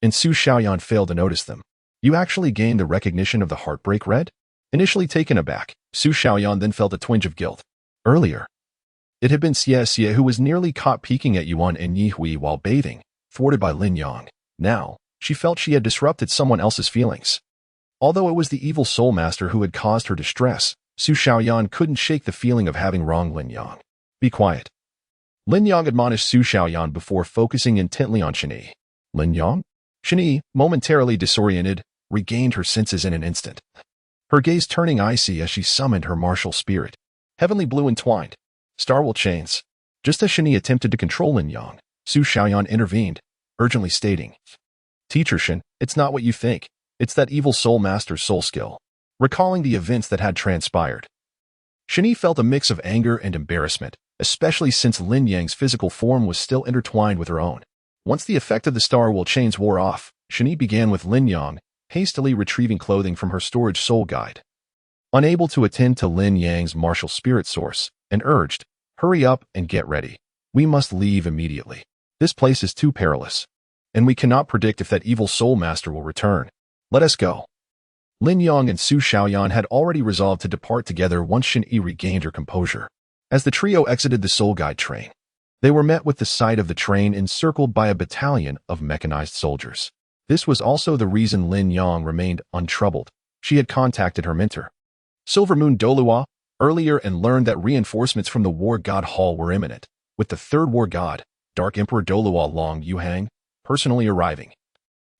and Su Xiaoyan failed to notice them. "You actually gained the recognition of the heartbreak red?" Initially taken aback, Su Xiaoyan then felt a twinge of guilt. Earlier, it had been Xie who was nearly caught peeking at Yuan and Yi Hui while bathing, thwarted by Lin Yang. Now, she felt she had disrupted someone else's feelings. Although it was the evil soul master who had caused her distress, Su Xiaoyan couldn't shake the feeling of having wronged Lin Yang. "Be quiet." Lin Yang admonished Su Xiaoyan before focusing intently on Shen Yi. "Lin Yang?" Shen Yi, momentarily disoriented, regained her senses in an instant, her gaze turning icy as she summoned her martial spirit. Heavenly blue entwined, starwell chains. Just as Shen Yi attempted to control Lin Yang, Su Xiaoyan intervened, urgently stating, "Teacher Shen, it's not what you think. It's that evil soul master's soul skill." Recalling the events that had transpired, Shen Yi felt a mix of anger and embarrassment, especially since Lin Yang's physical form was still intertwined with her own. Once the effect of the starwell chains wore off, Shen Yi began with Lin Yang, hastily retrieving clothing from her storage soul guide. Unable to attend to Lin Yang's martial spirit source, and urged, "Hurry up and get ready. We must leave immediately. This place is too perilous, and we cannot predict if that evil soul master will return. Let us go." Lin Yang and Su Xiaoyan had already resolved to depart together once Shen Yi regained her composure. As the trio exited the soul guide train, they were met with the sight of the train encircled by a battalion of mechanized soldiers. This was also the reason Lin Yang remained untroubled. She had contacted her mentor, Silver Moon Douluo, earlier and learned that reinforcements from the War God Hall were imminent, with the third War God, Dark Emperor Douluo Long Yuhang, personally arriving,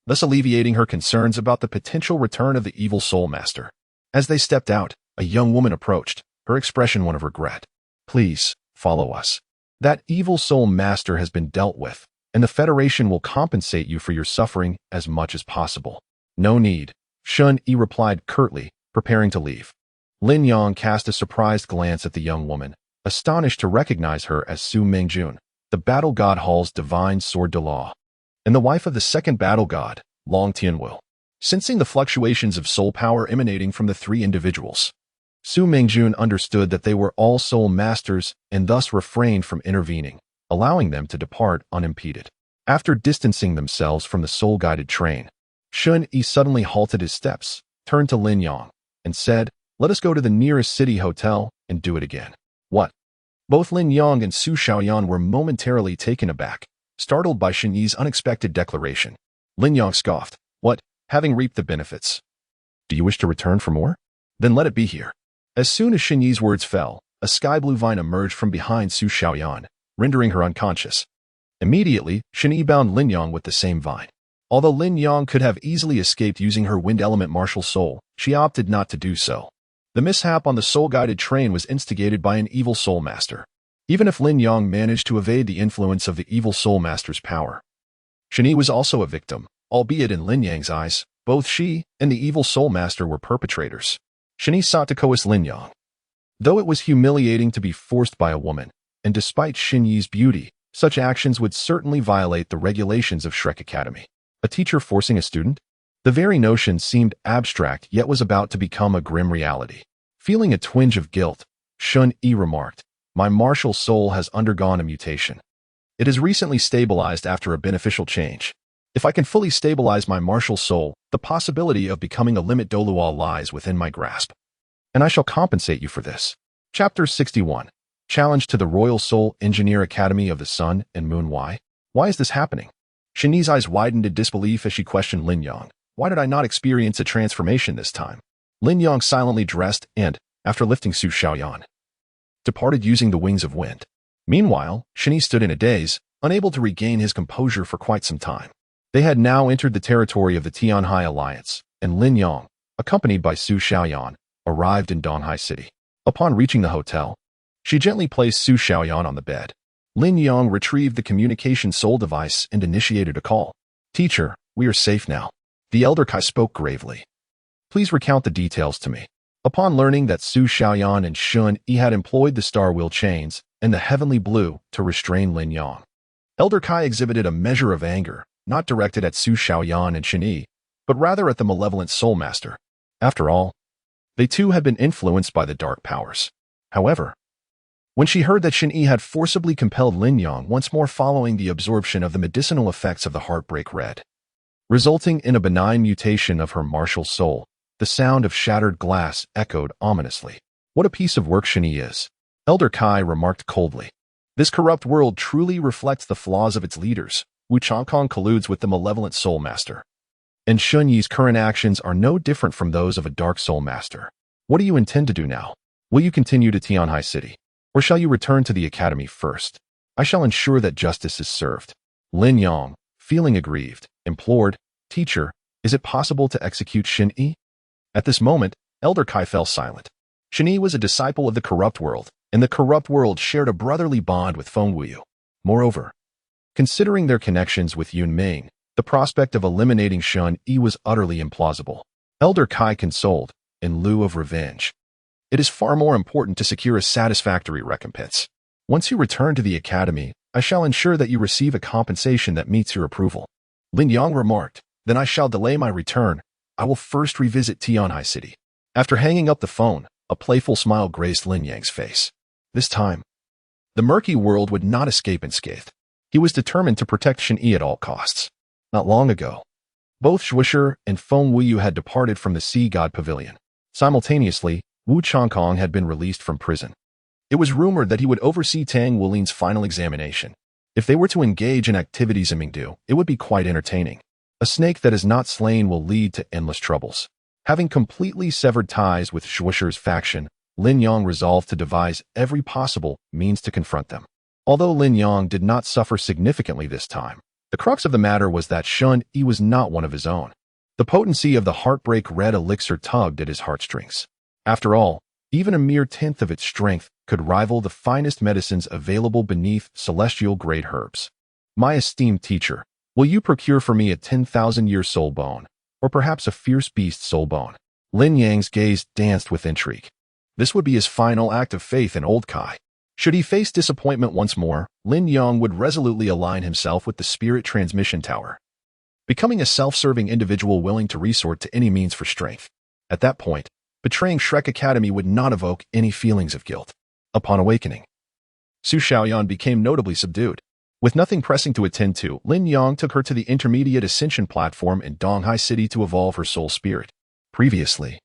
thus alleviating her concerns about the potential return of the evil soul master. As they stepped out, a young woman approached, her expression one of regret. "Please, follow us. That evil soul master has been dealt with, and the Federation will compensate you for your suffering as much as possible." "No need," Shun Yi replied curtly, preparing to leave. Lin Yang cast a surprised glance at the young woman, astonished to recognize her as Su Mingjun, the Battle God Hall's divine sword de law, and the wife of the second battle god, Long Tianwu. Sensing the fluctuations of soul power emanating from the three individuals, Su Mingjun understood that they were all soul masters and thus refrained from intervening, allowing them to depart unimpeded. After distancing themselves from the soul-guided train, Shun Yi suddenly halted his steps, turned to Lin Yang, and said, "Let us go to the nearest city hotel and do it again." "What?" Both Lin Yang and Su Xiaoyan were momentarily taken aback, startled by Shen Yi's unexpected declaration. Lin Yang scoffed, "What, having reaped the benefits? Do you wish to return for more? Then let it be here." As soon as Shen Yi's words fell, a sky-blue vine emerged from behind Su Xiaoyan, rendering her unconscious. Immediately, Shen Yi bound Lin Yang with the same vine. Although Lin Yang could have easily escaped using her wind element martial soul, she opted not to do so. The mishap on the soul-guided train was instigated by an evil soul master. Even if Lin Yang managed to evade the influence of the evil soul master's power, Shen Yi was also a victim, albeit in Lin Yang's eyes, both she and the evil soul master were perpetrators. Shen Yi sought to coerce Lin Yang. Though it was humiliating to be forced by a woman, and despite Shen Yi's beauty, such actions would certainly violate the regulations of Shrek Academy. A teacher forcing a student? The very notion seemed abstract yet was about to become a grim reality. Feeling a twinge of guilt, Shun Yi remarked, "My martial soul has undergone a mutation. It has recently stabilized after a beneficial change. If I can fully stabilize my martial soul, the possibility of becoming a limit Douluo lies within my grasp. And I shall compensate you for this." Chapter 61. Challenge to the Royal Soul Engineer Academy of the Sun and Moon. Why is this happening? Shen Yi's eyes widened in disbelief as she questioned Lin Yang. "Why did I not experience a transformation this time?" Lin Yang silently dressed and, after lifting Su Xiaoyan, departed using the wings of wind. Meanwhile, Shini stood in a daze, unable to regain his composure for quite some time. They had now entered the territory of the Tianhai Alliance, and Lin Yang, accompanied by Su Xiaoyan, arrived in Donghai City. Upon reaching the hotel, she gently placed Su Xiaoyan on the bed. Lin Yang retrieved the communication soul device and initiated a call. "Teacher, we are safe now." The elder Kai spoke gravely. "Please recount the details to me." Upon learning that Su Xiaoyan and Shun Yi had employed the star wheel chains and the heavenly blue to restrain Lin Yang, Elder Kai exhibited a measure of anger, not directed at Su Xiaoyan and Shun Yi, but rather at the malevolent soul master. After all, they too had been influenced by the dark powers. However, when she heard that Shun Yi had forcibly compelled Lin Yang once more following the absorption of the medicinal effects of the Heartbreak Red, resulting in a benign mutation of her martial soul, the sound of shattered glass echoed ominously. "What a piece of work Shun Yi is," Elder Kai remarked coldly. "This corrupt world truly reflects the flaws of its leaders." Wu Changkong colludes with the malevolent soul master, and Shun Yi's current actions are no different from those of a dark soul master. What do you intend to do now? Will you continue to Tianhai City, or shall you return to the academy first? I shall ensure that justice is served." Lin Yang, feeling aggrieved, implored, "Teacher, is it possible to execute Shun Yi?" At this moment, Elder Kai fell silent. Shun Yi was a disciple of the corrupt world, and the corrupt world shared a brotherly bond with Feng Wuyu. Moreover, considering their connections with Yun Ming, the prospect of eliminating Shun Yi was utterly implausible. Elder Kai consoled, in lieu of revenge. "It is far more important to secure a satisfactory recompense. Once you return to the academy, I shall ensure that you receive a compensation that meets your approval." Lin Yang remarked, "Then I shall delay my return. I will first revisit Tianhai City." After hanging up the phone, a playful smile graced Lin Yang's face. This time, the murky world would not escape unscathed. He was determined to protect Shun Yi at all costs. Not long ago, both Shuisher and Feng Wuyu had departed from the Sea God Pavilion. Simultaneously, Wu Changkong had been released from prison. It was rumored that he would oversee Tang Wulin's final examination. If they were to engage in activities in Mingdu, it would be quite entertaining. A snake that is not slain will lead to endless troubles. Having completely severed ties with Shuisher's faction, Lin Yang resolved to devise every possible means to confront them. Although Lin Yang did not suffer significantly this time, the crux of the matter was that Shun Yi was not one of his own. The potency of the Heartbreak Red elixir tugged at his heartstrings. After all, even a mere tenth of its strength could rival the finest medicines available beneath celestial-grade herbs. "My esteemed teacher, will you procure for me a 10,000-year soul bone, or perhaps a fierce beast soul bone?" Lin Yang's gaze danced with intrigue. This would be his final act of faith in Old Kai. Should he face disappointment once more, Lin Yang would resolutely align himself with the Spirit Transmission Tower, becoming a self-serving individual willing to resort to any means for strength. At that point, betraying Shrek Academy would not evoke any feelings of guilt. Upon awakening, Su Xiaoyan became notably subdued. With nothing pressing to attend to, Lin Yang took her to the intermediate ascension platform in Donghai City to evolve her soul spirit. Previously,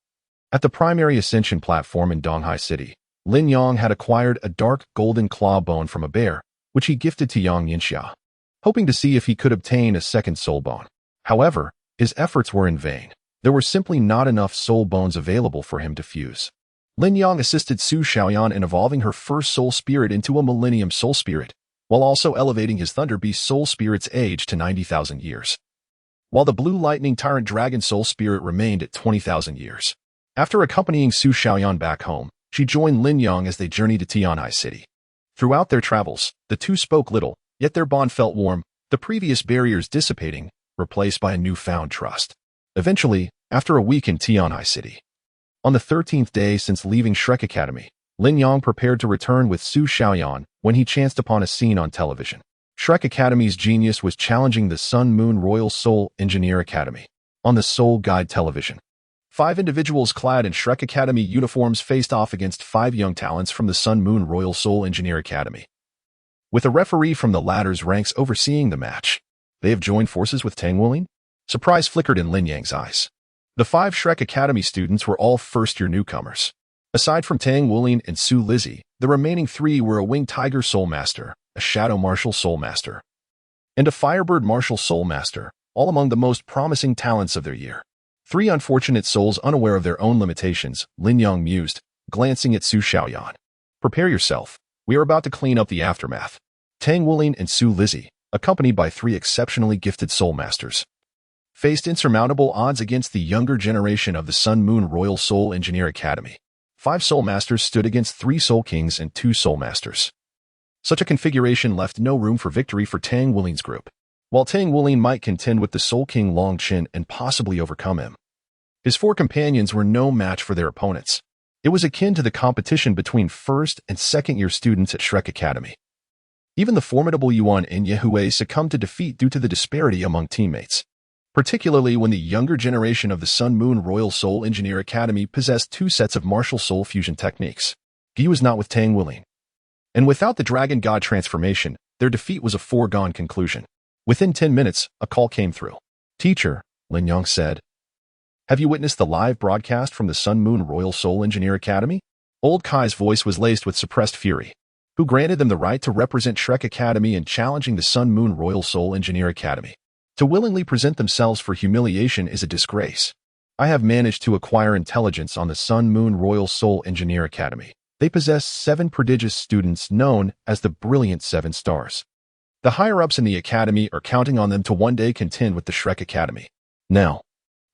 at the primary ascension platform in Donghai City, Lin Yang had acquired a dark golden claw bone from a bear, which he gifted to Yang Yinxia, hoping to see if he could obtain a second soul bone. However, his efforts were in vain. There were simply not enough soul bones available for him to fuse. Lin Yang assisted Su Xiaoyan in evolving her first soul spirit into a millennium soul spirit, while also elevating his Thunder Beast soul spirit's age to 90,000 years, while the Blue Lightning Tyrant Dragon soul spirit remained at 20,000 years. After accompanying Su Xiaoyan back home, she joined Lin Yang as they journeyed to Tianhai City. Throughout their travels, the two spoke little, yet their bond felt warm, the previous barriers dissipating, replaced by a newfound trust. Eventually, after a week in Tianhai City, on the 13th day since leaving Shrek Academy, Lin Yang prepared to return with Su Xiaoyan when he chanced upon a scene on television. Shrek Academy's genius was challenging the Sun Moon Royal Soul Engineer Academy. On the Soul Guide television, 5 individuals clad in Shrek Academy uniforms faced off against 5 young talents from the Sun Moon Royal Soul Engineer Academy, with a referee from the latter's ranks overseeing the match. They have joined forces with Tang Wuling? Surprise flickered in Lin Yang's eyes. The 5 Shrek Academy students were all first-year newcomers. Aside from Tang Wuling and Su Lizzie, the remaining 3 were a Winged Tiger Soul Master, a Shadow Martial Soul Master, and a Firebird Martial Soul Master, all among the most promising talents of their year. 3 unfortunate souls unaware of their own limitations, Lin Yang mused, glancing at Su Xiaoyan. "Prepare yourself. We are about to clean up the aftermath. Tang Wulin and Su Lizzie, accompanied by 3 exceptionally gifted soul masters, faced insurmountable odds against the younger generation of the Sun Moon Royal Soul Engineer Academy. 5 soul masters stood against 3 soul kings and 2 soul masters. Such a configuration left no room for victory for Tang Wulin's group. While Tang Wulin might contend with the Soul King Long Qin and possibly overcome him, his 4 companions were no match for their opponents. It was akin to the competition between first and second-year students at Shrek Academy. Even the formidable Yuan and Yehui succumbed to defeat due to the disparity among teammates, particularly when the younger generation of the Sun Moon Royal Soul Engineer Academy possessed 2 sets of martial soul fusion techniques. Gi was not with Tang Wulin, and without the Dragon God transformation, their defeat was a foregone conclusion. Within 10 minutes, a call came through. "Teacher," Lin Yang said, "have you witnessed the live broadcast from the Sun Moon Royal Soul Engineer Academy?" Old Kai's voice was laced with suppressed fury. Who granted them the right to represent Shrek Academy in challenging the Sun Moon Royal Soul Engineer Academy? To willingly present themselves for humiliation is a disgrace. I have managed to acquire intelligence on the Sun Moon Royal Soul Engineer Academy. They possess 7 prodigious students known as the Brilliant 7 Stars. The higher-ups in the Academy are counting on them to one day contend with the Shrek Academy. Now,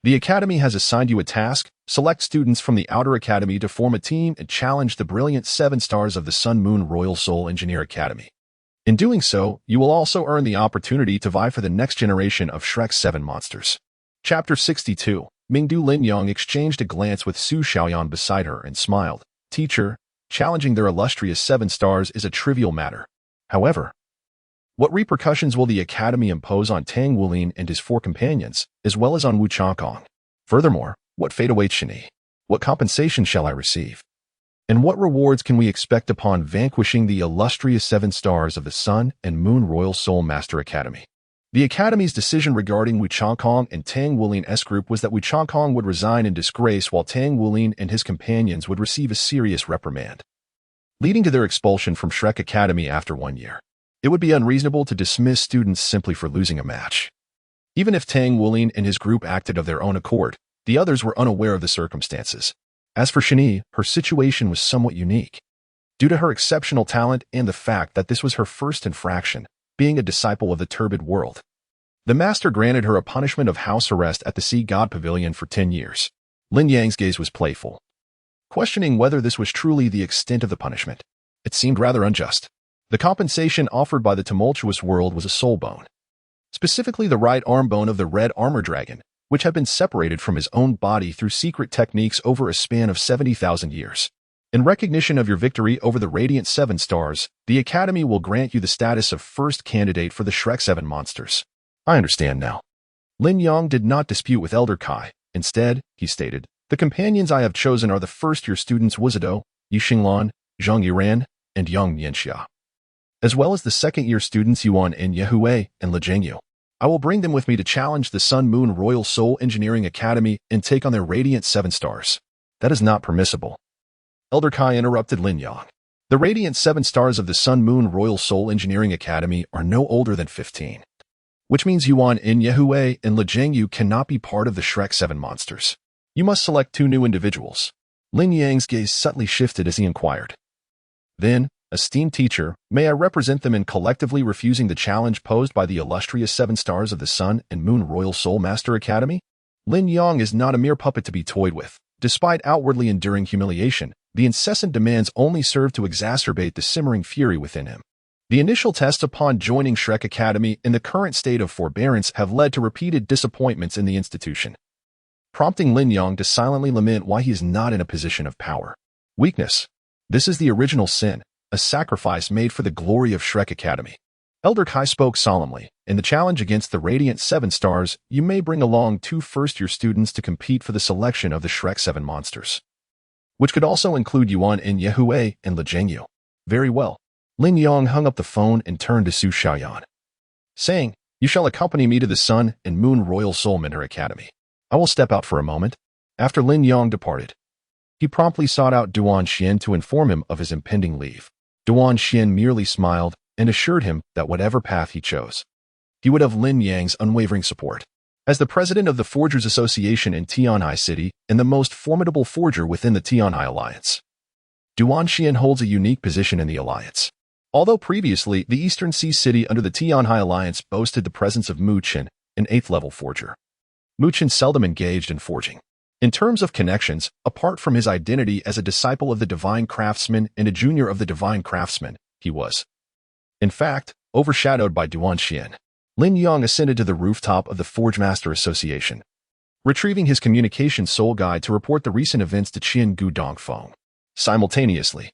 the Academy has assigned you a task: select students from the Outer Academy to form a team and challenge the Brilliant 7 Stars of the Sun Moon Royal Soul Engineer Academy. In doing so, you will also earn the opportunity to vie for the next generation of Shrek's 7 monsters. Chapter 62. Mingdu Lin Yang exchanged a glance with Su Xiaoyan beside her and smiled. "Teacher, challenging their illustrious 7 stars is a trivial matter. However, what repercussions will the Academy impose on Tang Wulin and his 4 companions, as well as on Wu Changkong? Furthermore, what fate awaits Shani? What compensation shall I receive? And what rewards can we expect upon vanquishing the illustrious 7 stars of the Sun and Moon Royal Soul Master Academy?" The Academy's decision regarding Wu Changkong and Tang Wulin's group was that Wu Changkong would resign in disgrace while Tang Wulin and his companions would receive a serious reprimand, leading to their expulsion from Shrek Academy after 1 year. It would be unreasonable to dismiss students simply for losing a match. Even if Tang Wulin and his group acted of their own accord, the others were unaware of the circumstances. As for Shani, her situation was somewhat unique. Due to her exceptional talent and the fact that this was her first infraction, being a disciple of the turbid world, the master granted her a punishment of house arrest at the Sea God Pavilion for 10 years. Lin Yang's gaze was playful, questioning whether this was truly the extent of the punishment. It seemed rather unjust. The compensation offered by the tumultuous world was a soul bone, specifically the right arm bone of the red armor dragon, which had been separated from his own body through secret techniques over a span of 70,000 years. In recognition of your victory over the Radiant 7 Stars, the Academy will grant you the status of first candidate for the Shrek 7 Monsters. I understand now. Lin Yang did not dispute with Elder Kai. Instead, he stated, "The companions I have chosen are the first-year students Wuzido, Yixinglan, Zhang Yiran, and Yang Nianxia, as well as the second-year students Yuan and Yehui and Le Zhengyu. I will bring them with me to challenge the Sun Moon Royal Soul Engineering Academy and take on their Radiant 7 Stars." "That is not permissible," Elder Kai interrupted Lin Yang. "The Radiant 7 Stars of the Sun Moon Royal Soul Engineering Academy are no older than 15, which means Yuan and Yehui and Le Zhengyu cannot be part of the Shrek 7 Monsters. You must select 2 new individuals." Lin Yang's gaze subtly shifted as he inquired. "Then, esteemed teacher, may I represent them in collectively refusing the challenge posed by the illustrious 7 stars of the Sun and Moon Royal Soul Master Academy?" Lin Yang is not a mere puppet to be toyed with. Despite outwardly enduring humiliation, the incessant demands only serve to exacerbate the simmering fury within him. The initial tests upon joining Shrek Academy in the current state of forbearance have led to repeated disappointments in the institution, prompting Lin Yang to silently lament why he is not in a position of power. Weakness. This is the original sin, a sacrifice made for the glory of Shrek Academy. Elder Kai spoke solemnly. "In the challenge against the Radiant 7 Stars, you may bring along 2 first-year students to compete for the selection of the Shrek 7 Monsters, which could also include Yuan and Yehui and Le Zhengyu." "Very well." Lin Yang hung up the phone and turned to Su Xiaoyan, saying, "You shall accompany me to the Sun and Moon Royal Soul Mentor Academy. I will step out for a moment." After Lin Yang departed, he promptly sought out Duan Xian to inform him of his impending leave. Duan Xian merely smiled and assured him that whatever path he chose, he would have Lin Yang's unwavering support. As the president of the Forgers Association in Tianhai City and the most formidable forger within the Tianhai Alliance, Duanxian holds a unique position in the alliance. Although previously, the Eastern Sea City under the Tianhai Alliance boasted the presence of Mu Qin, an 8th-level forger. Mu Qin seldom engaged in forging. In terms of connections, apart from his identity as a disciple of the Divine Craftsman and a junior of the Divine Craftsman, he was, in fact, overshadowed by Duanxian. Lin Yang ascended to the rooftop of the Forge Master Association, retrieving his communication soul guide to report the recent events to Qian Gu Dongfeng. Simultaneously,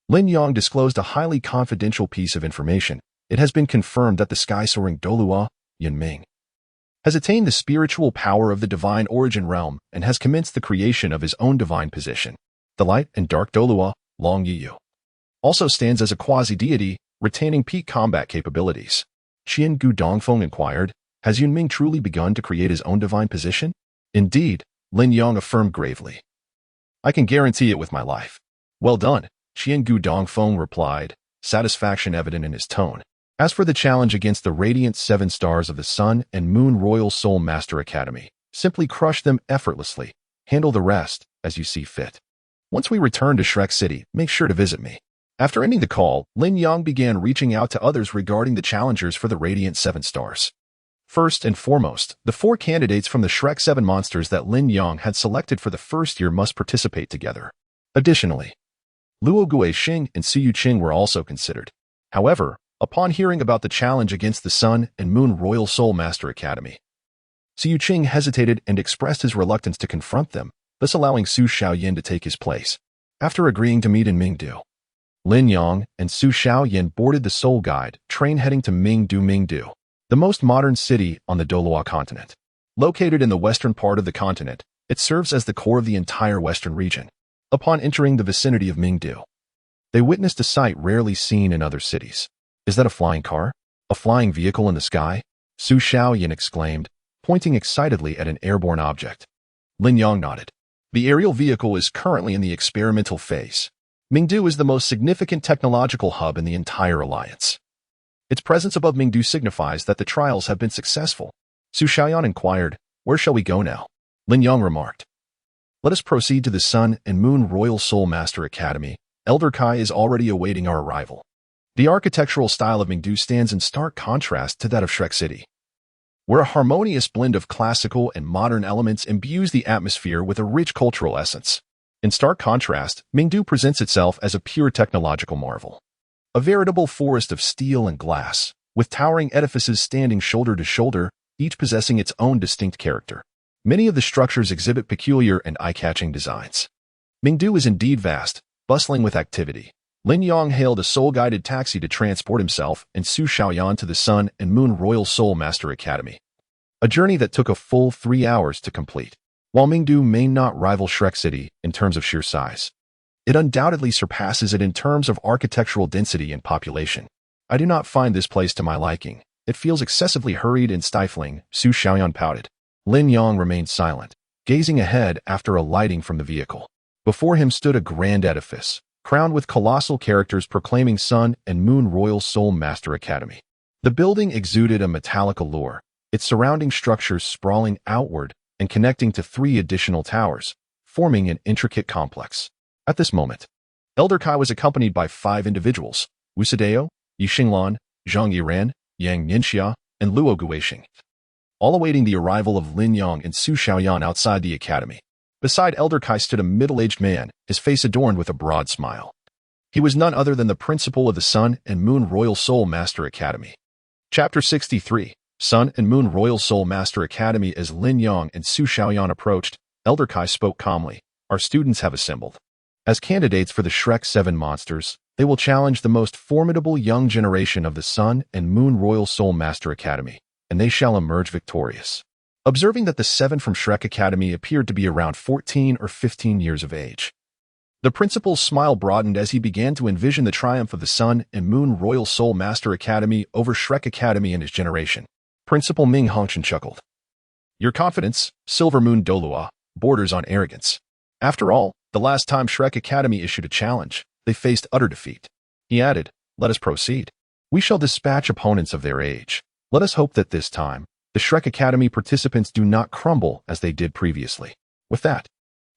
Lin Yang disclosed a highly confidential piece of information. It has been confirmed that the sky-soaring Douluo, Yunming, has attained the spiritual power of the divine origin realm and has commenced the creation of his own divine position. The light and dark Douluo, Long Yiyu, also stands as a quasi-deity, retaining peak combat capabilities. Qian Gu Dongfeng inquired, has Yunming truly begun to create his own divine position? Indeed, Lin Yang affirmed gravely. I can guarantee it with my life. Well done, Qian Gu Dongfeng replied, satisfaction evident in his tone. As for the challenge against the radiant 7 stars of the Sun and Moon Royal Soul Master Academy, simply crush them effortlessly. Handle the rest as you see fit. Once we return to Shrek City, make sure to visit me. After ending the call, Lin Yang began reaching out to others regarding the challengers for the radiant 7 stars. First and foremost, the 4 candidates from the Shrek 7 monsters that Lin Yang had selected for the first year must participate together. Additionally, Luo Guixing and Siyu Qing were also considered. However, upon hearing about the challenge against the Sun and Moon Royal Soul Master Academy, Siyu Qing hesitated and expressed his reluctance to confront them, thus allowing Su Xiaoyan to take his place. After agreeing to meet in Mingdu, Lin Yang and Su Xiaoyan boarded the Soul Guide train heading to Mingdu, the most modern city on the Douluo Continent. Located in the western part of the continent, it serves as the core of the entire western region. Upon entering the vicinity of Mingdu, they witnessed a sight rarely seen in other cities. Is that a flying car? A flying vehicle in the sky? Su Xiaoyan exclaimed, pointing excitedly at an airborne object. Lin Yang nodded. The aerial vehicle is currently in the experimental phase. Mingdu is the most significant technological hub in the entire alliance. Its presence above Mingdu signifies that the trials have been successful. Su Xiaoyan inquired, where shall we go now? Lin Yang remarked, let us proceed to the Sun and Moon Royal Soul Master Academy. Elder Kai is already awaiting our arrival. The architectural style of Mingdu stands in stark contrast to that of Shrek City, where a harmonious blend of classical and modern elements imbues the atmosphere with a rich cultural essence. In stark contrast, Mingdu presents itself as a pure technological marvel. A veritable forest of steel and glass, with towering edifices standing shoulder to shoulder, each possessing its own distinct character. Many of the structures exhibit peculiar and eye-catching designs. Mingdu is indeed vast, bustling with activity. Lin Yang hailed a soul-guided taxi to transport himself and Su Xiaoyan to the Sun and Moon Royal Soul Master Academy, a journey that took a full 3 hours to complete. While Mingdu may not rival Shrek City in terms of sheer size, it undoubtedly surpasses it in terms of architectural density and population. I do not find this place to my liking. It feels excessively hurried and stifling, Su Xiaoyan pouted. Lin Yang remained silent, gazing ahead after alighting from the vehicle. Before him stood a grand edifice, crowned with colossal characters proclaiming Sun and Moon Royal Soul Master Academy. The building exuded a metallic allure, its surrounding structures sprawling outward and connecting to 3 additional towers, forming an intricate complex. At this moment, Elder Kai was accompanied by 5 individuals, Wu Sideo, Yi Xinglan, Zhang Yiran, Yang Ningxia, and Luo Guixing, all awaiting the arrival of Lin Yang and Su Xiaoyan outside the academy. Beside Elder Kai stood a middle-aged man, his face adorned with a broad smile. He was none other than the principal of the Sun and Moon Royal Soul Master Academy. Chapter 63, Sun and Moon Royal Soul Master Academy. As Lin Yang and Su Xiaoyan approached, Elder Kai spoke calmly. Our students have assembled. As candidates for the Shrek 7 monsters, they will challenge the most formidable young generation of the Sun and Moon Royal Soul Master Academy, and they shall emerge victorious. Observing that the 7 from Shrek Academy appeared to be around 14 or 15 years of age, the principal's smile broadened as he began to envision the triumph of the Sun and Moon Royal Soul Master Academy over Shrek Academy and his generation. Principal Ming Hongchen chuckled. Your confidence, Silver Moon Douluo, borders on arrogance. After all, the last time Shrek Academy issued a challenge, they faced utter defeat. He added, let us proceed. We shall dispatch opponents of their age. Let us hope that this time, the Shrek Academy participants do not crumble as they did previously. With that,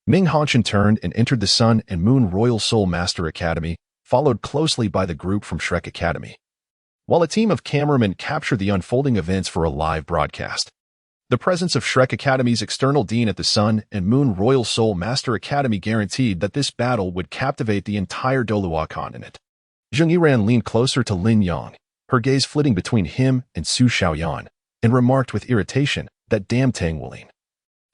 Ming Hongqian turned and entered the Sun and Moon Royal Soul Master Academy, followed closely by the group from Shrek Academy, while a team of cameramen captured the unfolding events for a live broadcast. The presence of Shrek Academy's external dean at the Sun and Moon Royal Soul Master Academy guaranteed that this battle would captivate the entire Douluo Continent. Zheng Yiran leaned closer to Lin Yang, her gaze flitting between him and Su Xiaoyan, and remarked with irritation, "That damn Tang Wuling."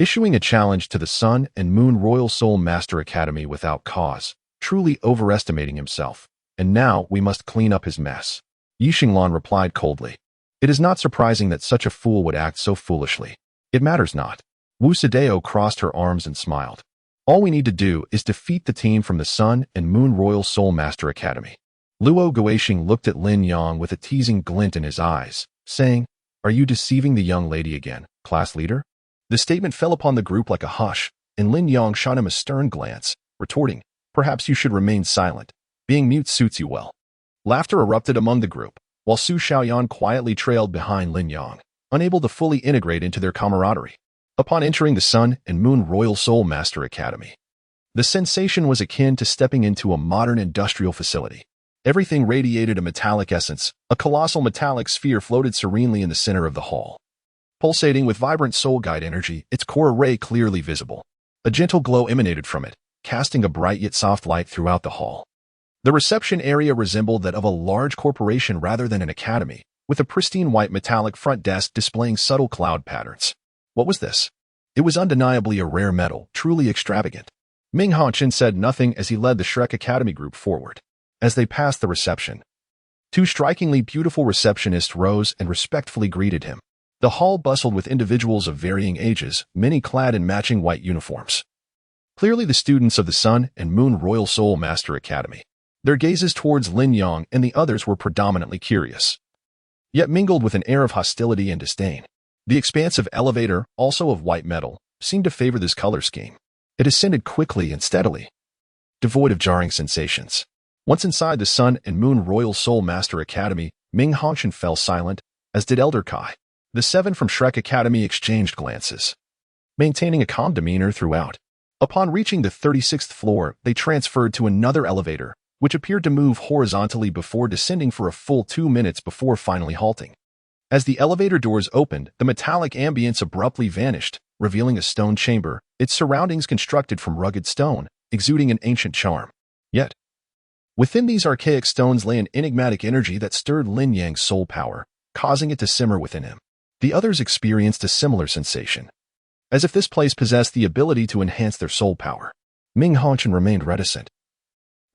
Issuing a challenge to the Sun and Moon Royal Soul Master Academy without cause, truly overestimating himself, and now we must clean up his mess. Yi Xinglan replied coldly. It is not surprising that such a fool would act so foolishly. It matters not. Wu Sideo crossed her arms and smiled. All we need to do is defeat the team from the Sun and Moon Royal Soul Master Academy. Luo Guoxing looked at Lin Yang with a teasing glint in his eyes, saying, "Are you deceiving the young lady again, class leader?" The statement fell upon the group like a hush, and Lin Yang shot him a stern glance, retorting, "Perhaps you should remain silent. Being mute suits you well." Laughter erupted among the group, while Su Xiaoyan quietly trailed behind Lin Yang, unable to fully integrate into their camaraderie. Upon entering the Sun and Moon Royal Soul Master Academy, the sensation was akin to stepping into a modern industrial facility. Everything radiated a metallic essence. A colossal metallic sphere floated serenely in the center of the hall. Pulsating with vibrant soul guide energy, its core array clearly visible. A gentle glow emanated from it, casting a bright yet soft light throughout the hall. The reception area resembled that of a large corporation rather than an academy, with a pristine white metallic front desk displaying subtle cloud patterns. What was this? It was undeniably a rare metal, truly extravagant. Ming Hongqian said nothing as he led the Shrek Academy group forward. As they passed the reception, two strikingly beautiful receptionists rose and respectfully greeted him. The hall bustled with individuals of varying ages, many clad in matching white uniforms. Clearly the students of the Sun and Moon Royal Soul Master Academy. Their gazes towards Lin Yang and the others were predominantly curious, yet mingled with an air of hostility and disdain. The expansive elevator, also of white metal, seemed to favor this color scheme. It ascended quickly and steadily, devoid of jarring sensations. Once inside the Sun and Moon Royal Soul Master Academy, Ming Hongqian fell silent, as did Elder Kai. The seven from Shrek Academy exchanged glances, maintaining a calm demeanor throughout. Upon reaching the 36th floor, they transferred to another elevator, which appeared to move horizontally before descending for a full 2 minutes before finally halting. As the elevator doors opened, the metallic ambience abruptly vanished, revealing a stone chamber, its surroundings constructed from rugged stone, exuding an ancient charm. Yet, within these archaic stones lay an enigmatic energy that stirred Lin Yang's soul power, causing it to simmer within him. The others experienced a similar sensation, as if this place possessed the ability to enhance their soul power. Ming Hongqian remained reticent,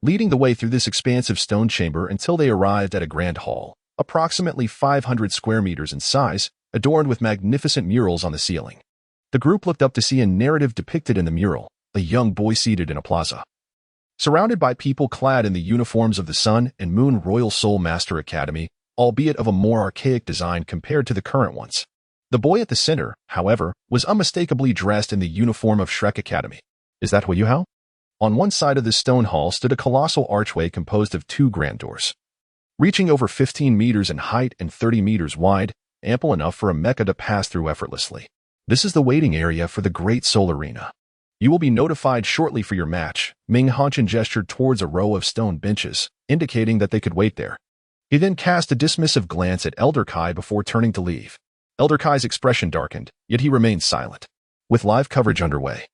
leading the way through this expansive stone chamber until they arrived at a grand hall, approximately 500 square meters in size, adorned with magnificent murals on the ceiling. The group looked up to see a narrative depicted in the mural, a young boy seated in a plaza, surrounded by people clad in the uniforms of the Sun and Moon Royal Soul Master Academy, albeit of a more archaic design compared to the current ones. The boy at the center, however, was unmistakably dressed in the uniform of Shrek Academy. Is that Hu Yuhao? On one side of this stone hall stood a colossal archway composed of 2 grand doors, reaching over 15 meters in height and 30 meters wide, ample enough for a mecha to pass through effortlessly. This is the waiting area for the Great Soul Arena. You will be notified shortly for your match. Ming Hongqian gestured towards a row of stone benches, indicating that they could wait there. He then cast a dismissive glance at Elder Kai before turning to leave. Elder Kai's expression darkened, yet he remained silent. With live coverage underway,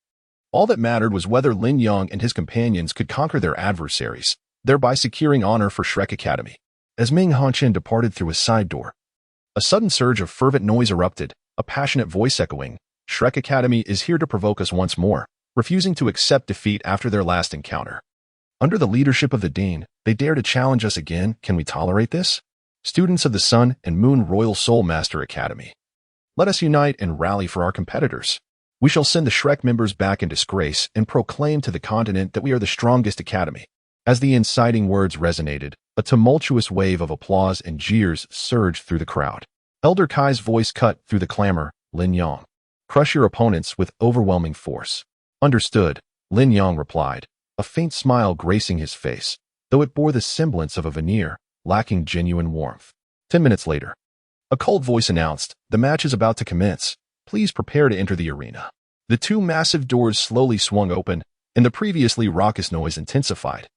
all that mattered was whether Lin Yang and his companions could conquer their adversaries, thereby securing honor for Shrek Academy. As Ming Hongqian departed through a side door, a sudden surge of fervent noise erupted, a passionate voice echoing, "Shrek Academy is here to provoke us once more," refusing to accept defeat after their last encounter. Under the leadership of the Dean, they dare to challenge us again. Can we tolerate this? Students of the Sun and Moon Royal Soul Master Academy, let us unite and rally for our competitors. We shall send the Shrek members back in disgrace and proclaim to the continent that we are the strongest academy. As the inciting words resonated, a tumultuous wave of applause and jeers surged through the crowd. Elder Kai's voice cut through the clamor, "Lin Yang, crush your opponents with overwhelming force." "Understood," Lin Yang replied, a faint smile gracing his face, though it bore the semblance of a veneer, lacking genuine warmth. 10 minutes later, a cold voice announced, "The match is about to commence. Please prepare to enter the arena." The two massive doors slowly swung open, and the previously raucous noise intensified,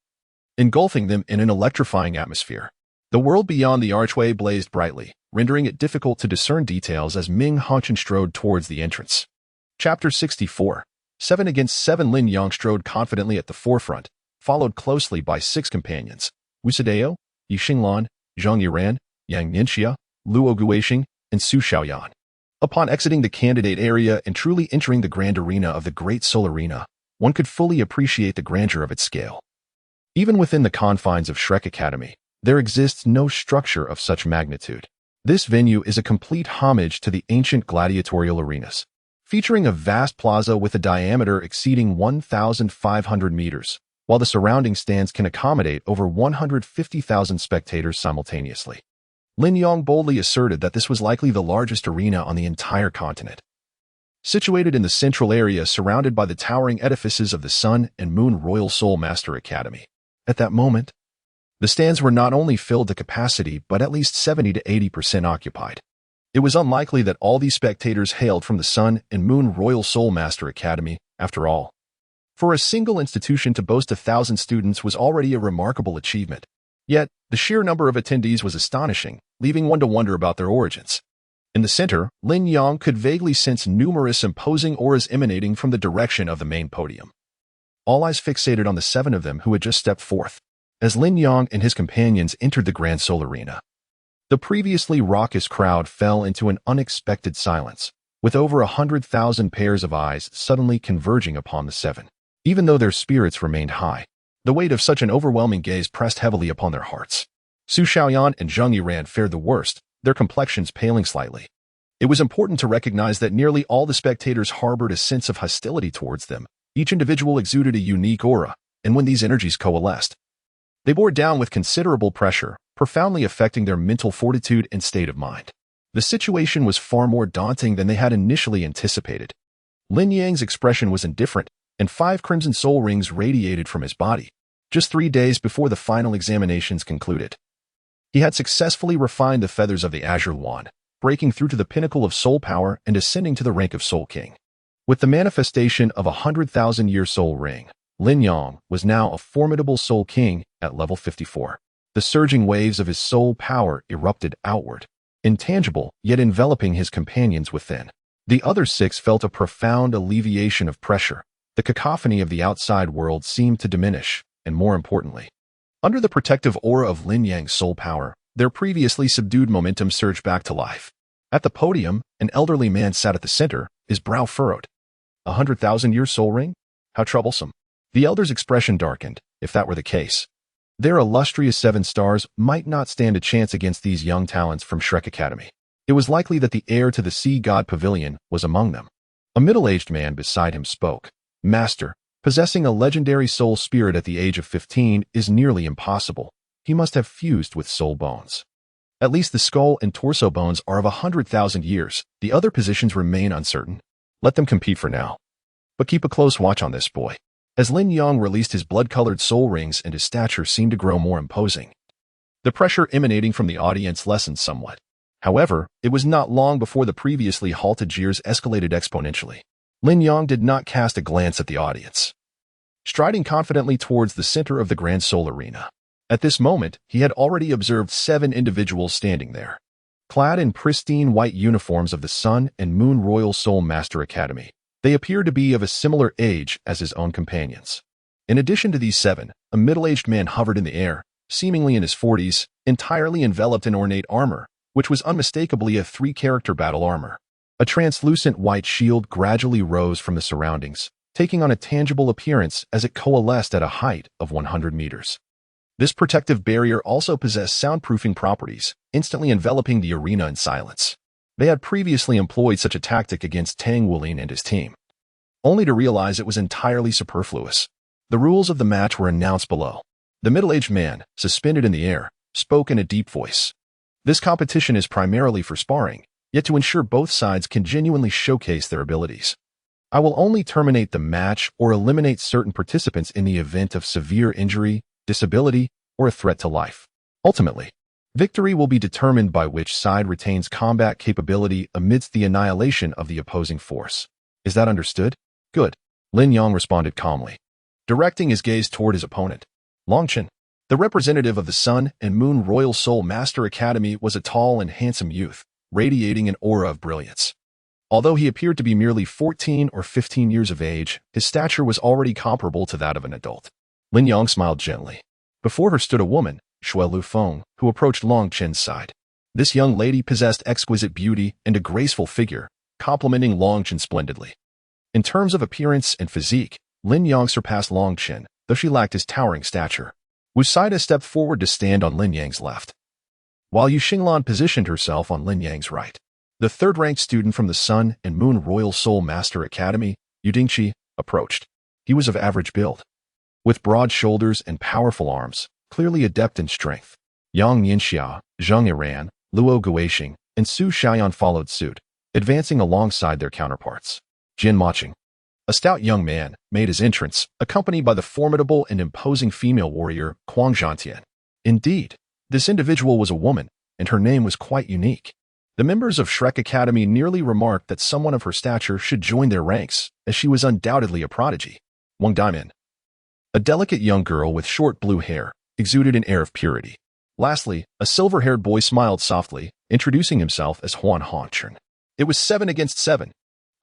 engulfing them in an electrifying atmosphere. The world beyond the archway blazed brightly, rendering it difficult to discern details as Ming Hongchen strode towards the entrance. Chapter 64. 7 against 7. Lin Yang strode confidently at the forefront, followed closely by 6 companions: Wu Sidao, Yi Xinglan, Zhang Yiran, Yang Ningxia, Luo Guixing, and Su Xiaoyan. Upon exiting the candidate area and truly entering the grand arena of the Great Soul Arena, one could fully appreciate the grandeur of its scale. Even within the confines of Shrek Academy, there exists no structure of such magnitude. This venue is a complete homage to the ancient gladiatorial arenas, featuring a vast plaza with a diameter exceeding 1,500 meters, while the surrounding stands can accommodate over 150,000 spectators simultaneously. Lin Yang boldly asserted that this was likely the largest arena on the entire continent. Situated in the central area surrounded by the towering edifices of the Sun and Moon Royal Soul Master Academy. At that moment, the stands were not only filled to capacity but at least 70 to 80% occupied. It was unlikely that all these spectators hailed from the Sun and Moon Royal Soul Master Academy, after all. For a single institution to boast 1,000 students was already a remarkable achievement. Yet, the sheer number of attendees was astonishing, leaving one to wonder about their origins. In the center, Lin Yang could vaguely sense numerous imposing auras emanating from the direction of the main podium. All eyes fixated on the 7 of them who had just stepped forth, as Lin Yang and his companions entered the Grand Soul Arena. The previously raucous crowd fell into an unexpected silence, with over 100,000 pairs of eyes suddenly converging upon the 7. Even though their spirits remained high, the weight of such an overwhelming gaze pressed heavily upon their hearts. Su Xiaoyan and Zhang Yiran fared the worst, their complexions paling slightly. It was important to recognize that nearly all the spectators harbored a sense of hostility towards them. Each individual exuded a unique aura, and when these energies coalesced, they bore down with considerable pressure, profoundly affecting their mental fortitude and state of mind. The situation was far more daunting than they had initially anticipated. Lin Yang's expression was indifferent, and 5 crimson soul rings radiated from his body, just 3 days before the final examinations concluded. He had successfully refined the feathers of the Azure Wand, breaking through to the pinnacle of soul power and ascending to the rank of Soul King. With the manifestation of a 100,000-year soul ring, Lin Yang was now a formidable Soul King at level 54. The surging waves of his soul power erupted outward, intangible yet enveloping his companions within. The other 6 felt a profound alleviation of pressure. The cacophony of the outside world seemed to diminish, and more importantly, under the protective aura of Lin Yang's soul power, their previously subdued momentum surged back to life. At the podium, an elderly man sat at the center, his brow furrowed. 100,000-year soul ring? How troublesome. The elder's expression darkened, if that were the case. Their illustrious 7 stars might not stand a chance against these young talents from Shrek Academy. It was likely that the heir to the Sea God Pavilion was among them. A middle-aged man beside him spoke. Master, possessing a legendary soul spirit at the age of 15 is nearly impossible. He must have fused with soul bones. At least the skull and torso bones are of 100,000 years. The other positions remain uncertain. Let them compete for now. But keep a close watch on this boy. As Lin Yang released his blood-colored soul rings and his stature seemed to grow more imposing, the pressure emanating from the audience lessened somewhat. However, it was not long before the previously halted jeers escalated exponentially. Lin Yang did not cast a glance at the audience, striding confidently towards the center of the Grand Soul Arena. At this moment, he had already observed 7 individuals standing there, clad in pristine white uniforms of the Sun and Moon Royal Soul Master Academy. They appeared to be of a similar age as his own companions. In addition to these 7, a middle-aged man hovered in the air, seemingly in his 40s, entirely enveloped in ornate armor, which was unmistakably a 3-character battle armor. A translucent white shield gradually rose from the surroundings, taking on a tangible appearance as it coalesced at a height of 100 meters. This protective barrier also possessed soundproofing properties, instantly enveloping the arena in silence. They had previously employed such a tactic against Tang Wulin and his team, only to realize it was entirely superfluous. The rules of the match were announced below. The middle-aged man, suspended in the air, spoke in a deep voice. This competition is primarily for sparring, yet to ensure both sides can genuinely showcase their abilities. I will only terminate the match or eliminate certain participants in the event of severe injury, disability, or a threat to life. Ultimately, victory will be determined by which side retains combat capability amidst the annihilation of the opposing force. Is that understood? Good. Lin Yang responded calmly, directing his gaze toward his opponent. Long Chen, the representative of the Sun and Moon Royal Soul Master Academy, was a tall and handsome youth, radiating an aura of brilliance. Although he appeared to be merely 14 or 15 years of age, his stature was already comparable to that of an adult. Lin Yang smiled gently. Before her stood a woman, Shui Lufeng, who approached Long Chen's side. This young lady possessed exquisite beauty and a graceful figure, complementing Long Chen splendidly. In terms of appearance and physique, Lin Yang surpassed Long Chen, though she lacked his towering stature. Wu Saida stepped forward to stand on Lin Yang's left, while Yu Xinglan positioned herself on Lin Yang's right. The third-ranked student from the Sun and Moon Royal Soul Master Academy, Yu Dingqi, approached. He was of average build, with broad shoulders and powerful arms, clearly adept in strength. Yang Nianxia, Zheng Yiran, Luo Guoxing, and Su Xiaoyan followed suit, advancing alongside their counterparts. Jin Maching, a stout young man, made his entrance, accompanied by the formidable and imposing female warrior, Kuang Zhantian. Indeed, this individual was a woman, and her name was quite unique. The members of Shrek Academy nearly remarked that someone of her stature should join their ranks, as she was undoubtedly a prodigy. Wang Diamond, a delicate young girl with short blue hair, exuded an air of purity. Lastly, a silver-haired boy smiled softly, introducing himself as Huan Hongchen. It was 7 against 7.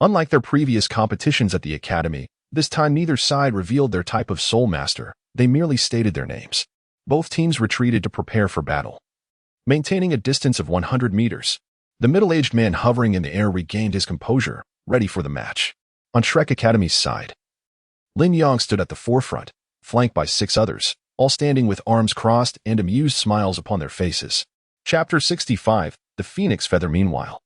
Unlike their previous competitions at the academy, this time neither side revealed their type of soul master, they merely stated their names. Both teams retreated to prepare for battle. Maintaining a distance of 100 meters, the middle-aged man hovering in the air regained his composure, ready for the match. On Shrek Academy's side, Lin Yang stood at the forefront, flanked by 6 others, all standing with arms crossed and amused smiles upon their faces. Chapter 65, The Phoenix Feather. Meanwhile,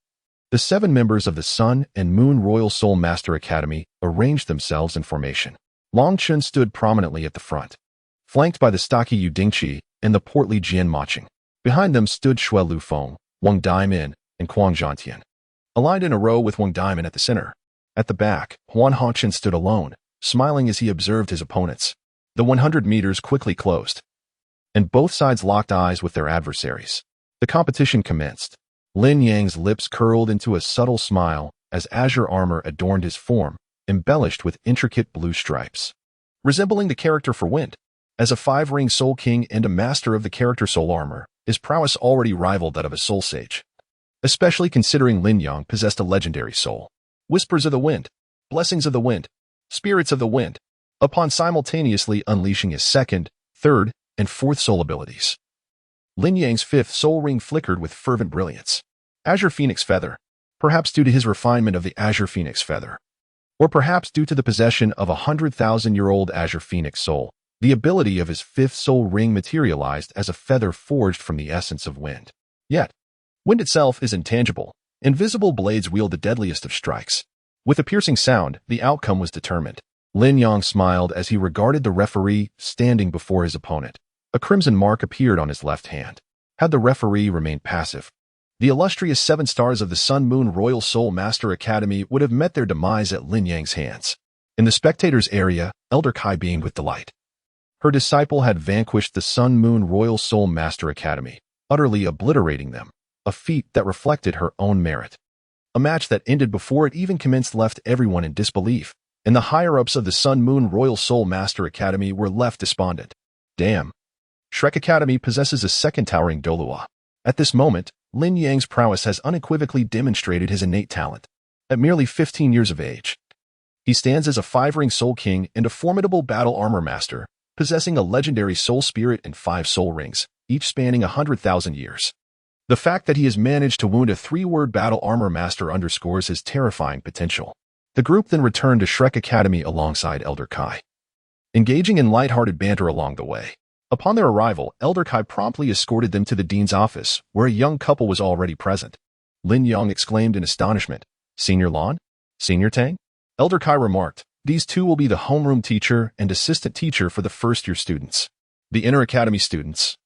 the 7 members of the Sun and Moon Royal Soul Master Academy arranged themselves in formation. Long Chen stood prominently at the front, flanked by the stocky Yu Dingqi and the portly Jian Maching. Behind them stood Shui Lufeng, Wang Diamond, and Kuang Zhantian, aligned in a row with Wang Diamond at the center. At the back, Huan Hongchen stood alone, smiling as he observed his opponents. The 100 meters quickly closed, and both sides locked eyes with their adversaries. The competition commenced. Lin Yang's lips curled into a subtle smile as azure armor adorned his form, embellished with intricate blue stripes. Resembling the character for Wind, as a 5-ring Soul King and a master of the character soul armor, his prowess already rivaled that of a soul sage. Especially considering Lin Yang possessed a legendary soul. Whispers of the Wind, Blessings of the Wind, Spirits of the Wind, upon simultaneously unleashing his 2nd, 3rd, and 4th soul abilities. Lin Yang's 5th soul ring flickered with fervent brilliance. Azure Phoenix Feather, perhaps due to his refinement of the Azure Phoenix Feather, or perhaps due to the possession of a 100,000-year-old Azure Phoenix soul, the ability of his 5th soul ring materialized as a feather forged from the essence of wind. Yet, wind itself is intangible. Invisible blades wield the deadliest of strikes. With a piercing sound, the outcome was determined. Lin Yang smiled as he regarded the referee standing before his opponent. A crimson mark appeared on his left hand. Had the referee remained passive, the illustrious 7 stars of the Sun Moon Royal Soul Master Academy would have met their demise at Lin Yang's hands. In the spectators' area, Elder Kai beamed with delight. Her disciple had vanquished the Sun Moon Royal Soul Master Academy, utterly obliterating them, a feat that reflected her own merit. A match that ended before it even commenced left everyone in disbelief, and the higher-ups of the Sun Moon Royal Soul Master Academy were left despondent. Damn. Shrek Academy possesses a 2nd towering Douluo. At this moment, Lin Yang's prowess has unequivocally demonstrated his innate talent. At merely 15 years of age, he stands as a 5-ring Soul King and a formidable battle armor master, possessing a legendary soul spirit and 5 soul rings, each spanning 100,000 years. The fact that he has managed to wound a 3-word battle armor master underscores his terrifying potential. The group then returned to Shrek Academy alongside Elder Kai, engaging in light-hearted banter along the way. Upon their arrival, Elder Kai promptly escorted them to the dean's office, where a young couple was already present. Lin Yang exclaimed in astonishment, "Senior Lan? Senior Tang?" Elder Kai remarked, "These 2 will be the homeroom teacher and assistant teacher for the first-year students. The inner academy students,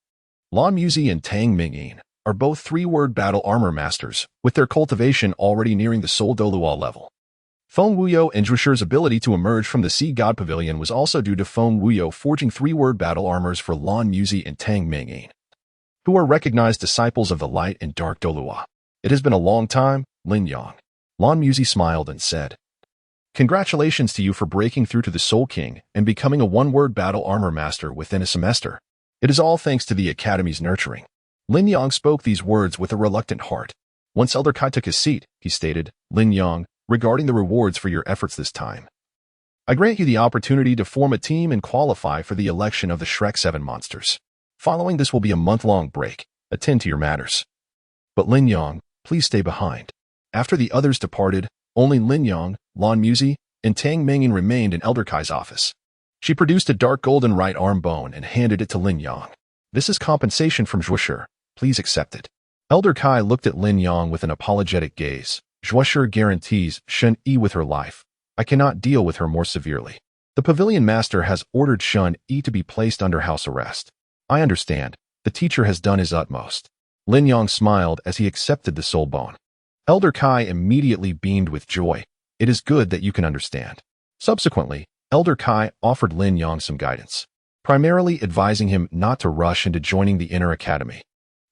Lan Muzi and Tang Mingyin, are both 3-word battle armor masters, with their cultivation already nearing the Soul Douluo level." Feng Wuyo and Zhushir's ability to emerge from the Sea God Pavilion was also due to Feng Wuyo forging 3-word battle armors for Lan Muzi and Tang Mingyin, who are recognized disciples of the Light and Dark Douluo. "It has been a long time, Lin Yang." Lan Muzi smiled and said, Congratulations to you for breaking through to the Soul King and becoming a one-word battle armor master within a semester. It is all thanks to the Academy's nurturing. Lin Yang spoke these words with a reluctant heart. Once Elder Kai took his seat, he stated, Lin Yang, regarding the rewards for your efforts this time. I grant you the opportunity to form a team and qualify for the election of the Shrek 7 monsters. Following this will be a month-long break. Attend to your matters. But Lin Yang, please stay behind. After the others departed, only Lin Yang, Lan Muzi, and Tang Mengyin remained in Elder Kai's office. She produced a dark golden right arm bone and handed it to Lin Yang. This is compensation from Zhuoshi. Please accept it. Elder Kai looked at Lin Yang with an apologetic gaze. Zhuoshi guarantees Shun Yi with her life. I cannot deal with her more severely. The pavilion master has ordered Shun Yi to be placed under house arrest. I understand. The teacher has done his utmost. Lin Yang smiled as he accepted the soul bone. Elder Kai immediately beamed with joy. It is good that you can understand. Subsequently, Elder Kai offered Lin Yang some guidance, primarily advising him not to rush into joining the Inner Academy,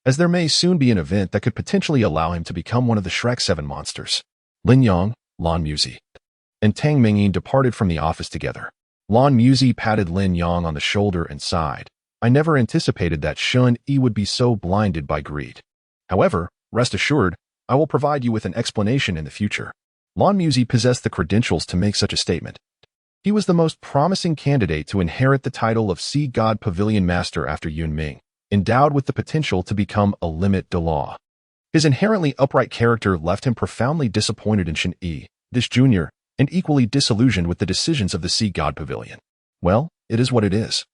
as there may soon be an event that could potentially allow him to become one of the Shrek 7 monsters. Lin Yang, Lan Muzi, and Tang Mengyin departed from the office together. Lan Muzi patted Lin Yang on the shoulder and sighed. I never anticipated that Shun Yi would be so blinded by greed. However, rest assured, I will provide you with an explanation in the future. Lan Muzi possessed the credentials to make such a statement. He was the most promising candidate to inherit the title of Sea God Pavilion Master after Yun Ming, endowed with the potential to become a limit de law. His inherently upright character left him profoundly disappointed in Shun Yi, this junior, and equally disillusioned with the decisions of the Sea God Pavilion. Well, it is what it is.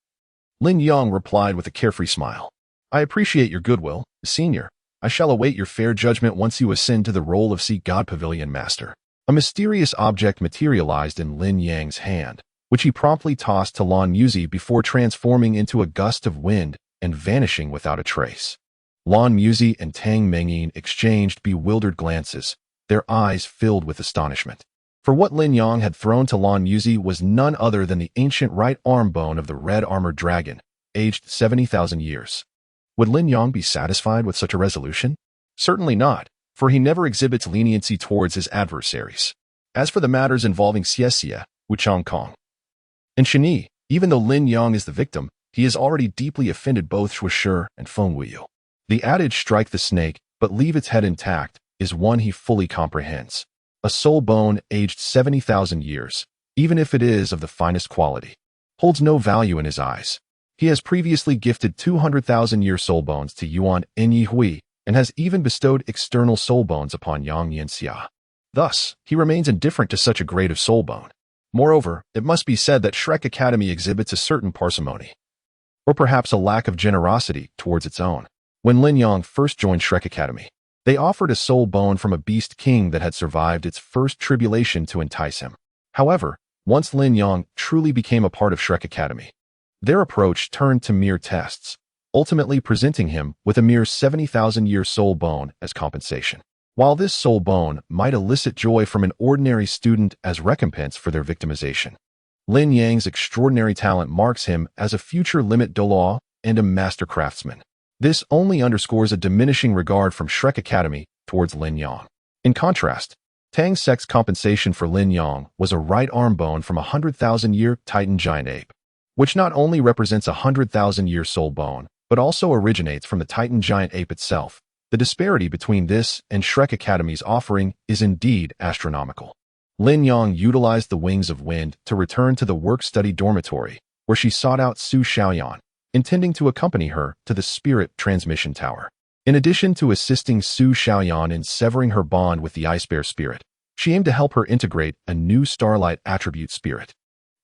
Lin Yang replied with a carefree smile. I appreciate your goodwill, senior. I shall await your fair judgment once you ascend to the role of Sea God Pavilion Master. A mysterious object materialized in Lin Yang's hand, which he promptly tossed to Lan Muzi before transforming into a gust of wind and vanishing without a trace. Lan Muzi and Tang Mengyin exchanged bewildered glances, their eyes filled with astonishment. For what Lin Yang had thrown to Lan Muzi was none other than the ancient right arm bone of the red armored dragon, aged 70,000 years. Would Lin Yang be satisfied with such a resolution? Certainly not, for he never exhibits leniency towards his adversaries. As for the matters involving Xie, Wuchang Kong, and Shun Yi, even though Lin Yang is the victim, he has already deeply offended both Zhuoshi and Feng Wuyu. The adage strike the snake, but leave its head intact, is one he fully comprehends. A soul bone aged 70,000 years, even if it is of the finest quality, holds no value in his eyes. He has previously gifted 200,000-year soul bones to Yuan Enyi Hui and has even bestowed external soul bones upon Yang Yanxia. Thus, he remains indifferent to such a grade of soul bone. Moreover, it must be said that Shrek Academy exhibits a certain parsimony, or perhaps a lack of generosity towards its own. When Lin Yang first joined Shrek Academy, they offered a soul bone from a beast king that had survived its first tribulation to entice him. However, once Lin Yang truly became a part of Shrek Academy, their approach turned to mere tests, ultimately presenting him with a mere 70,000-year soul bone as compensation. While this soul bone might elicit joy from an ordinary student as recompense for their victimization, Lin Yang's extraordinary talent marks him as a future limit de law and a master craftsman. This only underscores a diminishing regard from Shrek Academy towards Lin Yang. In contrast, Tang Sek's compensation for Lin Yang was a right arm bone from a 100,000-year Titan giant ape, which not only represents a 100,000-year soul bone, but also originates from the Titan giant ape itself. The disparity between this and Shrek Academy's offering is indeed astronomical. Lin Yang utilized the wings of wind to return to the work-study dormitory, where she sought out Su Xiaoyan, intending to accompany her to the Spirit Transmission Tower. In addition to assisting Su Xiaoyan in severing her bond with the Ice Bear Spirit, she aimed to help her integrate a new Starlight attribute spirit.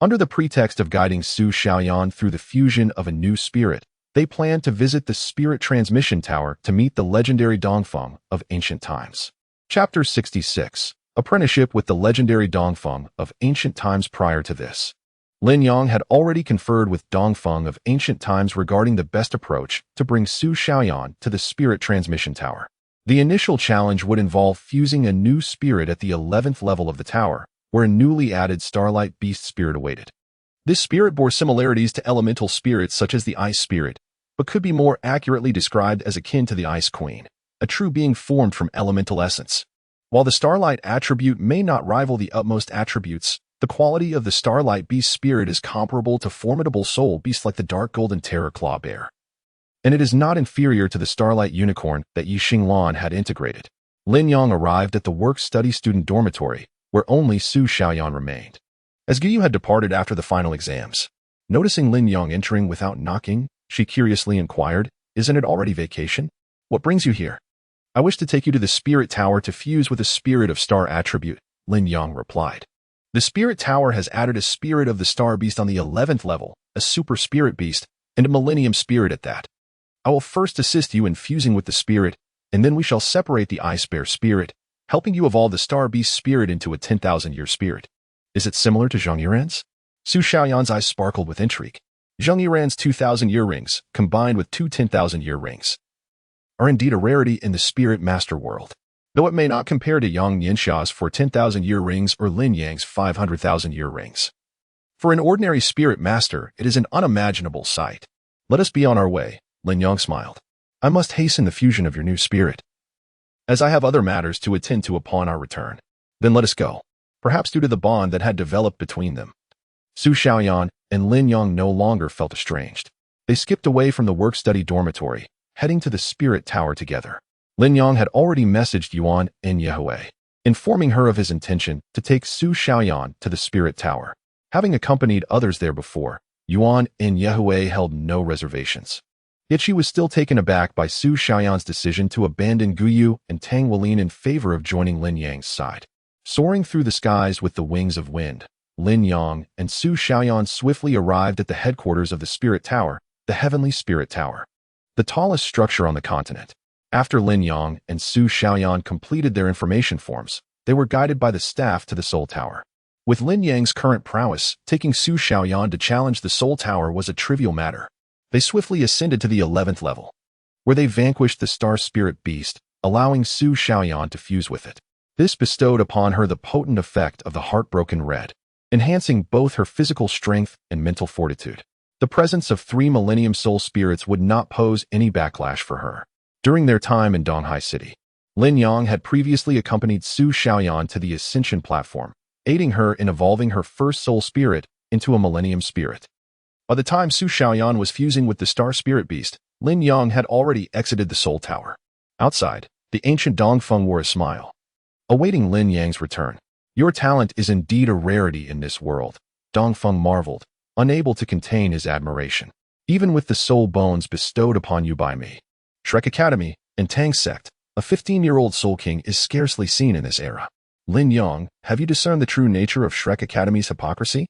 Under the pretext of guiding Su Xiaoyan through the fusion of a new spirit, they planned to visit the Spirit Transmission Tower to meet the legendary Dongfeng of ancient times. Chapter 66. Apprenticeship with the legendary Dongfeng of ancient times. Prior to this, Lin Yang had already conferred with Dongfeng of ancient times regarding the best approach to bring Su Xiaoyan to the Spirit Transmission Tower. The initial challenge would involve fusing a new spirit at the 11th level of the tower, where a newly added Starlight Beast spirit awaited. This spirit bore similarities to elemental spirits such as the Ice Spirit, but could be more accurately described as akin to the Ice Queen, a true being formed from elemental essence. While the starlight attribute may not rival the utmost attributes, the quality of the starlight beast spirit is comparable to formidable soul beasts like the dark golden terror claw bear. And it is not inferior to the starlight unicorn that Yi Xinglan had integrated. Lin Yang arrived at the work-study student dormitory, where only Su Xiaoyan remained. As Guyu had departed after the final exams, noticing Lin Yang entering without knocking, she curiously inquired, "Isn't it already vacation? What brings you here?" "I wish to take you to the spirit tower to fuse with the spirit of star attribute," Lin Yang replied. "The spirit tower has added a spirit of the star beast on the 11th level, a super spirit beast, and a millennium spirit at that. I will first assist you in fusing with the spirit, and then we shall separate the ice bear spirit, helping you evolve the star beast spirit into a 10,000-year spirit. Is it similar to Zhang Yiran's?" Su Xiaoyan's eyes sparkled with intrigue. Zhang Yiran's 2,000-year rings, combined with two 10,000-year rings, are indeed a rarity in the spirit master world, though it may not compare to Yang Nianxia's 10,000-year rings or Lin Yang's 500,000-year rings. For an ordinary spirit master, it is an unimaginable sight. "Let us be on our way," Lin Yang smiled. "I must hasten the fusion of your new spirit, as I have other matters to attend to upon our return." "Then let us go." Perhaps due to the bond that had developed between them, Su Xiaoyan and Lin Yang no longer felt estranged. They skipped away from the work-study dormitory, heading to the spirit tower together. Lin Yang had already messaged Yuan and Yehui, informing her of his intention to take Su Xiaoyan to the spirit tower. Having accompanied others there before, Yuan and Yehui held no reservations. Yet she was still taken aback by Su Xiaoyan's decision to abandon Guyu and Tang Weilin in favor of joining Lin Yang's side. Soaring through the skies with the wings of wind, Lin Yang and Su Xiaoyan swiftly arrived at the headquarters of the Spirit Tower, the Heavenly Spirit Tower, the tallest structure on the continent. After Lin Yang and Su Xiaoyan completed their information forms, they were guided by the staff to the Soul Tower. With Lin Yang's current prowess, taking Su Xiaoyan to challenge the Soul Tower was a trivial matter. They swiftly ascended to the 11th level, where they vanquished the Star Spirit Beast, allowing Su Xiaoyan to fuse with it. This bestowed upon her the potent effect of the Heartbroken Red, enhancing both her physical strength and mental fortitude. The presence of 3 Millennium Soul Spirits would not pose any backlash for her. During their time in Donghai City, Lin Yang had previously accompanied Su Xiaoyan to the Ascension platform, aiding her in evolving her first Soul Spirit into a Millennium Spirit. By the time Su Xiaoyan was fusing with the Star Spirit Beast, Lin Yang had already exited the Soul Tower. Outside, the ancient Dongfeng wore a smile, awaiting Lin Yang's return. "Your talent is indeed a rarity in this world," Dongfeng marveled, unable to contain his admiration. "Even with the soul bones bestowed upon you by me, Shrek Academy, and Tang Sect, a 15-year-old Soul King is scarcely seen in this era. Lin Yang, have you discerned the true nature of Shrek Academy's hypocrisy?"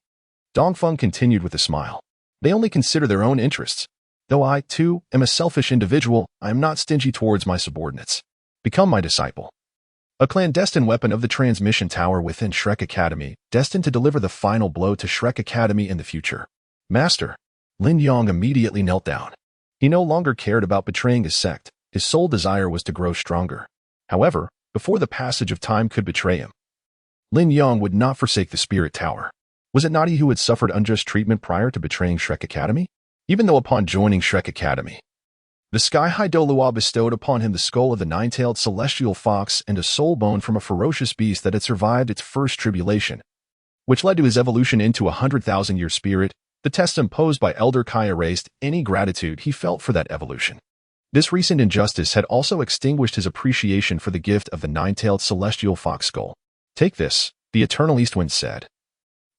Dongfeng continued with a smile. "They only consider their own interests. Though I, too, am a selfish individual, I am not stingy towards my subordinates. Become my disciple." A clandestine weapon of the transmission tower within Shrek Academy, destined to deliver the final blow to Shrek Academy in the future. "Master." Lin Yang immediately knelt down. He no longer cared about betraying his sect. His sole desire was to grow stronger. However, before the passage of time could betray him, Lin Yang would not forsake the Spirit Tower. Was it not he who had suffered unjust treatment prior to betraying Shrek Academy? Even though upon joining Shrek Academy, the sky-high Douluo bestowed upon him the skull of the nine-tailed celestial fox and a soul bone from a ferocious beast that had survived its first tribulation, which led to his evolution into a 100,000-year spirit, the test imposed by Elder Kai erased any gratitude he felt for that evolution. This recent injustice had also extinguished his appreciation for the gift of the nine-tailed celestial fox skull. "Take this," the Eternal Eastwind said,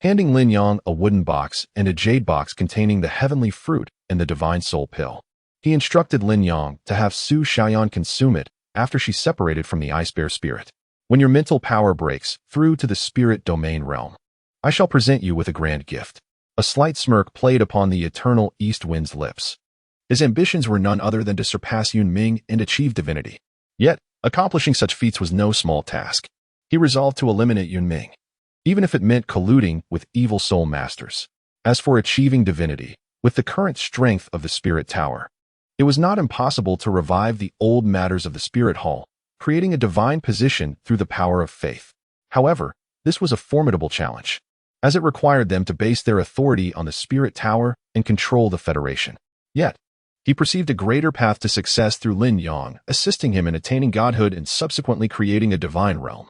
handing Lin Yang a wooden box and a jade box containing the heavenly fruit and the divine soul pill. He instructed Lin Yang to have Su Xiaoyan consume it after she separated from the ice bear spirit. "When your mental power breaks through to the spirit domain realm, I shall present you with a grand gift." A slight smirk played upon the Eternal Eastwind's lips. His ambitions were none other than to surpass Yun Ming and achieve divinity. Yet, accomplishing such feats was no small task. He resolved to eliminate Yun Ming, even if it meant colluding with evil soul masters. As for achieving divinity, with the current strength of the Spirit Tower, it was not impossible to revive the old matters of the Spirit Hall, creating a divine position through the power of faith. However, this was a formidable challenge, as it required them to base their authority on the Spirit Tower and control the Federation. Yet, He perceived a greater path to success through Lin Yang, assisting him in attaining godhood and subsequently creating a divine realm.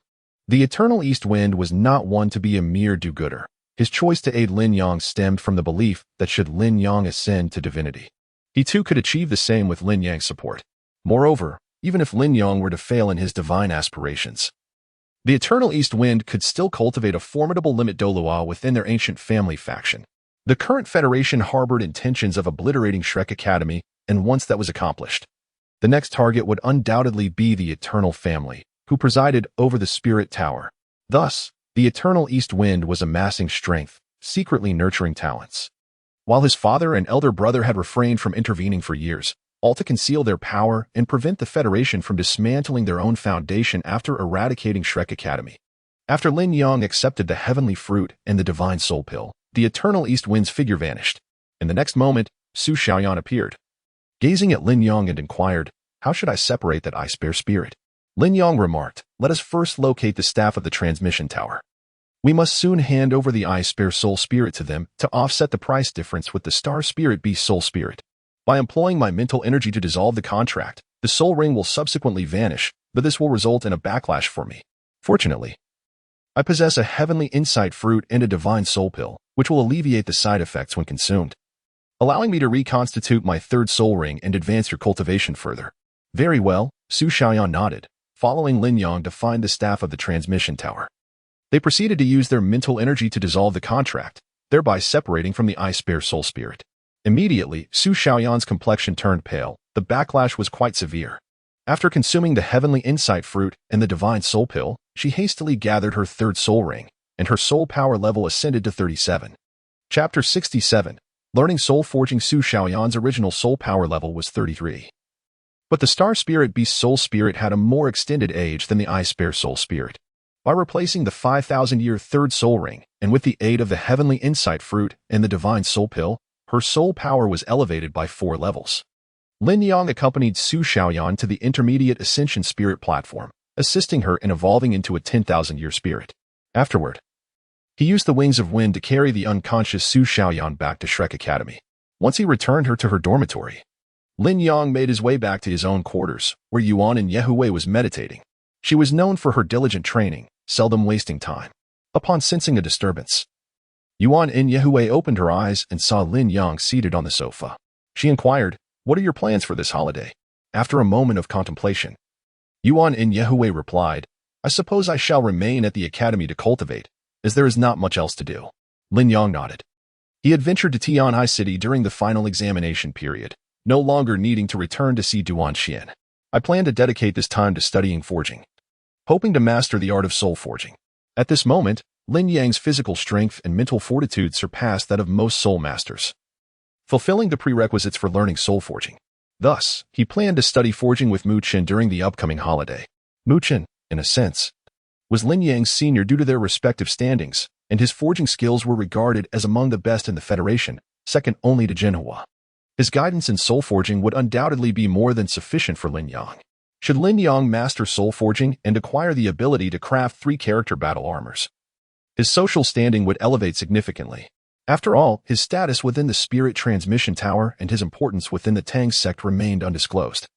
The eternal east wind was not one to be a mere do-gooder. His choice to aid Lin Yang stemmed from the belief that should Lin Yang ascend to divinity, he too could achieve the same with Lin Yang's support. Moreover, even if Lin Yang were to fail in his divine aspirations, the eternal east wind could still cultivate a formidable limit Douluo within their ancient family faction. The current federation harbored intentions of obliterating Shrek Academy, and once that was accomplished, the next target would undoubtedly be the Eternal Family, who presided over the Spirit Tower. Thus, the Eternal East Wind was amassing strength, secretly nurturing talents. While his father and elder brother had refrained from intervening for years, all to conceal their power and prevent the Federation from dismantling their own foundation after eradicating Shrek Academy. After Lin Yang accepted the heavenly fruit and the divine soul pill, the Eternal East Wind's figure vanished. In the next moment, Su Xiaoyan appeared, gazing at Lin Yang and inquired, "How should I separate that ice-bear spirit?" Lin Yang remarked, "Let us first locate the staff of the transmission tower. We must soon hand over the ice-bear soul spirit to them to offset the price difference with the star spirit beast soul spirit. By employing my mental energy to dissolve the contract, the soul ring will subsequently vanish, but this will result in a backlash for me. Fortunately, I possess a heavenly insight fruit and a divine soul pill, which will alleviate the side effects when consumed, allowing me to reconstitute my third soul ring and advance your cultivation further." "Very well," Su Xiaoyan nodded, following Lin Yang to find the staff of the transmission tower. They proceeded to use their mental energy to dissolve the contract, thereby separating from the ice-bear soul spirit. Immediately, Su Xiaoyan's complexion turned pale. The backlash was quite severe. After consuming the heavenly insight fruit and the divine soul pill, she hastily gathered her third soul ring, and her soul power level ascended to 37. Chapter 67. Learning Soul Forging. Su Xiaoyan's original soul power level was 33. But the star spirit beast soul spirit had a more extended age than the ice-bear soul spirit. By replacing the 5,000-year third soul ring, and with the aid of the heavenly insight fruit and the divine soul pill, her soul power was elevated by 4 levels. Lin Yang accompanied Su Xiaoyan to the intermediate ascension spirit platform, assisting her in evolving into a 10,000-year spirit. Afterward, he used the wings of wind to carry the unconscious Su Xiaoyan back to Shrek Academy. Once he returned her to her dormitory, Lin Yang made his way back to his own quarters, where Yuan in Yehui was meditating. She was known for her diligent training, seldom wasting time. Upon sensing a disturbance, Yuan in Yehui opened her eyes and saw Lin Yang seated on the sofa. She inquired, "What are your plans for this holiday?" After a moment of contemplation, Yuan in Yehui replied, "I suppose I shall remain at the academy to cultivate, as there is not much else to do." Lin Yang nodded. He had ventured to Tianhai City during the final examination period, no longer needing to return to see Duanxian. "I plan to dedicate this time to studying forging, hoping to master the art of soul forging." At this moment, Lin Yang's physical strength and mental fortitude surpassed that of most soul masters, fulfilling the prerequisites for learning soul forging. Thus, he planned to study forging with Mu Chen during the upcoming holiday. Mu Chen, in a sense, was Lin Yang's senior due to their respective standings, and his forging skills were regarded as among the best in the Federation, second only to Jinhua. His guidance in soul forging would undoubtedly be more than sufficient for Lin Yang. Should Lin Yang master soul forging and acquire the ability to craft 3 character battle armors, his social standing would elevate significantly. After all, his status within the Spirit Transmission Tower and his importance within the Tang sect remained undisclosed,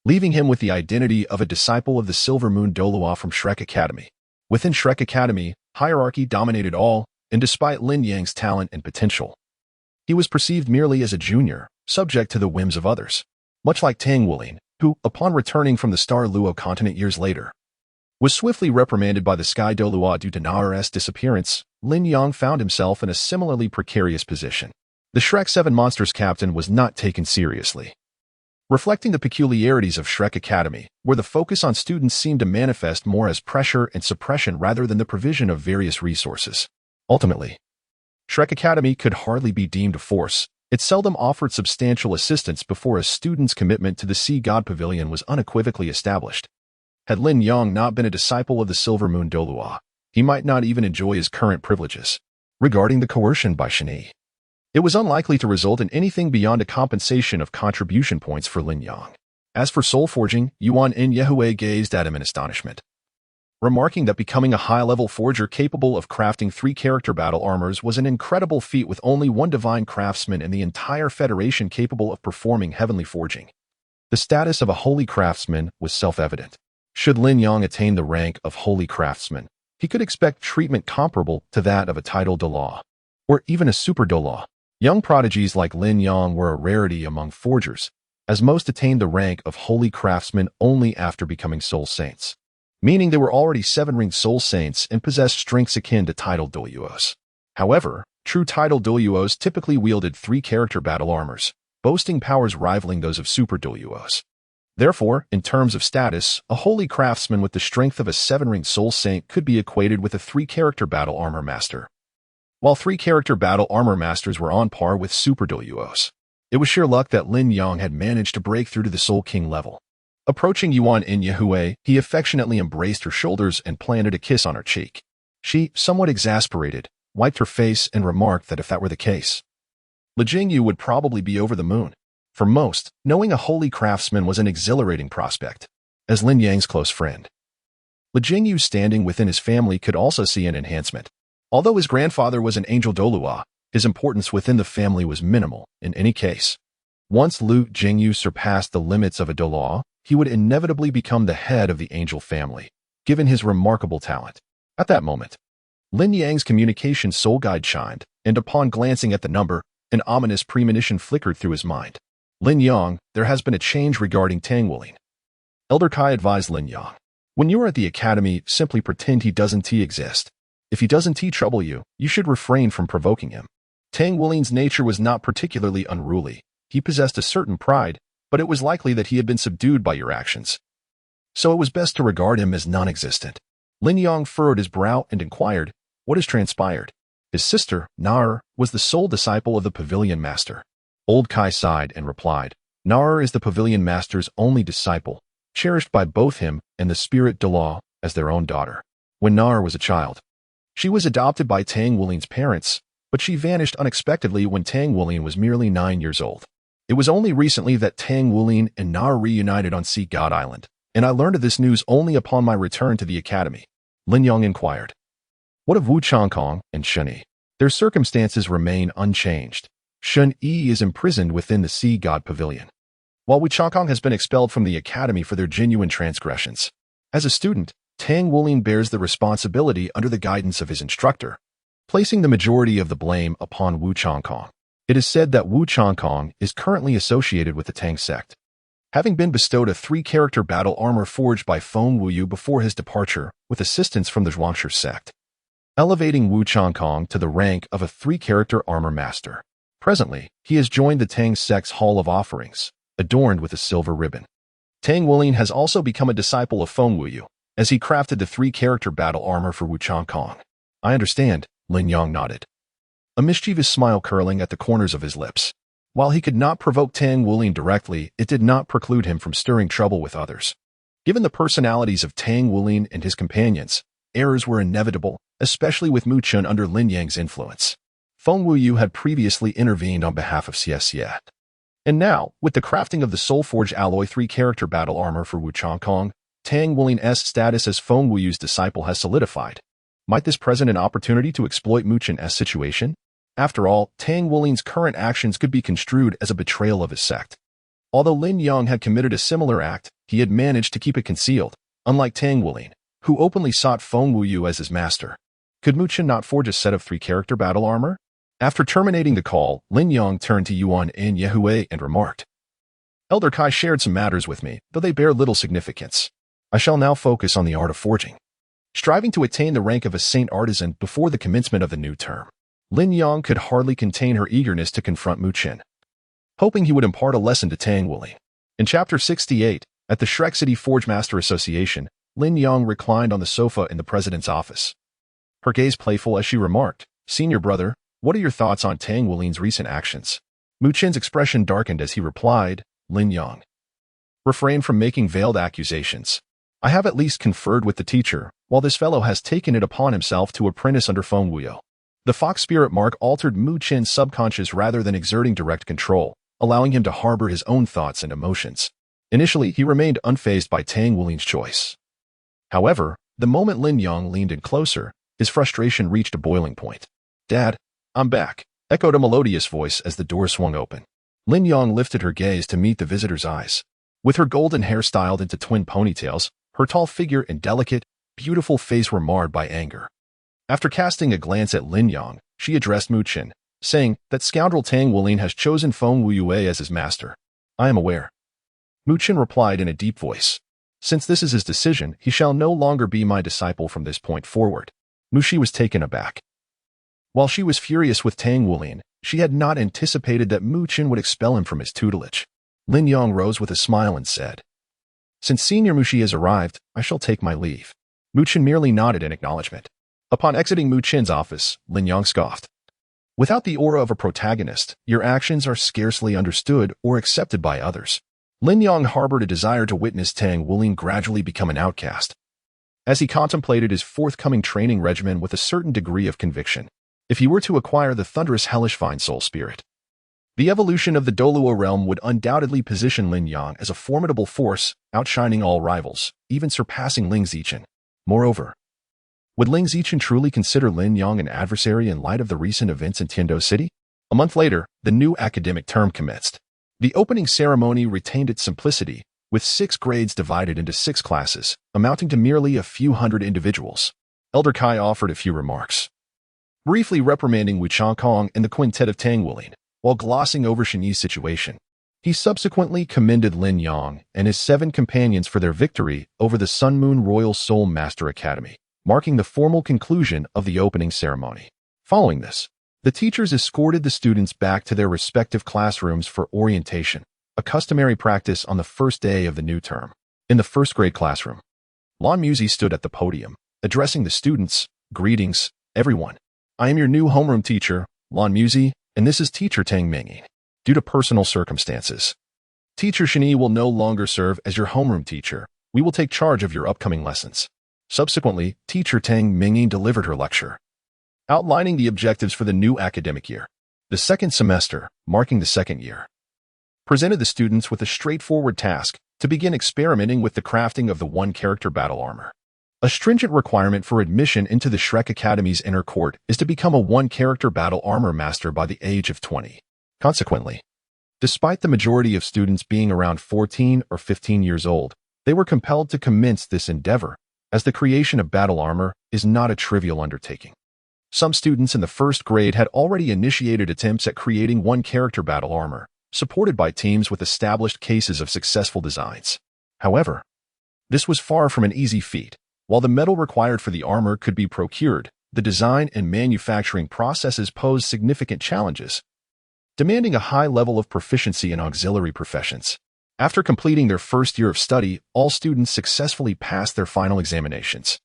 leaving him with the identity of a disciple of the Silver Moon Douluo from Shrek Academy. Within Shrek Academy, hierarchy dominated all, and despite Lin Yang's talent and potential, he was perceived merely as a junior, subject to the whims of others. Much like Tang Wulin, who, upon returning from the Douluo Continent years later, was swiftly reprimanded by the Sky Douluo due to Naer's disappearance, Lin Yang found himself in a similarly precarious position. The Shrek 7 Monsters captain was not taken seriously, reflecting the peculiarities of Shrek Academy, where the focus on students seemed to manifest more as pressure and suppression rather than the provision of various resources. Ultimately, Shrek Academy could hardly be deemed a force. It seldom offered substantial assistance before a student's commitment to the Sea God Pavilion was unequivocally established. Had Lin Yang not been a disciple of the Silver Moon Douluo, he might not even enjoy his current privileges. Regarding the coercion by Shani, it was unlikely to result in anything beyond a compensation of contribution points for Lin Yang. As for soul forging, Yuan in Yehui gazed at him in astonishment. remarking that becoming a high-level forger capable of crafting 3 character battle armors was an incredible feat with only one divine craftsman in the entire Federation capable of performing heavenly forging. The status of a holy craftsman was self-evident. Should Lin Yang attain the rank of holy craftsman, he could expect treatment comparable to that of a title Douluo, or even a super Douluo. Young prodigies like Lin Yang were a rarity among forgers, as most attained the rank of holy craftsmen only after becoming soul saints, meaning they were already 7-ringed soul saints and possessed strengths akin to title Douluos. However, true title Douluos typically wielded 3 character battle armors, boasting powers rivaling those of super Douluos. Therefore, in terms of status, a holy craftsman with the strength of a 7-ringed soul saint could be equated with a 3 character battle armor master. While 3 character battle armor masters were on par with super Douluos, it was sheer luck that Lin Yang had managed to break through to the Soul King level. Approaching Yuan Yin he affectionately embraced her shoulders and planted a kiss on her cheek. She, somewhat exasperated, wiped her face and remarked that if that were the case, Li Jingyu would probably be over the moon. For most, knowing a holy craftsman was an exhilarating prospect. As Lin Yang's close friend, Li Jingyu's standing within his family could also see an enhancement. Although his grandfather was an angel Douluo, his importance within the family was minimal in any case. Once Li Jingyu surpassed the limits of a Douluo, he would inevitably become the head of the angel family, given his remarkable talent. At that moment, Lin Yang's communication soul guide chimed, and upon glancing at the number, an ominous premonition flickered through his mind. Lin Yang, there has been a change regarding Tang Wulin. Elder Kai advised Lin Yang. When you are at the academy, simply pretend he doesn't exist. If he doesn't trouble you, you should refrain from provoking him. Tang Wulin's nature was not particularly unruly. He possessed a certain pride, but it was likely that he had been subdued by your actions. So it was best to regard him as non-existent. Lin Yang furrowed his brow and inquired, what has transpired? His sister, Nar, was the sole disciple of the Pavilion Master. Old Kai sighed and replied, Nar is the Pavilion Master's only disciple, cherished by both him and the spirit Douluo as their own daughter. When Nar was a child, she was adopted by Tang Wulin's parents, but she vanished unexpectedly when Tang Wulin was merely 9 years old. It was only recently that Tang Wulin and Nar reunited on Sea God Island, and I learned of this news only upon my return to the academy. Lin Yang inquired, what of Wu Changkong and Shen Yi? Their circumstances remain unchanged. Shen Yi is imprisoned within the Sea God Pavilion, while Wu Changkong has been expelled from the academy for their genuine transgressions. As a student, Tang Wulin bears the responsibility under the guidance of his instructor, placing the majority of the blame upon Wu Changkong. It is said that Wu Changkong is currently associated with the Tang sect, having been bestowed a 3-character battle armor forged by Feng Wuyu before his departure with assistance from the Zhuangshi sect, elevating Wu Changkong to the rank of a 3-character armor master. Presently, he has joined the Tang sect's Hall of Offerings, adorned with a silver ribbon. Tang Wulin has also become a disciple of Feng Wuyu, as he crafted the 3-character battle armor for Wu Changkong. I understand, Lin Yang nodded, a mischievous smile curling at the corners of his lips. While he could not provoke Tang Wulin directly, it did not preclude him from stirring trouble with others. Given the personalities of Tang Wulin and his companions, errors were inevitable, especially with Mu Chun under Lin Yang's influence. Feng Wuyu had previously intervened on behalf of Xie. And now, with the crafting of the Soul Forge Alloy 3-character battle armor for Wu Changkong, Tang Wulin's status as Feng Wuyu's disciple has solidified. Might this present an opportunity to exploit Mu Chun's situation? After all, Tang Wulin's current actions could be construed as a betrayal of his sect. Although Lin Yang had committed a similar act, he had managed to keep it concealed, unlike Tang Wulin, who openly sought Feng Wuyu as his master. Could Mu Chun not forge a set of 3-character battle armor? After terminating the call, Lin Yang turned to Yuan and Yehue and remarked, Elder Kai shared some matters with me, though they bear little significance. I shall now focus on the art of forging. Striving to attain the rank of a saint artisan before the commencement of the new term, Lin Yang could hardly contain her eagerness to confront Mu Chun, hoping he would impart a lesson to Tang Wulin. In Chapter 68, at the Shrek City Forge Master Association, Lin Yang reclined on the sofa in the president's office. Her gaze playful as she remarked, Senior brother, what are your thoughts on Tang Wulin's recent actions? Mu Chun's expression darkened as he replied, Lin Yang, refrain from making veiled accusations. I have at least conferred with the teacher, while this fellow has taken it upon himself to apprentice under Feng Wuyu. The fox spirit mark altered Mu Chun's subconscious rather than exerting direct control, allowing him to harbor his own thoughts and emotions. Initially, he remained unfazed by Tang Wulin's choice. However, The moment Lin Yang leaned in closer, his frustration reached a boiling point. "Dad, I'm back," echoed a melodious voice as the door swung open. Lin Yang lifted her gaze to meet the visitor's eyes. With her golden hair styled into twin ponytails, her tall figure and delicate, beautiful face were marred by anger. After casting a glance at Lin Yang, she addressed Mu Qin, saying that scoundrel Tang Wulin has chosen Feng Wuyue as his master. "I am aware." Mu Qin replied in a deep voice. "Since this is his decision, he shall no longer be my disciple from this point forward." Mu Xi was taken aback. While she was furious with Tang Wulin, she had not anticipated that Mu Qin would expel him from his tutelage. Lin Yang rose with a smile and said, "Since Senior Mu Xi has arrived, I shall take my leave." Mu Qin merely nodded in acknowledgement. Upon exiting Mu Qin's office, Lin Yang scoffed. "Without the aura of a protagonist, your actions are scarcely understood or accepted by others." Lin Yang harbored a desire to witness Tang Wulin gradually become an outcast. As he contemplated his forthcoming training regimen with a certain degree of conviction, if he were to acquire the thunderous hellish fine soul spirit, the evolution of the Douluo realm would undoubtedly position Lin Yang as a formidable force, outshining all rivals, even surpassing Ling Zichen. Moreover, would Ling Zichen truly consider Lin Yang an adversary in light of the recent events in Tiando City? A month later, the new academic term commenced. The opening ceremony retained its simplicity, with 6 grades divided into 6 classes, amounting to merely a few hundred individuals. Elder Kai offered a few remarks, briefly reprimanding Wu Changkong and the quintet of Tang Wulin, while glossing over Shenyi's situation. He subsequently commended Lin Yang and his 7 companions for their victory over the Sun Moon Royal Soul Master Academy, marking the formal conclusion of the opening ceremony. Following this, the teachers escorted the students back to their respective classrooms for orientation, a customary practice on the first day of the new term. In the first grade classroom, Lan Musi stood at the podium, addressing the students. "Greetings, everyone. I am your new homeroom teacher, Lan Musi, and this is Teacher Tang Mingyi. Due to personal circumstances, Teacher Shenyi will no longer serve as your homeroom teacher. We will take charge of your upcoming lessons." Subsequently, Teacher Tang Mingyi delivered her lecture, outlining the objectives for the new academic year. The second semester, marking the second year, presented the students with a straightforward task to begin experimenting with the crafting of the one-character battle armor. A stringent requirement for admission into the Shrek Academy's inner court is to become a one-character battle armor master by the age of 20. Consequently, despite the majority of students being around 14 or 15 years old, they were compelled to commence this endeavor, as the creation of battle armor is not a trivial undertaking. Some students in the first grade had already initiated attempts at creating one-character battle armor, supported by teams with established cases of successful designs. However, this was far from an easy feat. While the metal required for the armor could be procured, the design and manufacturing processes posed significant challenges, demanding a high level of proficiency in auxiliary professions. After completing their first year of study, all students successfully passed their final examinations,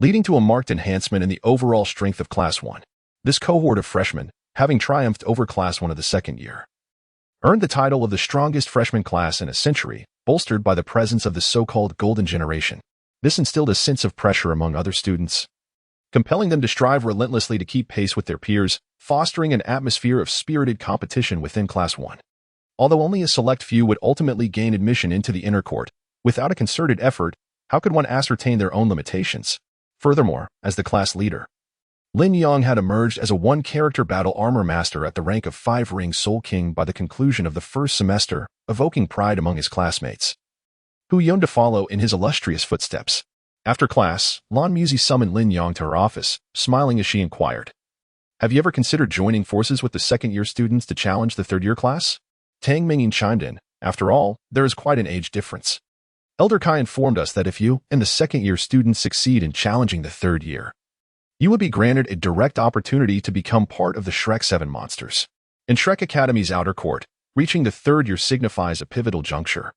leading to a marked enhancement in the overall strength of Class 1. This cohort of freshmen, having triumphed over Class 1 of the second year, earned the title of the strongest freshman class in a century, bolstered by the presence of the so-called Golden Generation. This instilled a sense of pressure among other students, compelling them to strive relentlessly to keep pace with their peers, fostering an atmosphere of spirited competition within Class 1. Although only a select few would ultimately gain admission into the inner court, without a concerted effort, how could one ascertain their own limitations? Furthermore, as the class leader, Lin Yang had emerged as a one-character battle armor master at the rank of 5-ring Soul King by the conclusion of the first semester, evoking pride among his classmates, who yearned to follow in his illustrious footsteps. After class, Lan Musi summoned Lin Yang to her office, smiling as she inquired, "Have you ever considered joining forces with the second-year students to challenge the third-year class?" Tang Mingyi chimed in. "After all, there is quite an age difference. Elder Kai informed us that if you and the second-year students succeed in challenging the third year, you would be granted a direct opportunity to become part of the Shrek 7 monsters. In Shrek Academy's outer court, reaching the third year signifies a pivotal juncture.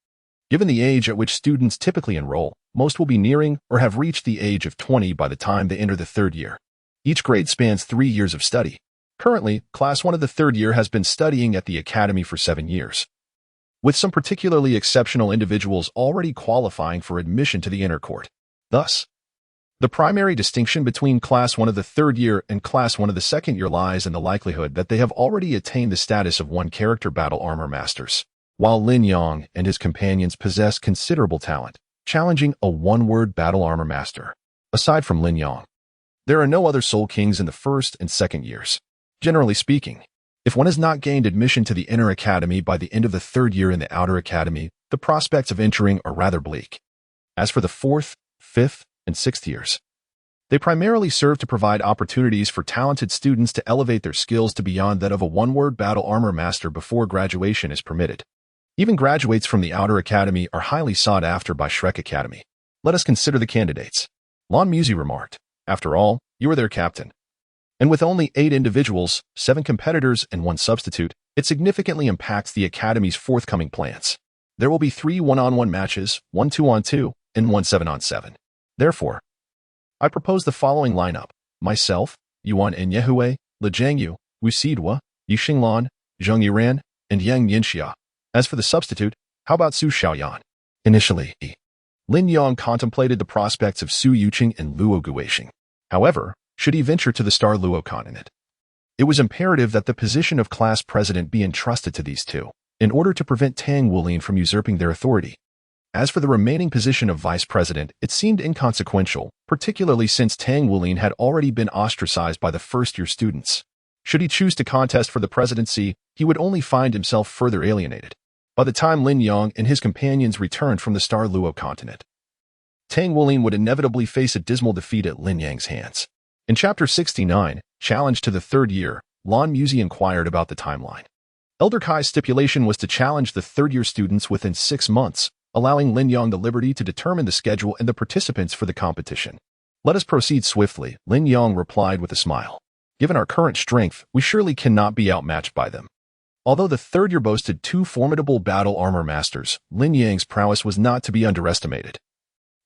Given the age at which students typically enroll, most will be nearing or have reached the age of 20 by the time they enter the third year. Each grade spans 3 years of study. Currently, Class 1 of the third year has been studying at the Academy for 7 years, with some particularly exceptional individuals already qualifying for admission to the inner court. Thus, the primary distinction between Class 1 of the third year and Class 1 of the second year lies in the likelihood that they have already attained the status of one-character battle armor masters, while Lin Yang and his companions possess considerable talent, challenging a one-word battle armor master. aside from Lin Yang. There are no other Soul Kings in the first and second years. Generally speaking, if one has not gained admission to the Inner Academy by the end of the third year in the Outer Academy, the prospects of entering are rather bleak. As for the fourth, fifth, and sixth years, they primarily serve to provide opportunities for talented students to elevate their skills to beyond that of a one-word battle armor master before graduation is permitted. Even graduates from the Outer Academy are highly sought after by Shrek Academy. Let us consider the candidates. Lon Musi remarked, "After all, you are their captain." And with only 8 individuals, 7 competitors, and 1 substitute, it significantly impacts the Academy's forthcoming plans. There will be 3 one-on-one matches, 1 2-on-2, and 1 7-on-7. Therefore, I propose the following lineup: myself, Yuan Enyehue, Le Jiangyu, Wu Sidua, Yu Xinglan, Zheng Yiran, and Yang Yinxia. As for the substitute, how about Su Xiaoyan? Initially, Lin Yang contemplated the prospects of Su Yuqing and Luo Guixing. However, should he venture to the Douluo Continent, it was imperative that the position of class president be entrusted to these two, in order to prevent Tang Wulin from usurping their authority. As for the remaining position of vice president, it seemed inconsequential, particularly since Tang Wulin had already been ostracized by the first-year students. Should he choose to contest for the presidency, he would only find himself further alienated. By the time Lin Yang and his companions returned from the Douluo Continent, Tang Wulin would inevitably face a dismal defeat at Lin Yang's hands. In Chapter 69, Challenge to the Third Year, Lon Musi inquired about the timeline. Elder Kai's stipulation was to challenge the third-year students within 6 months, allowing Lin Yang the liberty to determine the schedule and the participants for the competition. "Let us proceed swiftly," Lin Yang replied with a smile. "Given our current strength, we surely cannot be outmatched by them." Although the third year boasted 2 formidable battle armor masters, Lin Yang's prowess was not to be underestimated.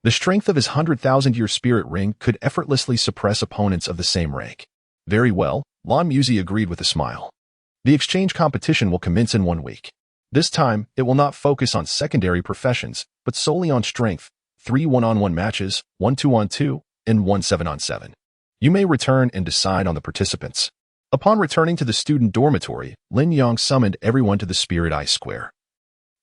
The strength of his 100,000-year spirit ring could effortlessly suppress opponents of the same rank. "Very well," Lon Musi agreed with a smile. "The exchange competition will commence in 1 week. This time, it will not focus on secondary professions, but solely on strength, 3 one-on-one matches, 1 2-on-2, and 1 7-on-7. You may return and decide on the participants." Upon returning to the student dormitory, Lin Yang summoned everyone to the Spirit Eye Square,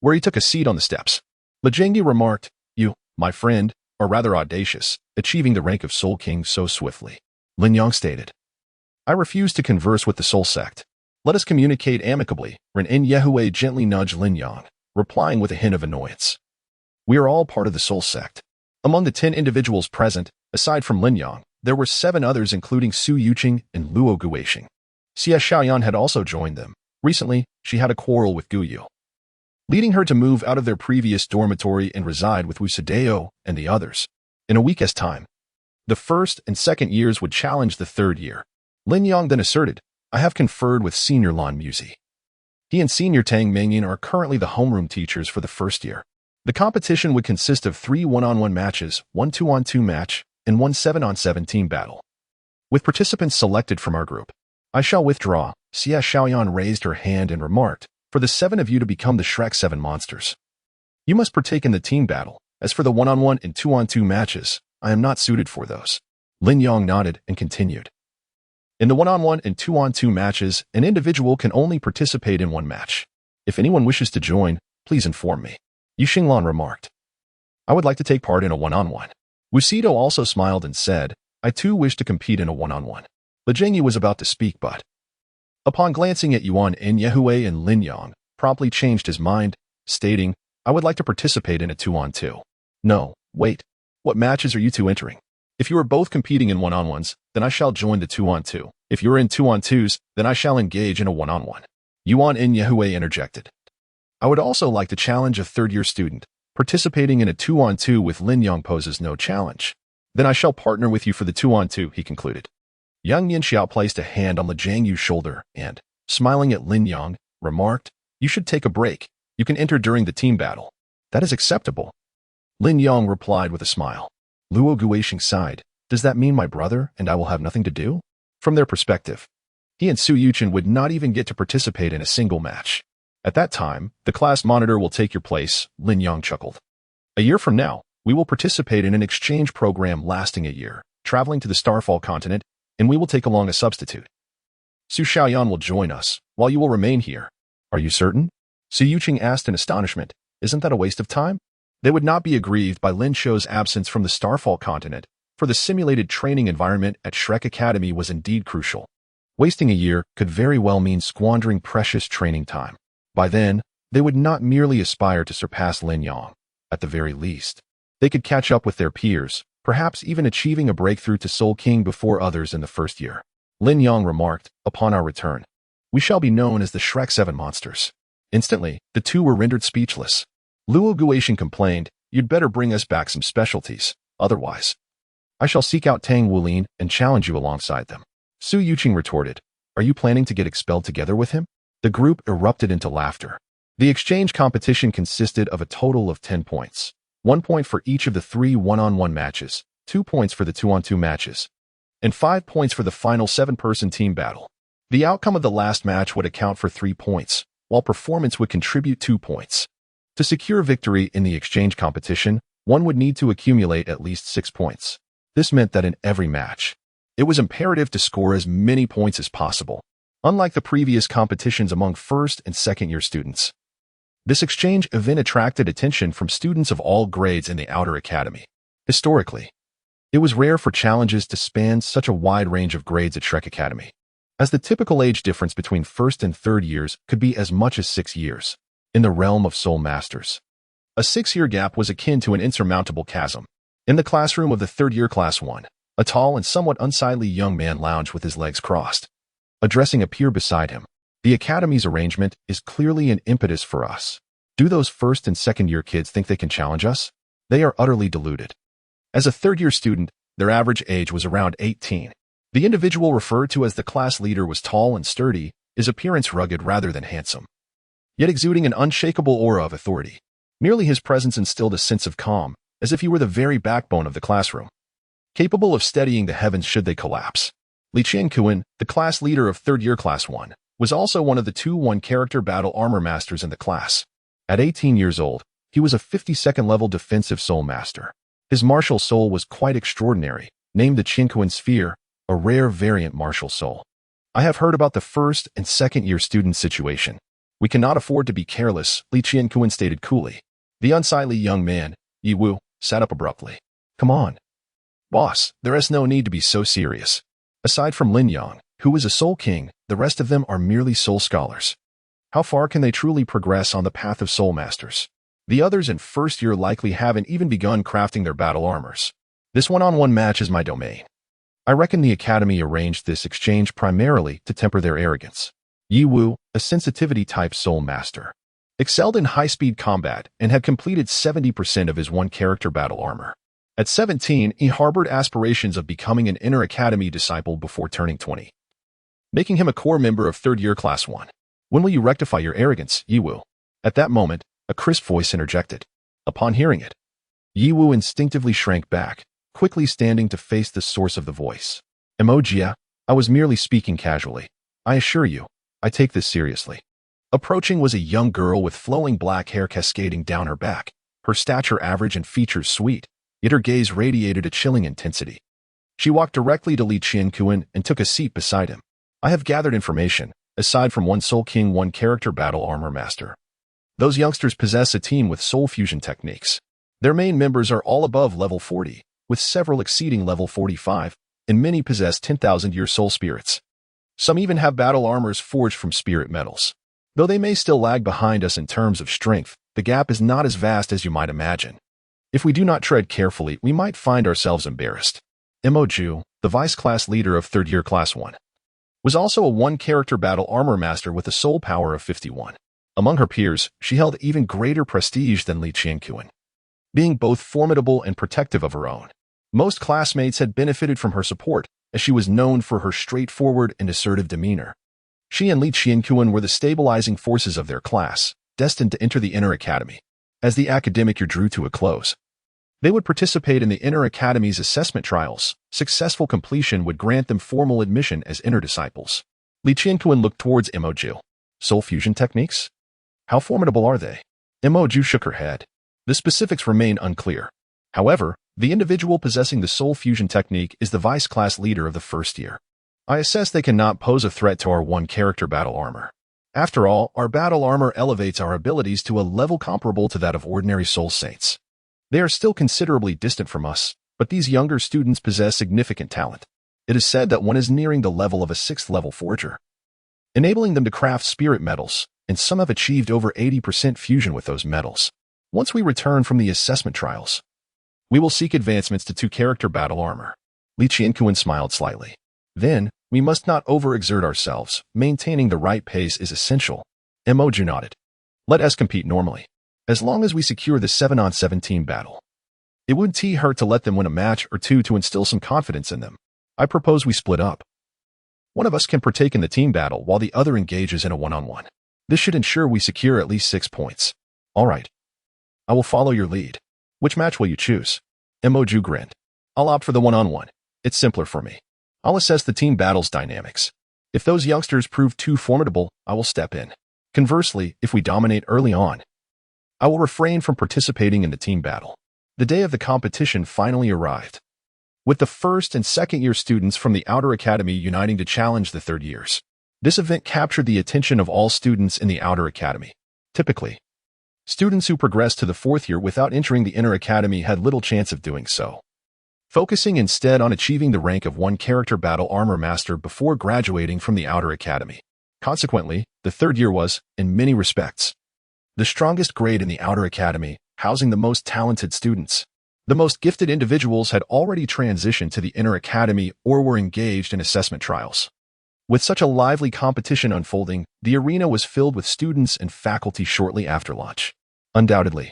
where he took a seat on the steps. Le Jiangyu remarked, "You, my friend, are rather audacious, achieving the rank of Soul King so swiftly." Lin Yang stated, "I refuse to converse with the Soul Sect. Let us communicate amicably." Ren Yehue gently nudged Lin Yang, replying with a hint of annoyance. "We are all part of the Soul Sect." Among the 10 individuals present, aside from Lin Yang, there were 7 others including Su Yuqing and Luo Guixing. Xie Xiaoyan had also joined them. Recently, she had a quarrel with Gu Yu, leading her to move out of their previous dormitory and reside with Wu Sideo and the others. In a week's time, the first and second years would challenge the third year. Lin Yang then asserted, "I have conferred with Senior Lon Musi. He and Senior Tang Mengyan are currently the homeroom teachers for the first year. The competition would consist of 3 one-on-one matches, 1 2-on-2 match, and 1 7-on-7 team battle. With participants selected from our group, I shall withdraw." Xie Xiaoyan raised her hand and remarked, "For the 7 of you to become the Shrek 7 monsters, you must partake in the team battle. As for the one-on-one and 2-on-2 matches, I am not suited for those." Lin Yang nodded and continued. "In the one-on-one and 2-on-2 matches, an individual can only participate in 1 match. If anyone wishes to join, please inform me." Yu Xinglan remarked, "I would like to take part in a one-on-one." Wu Sideo also smiled and said, "I too wish to compete in a one-on-one." Le Jiangyu was about to speak, but, upon glancing at Yuan Enyehue and Lin Yang, promptly changed his mind, stating, "I would like to participate in a 2-on-2. "No, wait. What matches are you 2 entering? If you are both competing in one-on-ones, then I shall join the 2-on-2. If you are in 2-on-2s, then I shall engage in a one-on-one." Yuan Enyehue interjected, "I would also like to challenge a third-year student. Participating in a 2-on-2 with Lin Yang poses no challenge. Then I shall partner with you for the 2-on-2, he concluded. Yang Yinxiao placed a hand on Li Jiangyu's shoulder and, smiling at Lin Yang, remarked, "You should take a break. You can enter during the team battle." "That is acceptable." Lin Yang replied with a smile. Luo Guixing sighed. "Does that mean my brother and I will have nothing to do?" From their perspective, he and Su Yuqing would not even get to participate in a single match. "At that time, the class monitor will take your place," Lin Yang chuckled. "A year from now, we will participate in an exchange program lasting a year, traveling to the Starfall continent, and we will take along a substitute. Su Xiaoyan will join us, while you will remain here." "Are you certain?" Su Yuqing asked in astonishment. "Isn't that a waste of time?" They would not be aggrieved by Lin Shou's absence from the Starfall continent, for the simulated training environment at Shrek Academy was indeed crucial. Wasting a year could very well mean squandering precious training time. By then, they would not merely aspire to surpass Lin Yang. At the very least, they could catch up with their peers, perhaps even achieving a breakthrough to Soul King before others in the first year. Lin Yang remarked, upon our return, "We shall be known as the Shrek 7 monsters." Instantly, the two were rendered speechless. Luo Guotian complained, "You'd better bring us back some specialties, otherwise I shall seek out Tang Wulin and challenge you alongside them." Su Yuqing retorted, "Are you planning to get expelled together with him?" The group erupted into laughter. The exchange competition consisted of a total of 10 points. 1 point for each of the 3 one-on-one matches, 2 points for the 2-on-2 matches, and 5 points for the final 7-person team battle. The outcome of the last match would account for 3 points, while performance would contribute 2 points. To secure victory in the exchange competition, one would need to accumulate at least 6 points. This meant that in every match, it was imperative to score as many points as possible, unlike the previous competitions among first and second-year students. This exchange event attracted attention from students of all grades in the outer academy. Historically, it was rare for challenges to span such a wide range of grades at Shrek Academy, as the typical age difference between first and third years could be as much as 6 years. In the realm of Soul Masters, a 6-year gap was akin to an insurmountable chasm. In the classroom of the third-year Class 1, a tall and somewhat unsightly young man lounged with his legs crossed, addressing a peer beside him. "The Academy's arrangement is clearly an impetus for us. Do those first and second-year kids think they can challenge us? They are utterly deluded." As a third-year student, their average age was around 18. The individual referred to as the class leader was tall and sturdy, his appearance rugged rather than handsome, yet exuding an unshakable aura of authority. Merely his presence instilled a sense of calm, as if he were the very backbone of the classroom, capable of steadying the heavens should they collapse. Li Qianquan, the class leader of third-year Class 1, was also one of the 2 one-character battle armor masters in the class. At 18 years old, he was a 52nd-level defensive soul master. His martial soul was quite extraordinary, named the Qianquan Sphere, a rare variant martial soul. "I have heard about the first and second-year student situation. We cannot afford to be careless," Li Qianquan stated coolly. The unsightly young man, Yi Wu, sat up abruptly. "Come on, boss, there is no need to be so serious. Aside from Lin Yang, who is a soul king, the rest of them are merely soul scholars. How far can they truly progress on the path of soul masters? The others in first year likely haven't even begun crafting their battle armors. This one-on-one match is my domain. I reckon the Academy arranged this exchange primarily to temper their arrogance." Yi Wu, a sensitivity-type soul master, excelled in high-speed combat and had completed 70% of his one-character battle armor. At 17, he harbored aspirations of becoming an inner academy disciple before turning 20, making him a core member of third-year Class 1. "When will you rectify your arrogance, Yi Wu?" At that moment, a crisp voice interjected. Upon hearing it, Yi Wu instinctively shrank back, quickly standing to face the source of the voice. "Emoji, I was merely speaking casually. I assure you, I take this seriously." Approaching was a young girl with flowing black hair cascading down her back, her stature average and features sweet, yet her gaze radiated a chilling intensity. She walked directly to Li Qianquan and took a seat beside him. "I have gathered information, aside from one Soul King one-character battle armor master. Those youngsters possess a team with soul fusion techniques. Their main members are all above level 40, with several exceeding level 45, and many possess 10,000-year soul spirits. Some even have battle armors forged from spirit metals. Though they may still lag behind us in terms of strength, the gap is not as vast as you might imagine. If we do not tread carefully, we might find ourselves embarrassed." Emoju, the vice-class leader of third-year Class 1, was also a one-character battle armor master with a soul power of 51. Among her peers, she held even greater prestige than Li Qianquan, being both formidable and protective of her own. Most classmates had benefited from her support, as she was known for her straightforward and assertive demeanor. She and Li Qianquan were the stabilizing forces of their class, destined to enter the inner academy. As the academic year drew to a close, they would participate in the inner academy's assessment trials. Successful completion would grant them formal admission as inner disciples. Li Qianquan looked towards Emoju. "Soul fusion techniques? How formidable are they?" Emoju shook her head. The specifics remain unclear. However, the individual possessing the soul fusion technique is the vice-class leader of the first year. I assess they cannot pose a threat to our one-character battle armor. After all, our battle armor elevates our abilities to a level comparable to that of ordinary soul saints. They are still considerably distant from us, But these younger students possess significant talent. It is said that one is nearing the level of a 6th-level forger, enabling them to craft spirit metals, and some have achieved over 80% fusion with those metals. Once we return from the assessment trials, we will seek advancements to 2-character battle armor. Li Qianquan smiled slightly. Then, we must not overexert ourselves. Maintaining the right pace is essential. Emoju nodded. Let us compete normally. As long as we secure the 7-on-7 team battle. It wouldn't hurt to let them win a match or two to instill some confidence in them. I propose we split up. One of us can partake in the team battle while the other engages in a one-on-one. This should ensure we secure at least 6 points. All right. I will follow your lead. Which match will you choose? Emoju grinned. I'll opt for the one-on-one. It's simpler for me. I'll assess the team battle's dynamics. If those youngsters prove too formidable, I will step in. Conversely, if we dominate early on, I will refrain from participating in the team battle. The day of the competition finally arrived, with the 1st and 2nd-year students from the Outer Academy uniting to challenge the 3rd years. This event captured the attention of all students in the Outer Academy. Typically, students who progressed to the 4th year without entering the Inner Academy had little chance of doing so, focusing instead on achieving the rank of 1-character battle armor master before graduating from the Outer Academy. Consequently, the 3rd year was, in many respects, the strongest grade in the Outer Academy, housing the most talented students. The most gifted individuals had already transitioned to the Inner Academy or were engaged in assessment trials. With such a lively competition unfolding, the arena was filled with students and faculty shortly after lunch. Undoubtedly,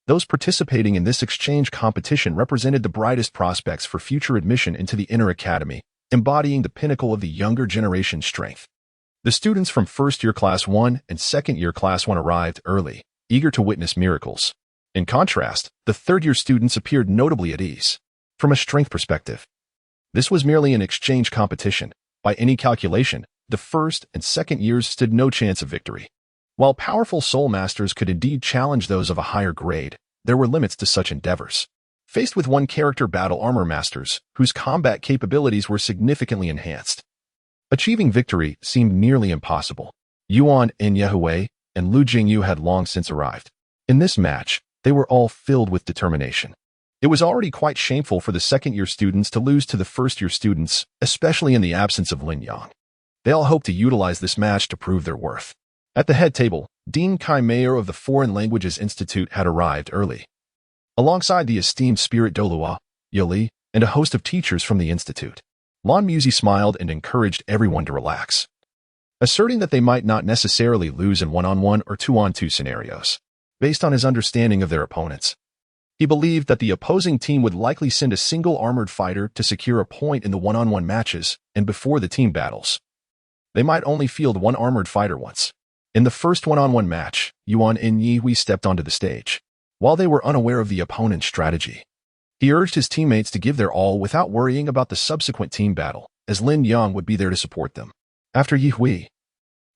those participating in this exchange competition represented the brightest prospects for future admission into the Inner Academy, embodying the pinnacle of the younger generation's strength. The students from 1st-year Class 1 and 2nd-year Class 1 arrived early, eager to witness miracles. In contrast, the 3rd-year students appeared notably at ease. From a strength perspective, this was merely an exchange competition. By any calculation, the 1st and 2nd years stood no chance of victory. While powerful soul masters could indeed challenge those of a higher grade, there were limits to such endeavors. Faced with 1-character battle armor masters, whose combat capabilities were significantly enhanced, achieving victory seemed nearly impossible. Yuan Enyehui and Lu Jingyu had long since arrived. In this match, they were all filled with determination. It was already quite shameful for the 2nd-year students to lose to the 1st-year students, especially in the absence of Lin Yang. They all hoped to utilize this match to prove their worth. At the head table, Dean Kai Mayer of the Foreign Languages Institute had arrived early, alongside the esteemed spirit Douluo, Yoli, and a host of teachers from the institute. Lan Musi smiled and encouraged everyone to relax, asserting that they might not necessarily lose in 1-on-1 or 2-on-2 scenarios. Based on his understanding of their opponents, he believed that the opposing team would likely send a single armored fighter to secure a point in the 1-on-1 matches, and before the team battles, they might only field one armored fighter once. In the first 1-on-1 match, Yuan Enyehui stepped onto the stage. While they were unaware of the opponent's strategy, he urged his teammates to give their all without worrying about the subsequent team battle, as Lin Yang would be there to support them. After Yihui,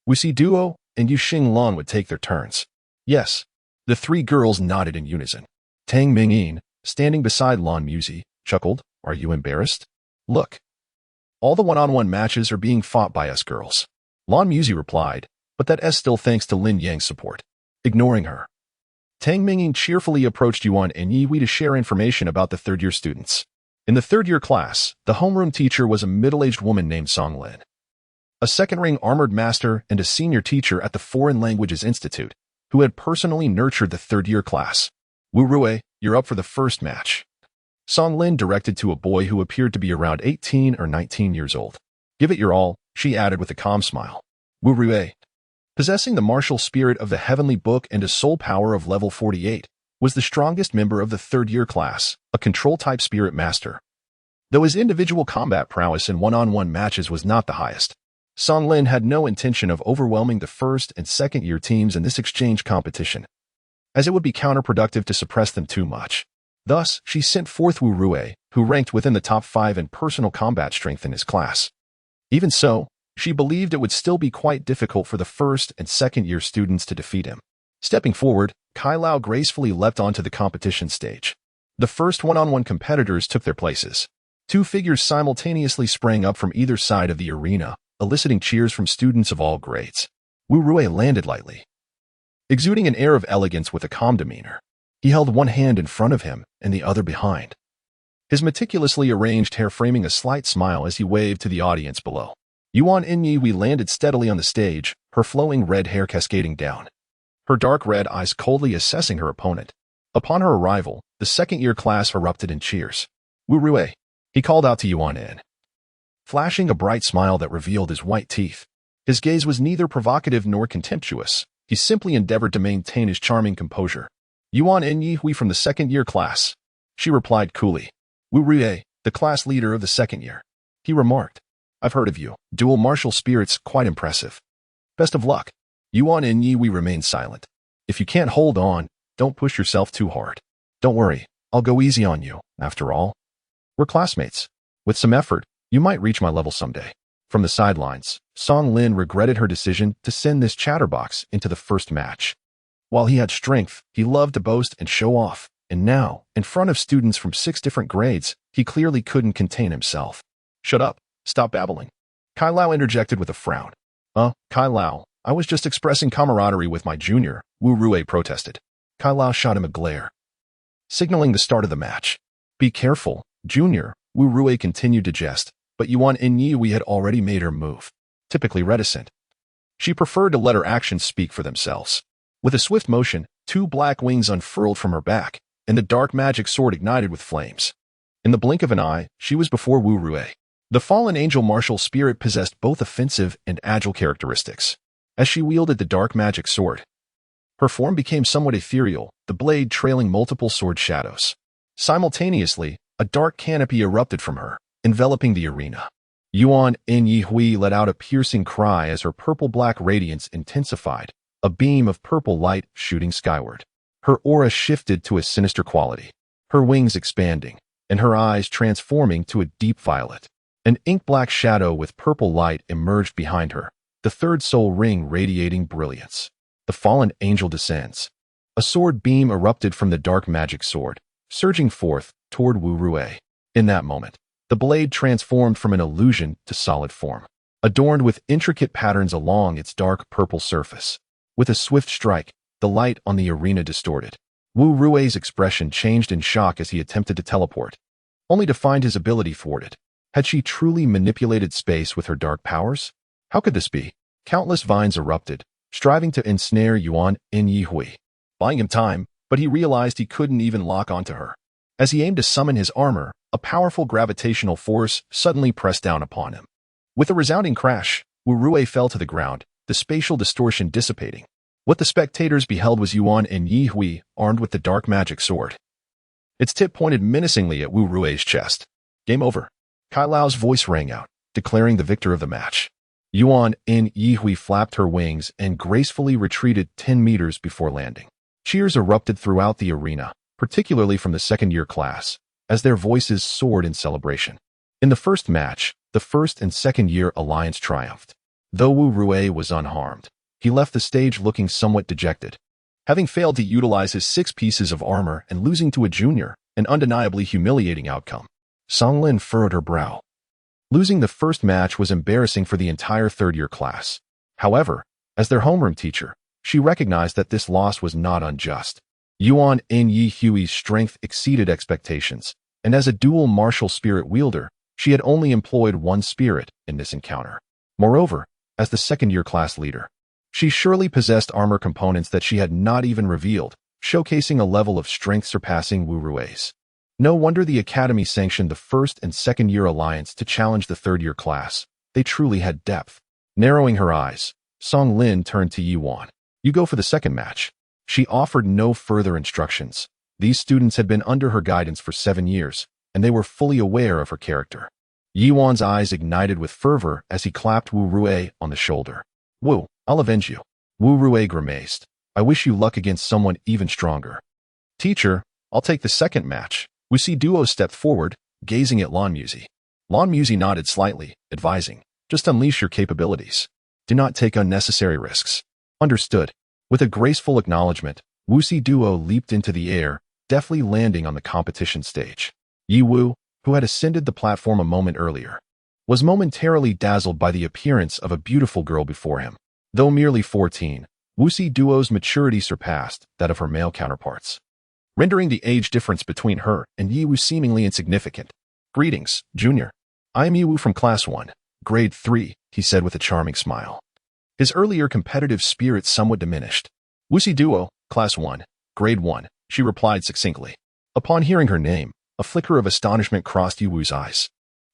Wuxi Duo and Yuxing Lan would take their turns. Yes, the 3 girls nodded in unison. Tang Mingyin, standing beside Lan Musi, chuckled, "Are you embarrassed? Look. All the 1-on-1 matches are being fought by us girls." Lan Musi replied, but that is still thanks to Lin Yang's support. Ignoring her, Tang Mingyin cheerfully approached Yuan Enyehui to share information about the 3rd-year students. In the 3rd-year class, the homeroom teacher was a middle-aged woman named Song Lin, a 2nd-ring armored master and a senior teacher at the Foreign Languages Institute, who had personally nurtured the 3rd-year class. "Wu Rui, you're up for the first match," Song Lin directed to a boy who appeared to be around 18 or 19 years old. "Give it your all," she added with a calm smile. Wu Rui, possessing the martial spirit of the Heavenly Book and a soul power of level 48, was the strongest member of the 3rd-year class, a control-type spirit master. Though his individual combat prowess in 1-on-1 matches was not the highest, Song Lin had no intention of overwhelming the 1st and 2nd-year teams in this exchange competition, as it would be counterproductive to suppress them too much. Thus, she sent forth Wu Rui, who ranked within the top 5 in personal combat strength in his class. Even so, she believed it would still be quite difficult for the 1st and 2nd-year students to defeat him. Stepping forward, Kai Lao gracefully leapt onto the competition stage. The first 1-on-1 competitors took their places. 2 figures simultaneously sprang up from either side of the arena, eliciting cheers from students of all grades. Wu Rui landed lightly, exuding an air of elegance with a calm demeanor. He held one hand in front of him and the other behind, his meticulously arranged hair framing a slight smile as he waved to the audience below. Yuan Inyi landed steadily on the stage, her flowing red hair cascading down, her dark red eyes coldly assessing her opponent. Upon her arrival, the second-year class erupted in cheers. "Wu Rui," he called out to Yuan In, flashing a bright smile that revealed his white teeth. His gaze was neither provocative nor contemptuous. He simply endeavored to maintain his charming composure. "Yuan Inyi from the second-year class," she replied coolly. "Wu Rui, the class leader of the second year," he remarked. "I've heard of you. Dual martial spirits, quite impressive. Best of luck." Yuan Inyi remained silent. "If you can't hold on, don't push yourself too hard. Don't worry, I'll go easy on you. After all, we're classmates. With some effort, you might reach my level someday." From the sidelines, Song Lin regretted her decision to send this chatterbox into the first match. While he had strength, he loved to boast and show off, and now, in front of students from 6 different grades, he clearly couldn't contain himself. "Shut up. Stop babbling," Kai Lao interjected with a frown. Kai Lao, I was just expressing camaraderie with my junior," Wu Rui protested. Kai Lao shot him a glare, signaling the start of the match. "Be careful, junior," Wu Rui continued to jest, but Yuan Inyi had already made her move. Typically reticent, she preferred to let her actions speak for themselves. With a swift motion, 2 black wings unfurled from her back, and the dark magic sword ignited with flames. In the blink of an eye, she was before Wu Rui. The fallen angel martial spirit possessed both offensive and agile characteristics. As she wielded the dark magic sword, her form became somewhat ethereal, the blade trailing multiple sword shadows. Simultaneously, a dark canopy erupted from her, enveloping the arena. Yuan Inyi let out a piercing cry as her purple-black radiance intensified, a beam of purple light shooting skyward. Her aura shifted to a sinister quality, her wings expanding, and her eyes transforming to a deep violet. An ink-black shadow with purple light emerged behind her, the third soul ring radiating brilliance. The fallen angel descends. A sword beam erupted from the dark magic sword, surging forth toward Wu Rui. In that moment, the blade transformed from an illusion to solid form, adorned with intricate patterns along its dark purple surface. With a swift strike, the light on the arena distorted. Wu Rui's expression changed in shock as he attempted to teleport, only to find his ability thwarted. Had she truly manipulated space with her dark powers? How could this be? Countless vines erupted, striving to ensnare Yuan Inyi, buying him time, but he realized he couldn't even lock onto her. As he aimed to summon his armor, a powerful gravitational force suddenly pressed down upon him. With a resounding crash, Wu Rui fell to the ground, the spatial distortion dissipating. What the spectators beheld was Yuan Inyi armed with the dark magic sword. Its tip pointed menacingly at Wu Rui's chest. "Game over." Kai Lao's voice rang out, declaring the victor of the match. Yuan Inyi flapped her wings and gracefully retreated 10 meters before landing. Cheers erupted throughout the arena, particularly from the second-year class, as their voices soared in celebration. In the first match, the first and second-year alliance triumphed. Though Wu Rui was unharmed, he left the stage looking somewhat dejected. Having failed to utilize his 6 pieces of armor and losing to a junior, an undeniably humiliating outcome. Song Lin furrowed her brow. Losing the first match was embarrassing for the entire third-year class. However, as their homeroom teacher, she recognized that this loss was not unjust. Yuan Inyi's strength exceeded expectations, and as a dual martial spirit wielder, she had only employed 1 spirit in this encounter. Moreover, as the second-year class leader, she surely possessed armor components that she had not even revealed, showcasing a level of strength surpassing Wu Rui's. No wonder the Academy sanctioned the first and second-year alliance to challenge the third-year class. They truly had depth. Narrowing her eyes, Song Lin turned to Yuan. "You go for the second match." She offered no further instructions. These students had been under her guidance for 7 years, and they were fully aware of her character. Yuan's eyes ignited with fervor as he clapped Wu Rui on the shoulder. "Wu, I'll avenge you." Wu Rui grimaced. "I wish you luck against someone even stronger." "Teacher, I'll take the second match." Wuxi Duo stepped forward, gazing at Lan Musi. Lan Musi nodded slightly, advising, "Just unleash your capabilities. Do not take unnecessary risks." "Understood." With a graceful acknowledgement, Wuxi Duo leaped into the air, deftly landing on the competition stage. Yi Wu, who had ascended the platform a moment earlier, was momentarily dazzled by the appearance of a beautiful girl before him. Though merely 14, Wuxi Duo's maturity surpassed that of her male counterparts. rendering the age difference between her and Yiwu seemingly insignificant. "Greetings, Junior. I am Yiwu from Class 1, Grade 3, he said with a charming smile. His earlier competitive spirit somewhat diminished. "Wuxi Duo, Class 1, Grade 1, she replied succinctly. Upon hearing her name, a flicker of astonishment crossed Yiwu's eyes.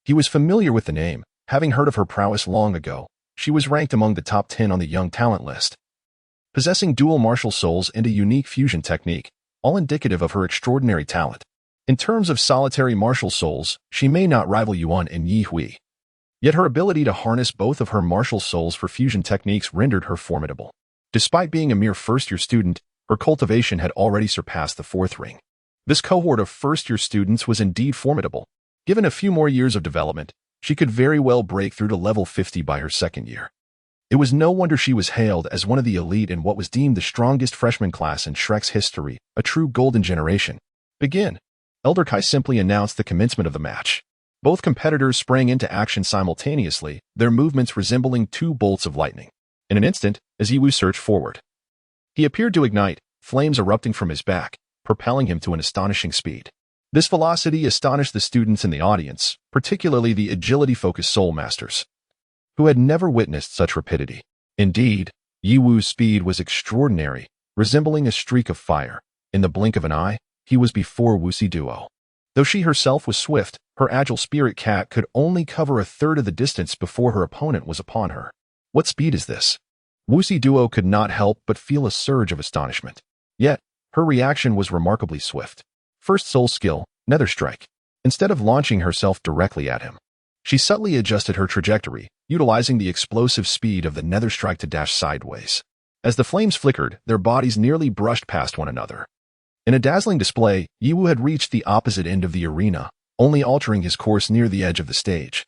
He was familiar with the name, having heard of her prowess long ago. She was ranked among the top 10 on the young talent list, possessing dual martial souls and a unique fusion technique, all indicative of her extraordinary talent. In terms of solitary martial souls, she may not rival Yuan and Yi Hui. Yet her ability to harness both of her martial souls for fusion techniques rendered her formidable. Despite being a mere first-year student, her cultivation had already surpassed the 4th ring. This cohort of first-year students was indeed formidable. Given a few more years of development, she could very well break through to level 50 by her 2nd year. It was no wonder she was hailed as one of the elite in what was deemed the strongest freshman class in Shrek's history, a true golden generation. "Begin." Elder Kai simply announced the commencement of the match. Both competitors sprang into action simultaneously, their movements resembling two bolts of lightning. In an instant, as Yiwu surged forward, he appeared to ignite, flames erupting from his back, propelling him to an astonishing speed. This velocity astonished the students in the audience, particularly the agility-focused soul masters, who had never witnessed such rapidity. Indeed, Yiwu's speed was extraordinary, resembling a streak of fire. In the blink of an eye, he was before Wuxi Duo. Though she herself was swift, her agile spirit cat could only cover a third of the distance before her opponent was upon her. What speed is this? Wuxi Duo could not help but feel a surge of astonishment. Yet, her reaction was remarkably swift. First soul skill, Nether Strike. Instead of launching herself directly at him, she subtly adjusted her trajectory, utilizing the explosive speed of the Nether Strike to dash sideways. As the flames flickered, their bodies nearly brushed past one another. In a dazzling display, Yiwu had reached the opposite end of the arena, only altering his course near the edge of the stage,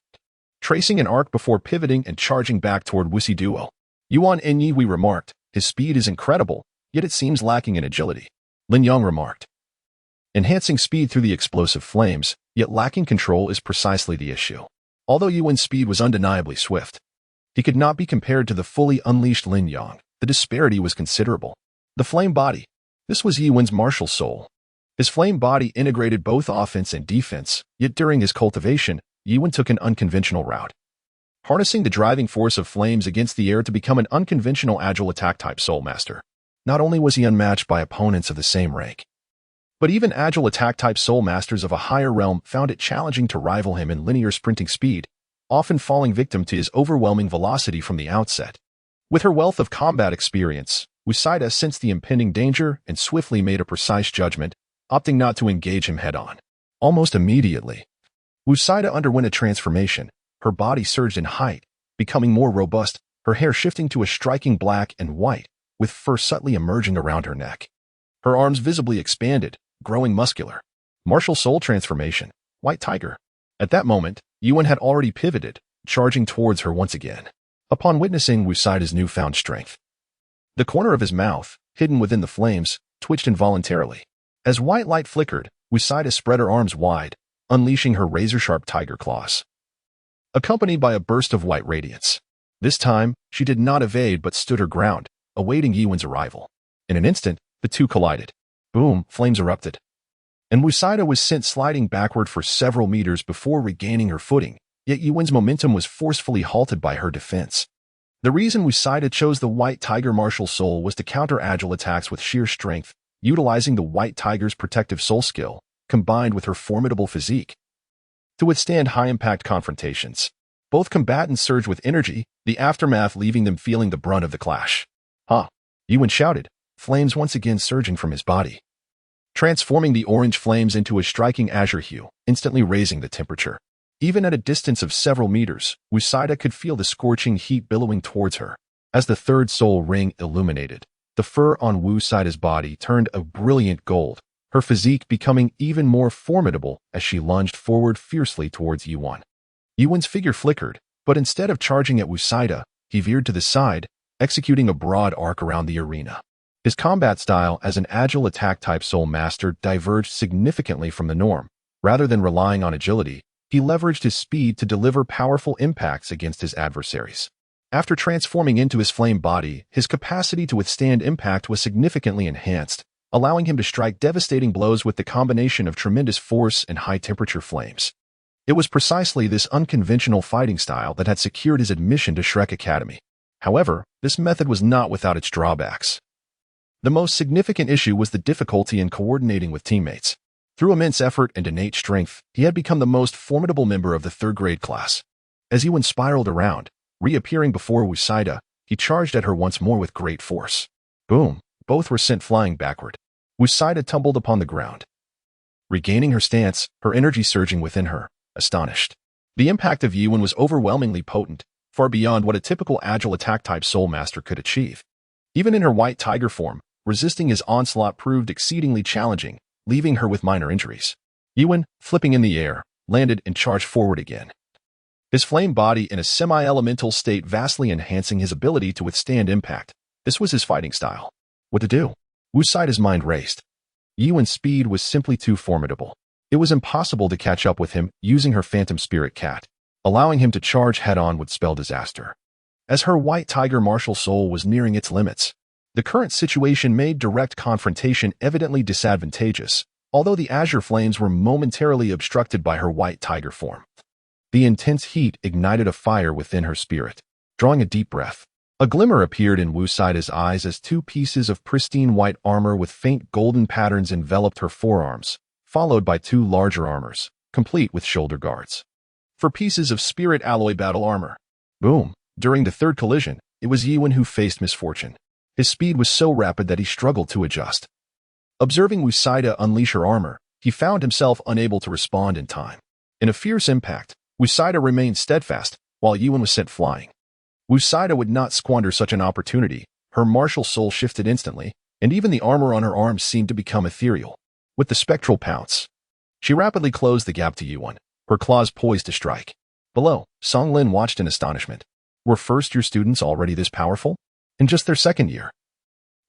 tracing an arc before pivoting and charging back toward Wuxi Duo. Yuan and Yi Hui remarked, "His speed is incredible, yet it seems lacking in agility." Lin Yang remarked, "Enhancing speed through the explosive flames, yet lacking control is precisely the issue." Although Yuan's speed was undeniably swift, he could not be compared to the fully unleashed Lin Yang. The disparity was considerable. The flame body. This was Yuan's martial soul. His flame body integrated both offense and defense, yet during his cultivation, Yuan took an unconventional route, harnessing the driving force of flames against the air to become an unconventional agile attack-type soul master. Not only was he unmatched by opponents of the same rank, but even agile attack-type soul masters of a higher realm found it challenging to rival him in linear sprinting speed, often falling victim to his overwhelming velocity from the outset. With her wealth of combat experience, Wusaida sensed the impending danger and swiftly made a precise judgment, opting not to engage him head-on. Almost immediately, Wusaida underwent a transformation. Her body surged in height, becoming more robust, her hair shifting to a striking black and white, with fur subtly emerging around her neck. Her arms visibly expanded, growing muscular. Martial soul transformation, White Tiger. At that moment, Yuan had already pivoted, charging towards her once again. Upon witnessing Wusaida's newfound strength, the corner of his mouth, hidden within the flames, twitched involuntarily. As white light flickered, Wusaida spread her arms wide, unleashing her razor-sharp tiger claws, accompanied by a burst of white radiance. This time, she did not evade but stood her ground, awaiting Yuan's arrival. In an instant, the two collided. Boom, flames erupted, and Wusaida was sent sliding backward for several meters before regaining her footing, yet Yuan's momentum was forcefully halted by her defense. The reason Wusaida chose the White Tiger martial soul was to counter agile attacks with sheer strength, utilizing the White Tiger's protective soul skill, combined with her formidable physique, to withstand high-impact confrontations. Both combatants surged with energy, the aftermath leaving them feeling the brunt of the clash. "Ha!" Yuan shouted, flames once again surging from his body, transforming the orange flames into a striking azure hue, instantly raising the temperature. Even at a distance of several meters, Wusaida could feel the scorching heat billowing towards her. As the third soul ring illuminated, the fur on Wusaida's body turned a brilliant gold, her physique becoming even more formidable as she lunged forward fiercely towards Yuan. Yuan's figure flickered, but instead of charging at Wusaida, he veered to the side, executing a broad arc around the arena. His combat style as an agile attack-type soul master diverged significantly from the norm. Rather than relying on agility, he leveraged his speed to deliver powerful impacts against his adversaries. After transforming into his flame body, his capacity to withstand impact was significantly enhanced, allowing him to strike devastating blows with the combination of tremendous force and high-temperature flames. It was precisely this unconventional fighting style that had secured his admission to Shrek Academy. However, this method was not without its drawbacks. The most significant issue was the difficulty in coordinating with teammates. Through immense effort and innate strength, he had become the most formidable member of the third-grade class. As Yuan spiraled around, reappearing before Wusaida, he charged at her once more with great force. Boom! Both were sent flying backward. Wusaida tumbled upon the ground. Regaining her stance, her energy surging within her, astonished. The impact of Yuan was overwhelmingly potent, far beyond what a typical agile attack-type soul master could achieve. Even in her white tiger form, resisting his onslaught proved exceedingly challenging, leaving her with minor injuries. Yuan, flipping in the air, landed and charged forward again. His flame body in a semi-elemental state vastly enhancing his ability to withstand impact. This was his fighting style. What to do? Wusaida's mind raced. Yuan's speed was simply too formidable. It was impossible to catch up with him using her phantom spirit cat. Allowing him to charge head-on would spell disaster. As her white tiger martial soul was nearing its limits, the current situation made direct confrontation evidently disadvantageous, although the azure flames were momentarily obstructed by her white tiger form. The intense heat ignited a fire within her spirit. Drawing a deep breath, a glimmer appeared in Wusaida's eyes as two pieces of pristine white armor with faint golden patterns enveloped her forearms, followed by two larger armors, complete with shoulder guards. For pieces of spirit alloy battle armor. Boom! During the third collision, it was Yuan who faced misfortune. His speed was so rapid that he struggled to adjust. Observing Wusaida unleash her armor, he found himself unable to respond in time. In a fierce impact, Wusaida remained steadfast, while Yuan was sent flying. Wusaida would not squander such an opportunity. Her martial soul shifted instantly, and even the armor on her arms seemed to become ethereal. With the spectral pounce, she rapidly closed the gap to Yuan, her claws poised to strike. Below, Song Lin watched in astonishment. Were first-year students already this powerful? In just their second year,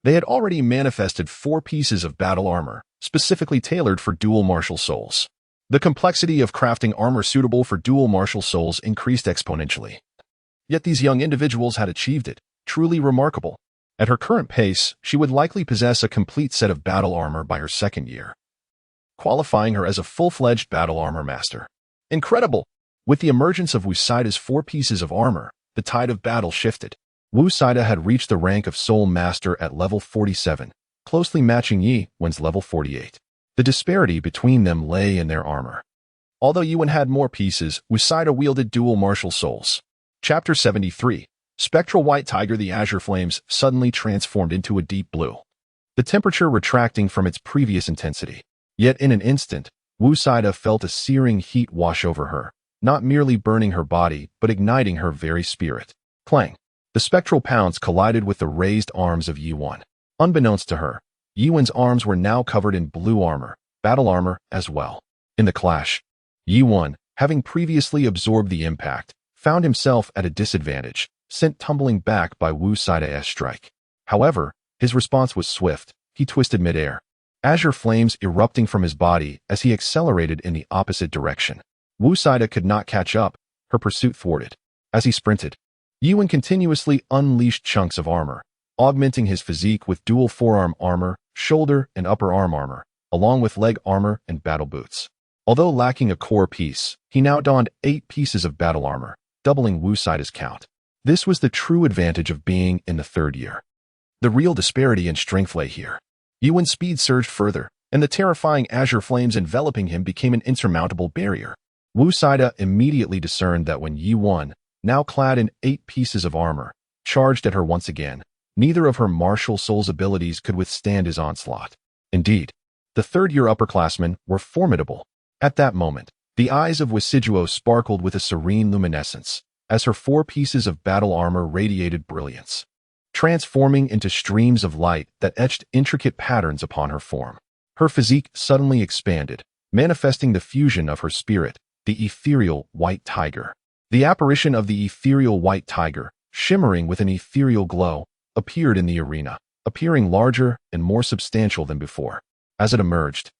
they had already manifested 4 pieces of battle armor, specifically tailored for dual martial souls. The complexity of crafting armor suitable for dual martial souls increased exponentially. Yet these young individuals had achieved it, truly remarkable. At her current pace, she would likely possess a complete set of battle armor by her second year, qualifying her as a full-fledged battle armor master. Incredible! With the emergence of Wusaida's 4 pieces of armor, the tide of battle shifted. Wusaida had reached the rank of Soul Master at level 47, closely matching Yuan's level 48. The disparity between them lay in their armor. Although Yuan had more pieces, Wusaida wielded dual martial souls. Chapter 73. Spectral White Tiger. The azure flames suddenly transformed into a deep blue, the temperature retracting from its previous intensity. Yet in an instant, Wusaida felt a searing heat wash over her, not merely burning her body, but igniting her very spirit. Clang! The spectral pounce collided with the raised arms of Yuan. Unbeknownst to her, Yuan's arms were now covered in blue armor, battle armor as well. In the clash, Yuan, having previously absorbed the impact, found himself at a disadvantage, sent tumbling back by Wusaida's strike. However, his response was swift. He twisted midair, azure flames erupting from his body as he accelerated in the opposite direction. Wusaida could not catch up, her pursuit thwarted. As he sprinted, Yuan continuously unleashed chunks of armor, augmenting his physique with dual forearm armor, shoulder and upper arm armor, along with leg armor and battle boots. Although lacking a core piece, he now donned 8 pieces of battle armor, doubling Wusaida's count. This was the true advantage of being in the third year. The real disparity in strength lay here. Yuan's speed surged further, and the terrifying azure flames enveloping him became an insurmountable barrier. Wusaida immediately discerned that when Yuan, now clad in 8 pieces of armor, charged at her once again, neither of her martial soul's abilities could withstand his onslaught. Indeed, the third-year upperclassmen were formidable. At that moment, the eyes of Wusiguo sparkled with a serene luminescence, as her 4 pieces of battle armor radiated brilliance, transforming into streams of light that etched intricate patterns upon her form. Her physique suddenly expanded, manifesting the fusion of her spirit, the ethereal white tiger. The apparition of the ethereal white tiger, shimmering with an ethereal glow, appeared in the arena, appearing larger and more substantial than before. As it emerged,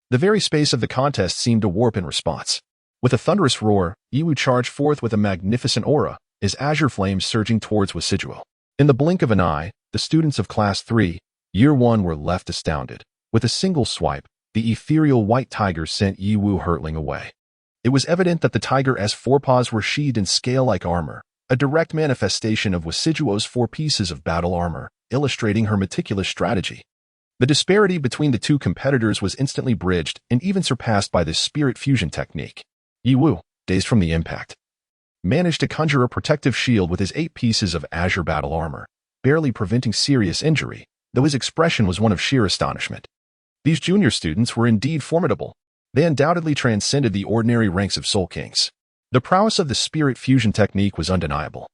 the very space of the contest seemed to warp in response. With a thunderous roar, Yuan charged forth with a magnificent aura, his azure flames surging towards Wusiguo. In the blink of an eye, the students of Class 3, Year 1 were left astounded. With a single swipe, the ethereal white tiger sent Yi Wu hurtling away. It was evident that the tiger's forepaws were sheathed in scale-like armor, a direct manifestation of Wasujuo's 4 pieces of battle armor, illustrating her meticulous strategy. The disparity between the two competitors was instantly bridged and even surpassed by this spirit fusion technique. Yi Wu, dazed from the impact, managed to conjure a protective shield with his 8 pieces of azure battle armor, barely preventing serious injury, though his expression was one of sheer astonishment. These junior students were indeed formidable. They undoubtedly transcended the ordinary ranks of Soul Kings. The prowess of the spirit fusion technique was undeniable.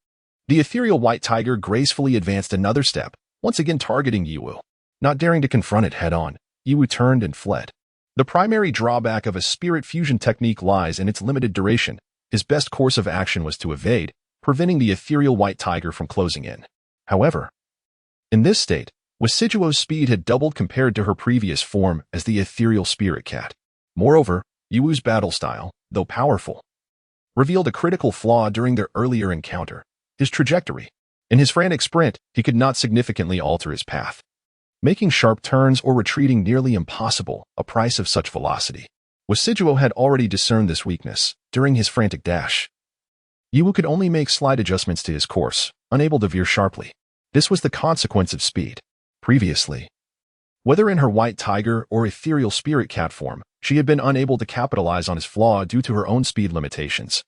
The ethereal white tiger gracefully advanced another step, once again targeting Yi Wu. Not daring to confront it head-on, Yi Wu turned and fled. The primary drawback of a spirit fusion technique lies in its limited duration. His best course of action was to evade, preventing the ethereal white tiger from closing in. However, in this state, Wasujuo's speed had doubled compared to her previous form as the ethereal spirit cat. Moreover, Yi Wu's battle style, though powerful, revealed a critical flaw during their earlier encounter: his trajectory. In his frantic sprint, he could not significantly alter his path, making sharp turns or retreating nearly impossible, a price of such velocity. Wasujuo had already discerned this weakness during his frantic dash. Yi Wu could only make slight adjustments to his course, unable to veer sharply. This was the consequence of speed. Previously, whether in her white tiger or ethereal spirit cat form, she had been unable to capitalize on his flaw due to her own speed limitations.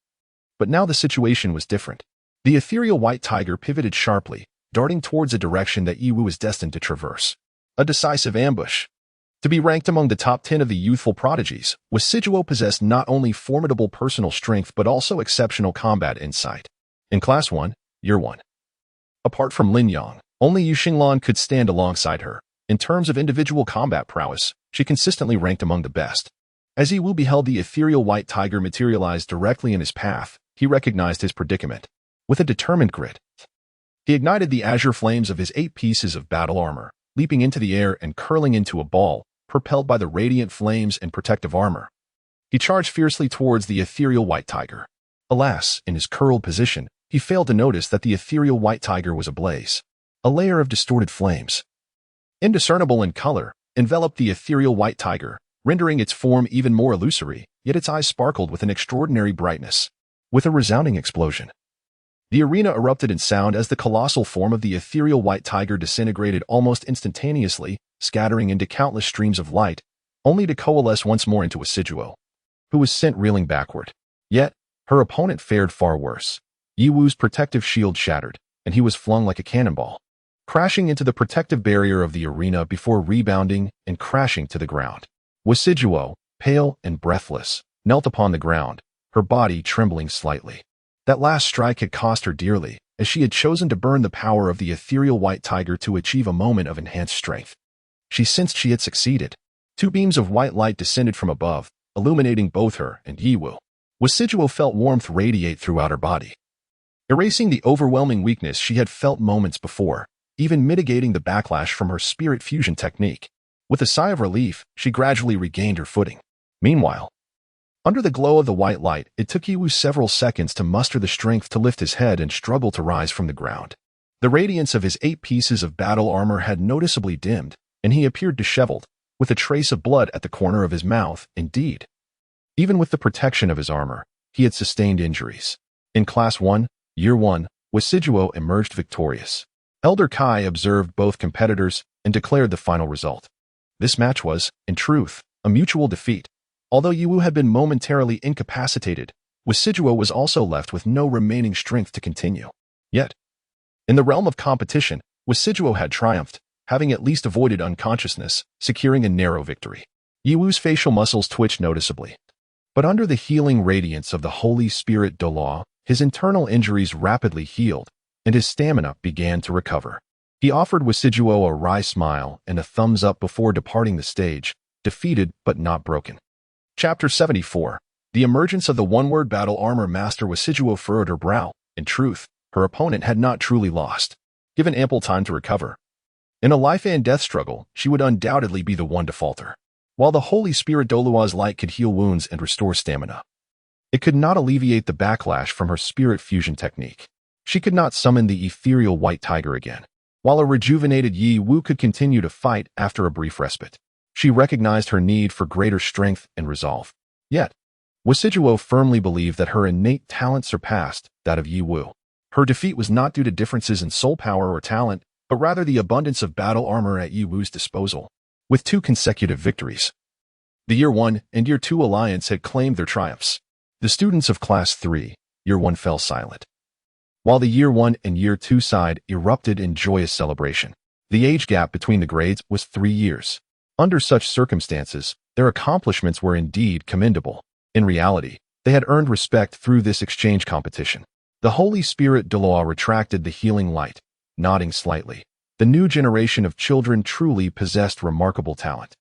But now the situation was different. The ethereal white tiger pivoted sharply, darting towards a direction that Yi Wu was destined to traverse. A decisive ambush. To be ranked among the top 10 of the youthful prodigies, Wasujuo possessed not only formidable personal strength but also exceptional combat insight. In Class 1, Year 1. Apart from Lin Yang, only Yu Xinglan could stand alongside her. In terms of individual combat prowess, she consistently ranked among the best. As Yi Wu beheld the ethereal white tiger materialize directly in his path, he recognized his predicament. With a determined grit, he ignited the azure flames of his 8 pieces of battle armor, leaping into the air and curling into a ball, propelled by the radiant flames and protective armor. He charged fiercely towards the ethereal white tiger. Alas, in his curled position, he failed to notice that the ethereal white tiger was ablaze. A layer of distorted flames, indiscernible in color, enveloped the ethereal white tiger, rendering its form even more illusory, yet its eyes sparkled with an extraordinary brightness. With a resounding explosion, the arena erupted in sound as the colossal form of the ethereal white tiger disintegrated almost instantaneously, scattering into countless streams of light, only to coalesce once more into Wasujuo, who was sent reeling backward. Yet, her opponent fared far worse. Yi Wu's protective shield shattered, and he was flung like a cannonball, crashing into the protective barrier of the arena before rebounding and crashing to the ground. Wasujuo, pale and breathless, knelt upon the ground, her body trembling slightly. That last strike had cost her dearly, as she had chosen to burn the power of the ethereal white tiger to achieve a moment of enhanced strength. She sensed she had succeeded. 2 beams of white light descended from above, illuminating both her and Yi Wu. Wasujuo felt warmth radiate throughout her body, erasing the overwhelming weakness she had felt moments before, even mitigating the backlash from her spirit fusion technique. With a sigh of relief, she gradually regained her footing. Meanwhile, under the glow of the white light, it took Yi Wu several seconds to muster the strength to lift his head and struggle to rise from the ground. The radiance of his 8 pieces of battle armor had noticeably dimmed, and he appeared disheveled, with a trace of blood at the corner of his mouth. Indeed, even with the protection of his armor, he had sustained injuries. In Class 1, Year 1, Wasujuo emerged victorious. Elder Kai observed both competitors and declared the final result. This match was, in truth, a mutual defeat. Although Yi Wu had been momentarily incapacitated, Wasujuo was also left with no remaining strength to continue. Yet, in the realm of competition, Wasujuo had triumphed, having at least avoided unconsciousness, securing a narrow victory. Yi Wu's facial muscles twitched noticeably. But under the healing radiance of the Holy Spirit Douluo, his internal injuries rapidly healed, and his stamina began to recover. He offered Wasujuo a wry smile and a thumbs up before departing the stage, defeated but not broken. Chapter 74. The emergence of the one-word battle armor master. Wasujuo furrowed her brow. In truth, her opponent had not truly lost, given ample time to recover. In a life-and-death struggle, she would undoubtedly be the one to falter. While the Holy Spirit Douluo's light could heal wounds and restore stamina, it could not alleviate the backlash from her spirit fusion technique. She could not summon the ethereal white tiger again, while a rejuvenated Yi Wu could continue to fight after a brief respite. She recognized her need for greater strength and resolve. Yet, Wasijuo firmly believed that her innate talent surpassed that of Yi Wu. Her defeat was not due to differences in soul power or talent, but rather the abundance of battle armor at Yi Wu's disposal. With 2 consecutive victories, the Year 1 and Year 2 alliance had claimed their triumphs. The students of Class 3, Year 1 fell silent, while the Year 1 and Year 2 side erupted in joyous celebration. The age gap between the grades was 3 years. Under such circumstances, their accomplishments were indeed commendable. In reality, they had earned respect through this exchange competition. The Holy Spirit Douluo retracted the healing light, nodding slightly. The new generation of children truly possessed remarkable talent,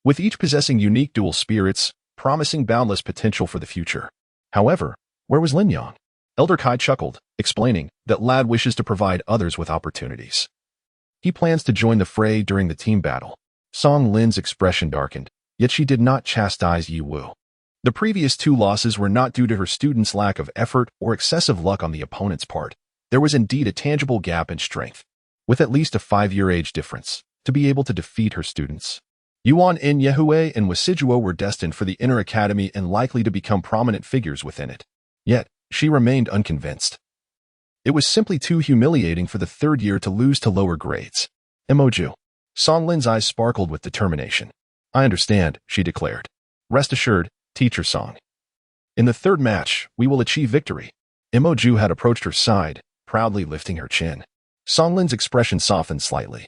with each possessing unique dual spirits, promising boundless potential for the future. However, where was Lin Yang? Elder Kai chuckled, explaining that Lad wishes to provide others with opportunities. He plans to join the fray during the team battle. Song Lin's expression darkened, yet she did not chastise Yi Wu. The previous 2 losses were not due to her students' lack of effort or excessive luck on the opponent's part. There was indeed a tangible gap in strength, with at least a 5-year age difference, to be able to defeat her students. Yuan In Yehue and Wasijuo were destined for the Inner Academy and likely to become prominent figures within it. Yet, she remained unconvinced. It was simply too humiliating for the 3rd year to lose to lower grades. Emoju. Song Lin's eyes sparkled with determination. I understand, she declared. Rest assured, Teacher Song. In the 3rd match, we will achieve victory. Emoju had approached her side, proudly lifting her chin. Song Lin's expression softened slightly.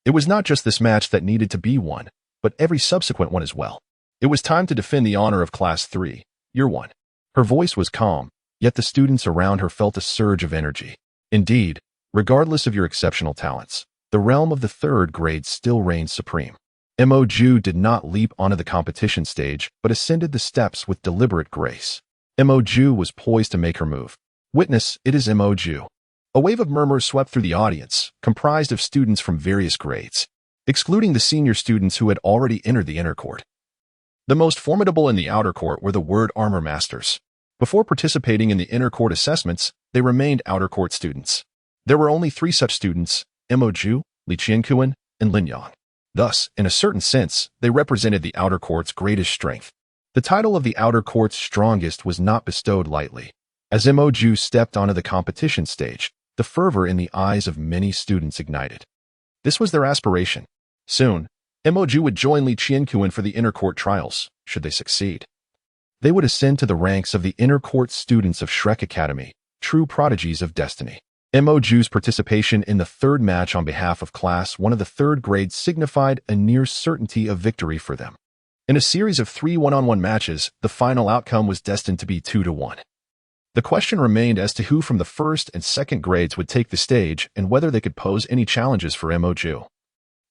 It was not just this match that needed to be won, but every subsequent one as well. It was time to defend the honor of Class 3, Year 1. Her voice was calm, yet the students around her felt a surge of energy. Indeed, regardless of your exceptional talents, the realm of the 3rd grade still reigns supreme. Mo Ju did not leap onto the competition stage, but ascended the steps with deliberate grace. Mo Ju was poised to make her move. Witness, it is Mo Ju. A wave of murmurs swept through the audience, comprised of students from various grades, excluding the senior students who had already entered the inner court. The most formidable in the outer court were the word armor masters. Before participating in the inner court assessments, they remained outer court students. There were only 3 such students, Mo Ju, Li Qianquan, and Lin Yang. Thus, in a certain sense, they represented the outer court's greatest strength. The title of the outer court's strongest was not bestowed lightly. As Mo Ju stepped onto the competition stage, the fervor in the eyes of many students ignited. This was their aspiration. Soon, Mo Ju would join Li Qianquan for the inner court trials, should they succeed. They would ascend to the ranks of the inner court students of Shrek Academy, true prodigies of destiny. Mo Ju's participation in the 3rd match on behalf of Class 1 of the 3rd grade signified a near certainty of victory for them. In a series of 3 one-on-one matches, the final outcome was destined to be 2-1. The question remained as to who from the 1st and 2nd grades would take the stage and whether they could pose any challenges for Mo Ju.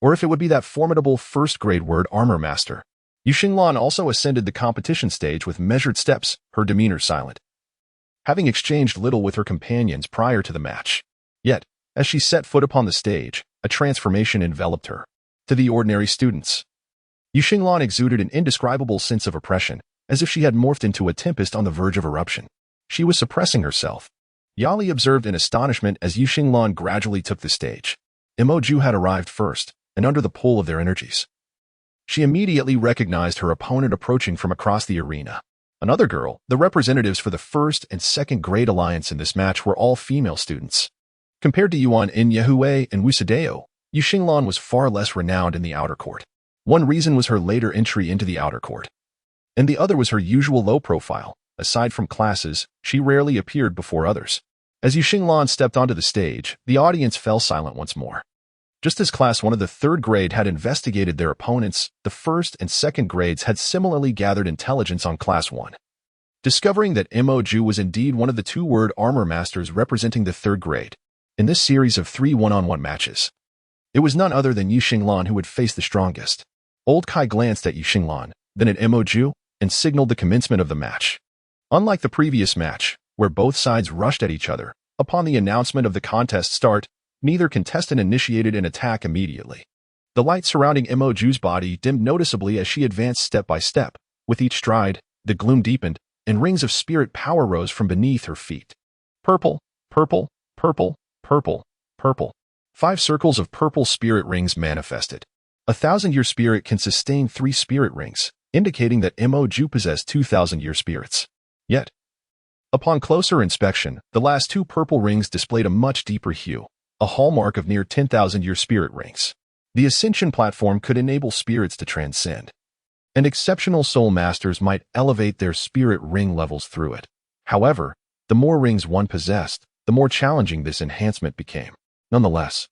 Or if it would be that formidable 1st grade word armor master. Yu Xinglan also ascended the competition stage with measured steps, her demeanor silent, having exchanged little with her companions prior to the match. Yet, as she set foot upon the stage, a transformation enveloped her. To the ordinary students, Yu Xinglan exuded an indescribable sense of oppression, as if she had morphed into a tempest on the verge of eruption. She was suppressing herself. Yali observed in astonishment as Yu Xinglan gradually took the stage. Mo Ju had arrived first, and under the pull of their energies, she immediately recognized her opponent approaching from across the arena. Another girl, the representatives for the 1st and 2nd grade alliance in this match were all female students. Compared to Yuan In Yehue and Wusadeo, Yu Xinglan was far less renowned in the outer court. One reason was her later entry into the outer court, and the other was her usual low profile. Aside from classes, she rarely appeared before others. As Yu Xinglan stepped onto the stage, the audience fell silent once more. Just as Class 1 of the 3rd grade had investigated their opponents, the 1st and 2nd grades had similarly gathered intelligence on Class 1. Discovering that Mo Ju was indeed one of the 2-word armor masters representing the 3rd grade, in this series of 3 one-on-one matches, it was none other than Yu Xinglan who would face the strongest. Old Kai glanced at Yu Xinglan, then at Mo Ju, and signaled the commencement of the match. Unlike the previous match, where both sides rushed at each other, upon the announcement of the contest start, neither contestant initiated an attack immediately. The light surrounding Mo Ju's body dimmed noticeably as she advanced step by step. With each stride, the gloom deepened, and rings of spirit power rose from beneath her feet. Purple, purple, purple, purple, purple. 5 circles of purple spirit rings manifested. A 1,000-year spirit can sustain 3 spirit rings, indicating that Mo-ju possessed 2,000-year spirits. Yet, upon closer inspection, the last 2 purple rings displayed a much deeper hue, a hallmark of near 10,000-year spirit rings. The Ascension platform could enable spirits to transcend, and exceptional soul masters might elevate their spirit ring levels through it. However, the more rings one possessed, the more challenging this enhancement became. Nonetheless,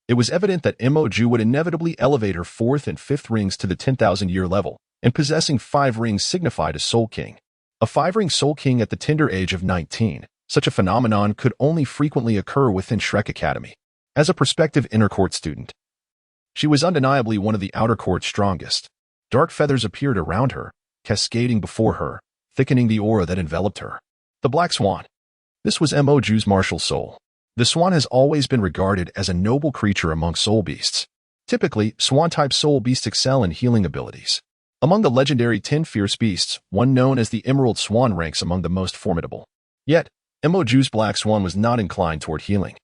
it was evident that Mo-ju would inevitably elevate her 4th and 5th rings to the 10,000-year level, and possessing 5 rings signified a Soul King. A 5-ring Soul King at the tender age of 19, such a phenomenon could only frequently occur within Shrek Academy. As a prospective inner court student, she was undeniably one of the outer court's strongest. Dark feathers appeared around her, cascading before her, thickening the aura that enveloped her. The Black Swan. This was Mo-ju's martial soul. The swan has always been regarded as a noble creature among soul beasts. Typically, swan-type soul beasts excel in healing abilities. Among the legendary 10 fierce beasts, one known as the Emerald Swan ranks among the most formidable. Yet, Mo-ju's Black Swan was not inclined toward healing.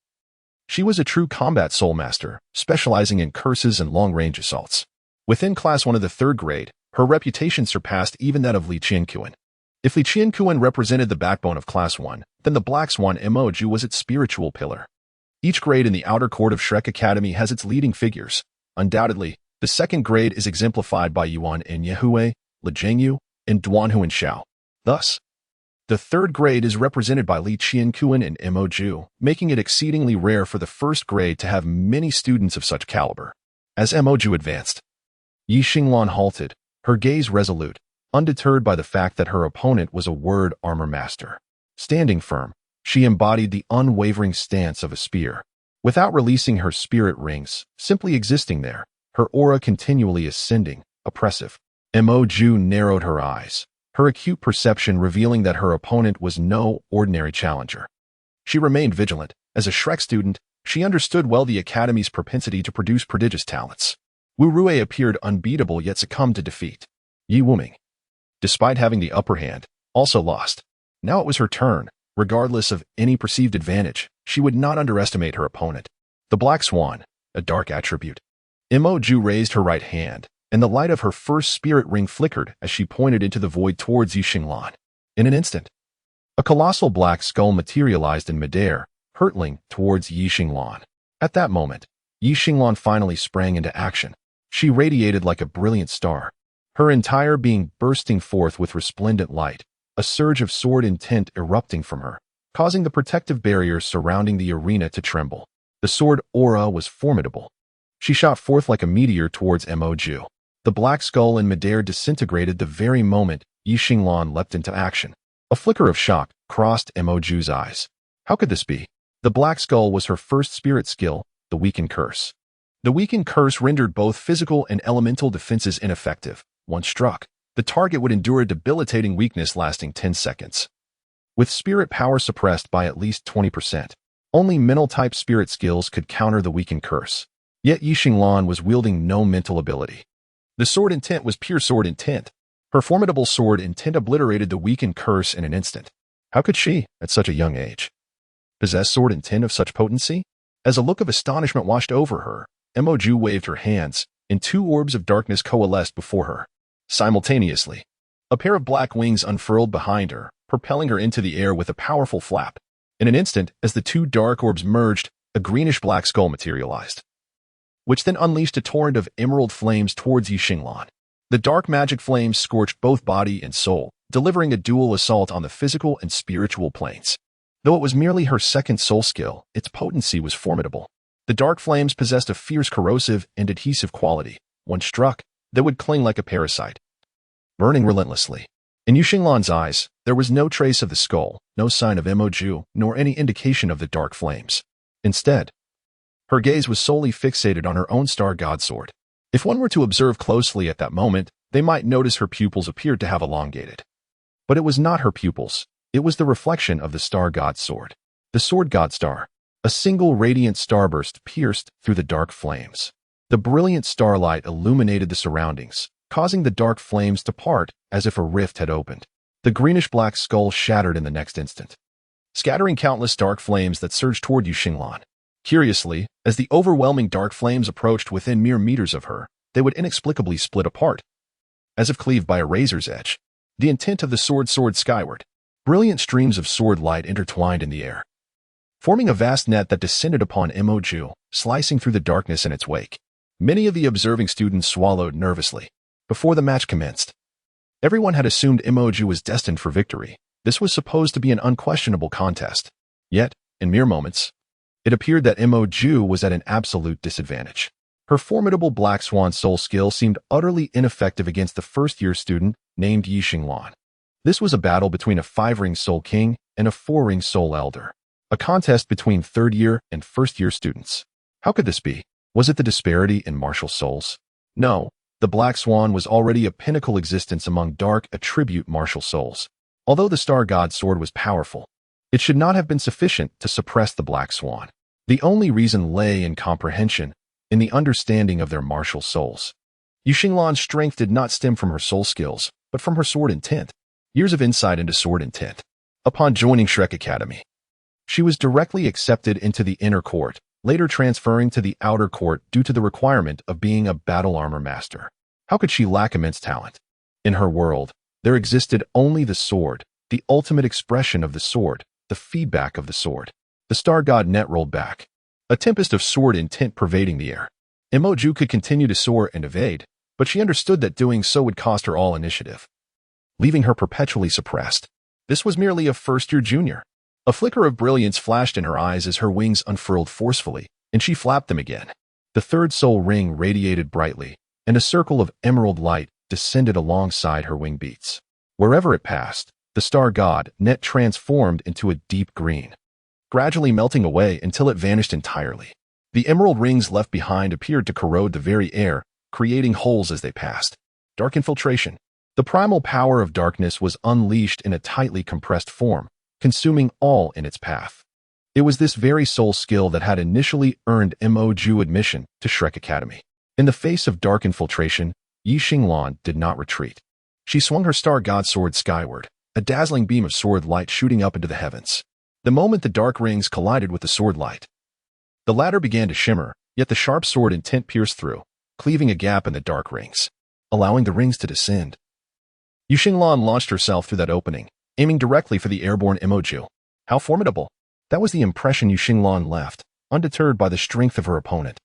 She was a true combat soul master, specializing in curses and long-range assaults. Within Class 1 of the 3rd grade, her reputation surpassed even that of Li Qianquan. If Li Qianquan represented the backbone of Class 1, then the Black Swan Mo-ju was its spiritual pillar. Each grade in the outer court of Shrek Academy has its leading figures. Undoubtedly, the 2nd grade is exemplified by Yuan Enyehue, Li Zhengyu, and Duan Huanxiao. Thus, the 3rd grade is represented by Li Qianquan and Mo-ju, making it exceedingly rare for the 1st grade to have many students of such caliber. As Mo-ju advanced, Yi Xinglan halted, her gaze resolute, undeterred by the fact that her opponent was a word armor master. Standing firm, she embodied the unwavering stance of a spear. Without releasing her spirit rings, simply existing there, her aura continually ascending, oppressive. Mo-ju narrowed her eyes, her acute perception revealing that her opponent was no ordinary challenger. She remained vigilant. As a Shrek student, she understood well the Academy's propensity to produce prodigious talents. Wu Rui appeared unbeatable yet succumbed to defeat. Yi Wuming, despite having the upper hand, also lost. Now it was her turn. Regardless of any perceived advantage, she would not underestimate her opponent. The Black Swan, a dark attribute. Mo-ju raised her right hand, and the light of her first spirit ring flickered as she pointed into the void towards Yi Xinglan. In an instant, a colossal black skull materialized in midair, hurtling towards Yi Xinglan. At that moment, Yi Xinglan finally sprang into action. She radiated like a brilliant star, her entire being bursting forth with resplendent light, a surge of sword intent erupting from her, causing the protective barriers surrounding the arena to tremble. The sword aura was formidable. She shot forth like a meteor towards Mo-ju. The black skull in midair disintegrated the very moment Yi Xinglan leapt into action. A flicker of shock crossed Mo-ju's eyes. How could this be? The black skull was her first spirit skill, the Weaken Curse. The Weaken Curse rendered both physical and elemental defenses ineffective. Once struck, the target would endure a debilitating weakness lasting 10 seconds. With spirit power suppressed by at least 20%, only mental-type spirit skills could counter the Weaken Curse. Yet Yi Xinglan was wielding no mental ability. The sword intent was pure sword intent. Her formidable sword intent obliterated the Weaken Curse in an instant. How could she, at such a young age, possess sword intent of such potency? As a look of astonishment washed over her, Mo-ju waved her hands, and 2 orbs of darkness coalesced before her. Simultaneously, a pair of black wings unfurled behind her, propelling her into the air with a powerful flap. In an instant, as the 2 dark orbs merged, a greenish-black skull materialized, which then unleashed a torrent of emerald flames towards Yi Xinglan. The dark magic flames scorched both body and soul, delivering a dual assault on the physical and spiritual planes. Though it was merely her 2nd soul skill, its potency was formidable. The dark flames possessed a fierce corrosive and adhesive quality. Once struck, they would cling like a parasite, burning relentlessly. In Yi Xinglan's eyes, there was no trace of the skull, no sign of Mo-ju, nor any indication of the dark flames. Instead, her gaze was solely fixated on her own star god sword. If one were to observe closely at that moment, they might notice her pupils appeared to have elongated. But it was not her pupils, it was the reflection of the star god's sword. The sword god star, a single radiant starburst pierced through the dark flames. The brilliant starlight illuminated the surroundings, causing the dark flames to part as if a rift had opened. The greenish-black skull shattered in the next instant, scattering countless dark flames that surged toward Yi Xinglan. Curiously, as the overwhelming dark flames approached within mere meters of her, they would inexplicably split apart, as if cleaved by a razor's edge. The intent of the sword soared skyward. Brilliant streams of sword light intertwined in the air, forming a vast net that descended upon Embodies, slicing through the darkness in its wake. Many of the observing students swallowed nervously. Before the match commenced, everyone had assumed Embodies was destined for victory. This was supposed to be an unquestionable contest. Yet, in mere moments, it appeared that Embodies was at an absolute disadvantage. Her formidable Black Swan soul skill seemed utterly ineffective against the first-year student named Yi Xinglan. This was a battle between a 5-ring soul king and a 4-ring soul elder. A contest between third-year and first-year students. How could this be? Was it the disparity in martial souls? No, the Black Swan was already a pinnacle existence among dark attribute martial souls. Although the Star God sword was powerful, it should not have been sufficient to suppress the Black Swan. The only reason lay in comprehension, in the understanding of their martial souls. Yi Xinglan's strength did not stem from her soul skills, but from her sword intent. Years of insight into sword intent. Upon joining Shrek Academy, she was directly accepted into the inner court, later transferring to the outer court due to the requirement of being a battle armor master. How could she lack immense talent? In her world, there existed only the sword, the ultimate expression of the sword, the feedback of the sword. The Star God net rolled back, a tempest of sword intent pervading the air. Embodies could continue to soar and evade, but she understood that doing so would cost her all initiative, leaving her perpetually suppressed. This was merely a first-year junior. A flicker of brilliance flashed in her eyes as her wings unfurled forcefully, and she flapped them again. The third soul ring radiated brightly, and a circle of emerald light descended alongside her wing beats. Wherever it passed, the Star God net transformed into a deep green, gradually melting away until it vanished entirely. The emerald rings left behind appeared to corrode the very air, creating holes as they passed. Dark infiltration. The primal power of darkness was unleashed in a tightly compressed form, consuming all in its path. It was this very soul skill that had initially earned Embodies admission to Shrek Academy. In the face of dark infiltration, Yi Xinglan did not retreat. She swung her Star God sword skyward, a dazzling beam of sword light shooting up into the heavens. The moment the dark rings collided with the sword light, the latter began to shimmer, yet the sharp sword intent pierced through, cleaving a gap in the dark rings, allowing the rings to descend. Yi Xinglan launched herself through that opening, aiming directly for the airborne Embodies. How formidable! That was the impression Yi Xinglan left, undeterred by the strength of her opponent.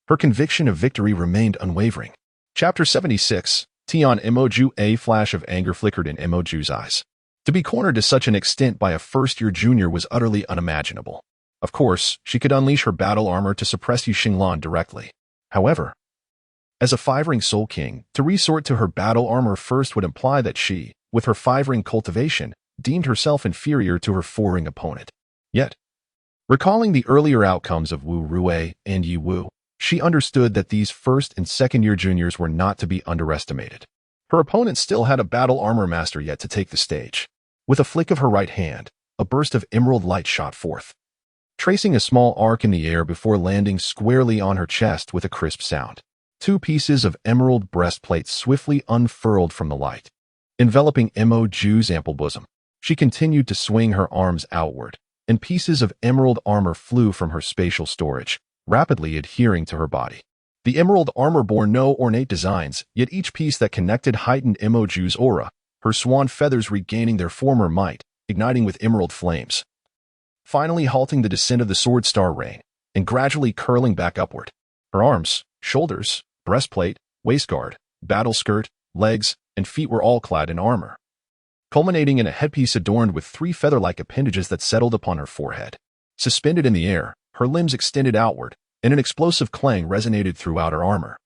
Her conviction of victory remained unwavering. Chapter 76, Tian Embodies. A flash of anger flickered in Embodies' eyes. To be cornered to such an extent by a first-year junior was utterly unimaginable. Of course, she could unleash her battle armor to suppress Yi Xinglan directly. However, as a 5-ring soul king, to resort to her battle armor first would imply that she, with her 5-ring cultivation, deemed herself inferior to her 4-ring opponent. Yet, recalling the earlier outcomes of Wu Rui and Yi Wu, she understood that these first- and second-year juniors were not to be underestimated. Her opponent still had a battle armor master yet to take the stage. With a flick of her right hand, a burst of emerald light shot forth, tracing a small arc in the air before landing squarely on her chest with a crisp sound. 2 pieces of emerald breastplate swiftly unfurled from the light, enveloping Embodies' ample bosom. She continued to swing her arms outward, and pieces of emerald armor flew from her spatial storage, rapidly adhering to her body. The emerald armor bore no ornate designs, yet each piece that connected heightened Embodies' aura, her swan feathers regaining their former might, igniting with emerald flames, finally halting the descent of the sword star rain, and gradually curling back upward. Her arms, shoulders, breastplate, waistguard, battle skirt, legs, and feet were all clad in armor, culminating in a headpiece adorned with 3 feather-like appendages that settled upon her forehead. Suspended in the air, her limbs extended outward, and an explosive clang resonated throughout her armor,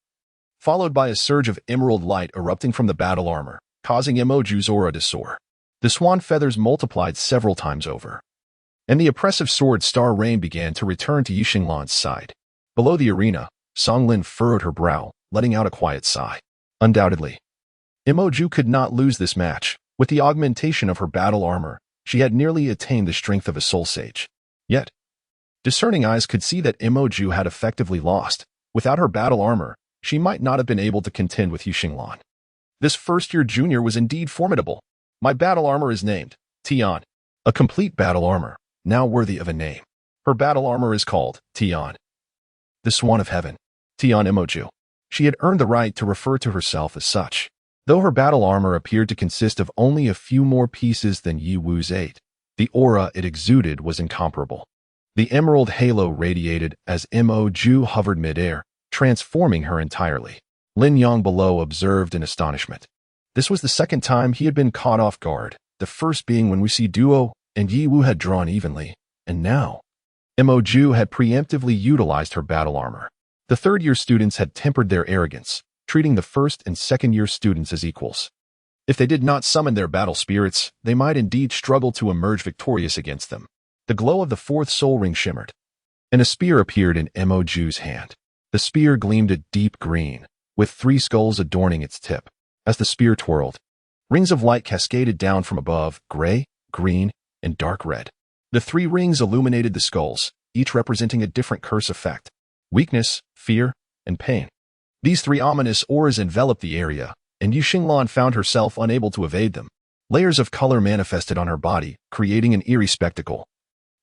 followed by a surge of emerald light erupting from the battle armor, causing Embodies' aura to soar. The swan feathers multiplied several times over, and the oppressive sword star rain began to return to Yi Xinglan's side. Below the arena, Songlin furrowed her brow, letting out a quiet sigh. Undoubtedly, Embodies could not lose this match. With the augmentation of her battle armor, she had nearly attained the strength of a soul sage. Yet, discerning eyes could see that Embodies had effectively lost. Without her battle armor, she might not have been able to contend with Yi Xinglan. This first-year junior was indeed formidable. My battle armor is named Tian, a complete battle armor, now worthy of a name. Her battle armor is called Tian, the Swan of Heaven. Tian Embodies. She had earned the right to refer to herself as such. Though her battle armor appeared to consist of only a few more pieces than Yi Wu's 8, the aura it exuded was incomparable. The emerald halo radiated as Mo Ju hovered midair, transforming her entirely. Lin Yang below observed in astonishment. This was the second time he had been caught off guard, the first being when we see Duo and Yi Wu had drawn evenly, and now Mo Ju had preemptively utilized her battle armor. The third-year students had tempered their arrogance, treating the first and second-year students as equals. If they did not summon their battle spirits, they might indeed struggle to emerge victorious against them. The glow of the fourth soul ring shimmered, and a spear appeared in Mo Ju's hand. The spear gleamed a deep green, with 3 skulls adorning its tip. As the spear twirled, rings of light cascaded down from above, gray, green, and dark red. The 3 rings illuminated the skulls, each representing a different curse effect: weakness, fear, and pain. These 3 ominous auras enveloped the area, and Yu Xinglan found herself unable to evade them. Layers of color manifested on her body, creating an eerie spectacle,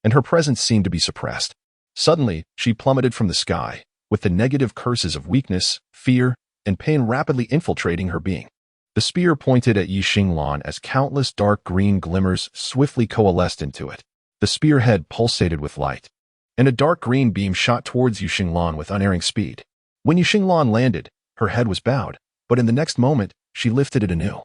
and her presence seemed to be suppressed. Suddenly, she plummeted from the sky, with the negative curses of weakness, fear, and pain rapidly infiltrating her being. The spear pointed at Yi Xinglan as countless dark green glimmers swiftly coalesced into it. The spearhead pulsated with light, and a dark green beam shot towards Yu Xinglan with unerring speed. When Yu Xinglan landed, her head was bowed, but in the next moment, she lifted it anew.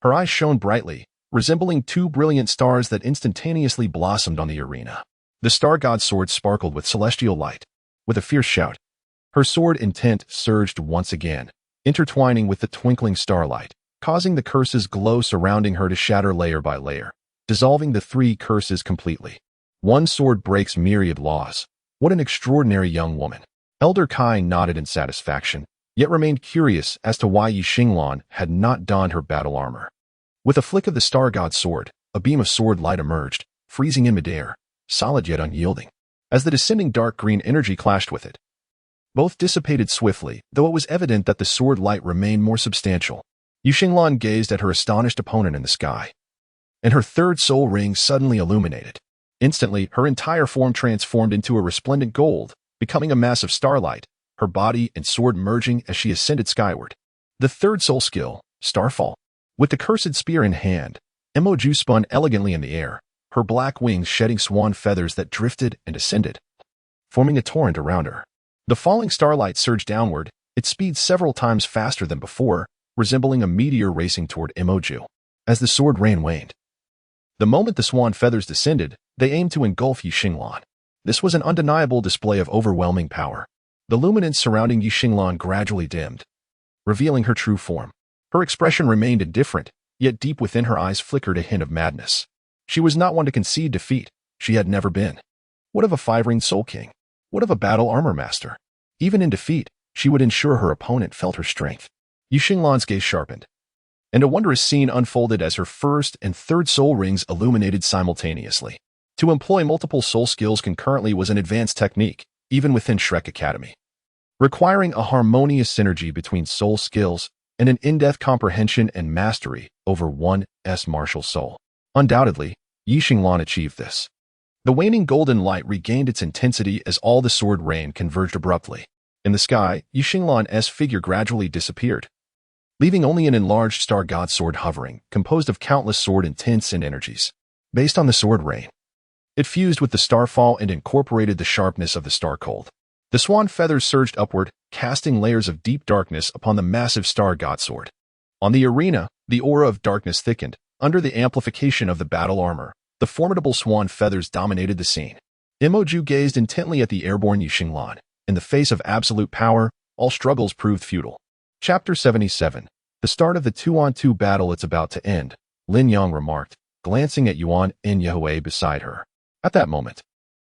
Her eyes shone brightly, resembling 2 brilliant stars that instantaneously blossomed on the arena. The star god's sword sparkled with celestial light. With a fierce shout, her sword intent surged once again, intertwining with the twinkling starlight, causing the curses glow surrounding her to shatter layer by layer, dissolving the 3 curses completely. One sword breaks myriad laws. What an extraordinary young woman. Elder Kai nodded in satisfaction, yet remained curious as to why Yi Xinglan had not donned her battle armor. With a flick of the star god's sword, a beam of sword light emerged, freezing in midair, solid yet unyielding. As the descending dark green energy clashed with it, both dissipated swiftly, though it was evident that the sword light remained more substantial. Yu Xinglan gazed at her astonished opponent in the sky, and her third soul ring suddenly illuminated. Instantly, her entire form transformed into a resplendent gold, becoming a mass of starlight, her body and sword merging as she ascended skyward. The third soul skill, Starfall. With the cursed spear in hand, Mo Ju spun elegantly in the air, her black wings shedding swan feathers that drifted and ascended, forming a torrent around her. The falling starlight surged downward, its speed several times faster than before, resembling a meteor racing toward Mo Ju. As the sword rain waned, the moment the swan feathers descended, they aimed to engulf Yi Xinglan. This was an undeniable display of overwhelming power. The luminance surrounding Yi Xinglan gradually dimmed, revealing her true form. Her expression remained indifferent, yet deep within her eyes flickered a hint of madness. She was not one to concede defeat. She had never been. What of a 5-ring Soul King? What of a battle armor master? Even in defeat, she would ensure her opponent felt her strength. Yi Xinglan's gaze sharpened, and a wondrous scene unfolded as her first and third soul rings illuminated simultaneously. To employ multiple soul skills concurrently was an advanced technique, even within Shrek Academy, requiring a harmonious synergy between soul skills and an in-depth comprehension and mastery over one's martial soul. Undoubtedly, Yi Xinglan achieved this. The waning golden light regained its intensity as all the sword rain converged abruptly. In the sky, Yi Xinglan's figure gradually disappeared, leaving only an enlarged star god sword hovering, composed of countless sword intents and energies. Based on the sword rain, it fused with the starfall and incorporated the sharpness of the star cold. The swan feathers surged upward, casting layers of deep darkness upon the massive star god sword. On the arena, the aura of darkness thickened. Under the amplification of the battle armor, the formidable swan feathers dominated the scene. Mo Ju gazed intently at the airborne Yi Xinglan. In the face of absolute power, all struggles proved futile. Chapter 77. The start of the 2-on-2 battle. It's about to end, Lin Yang remarked, glancing at Yuan and Yehue beside her. At that moment,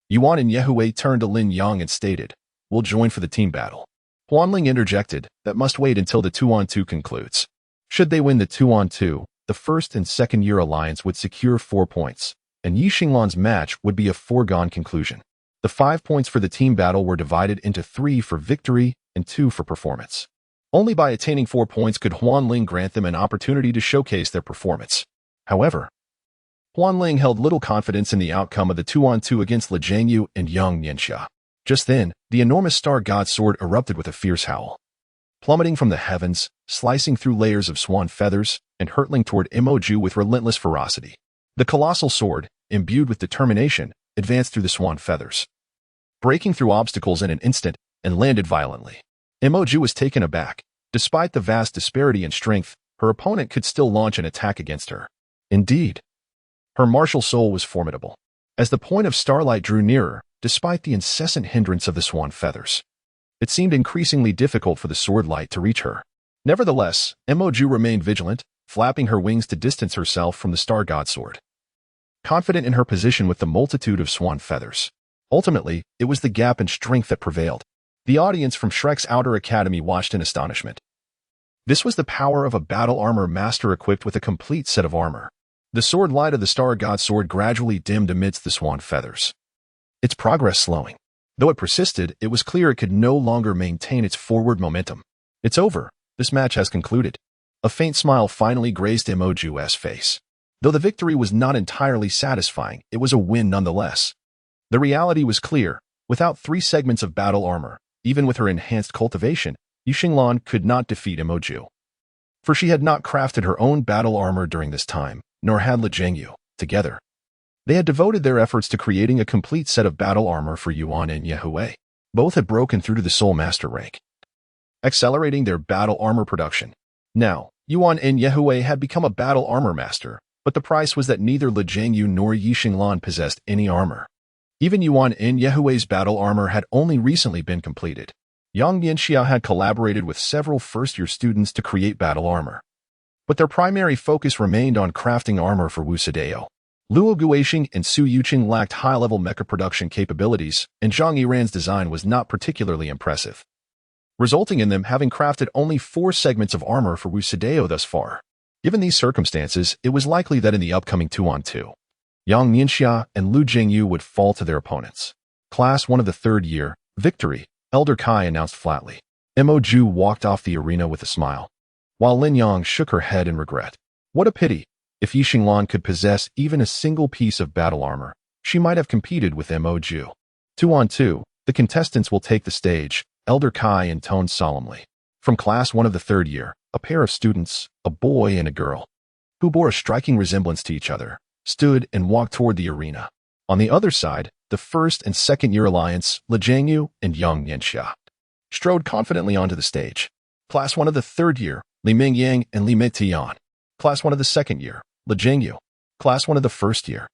Yuan and Yehue turned to Lin Yang and stated, "We'll join for the team battle." Huanling interjected, "That must wait until the 2-on-2 concludes." Should they win the 2-on-2, the first and second year alliance would secure 4 points, and Yi Xinglan's match would be a foregone conclusion. The 5 points for the team battle were divided into 3 for victory and 2 for performance. Only by attaining 4 points could Huanling grant them an opportunity to showcase their performance. However, Huanling held little confidence in the outcome of the 2-on-2 against Li Jiangyu and Yang Nianxia. Just then, the enormous star god sword erupted with a fierce howl. plummeting from the heavens, slicing through layers of swan feathers, and hurtling toward Imoju with relentless ferocity. The colossal sword, imbued with determination, advanced through the swan feathers, breaking through obstacles in an instant, and landed violently. Imoju was taken aback. Despite the vast disparity in strength, her opponent could still launch an attack against her. Indeed, her martial soul was formidable. As the point of starlight drew nearer, despite the incessant hindrance of the swan feathers, it seemed increasingly difficult for the sword light to reach her. Nevertheless, Imoju remained vigilant, flapping her wings to distance herself from the star god sword, confident in her position with the multitude of swan feathers. Ultimately, it was the gap in strength that prevailed. The audience from Shrek's Outer Academy watched in astonishment. This was the power of a battle armor master equipped with a complete set of armor. The sword light of the star god sword gradually dimmed amidst the swan feathers, its progress slowing. Though it persisted, it was clear it could no longer maintain its forward momentum. It's over. This match has concluded. A faint smile finally graced Imoju's face. Though the victory was not entirely satisfying, it was a win nonetheless. The reality was clear. Without 3 segments of battle armor, even with her enhanced cultivation, Yixinglan could not defeat Imoju. For she had not crafted her own battle armor during this time, nor had Lin Yang. Together, they had devoted their efforts to creating a complete set of battle armor for Yuan and Yehui. Both had broken through to the Soul Master rank, accelerating their battle armor production. Now, Yuan and Yehui had become a battle armor master, but the price was that neither Lin Yang nor Yixinglan possessed any armor. Even Yuan and Yehui's battle armor had only recently been completed. Yang Yanxia had collaborated with several first-year students to create battle armor, but their primary focus remained on crafting armor for Wu Sidao. Luo Guixing and Su Yuqing lacked high-level mecha production capabilities, and Zhang Yiran's design was not particularly impressive, resulting in them having crafted only 4 segments of armor for Wu Sidao thus far. Given these circumstances, it was likely that in the upcoming 2-on-2, Yang Yanxia and Lu Jingyu would fall to their opponents. Class 1 of the 3rd year, victory, Elder Kai announced flatly. Imoju walked off the arena with a smile, while Lin Yang shook her head in regret. What a pity. If Yixinglan could possess even a single piece of battle armor, she might have competed with Imoju. 2-on-2, the contestants will take the stage, Elder Kai intoned solemnly. From Class 1 of the 3rd year, a pair of students, a boy and a girl, who bore a striking resemblance to each other, stood and walked toward the arena. On the other side, the 1st and 2nd year alliance, Lin Yang and Yang Yanxia, strode confidently onto the stage. Class 1 of the 3rd year, Lin Yang and Lin Yang. Class 1 of the 2nd year, Lin Yang. Class 1 of the 1st year,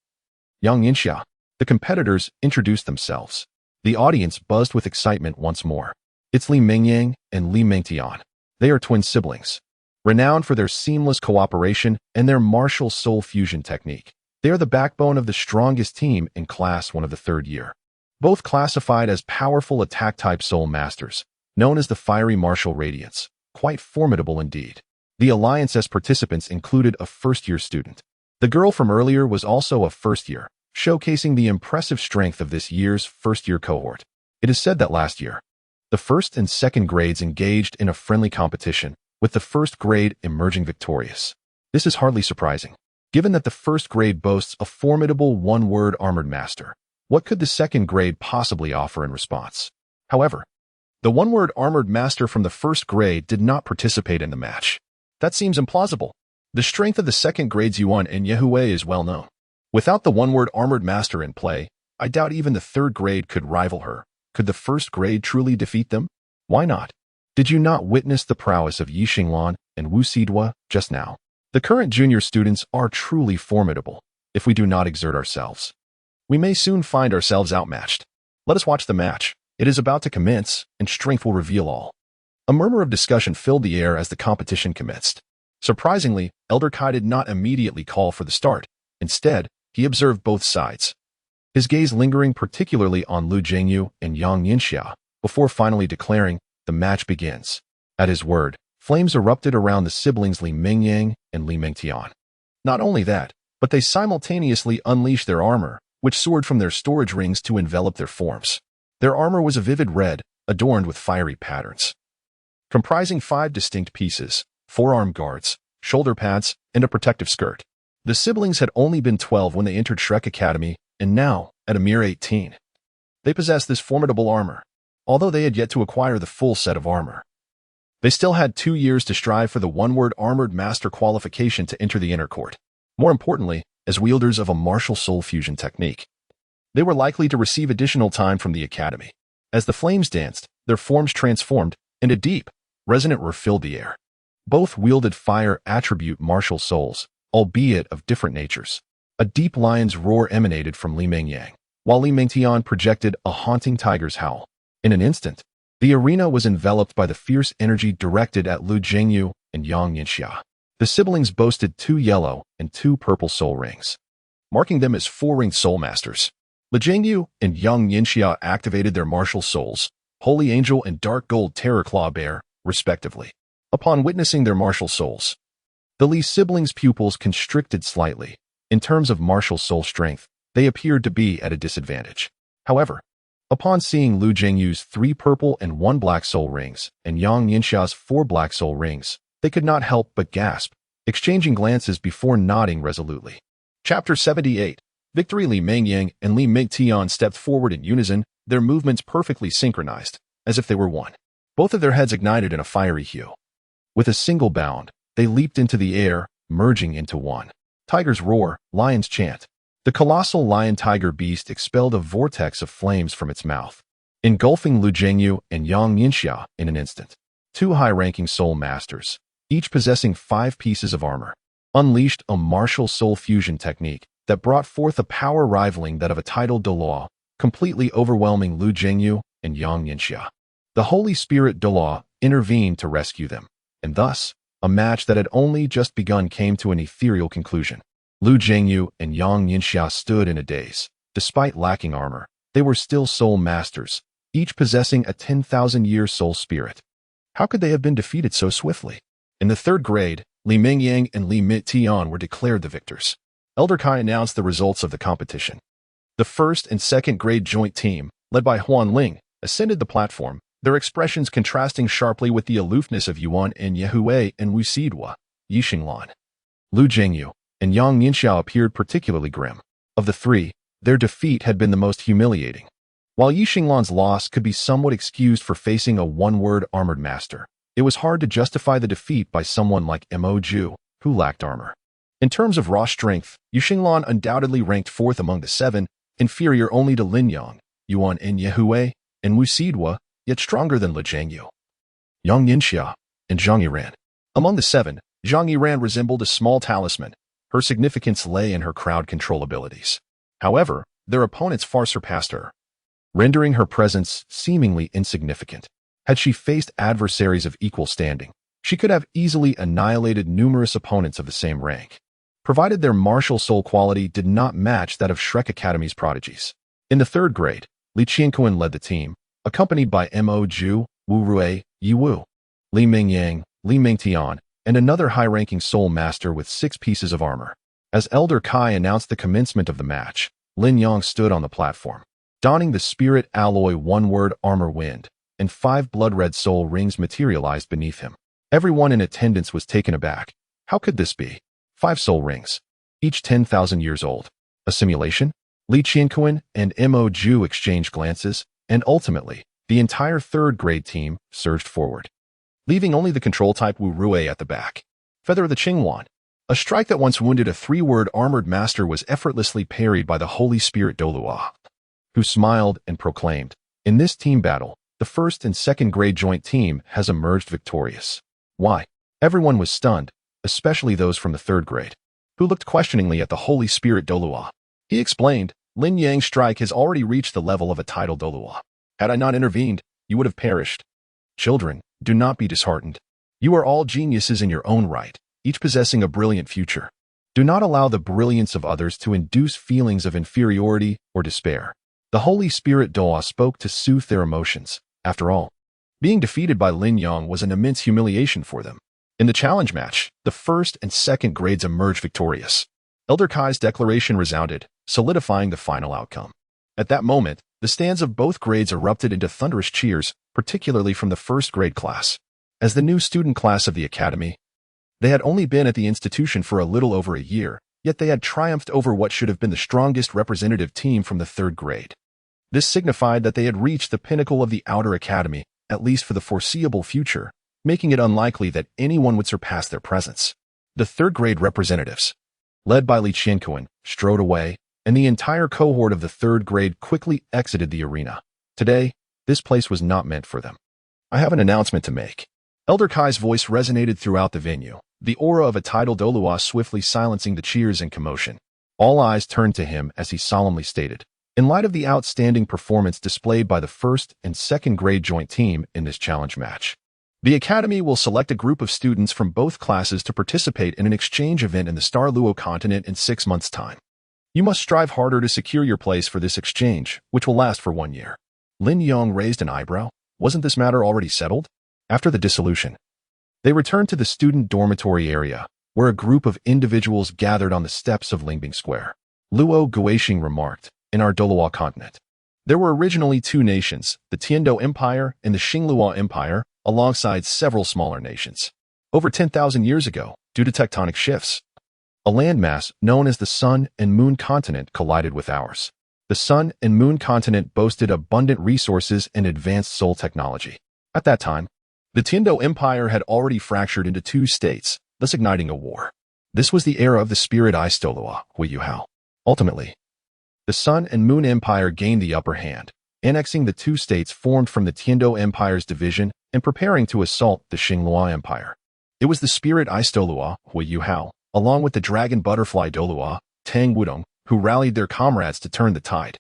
Yang Yanxia. The competitors introduced themselves. The audience buzzed with excitement once more. It's Lin Yang and Lin Yang. They are twin siblings, renowned for their seamless cooperation and their martial soul fusion technique. They are the backbone of the strongest team in Class 1 of the 3rd year. Both classified as powerful attack-type soul masters, known as the Fiery Martial Radiance. Quite formidable indeed. The alliance's participants included a first-year student. The girl from earlier was also a first year, showcasing the impressive strength of this year's first-year cohort. It is said that last year, the 1st and 2nd grades engaged in a friendly competition, with the 1st grade emerging victorious. This is hardly surprising, given that the 1st grade boasts a formidable one-word armored master. What could the 2nd grade possibly offer in response? However, the one-word armored master from the 1st grade did not participate in the match. That seems implausible. The strength of the 2nd grade's Yuan and Yehui is well known. Without the one-word armored master in play, I doubt even the 3rd grade could rival her. Could the 1st grade truly defeat them? Why not? Did you not witness the prowess of Yixinglan and Wu Sidao just now? The current junior students are truly formidable. If we do not exert ourselves, we may soon find ourselves outmatched. Let us watch the match. It is about to commence, and strength will reveal all. A murmur of discussion filled the air as the competition commenced. Surprisingly, Elder Kai did not immediately call for the start. Instead, he observed both sides, his gaze lingering particularly on Lu Jingyu and Yang Yanxia, before finally declaring, "The match begins." At his word, flames erupted around the siblings Lin Yang and Lin Yang. Not only that, but they simultaneously unleashed their armor, which soared from their storage rings to envelop their forms. Their armor was a vivid red, adorned with fiery patterns, comprising 5 distinct pieces: forearm guards, shoulder pads, and a protective skirt. The siblings had only been 12 when they entered Shrek Academy, and now, at a mere 18, they possessed this formidable armor, although they had yet to acquire the full set of armor. They still had 2 years to strive for the one-word armored master qualification to enter the inner court. More importantly, as wielders of a martial soul fusion technique, they were likely to receive additional time from the academy. As the flames danced, their forms transformed, and a deep, resonant roar filled the air. Both wielded fire attribute martial souls, albeit of different natures. A deep lion's roar emanated from Lin Yang, while Lin Tian projected a haunting tiger's howl. In an instant, the arena was enveloped by the fierce energy directed at Lu Jingyu and Yang Yinxia. The siblings boasted 2 yellow and 2 purple soul rings, marking them as 4-ringed soul masters. Lu Jingyu and Yang Yinxia activated their martial souls, Holy Angel and Dark Gold Terror Claw Bear, respectively. Upon witnessing their martial souls, the Li siblings' pupils constricted slightly. In terms of martial soul strength, they appeared to be at a disadvantage. However, upon seeing Lu Jingyu's 3 purple and 1 black soul rings and Yang Yinxia's 4 black soul rings, they could not help but gasp, exchanging glances before nodding resolutely. Chapter 78. Victory. Lin Yang and Lin Tian stepped forward in unison, their movements perfectly synchronized, as if they were one. Both of their heads ignited in a fiery hue. With a single bound, they leaped into the air, merging into one. Tiger's roar, lion's chant. The colossal lion-tiger beast expelled a vortex of flames from its mouth, engulfing Lu Jingyu and Yang Yinxia in an instant. 2 high-ranking soul masters, each possessing 5 pieces of armor, unleashed a martial soul fusion technique that brought forth a power rivaling that of a tidal Douluo, completely overwhelming Lu Jingyu and Yang Yinxia. The Holy Spirit Douluo intervened to rescue them, and thus, a match that had only just begun came to an ethereal conclusion. Lu Jingyu and Yang Yinxia stood in a daze. Despite lacking armor, they were still soul masters, each possessing a 10,000-year soul spirit. How could they have been defeated so swiftly? In the 3rd grade, Lin Yang and Lin Tian were declared the victors. Elder Kai announced the results of the competition. The 1st and 2nd grade joint team, led by Huan Ling, ascended the platform, their expressions contrasting sharply with the aloofness of Yuan and Yehui and Wu Sidwa, Yixinglan. Lu Jingyu and Yang Yinxia appeared particularly grim. Of the 3, their defeat had been the most humiliating. While Yixinglan's loss could be somewhat excused for facing a one-word armored master, it was hard to justify the defeat by someone like Mo Ju, who lacked armor. In terms of raw strength, Yixinglan undoubtedly ranked 4th among the 7, inferior only to Lin Yang, Yuan and Yehui, and Wu Sidwa, yet stronger than Lu Jingyu, Yang Yinxia, and Zhang Yiran. Among the 7, Zhang Yiran resembled a small talisman. Her significance lay in her crowd control abilities. However, their opponents far surpassed her, rendering her presence seemingly insignificant. Had she faced adversaries of equal standing, she could have easily annihilated numerous opponents of the same rank, provided their martial soul quality did not match that of Shrek Academy's prodigies. In the 3rd grade, Li Qianquan led the team, accompanied by Mo Ju, Wu Rui, Yi Wu, Lin Yang, Lin Tian, and another high-ranking soul master with 6 pieces of armor. As Elder Kai announced the commencement of the match, Lin Yang stood on the platform, donning the spirit alloy one-word armor wind, and 5 blood-red soul rings materialized beneath him. Everyone in attendance was taken aback. How could this be? 5 soul rings, each 10,000 years old. A simulation? Li Qianquan and Mo Ju exchanged glances, and ultimately, the entire 3rd grade team surged forward, leaving only the control-type Wu Rui at the back. Feather of the Qingwan. A strike that once wounded a 3-word armored master was effortlessly parried by the Holy Spirit Douluo, who smiled and proclaimed, "In this team battle, the 1st and 2nd grade joint team has emerged victorious." Why? Everyone was stunned, especially those from the 3rd grade, who looked questioningly at the Holy Spirit Douluo. He explained, "Lin Yang's strike has already reached the level of a tidal Douluo. Had I not intervened, you would have perished. Children, do not be disheartened. You are all geniuses in your own right, each possessing a brilliant future. Do not allow the brilliance of others to induce feelings of inferiority or despair." The Holy Spirit Douluo spoke to soothe their emotions. After all, being defeated by Lin Yang was an immense humiliation for them. In the challenge match, the 1st and 2nd grades emerged victorious. Elder Kai's declaration resounded, solidifying the final outcome. At that moment, the stands of both grades erupted into thunderous cheers, particularly from the 1st grade class. As the new student class of the academy, they had only been at the institution for a little over a year, yet they had triumphed over what should have been the strongest representative team from the 3rd grade. This signified that they had reached the pinnacle of the outer academy, at least for the foreseeable future, making it unlikely that anyone would surpass their presence. The third-grade representatives, led by Li Qianquan, strode away, and the entire cohort of the third grade quickly exited the arena. Today, this place was not meant for them. I have an announcement to make. Elder Kai's voice resonated throughout the venue, the aura of a tidal Douluo swiftly silencing the cheers and commotion. All eyes turned to him as he solemnly stated, in light of the outstanding performance displayed by the first and second grade joint team in this challenge match, the Academy will select a group of students from both classes to participate in an exchange event in the Douluo Continent in 6 months' time. You must strive harder to secure your place for this exchange, which will last for 1 year. Lin Yang raised an eyebrow. Wasn't this matter already settled? After the dissolution, they returned to the student dormitory area, where a group of individuals gathered on the steps of Lingbing Square. Luo Guoxing remarked, in our Douluo Continent, there were originally 2 nations, the Tiando Empire and the Xingluo Empire, alongside several smaller nations. Over 10,000 years ago, due to tectonic shifts, a landmass known as the Sun and Moon Continent collided with ours. The Sun and Moon Continent boasted abundant resources and advanced soul technology. At that time, the Tiando Empire had already fractured into 2 states, thus igniting a war. This was the era of the Spirit Ice Douluo, Huiyuhao. Ultimately, the Sun and Moon Empire gained the upper hand, annexing the 2 states formed from the Tiando Empire's division and preparing to assault the Xingluo Empire. It was the Spirit Ice Douluo, Huiyuhao, along with the Dragon Butterfly Douluo, Tang Wudong, who rallied their comrades to turn the tide.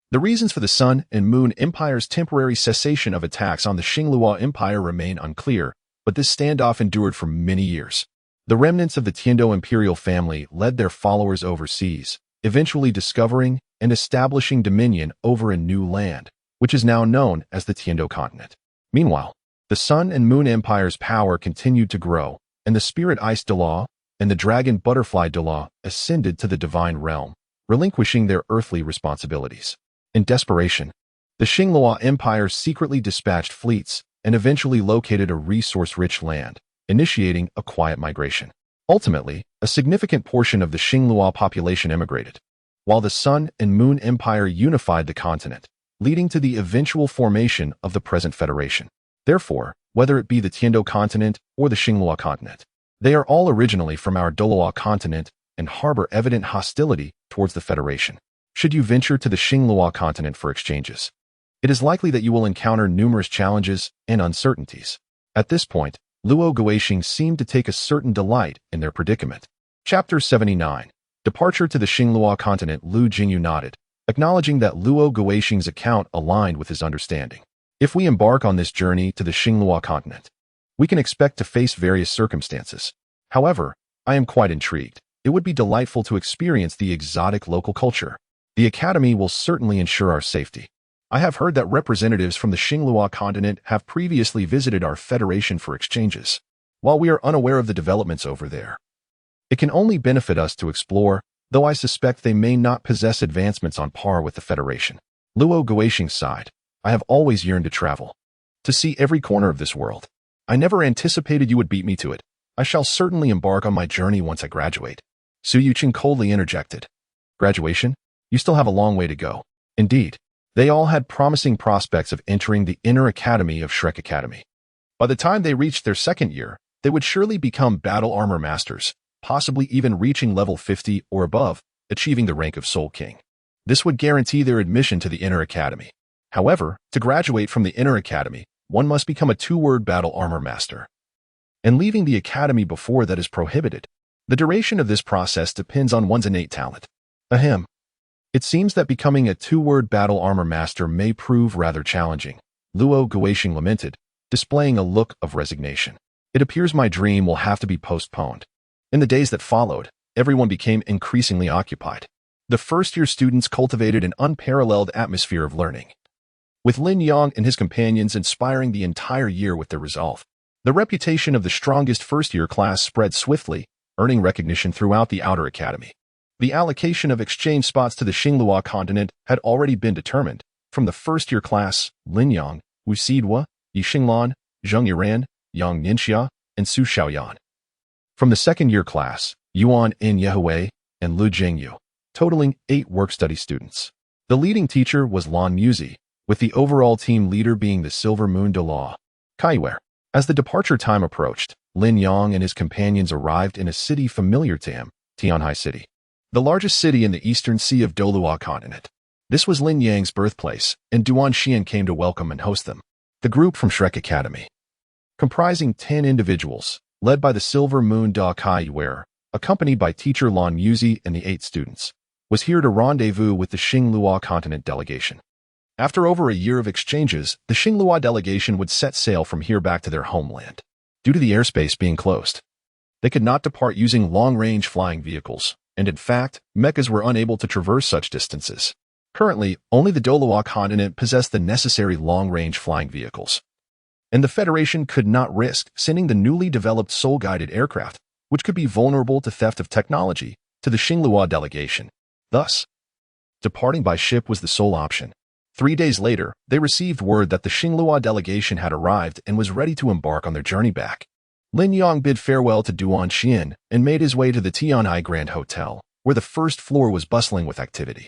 The reasons for the Sun and Moon Empire's temporary cessation of attacks on the Xingluo Empire remain unclear, but this standoff endured for many years. The remnants of the Tiando imperial family led their followers overseas, eventually discovering and establishing dominion over a new land, which is now known as the Tiando Continent. Meanwhile, the Sun and Moon Empire's power continued to grow, and the Spirit Ice Douluo and the Dragon Butterfly Douluo ascended to the divine realm, relinquishing their earthly responsibilities. In desperation, the Xingluo Empire secretly dispatched fleets and eventually located a resource-rich land, initiating a quiet migration. Ultimately, a significant portion of the Xingluo population emigrated, while the Sun and Moon Empire unified the continent, leading to the eventual formation of the present federation. Therefore, whether it be the Tiando Continent or the Xingluo Continent, they are all originally from our Douluo Continent and harbor evident hostility towards the Federation. Should you venture to the Xingluo Continent for exchanges, it is likely that you will encounter numerous challenges and uncertainties. At this point, Luo Guoxing seemed to take a certain delight in their predicament. Chapter 79. Departure to the Xingluo Continent. Lu Jingyu nodded, acknowledging that Luo Guoxing's account aligned with his understanding. If we embark on this journey to the Xingluo Continent, we can expect to face various circumstances. However, I am quite intrigued. It would be delightful to experience the exotic local culture. The Academy will certainly ensure our safety. I have heard that representatives from the Xingluo Continent have previously visited our Federation for exchanges. While we are unaware of the developments over there, it can only benefit us to explore, though I suspect they may not possess advancements on par with the Federation. Luo Guoxing sighed. I have always yearned to travel, to see every corner of this world. I never anticipated you would beat me to it. I shall certainly embark on my journey once I graduate. Su Yuqing coldly interjected. Graduation? You still have a long way to go. Indeed, they all had promising prospects of entering the inner academy of Shrek Academy. By the time they reached their 2nd year, they would surely become battle armor masters, possibly even reaching level 50 or above, achieving the rank of Soul King. This would guarantee their admission to the inner academy. However, to graduate from the inner academy, one must become a 2-word battle armor master. And leaving the academy before that is prohibited. The duration of this process depends on one's innate talent. Ahem. It seems that becoming a 2-word battle armor master may prove rather challenging, Luo Guoxing lamented, displaying a look of resignation. It appears my dream will have to be postponed. In the days that followed, everyone became increasingly occupied. The first-year students cultivated an unparalleled atmosphere of learning, with Lin Yang and his companions inspiring the entire year with their resolve. The reputation of the strongest first-year class spread swiftly, earning recognition throughout the outer academy. The allocation of exchange spots to the Xingluo Continent had already been determined. From the first-year class, Lin Yang, Wu Xidua, Yi Xinglan, Zheng Yiran, Yang Ningxia, and Su Xiaoyan. From the second-year class, Yuan In Yehui and Lu Jingyu, totaling 8 work-study students. The leading teacher was Lan Muzi, with the overall team leader being the Silver Moon Douluo, Kaiware. As the departure time approached, Lin Yang and his companions arrived in a city familiar to him, Tianhai City, the largest city in the eastern sea of Douluo Continent. This was Lin Yang's birthplace, and Duan Xian came to welcome and host them. The group from Shrek Academy, comprising 10 individuals, led by the Silver Moon Da Kai wearer, accompanied by teacher Lan Yuzi and the 8 students, was here to rendezvous with the Xingluo Continent delegation. After over a year of exchanges, the Xingluo delegation would set sail from here back to their homeland. Due to the airspace being closed, they could not depart using long-range flying vehicles, and in fact, mechas were unable to traverse such distances. Currently, only the Douluo Continent possessed the necessary long-range flying vehicles, and the Federation could not risk sending the newly developed soul-guided aircraft, which could be vulnerable to theft of technology, to the Xingluo delegation. Thus, departing by ship was the sole option. 3 days later, they received word that the Xingluo delegation had arrived and was ready to embark on their journey back. Lin Yang bid farewell to Duan Xian and made his way to the Tianhai Grand Hotel, where the first floor was bustling with activity.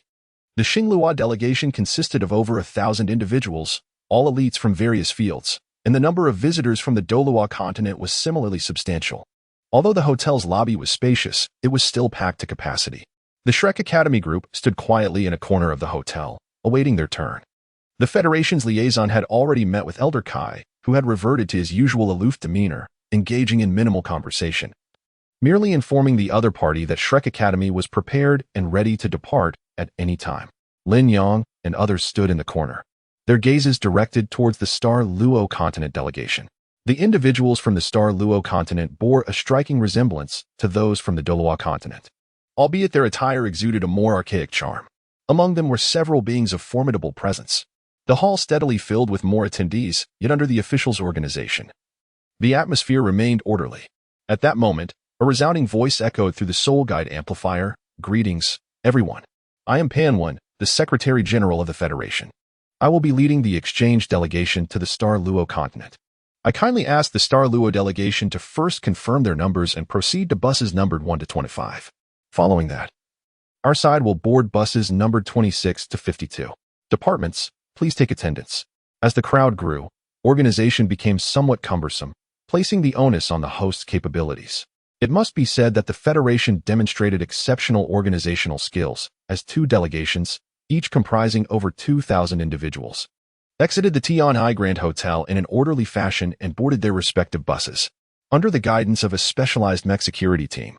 The Xingluo delegation consisted of over 1,000 individuals, all elites from various fields, and the number of visitors from the Douluo Continent was similarly substantial. Although the hotel's lobby was spacious, it was still packed to capacity. The Shrek Academy group stood quietly in a corner of the hotel, awaiting their turn. The Federation's liaison had already met with Elder Kai, who had reverted to his usual aloof demeanor, engaging in minimal conversation, merely informing the other party that Shrek Academy was prepared and ready to depart at any time. Lin Yang and others stood in the corner, their gazes directed towards the Star Luo Continent delegation. The individuals from the Star Luo Continent bore a striking resemblance to those from the Douluo Continent, albeit their attire exuded a more archaic charm. Among them were several beings of formidable presence. The hall steadily filled with more attendees, yet under the officials' organization. The atmosphere remained orderly. At that moment, a resounding voice echoed through the Soul Guide amplifier, "Greetings, everyone. I am Pan-Wen, the Secretary General of the Federation. I will be leading the exchange delegation to the Star Luo Continent. I kindly ask the Star Luo delegation to first confirm their numbers and proceed to buses numbered 1 to 25. Following that, our side will board buses numbered 26 to 52. Departments, please take attendance." As the crowd grew, organization became somewhat cumbersome, placing the onus on the host's capabilities. It must be said that the Federation demonstrated exceptional organizational skills, as 2 delegations, each comprising over 2,000 individuals, exited the Tianhai Grand Hotel in an orderly fashion and boarded their respective buses, under the guidance of a specialized mech security team.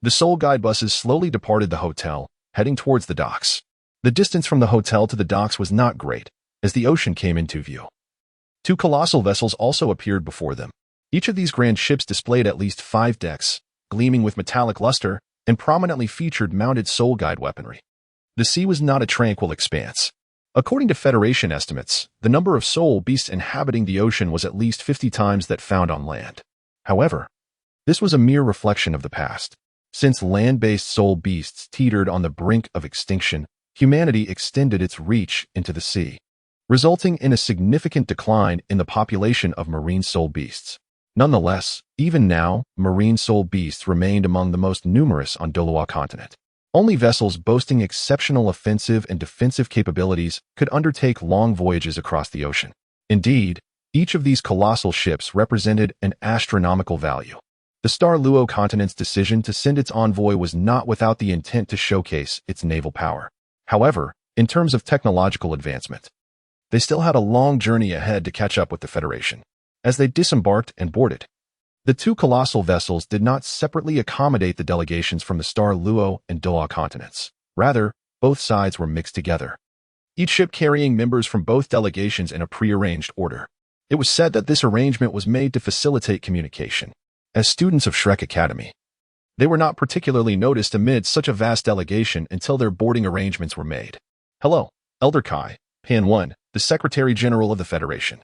The Soul Guide buses slowly departed the hotel, heading towards the docks. The distance from the hotel to the docks was not great, as the ocean came into view. 2 colossal vessels also appeared before them. Each of these grand ships displayed at least 5 decks, gleaming with metallic luster, and prominently featured mounted Soul Guide weaponry. The sea was not a tranquil expanse. According to Federation estimates, the number of soul beasts inhabiting the ocean was at least 50 times that found on land. However, this was a mere reflection of the past. Since land-based soul beasts teetered on the brink of extinction, humanity extended its reach into the sea, resulting in a significant decline in the population of marine soul beasts. Nonetheless, even now, marine soul beasts remained among the most numerous on Douluo Continent. Only vessels boasting exceptional offensive and defensive capabilities could undertake long voyages across the ocean. Indeed, each of these colossal ships represented an astronomical value. The Star Luo Continent's decision to send its envoy was not without the intent to showcase its naval power. However, in terms of technological advancement, they still had a long journey ahead to catch up with the Federation. As they disembarked and boarded, the 2 colossal vessels did not separately accommodate the delegations from the Star Luo and Douluo continents. Rather, both sides were mixed together, each ship carrying members from both delegations in a prearranged order. It was said that this arrangement was made to facilitate communication. As students of Shrek Academy, they were not particularly noticed amid such a vast delegation until their boarding arrangements were made. "Hello, Elder Kai," Pan-Wen, the Secretary General of the Federation,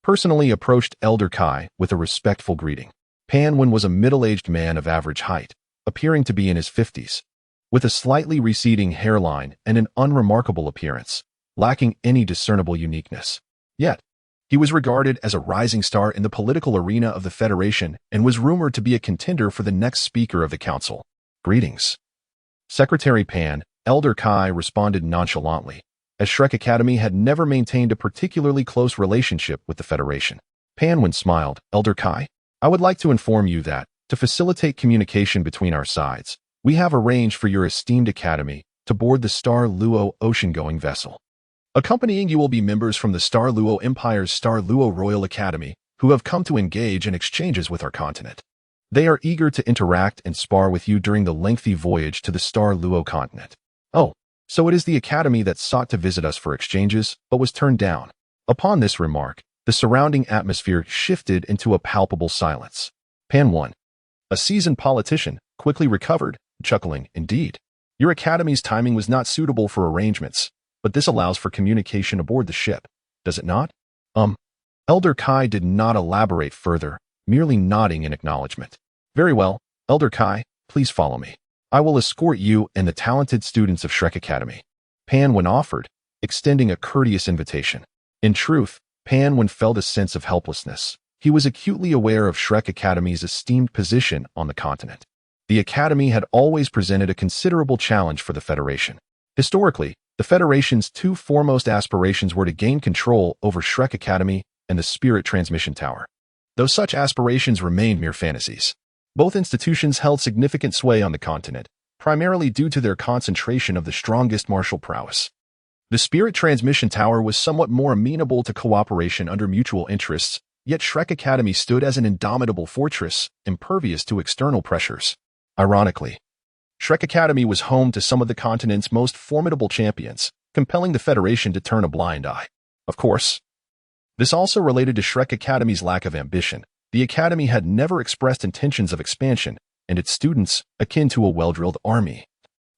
personally approached Elder Kai with a respectful greeting. Pan-Wen was a middle-aged man of average height, appearing to be in his 50s, with a slightly receding hairline and an unremarkable appearance, lacking any discernible uniqueness. Yet, he was regarded as a rising star in the political arena of the Federation and was rumored to be a contender for the next Speaker of the Council. "Greetings, Secretary Pan," Elder Kai responded nonchalantly, as Shrek Academy had never maintained a particularly close relationship with the Federation. Panwen smiled. Elder Kai, I would like to inform you that, to facilitate communication between our sides, we have arranged for your esteemed academy to board the Star Luo ocean-going vessel. Accompanying you will be members from the Star Luo Empire's Star Luo Royal Academy who have come to engage in exchanges with our continent. They are eager to interact and spar with you during the lengthy voyage to the Star Luo Continent. Oh, so it is the academy that sought to visit us for exchanges, but was turned down. Upon this remark, the surrounding atmosphere shifted into a palpable silence. Panwen, a seasoned politician, quickly recovered, chuckling, indeed. Your academy's timing was not suitable for arrangements, but this allows for communication aboard the ship, does it not? Elder Kai did not elaborate further, merely nodding in acknowledgement. Very well, Elder Kai, please follow me. I will escort you and the talented students of Shrek Academy. Panwen offered, extending a courteous invitation. In truth, Panwen felt a sense of helplessness. He was acutely aware of Shrek Academy's esteemed position on the continent. The Academy had always presented a considerable challenge for the Federation. Historically, the Federation's two foremost aspirations were to gain control over Shrek Academy and the Spirit Transmission Tower. Though such aspirations remained mere fantasies, both institutions held significant sway on the continent, primarily due to their concentration of the strongest martial prowess. The Spirit Transmission Tower was somewhat more amenable to cooperation under mutual interests, yet Shrek Academy stood as an indomitable fortress, impervious to external pressures. Ironically, Shrek Academy was home to some of the continent's most formidable champions, compelling the Federation to turn a blind eye. Of course, this also related to Shrek Academy's lack of ambition. The Academy had never expressed intentions of expansion, and its students, akin to a well-drilled army,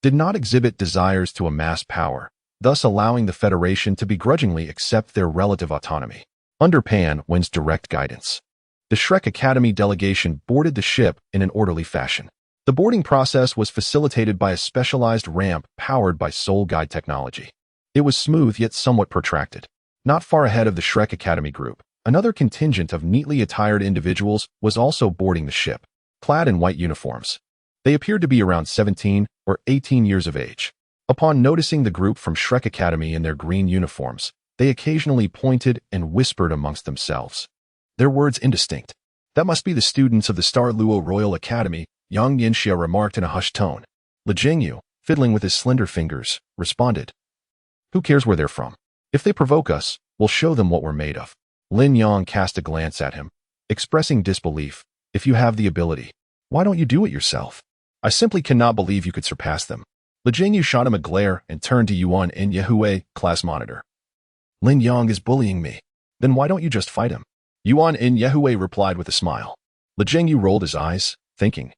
did not exhibit desires to amass power, thus allowing the Federation to begrudgingly accept their relative autonomy. Under Panwen's direct guidance, the Shrek Academy delegation boarded the ship in an orderly fashion. The boarding process was facilitated by a specialized ramp powered by Soul Guide technology. It was smooth yet somewhat protracted. Not far ahead of the Shrek Academy group, another contingent of neatly attired individuals was also boarding the ship, clad in white uniforms. They appeared to be around 17 or 18 years of age. Upon noticing the group from Shrek Academy in their green uniforms, they occasionally pointed and whispered amongst themselves, their words indistinct. That must be the students of the Star Luo Royal Academy, Yang Yinxia remarked in a hushed tone. Li Jingyu, fiddling with his slender fingers, responded, who cares where they're from? If they provoke us, we'll show them what we're made of. Lin Yang cast a glance at him, expressing disbelief. If you have the ability, why don't you do it yourself? I simply cannot believe you could surpass them. Li Jingyu shot him a glare and turned to Yuan and Yehue, class monitor. Lin Yang is bullying me. Then why don't you just fight him? Yuan and Yehue replied with a smile. Li Jingyu rolled his eyes, thinking,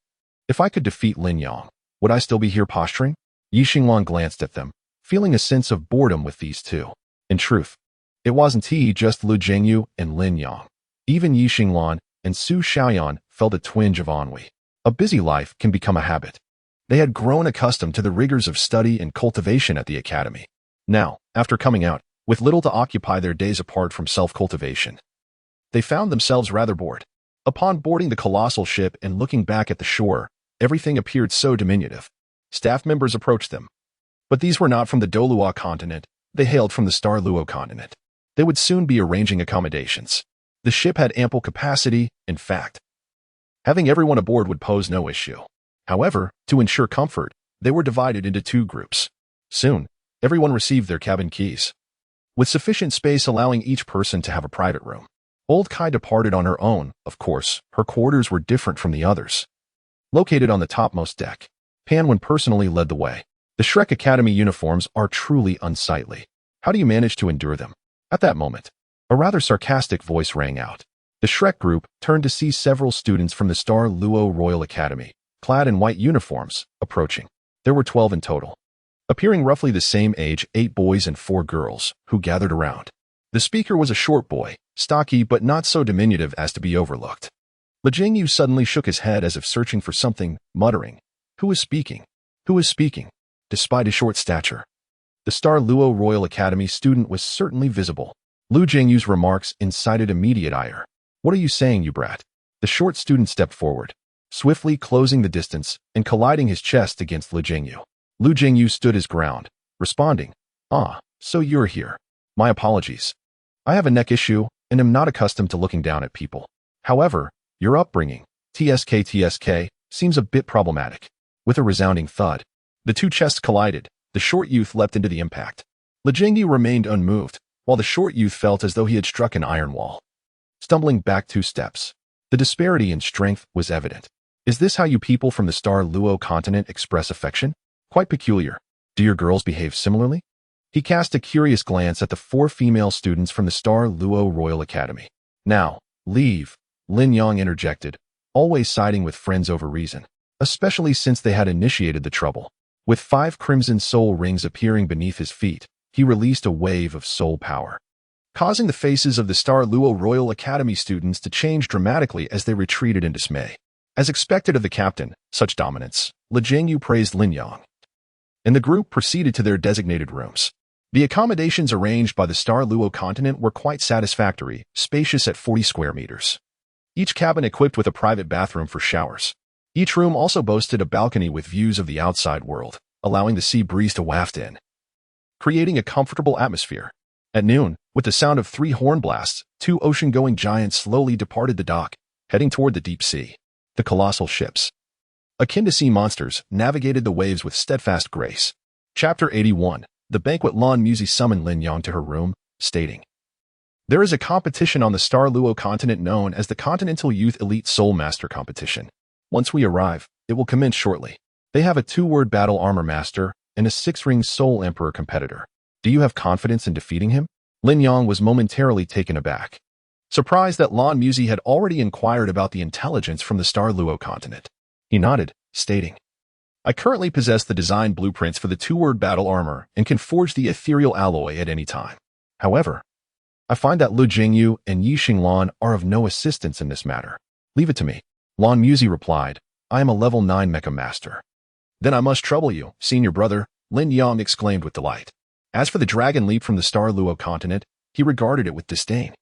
if I could defeat Lin Yang, would I still be here posturing? Yi Xinglan glanced at them, feeling a sense of boredom with these two. In truth, it wasn't just Li Jingyu and Lin Yang. Even Yi Xinglan and Su Xiaoyan felt a twinge of ennui. A busy life can become a habit. They had grown accustomed to the rigors of study and cultivation at the academy. Now, after coming out, with little to occupy their days apart from self-cultivation, they found themselves rather bored. Upon boarding the colossal ship and looking back at the shore, everything appeared so diminutive. Staff members approached them. But these were not from the Douluo Continent. They hailed from the Star Luo Continent. They would soon be arranging accommodations. The ship had ample capacity, in fact. Having everyone aboard would pose no issue. However, to ensure comfort, they were divided into two groups. Soon, everyone received their cabin keys, with sufficient space allowing each person to have a private room. Old Kai departed on her own. Of course, her quarters were different from the others. Located on the topmost deck, Panwen personally led the way. The Shrek Academy uniforms are truly unsightly. How do you manage to endure them? At that moment, a rather sarcastic voice rang out. The Shrek group turned to see several students from the Star Luo Royal Academy, clad in white uniforms, approaching. There were 12 in total. Appearing roughly the same age, 8 boys and 4 girls, who gathered around. The speaker was a short boy, stocky but not so diminutive as to be overlooked. Li Jingyu suddenly shook his head as if searching for something, muttering, Who is speaking? Who is speaking? Despite his short stature, the Star Luo Royal Academy student was certainly visible. Li Jingyu's remarks incited immediate ire. What are you saying, you brat? The short student stepped forward, swiftly closing the distance and colliding his chest against Li Jingyu. Li Jingyu stood his ground, responding, so you're here. My apologies. I have a neck issue, and am not accustomed to looking down at people. However, your upbringing, TSK, seems a bit problematic. With a resounding thud, the two chests collided. The short youth leapt into the impact. Lin Yang remained unmoved, while the short youth felt as though he had struck an iron wall. Stumbling back 2 steps, the disparity in strength was evident. Is this how you people from the Douluo Continent express affection? Quite peculiar. Do your girls behave similarly? He cast a curious glance at the 4 female students from the Douluo Royal Academy. Now, leave, Lin Yang interjected, always siding with friends over reason, especially since they had initiated the trouble. With 5 crimson soul rings appearing beneath his feet, he released a wave of soul power, causing the faces of the Douluo Royal Academy students to change dramatically as they retreated in dismay. As expected of the captain, such dominance, Lin Yang praised Lin Yang, and the group proceeded to their designated rooms. The accommodations arranged by the Douluo Continent were quite satisfactory, spacious at 40 square meters. Each cabin equipped with a private bathroom for showers. Each room also boasted a balcony with views of the outside world, allowing the sea breeze to waft in, creating a comfortable atmosphere. At noon, with the sound of 3 horn blasts, 2 ocean-going giants slowly departed the dock, heading toward the deep sea. The colossal ships, akin to sea monsters, navigated the waves with steadfast grace. Chapter 81. The banquet. Lan Musi summoned Lin Yang to her room, stating, "There is a competition on the Douluo Continent known as the Continental Youth Elite Soul Master Competition. Once we arrive, it will commence shortly. They have a 2-word battle armor master and a 6-ring soul emperor competitor. Do you have confidence in defeating him?" Lin Yang was momentarily taken aback, surprised that Lan Musi had already inquired about the intelligence from the Douluo Continent. He nodded, stating, "I currently possess the design blueprints for the 2-word battle armor and can forge the ethereal alloy at any time. However, I find that Lin Yang and Yi Xinglan are of no assistance in this matter. Leave it to me." Lan Musi replied, "I am a level 9 mecha master." "Then I must trouble you, senior brother," Lin Yang exclaimed with delight. As for the dragon leap from the Douluo Continent, he regarded it with disdain.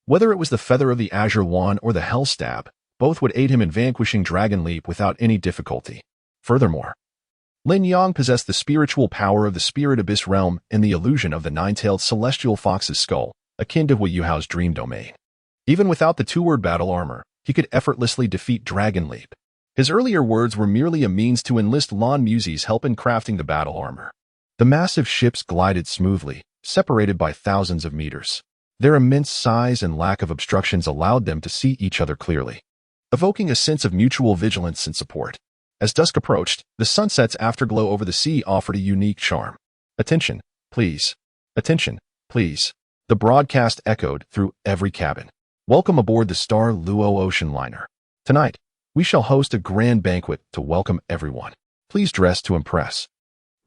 Whether it was the feather of the azure wand or the hell stab, both would aid him in vanquishing dragon leap without any difficulty. Furthermore, Lin Yang possessed the spiritual power of the spirit abyss realm and the illusion of the 9-tailed celestial fox's skull, akin to Wu Yuhao's dream domain. Even without the 2-word battle armor, he could effortlessly defeat dragon leap. His earlier words were merely a means to enlist Lan Musi's help in crafting the battle armor. The massive ships glided smoothly, separated by thousands of meters. Their immense size and lack of obstructions allowed them to see each other clearly, evoking a sense of mutual vigilance and support. As dusk approached, the sunset's afterglow over the sea offered a unique charm. "Attention, please. Attention, please." The broadcast echoed through every cabin. "Welcome aboard the Douluo Ocean Liner. Tonight, we shall host a grand banquet to welcome everyone. Please dress to impress.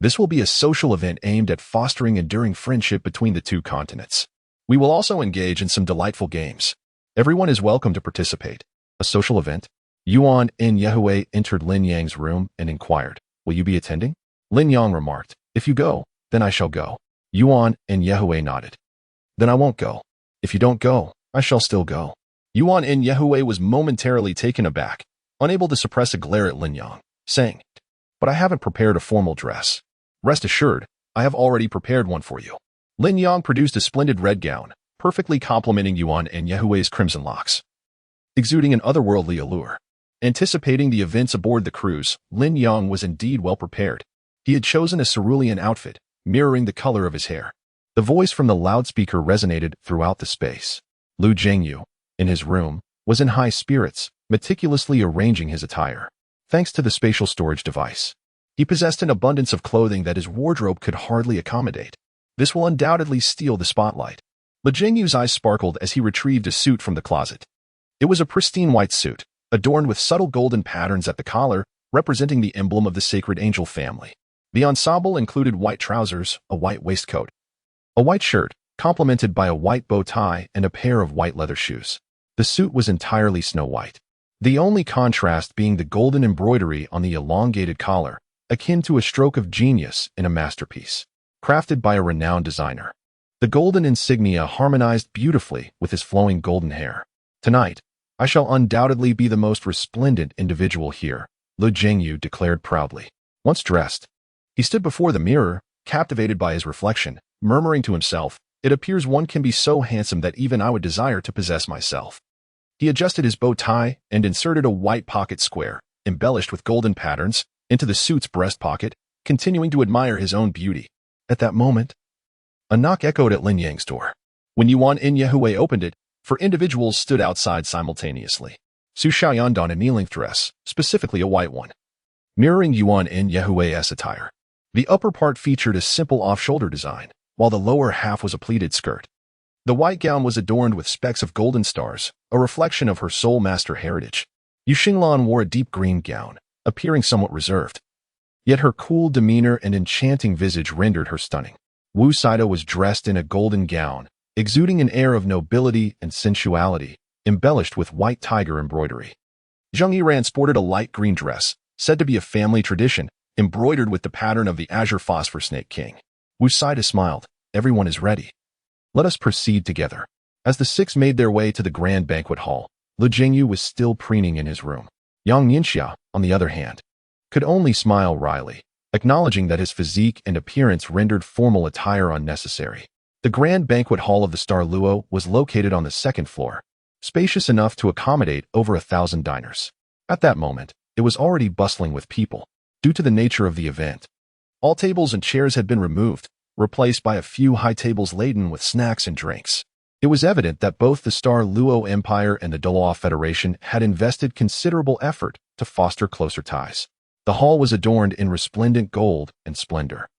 This will be a social event aimed at fostering enduring friendship between the 2 continents. We will also engage in some delightful games. Everyone is welcome to participate." A social event? Yuan and Yehue entered Lin Yang's room and inquired, "Will you be attending?" Lin Yang remarked, "If you go, then I shall go." Yuan and Yehue nodded. "Then I won't go. If you don't go, I shall still go." Yuan and Yehue was momentarily taken aback, unable to suppress a glare at Lin Yang, saying, "But I haven't prepared a formal dress." "Rest assured, I have already prepared one for you." Lin Yang produced a splendid red gown, perfectly complementing Yuan and Yehue's crimson locks, exuding an otherworldly allure. Anticipating the events aboard the cruise, Lin Yang was indeed well prepared. He had chosen a cerulean outfit, mirroring the color of his hair. The voice from the loudspeaker resonated throughout the space. Lin Yang, in his room, was in high spirits, meticulously arranging his attire. Thanks to the spatial storage device, he possessed an abundance of clothing that his wardrobe could hardly accommodate. This will undoubtedly steal the spotlight. Lin Yang's eyes sparkled as he retrieved a suit from the closet. It was a pristine white suit, adorned with subtle golden patterns at the collar, representing the emblem of the sacred angel family. The ensemble included white trousers, a white waistcoat, a white shirt, complemented by a white bow tie and a pair of white leather shoes. The suit was entirely snow white, the only contrast being the golden embroidery on the elongated collar, akin to a stroke of genius in a masterpiece, crafted by a renowned designer. The golden insignia harmonized beautifully with his flowing golden hair. "Tonight, I shall undoubtedly be the most resplendent individual here," Lin Yang declared proudly. Once dressed, he stood before the mirror, captivated by his reflection, murmuring to himself, It appears one can be so handsome that even I would desire to possess myself. He adjusted his bow tie and inserted a white pocket square, embellished with golden patterns, into the suit's breast pocket, continuing to admire his own beauty. At that moment, a knock echoed at Lin Yang's door. When Yuan In Yehue opened it, 4 individuals stood outside simultaneously. Su Xiaoyan donned a kneeling dress, specifically a white one, mirroring Yuan In Yehue's attire. The upper part featured a simple off-shoulder design, while the lower half was a pleated skirt. The white gown was adorned with specks of golden stars, a reflection of her soul master heritage. Yu Xinglan wore a deep green gown, appearing somewhat reserved. Yet her cool demeanor and enchanting visage rendered her stunning. Wu Saito was dressed in a golden gown, exuding an air of nobility and sensuality, embellished with white tiger embroidery. Zheng Yiran sported a light green dress, said to be a family tradition, embroidered with the pattern of the azure phosphor snake king. Wu Saito smiled. Everyone is ready. Let us proceed together. As the 6 made their way to the grand banquet hall, Lu Jingyu was still preening in his room. Yang Ningxia, on the other hand, could only smile wryly, acknowledging that his physique and appearance rendered formal attire unnecessary. The grand banquet hall of the Star Luo was located on the 2nd floor, spacious enough to accommodate over 1,000 diners. At that moment, it was already bustling with people. Due to the nature of the event, all tables and chairs had been removed, replaced by a few high tables laden with snacks and drinks. It was evident that both the Star Luo Empire and the Douluo Federation had invested considerable effort to foster closer ties. The hall was adorned in resplendent gold and splendor.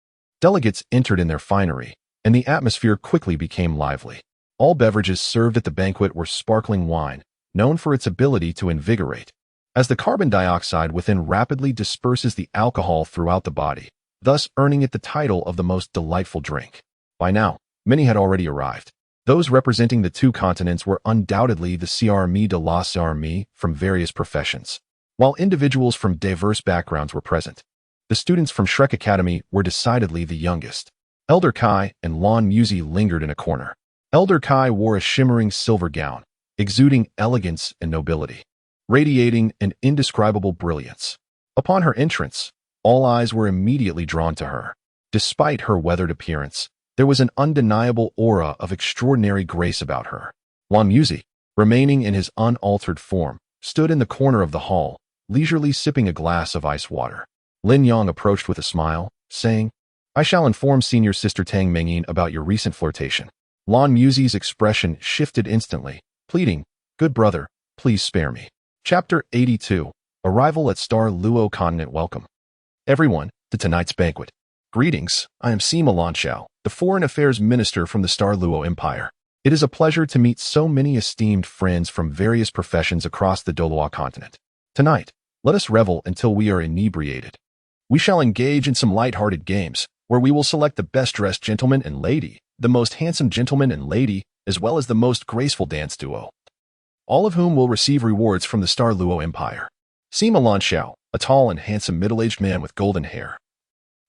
Delegates entered in their finery, and the atmosphere quickly became lively. All beverages served at the banquet were sparkling wine, known for its ability to invigorate, as the carbon dioxide within rapidly disperses the alcohol throughout the body, thus earning it the title of the most delightful drink. By now, many had already arrived. Those representing the 2 continents were undoubtedly the CRME de la CRME from various professions, while individuals from diverse backgrounds were present. The students from Shrek Academy were decidedly the youngest. Elder Kai and Lan Muzi lingered in a corner. Elder Kai wore a shimmering silver gown, exuding elegance and nobility, radiating an indescribable brilliance. Upon her entrance, all eyes were immediately drawn to her. Despite her weathered appearance, there was an undeniable aura of extraordinary grace about her. Lan Muzi, remaining in his unaltered form, stood in the corner of the hall, leisurely sipping a glass of ice water. Lin Yang approached with a smile, saying, I shall inform Senior Sister Tang Mengyin about your recent flirtation. Lan Muzi's expression shifted instantly, pleading, Good brother, please spare me. Chapter 82. Arrival at Star Luo Continent. Welcome, everyone, to tonight's banquet. Greetings, I am Sima Lanxiao, the Foreign Affairs Minister from the Star Luo Empire. It is a pleasure to meet so many esteemed friends from various professions across the Douluo Continent. Tonight, let us revel until we are inebriated. We shall engage in some light-hearted games, where we will select the best-dressed gentleman and lady, the most handsome gentleman and lady, as well as the most graceful dance duo, all of whom will receive rewards from the Star Luo Empire. Sima Lanxiao, a tall and handsome middle-aged man with golden hair,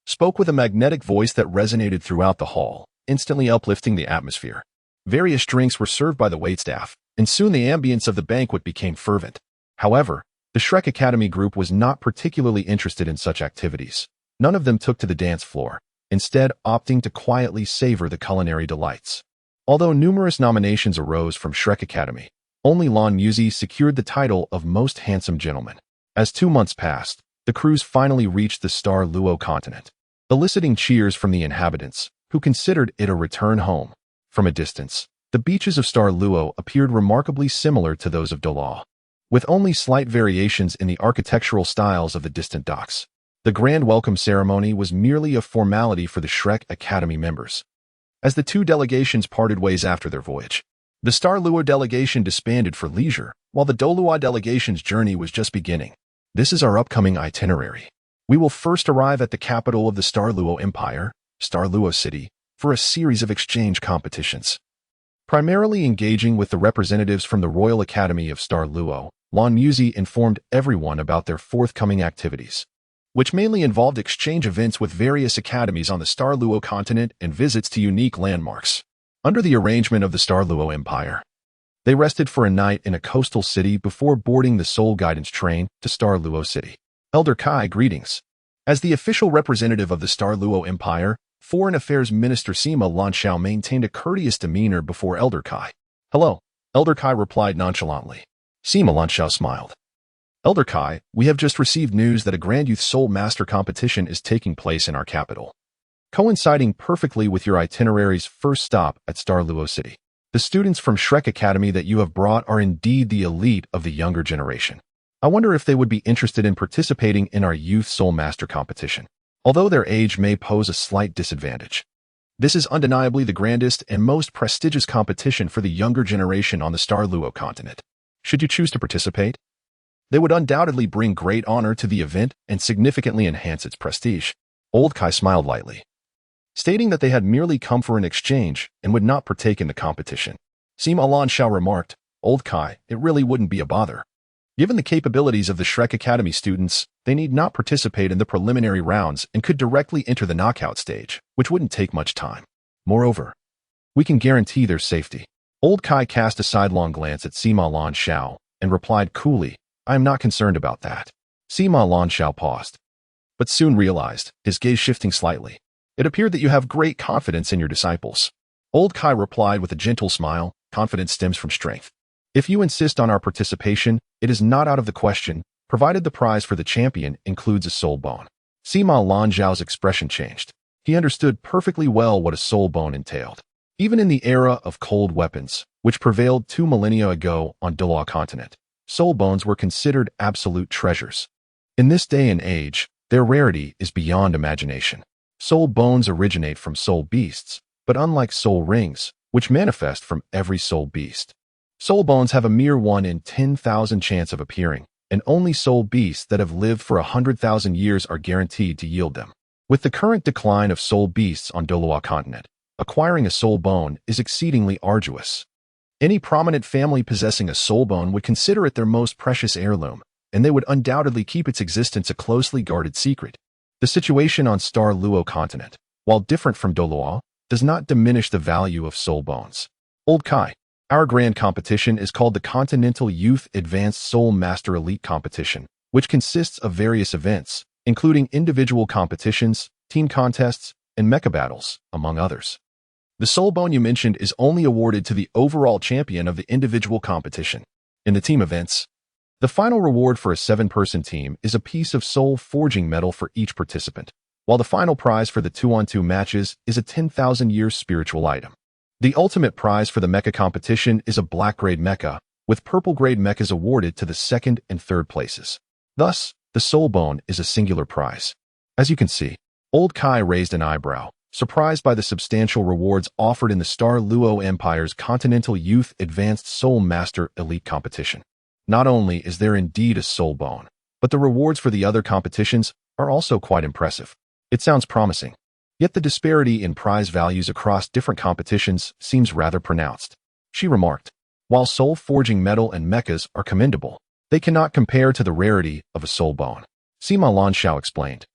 spoke with a magnetic voice that resonated throughout the hall, instantly uplifting the atmosphere. Various drinks were served by the waitstaff, and soon the ambience of the banquet became fervent. However, the Shrek Academy group was not particularly interested in such activities. None of them took to the dance floor, instead opting to quietly savor the culinary delights. Although numerous nominations arose from Shrek Academy, only Lan Muzi secured the title of Most Handsome Gentleman. As 2 months passed, the cruise finally reached the Star Luo Continent, eliciting cheers from the inhabitants, who considered it a return home. From a distance, the beaches of Star Luo appeared remarkably similar to those of Douluo, with only slight variations in the architectural styles of the distant docks. The grand welcome ceremony was merely a formality for the Shrek Academy members. As the 2 delegations parted ways after their voyage, the Star Luo delegation disbanded for leisure, while the Douluo delegation's journey was just beginning. This is our upcoming itinerary. We will first arrive at the capital of the Star Luo Empire, Star Luo City, for a series of exchange competitions. Primarily engaging with the representatives from the Royal Academy of Star Luo, Lan Muzi informed everyone about their forthcoming activities, which mainly involved exchange events with various academies on the Star Luo continent and visits to unique landmarks. Under the arrangement of the Star Luo Empire, they rested for a night in a coastal city before boarding the Soul Guidance train to Star Luo City. Elder Kai, greetings. As the official representative of the Star Luo Empire, Foreign Affairs Minister Sima Lanxiao maintained a courteous demeanor before Elder Kai. "Hello," Elder Kai replied nonchalantly. Sima Lanxiao smiled. "Elder Kai, we have just received news that a Grand Youth Soul Master competition is taking place in our capital, coinciding perfectly with your itinerary's first stop at Douluo City. The students from Shrek Academy that you have brought are indeed the elite of the younger generation. I wonder if they would be interested in participating in our Youth Soul Master competition, although their age may pose a slight disadvantage. This is undeniably the grandest and most prestigious competition for the younger generation on the Douluo Continent. Should you choose to participate, they would undoubtedly bring great honor to the event and significantly enhance its prestige." Old Kai smiled lightly, stating that they had merely come for an exchange and would not partake in the competition. Sima Lanxiao remarked, "Old Kai, it really wouldn't be a bother. Given the capabilities of the Shrek Academy students, they need not participate in the preliminary rounds and could directly enter the knockout stage, which wouldn't take much time. Moreover, we can guarantee their safety." Old Kai cast a sidelong glance at Sima Lanxiao and replied coolly, "I am not concerned about that." Sima Lanxiao paused, but soon realized, his gaze shifting slightly. "It appeared that you have great confidence in your disciples." Old Kai replied with a gentle smile, "Confidence stems from strength. If you insist on our participation, it is not out of the question, provided the prize for the champion includes a soul bone." Sima Lanxiao's expression changed. He understood perfectly well what a soul bone entailed. Even in the era of cold weapons, which prevailed 2 millennia ago on Douluo Continent, soul bones were considered absolute treasures. In this day and age, their rarity is beyond imagination. Soul bones originate from soul beasts, but unlike soul rings, which manifest from every soul beast, soul bones have a mere 1 in 10,000 chance of appearing, and only soul beasts that have lived for 100,000 years are guaranteed to yield them. With the current decline of soul beasts on Douluo Continent, acquiring a soul bone is exceedingly arduous. Any prominent family possessing a soul bone would consider it their most precious heirloom, and they would undoubtedly keep its existence a closely guarded secret. The situation on Douluo Continent, while different from Douluo, does not diminish the value of soul bones. Old Kai, our grand competition is called the Continental Youth Advanced Soul Master Elite Competition, which consists of various events, including individual competitions, team contests, and mecha battles, among others. The soul bone you mentioned is only awarded to the overall champion of the individual competition. In the team events, the final reward for a 7-person team is a piece of soul forging metal for each participant, while the final prize for the 2-on-2 matches is a 10,000-year spiritual item. The ultimate prize for the mecha competition is a black-grade mecha, with purple-grade mechas awarded to the 2nd and 3rd places. Thus, the soul bone is a singular prize. As you can see, Old Kai raised an eyebrow, surprised by the substantial rewards offered in the Douluo Empire's Continental Youth Advanced Soul Master Elite Competition. Not only is there indeed a soul bone, but the rewards for the other competitions are also quite impressive. It sounds promising. Yet the disparity in prize values across different competitions seems rather pronounced. She remarked, "While soul forging metal and mechas are commendable, they cannot compare to the rarity of a soul bone." Sima Lanxiao explained,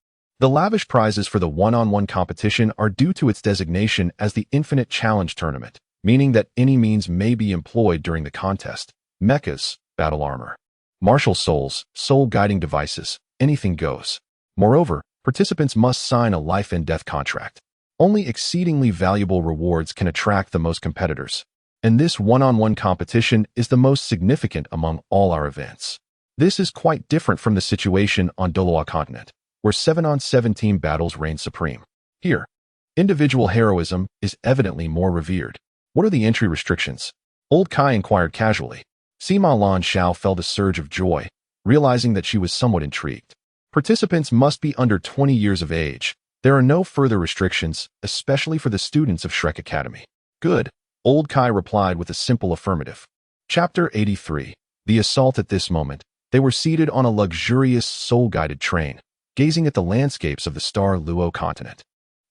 "The lavish prizes for the one-on-one competition are due to its designation as the Infinite Challenge Tournament, meaning that any means may be employed during the contest. Mechas, battle armor, martial souls, soul guiding devices, anything goes. Moreover, participants must sign a life and death contract. Only exceedingly valuable rewards can attract the most competitors, and this one-on-one competition is the most significant among all our events. This is quite different from the situation on Douluo Continent, where 7-on-7 team battles reign supreme. Here, individual heroism is evidently more revered. What are the entry restrictions?" Old Kai inquired casually. Sima Lanxiao felt a surge of joy, realizing that she was somewhat intrigued. Participants must be under 20 years of age. There are no further restrictions, especially for the students of Shrek Academy. "Good," Old Kai replied with a simple affirmative. Chapter 83. The Assault. At this moment, they were seated on a luxurious, soul-guided train, gazing at the landscapes of the Douluo Continent.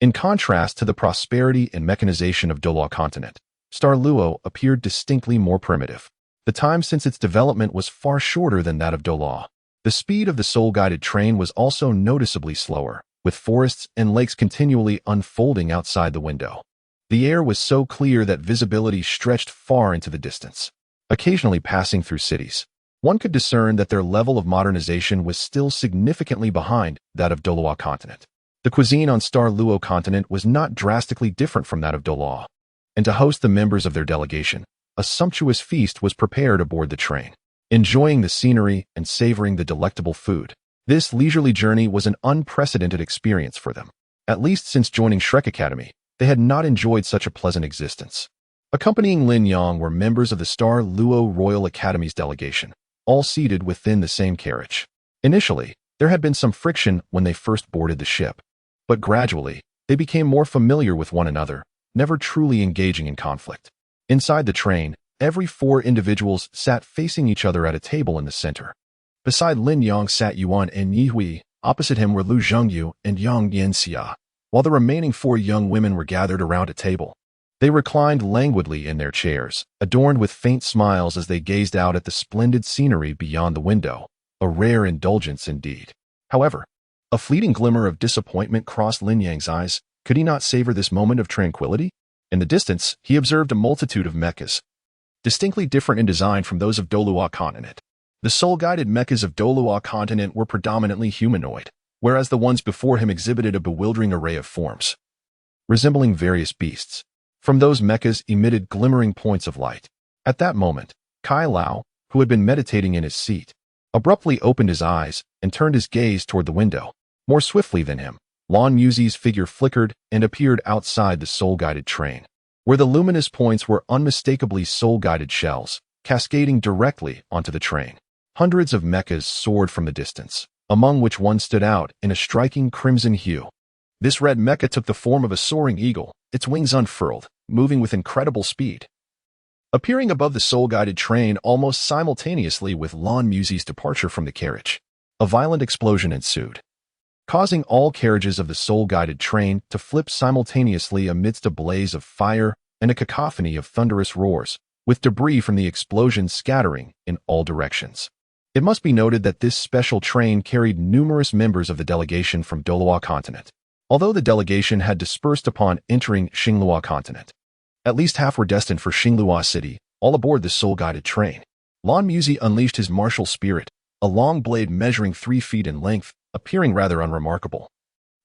In contrast to the prosperity and mechanization of Douluo Continent, Douluo appeared distinctly more primitive. The time since its development was far shorter than that of Douluo. The speed of the soul-guided train was also noticeably slower, with forests and lakes continually unfolding outside the window. The air was so clear that visibility stretched far into the distance. Occasionally passing through cities, one could discern that their level of modernization was still significantly behind that of Douluo Continent. The cuisine on Douluo Continent was not drastically different from that of Douluo, and to host the members of their delegation, a sumptuous feast was prepared aboard the train. Enjoying the scenery and savoring the delectable food, this leisurely journey was an unprecedented experience for them. At least since joining Shrek Academy, they had not enjoyed such a pleasant existence. Accompanying Lin Yang were members of the Douluo Royal Academy's delegation, all seated within the same carriage. Initially, there had been some friction when they first boarded the ship, but gradually, they became more familiar with one another, never truly engaging in conflict. Inside the train, every 4 individuals sat facing each other at a table in the center. Beside Lin Yang sat Yuan and Yihui, opposite him were Lu Zhengyu and Yang Yanxia, while the remaining 4 young women were gathered around a table. They reclined languidly in their chairs, adorned with faint smiles as they gazed out at the splendid scenery beyond the window, a rare indulgence indeed. However, a fleeting glimmer of disappointment crossed Lin Yang's eyes. Could he not savor this moment of tranquility? In the distance, he observed a multitude of mechas, distinctly different in design from those of Douluo Continent. The soul-guided mechas of Douluo Continent were predominantly humanoid, whereas the ones before him exhibited a bewildering array of forms, resembling various beasts. From those mechas emitted glimmering points of light. At that moment, Kai Lao, who had been meditating in his seat, abruptly opened his eyes and turned his gaze toward the window. More swiftly than him, Lan Muzi's figure flickered and appeared outside the soul-guided train, where the luminous points were unmistakably soul-guided shells, cascading directly onto the train. Hundreds of mechas soared from the distance, among which one stood out in a striking crimson hue. This red mecha took the form of a soaring eagle, its wings unfurled, moving with incredible speed. Appearing above the soul-guided train almost simultaneously with Lan Muzi's departure from the carriage, a violent explosion ensued, causing all carriages of the soul-guided train to flip simultaneously amidst a blaze of fire and a cacophony of thunderous roars, with debris from the explosion scattering in all directions. It must be noted that this special train carried numerous members of the delegation from Douluo Continent. Although the delegation had dispersed upon entering Xingluo Continent, at least half were destined for Xingluo City, all aboard the soul-guided train. Lan Muzi unleashed his martial spirit, a long blade measuring 3 feet in length, appearing rather unremarkable.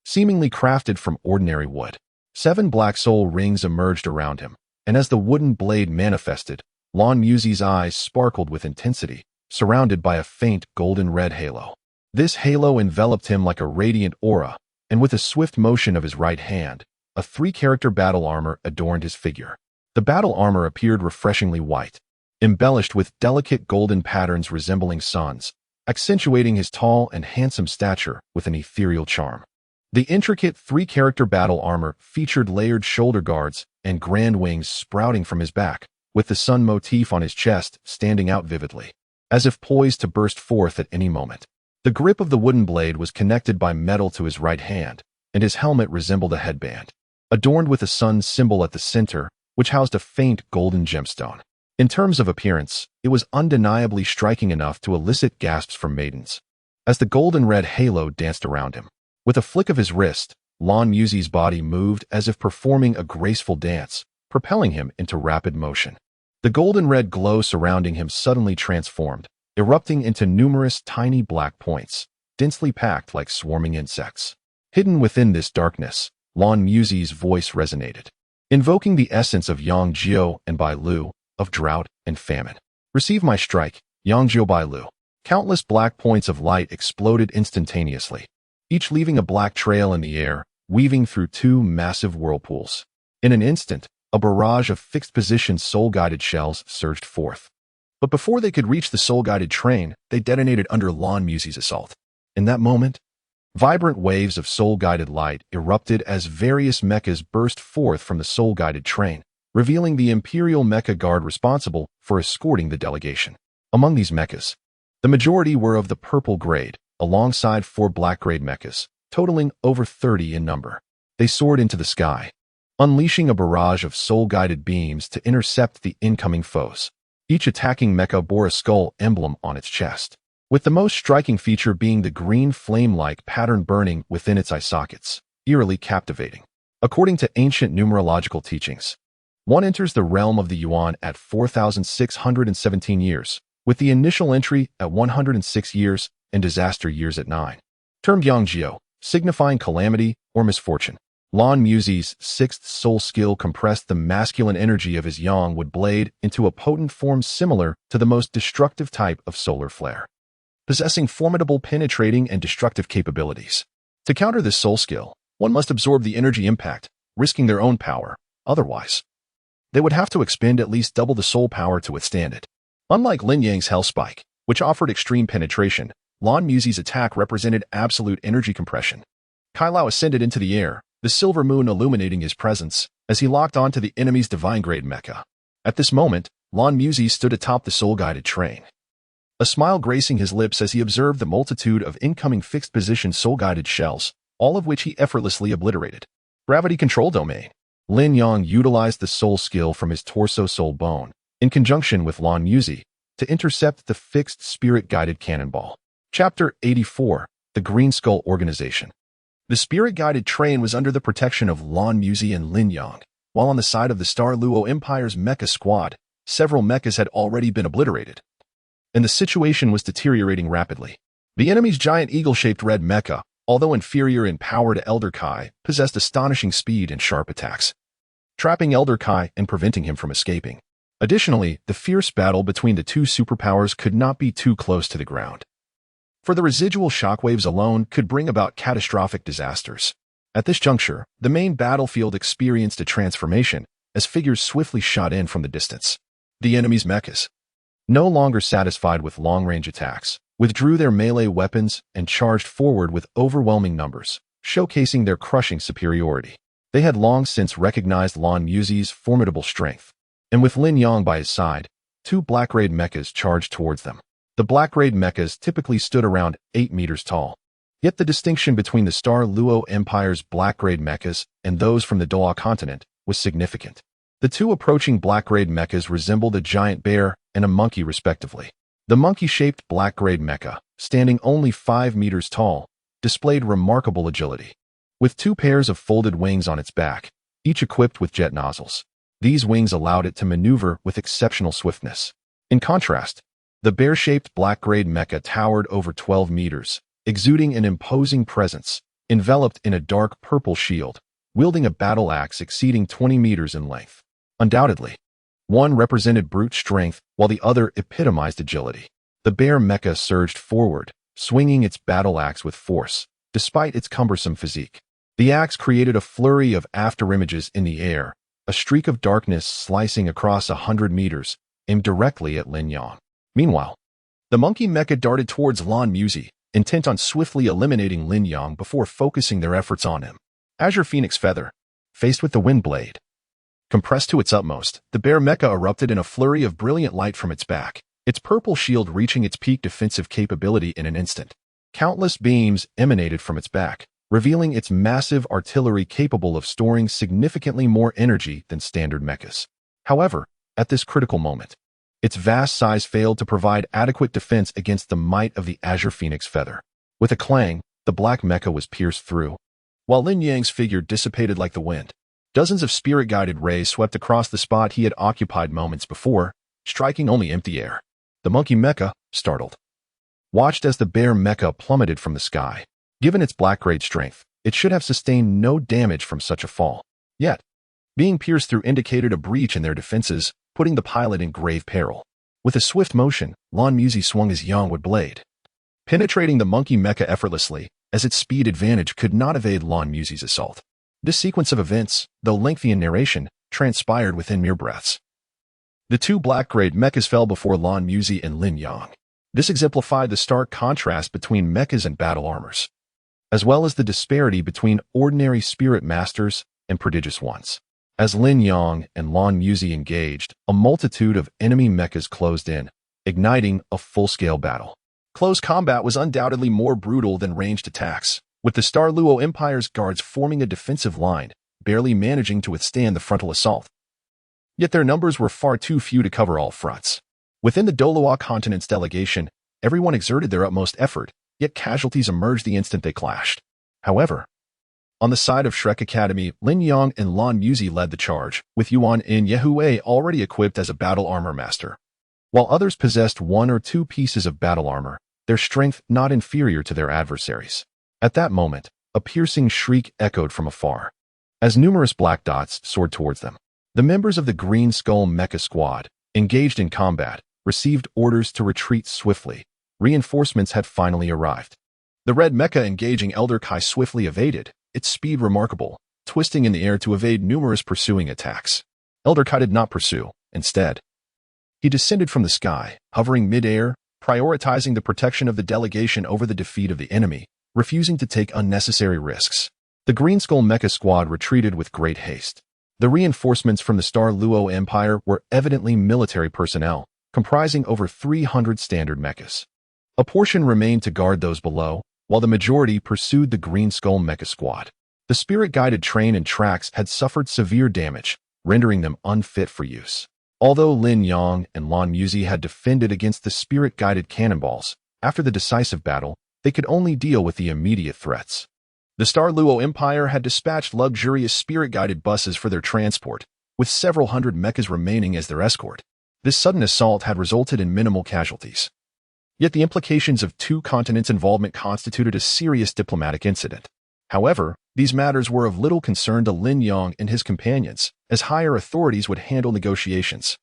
Seemingly crafted from ordinary wood, 7 black soul rings emerged around him, and as the wooden blade manifested, Lan Muzi's eyes sparkled with intensity, surrounded by a faint golden-red halo. This halo enveloped him like a radiant aura, and with a swift motion of his right hand, a 3-character battle armor adorned his figure. The battle armor appeared refreshingly white, embellished with delicate golden patterns resembling suns, accentuating his tall and handsome stature with an ethereal charm. The intricate 3-character battle armor featured layered shoulder guards and grand wings sprouting from his back, with the sun motif on his chest standing out vividly, as if poised to burst forth at any moment. The grip of the wooden blade was connected by metal to his right hand, and his helmet resembled a headband, adorned with a sun symbol at the center, which housed a faint golden gemstone. In terms of appearance, it was undeniably striking enough to elicit gasps from maidens, as the golden-red halo danced around him. With a flick of his wrist, Lan Muzi's body moved as if performing a graceful dance, propelling him into rapid motion. The golden-red glow surrounding him suddenly transformed, erupting into numerous tiny black points, densely packed like swarming insects. Hidden within this darkness, Lan Muzi's voice resonated, invoking the essence of Yangjiu and Bailu, of drought and famine. Receive my strike, Yangjiu Bailu. Countless black points of light exploded instantaneously, each leaving a black trail in the air, weaving through 2 massive whirlpools. In an instant, a barrage of fixed-position soul-guided shells surged forth. But before they could reach the soul-guided train, they detonated under Lan Muzi's assault. In that moment, vibrant waves of soul-guided light erupted as various mechas burst forth from the soul-guided train, revealing the Imperial Mecha Guard responsible for escorting the delegation. Among these mechas, the majority were of the purple grade, alongside 4 black-grade mechas, totaling over 30 in number. They soared into the sky, unleashing a barrage of soul-guided beams to intercept the incoming foes. Each attacking mecha bore a skull emblem on its chest, with the most striking feature being the green flame-like pattern burning within its eye sockets, eerily captivating. According to ancient numerological teachings, one enters the realm of the Yuan at 4,617 years, with the initial entry at 106 years and disaster years at 9. Termed Yangjiu, signifying calamity or misfortune. Lan Muzi's sixth soul skill compressed the masculine energy of his yang wood blade into a potent form similar to the most destructive type of solar flare, possessing formidable penetrating and destructive capabilities. To counter this soul skill, one must absorb the energy impact, risking their own power. Otherwise, they would have to expend at least double the soul power to withstand it. Unlike Lin Yang's Hell Spike, which offered extreme penetration, Lan Muzi's attack represented absolute energy compression. Kai Lao ascended into the air, the silver moon illuminating his presence, as he locked onto the enemy's divine-grade mecha. At this moment, Lan Muzi stood atop the soul-guided train, a smile gracing his lips as he observed the multitude of incoming fixed-position soul-guided shells, all of which he effortlessly obliterated. Gravity Control Domain. Lin Yang utilized the soul skill from his torso soul bone, in conjunction with Lan Muzi, to intercept the fixed spirit-guided cannonball. Chapter 84. The Green Skull Organization. The spirit-guided train was under the protection of Lan Muzi and Lin Yang, while on the side of the Star Luo Empire's mecha squad, several mechas had already been obliterated, and the situation was deteriorating rapidly. The enemy's giant eagle-shaped red mecha, although inferior in power to Elder Kai, possessed astonishing speed and sharp attacks, trapping Elder Kai and preventing him from escaping. Additionally, the fierce battle between the two superpowers could not be too close to the ground, for the residual shockwaves alone could bring about catastrophic disasters. At this juncture, the main battlefield experienced a transformation as figures swiftly shot in from the distance. The enemy's mechas, no longer satisfied with long-range attacks, withdrew their melee weapons and charged forward with overwhelming numbers, showcasing their crushing superiority. They had long since recognized Lan Muzi's formidable strength, and with Lin Yang by his side, two black-grade mechas charged towards them. The black-grade mechas typically stood around 8 meters tall. Yet the distinction between the Star Luo Empire's black-grade mechas and those from the Douluo Continent was significant. The two approaching black-grade mechas resembled a giant bear and a monkey respectively. The monkey-shaped black-grade mecha, standing only 5 meters tall, displayed remarkable agility, with two pairs of folded wings on its back, each equipped with jet nozzles. These wings allowed it to maneuver with exceptional swiftness. In contrast, the bear-shaped black-grade mecha towered over 12 meters, exuding an imposing presence, enveloped in a dark purple shield, wielding a battle axe exceeding 20 meters in length. Undoubtedly, one represented brute strength while the other epitomized agility. The bear mecha surged forward, swinging its battle axe with force, despite its cumbersome physique. The axe created a flurry of afterimages in the air, a streak of darkness slicing across 100 meters, aimed directly at Lin Yang. Meanwhile, the monkey mecha darted towards Lan Muzi, intent on swiftly eliminating Lin Yang before focusing their efforts on him. Azure Phoenix Feather. Faced with the wind blade compressed to its utmost, the bear mecha erupted in a flurry of brilliant light from its back, its purple shield reaching its peak defensive capability in an instant. Countless beams emanated from its back, revealing its massive artillery capable of storing significantly more energy than standard mechas. However, at this critical moment, its vast size failed to provide adequate defense against the might of the Azure Phoenix Feather. With a clang, the black mecha was pierced through, while Lin Yang's figure dissipated like the wind. Dozens of spirit-guided rays swept across the spot he had occupied moments before, striking only empty air. The monkey mecha, startled, watched as the bear mecha plummeted from the sky. Given its black-grade strength, it should have sustained no damage from such a fall. Yet, being pierced through indicated a breach in their defenses, putting the pilot in grave peril. With a swift motion, Lan Muzi swung his Yangwood blade, penetrating the monkey mecha effortlessly, as its speed advantage could not evade Lan Muzi's assault. This sequence of events, though lengthy in narration, transpired within mere breaths. The two black-grade mechas fell before Lan Muzi and Lin Yang. This exemplified the stark contrast between mechas and battle armors, as well as the disparity between ordinary spirit masters and prodigious ones. As Lin Yang and Lan Muzi engaged, a multitude of enemy mechas closed in, igniting a full-scale battle. Close combat was undoubtedly more brutal than ranged attacks, with the Star Luo Empire's guards forming a defensive line, barely managing to withstand the frontal assault. Yet their numbers were far too few to cover all fronts. Within the Douluo Continent's delegation, everyone exerted their utmost effort, yet casualties emerged the instant they clashed. However, on the side of Shrek Academy, Lin Yang and Lan Muzi led the charge, with Yuan in Yehue already equipped as a battle armor master. While others possessed 1 or 2 pieces of battle armor, their strength not inferior to their adversaries. At that moment, A piercing shriek echoed from afar, as numerous black dots soared towards them. The members of the Green Skull Mecha Squad, engaged in combat, received orders to retreat swiftly. Reinforcements had finally arrived. The red mecha engaging Elder Kai swiftly evaded, its speed remarkable, twisting in the air to evade numerous pursuing attacks. Elder Kai did not pursue. Instead, he descended from the sky, hovering mid-air, prioritizing the protection of the delegation over the defeat of the enemy, refusing to take unnecessary risks. The Green Skull Mecha Squad retreated with great haste. The reinforcements from the Star Luo Empire were evidently military personnel, comprising over 300 standard mechas. A portion remained to guard those below, while the majority pursued the Green Skull Mecha Squad. The spirit-guided train and tracks had suffered severe damage, rendering them unfit for use. Although Lin Yang and Lan Muzi had defended against the spirit-guided cannonballs, after the decisive battle, they could only deal with the immediate threats. The Star Luo Empire had dispatched luxurious spirit-guided buses for their transport, with several hundred mechas remaining as their escort. This sudden assault had resulted in minimal casualties. Yet the implications of two continents' involvement constituted a serious diplomatic incident. However, these matters were of little concern to Lin Yang and his companions, as higher authorities would handle negotiations.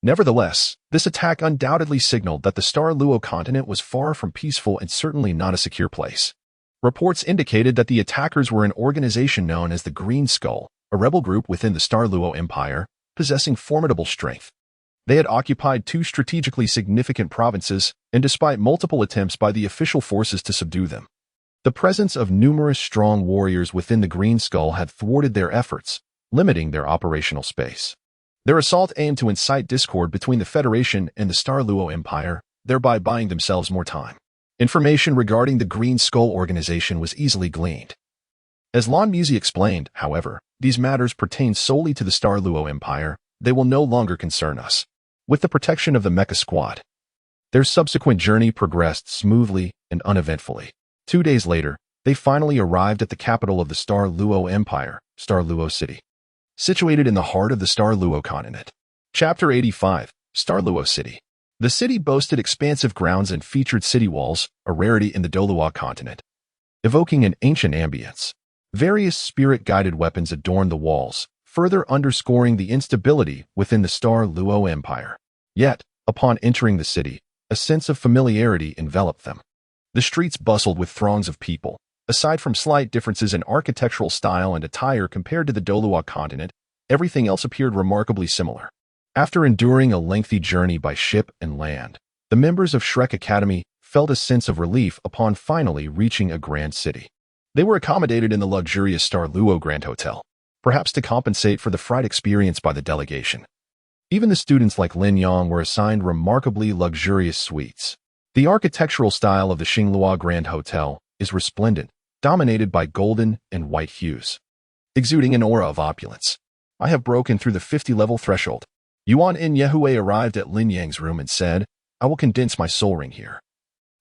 Nevertheless, this attack undoubtedly signaled that the Star Luo continent was far from peaceful and certainly not a secure place. Reports indicated that the attackers were an organization known as the Green Skull, a rebel group within the Star Luo Empire, possessing formidable strength. They had occupied two strategically significant provinces, and despite multiple attempts by the official forces to subdue them, the presence of numerous strong warriors within the Green Skull had thwarted their efforts, limiting their operational space. Their assault aimed to incite discord between the Federation and the Star Luo Empire, thereby buying themselves more time. Information regarding the Green Skull organization was easily gleaned. As Lan Muzi explained, however, these matters pertain solely to the Star Luo Empire. They will no longer concern us. With the protection of the Mecha Squad, their subsequent journey progressed smoothly and uneventfully. 2 days later, they finally arrived at the capital of the Star Luo Empire, Star Luo City, situated in the heart of the Star Luo Continent. Chapter 85, Star Luo City. The city boasted expansive grounds and featured city walls, a rarity in the Douluo Continent, evoking an ancient ambience. Various spirit-guided weapons adorned the walls, further underscoring the instability within the Star Luo Empire. Yet, upon entering the city, a sense of familiarity enveloped them. The streets bustled with throngs of people. Aside from slight differences in architectural style and attire compared to the Douluo Continent, everything else appeared remarkably similar. After enduring a lengthy journey by ship and land, the members of Shrek Academy felt a sense of relief upon finally reaching a grand city. They were accommodated in the luxurious Star Luo Grand Hotel, perhaps to compensate for the fright experienced by the delegation. Even the students like Lin Yang were assigned remarkably luxurious suites. The architectural style of the Xinglua Grand Hotel is resplendent, dominated by golden and white hues, exuding an aura of opulence. I have broken through the 50-level threshold. Yuan In Yehue arrived at Lin Yang's room and said, "I will condense my soul ring here.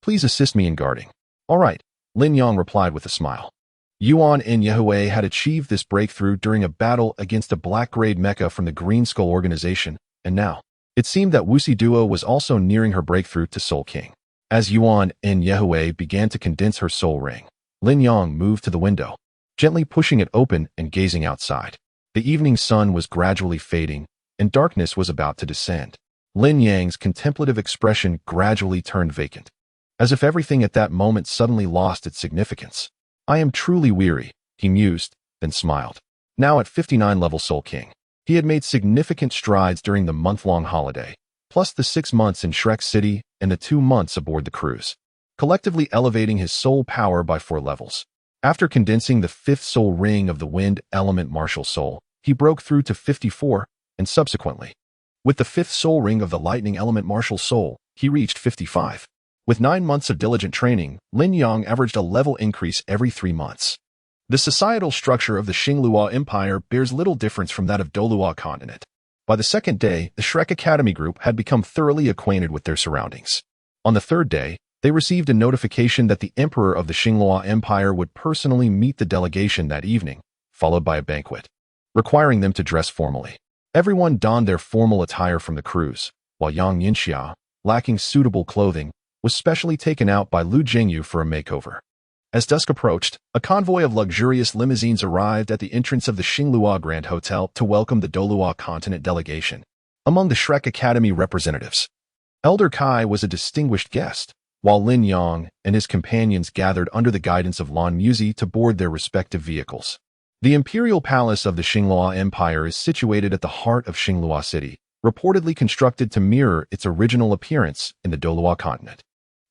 Please assist me in guarding." "All right," Lin Yang replied with a smile. Yuan In Yehue had achieved this breakthrough during a battle against a black-grade mecha from the Green Skull organization, and now, it seemed that Wuxi Duo was also nearing her breakthrough to Soul King. As Yuan In Yehue began to condense her soul ring, Lin Yang moved to the window, gently pushing it open and gazing outside. The evening sun was gradually fading, and darkness was about to descend. Lin Yang's contemplative expression gradually turned vacant, as if everything at that moment suddenly lost its significance. "I am truly weary," he mused, then smiled. Now at 59 level Soul King, he had made significant strides during the month-long holiday, plus the 6 months in Shrek City and the 2 months aboard the cruise, collectively elevating his soul power by 4 levels. After condensing the 5th soul ring of the wind element martial soul, he broke through to 54, and subsequently, with the 5th soul ring of the lightning element martial soul, he reached 55. With 9 months of diligent training, Lin Yang averaged a level increase every 3 months. The societal structure of the Xinglua Empire bears little difference from that of Douluo Continent. By the 2nd day, the Shrek Academy group had become thoroughly acquainted with their surroundings. On the 3rd day, they received a notification that the Emperor of the Xinglua Empire would personally meet the delegation that evening, followed by a banquet, requiring them to dress formally. Everyone donned their formal attire from the cruise, while Yang Yinxia, lacking suitable clothing, was specially taken out by Lu Jingyu for a makeover. As dusk approached, a convoy of luxurious limousines arrived at the entrance of the Xinglua Grand Hotel to welcome the Douluo Continent delegation. Among the Shrek Academy representatives, Elder Kai was a distinguished guest, while Lin Yang and his companions gathered under the guidance of Lan Muzi to board their respective vehicles. The imperial palace of the Xinglua Empire is situated at the heart of Xinglua City, reportedly constructed to mirror its original appearance in the Douluo Continent.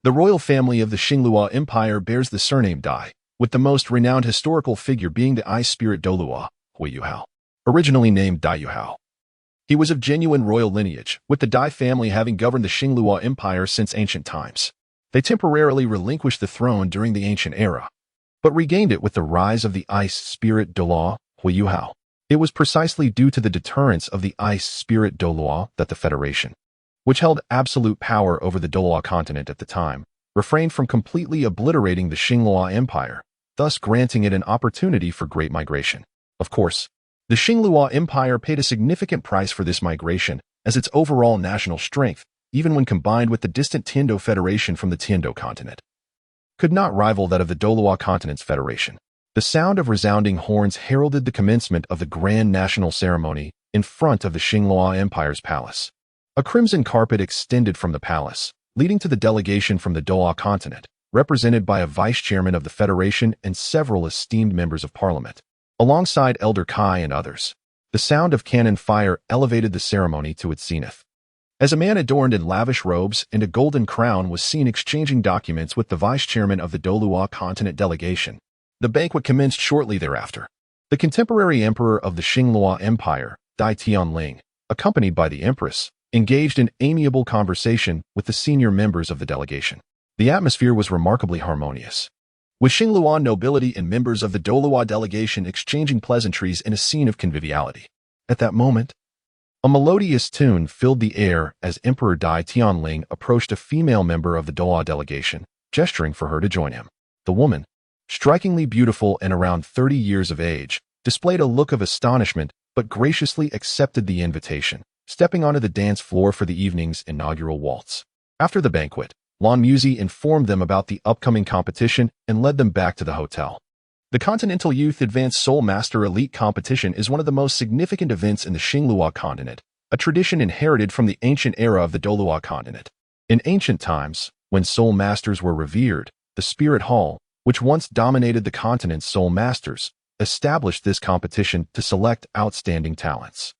The royal family of the Xinglua Empire bears the surname Dai, with the most renowned historical figure being the ice spirit Douluo, Huiyuhao, originally named Dai Yuhao. He was of genuine royal lineage, with the Dai family having governed the Xinglua Empire since ancient times. They temporarily relinquished the throne during the ancient era, but regained it with the rise of the ice spirit Douluo, Huiyuhao. It was precisely due to the deterrence of the ice spirit Douluo that the Federation, which held absolute power over the Douluo Continent at the time, refrained from completely obliterating the Xinglua Empire, thus granting it an opportunity for great migration. Of course, the Xinglua Empire paid a significant price for this migration, as its overall national strength, even when combined with the distant Tiando Federation from the Tiando Continent, could not rival that of the Douluo Continent's federation. The sound of resounding horns heralded the commencement of the grand national ceremony in front of the Xinglua Empire's palace. A crimson carpet extended from the palace, leading to the delegation from the Douluo Continent, represented by a vice-chairman of the Federation and several esteemed members of parliament, alongside Elder Kai and others. The sound of cannon fire elevated the ceremony to its zenith, as a man adorned in lavish robes and a golden crown was seen exchanging documents with the vice-chairman of the Douluo Continent delegation. The banquet commenced shortly thereafter. The contemporary emperor of the Xinglua Empire, Dai Tianling, accompanied by the empress, engaged in amiable conversation with the senior members of the delegation. The atmosphere was remarkably harmonious, with Xinglua nobility and members of the Douluo delegation exchanging pleasantries in a scene of conviviality. At that moment, a melodious tune filled the air as Emperor Dai Tianling approached a female member of the Douluo delegation, gesturing for her to join him. The woman, strikingly beautiful and around 30 years of age, displayed a look of astonishment but graciously accepted the invitation, stepping onto the dance floor for the evening's inaugural waltz. After the banquet, Lan Muzi informed them about the upcoming competition and led them back to the hotel. The Continental Youth Advanced Soul Master Elite Competition is one of the most significant events in the Xinglua Continent, a tradition inherited from the ancient era of the Douluo Continent. In ancient times, when Soul Masters were revered, the Spirit Hall, which once dominated the continent's Soul Masters, established this competition to select outstanding talents.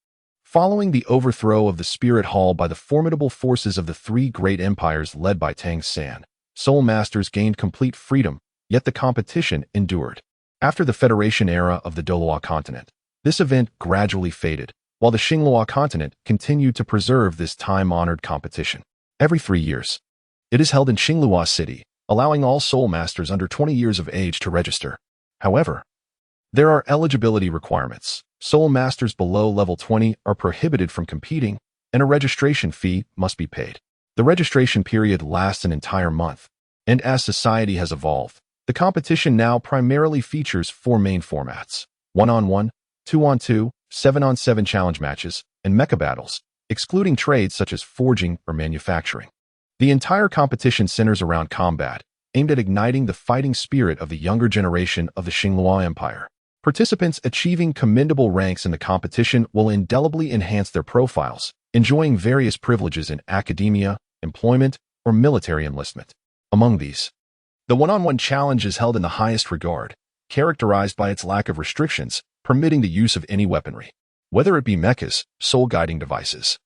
Following the overthrow of the Spirit Hall by the formidable forces of the three great empires led by Tang San, Soul Masters gained complete freedom, yet the competition endured. After the Federation era of the Douluo Continent, this event gradually faded, while the Xinglua Continent continued to preserve this time-honored competition. Every 3 years, it is held in Xinglua City, allowing all Soul Masters under 20 years of age to register. However, there are eligibility requirements. Soul Masters below level 20 are prohibited from competing, and a registration fee must be paid. The registration period lasts an entire month, and as society has evolved, the competition now primarily features 4 main formats: 1-on-1, 2-on-2, 7-on-7 challenge matches, and mecha battles, excluding trades such as forging or manufacturing. The entire competition centers around combat, aimed at igniting the fighting spirit of the younger generation of the Xinglua Empire. Participants achieving commendable ranks in the competition will indelibly enhance their profiles, enjoying various privileges in academia, employment, or military enlistment. Among these, the 1-on-1 challenge is held in the highest regard, characterized by its lack of restrictions, permitting the use of any weaponry, whether it be mechas, soul-guiding devices,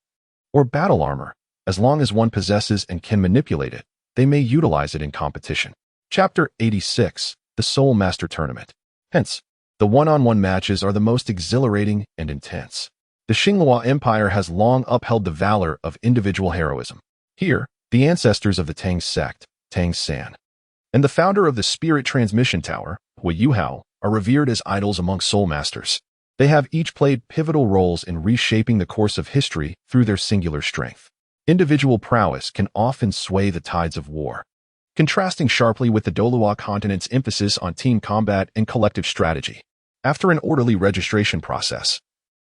or battle armor. As long as one possesses and can manipulate it, they may utilize it in competition. Chapter 86, The Soul Master Tournament. Hence, the 1-on-1 matches are the most exhilarating and intense. The Xinglua Empire has long upheld the valor of individual heroism. Here, the ancestors of the Tang sect, Tang San, and the founder of the Spirit Transmission Tower, Huiyuhao, are revered as idols among Soul Masters. They have each played pivotal roles in reshaping the course of history through their singular strength. Individual prowess can often sway the tides of war, contrasting sharply with the Douluo Continent's emphasis on team combat and collective strategy. After an orderly registration process,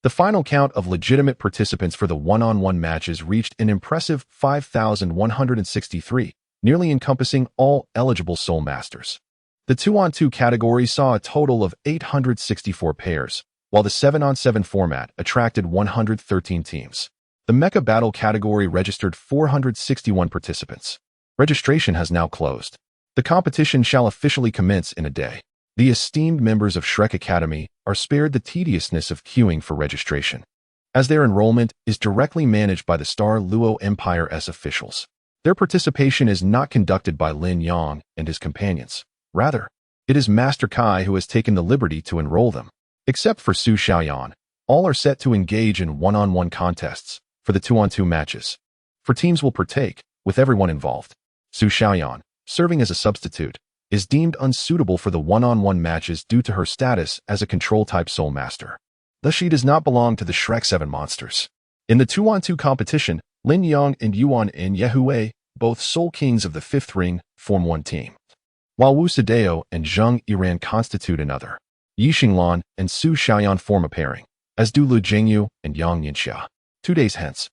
the final count of legitimate participants for the 1-on-1 matches reached an impressive 5,163, nearly encompassing all eligible Soul Masters. The 2-on-2 category saw a total of 864 pairs, while the 7-on-7 format attracted 113 teams. The Mecha Battle category registered 461 participants. Registration has now closed. The competition shall officially commence in a day. The esteemed members of Shrek Academy are spared the tediousness of queuing for registration, as their enrollment is directly managed by the Star Luo Empire's officials. Their participation is not conducted by Lin Yang and his companions. Rather, it is Master Kai who has taken the liberty to enroll them. Except for Su Xiaoyan, all are set to engage in one-on-one contests for the 2-on-2 matches. For teams will partake, with everyone involved. Su Xiaoyan, serving as a substitute, is deemed unsuitable for the one-on-one matches due to her status as a control-type soul master. Thus she does not belong to the Shrek 7 monsters. In the 2-on-2 competition, Lin Yang and Yuan and Yehui, both soul kings of the 5th ring, form one team, while Wu Sadeo and Zheng Yiran constitute another. Yi Xinglan and Su Xiaoyan form a pairing, as do Lu Jingyu and Yang Yinxia. 2 days hence,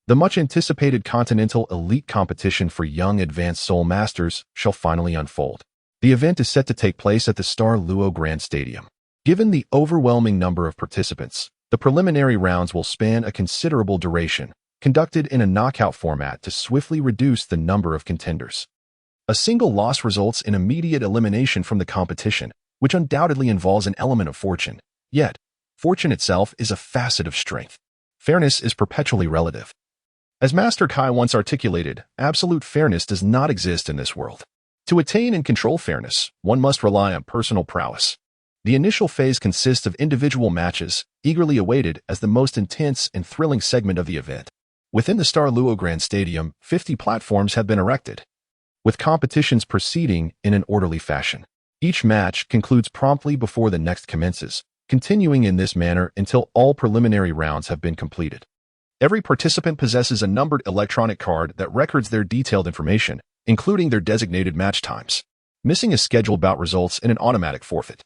the much-anticipated Continental Elite Competition for Young Advanced Soul Masters shall finally unfold. The event is set to take place at the Star Luo Grand Stadium. Given the overwhelming number of participants, the preliminary rounds will span a considerable duration, conducted in a knockout format to swiftly reduce the number of contenders. A single loss results in immediate elimination from the competition, which undoubtedly involves an element of fortune. Yet, fortune itself is a facet of strength. Fairness is perpetually relative. As Master Kai once articulated, absolute fairness does not exist in this world. To attain and control fairness, one must rely on personal prowess. The initial phase consists of individual matches, eagerly awaited as the most intense and thrilling segment of the event. Within the Star Luo Grand Stadium, 50 platforms have been erected, with competitions proceeding in an orderly fashion. Each match concludes promptly before the next commences, continuing in this manner until all preliminary rounds have been completed. Every participant possesses a numbered electronic card that records their detailed information, including their designated match times. Missing a scheduled bout results in an automatic forfeit.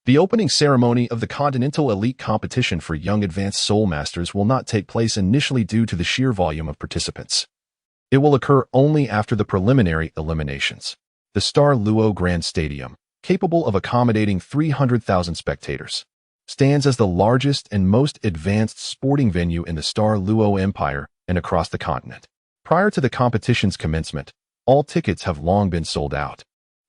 The opening ceremony of the Continental Elite Competition for Young Advanced Soul Masters will not take place initially due to the sheer volume of participants. It will occur only after the preliminary eliminations. The Star Luo Grand Stadium, capable of accommodating 300,000 spectators, stands as the largest and most advanced sporting venue in the Star Luo Empire and across the continent. Prior to the competition's commencement, all tickets have long been sold out,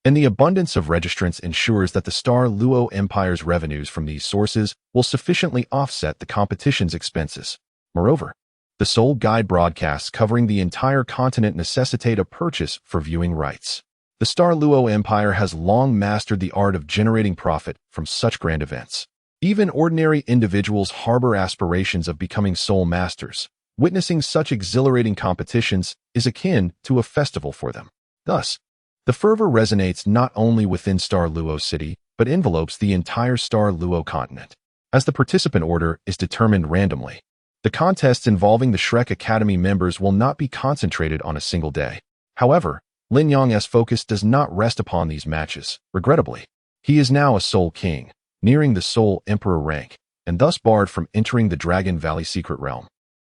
and the abundance of registrants ensures that the Star Luo Empire's revenues from these sources will sufficiently offset the competition's expenses. Moreover, the Soul Guide broadcasts covering the entire continent necessitate a purchase for viewing rights. The Star Luo Empire has long mastered the art of generating profit from such grand events. Even ordinary individuals harbor aspirations of becoming soul masters. Witnessing such exhilarating competitions is akin to a festival for them. Thus, the fervor resonates not only within Star Luo City, but envelopes the entire Star Luo continent. As the participant order is determined randomly, the contests involving the Shrek Academy members will not be concentrated on a single day. However, Lin Yang's focus does not rest upon these matches. Regrettably, he is now a Soul King, nearing the Soul Emperor rank, and thus barred from entering the Dragon Valley Secret Realm,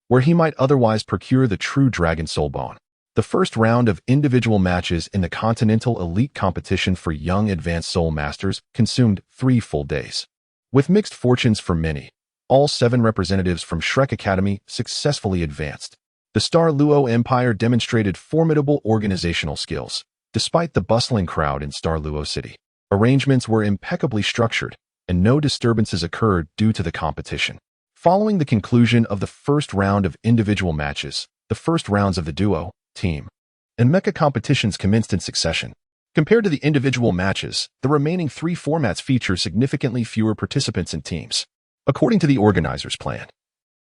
where he might otherwise procure the true Dragon Soul Bone. The first round of individual matches in the Continental Elite Competition for Young Advanced Soul Masters consumed 3 full days. With mixed fortunes for many, all 7 representatives from Shrek Academy successfully advanced. The Star Luo Empire demonstrated formidable organizational skills. Despite the bustling crowd in Star Luo City, arrangements were impeccably structured, and no disturbances occurred due to the competition. Following the conclusion of the first round of individual matches, the first rounds of the duo, team, and mecha competitions commenced in succession. Compared to the individual matches, the remaining 3 formats feature significantly fewer participants and teams. According to the organizers' plan,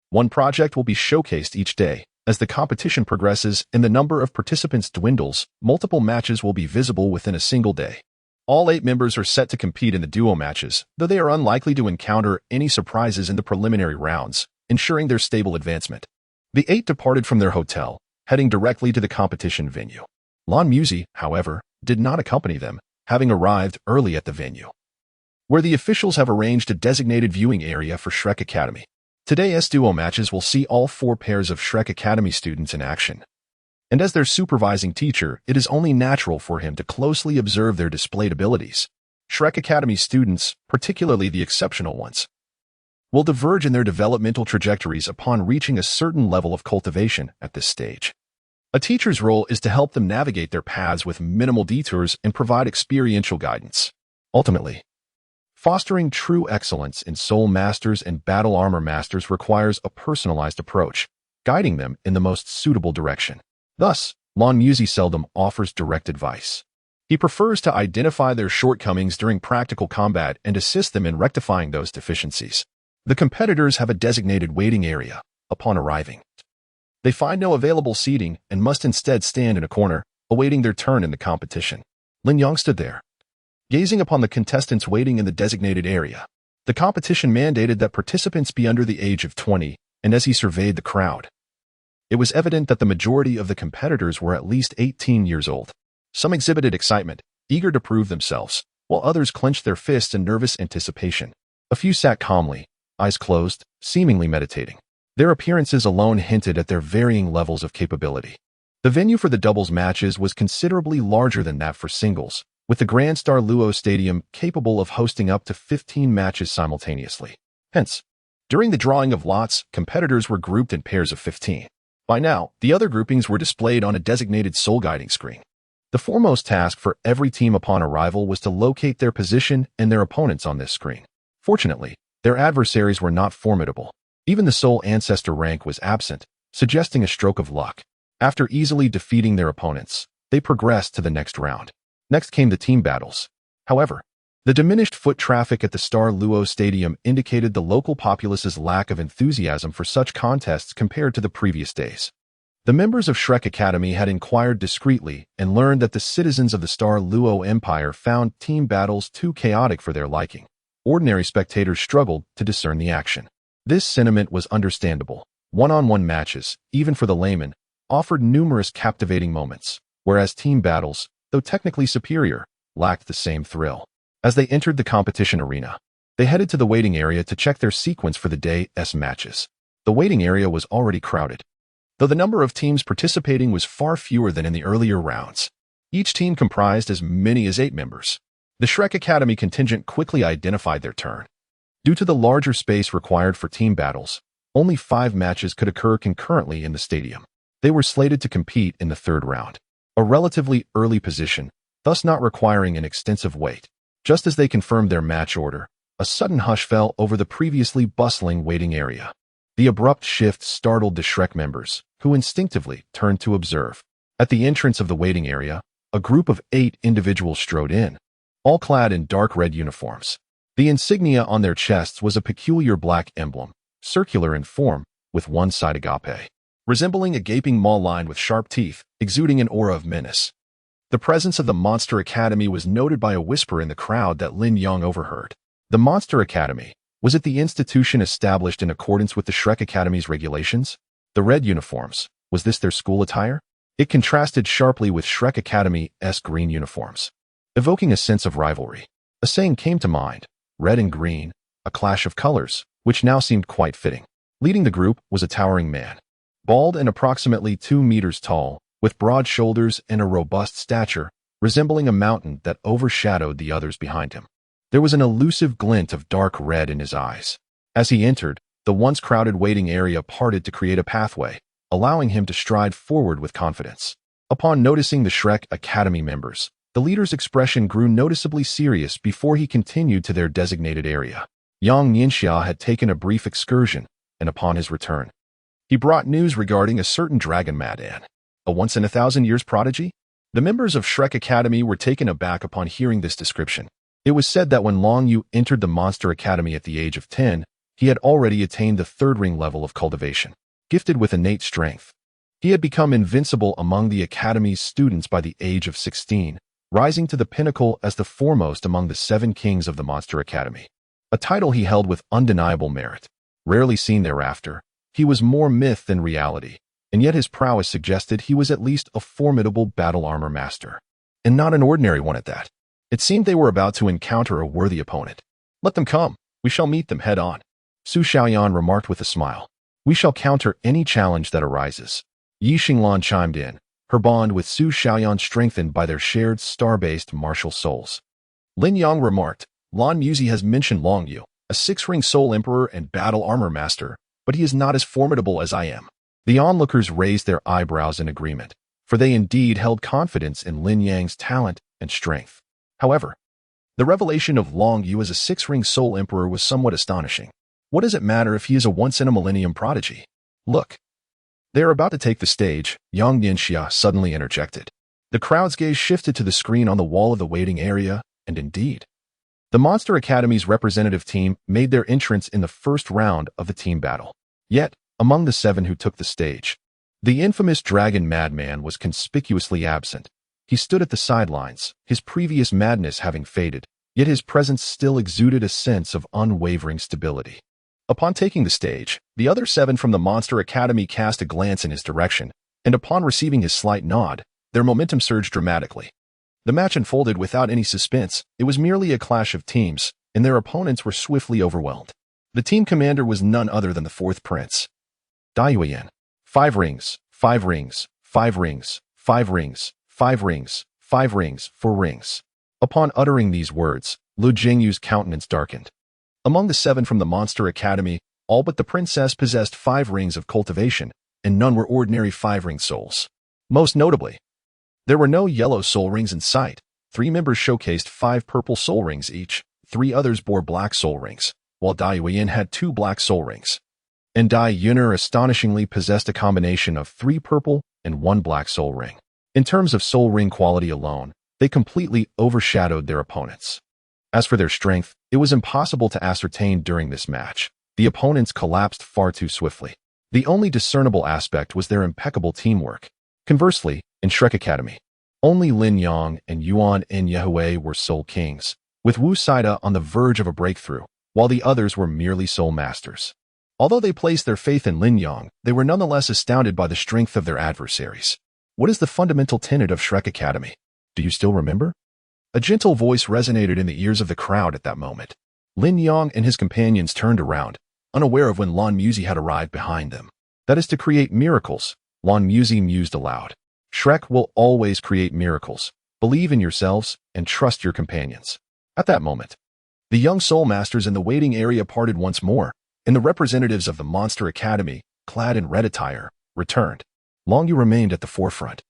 one project will be showcased each day. As the competition progresses and the number of participants dwindles, multiple matches will be visible within a single day. All 8 members are set to compete in the duo matches, though they are unlikely to encounter any surprises in the preliminary rounds, ensuring their stable advancement. The 8 departed from their hotel, heading directly to the competition venue. Lan Musi, however, did not accompany them, having arrived early at the venue, where the officials have arranged a designated viewing area for Shrek Academy. Today's duo matches will see all 4 pairs of Shrek Academy students in action, and as their supervising teacher, it is only natural for him to closely observe their displayed abilities. Shrek Academy students, particularly the exceptional ones, will diverge in their developmental trajectories upon reaching a certain level of cultivation at this stage. A teacher's role is to help them navigate their paths with minimal detours and provide experiential guidance. Ultimately, fostering true excellence in soul masters and battle armor masters requires a personalized approach, guiding them in the most suitable direction. Thus, Lan Muzi seldom offers direct advice. He prefers to identify their shortcomings during practical combat and assist them in rectifying those deficiencies. The competitors have a designated waiting area upon arriving. They find no available seating and must instead stand in a corner, awaiting their turn in the competition. Lin Yang stood there, gazing upon the contestants waiting in the designated area. The competition mandated that participants be under the age of 20, and as he surveyed the crowd, it was evident that the majority of the competitors were at least 18 years old. Some exhibited excitement, eager to prove themselves, while others clenched their fists in nervous anticipation. A few sat calmly, eyes closed, seemingly meditating. Their appearances alone hinted at their varying levels of capability. The venue for the doubles matches was considerably larger than that for singles, with the Grand Star Luo Stadium capable of hosting up to 15 matches simultaneously. Hence, during the drawing of lots, competitors were grouped in pairs of 15. By now, the other groupings were displayed on a designated soul-guiding screen. The foremost task for every team upon arrival was to locate their position and their opponents on this screen. Fortunately, their adversaries were not formidable. Even the soul ancestor rank was absent, suggesting a stroke of luck. After easily defeating their opponents, they progressed to the next round. Next came the team battles. However, the diminished foot traffic at the Star Luo Stadium indicated the local populace's lack of enthusiasm for such contests compared to the previous days. The members of Shrek Academy had inquired discreetly and learned that the citizens of the Star Luo Empire found team battles too chaotic for their liking. Ordinary spectators struggled to discern the action. This sentiment was understandable. One-on-one matches, even for the layman, offered numerous captivating moments, whereas team battles, though technically superior, lacked the same thrill. As they entered the competition arena, they headed to the waiting area to check their sequence for the day's matches. The waiting area was already crowded, though the number of teams participating was far fewer than in the earlier rounds. Each team comprised as many as 8 members. The Shrek Academy contingent quickly identified their turn. Due to the larger space required for team battles, only 5 matches could occur concurrently in the stadium. They were slated to compete in the 3rd round, a relatively early position, thus not requiring an extensive wait. Just as they confirmed their match order, a sudden hush fell over the previously bustling waiting area. The abrupt shift startled the Shrek members, who instinctively turned to observe. At the entrance of the waiting area, a group of 8 individuals strode in, all clad in dark red uniforms. The insignia on their chests was a peculiar black emblem, circular in form, with one side agape, resembling a gaping maw lined with sharp teeth, exuding an aura of menace. The presence of the Monster Academy was noted by a whisper in the crowd that Lin Yang overheard. The Monster Academy, was it the institution established in accordance with the Shrek Academy's regulations? The red uniforms, was this their school attire? It contrasted sharply with Shrek Academy's green uniforms, evoking a sense of rivalry. A saying came to mind, red and green, a clash of colors, which now seemed quite fitting. Leading the group was a towering man, bald and approximately 2 meters tall, with broad shoulders and a robust stature, resembling a mountain that overshadowed the others behind him. There was an elusive glint of dark red in his eyes. As he entered, the once crowded waiting area parted to create a pathway, allowing him to stride forward with confidence. Upon noticing the Shrek Academy members, the leader's expression grew noticeably serious before he continued to their designated area. Yang Nianxia had taken a brief excursion, and upon his return, he brought news regarding a certain dragon Madan, a once-in-a-thousand-years prodigy. The members of Shrek Academy were taken aback upon hearing this description. It was said that when Long Yu entered the Monster Academy at the age of 10, he had already attained the 3rd ring level of cultivation. Gifted with innate strength, he had become invincible among the Academy's students by the age of 16, rising to the pinnacle as the foremost among the 7 kings of the Monster Academy, a title he held with undeniable merit. Rarely seen thereafter, he was more myth than reality, and yet his prowess suggested he was at least a formidable battle armor master, and not an ordinary one at that. It seemed they were about to encounter a worthy opponent. "Let them come. We shall meet them head on," Su Xiaoyan remarked with a smile. "We shall counter any challenge that arises." Yi Xinglan chimed in, her bond with Su Xiaoyan strengthened by their shared star-based martial souls. Lin Yang remarked, Lan Muzi has mentioned Long Yu, a six-ring soul emperor and battle armor master, but he is not as formidable as I am. The onlookers raised their eyebrows in agreement, for they indeed held confidence in Lin Yang's talent and strength. However, the revelation of Long Yu as a six-ring soul emperor was somewhat astonishing. What does it matter if he is a once-in-a-millennium prodigy? Look. They are about to take the stage, Yang Ningxia suddenly interjected. The crowd's gaze shifted to the screen on the wall of the waiting area, and indeed, the Monster Academy's representative team made their entrance in the first round of the team battle. Yet, among the 7 who took the stage, the infamous Dragon Madman was conspicuously absent. He stood at the sidelines, his previous madness having faded, yet his presence still exuded a sense of unwavering stability. Upon taking the stage, the other 7 from the Monster Academy cast a glance in his direction, and upon receiving his slight nod, their momentum surged dramatically. The match unfolded without any suspense. It was merely a clash of teams, and their opponents were swiftly overwhelmed. The team commander was none other than the 4th prince. Daiyuan. 5 rings, 5 rings, 5 rings, 5 rings, 5 rings, 5 rings, 4 rings. Upon uttering these words, Lu Jingyu's countenance darkened. Among the 7 from the Monster Academy, all but the princess possessed 5 rings of cultivation, and none were ordinary 5-ring souls. Most notably, there were no yellow soul rings in sight. 3 members showcased 5 purple soul rings each, 3 others bore black soul rings, while Daiyuan had 2 black soul rings. And Daiyuan astonishingly possessed a combination of 3 purple and 1 black soul ring. In terms of soul ring quality alone, they completely overshadowed their opponents. As for their strength, it was impossible to ascertain during this match. The opponents collapsed far too swiftly. The only discernible aspect was their impeccable teamwork. Conversely, in Shrek Academy, only Lin Yang and Yuan and Yehue were soul kings, with Wu Saida on the verge of a breakthrough, while the others were merely soul masters. Although they placed their faith in Lin Yang, they were nonetheless astounded by the strength of their adversaries. What is the fundamental tenet of Shrek Academy? Do you still remember? A gentle voice resonated in the ears of the crowd at that moment. Lin Yang and his companions turned around, unaware of when Lan Muzi had arrived behind them. That is to create miracles, Lan Muzi mused aloud. Shrek will always create miracles. Believe in yourselves and trust your companions. At that moment, the young soul masters in the waiting area parted once more, and the representatives of the Monster Academy, clad in red attire, returned. Long Yu remained at the forefront.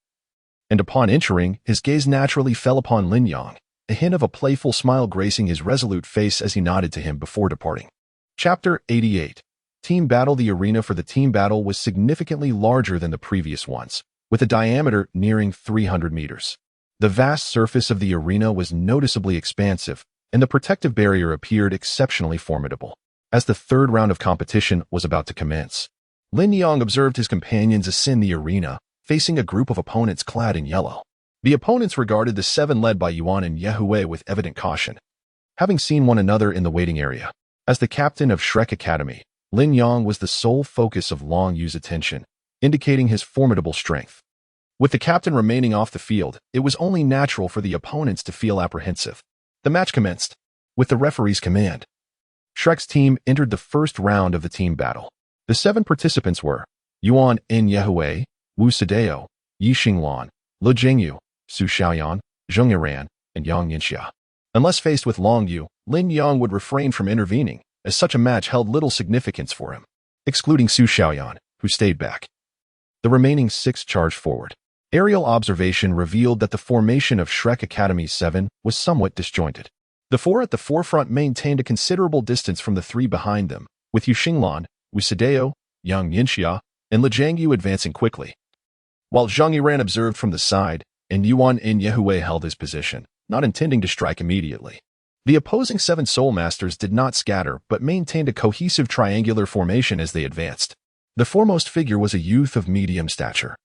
And upon entering, his gaze naturally fell upon Lin Yang, a hint of a playful smile gracing his resolute face as he nodded to him before departing. Chapter 88. Team Battle. The arena for the team battle was significantly larger than the previous ones, with a diameter nearing 300 meters. The vast surface of the arena was noticeably expansive, and the protective barrier appeared exceptionally formidable. As the 3rd round of competition was about to commence, Lin Yang observed his companions ascend the arena, facing a group of opponents clad in yellow. The opponents regarded the 7 led by Yuan and Yehue with evident caution, having seen one another in the waiting area. As the captain of Shrek Academy, Lin Yang was the sole focus of Long Yu's attention, indicating his formidable strength. With the captain remaining off the field, it was only natural for the opponents to feel apprehensive. The match commenced. With the referee's command, Shrek's team entered the first round of the team battle. The 7 participants were Yuan N. Yehue, Wu Sadeo, Yi Xinglan, Lu Jingyu, Su Xiaoyan, Zheng Yiran, and Yang Ningxia. Unless faced with Long Yu, Lin Yang would refrain from intervening, as such a match held little significance for him, excluding Su Xiaoyan, who stayed back. The remaining 6 charged forward. Aerial observation revealed that the formation of Shrek Academy 7 was somewhat disjointed. The 4 at the forefront maintained a considerable distance from the 3 behind them, with Yu Xinglan, Wu Sadeo, Yang Ningxia, and Lu Jingyu advancing quickly, while Zheng Yiran observed from the side, and Yuan and Yehue held his position, not intending to strike immediately. The opposing 7 soul masters did not scatter but maintained a cohesive triangular formation as they advanced. The foremost figure was a youth of medium stature,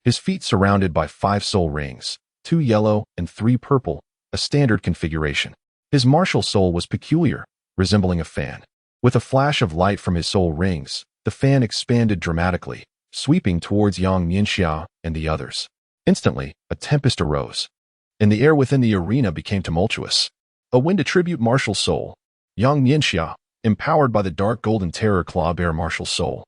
his feet surrounded by 5 soul rings, 2 yellow and 3 purple, a standard configuration. His martial soul was peculiar, resembling a fan. With a flash of light from his soul rings, the fan expanded dramatically, sweeping towards Yang Ningxia and the others. Instantly, a tempest arose, and the air within the arena became tumultuous. A wind attribute martial soul, Yang Ningxia, empowered by the dark golden terror claw bear martial soul,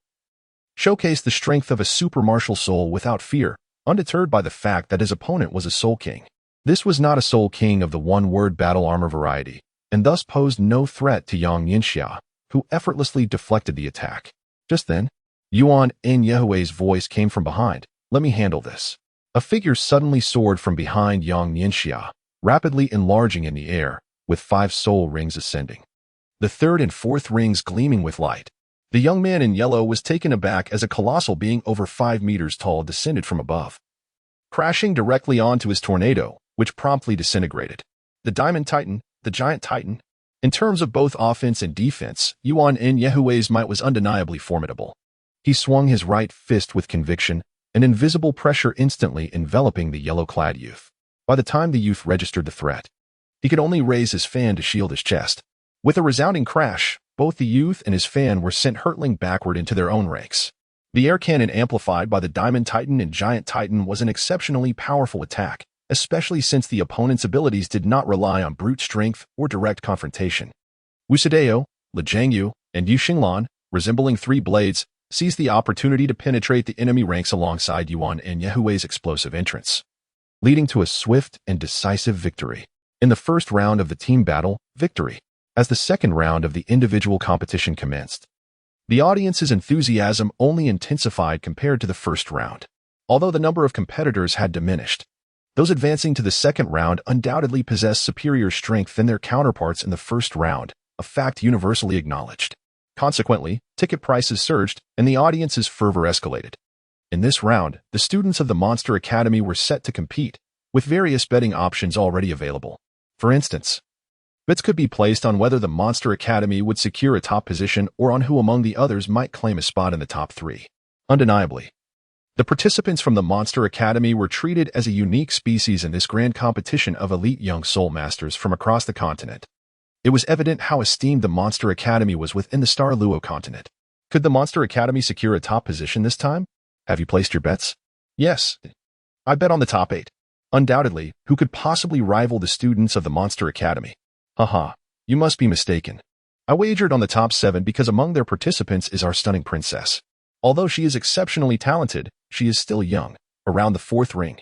showcased the strength of a super martial soul without fear, undeterred by the fact that his opponent was a soul king. This was not a soul king of the one-word battle armor variety, and thus posed no threat to Yang Yinxia, who effortlessly deflected the attack. Just then, Yuan Nyehue's voice came from behind. "Let me handle this." A figure suddenly soared from behind Yang Yinxia, rapidly enlarging in the air, with 5 soul rings ascending. The 3rd and 4th rings gleaming with light. The young man in yellow was taken aback as a colossal being over 5 meters tall descended from above, crashing directly onto his tornado, which promptly disintegrated. The Diamond Titan, the Giant Titan. In terms of both offense and defense, Yuan Nyehue's might was undeniably formidable. He swung his right fist with conviction, an invisible pressure instantly enveloping the yellow-clad youth. By the time the youth registered the threat, he could only raise his fan to shield his chest. With a resounding crash, both the youth and his fan were sent hurtling backward into their own ranks. The air cannon amplified by the Diamond Titan and Giant Titan was an exceptionally powerful attack, especially since the opponent's abilities did not rely on brute strength or direct confrontation. Wu Sideo, Li Jiangyu, and Yu Xinglan, resembling 3 blades, seized the opportunity to penetrate the enemy ranks alongside Yuan Nyehue's explosive entrance, leading to a swift and decisive victory. In the first round of the team battle, victory. As the second round of the individual competition commenced, the audience's enthusiasm only intensified compared to the first round. Although the number of competitors had diminished, those advancing to the second round undoubtedly possessed superior strength than their counterparts in the first round, a fact universally acknowledged. Consequently, ticket prices surged, and the audience's fervor escalated. In this round, the students of the Monster Academy were set to compete, with various betting options already available. For instance, bets could be placed on whether the Monster Academy would secure a top position or on who among the others might claim a spot in the top 3. Undeniably, the participants from the Monster Academy were treated as a unique species in this grand competition of elite young soul masters from across the continent. It was evident how esteemed the Monster Academy was within the Douluo Continent. Could the Monster Academy secure a top position this time? Have you placed your bets? Yes. I bet on the top 8. Undoubtedly, who could possibly rival the students of the Monster Academy? Haha, you must be mistaken. I wagered on the top 7 because among their participants is our stunning princess. Although she is exceptionally talented, she is still young, around the 4th ring,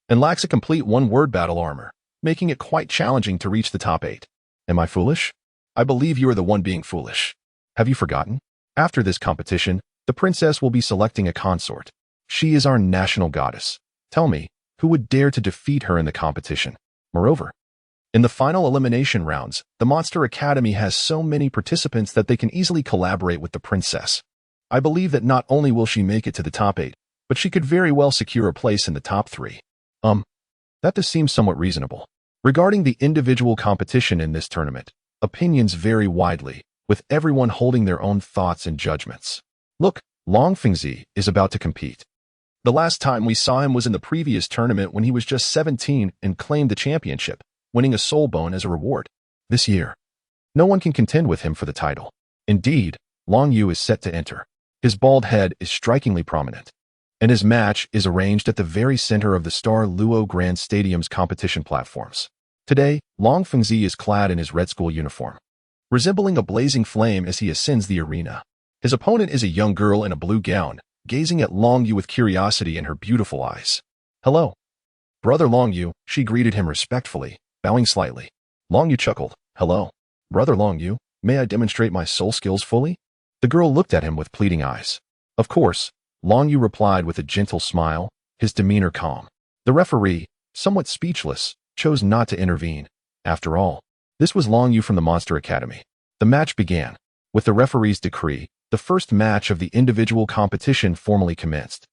and lacks a complete one-word battle armor, making it quite challenging to reach the top 8. Am I foolish? I believe you are the one being foolish. Have you forgotten? After this competition, the princess will be selecting a consort. She is our national goddess. Tell me, who would dare to defeat her in the competition? Moreover, in the final elimination rounds, the Monster Academy has so many participants that they can easily collaborate with the princess. I believe that not only will she make it to the top 8, but she could very well secure a place in the top 3. That does seem somewhat reasonable. Regarding the individual competition in this tournament, opinions vary widely, with everyone holding their own thoughts and judgments. Look, Long Fengzi is about to compete. The last time we saw him was in the previous tournament when he was just 17 and claimed the championship, winning a soul bone as a reward. This year, no one can contend with him for the title. Indeed, Long Yu is set to enter. His bald head is strikingly prominent, and his match is arranged at the very center of the Douluo Grand Stadium's competition platforms. Today, Long Fengzi is clad in his red school uniform, resembling a blazing flame as he ascends the arena. His opponent is a young girl in a blue gown, gazing at Long Yu with curiosity in her beautiful eyes. "Hello, Brother Long Yu," she greeted him respectfully, bowing slightly. Long Yu chuckled. "Hello, Brother Long Yu, may I demonstrate my soul skills fully?" The girl looked at him with pleading eyes. "Of course," Long Yu replied with a gentle smile, his demeanor calm. The referee, somewhat speechless, chose not to intervene. After all, this was Long Yu from the Monster Academy. The match began. With the referee's decree, the first match of the individual competition formally commenced.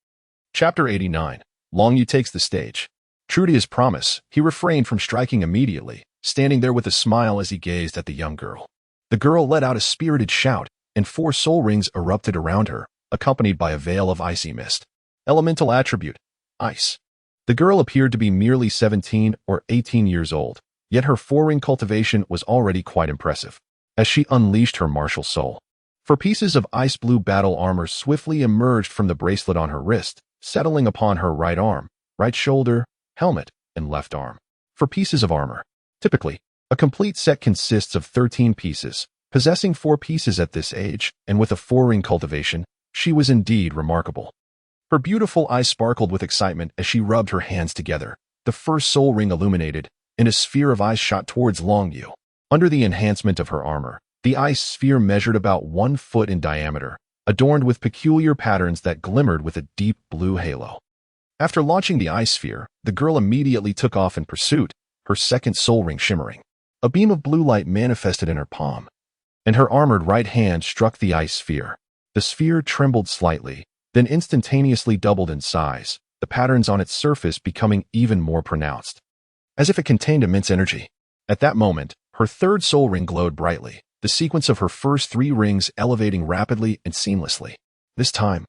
Chapter 89. Long Yu takes the stage. True to his promise, he refrained from striking immediately, standing there with a smile as he gazed at the young girl. The girl let out a spirited shout, and 4 soul rings erupted around her, accompanied by a veil of icy mist. Elemental attribute: ice. The girl appeared to be merely 17 or 18 years old, yet her 4-ring cultivation was already quite impressive, as she unleashed her martial soul. 4 pieces of ice blue battle armor swiftly emerged from the bracelet on her wrist, settling upon her right arm, right shoulder, helmet, and left arm. 4 pieces of armor. Typically, a complete set consists of 13 pieces. Possessing 4 pieces at this age, and with a 4-ring cultivation, she was indeed remarkable. Her beautiful eyes sparkled with excitement as she rubbed her hands together, the first soul ring illuminated, and a sphere of ice shot towards Long Yu. Under the enhancement of her armor, the ice sphere measured about 1 foot in diameter, adorned with peculiar patterns that glimmered with a deep blue halo. After launching the ice sphere, the girl immediately took off in pursuit, her second soul ring shimmering. A beam of blue light manifested in her palm, and her armored right hand struck the ice sphere. The sphere trembled slightly, then instantaneously doubled in size, the patterns on its surface becoming even more pronounced, as if it contained immense energy. At that moment, her third soul ring glowed brightly, the sequence of her first 3 rings elevating rapidly and seamlessly. This time,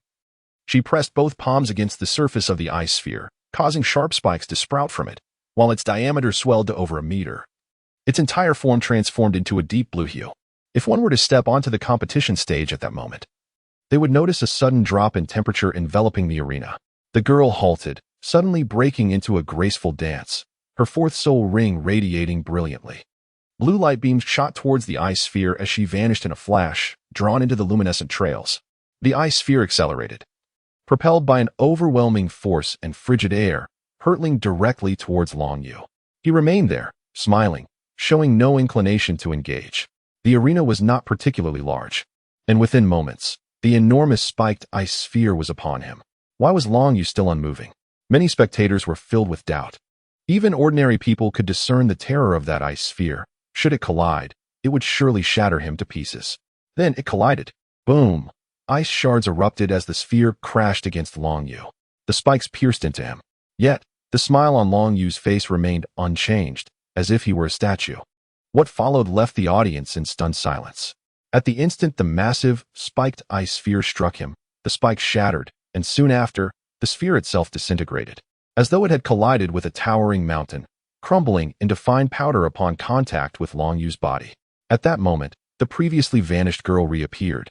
she pressed both palms against the surface of the ice sphere, causing sharp spikes to sprout from it, while its diameter swelled to over a meter. Its entire form transformed into a deep blue hue. If one were to step onto the competition stage at that moment, they would notice a sudden drop in temperature enveloping the arena. The girl halted, suddenly breaking into a graceful dance, her fourth soul ring radiating brilliantly. Blue light beams shot towards the ice sphere as she vanished in a flash, drawn into the luminescent trails. The ice sphere accelerated, propelled by an overwhelming force and frigid air, hurtling directly towards Long Yu. He remained there, smiling, showing no inclination to engage. The arena was not particularly large, and within moments, the enormous spiked ice sphere was upon him. Why was Long Yu still unmoving? Many spectators were filled with doubt. Even ordinary people could discern the terror of that ice sphere. Should it collide, it would surely shatter him to pieces. Then it collided. Boom! Ice shards erupted as the sphere crashed against Long Yu. The spikes pierced into him. Yet, the smile on Long Yu's face remained unchanged, as if he were a statue. What followed left the audience in stunned silence. At the instant the massive, spiked ice sphere struck him, the spikes shattered, and soon after, the sphere itself disintegrated, as though it had collided with a towering mountain, crumbling into fine powder upon contact with Long Yu's body. At that moment, the previously vanished girl reappeared,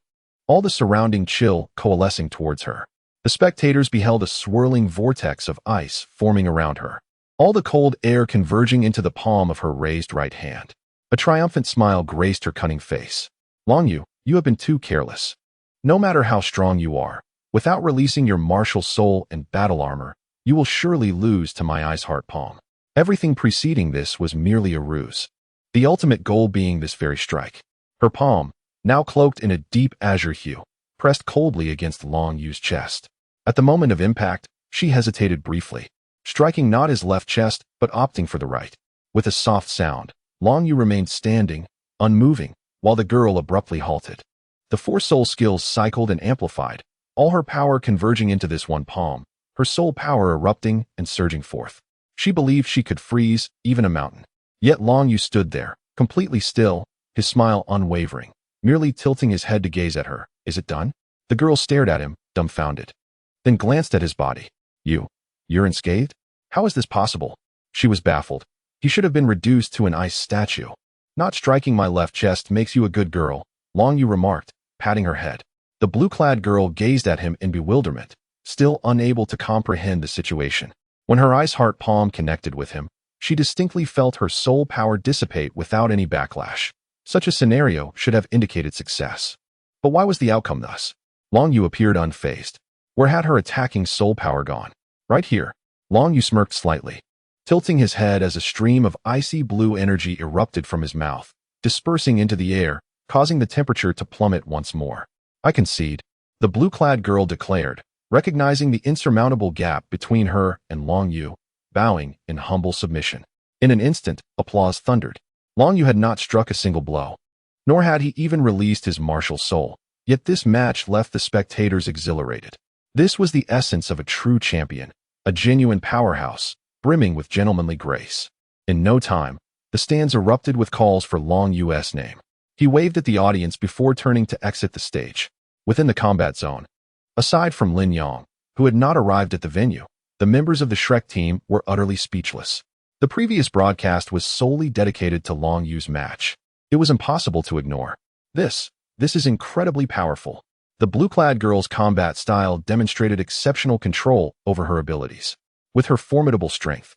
all the surrounding chill coalescing towards her. The spectators beheld a swirling vortex of ice forming around her, all the cold air converging into the palm of her raised right hand. A triumphant smile graced her cunning face. Long Yu, you have been too careless. No matter how strong you are, without releasing your martial soul and battle armor, you will surely lose to my ice heart palm. Everything preceding this was merely a ruse, the ultimate goal being this very strike. Her palm, now cloaked in a deep azure hue, pressed coldly against Long Yu's chest. At the moment of impact, she hesitated briefly, striking not his left chest, but opting for the right. With a soft sound, Long Yu remained standing, unmoving, while the girl abruptly halted. The 4 soul skills cycled and amplified, all her power converging into this one palm, her soul power erupting and surging forth. She believed she could freeze even a mountain. Yet Long Yu stood there, completely still, his smile unwavering, merely tilting his head to gaze at her. Is it done? The girl stared at him, dumbfounded, then glanced at his body. You're unscathed? How is this possible? She was baffled. He should have been reduced to an ice statue. Not striking my left chest makes you a good girl, Long Yu remarked, patting her head. The blue-clad girl gazed at him in bewilderment, still unable to comprehend the situation. When her ice heart palm connected with him, she distinctly felt her soul power dissipate without any backlash. Such a scenario should have indicated success. But why was the outcome thus? Long Yu appeared unfazed. Where had her attacking soul power gone? Right here. Long Yu smirked slightly, tilting his head as a stream of icy blue energy erupted from his mouth, dispersing into the air, causing the temperature to plummet once more. I concede, the blue-clad girl declared, recognizing the insurmountable gap between her and Long Yu, bowing in humble submission. In an instant, applause thundered. Long Yu had not struck a single blow, nor had he even released his martial soul, yet this match left the spectators exhilarated. This was the essence of a true champion, a genuine powerhouse, brimming with gentlemanly grace. In no time, the stands erupted with calls for Long Yu's name. He waved at the audience before turning to exit the stage. Within the combat zone, aside from Lin Yang, who had not arrived at the venue, the members of the Shrek team were utterly speechless. The previous broadcast was solely dedicated to Long Yu's match. It was impossible to ignore. This is incredibly powerful. The blue-clad girl's combat style demonstrated exceptional control over her abilities. With her formidable strength,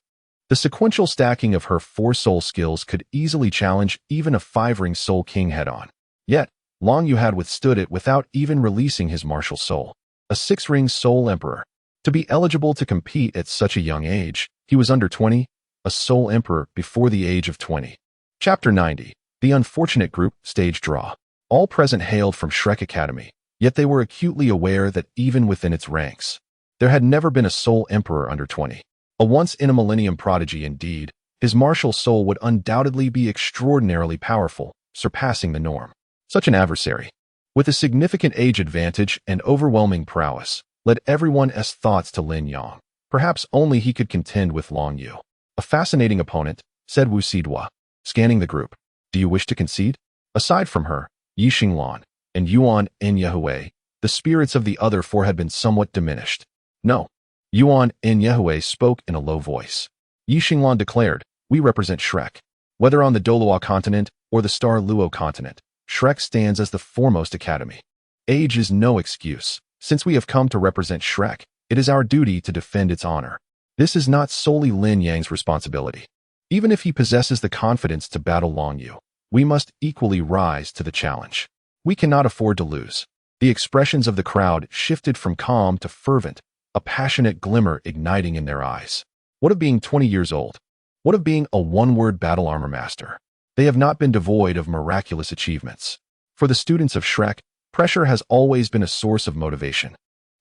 the sequential stacking of her 4 soul skills could easily challenge even a 5-ring soul king head-on. Yet, Long Yu had withstood it without even releasing his martial soul. A 6-ring soul emperor. To be eligible to compete at such a young age, He was under 20, a sole emperor before the age of 20. Chapter 90. The Unfortunate Group, Stage Draw. All present hailed from Shrek Academy, yet they were acutely aware that even within its ranks, there had never been a sole emperor under 20. A once-in-a-millennium prodigy indeed, his martial soul would undoubtedly be extraordinarily powerful, surpassing the norm. Such an adversary, with a significant age advantage and overwhelming prowess, led everyone's thoughts to Lin Yang. Perhaps only he could contend with Long Yu. A fascinating opponent, said Wu Sidua, scanning the group. Do you wish to concede? Aside from her, Yi Xinglan, and Yuan Nyehui, the spirits of the other four had been somewhat diminished. No. Yuan Nyehui spoke in a low voice. Yi Xinglan declared, we represent Shrek. Whether on the Douluo Continent or the Luo Continent, Shrek stands as the foremost academy. Age is no excuse. Since we have come to represent Shrek, it is our duty to defend its honor. This is not solely Lin Yang's responsibility. Even if he possesses the confidence to battle Long Yu, we must equally rise to the challenge. We cannot afford to lose. The expressions of the crowd shifted from calm to fervent, a passionate glimmer igniting in their eyes. What of being 20 years old? What of being a one-word battle armor master? They have not been devoid of miraculous achievements. For the students of Shrek, pressure has always been a source of motivation.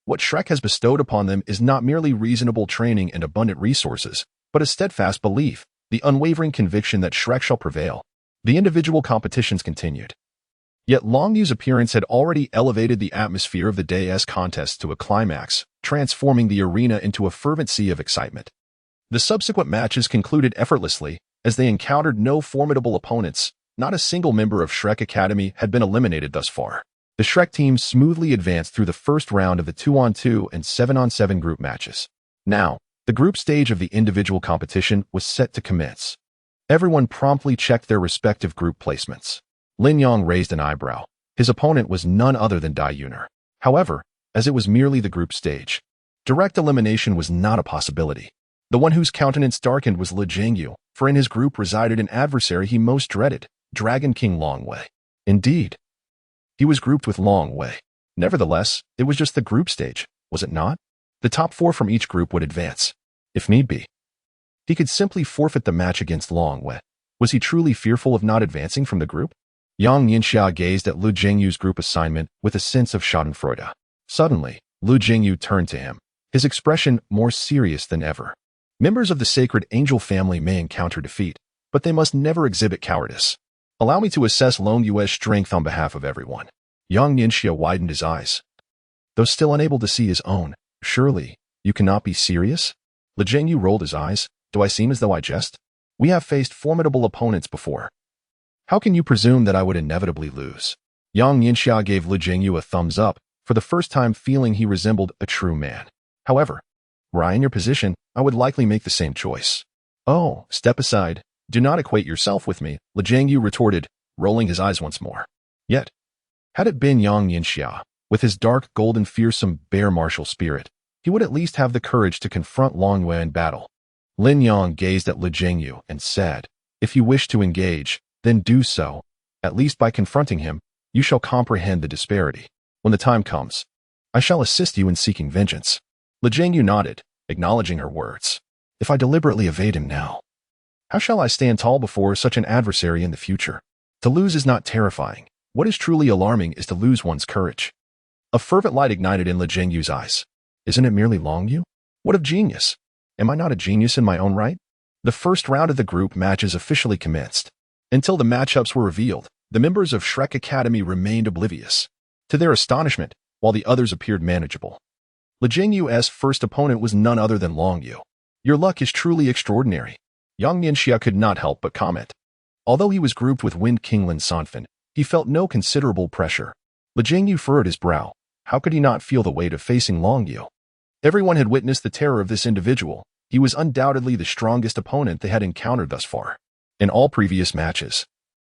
What Shrek has bestowed upon them is not merely reasonable training and abundant resources, but a steadfast belief, the unwavering conviction that Shrek shall prevail. The individual competitions continued. Yet Long Yu's appearance had already elevated the atmosphere of the day's contest to a climax, transforming the arena into a fervent sea of excitement. The subsequent matches concluded effortlessly, as they encountered no formidable opponents. Not a single member of Shrek Academy had been eliminated thus far. The Shrek team smoothly advanced through the first round of the 2-on-2 and 7-on-7 group matches. Now, the group stage of the individual competition was set to commence. Everyone promptly checked their respective group placements. Lin Yang raised an eyebrow. His opponent was none other than Dai Yuner. However, as it was merely the group stage, direct elimination was not a possibility. The one whose countenance darkened was Li Jingyu, for in his group resided an adversary he most dreaded, Dragon King Long Wei. Indeed, he was grouped with Long Wei. Nevertheless, it was just the group stage, was it not? The top four from each group would advance, if need be. He could simply forfeit the match against Long Wei. Was he truly fearful of not advancing from the group? Yang Ningxia gazed at Lu Jingyu's group assignment with a sense of schadenfreude. Suddenly, Lu Jingyu turned to him, his expression more serious than ever. Members of the sacred angel family may encounter defeat, but they must never exhibit cowardice. Allow me to assess Long Yu's strength on behalf of everyone. Yang Ningxia widened his eyes. Though still unable to see his own, surely, you cannot be serious? Li Jingyu rolled his eyes. Do I seem as though I jest? We have faced formidable opponents before. How can you presume that I would inevitably lose? Yang Ningxia gave Li Jingyu a thumbs up, for the first time feeling he resembled a true man. However, were I in your position, I would likely make the same choice. Oh, step aside. Do not equate yourself with me, Li Jingyu retorted, rolling his eyes once more. Yet, had it been Yang Ningxia, with his dark, golden, fearsome, bear martial spirit, he would at least have the courage to confront Long Wei in battle. Lin Yang gazed at Li Jingyu and said, if you wish to engage, then do so. At least by confronting him, you shall comprehend the disparity. When the time comes, I shall assist you in seeking vengeance. Li Jingyu nodded, acknowledging her words. If I deliberately evade him now, how shall I stand tall before such an adversary in the future? To lose is not terrifying. What is truly alarming is to lose one's courage. A fervent light ignited in Li Jingyu's eyes. Isn't it merely Long Yu? What of genius? Am I not a genius in my own right? The first round of the group matches officially commenced. Until the matchups were revealed, the members of Shrek Academy remained oblivious. To their astonishment, while the others appeared manageable, Li Jingyu's first opponent was none other than Long Yu. Your luck is truly extraordinary. Yang Ningxia could not help but comment. Although he was grouped with Wind King Lin Sanfan, he felt no considerable pressure. Li Jingyu furrowed his brow. How could he not feel the weight of facing Long Yu? Everyone had witnessed the terror of this individual. He was undoubtedly the strongest opponent they had encountered thus far. In all previous matches,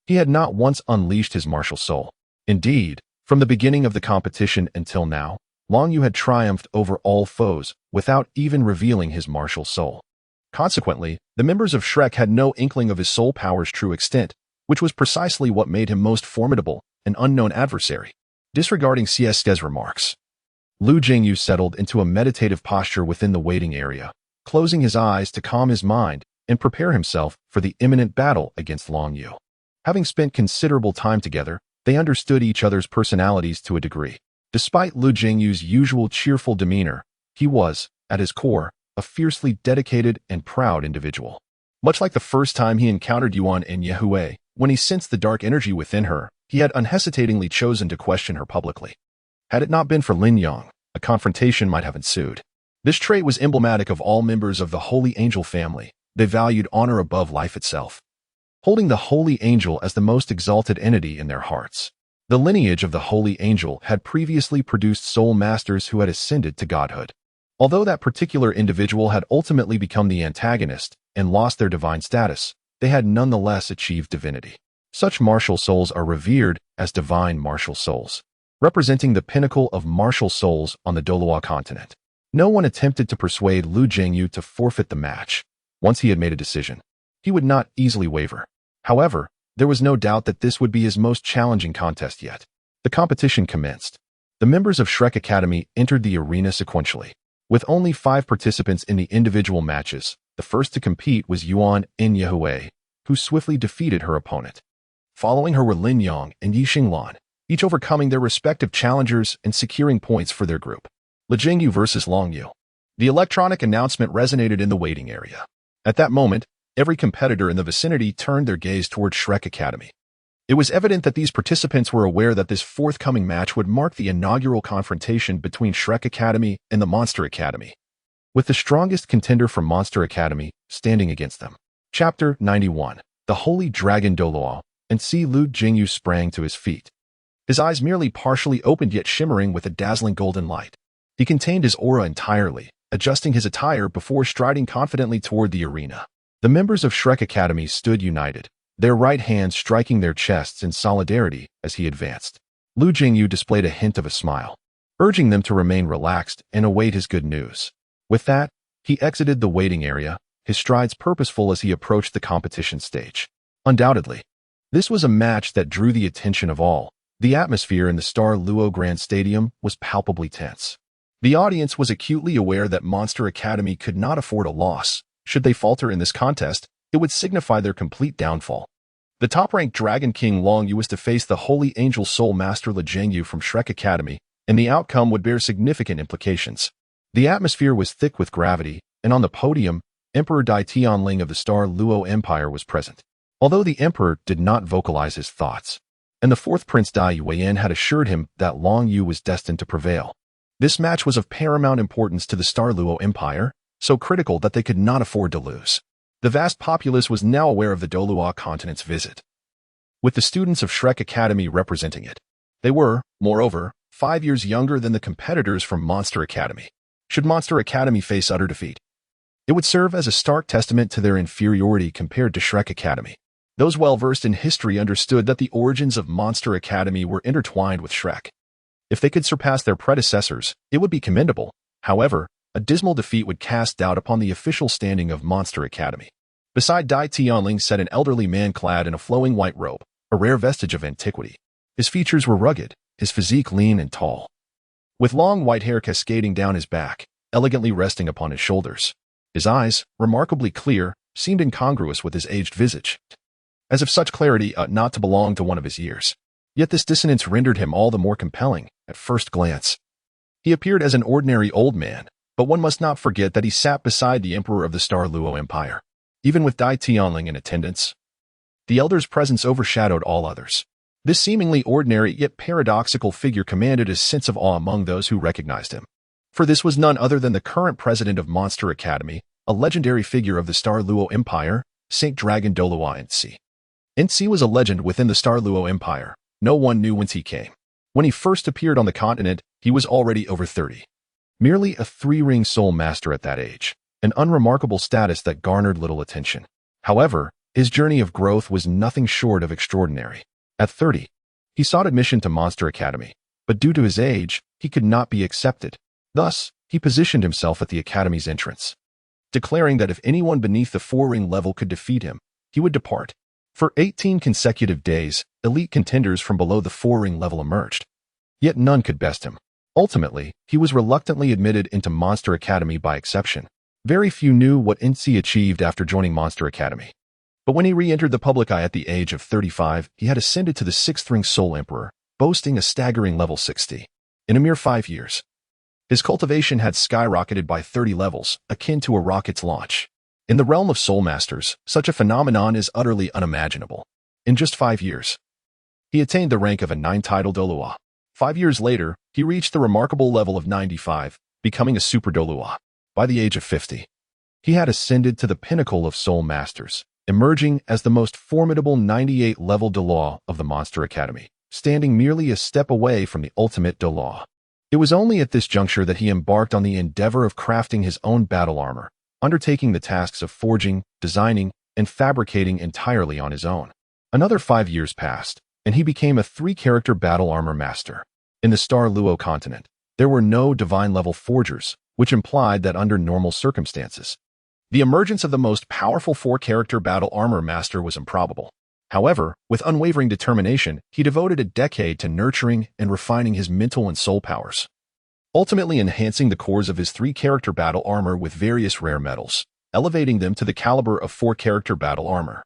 he had not once unleashed his martial soul. Indeed, from the beginning of the competition until now, Long Yu had triumphed over all foes without even revealing his martial soul. Consequently, the members of Shrek had no inkling of his soul power's true extent, which was precisely what made him most formidable, an unknown adversary. Disregarding CSK's remarks, Lu Jingyu settled into a meditative posture within the waiting area, closing his eyes to calm his mind and prepare himself for the imminent battle against Long Yu. Having spent considerable time together, they understood each other's personalities to a degree. Despite Lu Jingyu's usual cheerful demeanor, he was, at his core, a fiercely dedicated and proud individual. Much like the first time he encountered Yuan in Yehui, when he sensed the dark energy within her, he had unhesitatingly chosen to question her publicly. Had it not been for Lin Yang, a confrontation might have ensued. This trait was emblematic of all members of the Holy Angel family. They valued honor above life itself, holding the Holy Angel as the most exalted entity in their hearts. The lineage of the Holy Angel had previously produced soul masters who had ascended to godhood. Although that particular individual had ultimately become the antagonist and lost their divine status, they had nonetheless achieved divinity. Such martial souls are revered as divine martial souls, representing the pinnacle of martial souls on the Douluo Continent. No one attempted to persuade Lu Jingyu to forfeit the match. Once he had made a decision, he would not easily waver. However, there was no doubt that this would be his most challenging contest yet. The competition commenced. The members of Shrek Academy entered the arena sequentially. With only 5 participants in the individual matches, the first to compete was Yuan in Yehui, who swiftly defeated her opponent. Following her were Lin Yang and Yi Xinglan, each overcoming their respective challengers and securing points for their group. Lu Jingyu versus Long Yu. The electronic announcement resonated in the waiting area. At that moment, every competitor in the vicinity turned their gaze toward Shrek Academy. It was evident that these participants were aware that this forthcoming match would mark the inaugural confrontation between Shrek Academy and the Monster Academy, with the strongest contender from Monster Academy standing against them. Chapter 91. The Holy Dragon Douluo, and see Lu Jingyu sprang to his feet. His eyes merely partially opened yet shimmering with a dazzling golden light. He contained his aura entirely, adjusting his attire before striding confidently toward the arena. The members of Shrek Academy stood united, their right hands striking their chests in solidarity as he advanced. Lu Jingyu displayed a hint of a smile, urging them to remain relaxed and await his good news. With that, he exited the waiting area, his strides purposeful as he approached the competition stage. Undoubtedly, this was a match that drew the attention of all. The atmosphere in the Star Luo Grand Stadium was palpably tense. The audience was acutely aware that Monster Academy could not afford a loss. Should they falter in this contest, it would signify their complete downfall. The top-ranked Dragon King Long Yu was to face the Holy Angel Soul Master Lu Jingyu from Shrek Academy, and the outcome would bear significant implications. The atmosphere was thick with gravity, and on the podium, Emperor Dai Tianling of the Star Luo Empire was present. Although the Emperor did not vocalize his thoughts, and the 4th Prince Dai Yuan had assured him that Long Yu was destined to prevail. This match was of paramount importance to the Star Luo Empire, so critical that they could not afford to lose. The vast populace was now aware of the Douluo Continent's visit, with the students of Shrek Academy representing it. They were, moreover, 5 years younger than the competitors from Monster Academy. Should Monster Academy face utter defeat, it would serve as a stark testament to their inferiority compared to Shrek Academy. Those well-versed in history understood that the origins of Monster Academy were intertwined with Shrek. If they could surpass their predecessors, it would be commendable. However, a dismal defeat would cast doubt upon the official standing of Monster Academy. Beside Dai Tianling sat an elderly man clad in a flowing white robe, a rare vestige of antiquity. His features were rugged, his physique lean and tall, with long white hair cascading down his back, elegantly resting upon his shoulders. His eyes, remarkably clear, seemed incongruous with his aged visage, as if such clarity ought not to belong to one of his years. Yet this dissonance rendered him all the more compelling, at first glance. He appeared as an ordinary old man, but one must not forget that he sat beside the Emperor of the Star Luo Empire. Even with Dai Tianling in attendance, the elder's presence overshadowed all others. This seemingly ordinary yet paradoxical figure commanded a sense of awe among those who recognized him. For this was none other than the current president of Monster Academy, a legendary figure of the Star Luo Empire, Saint Dragon Douluo Entsi. Entsi was a legend within the Star Luo Empire. No one knew whence he came. When he first appeared on the continent, he was already over 30. Merely a 3-ring soul master at that age, an unremarkable status that garnered little attention. However, his journey of growth was nothing short of extraordinary. At 30, he sought admission to Monster Academy, but due to his age, he could not be accepted. Thus, he positioned himself at the Academy's entrance, declaring that if anyone beneath the 4-ring level could defeat him, he would depart. For 18 consecutive days, elite contenders from below the 4-ring level emerged. Yet none could best him. Ultimately, he was reluctantly admitted into Monster Academy by exception. Very few knew what NC achieved after joining Monster Academy. But when he re-entered the public eye at the age of 35, he had ascended to the 6th-ring Soul Emperor, boasting a staggering level 60. In a mere 5 years, his cultivation had skyrocketed by 30 levels, akin to a rocket's launch. In the realm of Soul Masters, such a phenomenon is utterly unimaginable. In just 5 years, he attained the rank of a 9-title Douluo. 5 years later, he reached the remarkable level of 95, becoming a Super Douluo. By the age of 50, he had ascended to the pinnacle of Soul Masters, emerging as the most formidable 98-level Douluo of the Monster Academy, standing merely a step away from the ultimate Douluo. It was only at this juncture that he embarked on the endeavor of crafting his own battle armor, undertaking the tasks of forging, designing, and fabricating entirely on his own. Another 5 years passed, and he became a 3-character battle armor master. In the Douluo Continent, there were no divine-level forgers, which implied that under normal circumstances, the emergence of the most powerful 4-character battle armor master was improbable. However, with unwavering determination, he devoted a decade to nurturing and refining his mental and soul powers, ultimately enhancing the cores of his 3-character battle armor with various rare metals, elevating them to the caliber of 4-character battle armor.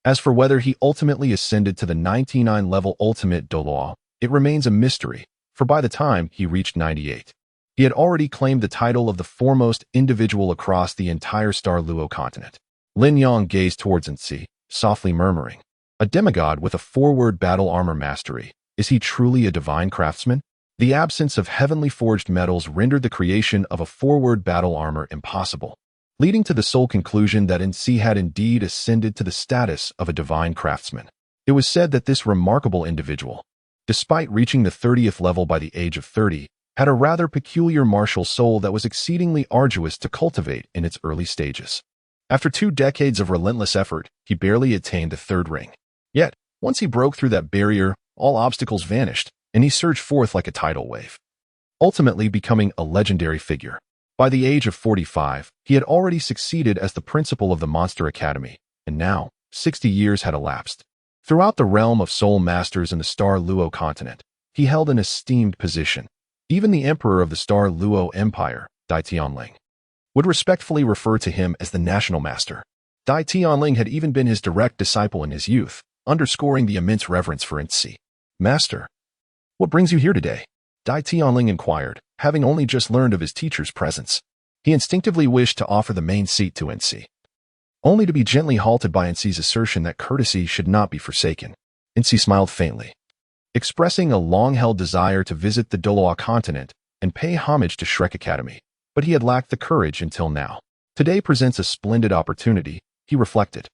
As for whether he ultimately ascended to the 99-level ultimate Douluo, it remains a mystery, for by the time he reached 98, he had already claimed the title of the foremost individual across the entire Douluo Continent. Lin Yang gazed towards NC, softly murmuring, "A demigod with a forward battle armor mastery. Is he truly a divine craftsman?" The absence of heavenly forged metals rendered the creation of a forward battle armor impossible, leading to the sole conclusion that NC had indeed ascended to the status of a divine craftsman. It was said that this remarkable individual, despite reaching the 30th level by the age of 30, had a rather peculiar martial soul that was exceedingly arduous to cultivate in its early stages. After 2 decades of relentless effort, he barely attained the 3rd ring. Yet, once he broke through that barrier, all obstacles vanished, and he surged forth like a tidal wave, ultimately becoming a legendary figure. By the age of 45, he had already succeeded as the principal of the Monster Academy, and now, 60 years had elapsed. Throughout the realm of Soul Masters in the Douluo Continent, he held an esteemed position. Even the emperor of the Douluo Empire, Dai Tianling, would respectfully refer to him as the National Master. Dai Tianling had even been his direct disciple in his youth, underscoring the immense reverence for NC. "Master, what brings you here today?" Dai Tianling inquired, having only just learned of his teacher's presence. He instinctively wished to offer the main seat to NC, only to be gently halted by NC's assertion that courtesy should not be forsaken. NC smiled faintly, expressing a long-held desire to visit the Douluo Continent and pay homage to Shrek Academy, but he had lacked the courage until now. Today presents a splendid opportunity, he reflected.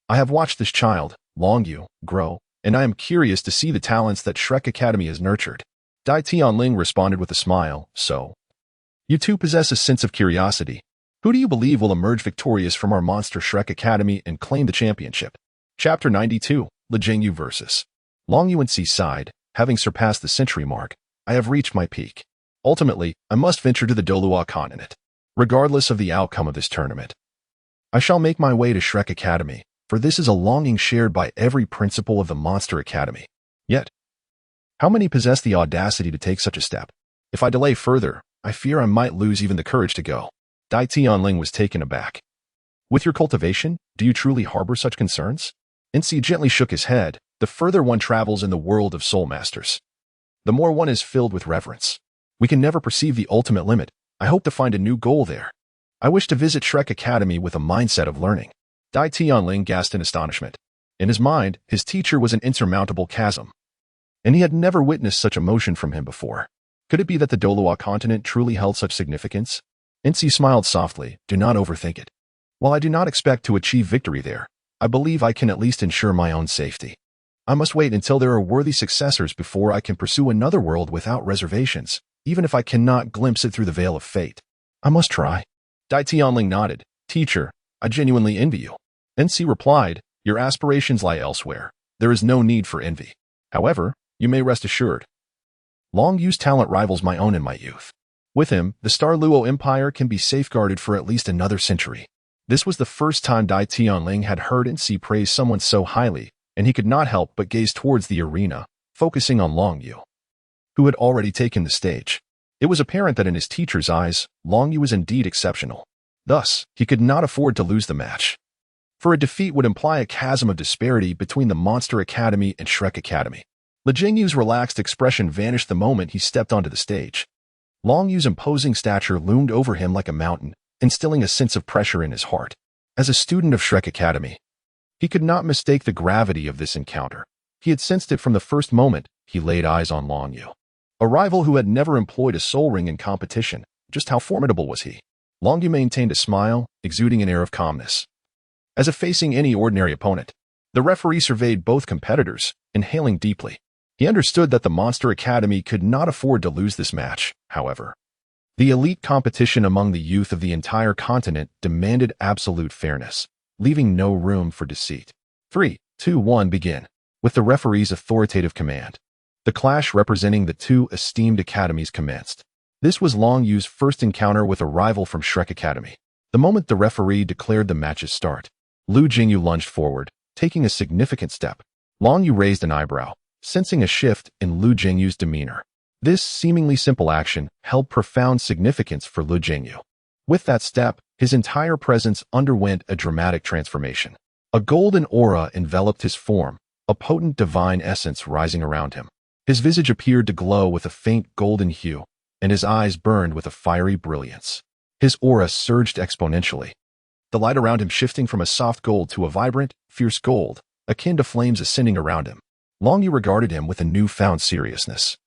I have watched this child, Long Yu, grow, and I am curious to see the talents that Shrek Academy has nurtured. Dai Tianling responded with a smile, "So, you too possess a sense of curiosity. Who do you believe will emerge victorious from our monster Shrek Academy and claim the championship?" Chapter 92, Lin Yang vs. Long Yu. NC sighed, having surpassed the century mark. I have reached my peak. Ultimately, I must venture to the Douluo Continent. Regardless of the outcome of this tournament, I shall make my way to Shrek Academy, for this is a longing shared by every principal of the Monster Academy. Yet, how many possess the audacity to take such a step? If I delay further, I fear I might lose even the courage to go. Dai Tianling was taken aback. With your cultivation, do you truly harbor such concerns? NC gently shook his head. The further one travels in the world of Soul Masters, the more one is filled with reverence. We can never perceive the ultimate limit. I hope to find a new goal there. I wish to visit Shrek Academy with a mindset of learning. Dai Tianling gasped in astonishment. In his mind, his teacher was an insurmountable chasm, and he had never witnessed such emotion from him before. Could it be that the Douluo Continent truly held such significance? NC smiled softly. Do not overthink it. While I do not expect to achieve victory there, I believe I can at least ensure my own safety. I must wait until there are worthy successors before I can pursue another world without reservations, even if I cannot glimpse it through the veil of fate. I must try. Dai Tianling nodded. Teacher, I genuinely envy you. NC replied, your aspirations lie elsewhere. There is no need for envy. However, you may rest assured, Long Yu's talent rivals my own in my youth. With him, the Douluo Empire can be safeguarded for at least another century. This was the first time Dai Tianling had heard NC praise someone so highly, and he could not help but gaze towards the arena, focusing on Long Yu, who had already taken the stage. It was apparent that in his teacher's eyes, Long Yu was indeed exceptional. Thus, he could not afford to lose the match. For a defeat would imply a chasm of disparity between the Monster Academy and Shrek Academy. Lin Yangyu's relaxed expression vanished the moment he stepped onto the stage. Long Yu's imposing stature loomed over him like a mountain, instilling a sense of pressure in his heart. As a student of Shrek Academy, he could not mistake the gravity of this encounter. He had sensed it from the first moment he laid eyes on Long Yu. A rival who had never employed a soul ring in competition, just how formidable was he? Long Yu maintained a smile, exuding an air of calmness. As if facing any ordinary opponent, the referee surveyed both competitors, inhaling deeply. He understood that the Monster Academy could not afford to lose this match, however. The elite competition among the youth of the entire continent demanded absolute fairness, leaving no room for deceit. 3, 2, 1, begin. With the referee's authoritative command, the clash representing the two esteemed academies commenced. This was Long Yu's first encounter with a rival from Shrek Academy. The moment the referee declared the match's start, Lin Yang lunged forward, taking a significant step. Long Yu raised an eyebrow, sensing a shift in Lin Yang's demeanor. This seemingly simple action held profound significance for Lin Yang. With that step, his entire presence underwent a dramatic transformation. A golden aura enveloped his form, a potent divine essence rising around him. His visage appeared to glow with a faint golden hue, and his eyes burned with a fiery brilliance. His aura surged exponentially, the light around him shifting from a soft gold to a vibrant, fierce gold, akin to flames ascending around him. Long Yu regarded him with a newfound seriousness.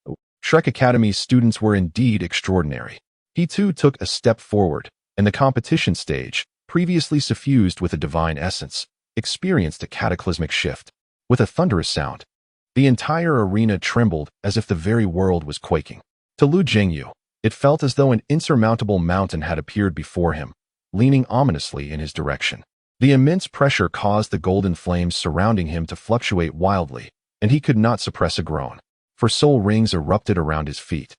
Shrek Academy's students were indeed extraordinary. He too took a step forward, and the competition stage, previously suffused with a divine essence, experienced a cataclysmic shift. With a thunderous sound, the entire arena trembled as if the very world was quaking. To Lin Yang, it felt as though an insurmountable mountain had appeared before him, leaning ominously in his direction. The immense pressure caused the golden flames surrounding him to fluctuate wildly, and he could not suppress a groan. For soul rings erupted around his feet,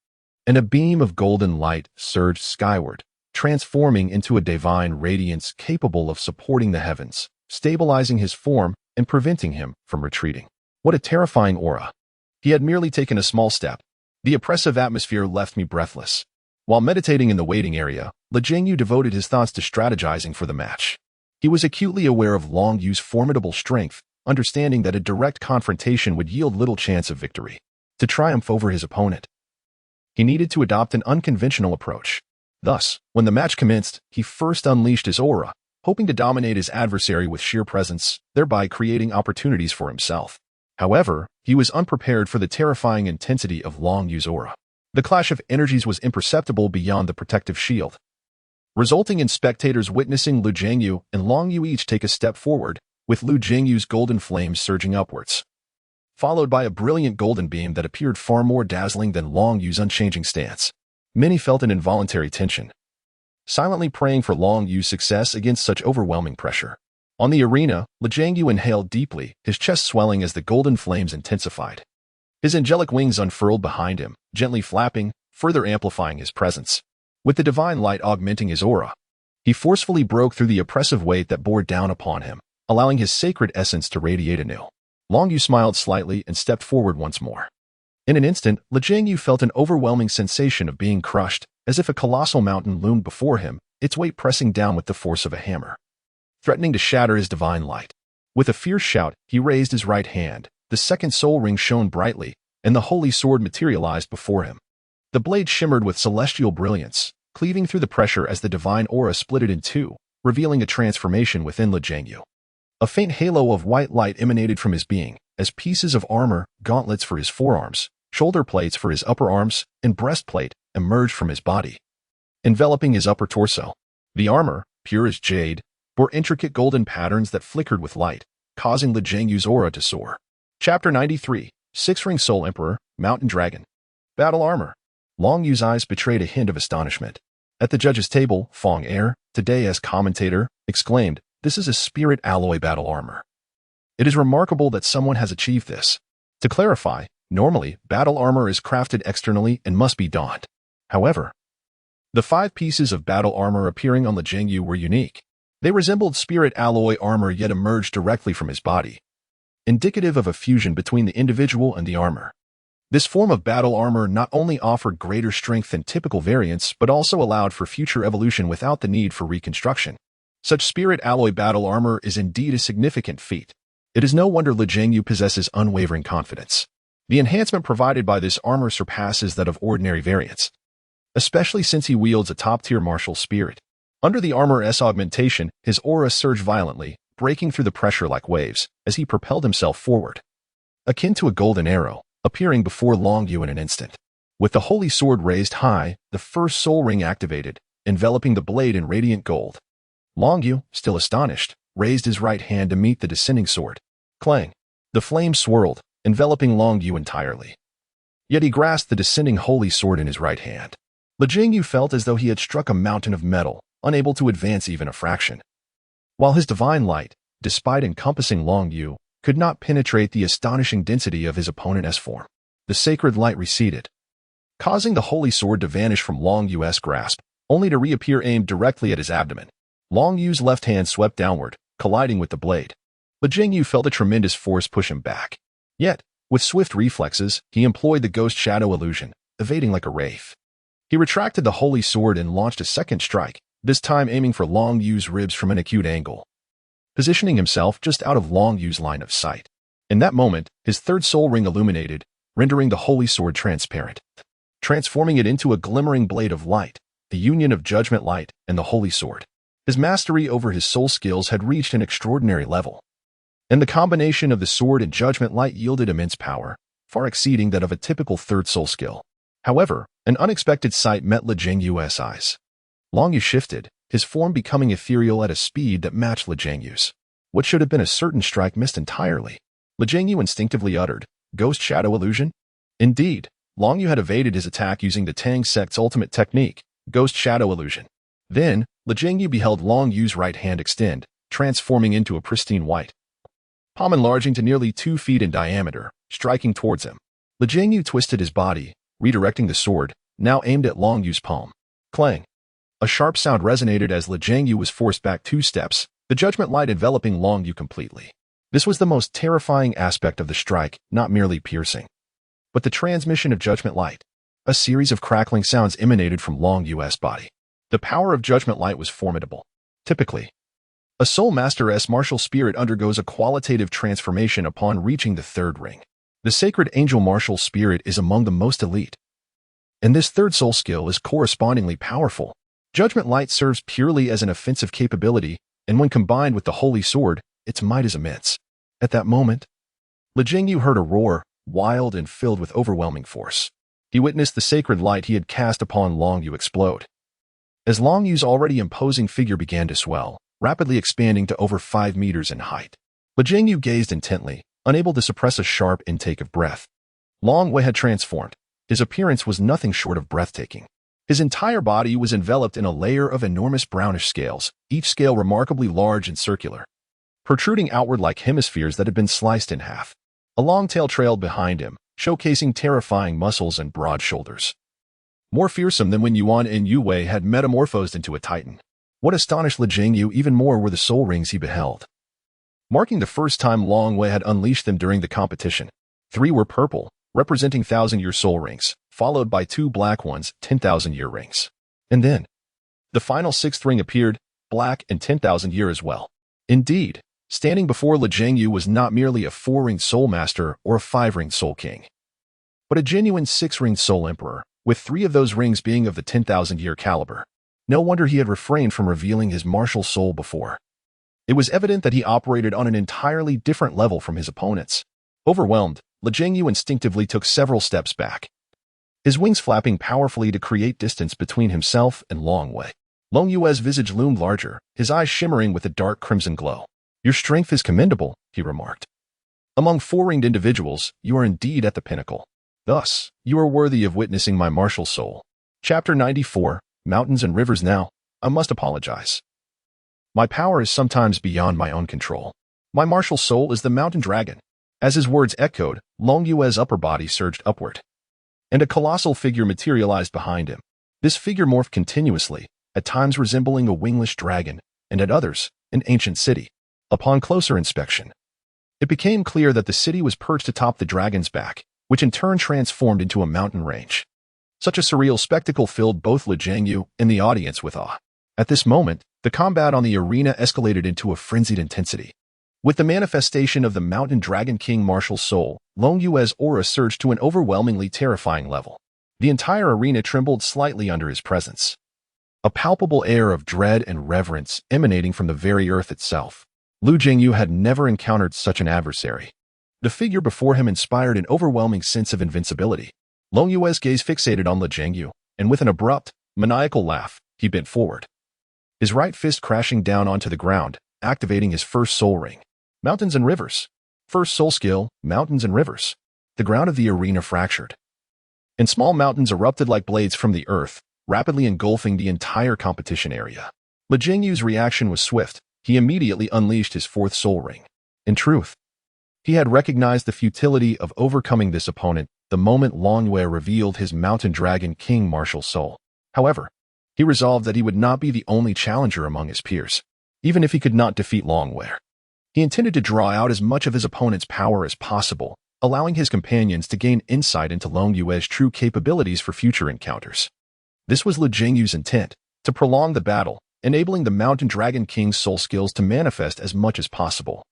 and a beam of golden light surged skyward, transforming into a divine radiance capable of supporting the heavens, stabilizing his form and preventing him from retreating. What a terrifying aura! He had merely taken a small step. The oppressive atmosphere left me breathless. While meditating in the waiting area, Lin Yang devoted his thoughts to strategizing for the match. He was acutely aware of Long Yu's formidable strength, understanding that a direct confrontation would yield little chance of victory. To triumph over his opponent, he needed to adopt an unconventional approach. Thus, when the match commenced, he first unleashed his aura, hoping to dominate his adversary with sheer presence, thereby creating opportunities for himself. However, he was unprepared for the terrifying intensity of Long Yu's aura. The clash of energies was imperceptible beyond the protective shield, resulting in spectators witnessing Lin Yang and Long Yu each take a step forward, with Lin Yang's golden flames surging upwards, followed by a brilliant golden beam that appeared far more dazzling than Long Yu's unchanging stance. Many felt an involuntary tension, silently praying for Long Yu's success against such overwhelming pressure. On the arena, Lin Yang inhaled deeply, his chest swelling as the golden flames intensified. His angelic wings unfurled behind him, gently flapping, further amplifying his presence. With the divine light augmenting his aura, he forcefully broke through the oppressive weight that bore down upon him, allowing his sacred essence to radiate anew. Long Yu smiled slightly and stepped forward once more. In an instant, Lin Yang felt an overwhelming sensation of being crushed, as if a colossal mountain loomed before him, its weight pressing down with the force of a hammer, threatening to shatter his divine light. With a fierce shout, he raised his right hand. The second soul ring shone brightly, and the holy sword materialized before him. The blade shimmered with celestial brilliance, cleaving through the pressure as the divine aura split it in two, revealing a transformation within Lin Yang. A faint halo of white light emanated from his being, as pieces of armor, gauntlets for his forearms, shoulder plates for his upper arms, and breastplate emerged from his body, enveloping his upper torso. The armor, pure as jade, bore intricate golden patterns that flickered with light, causing Lin Yang's aura to soar. Chapter 93, Six-Ring Soul Emperor, Mountain Dragon. Battle Armor. Long Yu's eyes betrayed a hint of astonishment. At the judge's table, Fong Er, today as commentator, exclaimed, "This is a spirit alloy battle armor. It is remarkable that someone has achieved this." To clarify, normally, battle armor is crafted externally and must be donned. However, the 5 pieces of battle armor appearing on Lin Yang were unique. They resembled spirit alloy armor yet emerged directly from his body, indicative of a fusion between the individual and the armor. This form of battle armor not only offered greater strength than typical variants, but also allowed for future evolution without the need for reconstruction. Such spirit alloy battle armor is indeed a significant feat. It is no wonder Lin Yang possesses unwavering confidence. The enhancement provided by this armor surpasses that of ordinary variants, especially since he wields a top-tier martial spirit. Under the armor's augmentation, his aura surged violently, breaking through the pressure like waves, as he propelled himself forward, akin to a golden arrow, appearing before Long Yu in an instant. With the holy sword raised high, the first soul ring activated, enveloping the blade in radiant gold. Long Yu, still astonished, raised his right hand to meet the descending sword. Clang! The flame swirled, enveloping Long Yu entirely. Yet he grasped the descending holy sword in his right hand. Lin Yang felt as though he had struck a mountain of metal, unable to advance even a fraction. While his divine light, despite encompassing Long Yu, could not penetrate the astonishing density of his opponent's form, the sacred light receded, causing the holy sword to vanish from Long Yu's grasp, only to reappear aimed directly at his abdomen. Long Yu's left hand swept downward, colliding with the blade. Lin Yang felt a tremendous force push him back. Yet, with swift reflexes, he employed the ghost shadow illusion, evading like a wraith. He retracted the holy sword and launched a second strike, this time aiming for Long Yu's ribs from an acute angle, positioning himself just out of Long Yu's line of sight. In that moment, his third soul ring illuminated, rendering the holy sword transparent, transforming it into a glimmering blade of light, the union of judgment light and the holy sword. His mastery over his soul skills had reached an extraordinary level, and the combination of the sword and judgment light yielded immense power, far exceeding that of a typical third soul skill. However, an unexpected sight met Lin Yang's eyes. Long Yu shifted, his form becoming ethereal at a speed that matched Lin Yang's. What should have been a certain strike missed entirely. Lin Yang instinctively uttered, "Ghost shadow illusion?" Indeed, Long Yu had evaded his attack using the Tang sect's ultimate technique, ghost shadow illusion. Then, Lin Yang beheld Long Yu's right hand extend, transforming into a pristine white palm enlarging to nearly 2 feet in diameter, striking towards him. Lin Yang twisted his body, redirecting the sword, now aimed at Long Yu's palm. Clang! A sharp sound resonated as Lin Yang was forced back 2 steps, the judgment light enveloping Long Yu completely. This was the most terrifying aspect of the strike, not merely piercing, but the transmission of judgment light. A series of crackling sounds emanated from Long Yu's body. The power of judgment light was formidable. Typically, a soul master's martial spirit undergoes a qualitative transformation upon reaching the third ring. The sacred angel martial spirit is among the most elite, and this third soul skill is correspondingly powerful. Judgment light serves purely as an offensive capability, and when combined with the holy sword, its might is immense. At that moment, Lin Yang heard a roar, wild and filled with overwhelming force. He witnessed the sacred light he had cast upon Long Yu explode. As Long Yu's already imposing figure began to swell, rapidly expanding to over 5 meters in height, Lin Yang gazed intently, unable to suppress a sharp intake of breath. Long Wei had transformed. His appearance was nothing short of breathtaking. His entire body was enveloped in a layer of enormous brownish scales, each scale remarkably large and circular, protruding outward like hemispheres that had been sliced in half. A long tail trailed behind him, showcasing terrifying muscles and broad shoulders, more fearsome than when Yuan and Yu Wei had metamorphosed into a titan. What astonished Lin Yang even more were the soul rings he beheld, marking the first time Long Wei had unleashed them during the competition. 3 were purple, representing 1,000-year soul rings, followed by 2 black ones, 10,000-year rings. And then, the final 6th ring appeared, black and 10,000-year as well. Indeed, standing before Lin Yang was not merely a 4-ringed soul master or a 5-ringed soul king, but a genuine 6-ringed soul emperor, with 3 of those rings being of the 10,000-year caliber. No wonder he had refrained from revealing his martial soul before. It was evident that he operated on an entirely different level from his opponents. Overwhelmed, Lin Yang instinctively took several steps back, his wings flapping powerfully to create distance between himself and Long Wei. Long Yu's visage loomed larger, his eyes shimmering with a dark crimson glow. "Your strength is commendable," he remarked. "Among 4-ringed individuals, you are indeed at the pinnacle. Thus, you are worthy of witnessing my martial soul." Chapter 94, Mountains and Rivers. Now, I must apologize. My power is sometimes beyond my own control. My martial soul is the mountain dragon. As his words echoed, Long Yu's upper body surged upward, and a colossal figure materialized behind him. This figure morphed continuously, at times resembling a wingless dragon, and at others, an ancient city. Upon closer inspection, it became clear that the city was perched atop the dragon's back, which in turn transformed into a mountain range. Such a surreal spectacle filled both Lin Yang and the audience with awe. At this moment, the combat on the arena escalated into a frenzied intensity. With the manifestation of the Mountain Dragon King martial soul, Long Yue's aura surged to an overwhelmingly terrifying level. The entire arena trembled slightly under his presence. A palpable air of dread and reverence emanating from the very earth itself. Lin Yang had never encountered such an adversary. The figure before him inspired an overwhelming sense of invincibility. Long Yue's gaze fixated on Lin Yang, and with an abrupt, maniacal laugh, he bent forward. His right fist crashing down onto the ground, activating his first soul ring. Mountains and rivers. First soul skill, mountains and rivers. The ground of the arena fractured, and small mountains erupted like blades from the earth, rapidly engulfing the entire competition area. Lin Yang's reaction was swift. He immediately unleashed his fourth soul ring. In truth, he had recognized the futility of overcoming this opponent the moment Long Wei revealed his Mountain Dragon King martial soul. However, he resolved that he would not be the only challenger among his peers, even if he could not defeat Long Wei. He intended to draw out as much of his opponent's power as possible, allowing his companions to gain insight into Long Yue's true capabilities for future encounters. This was Lin Yang's intent, to prolong the battle, enabling the Mountain Dragon King's soul skills to manifest as much as possible,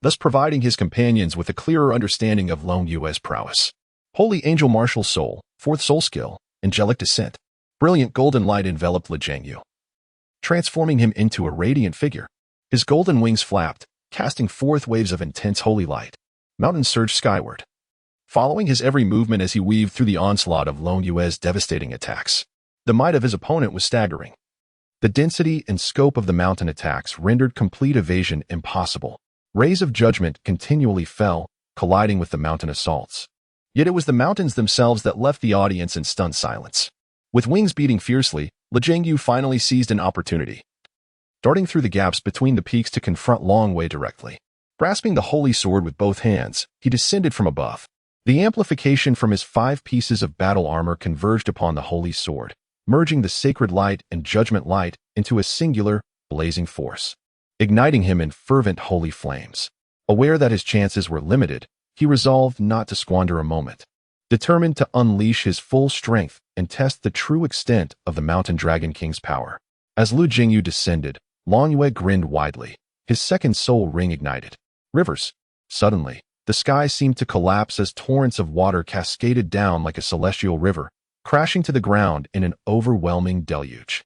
thus providing his companions with a clearer understanding of Long Yue's prowess. Holy Angel Martial Soul, fourth soul skill, Angelic Descent. Brilliant golden light enveloped Lin Yang, transforming him into a radiant figure. His golden wings flapped, casting forth waves of intense holy light. Mountains surged skyward, following his every movement as he weaved through the onslaught of Long Yue's devastating attacks. The might of his opponent was staggering. The density and scope of the mountain attacks rendered complete evasion impossible. Rays of judgment continually fell, colliding with the mountain assaults. Yet it was the mountains themselves that left the audience in stunned silence. With wings beating fiercely, Lin Yang finally seized an opportunity, darting through the gaps between the peaks to confront Long Wei directly. Grasping the holy sword with both hands, he descended from above. The amplification from his 5 pieces of battle armor converged upon the holy sword, merging the sacred light and judgment light into a singular, blazing force, igniting him in fervent holy flames. Aware that his chances were limited, he resolved not to squander a moment. Determined to unleash his full strength and test the true extent of the Mountain Dragon King's power. As Lin Yang descended, Long Yue grinned widely. His second soul ring ignited. Rivers. Suddenly, the sky seemed to collapse as torrents of water cascaded down like a celestial river, crashing to the ground in an overwhelming deluge.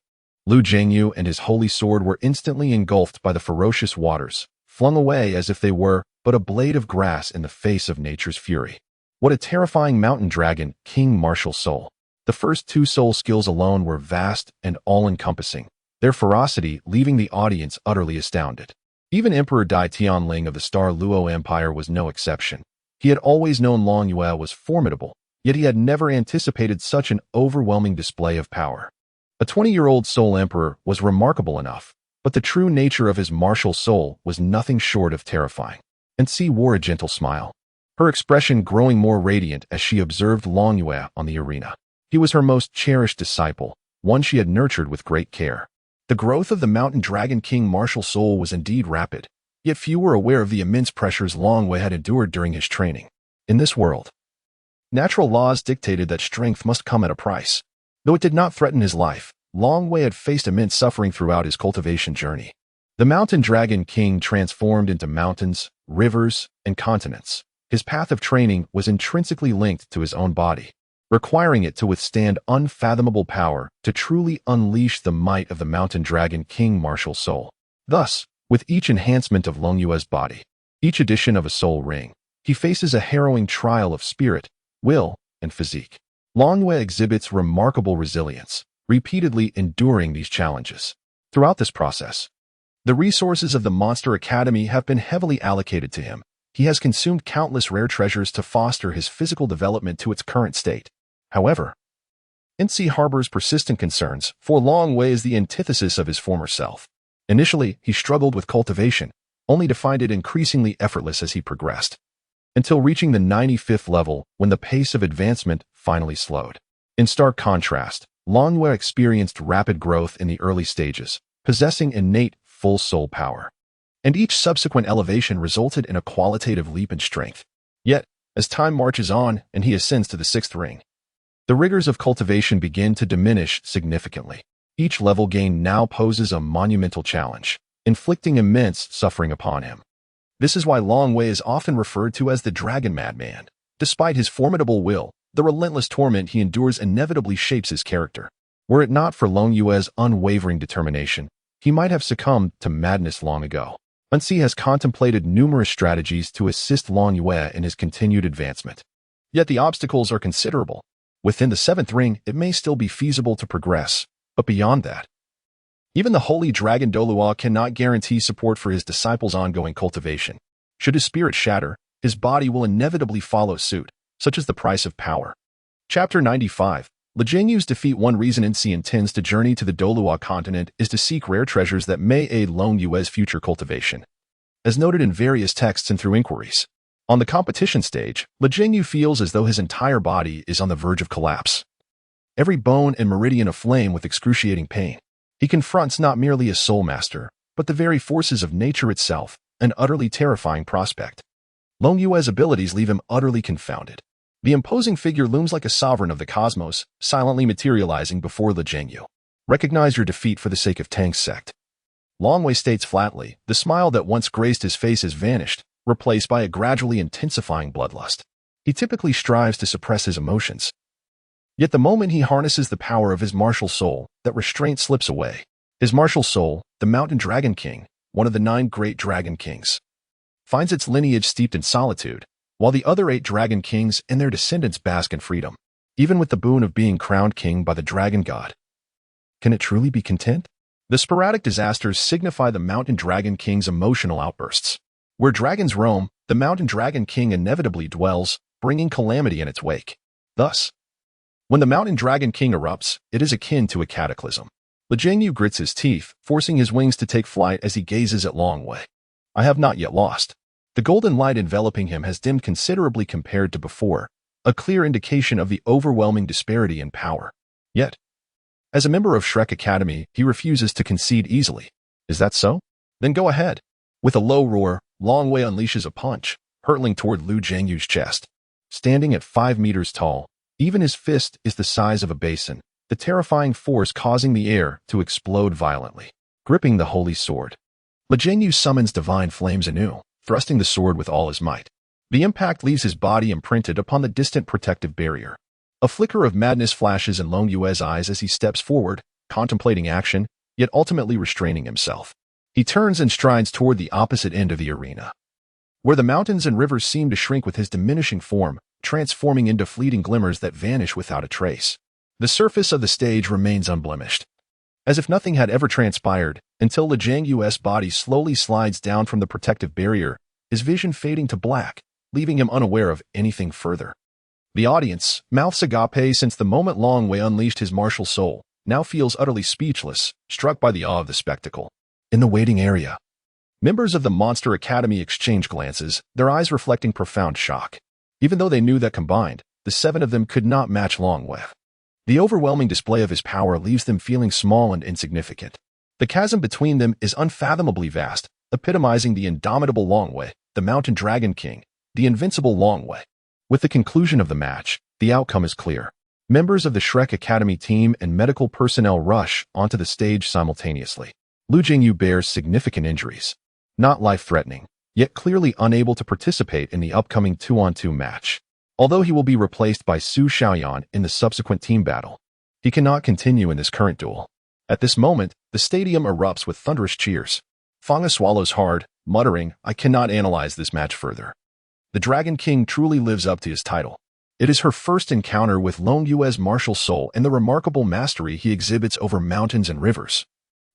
Lin Yang and his holy sword were instantly engulfed by the ferocious waters, flung away as if they were but a blade of grass in the face of nature's fury. What a terrifying Mountain Dragon King martial soul. The first 2 soul skills alone were vast and all-encompassing, their ferocity leaving the audience utterly astounded. Even Emperor Dai Tianling of the Star Luo Empire was no exception. He had always known Long Yue was formidable, yet he had never anticipated such an overwhelming display of power. A 20-year-old soul emperor was remarkable enough, but the true nature of his martial soul was nothing short of terrifying. And Ci wore a gentle smile, her expression growing more radiant as she observed Long Yue on the arena. He was her most cherished disciple, one she had nurtured with great care. The growth of the Mountain Dragon King martial soul was indeed rapid, yet few were aware of the immense pressures Long Wei had endured during his training. In this world, natural laws dictated that strength must come at a price. Though it did not threaten his life, Long Wei had faced immense suffering throughout his cultivation journey. The Mountain Dragon King transformed into mountains, rivers, and continents. His path of training was intrinsically linked to his own body, requiring it to withstand unfathomable power to truly unleash the might of the Mountain Dragon King martial soul. Thus, with each enhancement of Long Yue's body, each addition of a soul ring, he faces a harrowing trial of spirit, will, and physique. Long Yue exhibits remarkable resilience, repeatedly enduring these challenges. Throughout this process, the resources of the Monster Academy have been heavily allocated to him. He has consumed countless rare treasures to foster his physical development to its current state. However, NC harbors persistent concerns, for Long Wei is the antithesis of his former self. Initially, he struggled with cultivation, only to find it increasingly effortless as he progressed, until reaching the 95th level when the pace of advancement finally slowed. In stark contrast, Long Yue experienced rapid growth in the early stages, possessing innate full soul power, and each subsequent elevation resulted in a qualitative leap in strength. Yet, As time marches on and he ascends to the 6th ring, the rigors of cultivation begin to diminish significantly. Each level gain now poses a monumental challenge, inflicting immense suffering upon him. This is why Long Wei is often referred to as the Dragon Madman. Despite his formidable will, the relentless torment he endures inevitably shapes his character. Were it not for Long Yue's unwavering determination, he might have succumbed to madness long ago. Unsi has contemplated numerous strategies to assist Long Yue in his continued advancement. Yet the obstacles are considerable. Within the 7th ring, it may still be feasible to progress, but beyond that, even the holy dragon Douluo cannot guarantee support for his disciples' ongoing cultivation. Should his spirit shatter, his body will inevitably follow suit, such as the price of power. Chapter 95. Lin Yangyu's defeat. One reason Insi intends to journey to the Douluo Continent is to seek rare treasures that may aid Long Yue's future cultivation. As noted in various texts and through inquiries, on the competition stage, Lin Yangyu feels as though his entire body is on the verge of collapse. Every bone and meridian aflame with excruciating pain. He confronts not merely a soul master, but the very forces of nature itself, an utterly terrifying prospect. Long Yue's abilities leave him utterly confounded. The imposing figure looms like a sovereign of the cosmos, silently materializing before Lin Yangyu. Recognize your defeat for the sake of Tang's sect. Long Wei states flatly, the smile that once graced his face has vanished, replaced by a gradually intensifying bloodlust. He typically strives to suppress his emotions. Yet the moment he harnesses the power of his martial soul, that restraint slips away. His martial soul, the Mountain Dragon King, one of the 9 great dragon kings, finds its lineage steeped in solitude, while the other 8 dragon kings and their descendants bask in freedom, even with the boon of being crowned king by the dragon god. Can it truly be content? The sporadic disasters signify the Mountain Dragon King's emotional outbursts. Where dragons roam, the Mountain Dragon King inevitably dwells, bringing calamity in its wake. Thus, when the Mountain Dragon King erupts, it is akin to a cataclysm. Lin Yangyu grits his teeth, forcing his wings to take flight as he gazes at Long Wei. I have not yet lost. The golden light enveloping him has dimmed considerably compared to before, a clear indication of the overwhelming disparity in power. Yet, as a member of Shrek Academy, he refuses to concede easily. Is that so? Then go ahead. With a low roar, Long Wei unleashes a punch, hurtling toward Lin Yangyu's chest. Standing at 5 meters tall, even his fist is the size of a basin, the terrifying force causing the air to explode violently. Gripping the holy sword, Lin Yangyu summons divine flames anew, thrusting the sword with all his might. The impact leaves his body imprinted upon the distant protective barrier. A flicker of madness flashes in Long Yue's eyes as he steps forward, contemplating action, yet ultimately restraining himself. He turns and strides toward the opposite end of the arena, where the mountains and rivers seem to shrink with his diminishing form, transforming into fleeting glimmers that vanish without a trace. The surface of the stage remains unblemished, as if nothing had ever transpired, until Lin Yangyu's body slowly slides down from the protective barrier, his vision fading to black, leaving him unaware of anything further. The audience, mouths agape since the moment Long Wei unleashed his martial soul, now feels utterly speechless, struck by the awe of the spectacle. In the waiting area, members of the Monster Academy exchange glances, their eyes reflecting profound shock. Even though they knew that combined, the 7 of them could not match Long Wei. The overwhelming display of his power leaves them feeling small and insignificant. The chasm between them is unfathomably vast, epitomizing the indomitable Long Wei, the Mountain Dragon King, the invincible Long Wei. With the conclusion of the match, the outcome is clear. Members of the Shrek Academy team and medical personnel rush onto the stage simultaneously. Lin Yangyu bears significant injuries, not life-threatening, yet clearly unable to participate in the upcoming 2-on-2 match. Although he will be replaced by Su Xiaoyan in the subsequent team battle, he cannot continue in this current duel. At this moment, the stadium erupts with thunderous cheers. Fanga swallows hard, muttering, I cannot analyze this match further. The Dragon King truly lives up to his title. It is her first encounter with Long Yue's martial soul and the remarkable mastery he exhibits over mountains and rivers.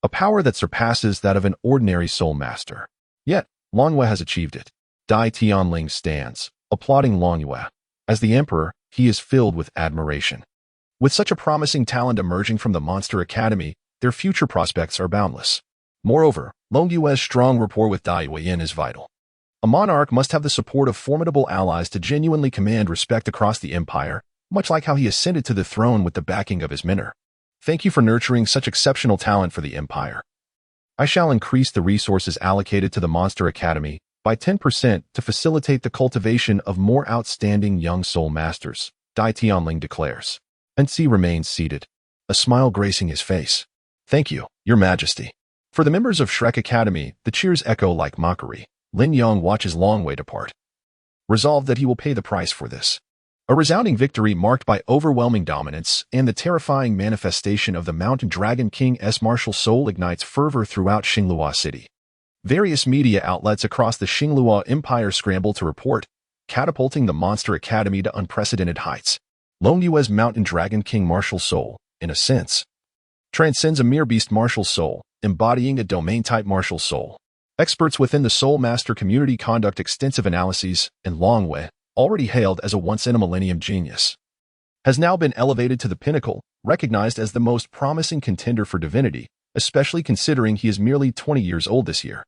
A power that surpasses that of an ordinary soul master. Yet, Long Wei has achieved it. Dai Tianling stands, applauding Long Yue. As the emperor, he is filled with admiration. With such a promising talent emerging from the Monster Academy, their future prospects are boundless. Moreover, Long Yue's strong rapport with Dai Yueyin is vital. A monarch must have the support of formidable allies to genuinely command respect across the empire, much like how he ascended to the throne with the backing of his mentor. Thank you for nurturing such exceptional talent for the empire. I shall increase the resources allocated to the Monster Academy, by 10% to facilitate the cultivation of more outstanding young soul masters, Dai Tianling declares. Enzi remains seated, a smile gracing his face. Thank you, Your Majesty. For the members of Shrek Academy, the cheers echo like mockery. Lin Yang watches Long Wei depart, resolved that he will pay the price for this. A resounding victory marked by overwhelming dominance and the terrifying manifestation of the Mountain Dragon King's martial soul ignites fervor throughout Xinglua City. Various media outlets across the Xinglua Empire scramble to report, catapulting the Monster Academy to unprecedented heights. Long Yue's Mountain Dragon King martial soul, in a sense, transcends a mere beast martial soul, embodying a domain-type martial soul. Experts within the Soul Master community conduct extensive analyses, and Long Wei, already hailed as a once-in-a-millennium genius, has now been elevated to the pinnacle, recognized as the most promising contender for divinity, especially considering he is merely 20 years old this year.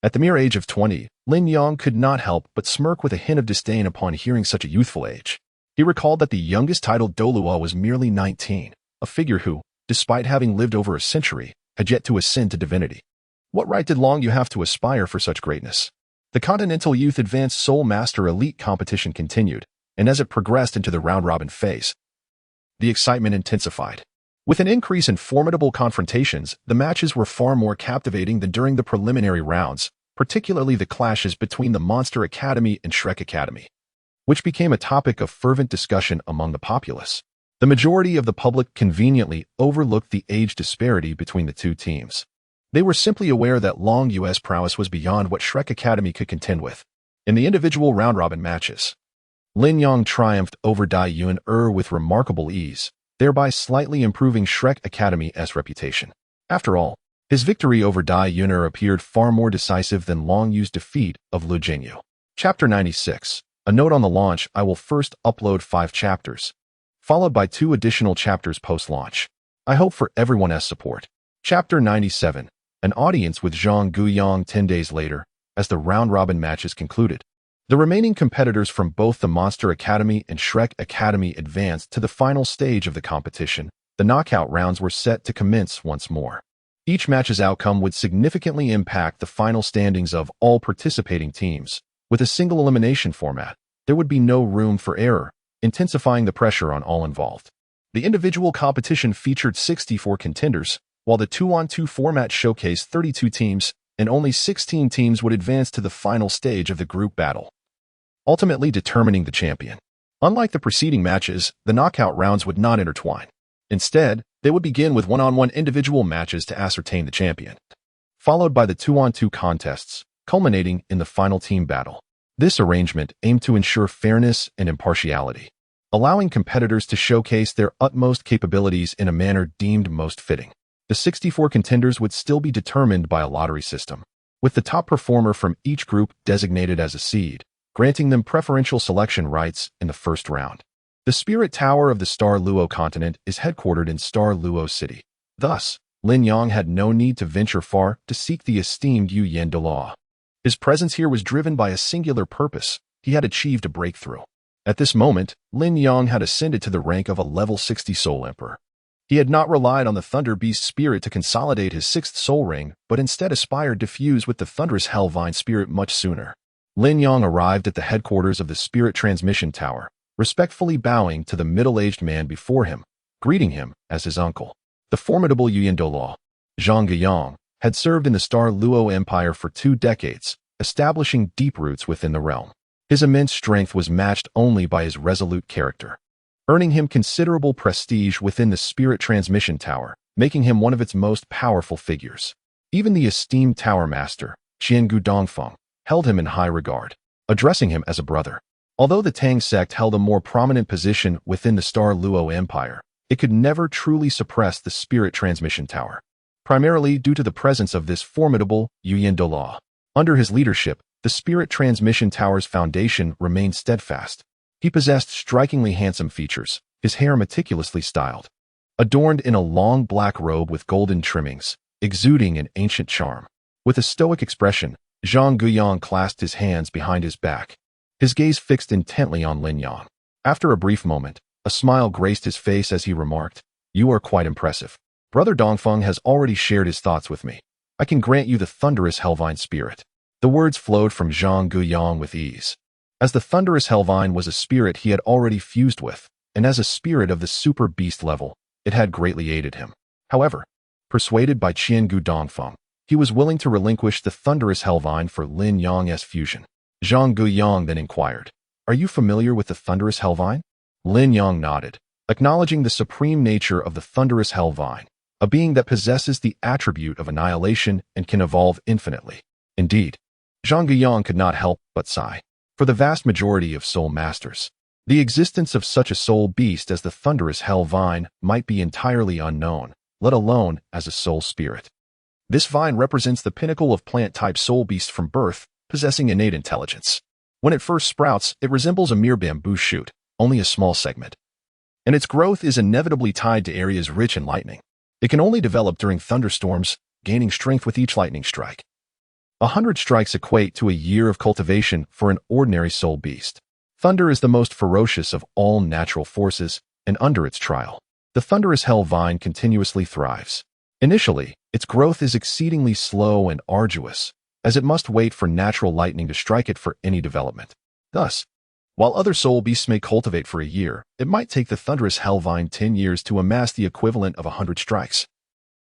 At the mere age of 20, Lin Yang could not help but smirk with a hint of disdain upon hearing such a youthful age. He recalled that the youngest titled Douluo was merely 19, a figure who, despite having lived over a century, had yet to ascend to divinity. What right did Long Yu have to aspire for such greatness? The Continental Youth Advanced Soul Master Elite competition continued, and as it progressed into the round-robin phase, the excitement intensified. With an increase in formidable confrontations, the matches were far more captivating than during the preliminary rounds, particularly the clashes between the Monster Academy and Shrek Academy, which became a topic of fervent discussion among the populace. The majority of the public conveniently overlooked the age disparity between the two teams. They were simply aware that Long Yu's prowess was beyond what Shrek Academy could contend with. In the individual round-robin matches, Lin Yang triumphed over Dai Yuan with remarkable ease, thereby slightly improving Shrek Academy's reputation. After all, his victory over Dai Yuan appeared far more decisive than Long Yu's defeat of Lu Jingyu. Chapter 96. A note on the launch: I will first upload 5 chapters, followed by 2 additional chapters post-launch. I hope for everyone's support. Chapter 97. An audience with Zhang Guiyang 10 days later, as the round-robin matches concluded. The remaining competitors from both the Monster Academy and Shrek Academy advanced to the final stage of the competition. The knockout rounds were set to commence once more. Each match's outcome would significantly impact the final standings of all participating teams. With a single elimination format, there would be no room for error, intensifying the pressure on all involved. The individual competition featured 64 contenders, while the 2-on-2 format showcased 32 teams, and only 16 teams would advance to the final stage of the group battle, ultimately determining the champion. Unlike the preceding matches, the knockout rounds would not intertwine. Instead, they would begin with one-on-one individual matches to ascertain the champion, followed by the 2-on-2 contests, culminating in the final team battle. This arrangement aimed to ensure fairness and impartiality, allowing competitors to showcase their utmost capabilities in a manner deemed most fitting. The 64 contenders would still be determined by a lottery system, with the top performer from each group designated as a seed, granting them preferential selection rights in the first round. The Spirit Tower of the Douluo Continent is headquartered in Douluo City. Thus, Lin Yang had no need to venture far to seek the esteemed Yu Yan Douluo. His presence here was driven by a singular purpose. He had achieved a breakthrough. At this moment, Lin Yang had ascended to the rank of a level 60 Soul Emperor. He had not relied on the Thunder Beast spirit to consolidate his 6th soul ring, but instead aspired to fuse with the thunderous Hellvine spirit much sooner. Lin Yang arrived at the headquarters of the Spirit Transmission Tower, respectfully bowing to the middle-aged man before him, greeting him as his uncle. The formidable Yu Yan Douluo, Zhang Guiyang, had served in the Douluo Empire for 2 decades, establishing deep roots within the realm. His immense strength was matched only by his resolute character, earning him considerable prestige within the Spirit Transmission Tower, making him one of its most powerful figures. Even the esteemed Tower Master, Qiangu Dongfeng, held him in high regard, addressing him as a brother. Although the Tang sect held a more prominent position within the Douluo Empire, it could never truly suppress the Spirit Transmission Tower, primarily due to the presence of this formidable Yu Yan Douluo. Under his leadership, the Spirit Transmission Tower's foundation remained steadfast. He possessed strikingly handsome features, his hair meticulously styled, adorned in a long black robe with golden trimmings, exuding an ancient charm. With a stoic expression, Zhang Guiyang clasped his hands behind his back, his gaze fixed intently on Lin Yang. After a brief moment, a smile graced his face as he remarked, "You are quite impressive. Brother Dongfeng has already shared his thoughts with me. I can grant you the thunderous Hellvine spirit." The words flowed from Zhang Guiyang with ease. As the thunderous Hellvine was a spirit he had already fused with, and as a spirit of the super beast level, it had greatly aided him. However, persuaded by Qiangu Dongfeng, he was willing to relinquish the thunderous Hellvine for Lin Yang's fusion. Zhang Guiyang then inquired, "Are you familiar with the thunderous Hellvine?" Lin Yang nodded, acknowledging the supreme nature of the thunderous Hellvine, a being that possesses the attribute of annihilation and can evolve infinitely. Indeed, Zhang Guiyang could not help but sigh. For the vast majority of soul masters, the existence of such a soul beast as the thunderous Hellvine might be entirely unknown, let alone as a soul spirit. This vine represents the pinnacle of plant-type soul beasts from birth, possessing innate intelligence. When it first sprouts, it resembles a mere bamboo shoot, only a small segment. And its growth is inevitably tied to areas rich in lightning. It can only develop during thunderstorms, gaining strength with each lightning strike. 100 strikes equate to a year of cultivation for an ordinary soul beast. Thunder is the most ferocious of all natural forces, and under its trial, the thunderous Hellvine continuously thrives. Initially, its growth is exceedingly slow and arduous, as it must wait for natural lightning to strike it for any development. Thus, while other soul beasts may cultivate for a year, it might take the thunderous Hellvine 10 years to amass the equivalent of 100 strikes,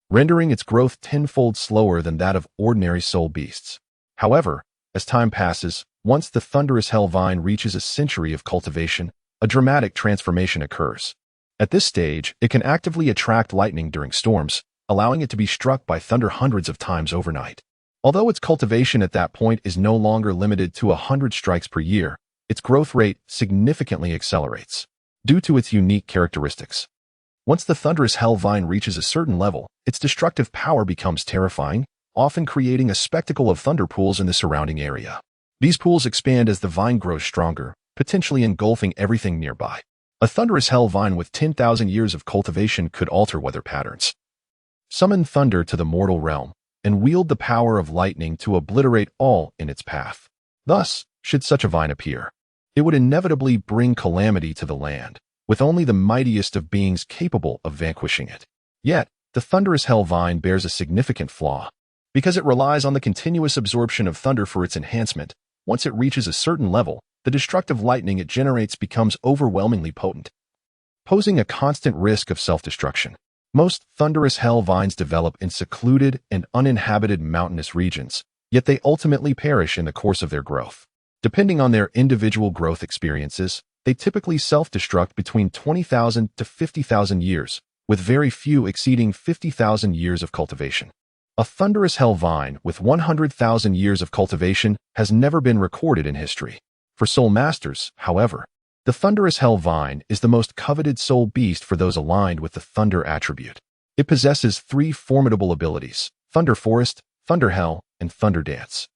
rendering its growth tenfold slower than that of ordinary soul beasts. However, as time passes, once the thunderous Hellvine reaches a century of cultivation, a dramatic transformation occurs. At this stage, it can actively attract lightning during storms, allowing it to be struck by thunder hundreds of times overnight. Although its cultivation at that point is no longer limited to 100 strikes per year, its growth rate significantly accelerates, due to its unique characteristics. Once the thunderous Hellvine reaches a certain level, its destructive power becomes terrifying, often creating a spectacle of thunder pools in the surrounding area. These pools expand as the vine grows stronger, potentially engulfing everything nearby. A thunderous Hellvine with 10,000 years of cultivation could alter weather patterns, summon thunder to the mortal realm, and wield the power of lightning to obliterate all in its path. Thus, should such a vine appear, it would inevitably bring calamity to the land, with only the mightiest of beings capable of vanquishing it. Yet, the thunderous Hellvine bears a significant flaw. Because it relies on the continuous absorption of thunder for its enhancement, once it reaches a certain level, the destructive lightning it generates becomes overwhelmingly potent, posing a constant risk of self-destruction. Most thunderous Hellvines develop in secluded and uninhabited mountainous regions, yet they ultimately perish in the course of their growth. Depending on their individual growth experiences, they typically self-destruct between 20,000 to 50,000 years, with very few exceeding 50,000 years of cultivation. A thunderous Hellvine with 100,000 years of cultivation has never been recorded in history. For soul masters, however, the thunderous Hellvine is the most coveted soul beast for those aligned with the thunder attribute. It possesses 3 formidable abilities: Thunder Forest, Thunder Hell, and Thunder Dance.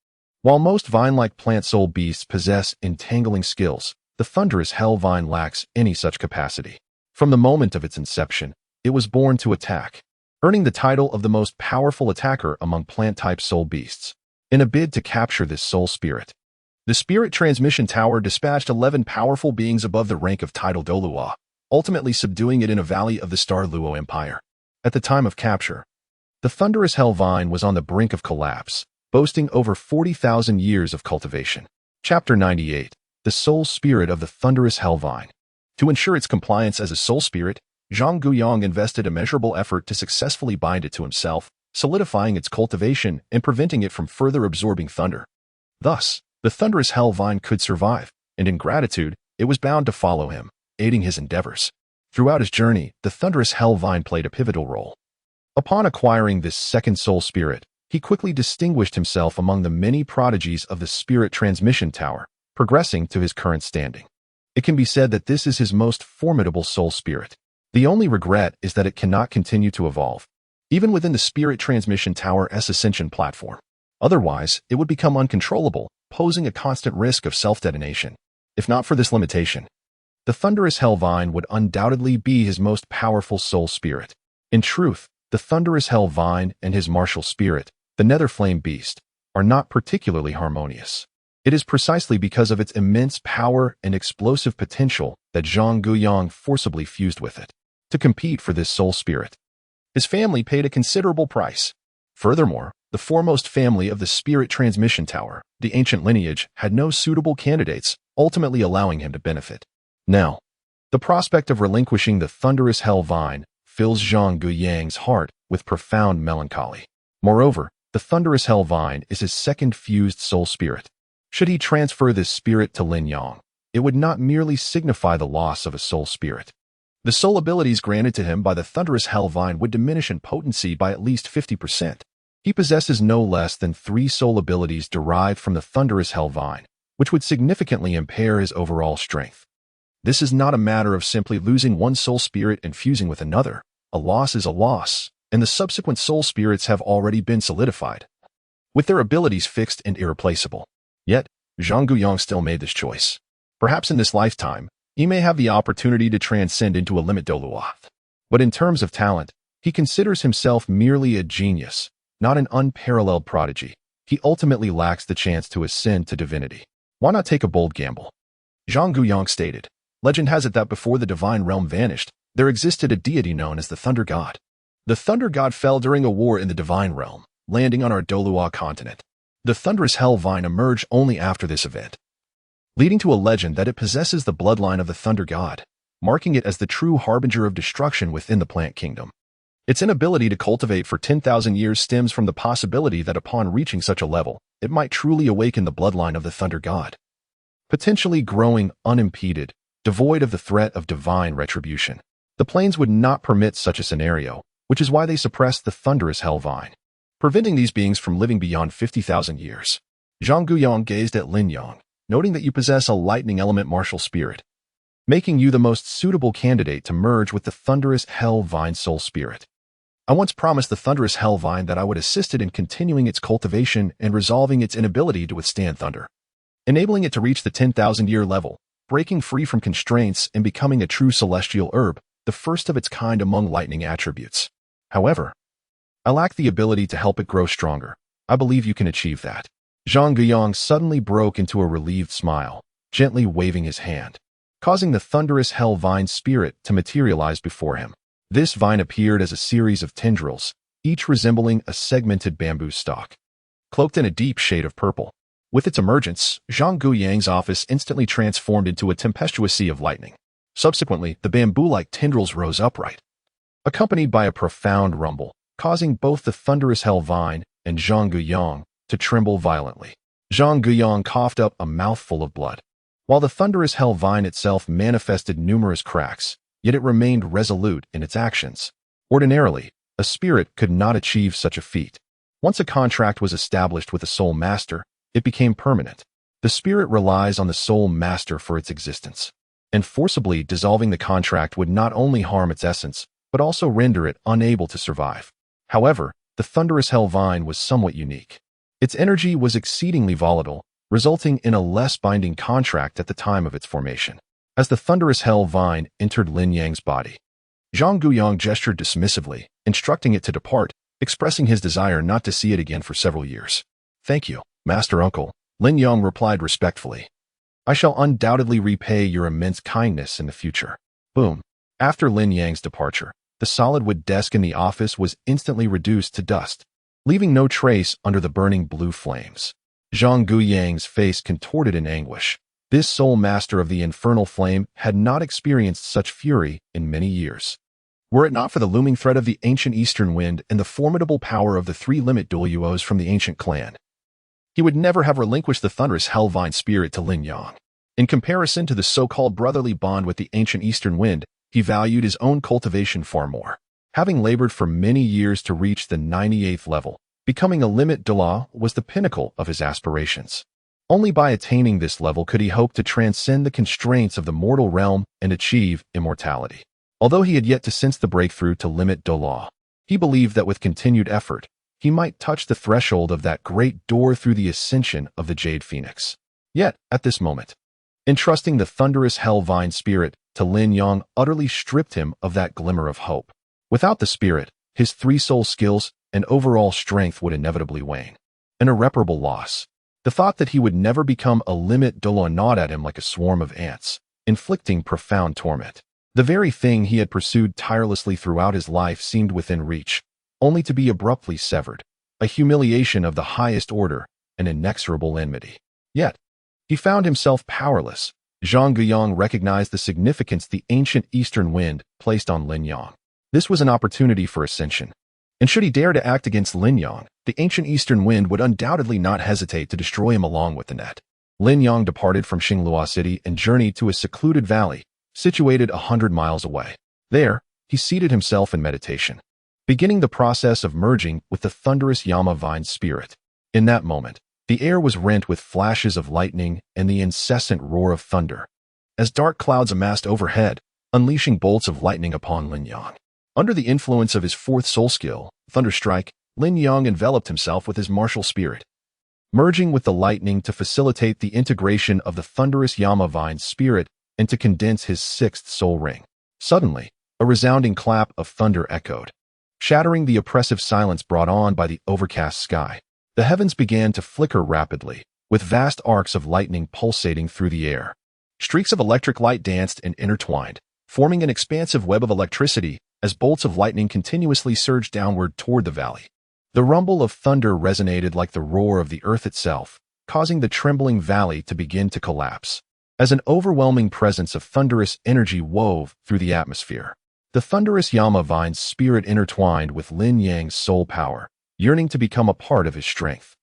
While most vine-like plant soul beasts possess entangling skills, the thunderous Hellvine lacks any such capacity. From the moment of its inception, it was born to attack, earning the title of the most powerful attacker among plant-type soul beasts. In a bid to capture this soul spirit, the Spirit Transmission Tower dispatched 11 powerful beings above the rank of title Douluo, ultimately subduing it in a valley of the Star Luo Empire. At the time of capture, the thunderous Hellvine was on the brink of collapse, boasting over 40,000 years of cultivation. Chapter 98. The Soul Spirit of the Thunderous Hellvine. To ensure its compliance as a soul spirit, Zhang Guiyang invested immeasurable effort to successfully bind it to himself, solidifying its cultivation and preventing it from further absorbing thunder. Thus, the thunderous Hellvine could survive, and in gratitude, it was bound to follow him, aiding his endeavors. Throughout his journey, the thunderous Hellvine played a pivotal role. Upon acquiring this second soul spirit, he quickly distinguished himself among the many prodigies of the Spirit Transmission Tower, progressing to his current standing. It can be said that this is his most formidable soul spirit. The only regret is that it cannot continue to evolve, even within the Spirit Transmission Tower's ascension platform. Otherwise, it would become uncontrollable, posing a constant risk of self-detonation. If not for this limitation, the thunderous Hellvine would undoubtedly be his most powerful soul spirit. In truth, the thunderous Hellvine and his martial spirit, the Nether Flame Beast, are not particularly harmonious. It is precisely because of its immense power and explosive potential that Zhang Guiyang forcibly fused with it. To compete for this soul spirit, his family paid a considerable price. Furthermore, the foremost family of the spirit transmission tower, the ancient lineage, had no suitable candidates, ultimately allowing him to benefit. Now, the prospect of relinquishing the thunderous hell vine fills Zhang Guyang's heart with profound melancholy. Moreover, the thunderous hell vine is his second fused soul spirit. Should he transfer this spirit to Lin Yang, it would not merely signify the loss of a soul spirit. The soul abilities granted to him by the thunderous hell vine would diminish in potency by at least 50%. He possesses no less than 3 soul abilities derived from the thunderous hell vine, which would significantly impair his overall strength. This is not a matter of simply losing one soul spirit and fusing with another. A loss is a loss, and the subsequent soul spirits have already been solidified, with their abilities fixed and irreplaceable. Yet, Zhang Guyang still made this choice. Perhaps in this lifetime, he may have the opportunity to transcend into a limit Douluo. But in terms of talent, he considers himself merely a genius, not an unparalleled prodigy. He ultimately lacks the chance to ascend to divinity. Why not take a bold gamble? Zhang Guyang stated, "Legend has it that before the divine realm vanished, there existed a deity known as the Thunder God. The Thunder God fell during a war in the divine realm, landing on our Douluo Continent. The thunderous hell vine emerged only after this event, leading to a legend that it possesses the bloodline of the Thunder God, marking it as the true harbinger of destruction within the plant kingdom. Its inability to cultivate for 10,000 years stems from the possibility that upon reaching such a level, it might truly awaken the bloodline of the Thunder God, potentially growing unimpeded, devoid of the threat of divine retribution. The plains would not permit such a scenario, which is why they suppressed the thunderous hell vine, preventing these beings from living beyond 50,000 years. Zhang Guyang gazed at Lin Yang, noting that you possess a lightning element martial spirit, making you the most suitable candidate to merge with the thunderous hell vine soul spirit. I once promised the thunderous hell vine that I would assist it in continuing its cultivation and resolving its inability to withstand thunder, enabling it to reach the 10,000-year level, breaking free from constraints and becoming a true celestial herb, the first of its kind among lightning attributes. However, I lack the ability to help it grow stronger. I believe you can achieve that." Zhang Guyang suddenly broke into a relieved smile, gently waving his hand, causing the thunderous hell vine spirit to materialize before him. This vine appeared as a series of tendrils, each resembling a segmented bamboo stalk, cloaked in a deep shade of purple. With its emergence, Zhang Guyang's office instantly transformed into a tempestuous sea of lightning. Subsequently, the bamboo-like tendrils rose upright, accompanied by a profound rumble, causing both the thunderous hell vine and Zhang Guyang to tremble violently. Zhang Guyang coughed up a mouthful of blood, while the thunderous hell vine itself manifested numerous cracks, yet it remained resolute in its actions. Ordinarily, a spirit could not achieve such a feat. Once a contract was established with a soul master, it became permanent. The spirit relies on the soul master for its existence, and forcibly dissolving the contract would not only harm its essence, but also render it unable to survive. However, the thunderous hell vine was somewhat unique. Its energy was exceedingly volatile, resulting in a less binding contract at the time of its formation. As the thunderous hell vine entered Lin Yang's body, Zhang Guyang gestured dismissively, instructing it to depart, expressing his desire not to see it again for several years. "Thank you, Master Uncle," Lin Yang replied respectfully. "I shall undoubtedly repay your immense kindness in the future." Boom. After Lin Yang's departure, the solid wood desk in the office was instantly reduced to dust, leaving no trace under the burning blue flames. Zhang Guyang's face contorted in anguish. This soul master of the infernal flame had not experienced such fury in many years. Were it not for the looming threat of the ancient eastern wind and the formidable power of the 3 limit Douluos from the ancient clan, he would never have relinquished the thunderous hellvine spirit to Lin Yang. In comparison to the so-called brotherly bond with the ancient eastern wind, he valued his own cultivation far more. Having labored for many years to reach the 98th level, becoming a limit Douluo was the pinnacle of his aspirations. Only by attaining this level could he hope to transcend the constraints of the mortal realm and achieve immortality. Although he had yet to sense the breakthrough to limit Douluo, he believed that with continued effort, he might touch the threshold of that great door through the ascension of the Jade Phoenix. Yet, at this moment, entrusting the thunderous hellvine spirit to Lin Yang utterly stripped him of that glimmer of hope. Without the spirit, his 3 soul skills and overall strength would inevitably wane. An irreparable loss. The thought that he would never become a limit Douluo gnawed at him like a swarm of ants, inflicting profound torment. The very thing he had pursued tirelessly throughout his life seemed within reach, only to be abruptly severed. a humiliation of the highest order, an inexorable enmity. Yet, he found himself powerless. Zhang Guiyang recognized the significance the ancient eastern wind placed on Lin Yang. This was an opportunity for ascension. And should he dare to act against Lin Yang, the ancient eastern wind would undoubtedly not hesitate to destroy him along with the net. Lin Yang departed from Xinglua City and journeyed to a secluded valley, situated 100 miles away. There, he seated himself in meditation, beginning the process of merging with the thunderous Yama vine spirit. In that moment, the air was rent with flashes of lightning and the incessant roar of thunder, as dark clouds amassed overhead, unleashing bolts of lightning upon Lin Yang. Under the influence of his fourth soul skill, Thunder Strike, Lin Yang enveloped himself with his martial spirit, merging with the lightning to facilitate the integration of the thunderous Yama vine spirit and to condense his sixth soul ring. Suddenly, a resounding clap of thunder echoed, shattering the oppressive silence brought on by the overcast sky. The heavens began to flicker rapidly, with vast arcs of lightning pulsating through the air. Streaks of electric light danced and intertwined, forming an expansive web of electricity as bolts of lightning continuously surged downward toward the valley. The rumble of thunder resonated like the roar of the earth itself, causing the trembling valley to begin to collapse, as an overwhelming presence of thunderous energy wove through the atmosphere. The thunderous Yama vine's spirit intertwined with Lin Yang's soul power, yearning to become a part of his strength.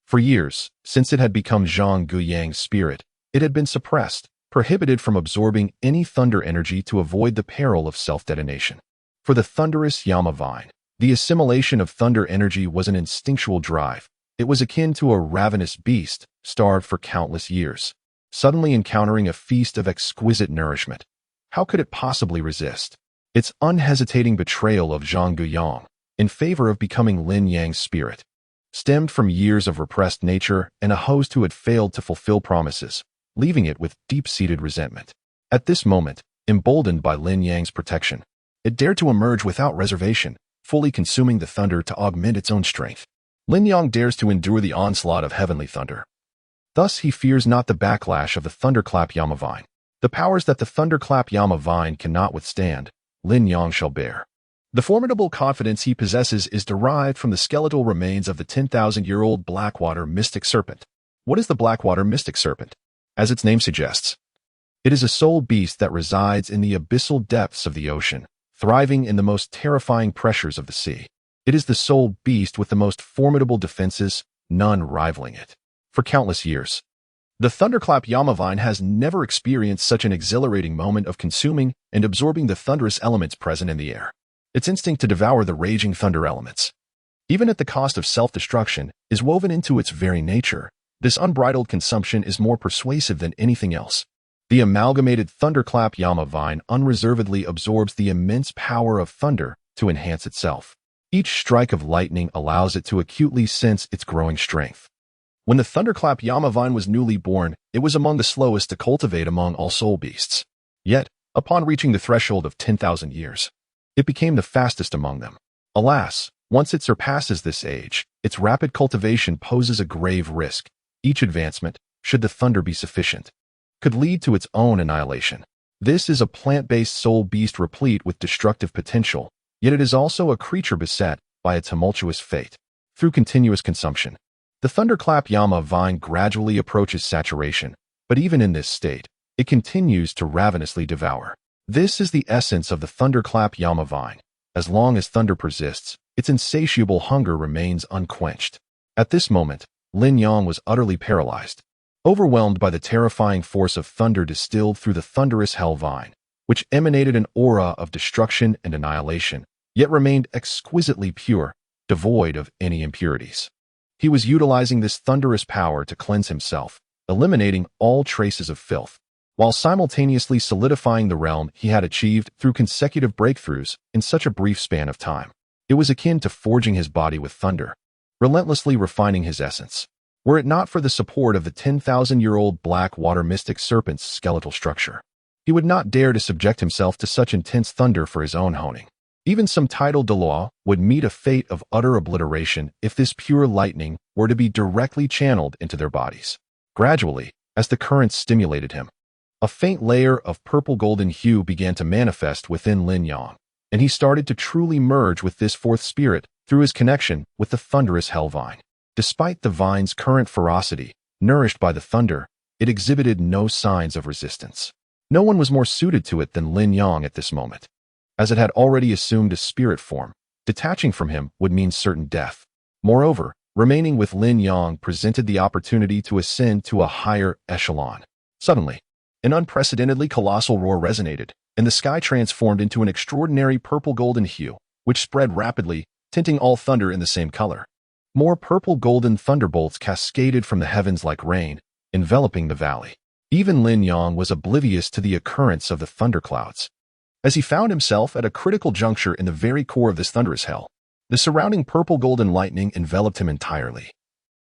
For years, since it had become Zhang Guiyang's spirit, it had been suppressed, prohibited from absorbing any thunder energy to avoid the peril of self-detonation. For the thunderous Yama vine, the assimilation of thunder energy was an instinctual drive. It was akin to a ravenous beast, starved for countless years, suddenly encountering a feast of exquisite nourishment. How could it possibly resist? Its unhesitating betrayal of Zhang Guiyang, in favor of becoming Lin Yang's spirit, stemmed from years of repressed nature and a host who had failed to fulfill promises, leaving it with deep-seated resentment. At this moment, emboldened by Lin Yang's protection, it dared to emerge without reservation, fully consuming the thunder to augment its own strength. Lin Yang dares to endure the onslaught of heavenly thunder. Thus he fears not the backlash of the thunderclap Yama vine. The powers that the thunderclap Yama vine cannot withstand, Lin Yang shall bear. The formidable confidence he possesses is derived from the skeletal remains of the 10,000-year-old Blackwater mystic serpent. What is the Blackwater mystic serpent? As its name suggests, it is a soul beast that resides in the abyssal depths of the ocean, thriving in the most terrifying pressures of the sea. It is the soul beast with the most formidable defenses, none rivaling it. For countless years, the thunderclap Yama vine has never experienced such an exhilarating moment of consuming and absorbing the thunderous elements present in the air. Its instinct to devour the raging thunder elements, even at the cost of self-destruction, is woven into its very nature. This unbridled consumption is more persuasive than anything else. The amalgamated thunderclap Yama vine unreservedly absorbs the immense power of thunder to enhance itself. Each strike of lightning allows it to acutely sense its growing strength. When the thunderclap Yama vine was newly born, it was among the slowest to cultivate among all soul beasts. Yet, upon reaching the threshold of 10,000 years, it became the fastest among them. Alas, once it surpasses this age, its rapid cultivation poses a grave risk. Each advancement, should the thunder be sufficient, could lead to its own annihilation. This is a plant-based soul beast replete with destructive potential, yet it is also a creature beset by a tumultuous fate. Through continuous consumption, the thunderclap Yama vine gradually approaches saturation, but even in this state, it continues to ravenously devour. This is the essence of the thunderclap Yama vine. As long as thunder persists, its insatiable hunger remains unquenched. At this moment, Lin Yang was utterly paralyzed, overwhelmed by the terrifying force of thunder distilled through the thunderous hell vine, which emanated an aura of destruction and annihilation, yet remained exquisitely pure, devoid of any impurities. He was utilizing this thunderous power to cleanse himself, eliminating all traces of filth, while simultaneously solidifying the realm he had achieved through consecutive breakthroughs in such a brief span of time. It was akin to forging his body with thunder, relentlessly refining his essence. Were it not for the support of the 10,000-year-old black water mystic serpent's skeletal structure, he would not dare to subject himself to such intense thunder for his own honing. Even some titled Douluo would meet a fate of utter obliteration if this pure lightning were to be directly channeled into their bodies. Gradually, as the currents stimulated him, a faint layer of purple-golden hue began to manifest within Lin Yang, and he started to truly merge with this fourth spirit, through his connection with the thunderous hell vine. Despite the vine's current ferocity, nourished by the thunder, it exhibited no signs of resistance. No one was more suited to it than Lin Yang at this moment. As it had already assumed a spirit form, detaching from him would mean certain death. Moreover, remaining with Lin Yang presented the opportunity to ascend to a higher echelon. Suddenly, an unprecedentedly colossal roar resonated, and the sky transformed into an extraordinary purple-golden hue, which spread rapidly, tinting all thunder in the same color. More purple-golden thunderbolts cascaded from the heavens like rain, enveloping the valley. Even Lin Yang was oblivious to the occurrence of the thunderclouds. As he found himself at a critical juncture in the very core of this thunderous hell, the surrounding purple-golden lightning enveloped him entirely,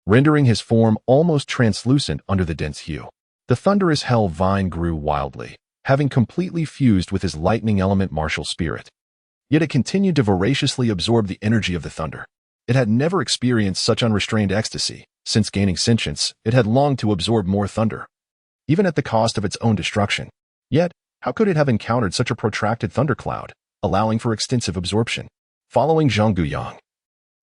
rendering his form almost translucent under the dense hue. The thunderous hell vine grew wildly, having completely fused with his lightning element martial spirit. Yet it continued to voraciously absorb the energy of the thunder. It had never experienced such unrestrained ecstasy. Since gaining sentience, it had longed to absorb more thunder, even at the cost of its own destruction. Yet, how could it have encountered such a protracted thundercloud, allowing for extensive absorption? Following Zhonggu Yang,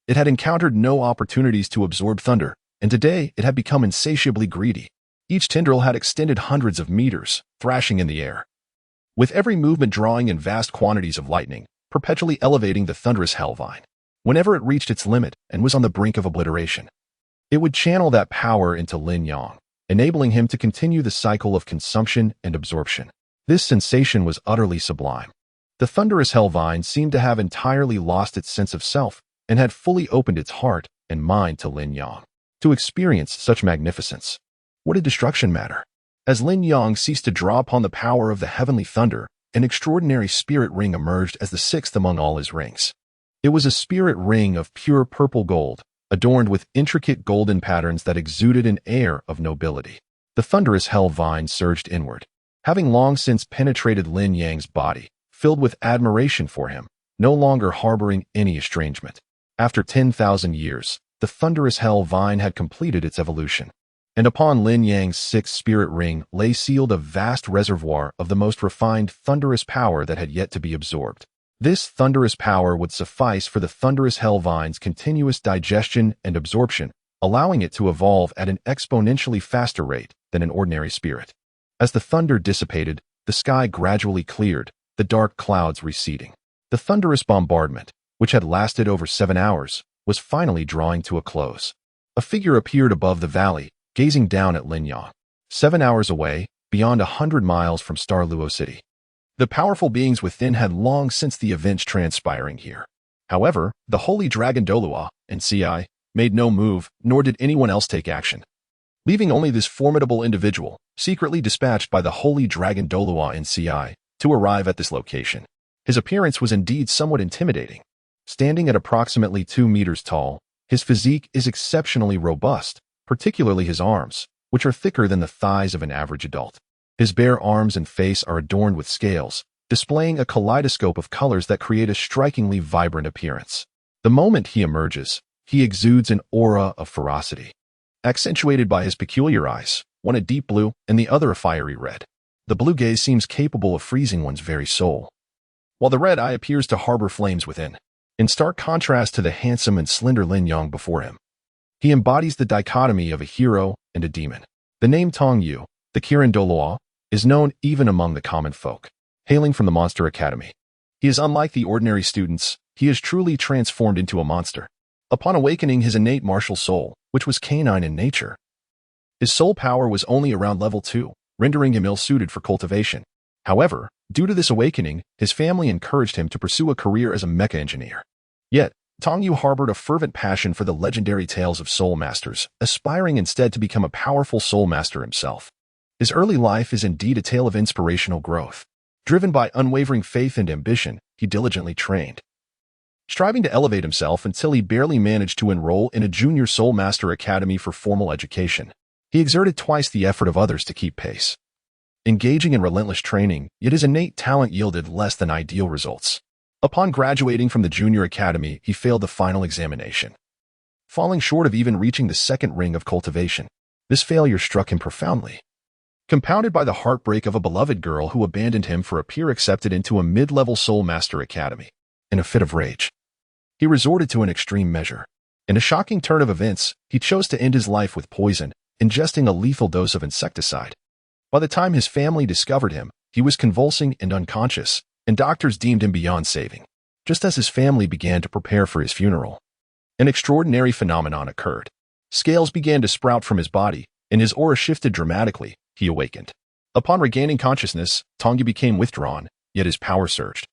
it had encountered no opportunities to absorb thunder, and today it had become insatiably greedy. Each tendril had extended hundreds of meters, thrashing in the air, with every movement drawing in vast quantities of lightning, perpetually elevating the thunderous hell vine. Whenever it reached its limit and was on the brink of obliteration, it would channel that power into Lin Yang, enabling him to continue the cycle of consumption and absorption. This sensation was utterly sublime. The thunderous hell vine seemed to have entirely lost its sense of self and had fully opened its heart and mind to Lin Yang. To experience such magnificence, what did destruction matter? As Lin Yang ceased to draw upon the power of the heavenly thunder, an extraordinary spirit ring emerged as the sixth among all his rings. It was a spirit ring of pure purple gold, adorned with intricate golden patterns that exuded an air of nobility. The thunderous hell vine surged inward, having long since penetrated Lin Yang's body, filled with admiration for him, no longer harboring any estrangement. After 10,000 years, the thunderous hell vine had completed its evolution, and upon Lin Yang's sixth spirit ring lay sealed a vast reservoir of the most refined thunderous power that had yet to be absorbed. This thunderous power would suffice for the thunderous hell vine's continuous digestion and absorption, allowing it to evolve at an exponentially faster rate than an ordinary spirit. As the thunder dissipated, the sky gradually cleared, the dark clouds receding. The thunderous bombardment, which had lasted over 7 hours, was finally drawing to a close. A figure appeared above the valley, gazing down at Lin Yang. 7 hours away, beyond 100 miles from Douluo City. The powerful beings within had long since the events transpiring here. However, the holy dragon Douluo and Ci made no move, nor did anyone else take action, leaving only this formidable individual, secretly dispatched by the holy dragon Douluo and Ci, to arrive at this location. His appearance was indeed somewhat intimidating. Standing at approximately 2 meters tall, his physique is exceptionally robust, particularly his arms, which are thicker than the thighs of an average adult. His bare arms and face are adorned with scales, displaying a kaleidoscope of colors that create a strikingly vibrant appearance. The moment he emerges, he exudes an aura of ferocity, accentuated by his peculiar eyes, one a deep blue and the other a fiery red. The blue gaze seems capable of freezing one's very soul, while the red eye appears to harbor flames within. In stark contrast to the handsome and slender Lin Yang before him, he embodies the dichotomy of a hero and a demon. The name Tong Yu, the Kirin Douluo, is known even among the common folk. Hailing from the Monster Academy, he is unlike the ordinary students. He is truly transformed into a monster. Upon awakening his innate martial soul, which was canine in nature, his soul power was only around level 2, rendering him ill-suited for cultivation. However, due to this awakening, his family encouraged him to pursue a career as a mecha engineer. Yet, Tong Yu harbored a fervent passion for the legendary tales of soul masters, aspiring instead to become a powerful soul master himself. His early life is indeed a tale of inspirational growth. Driven by unwavering faith and ambition, he diligently trained, striving to elevate himself until he barely managed to enroll in a junior soul master academy for formal education. He exerted twice the effort of others to keep pace, engaging in relentless training, yet his innate talent yielded less than ideal results. Upon graduating from the junior academy, he failed the final examination, falling short of even reaching the second ring of cultivation. This failure struck him profoundly, compounded by the heartbreak of a beloved girl who abandoned him for a peer accepted into a mid-level soul master academy. In a fit of rage, he resorted to an extreme measure. In a shocking turn of events, he chose to end his life with poison, ingesting a lethal dose of insecticide. By the time his family discovered him, he was convulsing and unconscious, and doctors deemed him beyond saving. Just as his family began to prepare for his funeral, an extraordinary phenomenon occurred. Scales began to sprout from his body, and his aura shifted dramatically. He awakened. Upon regaining consciousness, Tongyu became withdrawn, yet his power surged,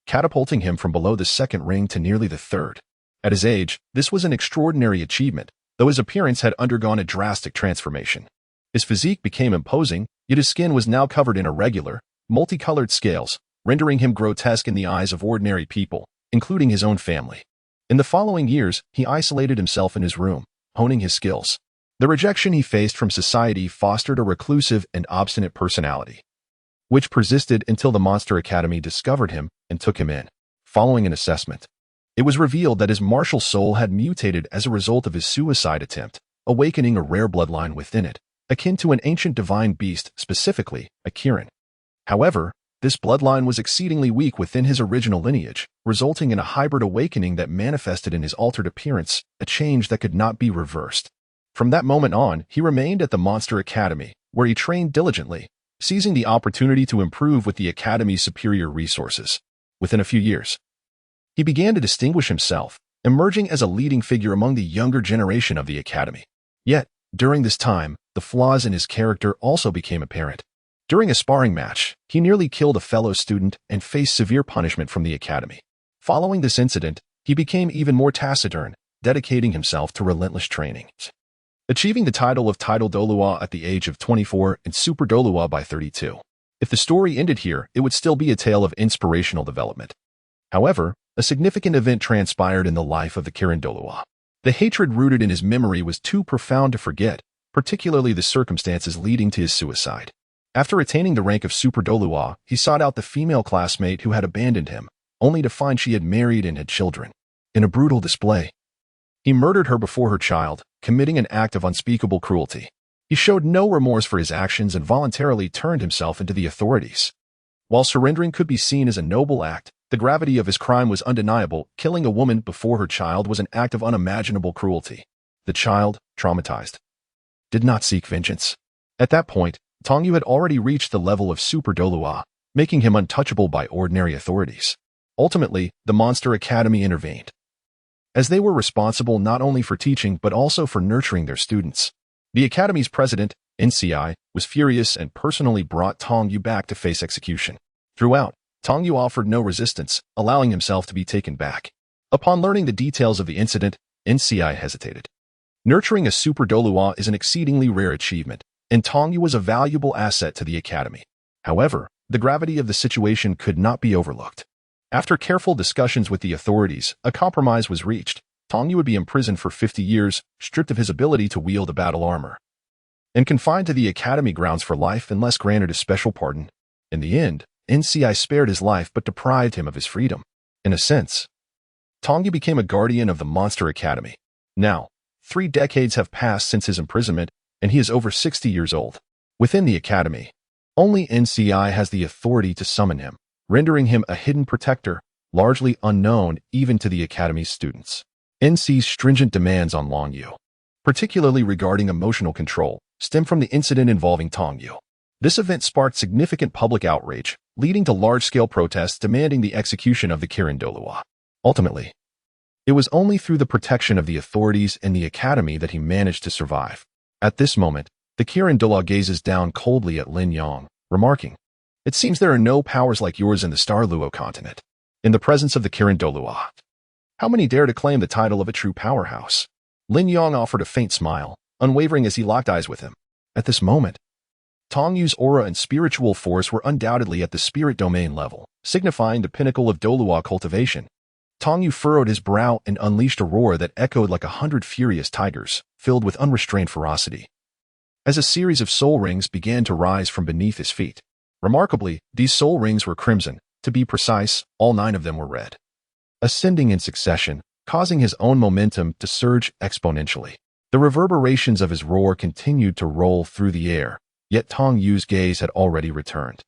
catapulting him from below the second ring to nearly the third. At his age, this was an extraordinary achievement, though his appearance had undergone a drastic transformation. His physique became imposing, yet his skin was now covered in irregular, multicolored scales, rendering him grotesque in the eyes of ordinary people, including his own family. In the following years, he isolated himself in his room, honing his skills. The rejection he faced from society fostered a reclusive and obstinate personality, which persisted until the Monster Academy discovered him and took him in. Following an assessment, it was revealed that his martial soul had mutated as a result of his suicide attempt, awakening a rare bloodline within it, akin to an ancient divine beast, specifically a Kirin. However, this bloodline was exceedingly weak within his original lineage, resulting in a hybrid awakening that manifested in his altered appearance, a change that could not be reversed. From that moment on, he remained at the Monster Academy, where he trained diligently, seizing the opportunity to improve with the Academy's superior resources. Within a few years, he began to distinguish himself, emerging as a leading figure among the younger generation of the Academy. Yet, during this time, the flaws in his character also became apparent. During a sparring match, he nearly killed a fellow student and faced severe punishment from the Academy. Following this incident, he became even more taciturn, dedicating himself to relentless training, achieving the title of Title Douluo at the age of 24 and Super Douluo by 32. If the story ended here, it would still be a tale of inspirational development. However, a significant event transpired in the life of the Kirin Douluo. The hatred rooted in his memory was too profound to forget, particularly the circumstances leading to his suicide. After attaining the rank of Super Douluo, he sought out the female classmate who had abandoned him, only to find she had married and had children. In a brutal display, he murdered her before her child, committing an act of unspeakable cruelty. He showed no remorse for his actions and voluntarily turned himself into the authorities. While surrendering could be seen as a noble act, the gravity of his crime was undeniable. Killing a woman before her child was an act of unimaginable cruelty. The child, traumatized, did not seek vengeance. At that point, Tongyu had already reached the level of Super Douluo, making him untouchable by ordinary authorities. Ultimately, the Monster Academy intervened, as they were responsible not only for teaching but also for nurturing their students. The Academy's president, NCI, was furious and personally brought Tongyu back to face execution. Throughout, Tongyu offered no resistance, allowing himself to be taken back. Upon learning the details of the incident, NCI hesitated. Nurturing a Super Douluo is an exceedingly rare achievement, and Tongyu was a valuable asset to the Academy. However, the gravity of the situation could not be overlooked. After careful discussions with the authorities, a compromise was reached. Tongyu would be imprisoned for 50 years, stripped of his ability to wield a battle armor, and confined to the Academy grounds for life unless granted a special pardon. In the end, NCI spared his life but deprived him of his freedom. In a sense, Tongyu became a guardian of the Monster Academy. Now, 3 decades have passed since his imprisonment, and he is over 60 years old. Within the Academy, only NCI has the authority to summon him, rendering him a hidden protector, largely unknown even to the Academy's students. NC's stringent demands on Long Yu, particularly regarding emotional control, stem from the incident involving Tongyu. This event sparked significant public outrage, leading to large-scale protests demanding the execution of the Kirin Douluo. Ultimately, it was only through the protection of the authorities and the Academy that he managed to survive. At this moment, the Kirin Douluo gazes down coldly at Lin Yang, remarking, "It seems there are no powers like yours in the Douluo Continent." In the presence of the Kirin Douluo, how many dare to claim the title of a true powerhouse? Lin Yang offered a faint smile, unwavering as he locked eyes with him. At this moment, Tongyu's aura and spiritual force were undoubtedly at the spirit domain level, signifying the pinnacle of Douluo cultivation. Tongyu furrowed his brow and unleashed a roar that echoed like 100 furious tigers, filled with unrestrained ferocity, as a series of soul rings began to rise from beneath his feet. Remarkably, these soul rings were crimson. To be precise, all 9 of them were red, ascending in succession, causing his own momentum to surge exponentially. The reverberations of his roar continued to roll through the air, yet Tongyu's gaze had already returned.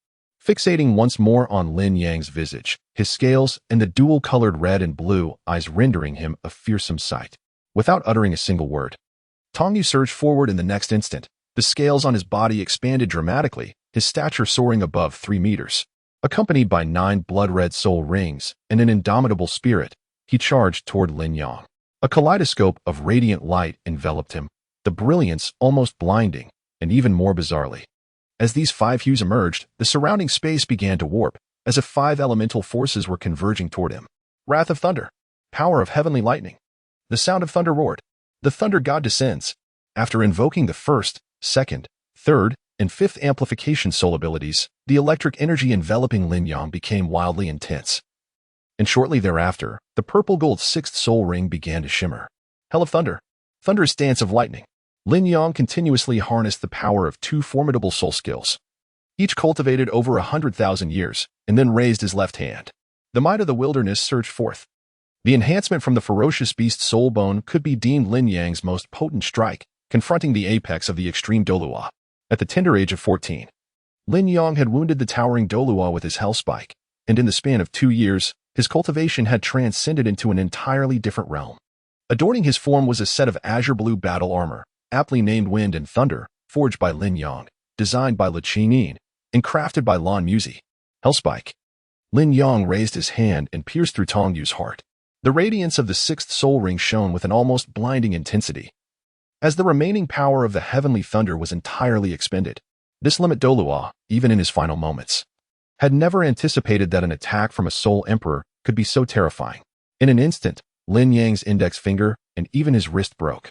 fixating once more on Lin Yang's visage, his scales and the dual-colored red and blue eyes rendering him a fearsome sight. Without uttering a single word, Tang Yu surged forward in the next instant. The scales on his body expanded dramatically, his stature soaring above 3 meters. Accompanied by 9 blood-red soul rings and an indomitable spirit, he charged toward Lin Yang. A kaleidoscope of radiant light enveloped him, the brilliance almost blinding, and even more bizarrely. As these 5 hues emerged, the surrounding space began to warp, as if 5 elemental forces were converging toward him. Wrath of thunder, power of heavenly lightning. The sound of thunder roared. The thunder god descends. After invoking the first, second, third, and fifth amplification soul abilities, the electric energy enveloping Lin Yang became wildly intense. And shortly thereafter, the purple-gold 6th soul ring began to shimmer. Hell of thunder. Thunderous dance of lightning. Lin Yang continuously harnessed the power of 2 formidable soul skills, each cultivated over 100,000 years, and then raised his left hand. The might of the wilderness surged forth. The enhancement from the ferocious beast soul bone could be deemed Lin Yang's most potent strike, confronting the apex of the extreme Douluo. At the tender age of 14, Lin Yang had wounded the towering Douluo with his hell spike, and in the span of 2 years, his cultivation had transcended into an entirely different realm. Adorning his form was a set of azure blue battle armor, aptly named Wind and Thunder, forged by Lin Yang, designed by Le Qingyin, and crafted by Lan Muzi. Hellspike. Lin Yang raised his hand and pierced through Tang Yu's heart. The radiance of the 6th soul ring shone with an almost blinding intensity. As the remaining power of the heavenly thunder was entirely expended, this limit Douluo, even in his final moments, had never anticipated that an attack from a soul emperor could be so terrifying. In an instant, Lin Yang's index finger and even his wrist broke.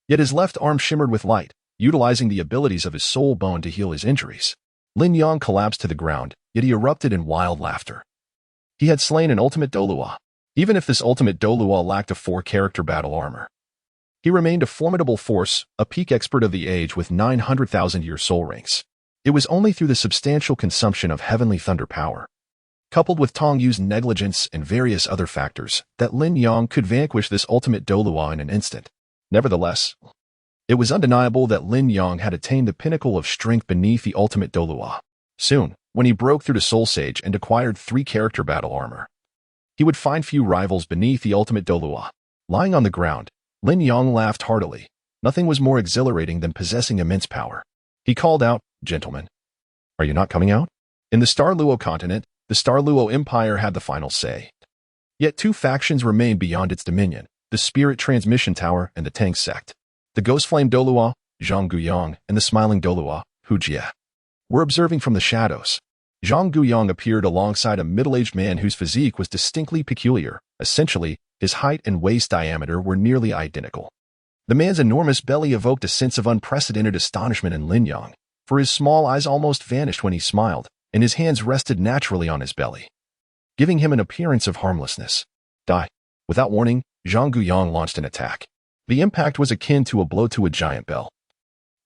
Yet his left arm shimmered with light, utilizing the abilities of his soul bone to heal his injuries. Lin Yang collapsed to the ground, yet he erupted in wild laughter. He had slain an ultimate Douluo. Even if this ultimate Douluo lacked a 4-character battle armor, he remained a formidable force, a peak expert of the age with 900,000-year soul rings. It was only through the substantial consumption of heavenly thunder power, coupled with Tang Yu's negligence and various other factors, that Lin Yang could vanquish this ultimate Douluo in an instant. Nevertheless, it was undeniable that Lin Yang had attained the pinnacle of strength beneath the ultimate Douluo. Soon, when he broke through to Soul Sage and acquired 3-character battle armor, he would find few rivals beneath the ultimate Douluo. Lying on the ground, Lin Yang laughed heartily. Nothing was more exhilarating than possessing immense power. He called out, "Gentlemen, are you not coming out?" In the Douluo Continent, the Douluo Empire had the final say. Yet 2 factions remained beyond its dominion, the Spirit Transmission Tower and the Tang sect. The Ghost Flame Douluo, Zhang Guyang, and the Smiling Douluo, Hu Jie, were observing from the shadows. Zhang Guyang appeared alongside a middle-aged man whose physique was distinctly peculiar. Essentially, his height and waist diameter were nearly identical. The man's enormous belly evoked a sense of unprecedented astonishment in Lin Yang, for his small eyes almost vanished when he smiled, and his hands rested naturally on his belly, giving him an appearance of harmlessness. Die. Without warning, Zhang Guyang launched an attack. The impact was akin to a blow to a giant bell,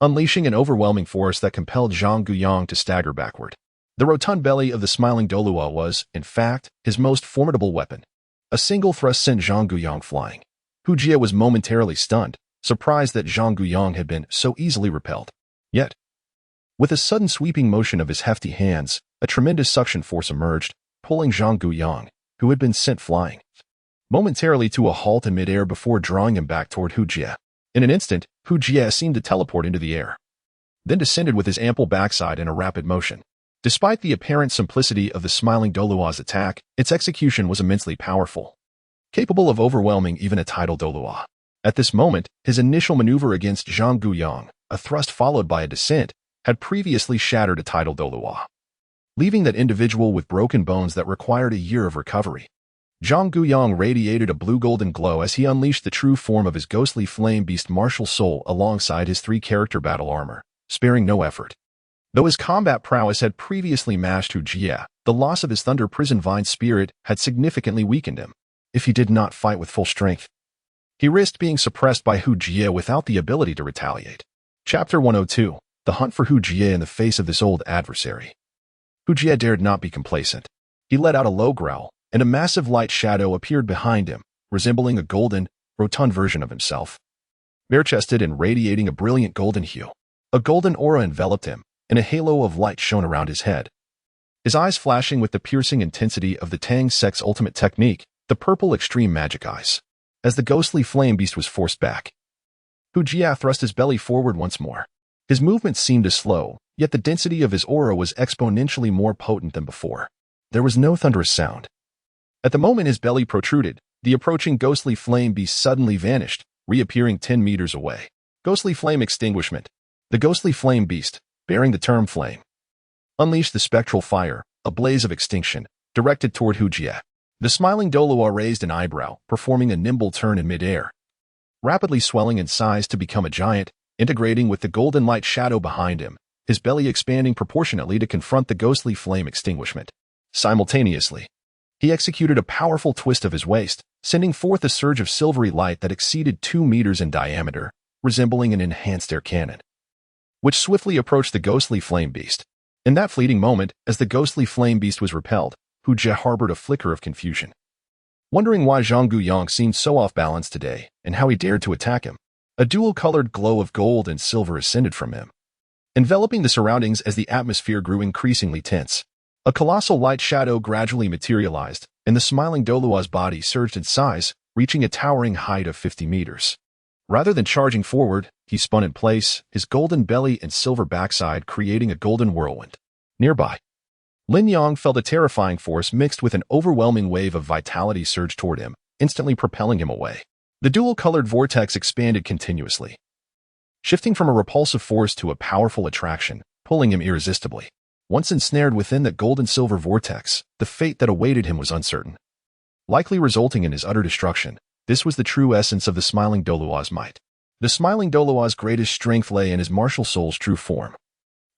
unleashing an overwhelming force that compelled Zhang Guyang to stagger backward. The rotund belly of the smiling Douluo was, in fact, his most formidable weapon. A single thrust sent Zhang Guyang flying. Hu Jie was momentarily stunned, surprised that Zhang Guyang had been so easily repelled. Yet, with a sudden sweeping motion of his hefty hands, a tremendous suction force emerged, pulling Zhang Guyang, who had been sent flying, momentarily to a halt in midair before drawing him back toward Hu Jie. In an instant, Hu Jie seemed to teleport into the air, then descended with his ample backside in a rapid motion. Despite the apparent simplicity of the smiling Douluo's attack, its execution was immensely powerful, capable of overwhelming even a tidal Douluo. At this moment, his initial maneuver against Zhang Guyang, a thrust followed by a descent, had previously shattered a tidal Douluo, leaving that individual with broken bones that required a year of recovery. Zhang Guyang radiated a blue-golden glow as he unleashed the true form of his ghostly flame beast martial soul alongside his 3-character battle armor, sparing no effort. Though his combat prowess had previously matched Hu Jie, the loss of his Thunder Prison Vine spirit had significantly weakened him. If he did not fight with full strength, he risked being suppressed by Hu Jie without the ability to retaliate. Chapter 102. The Hunt for Hu Jie in the face of this old adversary. Hu Jie dared not be complacent. He let out a low growl, and a massive light shadow appeared behind him, resembling a golden, rotund version of himself, bare-chested and radiating a brilliant golden hue. A golden aura enveloped him, and a halo of light shone around his head. his eyes flashing with the piercing intensity of the Tang sect's ultimate technique, the purple extreme magic eyes. As the ghostly flame beast was forced back, Hu Jie thrust his belly forward once more. His movements seemed to slow, yet the density of his aura was exponentially more potent than before. There was no thunderous sound. At the moment his belly protruded, the approaching ghostly flame beast suddenly vanished, reappearing 10 meters away. Ghostly flame extinguishment. The ghostly flame beast, bearing the term flame, unleashed the spectral fire, a blaze of extinction, directed toward Hu Jie. The smiling Douluo raised an eyebrow, performing a nimble turn in midair, rapidly swelling in size to become a giant, integrating with the golden light shadow behind him, his belly expanding proportionately to confront the ghostly flame extinguishment. Simultaneously, he executed a powerful twist of his waist, sending forth a surge of silvery light that exceeded 2 meters in diameter, resembling an enhanced air cannon, which swiftly approached the ghostly flame beast. In that fleeting moment, as the ghostly flame beast was repelled, Hu Jie harbored a flicker of confusion, wondering why Zhang Guyang seemed so off-balance today and how he dared to attack him. A dual-colored glow of gold and silver ascended from him, enveloping the surroundings as the atmosphere grew increasingly tense. A colossal light shadow gradually materialized, and the smiling Douluo's body surged in size, reaching a towering height of 50 meters. Rather than charging forward, he spun in place, his golden belly and silver backside creating a golden whirlwind. Nearby, Lin Yang felt a terrifying force mixed with an overwhelming wave of vitality surge toward him, instantly propelling him away. The dual-colored vortex expanded continuously, shifting from a repulsive force to a powerful attraction, pulling him irresistibly. Once ensnared within that gold-and-silver vortex, the fate that awaited him was uncertain, likely resulting in his utter destruction. This was the true essence of the smiling Douluo's might. The smiling Douluo's greatest strength lay in his martial soul's true form.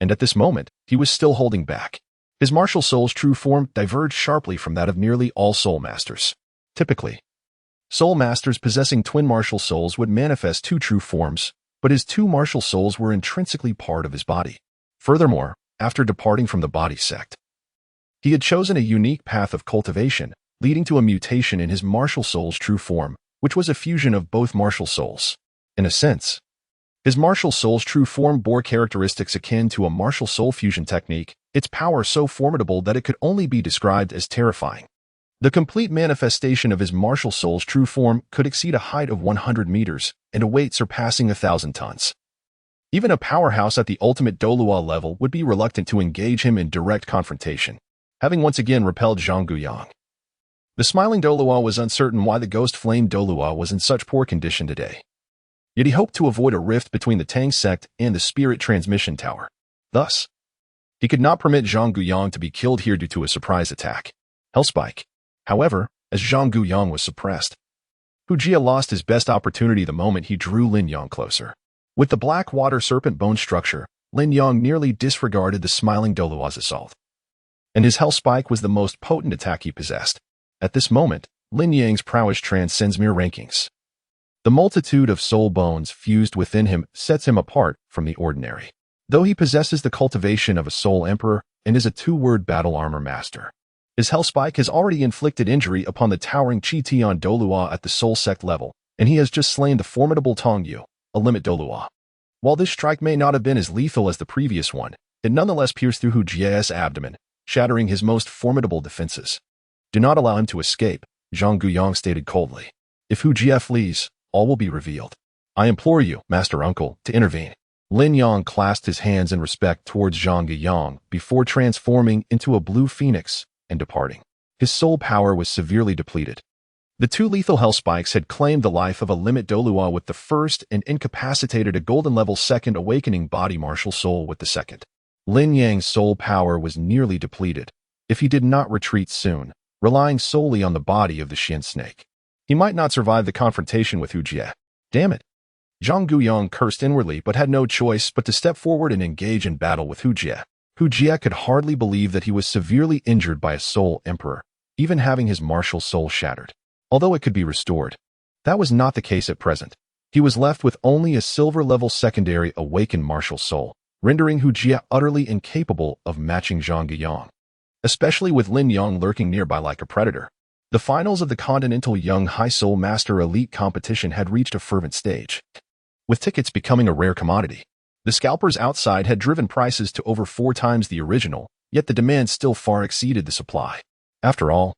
And at this moment, he was still holding back. His martial soul's true form diverged sharply from that of nearly all soul masters. Typically, soul masters possessing twin martial souls would manifest two true forms, but his two martial souls were intrinsically part of his body. Furthermore, after departing from the body sect, he had chosen a unique path of cultivation, leading to a mutation in his martial soul's true form, which was a fusion of both martial souls. In a sense, his martial soul's true form bore characteristics akin to a martial soul fusion technique, its power so formidable that it could only be described as terrifying. The complete manifestation of his martial soul's true form could exceed a height of 100 meters and a weight surpassing 1,000 tons. Even a powerhouse at the ultimate Douluo level would be reluctant to engage him in direct confrontation, having once again repelled Zhang Guyang. The smiling Douluo was uncertain why the ghost flame Douluo was in such poor condition today. Yet he hoped to avoid a rift between the Tang sect and the spirit transmission tower. Thus, he could not permit Zhang Guyang to be killed here due to a surprise attack. Hellspike. However, as Zhang Guyang was suppressed, Hu Jie lost his best opportunity the moment he drew Lin Yang closer. With the black water serpent bone structure, Lin Yang nearly disregarded the smiling Douluo's assault, and his Hellspike was the most potent attack he possessed. At this moment, Lin Yang's prowess transcends mere rankings. The multitude of soul bones fused within him sets him apart from the ordinary. Though he possesses the cultivation of a soul emperor and is a two-word battle armor master, his Hellspike has already inflicted injury upon the towering Chi Tian Douluo at the soul sect level, and he has just slain the formidable Tong Yu, a limit Douluo. While this strike may not have been as lethal as the previous one, it nonetheless pierced through Hu Jie's abdomen, shattering his most formidable defenses. Do not allow him to escape, Zhang Guyang stated coldly. If Hu Jie flees, all will be revealed. I implore you, Master Uncle, to intervene. Lin Yang clasped his hands in respect towards Zhang Guyang before transforming into a blue phoenix and departing. His soul power was severely depleted. The two lethal Hellspikes had claimed the life of a limit Douluo with the first and incapacitated a golden level second awakening body martial soul with the second. Lin Yang's soul power was nearly depleted. If he did not retreat soon, relying solely on the body of the Xian snake, he might not survive the confrontation with Hu Jie. Damn it! Zhang Guyang cursed inwardly but had no choice but to step forward and engage in battle with Hu Jie. Hu Jie could hardly believe that he was severely injured by a soul emperor, even having his martial soul shattered. Although it could be restored, that was not the case at present. He was left with only a silver-level secondary awakened martial soul, rendering Hu Jie utterly incapable of matching Zhang Guyang, especially with Lin Yang lurking nearby like a predator. The finals of the Continental Young High Soul Master Elite competition had reached a fervent stage, with tickets becoming a rare commodity. The scalpers outside had driven prices to over 4 times the original, yet the demand still far exceeded the supply. After all,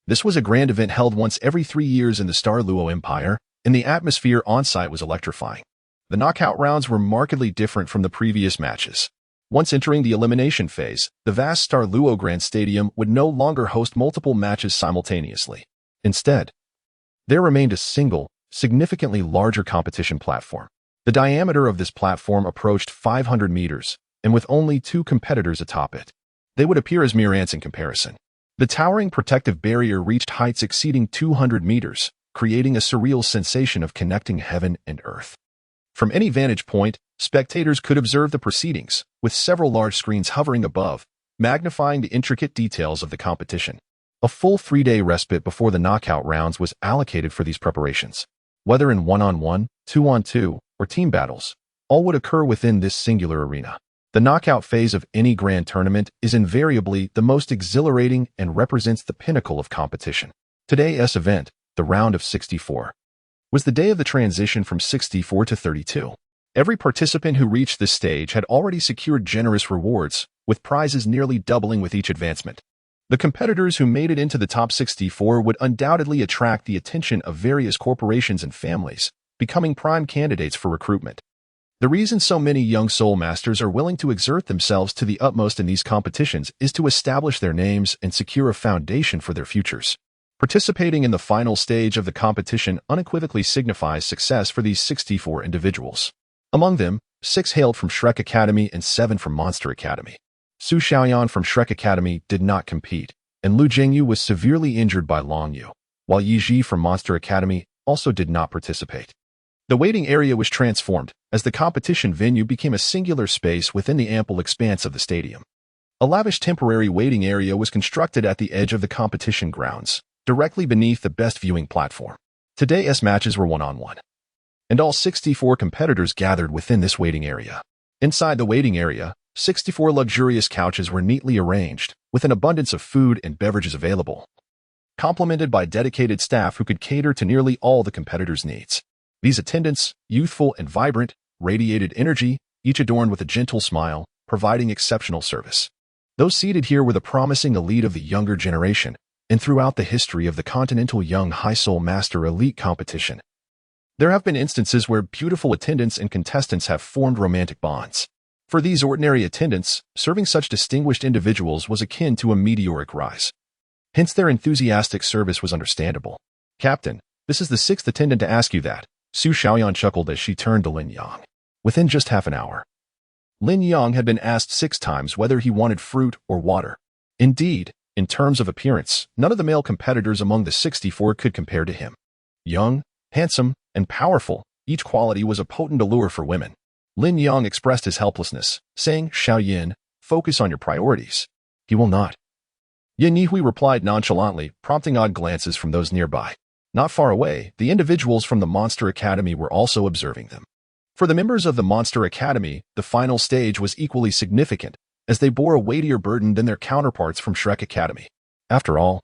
this was a grand event held once every 3 years in the Star Luo Empire, and the atmosphere on-site was electrifying. The knockout rounds were markedly different from the previous matches. Once entering the elimination phase, the vast Star Luo Grand Stadium would no longer host multiple matches simultaneously. Instead, there remained a single, significantly larger competition platform. The diameter of this platform approached 500 meters, and with only 2 competitors atop it, they would appear as mere ants in comparison. The towering protective barrier reached heights exceeding 200 meters, creating a surreal sensation of connecting heaven and earth. From any vantage point, spectators could observe the proceedings, with several large screens hovering above, magnifying the intricate details of the competition. A full 3-day respite before the knockout rounds was allocated for these preparations. Whether in 1-on-1, 2-on-2, or team battles, all would occur within this singular arena. The knockout phase of any grand tournament is invariably the most exhilarating and represents the pinnacle of competition. Today's event, the round of 64, was the day of the transition from 64 to 32. Every participant who reached this stage had already secured generous rewards, with prizes nearly doubling with each advancement. The competitors who made it into the top 64 would undoubtedly attract the attention of various corporations and families, becoming prime candidates for recruitment. The reason so many young soul masters are willing to exert themselves to the utmost in these competitions is to establish their names and secure a foundation for their futures. Participating in the final stage of the competition unequivocally signifies success for these 64 individuals. Among them, 6 hailed from Shrek Academy and 7 from Monster Academy. Su Xiaoyan from Shrek Academy did not compete, and Lu Jingyu was severely injured by Long Yu, while Yi Ji from Monster Academy also did not participate. The waiting area was transformed, as the competition venue became a singular space within the ample expanse of the stadium. A lavish temporary waiting area was constructed at the edge of the competition grounds, directly beneath the best viewing platform. Today's matches were 1-on-1, and all 64 competitors gathered within this waiting area. Inside the waiting area, 64 luxurious couches were neatly arranged, with an abundance of food and beverages available, complemented by dedicated staff who could cater to nearly all the competitors' needs. These attendants, youthful and vibrant, radiated energy, each adorned with a gentle smile, providing exceptional service. Those seated here were the promising elite of the younger generation, and throughout the history of the Continental Young High Soul Master Elite competition, there have been instances where beautiful attendants and contestants have formed romantic bonds. For these ordinary attendants, serving such distinguished individuals was akin to a meteoric rise. Hence their enthusiastic service was understandable. "Captain, this is the 6th attendant to ask you that," Su Xiaoyan chuckled as she turned to Lin Yang. Within just half an hour, Lin Yang had been asked 6 times whether he wanted fruit or water. Indeed, in terms of appearance, none of the male competitors among the 64 could compare to him. Young, handsome, and powerful, each quality was a potent allure for women. Lin Yang expressed his helplessness, saying, "Xiaoyan, focus on your priorities." "He will not." Yin Yihui replied nonchalantly, prompting odd glances from those nearby. Not far away, the individuals from the Monster Academy were also observing them. For the members of the Monster Academy, the final stage was equally significant, as they bore a weightier burden than their counterparts from Shrek Academy. After all,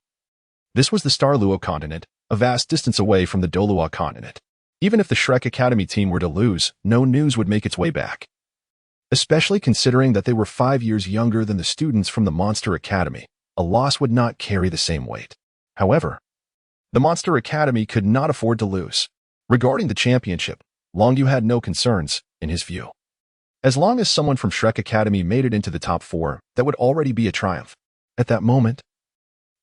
this was the Star Luo Continent, a vast distance away from the Douluo Continent. Even if the Shrek Academy team were to lose, no news would make its way back. Especially considering that they were 5 years younger than the students from the Monster Academy, a loss would not carry the same weight. However, the Monster Academy could not afford to lose. Regarding the championship, Long Yu had no concerns, in his view. As long as someone from Shrek Academy made it into the top 4, that would already be a triumph. At that moment,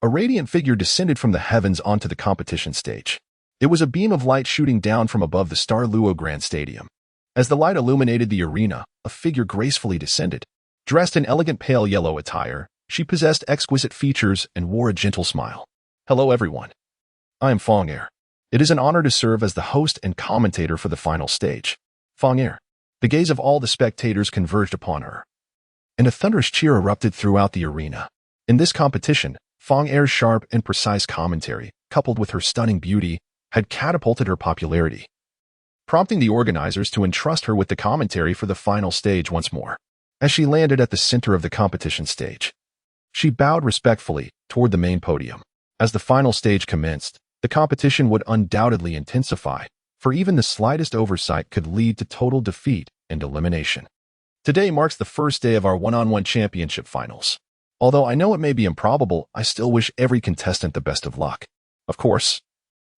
a radiant figure descended from the heavens onto the competition stage. It was a beam of light shooting down from above the Star Luo Grand Stadium. As the light illuminated the arena, a figure gracefully descended. Dressed in elegant pale yellow attire, she possessed exquisite features and wore a gentle smile. "Hello everyone. I am Fong Er. It is an honor to serve as the host and commentator for the final stage." Fong Er. The gaze of all the spectators converged upon her, and a thunderous cheer erupted throughout the arena. In this competition, Fong Er's sharp and precise commentary, coupled with her stunning beauty, had catapulted her popularity, prompting the organizers to entrust her with the commentary for the final stage once more. As she landed at the center of the competition stage, she bowed respectfully toward the main podium. As the final stage commenced, the competition would undoubtedly intensify, for even the slightest oversight could lead to total defeat and elimination. Today marks the first day of our 1-on-1 championship finals. Although I know it may be improbable, I still wish every contestant the best of luck. Of course,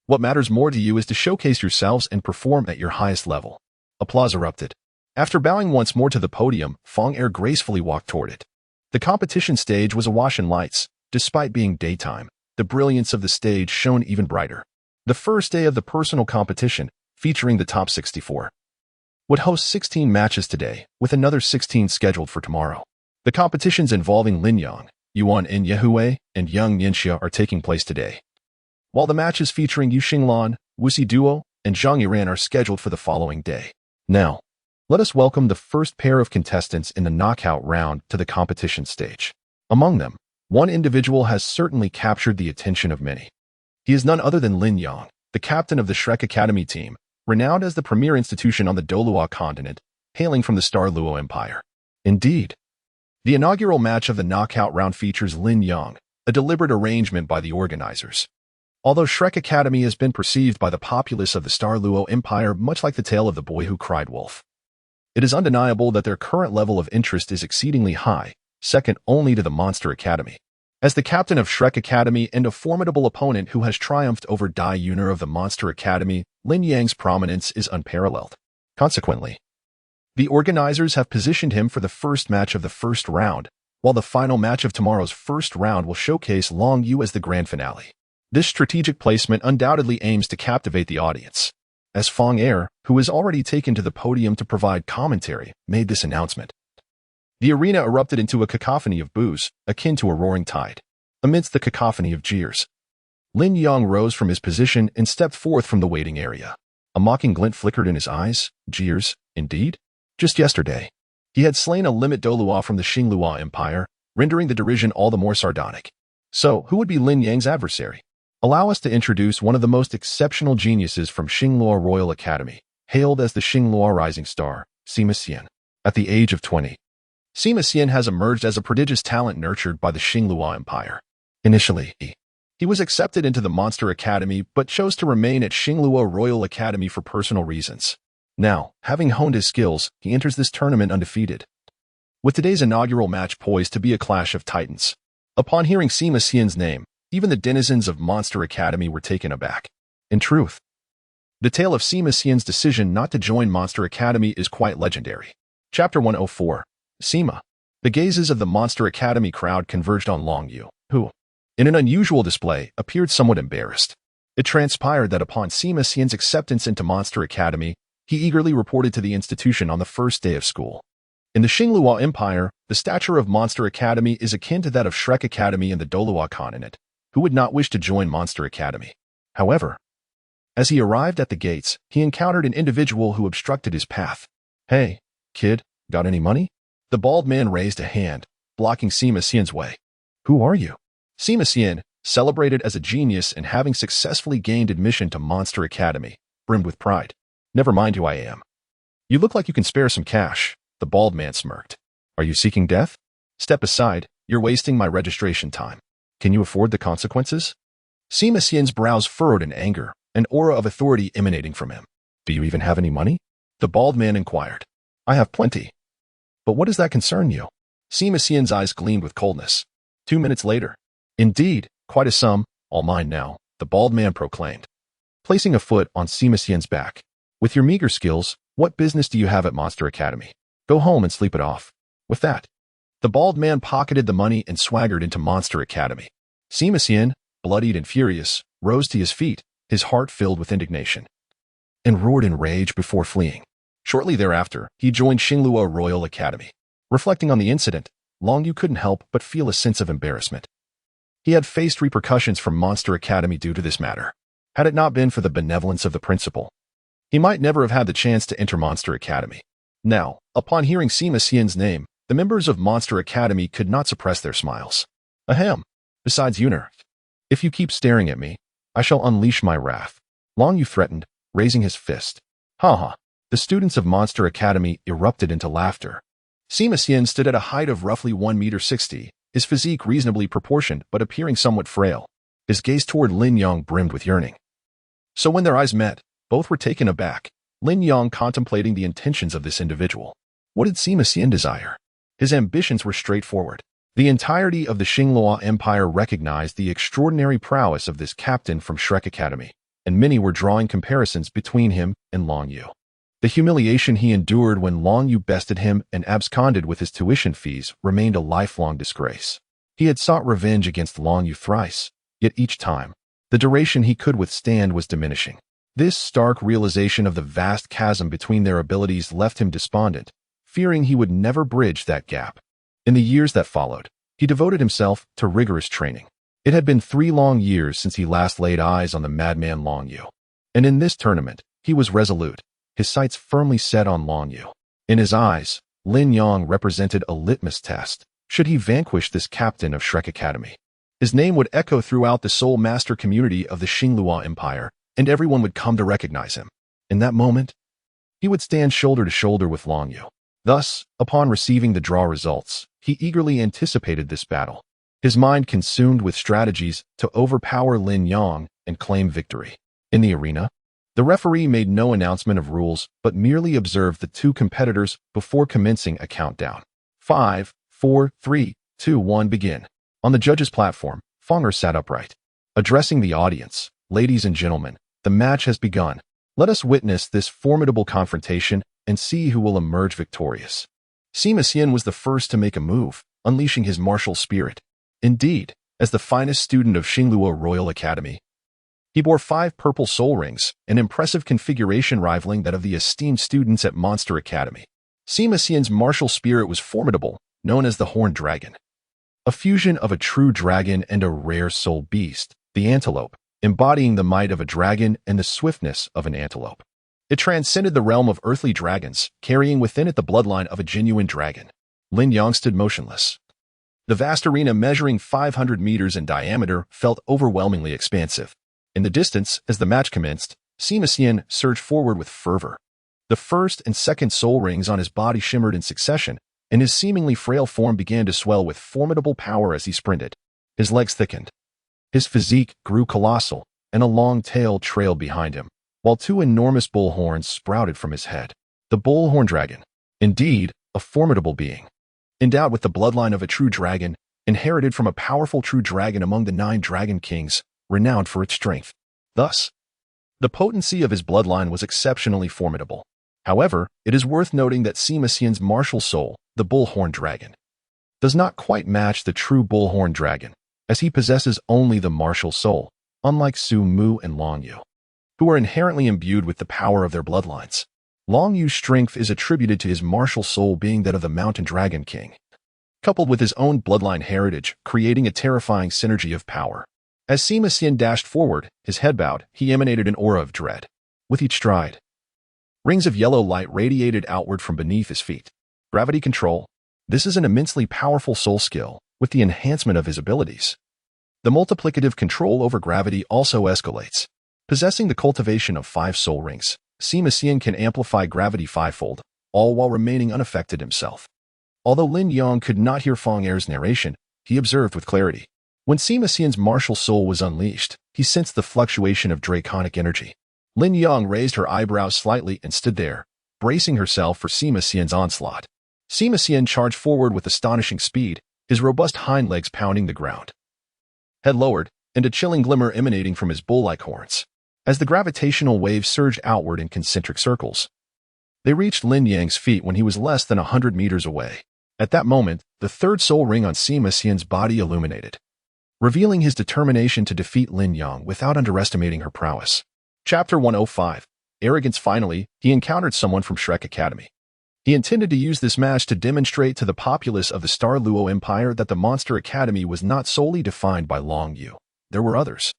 what matters more to you is to showcase yourselves and perform at your highest level. Applause erupted. After bowing once more to the podium, Feng Er gracefully walked toward it. The competition stage was awash in lights. Despite being daytime, the brilliance of the stage shone even brighter. The first day of the personal competition, featuring the top 64, would host 16 matches today, with another 16 scheduled for tomorrow. The competitions involving Lin Yang, Yuan In Yehue, and Yang Ningxia are taking place today, while the matches featuring Yu Xinglan, Wuxi Duo, and Zhang Yiran are scheduled for the following day. Now, let us welcome the first pair of contestants in the knockout round to the competition stage. Among them, one individual has certainly captured the attention of many. He is none other than Lin Yang, the captain of the Shrek Academy team, renowned as the premier institution on the Douluo Continent, hailing from the Star Luo Empire. Indeed, the inaugural match of the knockout round features Lin Yang, a deliberate arrangement by the organizers. Although Shrek Academy has been perceived by the populace of the Star Luo Empire much like the tale of the boy who cried wolf, it is undeniable that their current level of interest is exceedingly high, second only to the Monster Academy. As the captain of Shrek Academy and a formidable opponent who has triumphed over Dai Yuner of the Monster Academy, Lin Yang's prominence is unparalleled. Consequently, the organizers have positioned him for the first match of the first round, while the final match of tomorrow's first round will showcase Long Yu as the grand finale. This strategic placement undoubtedly aims to captivate the audience, as Feng Er, who is already taken to the podium to provide commentary, made this announcement. The arena erupted into a cacophony of boos, akin to a roaring tide. Amidst the cacophony of jeers, Lin Yang rose from his position and stepped forth from the waiting area. A mocking glint flickered in his eyes. Jeers, indeed? Just yesterday, he had slain a limit Douluo from the Xingluo Empire, rendering the derision all the more sardonic. So, who would be Lin Yang's adversary? Allow us to introduce one of the most exceptional geniuses from Xingluo Royal Academy, hailed as the Xingluo Rising Star, Sima Xian. At the age of 20, Sima Xian has emerged as a prodigious talent nurtured by the Xingluo Empire. Initially, he was accepted into the Monster Academy but chose to remain at Xingluo Royal Academy for personal reasons. Now, having honed his skills, he enters this tournament undefeated, with today's inaugural match poised to be a clash of titans. Upon hearing Sima Xian's name, even the denizens of Monster Academy were taken aback. In truth, the tale of Sima Xian's decision not to join Monster Academy is quite legendary. Chapter 104. Sima. The gazes of the Monster Academy crowd converged on Long Yu, who, in an unusual display, appeared somewhat embarrassed. It transpired that upon Sima Xian's acceptance into Monster Academy, he eagerly reported to the institution on the first day of school. In the Xingluo Empire, the stature of Monster Academy is akin to that of Shrek Academy in the Douluo Continent. Who would not wish to join Monster Academy? However, as he arrived at the gates, he encountered an individual who obstructed his path. Hey, kid, got any money? The bald man raised a hand, blocking Sima Xian's way. Who are you? Sima Xian, celebrated as a genius and having successfully gained admission to Monster Academy, brimmed with pride. Never mind who I am. You look like you can spare some cash, the bald man smirked. Are you seeking death? Step aside, you're wasting my registration time. Can you afford the consequences? Sima Xian's brows furrowed in anger, an aura of authority emanating from him. Do you even have any money? The bald man inquired. I have plenty. But what does that concern you? Sima Xian's eyes gleamed with coldness. 2 minutes later. Indeed, quite a sum, all mine now, the bald man proclaimed, placing a foot on Sima Xian's back. With your meager skills, what business do you have at Monster Academy? Go home and sleep it off. With that, the bald man pocketed the money and swaggered into Monster Academy. Sima Xian, bloodied and furious, rose to his feet, his heart filled with indignation, and roared in rage before fleeing. Shortly thereafter, he joined Xingluo Royal Academy. Reflecting on the incident, Long Yu couldn't help but feel a sense of embarrassment. He had faced repercussions from Monster Academy due to this matter. Had it not been for the benevolence of the principal, he might never have had the chance to enter Monster Academy. Now, upon hearing Sima Xian's name, the members of Monster Academy could not suppress their smiles. Ahem. Besides Yuner, if you keep staring at me, I shall unleash my wrath. Long Yu threatened, raising his fist. Ha ha. The students of Monster Academy erupted into laughter. Sima Xian stood at a height of roughly 1.60 meters, his physique reasonably proportioned but appearing somewhat frail. His gaze toward Lin Yang brimmed with yearning. So when their eyes met, both were taken aback, Lin Yang contemplating the intentions of this individual. What did Sima Xian desire? His ambitions were straightforward. The entirety of the Xinghua Empire recognized the extraordinary prowess of this captain from Shrek Academy, and many were drawing comparisons between him and Long Yu. The humiliation he endured when Long Yu bested him and absconded with his tuition fees remained a lifelong disgrace. He had sought revenge against Long Yu thrice, yet each time, the duration he could withstand was diminishing. This stark realization of the vast chasm between their abilities left him despondent, fearing he would never bridge that gap. In the years that followed, he devoted himself to rigorous training. It had been 3 long years since he last laid eyes on the madman Long Yu. And in this tournament, he was resolute, his sights firmly set on Long Yu. In his eyes, Lin Yang represented a litmus test. Should he vanquish this captain of Shrek Academy, his name would echo throughout the soul master community of the Xinghua Empire, and everyone would come to recognize him. In that moment, he would stand shoulder to shoulder with Long Yu. Thus, upon receiving the draw results, he eagerly anticipated this battle, his mind consumed with strategies to overpower Lin Yang and claim victory. In the arena, the referee made no announcement of rules but merely observed the 2 competitors before commencing a countdown. 5, 4, 3, 2, 1, begin. On the judges' platform, Feng Er sat upright. Addressing the audience, "Ladies and gentlemen, the match has begun. Let us witness this formidable confrontation and see who will emerge victorious." Sima Xian was the first to make a move, unleashing his martial spirit. Indeed, as the finest student of Xinghua Royal Academy, he bore 5 purple soul rings, an impressive configuration rivaling that of the esteemed students at Monster Academy. Sima Xian's martial spirit was formidable, known as the Horned Dragon, a fusion of a true dragon and a rare soul beast, the antelope, embodying the might of a dragon and the swiftness of an antelope. It transcended the realm of earthly dragons, carrying within it the bloodline of a genuine dragon. Lin Yang stood motionless. The vast arena measuring 500 meters in diameter felt overwhelmingly expansive. In the distance, as the match commenced, Sima Xian surged forward with fervor. The first and second soul rings on his body shimmered in succession, and his seemingly frail form began to swell with formidable power as he sprinted. His legs thickened. His physique grew colossal, and a long tail trailed behind him, while 2 enormous bull horns sprouted from his head. The bullhorn dragon. Indeed, a formidable being. Endowed with the bloodline of a true dragon, inherited from a powerful true dragon among the 9 dragon kings, renowned for its strength. Thus, the potency of his bloodline was exceptionally formidable. However, it is worth noting that Sima Xian's martial soul, the bullhorn dragon, does not quite match the true bullhorn dragon, as he possesses only the martial soul, unlike Su Mu and Long Yu, who are inherently imbued with the power of their bloodlines. Long Yu's strength is attributed to his martial soul being that of the Mountain Dragon King, coupled with his own bloodline heritage, creating a terrifying synergy of power. As Sima Xian dashed forward, his head bowed, he emanated an aura of dread. With each stride, rings of yellow light radiated outward from beneath his feet. Gravity control. This is an immensely powerful soul skill, with the enhancement of his abilities. The multiplicative control over gravity also escalates. Possessing the cultivation of 5 soul rings, Sima Xian can amplify gravity 5-fold, all while remaining unaffected himself. Although Lin Yang could not hear Feng Er's narration, he observed with clarity. When Sima Xian's martial soul was unleashed, he sensed the fluctuation of draconic energy. Lin Yang raised her eyebrows slightly and stood there, bracing herself for Sima Xian's onslaught. Sima Xian charged forward with astonishing speed, his robust hind legs pounding the ground. Head lowered, and a chilling glimmer emanating from his bull-like horns. As the gravitational waves surged outward in concentric circles, they reached Lin Yang's feet when he was less than 100 meters away. At that moment, the 3rd soul ring on Sima Xian's body illuminated, revealing his determination to defeat Lin Yang without underestimating her prowess. Chapter 105. Arrogance. Finally, he encountered someone from Shrek Academy. He intended to use this match to demonstrate to the populace of the Star Luo Empire that the Monster Academy was not solely defined by Long Yu. There were others.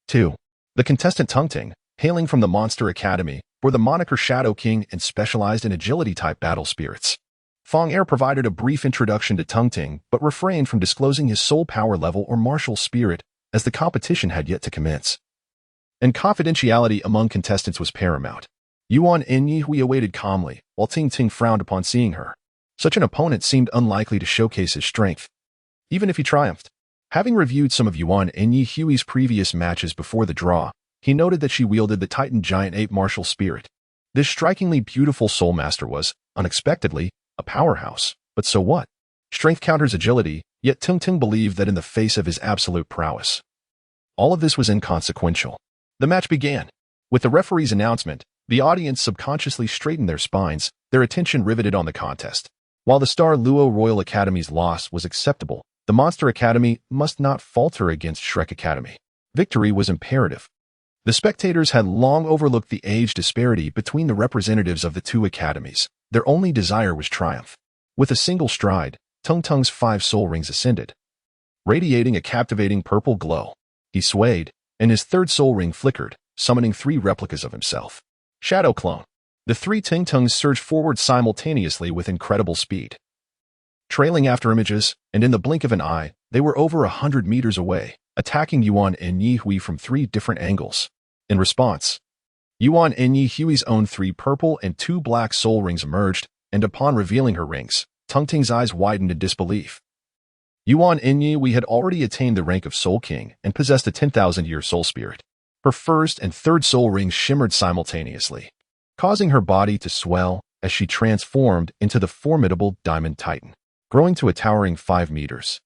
2. The contestant Tungting, hailing from the Monster Academy, bore the moniker Shadow King and specialized in agility-type battle spirits. Feng Er provided a brief introduction to Tungting, but refrained from disclosing his soul power level or martial spirit, as the competition had yet to commence. And confidentiality among contestants was paramount. Yuan Enyi Hui awaited calmly, while Ting Ting frowned upon seeing her. Such an opponent seemed unlikely to showcase his strength, even if he triumphed. Having reviewed some of Yuan Enyi Hui's previous matches before the draw, he noted that she wielded the Titan Giant Ape martial spirit. This strikingly beautiful soul master was, unexpectedly, a powerhouse. But so what? Strength counters agility, Yet Tung Tung believed that in the face of his absolute prowess, all of this was inconsequential. The match began. With the referee's announcement, the audience subconsciously straightened their spines, their attention riveted on the contest. While the Star Luo Royal Academy's loss was acceptable, the Monster Academy must not falter against Shrek Academy. Victory was imperative. The spectators had long overlooked the age disparity between the representatives of the two academies. Their only desire was triumph. With a single stride, Tung Tung's 5 soul rings ascended, radiating a captivating purple glow. He swayed, and his 3rd soul ring flickered, summoning 3 replicas of himself. Shadow clone. The 3 Tung Tungs surged forward simultaneously with incredible speed. Trailing after images, and in the blink of an eye, they were over 100 meters away, attacking Yuan and Yi Hui from 3 different angles. In response, Yuan and Yi Hui's own 3 purple and 2 black soul rings emerged, and upon revealing her rings, Tung Ting's eyes widened in disbelief. Yuan and Yi Hui had already attained the rank of Soul King and possessed a 10,000-year soul spirit. Her 1st and 3rd soul rings shimmered simultaneously, causing her body to swell as she transformed into the formidable Diamond Titan, growing to a towering 5 meters.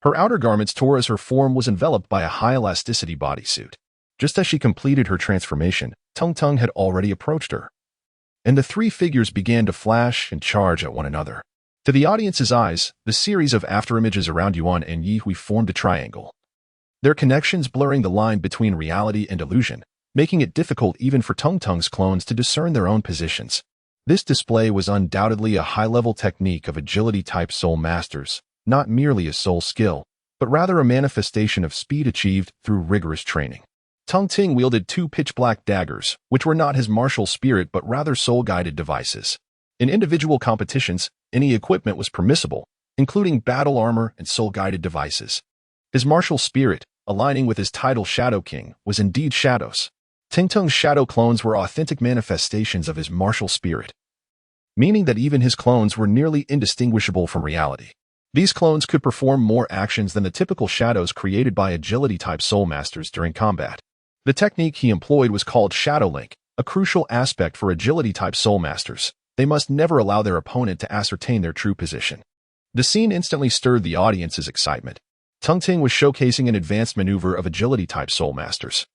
Her outer garments tore as her form was enveloped by a high-elasticity bodysuit. Just as she completed her transformation, Tung Tung had already approached her, and the 3 figures began to flash and charge at one another. To the audience's eyes, the series of afterimages around Yuan and Yi Hui formed a triangle, their connections blurring the line between reality and illusion, making it difficult even for Tung Tung's clones to discern their own positions. This display was undoubtedly a high-level technique of agility-type soul masters, not merely a soul skill, but rather a manifestation of speed achieved through rigorous training. Tung Ting wielded 2 pitch-black daggers, which were not his martial spirit but rather soul-guided devices. In individual competitions, any equipment was permissible, including battle armor and soul-guided devices. His martial spirit, aligning with his title Shadow King, was indeed shadows. Tung Tung's shadow clones were authentic manifestations of his martial spirit, meaning that even his clones were nearly indistinguishable from reality. These clones could perform more actions than the typical shadows created by agility-type soul masters during combat. The technique he employed was called Shadow Link, a crucial aspect for agility-type soul masters. They must never allow their opponent to ascertain their true position. The scene instantly stirred the audience's excitement. Tung Ting was showcasing an advanced maneuver of agility-type soul masters,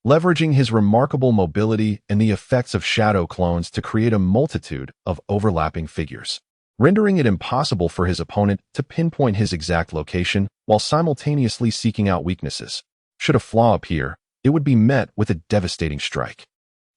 leveraging his remarkable mobility and the effects of shadow clones to create a multitude of overlapping figures, rendering it impossible for his opponent to pinpoint his exact location while simultaneously seeking out weaknesses. Should a flaw appear, it would be met with a devastating strike.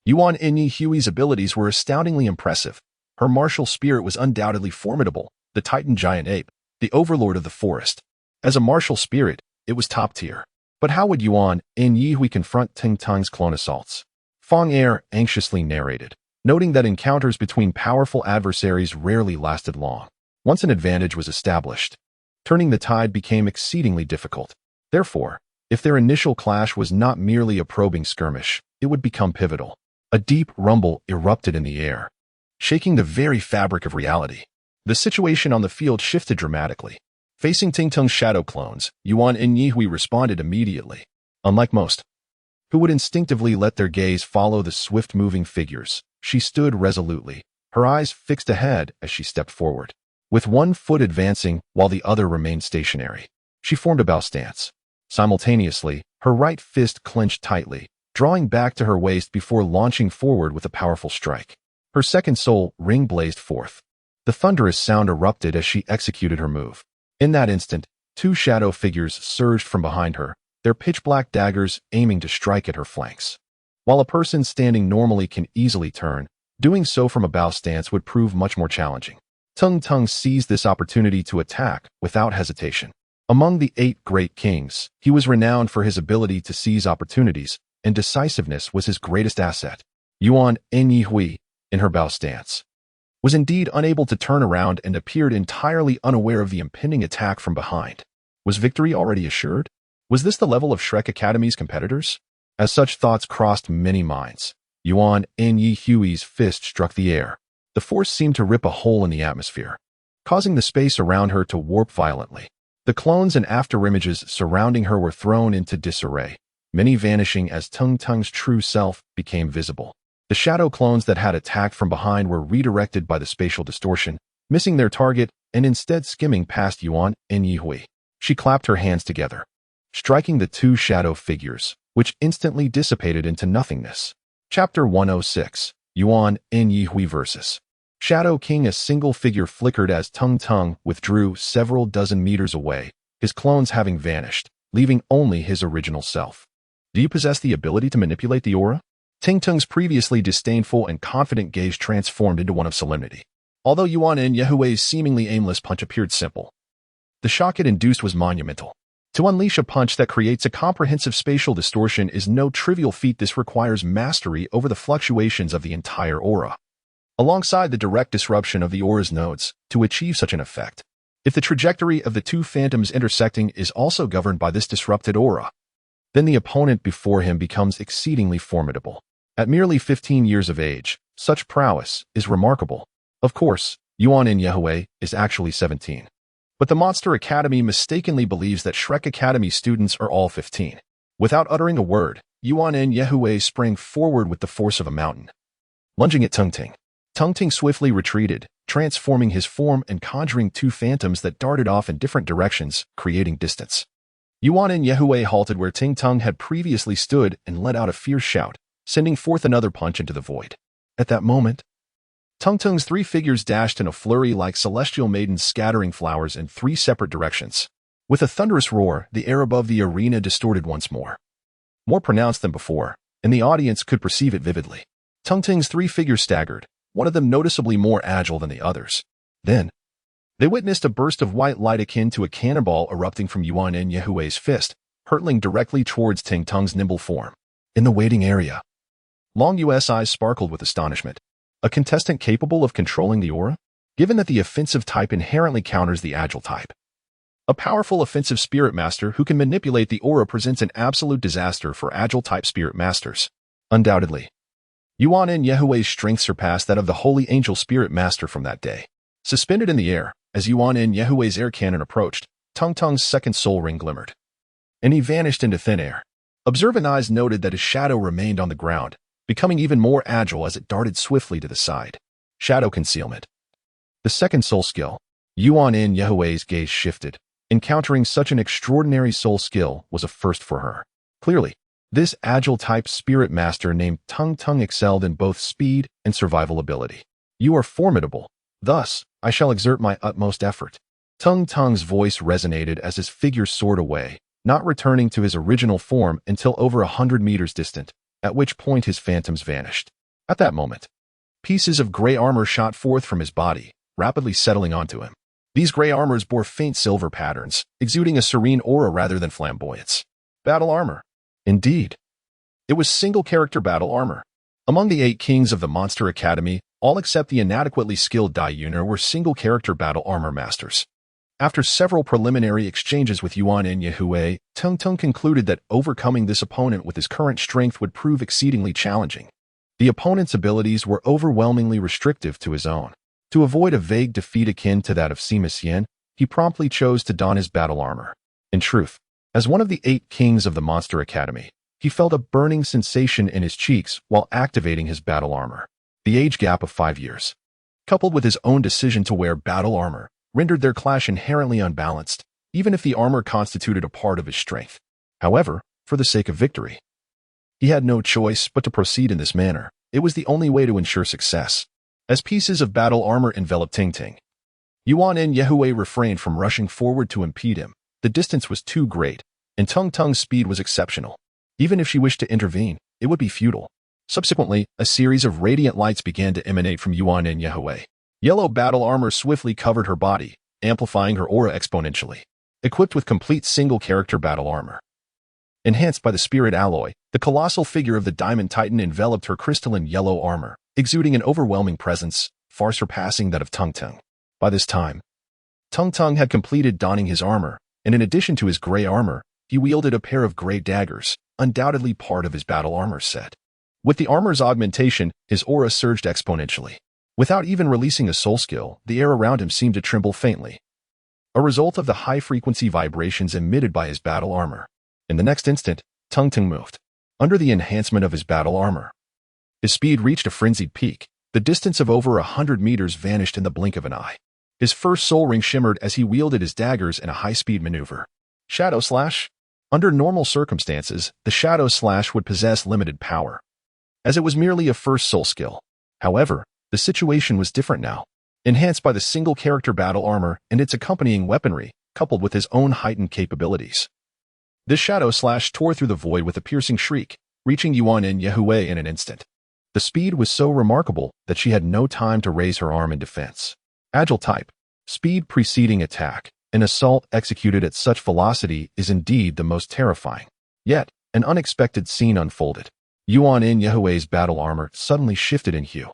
Yuan and Yi Hui's abilities were astoundingly impressive. Her martial spirit was undoubtedly formidable, the Titan Giant Ape, the overlord of the forest. As a martial spirit, it was top tier. But how would Yuan and Yi Hui confront Tung Tung's clone assaults? Feng Er anxiously narrated, noting that encounters between powerful adversaries rarely lasted long. Once an advantage was established, turning the tide became exceedingly difficult. Therefore, if their initial clash was not merely a probing skirmish, it would become pivotal. A deep rumble erupted in the air, shaking the very fabric of reality. The situation on the field shifted dramatically. Facing Tung Tung's shadow clones, Yuan and Yi Hui responded immediately. Unlike most, who would instinctively let their gaze follow the swift-moving figures, she stood resolutely, her eyes fixed ahead as she stepped forward. With one foot advancing while the other remained stationary, she formed a bow stance. Simultaneously, her right fist clenched tightly, drawing back to her waist before launching forward with a powerful strike. Her 2nd soul ring blazed forth. The thunderous sound erupted as she executed her move. In that instant, 2 shadow figures surged from behind her, their pitch-black daggers aiming to strike at her flanks. While a person standing normally can easily turn, doing so from a bow stance would prove much more challenging. Tung Tung seized this opportunity to attack without hesitation. Among the 8 great kings, he was renowned for his ability to seize opportunities, and decisiveness was his greatest asset. Yuan and Yi Hui, in her bow stance, was indeed unable to turn around and appeared entirely unaware of the impending attack from behind. Was victory already assured? Was this the level of Shrek Academy's competitors? As such thoughts crossed many minds, Yuan and Yi Hui's fist struck the air. The force seemed to rip a hole in the atmosphere, causing the space around her to warp violently. The clones and afterimages surrounding her were thrown into disarray, many vanishing as Tung Tung's true self became visible. The shadow clones that had attacked from behind were redirected by the spatial distortion, missing their target and instead skimming past Yuan and Yi Hui. She clapped her hands together, striking the two shadow figures, which instantly dissipated into nothingness. Chapter 106, Yuan in Yihui versus Shadow King. A single figure flickered as Tung withdrew several dozen meters away, his clones having vanished, leaving only his original self. Do you possess the ability to manipulate the aura? Tung's previously disdainful and confident gaze transformed into one of solemnity. Although Yuan in Yihui's seemingly aimless punch appeared simple, the shock it induced was monumental. To unleash a punch that creates a comprehensive spatial distortion is no trivial feat. This requires mastery over the fluctuations of the entire aura, alongside the direct disruption of the aura's nodes, to achieve such an effect. If the trajectory of the two phantoms intersecting is also governed by this disrupted aura, then the opponent before him becomes exceedingly formidable. At merely 15 years of age, such prowess is remarkable. Of course, Yuan in Yihui is actually 17. But the Monster Academy mistakenly believes that Shrek Academy students are all 15. Without uttering a word, Yuan in Yihui sprang forward with the force of a mountain, lunging at Tung. Tung swiftly retreated, transforming his form and conjuring two phantoms that darted off in different directions, creating distance. Yuan in Yihui halted where Tung had previously stood and let out a fierce shout, sending forth another punch into the void. At that moment, Tung's three figures dashed in a flurry like celestial maidens scattering flowers in three separate directions. With a thunderous roar, the air above the arena distorted once more pronounced than before, and the audience could perceive it vividly. Tung's three figures staggered, one of them noticeably more agile than the others. Then, they witnessed a burst of white light akin to a cannonball erupting from Yuan in Yihui's fist, hurtling directly towards Tung's nimble form. In the waiting area, Long Yu's eyes sparkled with astonishment. A contestant capable of controlling the aura? Given that the offensive type inherently counters the agile type, a powerful offensive spirit master who can manipulate the aura presents an absolute disaster for agile type spirit masters. Undoubtedly, Yuan in Yihui's strength surpassed that of the holy angel spirit master from that day. Suspended in the air, as Yuan in Yihui's air cannon approached, Tung's second soul ring glimmered, and he vanished into thin air. Observant eyes noted that his shadow remained on the ground, becoming even more agile as it darted swiftly to the side. Shadow concealment. The second soul skill. Yuan in Yihui's gaze shifted. Encountering such an extraordinary soul skill was a first for her. Clearly, this agile-type spirit master named Tung excelled in both speed and survival ability. You are formidable. Thus, I shall exert my utmost effort. Tung's voice resonated as his figure soared away, not returning to his original form until over 100 meters distant, at which point his phantoms vanished. At that moment, pieces of gray armor shot forth from his body, rapidly settling onto him. These gray armors bore faint silver patterns, exuding a serene aura rather than flamboyance. Battle armor. Indeed. It was single-character battle armor. Among the 8 kings of the Monster Academy, all except the inadequately skilled Dai Yuner were single-character battle armor masters. After several preliminary exchanges with Yuan in Yihui, Tung concluded that overcoming this opponent with his current strength would prove exceedingly challenging. The opponent's abilities were overwhelmingly restrictive to his own. To avoid a vague defeat akin to that of Sima Xian, he promptly chose to don his battle armor. In truth, as one of the 8 kings of the Monster Academy, he felt a burning sensation in his cheeks while activating his battle armor. The age gap of 5 years, coupled with his own decision to wear battle armor, rendered their clash inherently unbalanced, even if the armor constituted a part of his strength. However, for the sake of victory, he had no choice but to proceed in this manner. It was the only way to ensure success. As pieces of battle armor enveloped Ting, Yuan in Yihui refrained from rushing forward to impede him. The distance was too great, and Tung's speed was exceptional. Even if she wished to intervene, it would be futile. Subsequently, a series of radiant lights began to emanate from Yuan in Yihui. Yellow battle armor swiftly covered her body, amplifying her aura exponentially. Equipped with complete single-character battle armor, enhanced by the spirit alloy, the colossal figure of the Diamond Titan enveloped her crystalline yellow armor, exuding an overwhelming presence, far surpassing that of Tung. By this time, Tung had completed donning his armor, and in addition to his gray armor, he wielded a pair of gray daggers, undoubtedly part of his battle armor set. With the armor's augmentation, his aura surged exponentially. Without even releasing a soul skill, the air around him seemed to tremble faintly, a result of the high-frequency vibrations emitted by his battle armor. In the next instant, Tung moved. Under the enhancement of his battle armor, his speed reached a frenzied peak. The distance of over 100 meters vanished in the blink of an eye. His first soul ring shimmered as he wielded his daggers in a high-speed maneuver. Shadow Slash? Under normal circumstances, the Shadow Slash would possess limited power, as it was merely a first soul skill. However, the situation was different now, enhanced by the single-character battle armor and its accompanying weaponry, coupled with his own heightened capabilities. This Shadow Slash tore through the void with a piercing shriek, reaching Yuan Yehui in an instant. The speed was so remarkable that she had no time to raise her arm in defense. Agile type. Speed preceding attack. An assault executed at such velocity is indeed the most terrifying. Yet, an unexpected scene unfolded. Yuan Yehui's battle armor suddenly shifted in hue,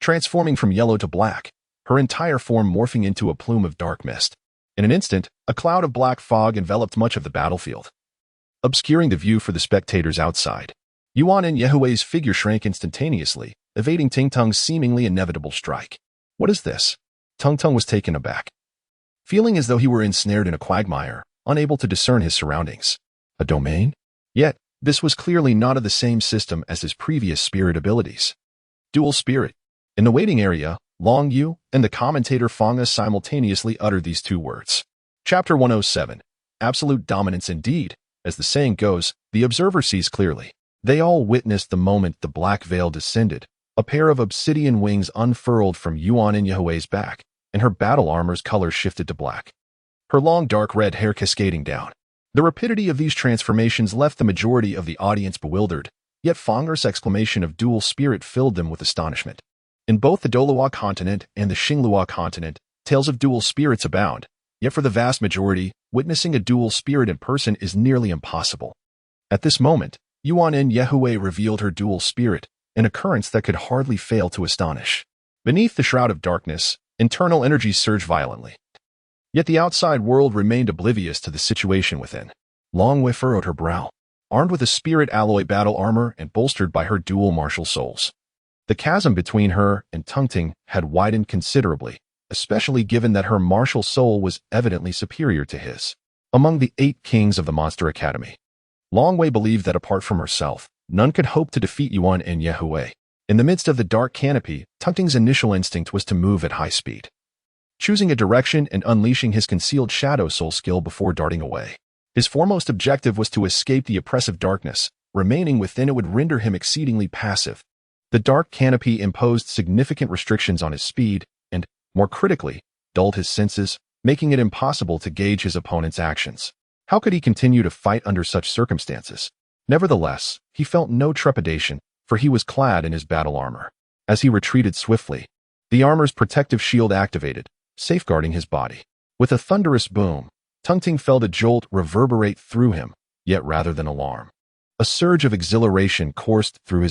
transforming from yellow to black, her entire form morphing into a plume of dark mist. In an instant, a cloud of black fog enveloped much of the battlefield, obscuring the view for the spectators outside. Yuan Yehui's figure shrank instantaneously, evading Tingtung's seemingly inevitable strike. What is this? Tingtung was taken aback, feeling as though he were ensnared in a quagmire, unable to discern his surroundings. A domain? Yet, this was clearly not of the same system as his previous spirit abilities. Dual spirit. In the waiting area, Long Yu and the commentator Fanga simultaneously uttered these two words. Chapter 107. Absolute dominance indeed. As the saying goes, the observer sees clearly. They all witnessed the moment the black veil descended. A pair of obsidian wings unfurled from Yuan Yehui's back, and her battle armor's color shifted to black, her long dark red hair cascading down. The rapidity of these transformations left the majority of the audience bewildered, yet Fanger's exclamation of dual spirit filled them with astonishment. In both the Douluo Continent and the Xingluo Continent, tales of dual spirits abound, yet for the vast majority, witnessing a dual spirit in person is nearly impossible. At this moment, Yuan Yehui revealed her dual spirit, an occurrence that could hardly fail to astonish. Beneath the shroud of darkness, internal energies surged violently. Yet the outside world remained oblivious to the situation within. Long Wei furrowed her brow, armed with a spirit alloy battle armor and bolstered by her dual martial souls. The chasm between her and Tingtung had widened considerably, especially given that her martial soul was evidently superior to his. Among the 8 kings of the Monster Academy, Long Wei believed that apart from herself, none could hope to defeat Yuan Yehui. In the midst of the dark canopy, Tingtung's initial instinct was to move at high speed, choosing a direction and unleashing his concealed shadow soul skill before darting away. His foremost objective was to escape the oppressive darkness. Remaining within it would render him exceedingly passive. The dark canopy imposed significant restrictions on his speed and, more critically, dulled his senses, making it impossible to gauge his opponent's actions. How could he continue to fight under such circumstances? Nevertheless, he felt no trepidation, for he was clad in his battle armor. As he retreated swiftly, the armor's protective shield activated, safeguarding his body. With a thunderous boom, Tingtung felt a jolt reverberate through him, yet rather than alarm, a surge of exhilaration coursed through his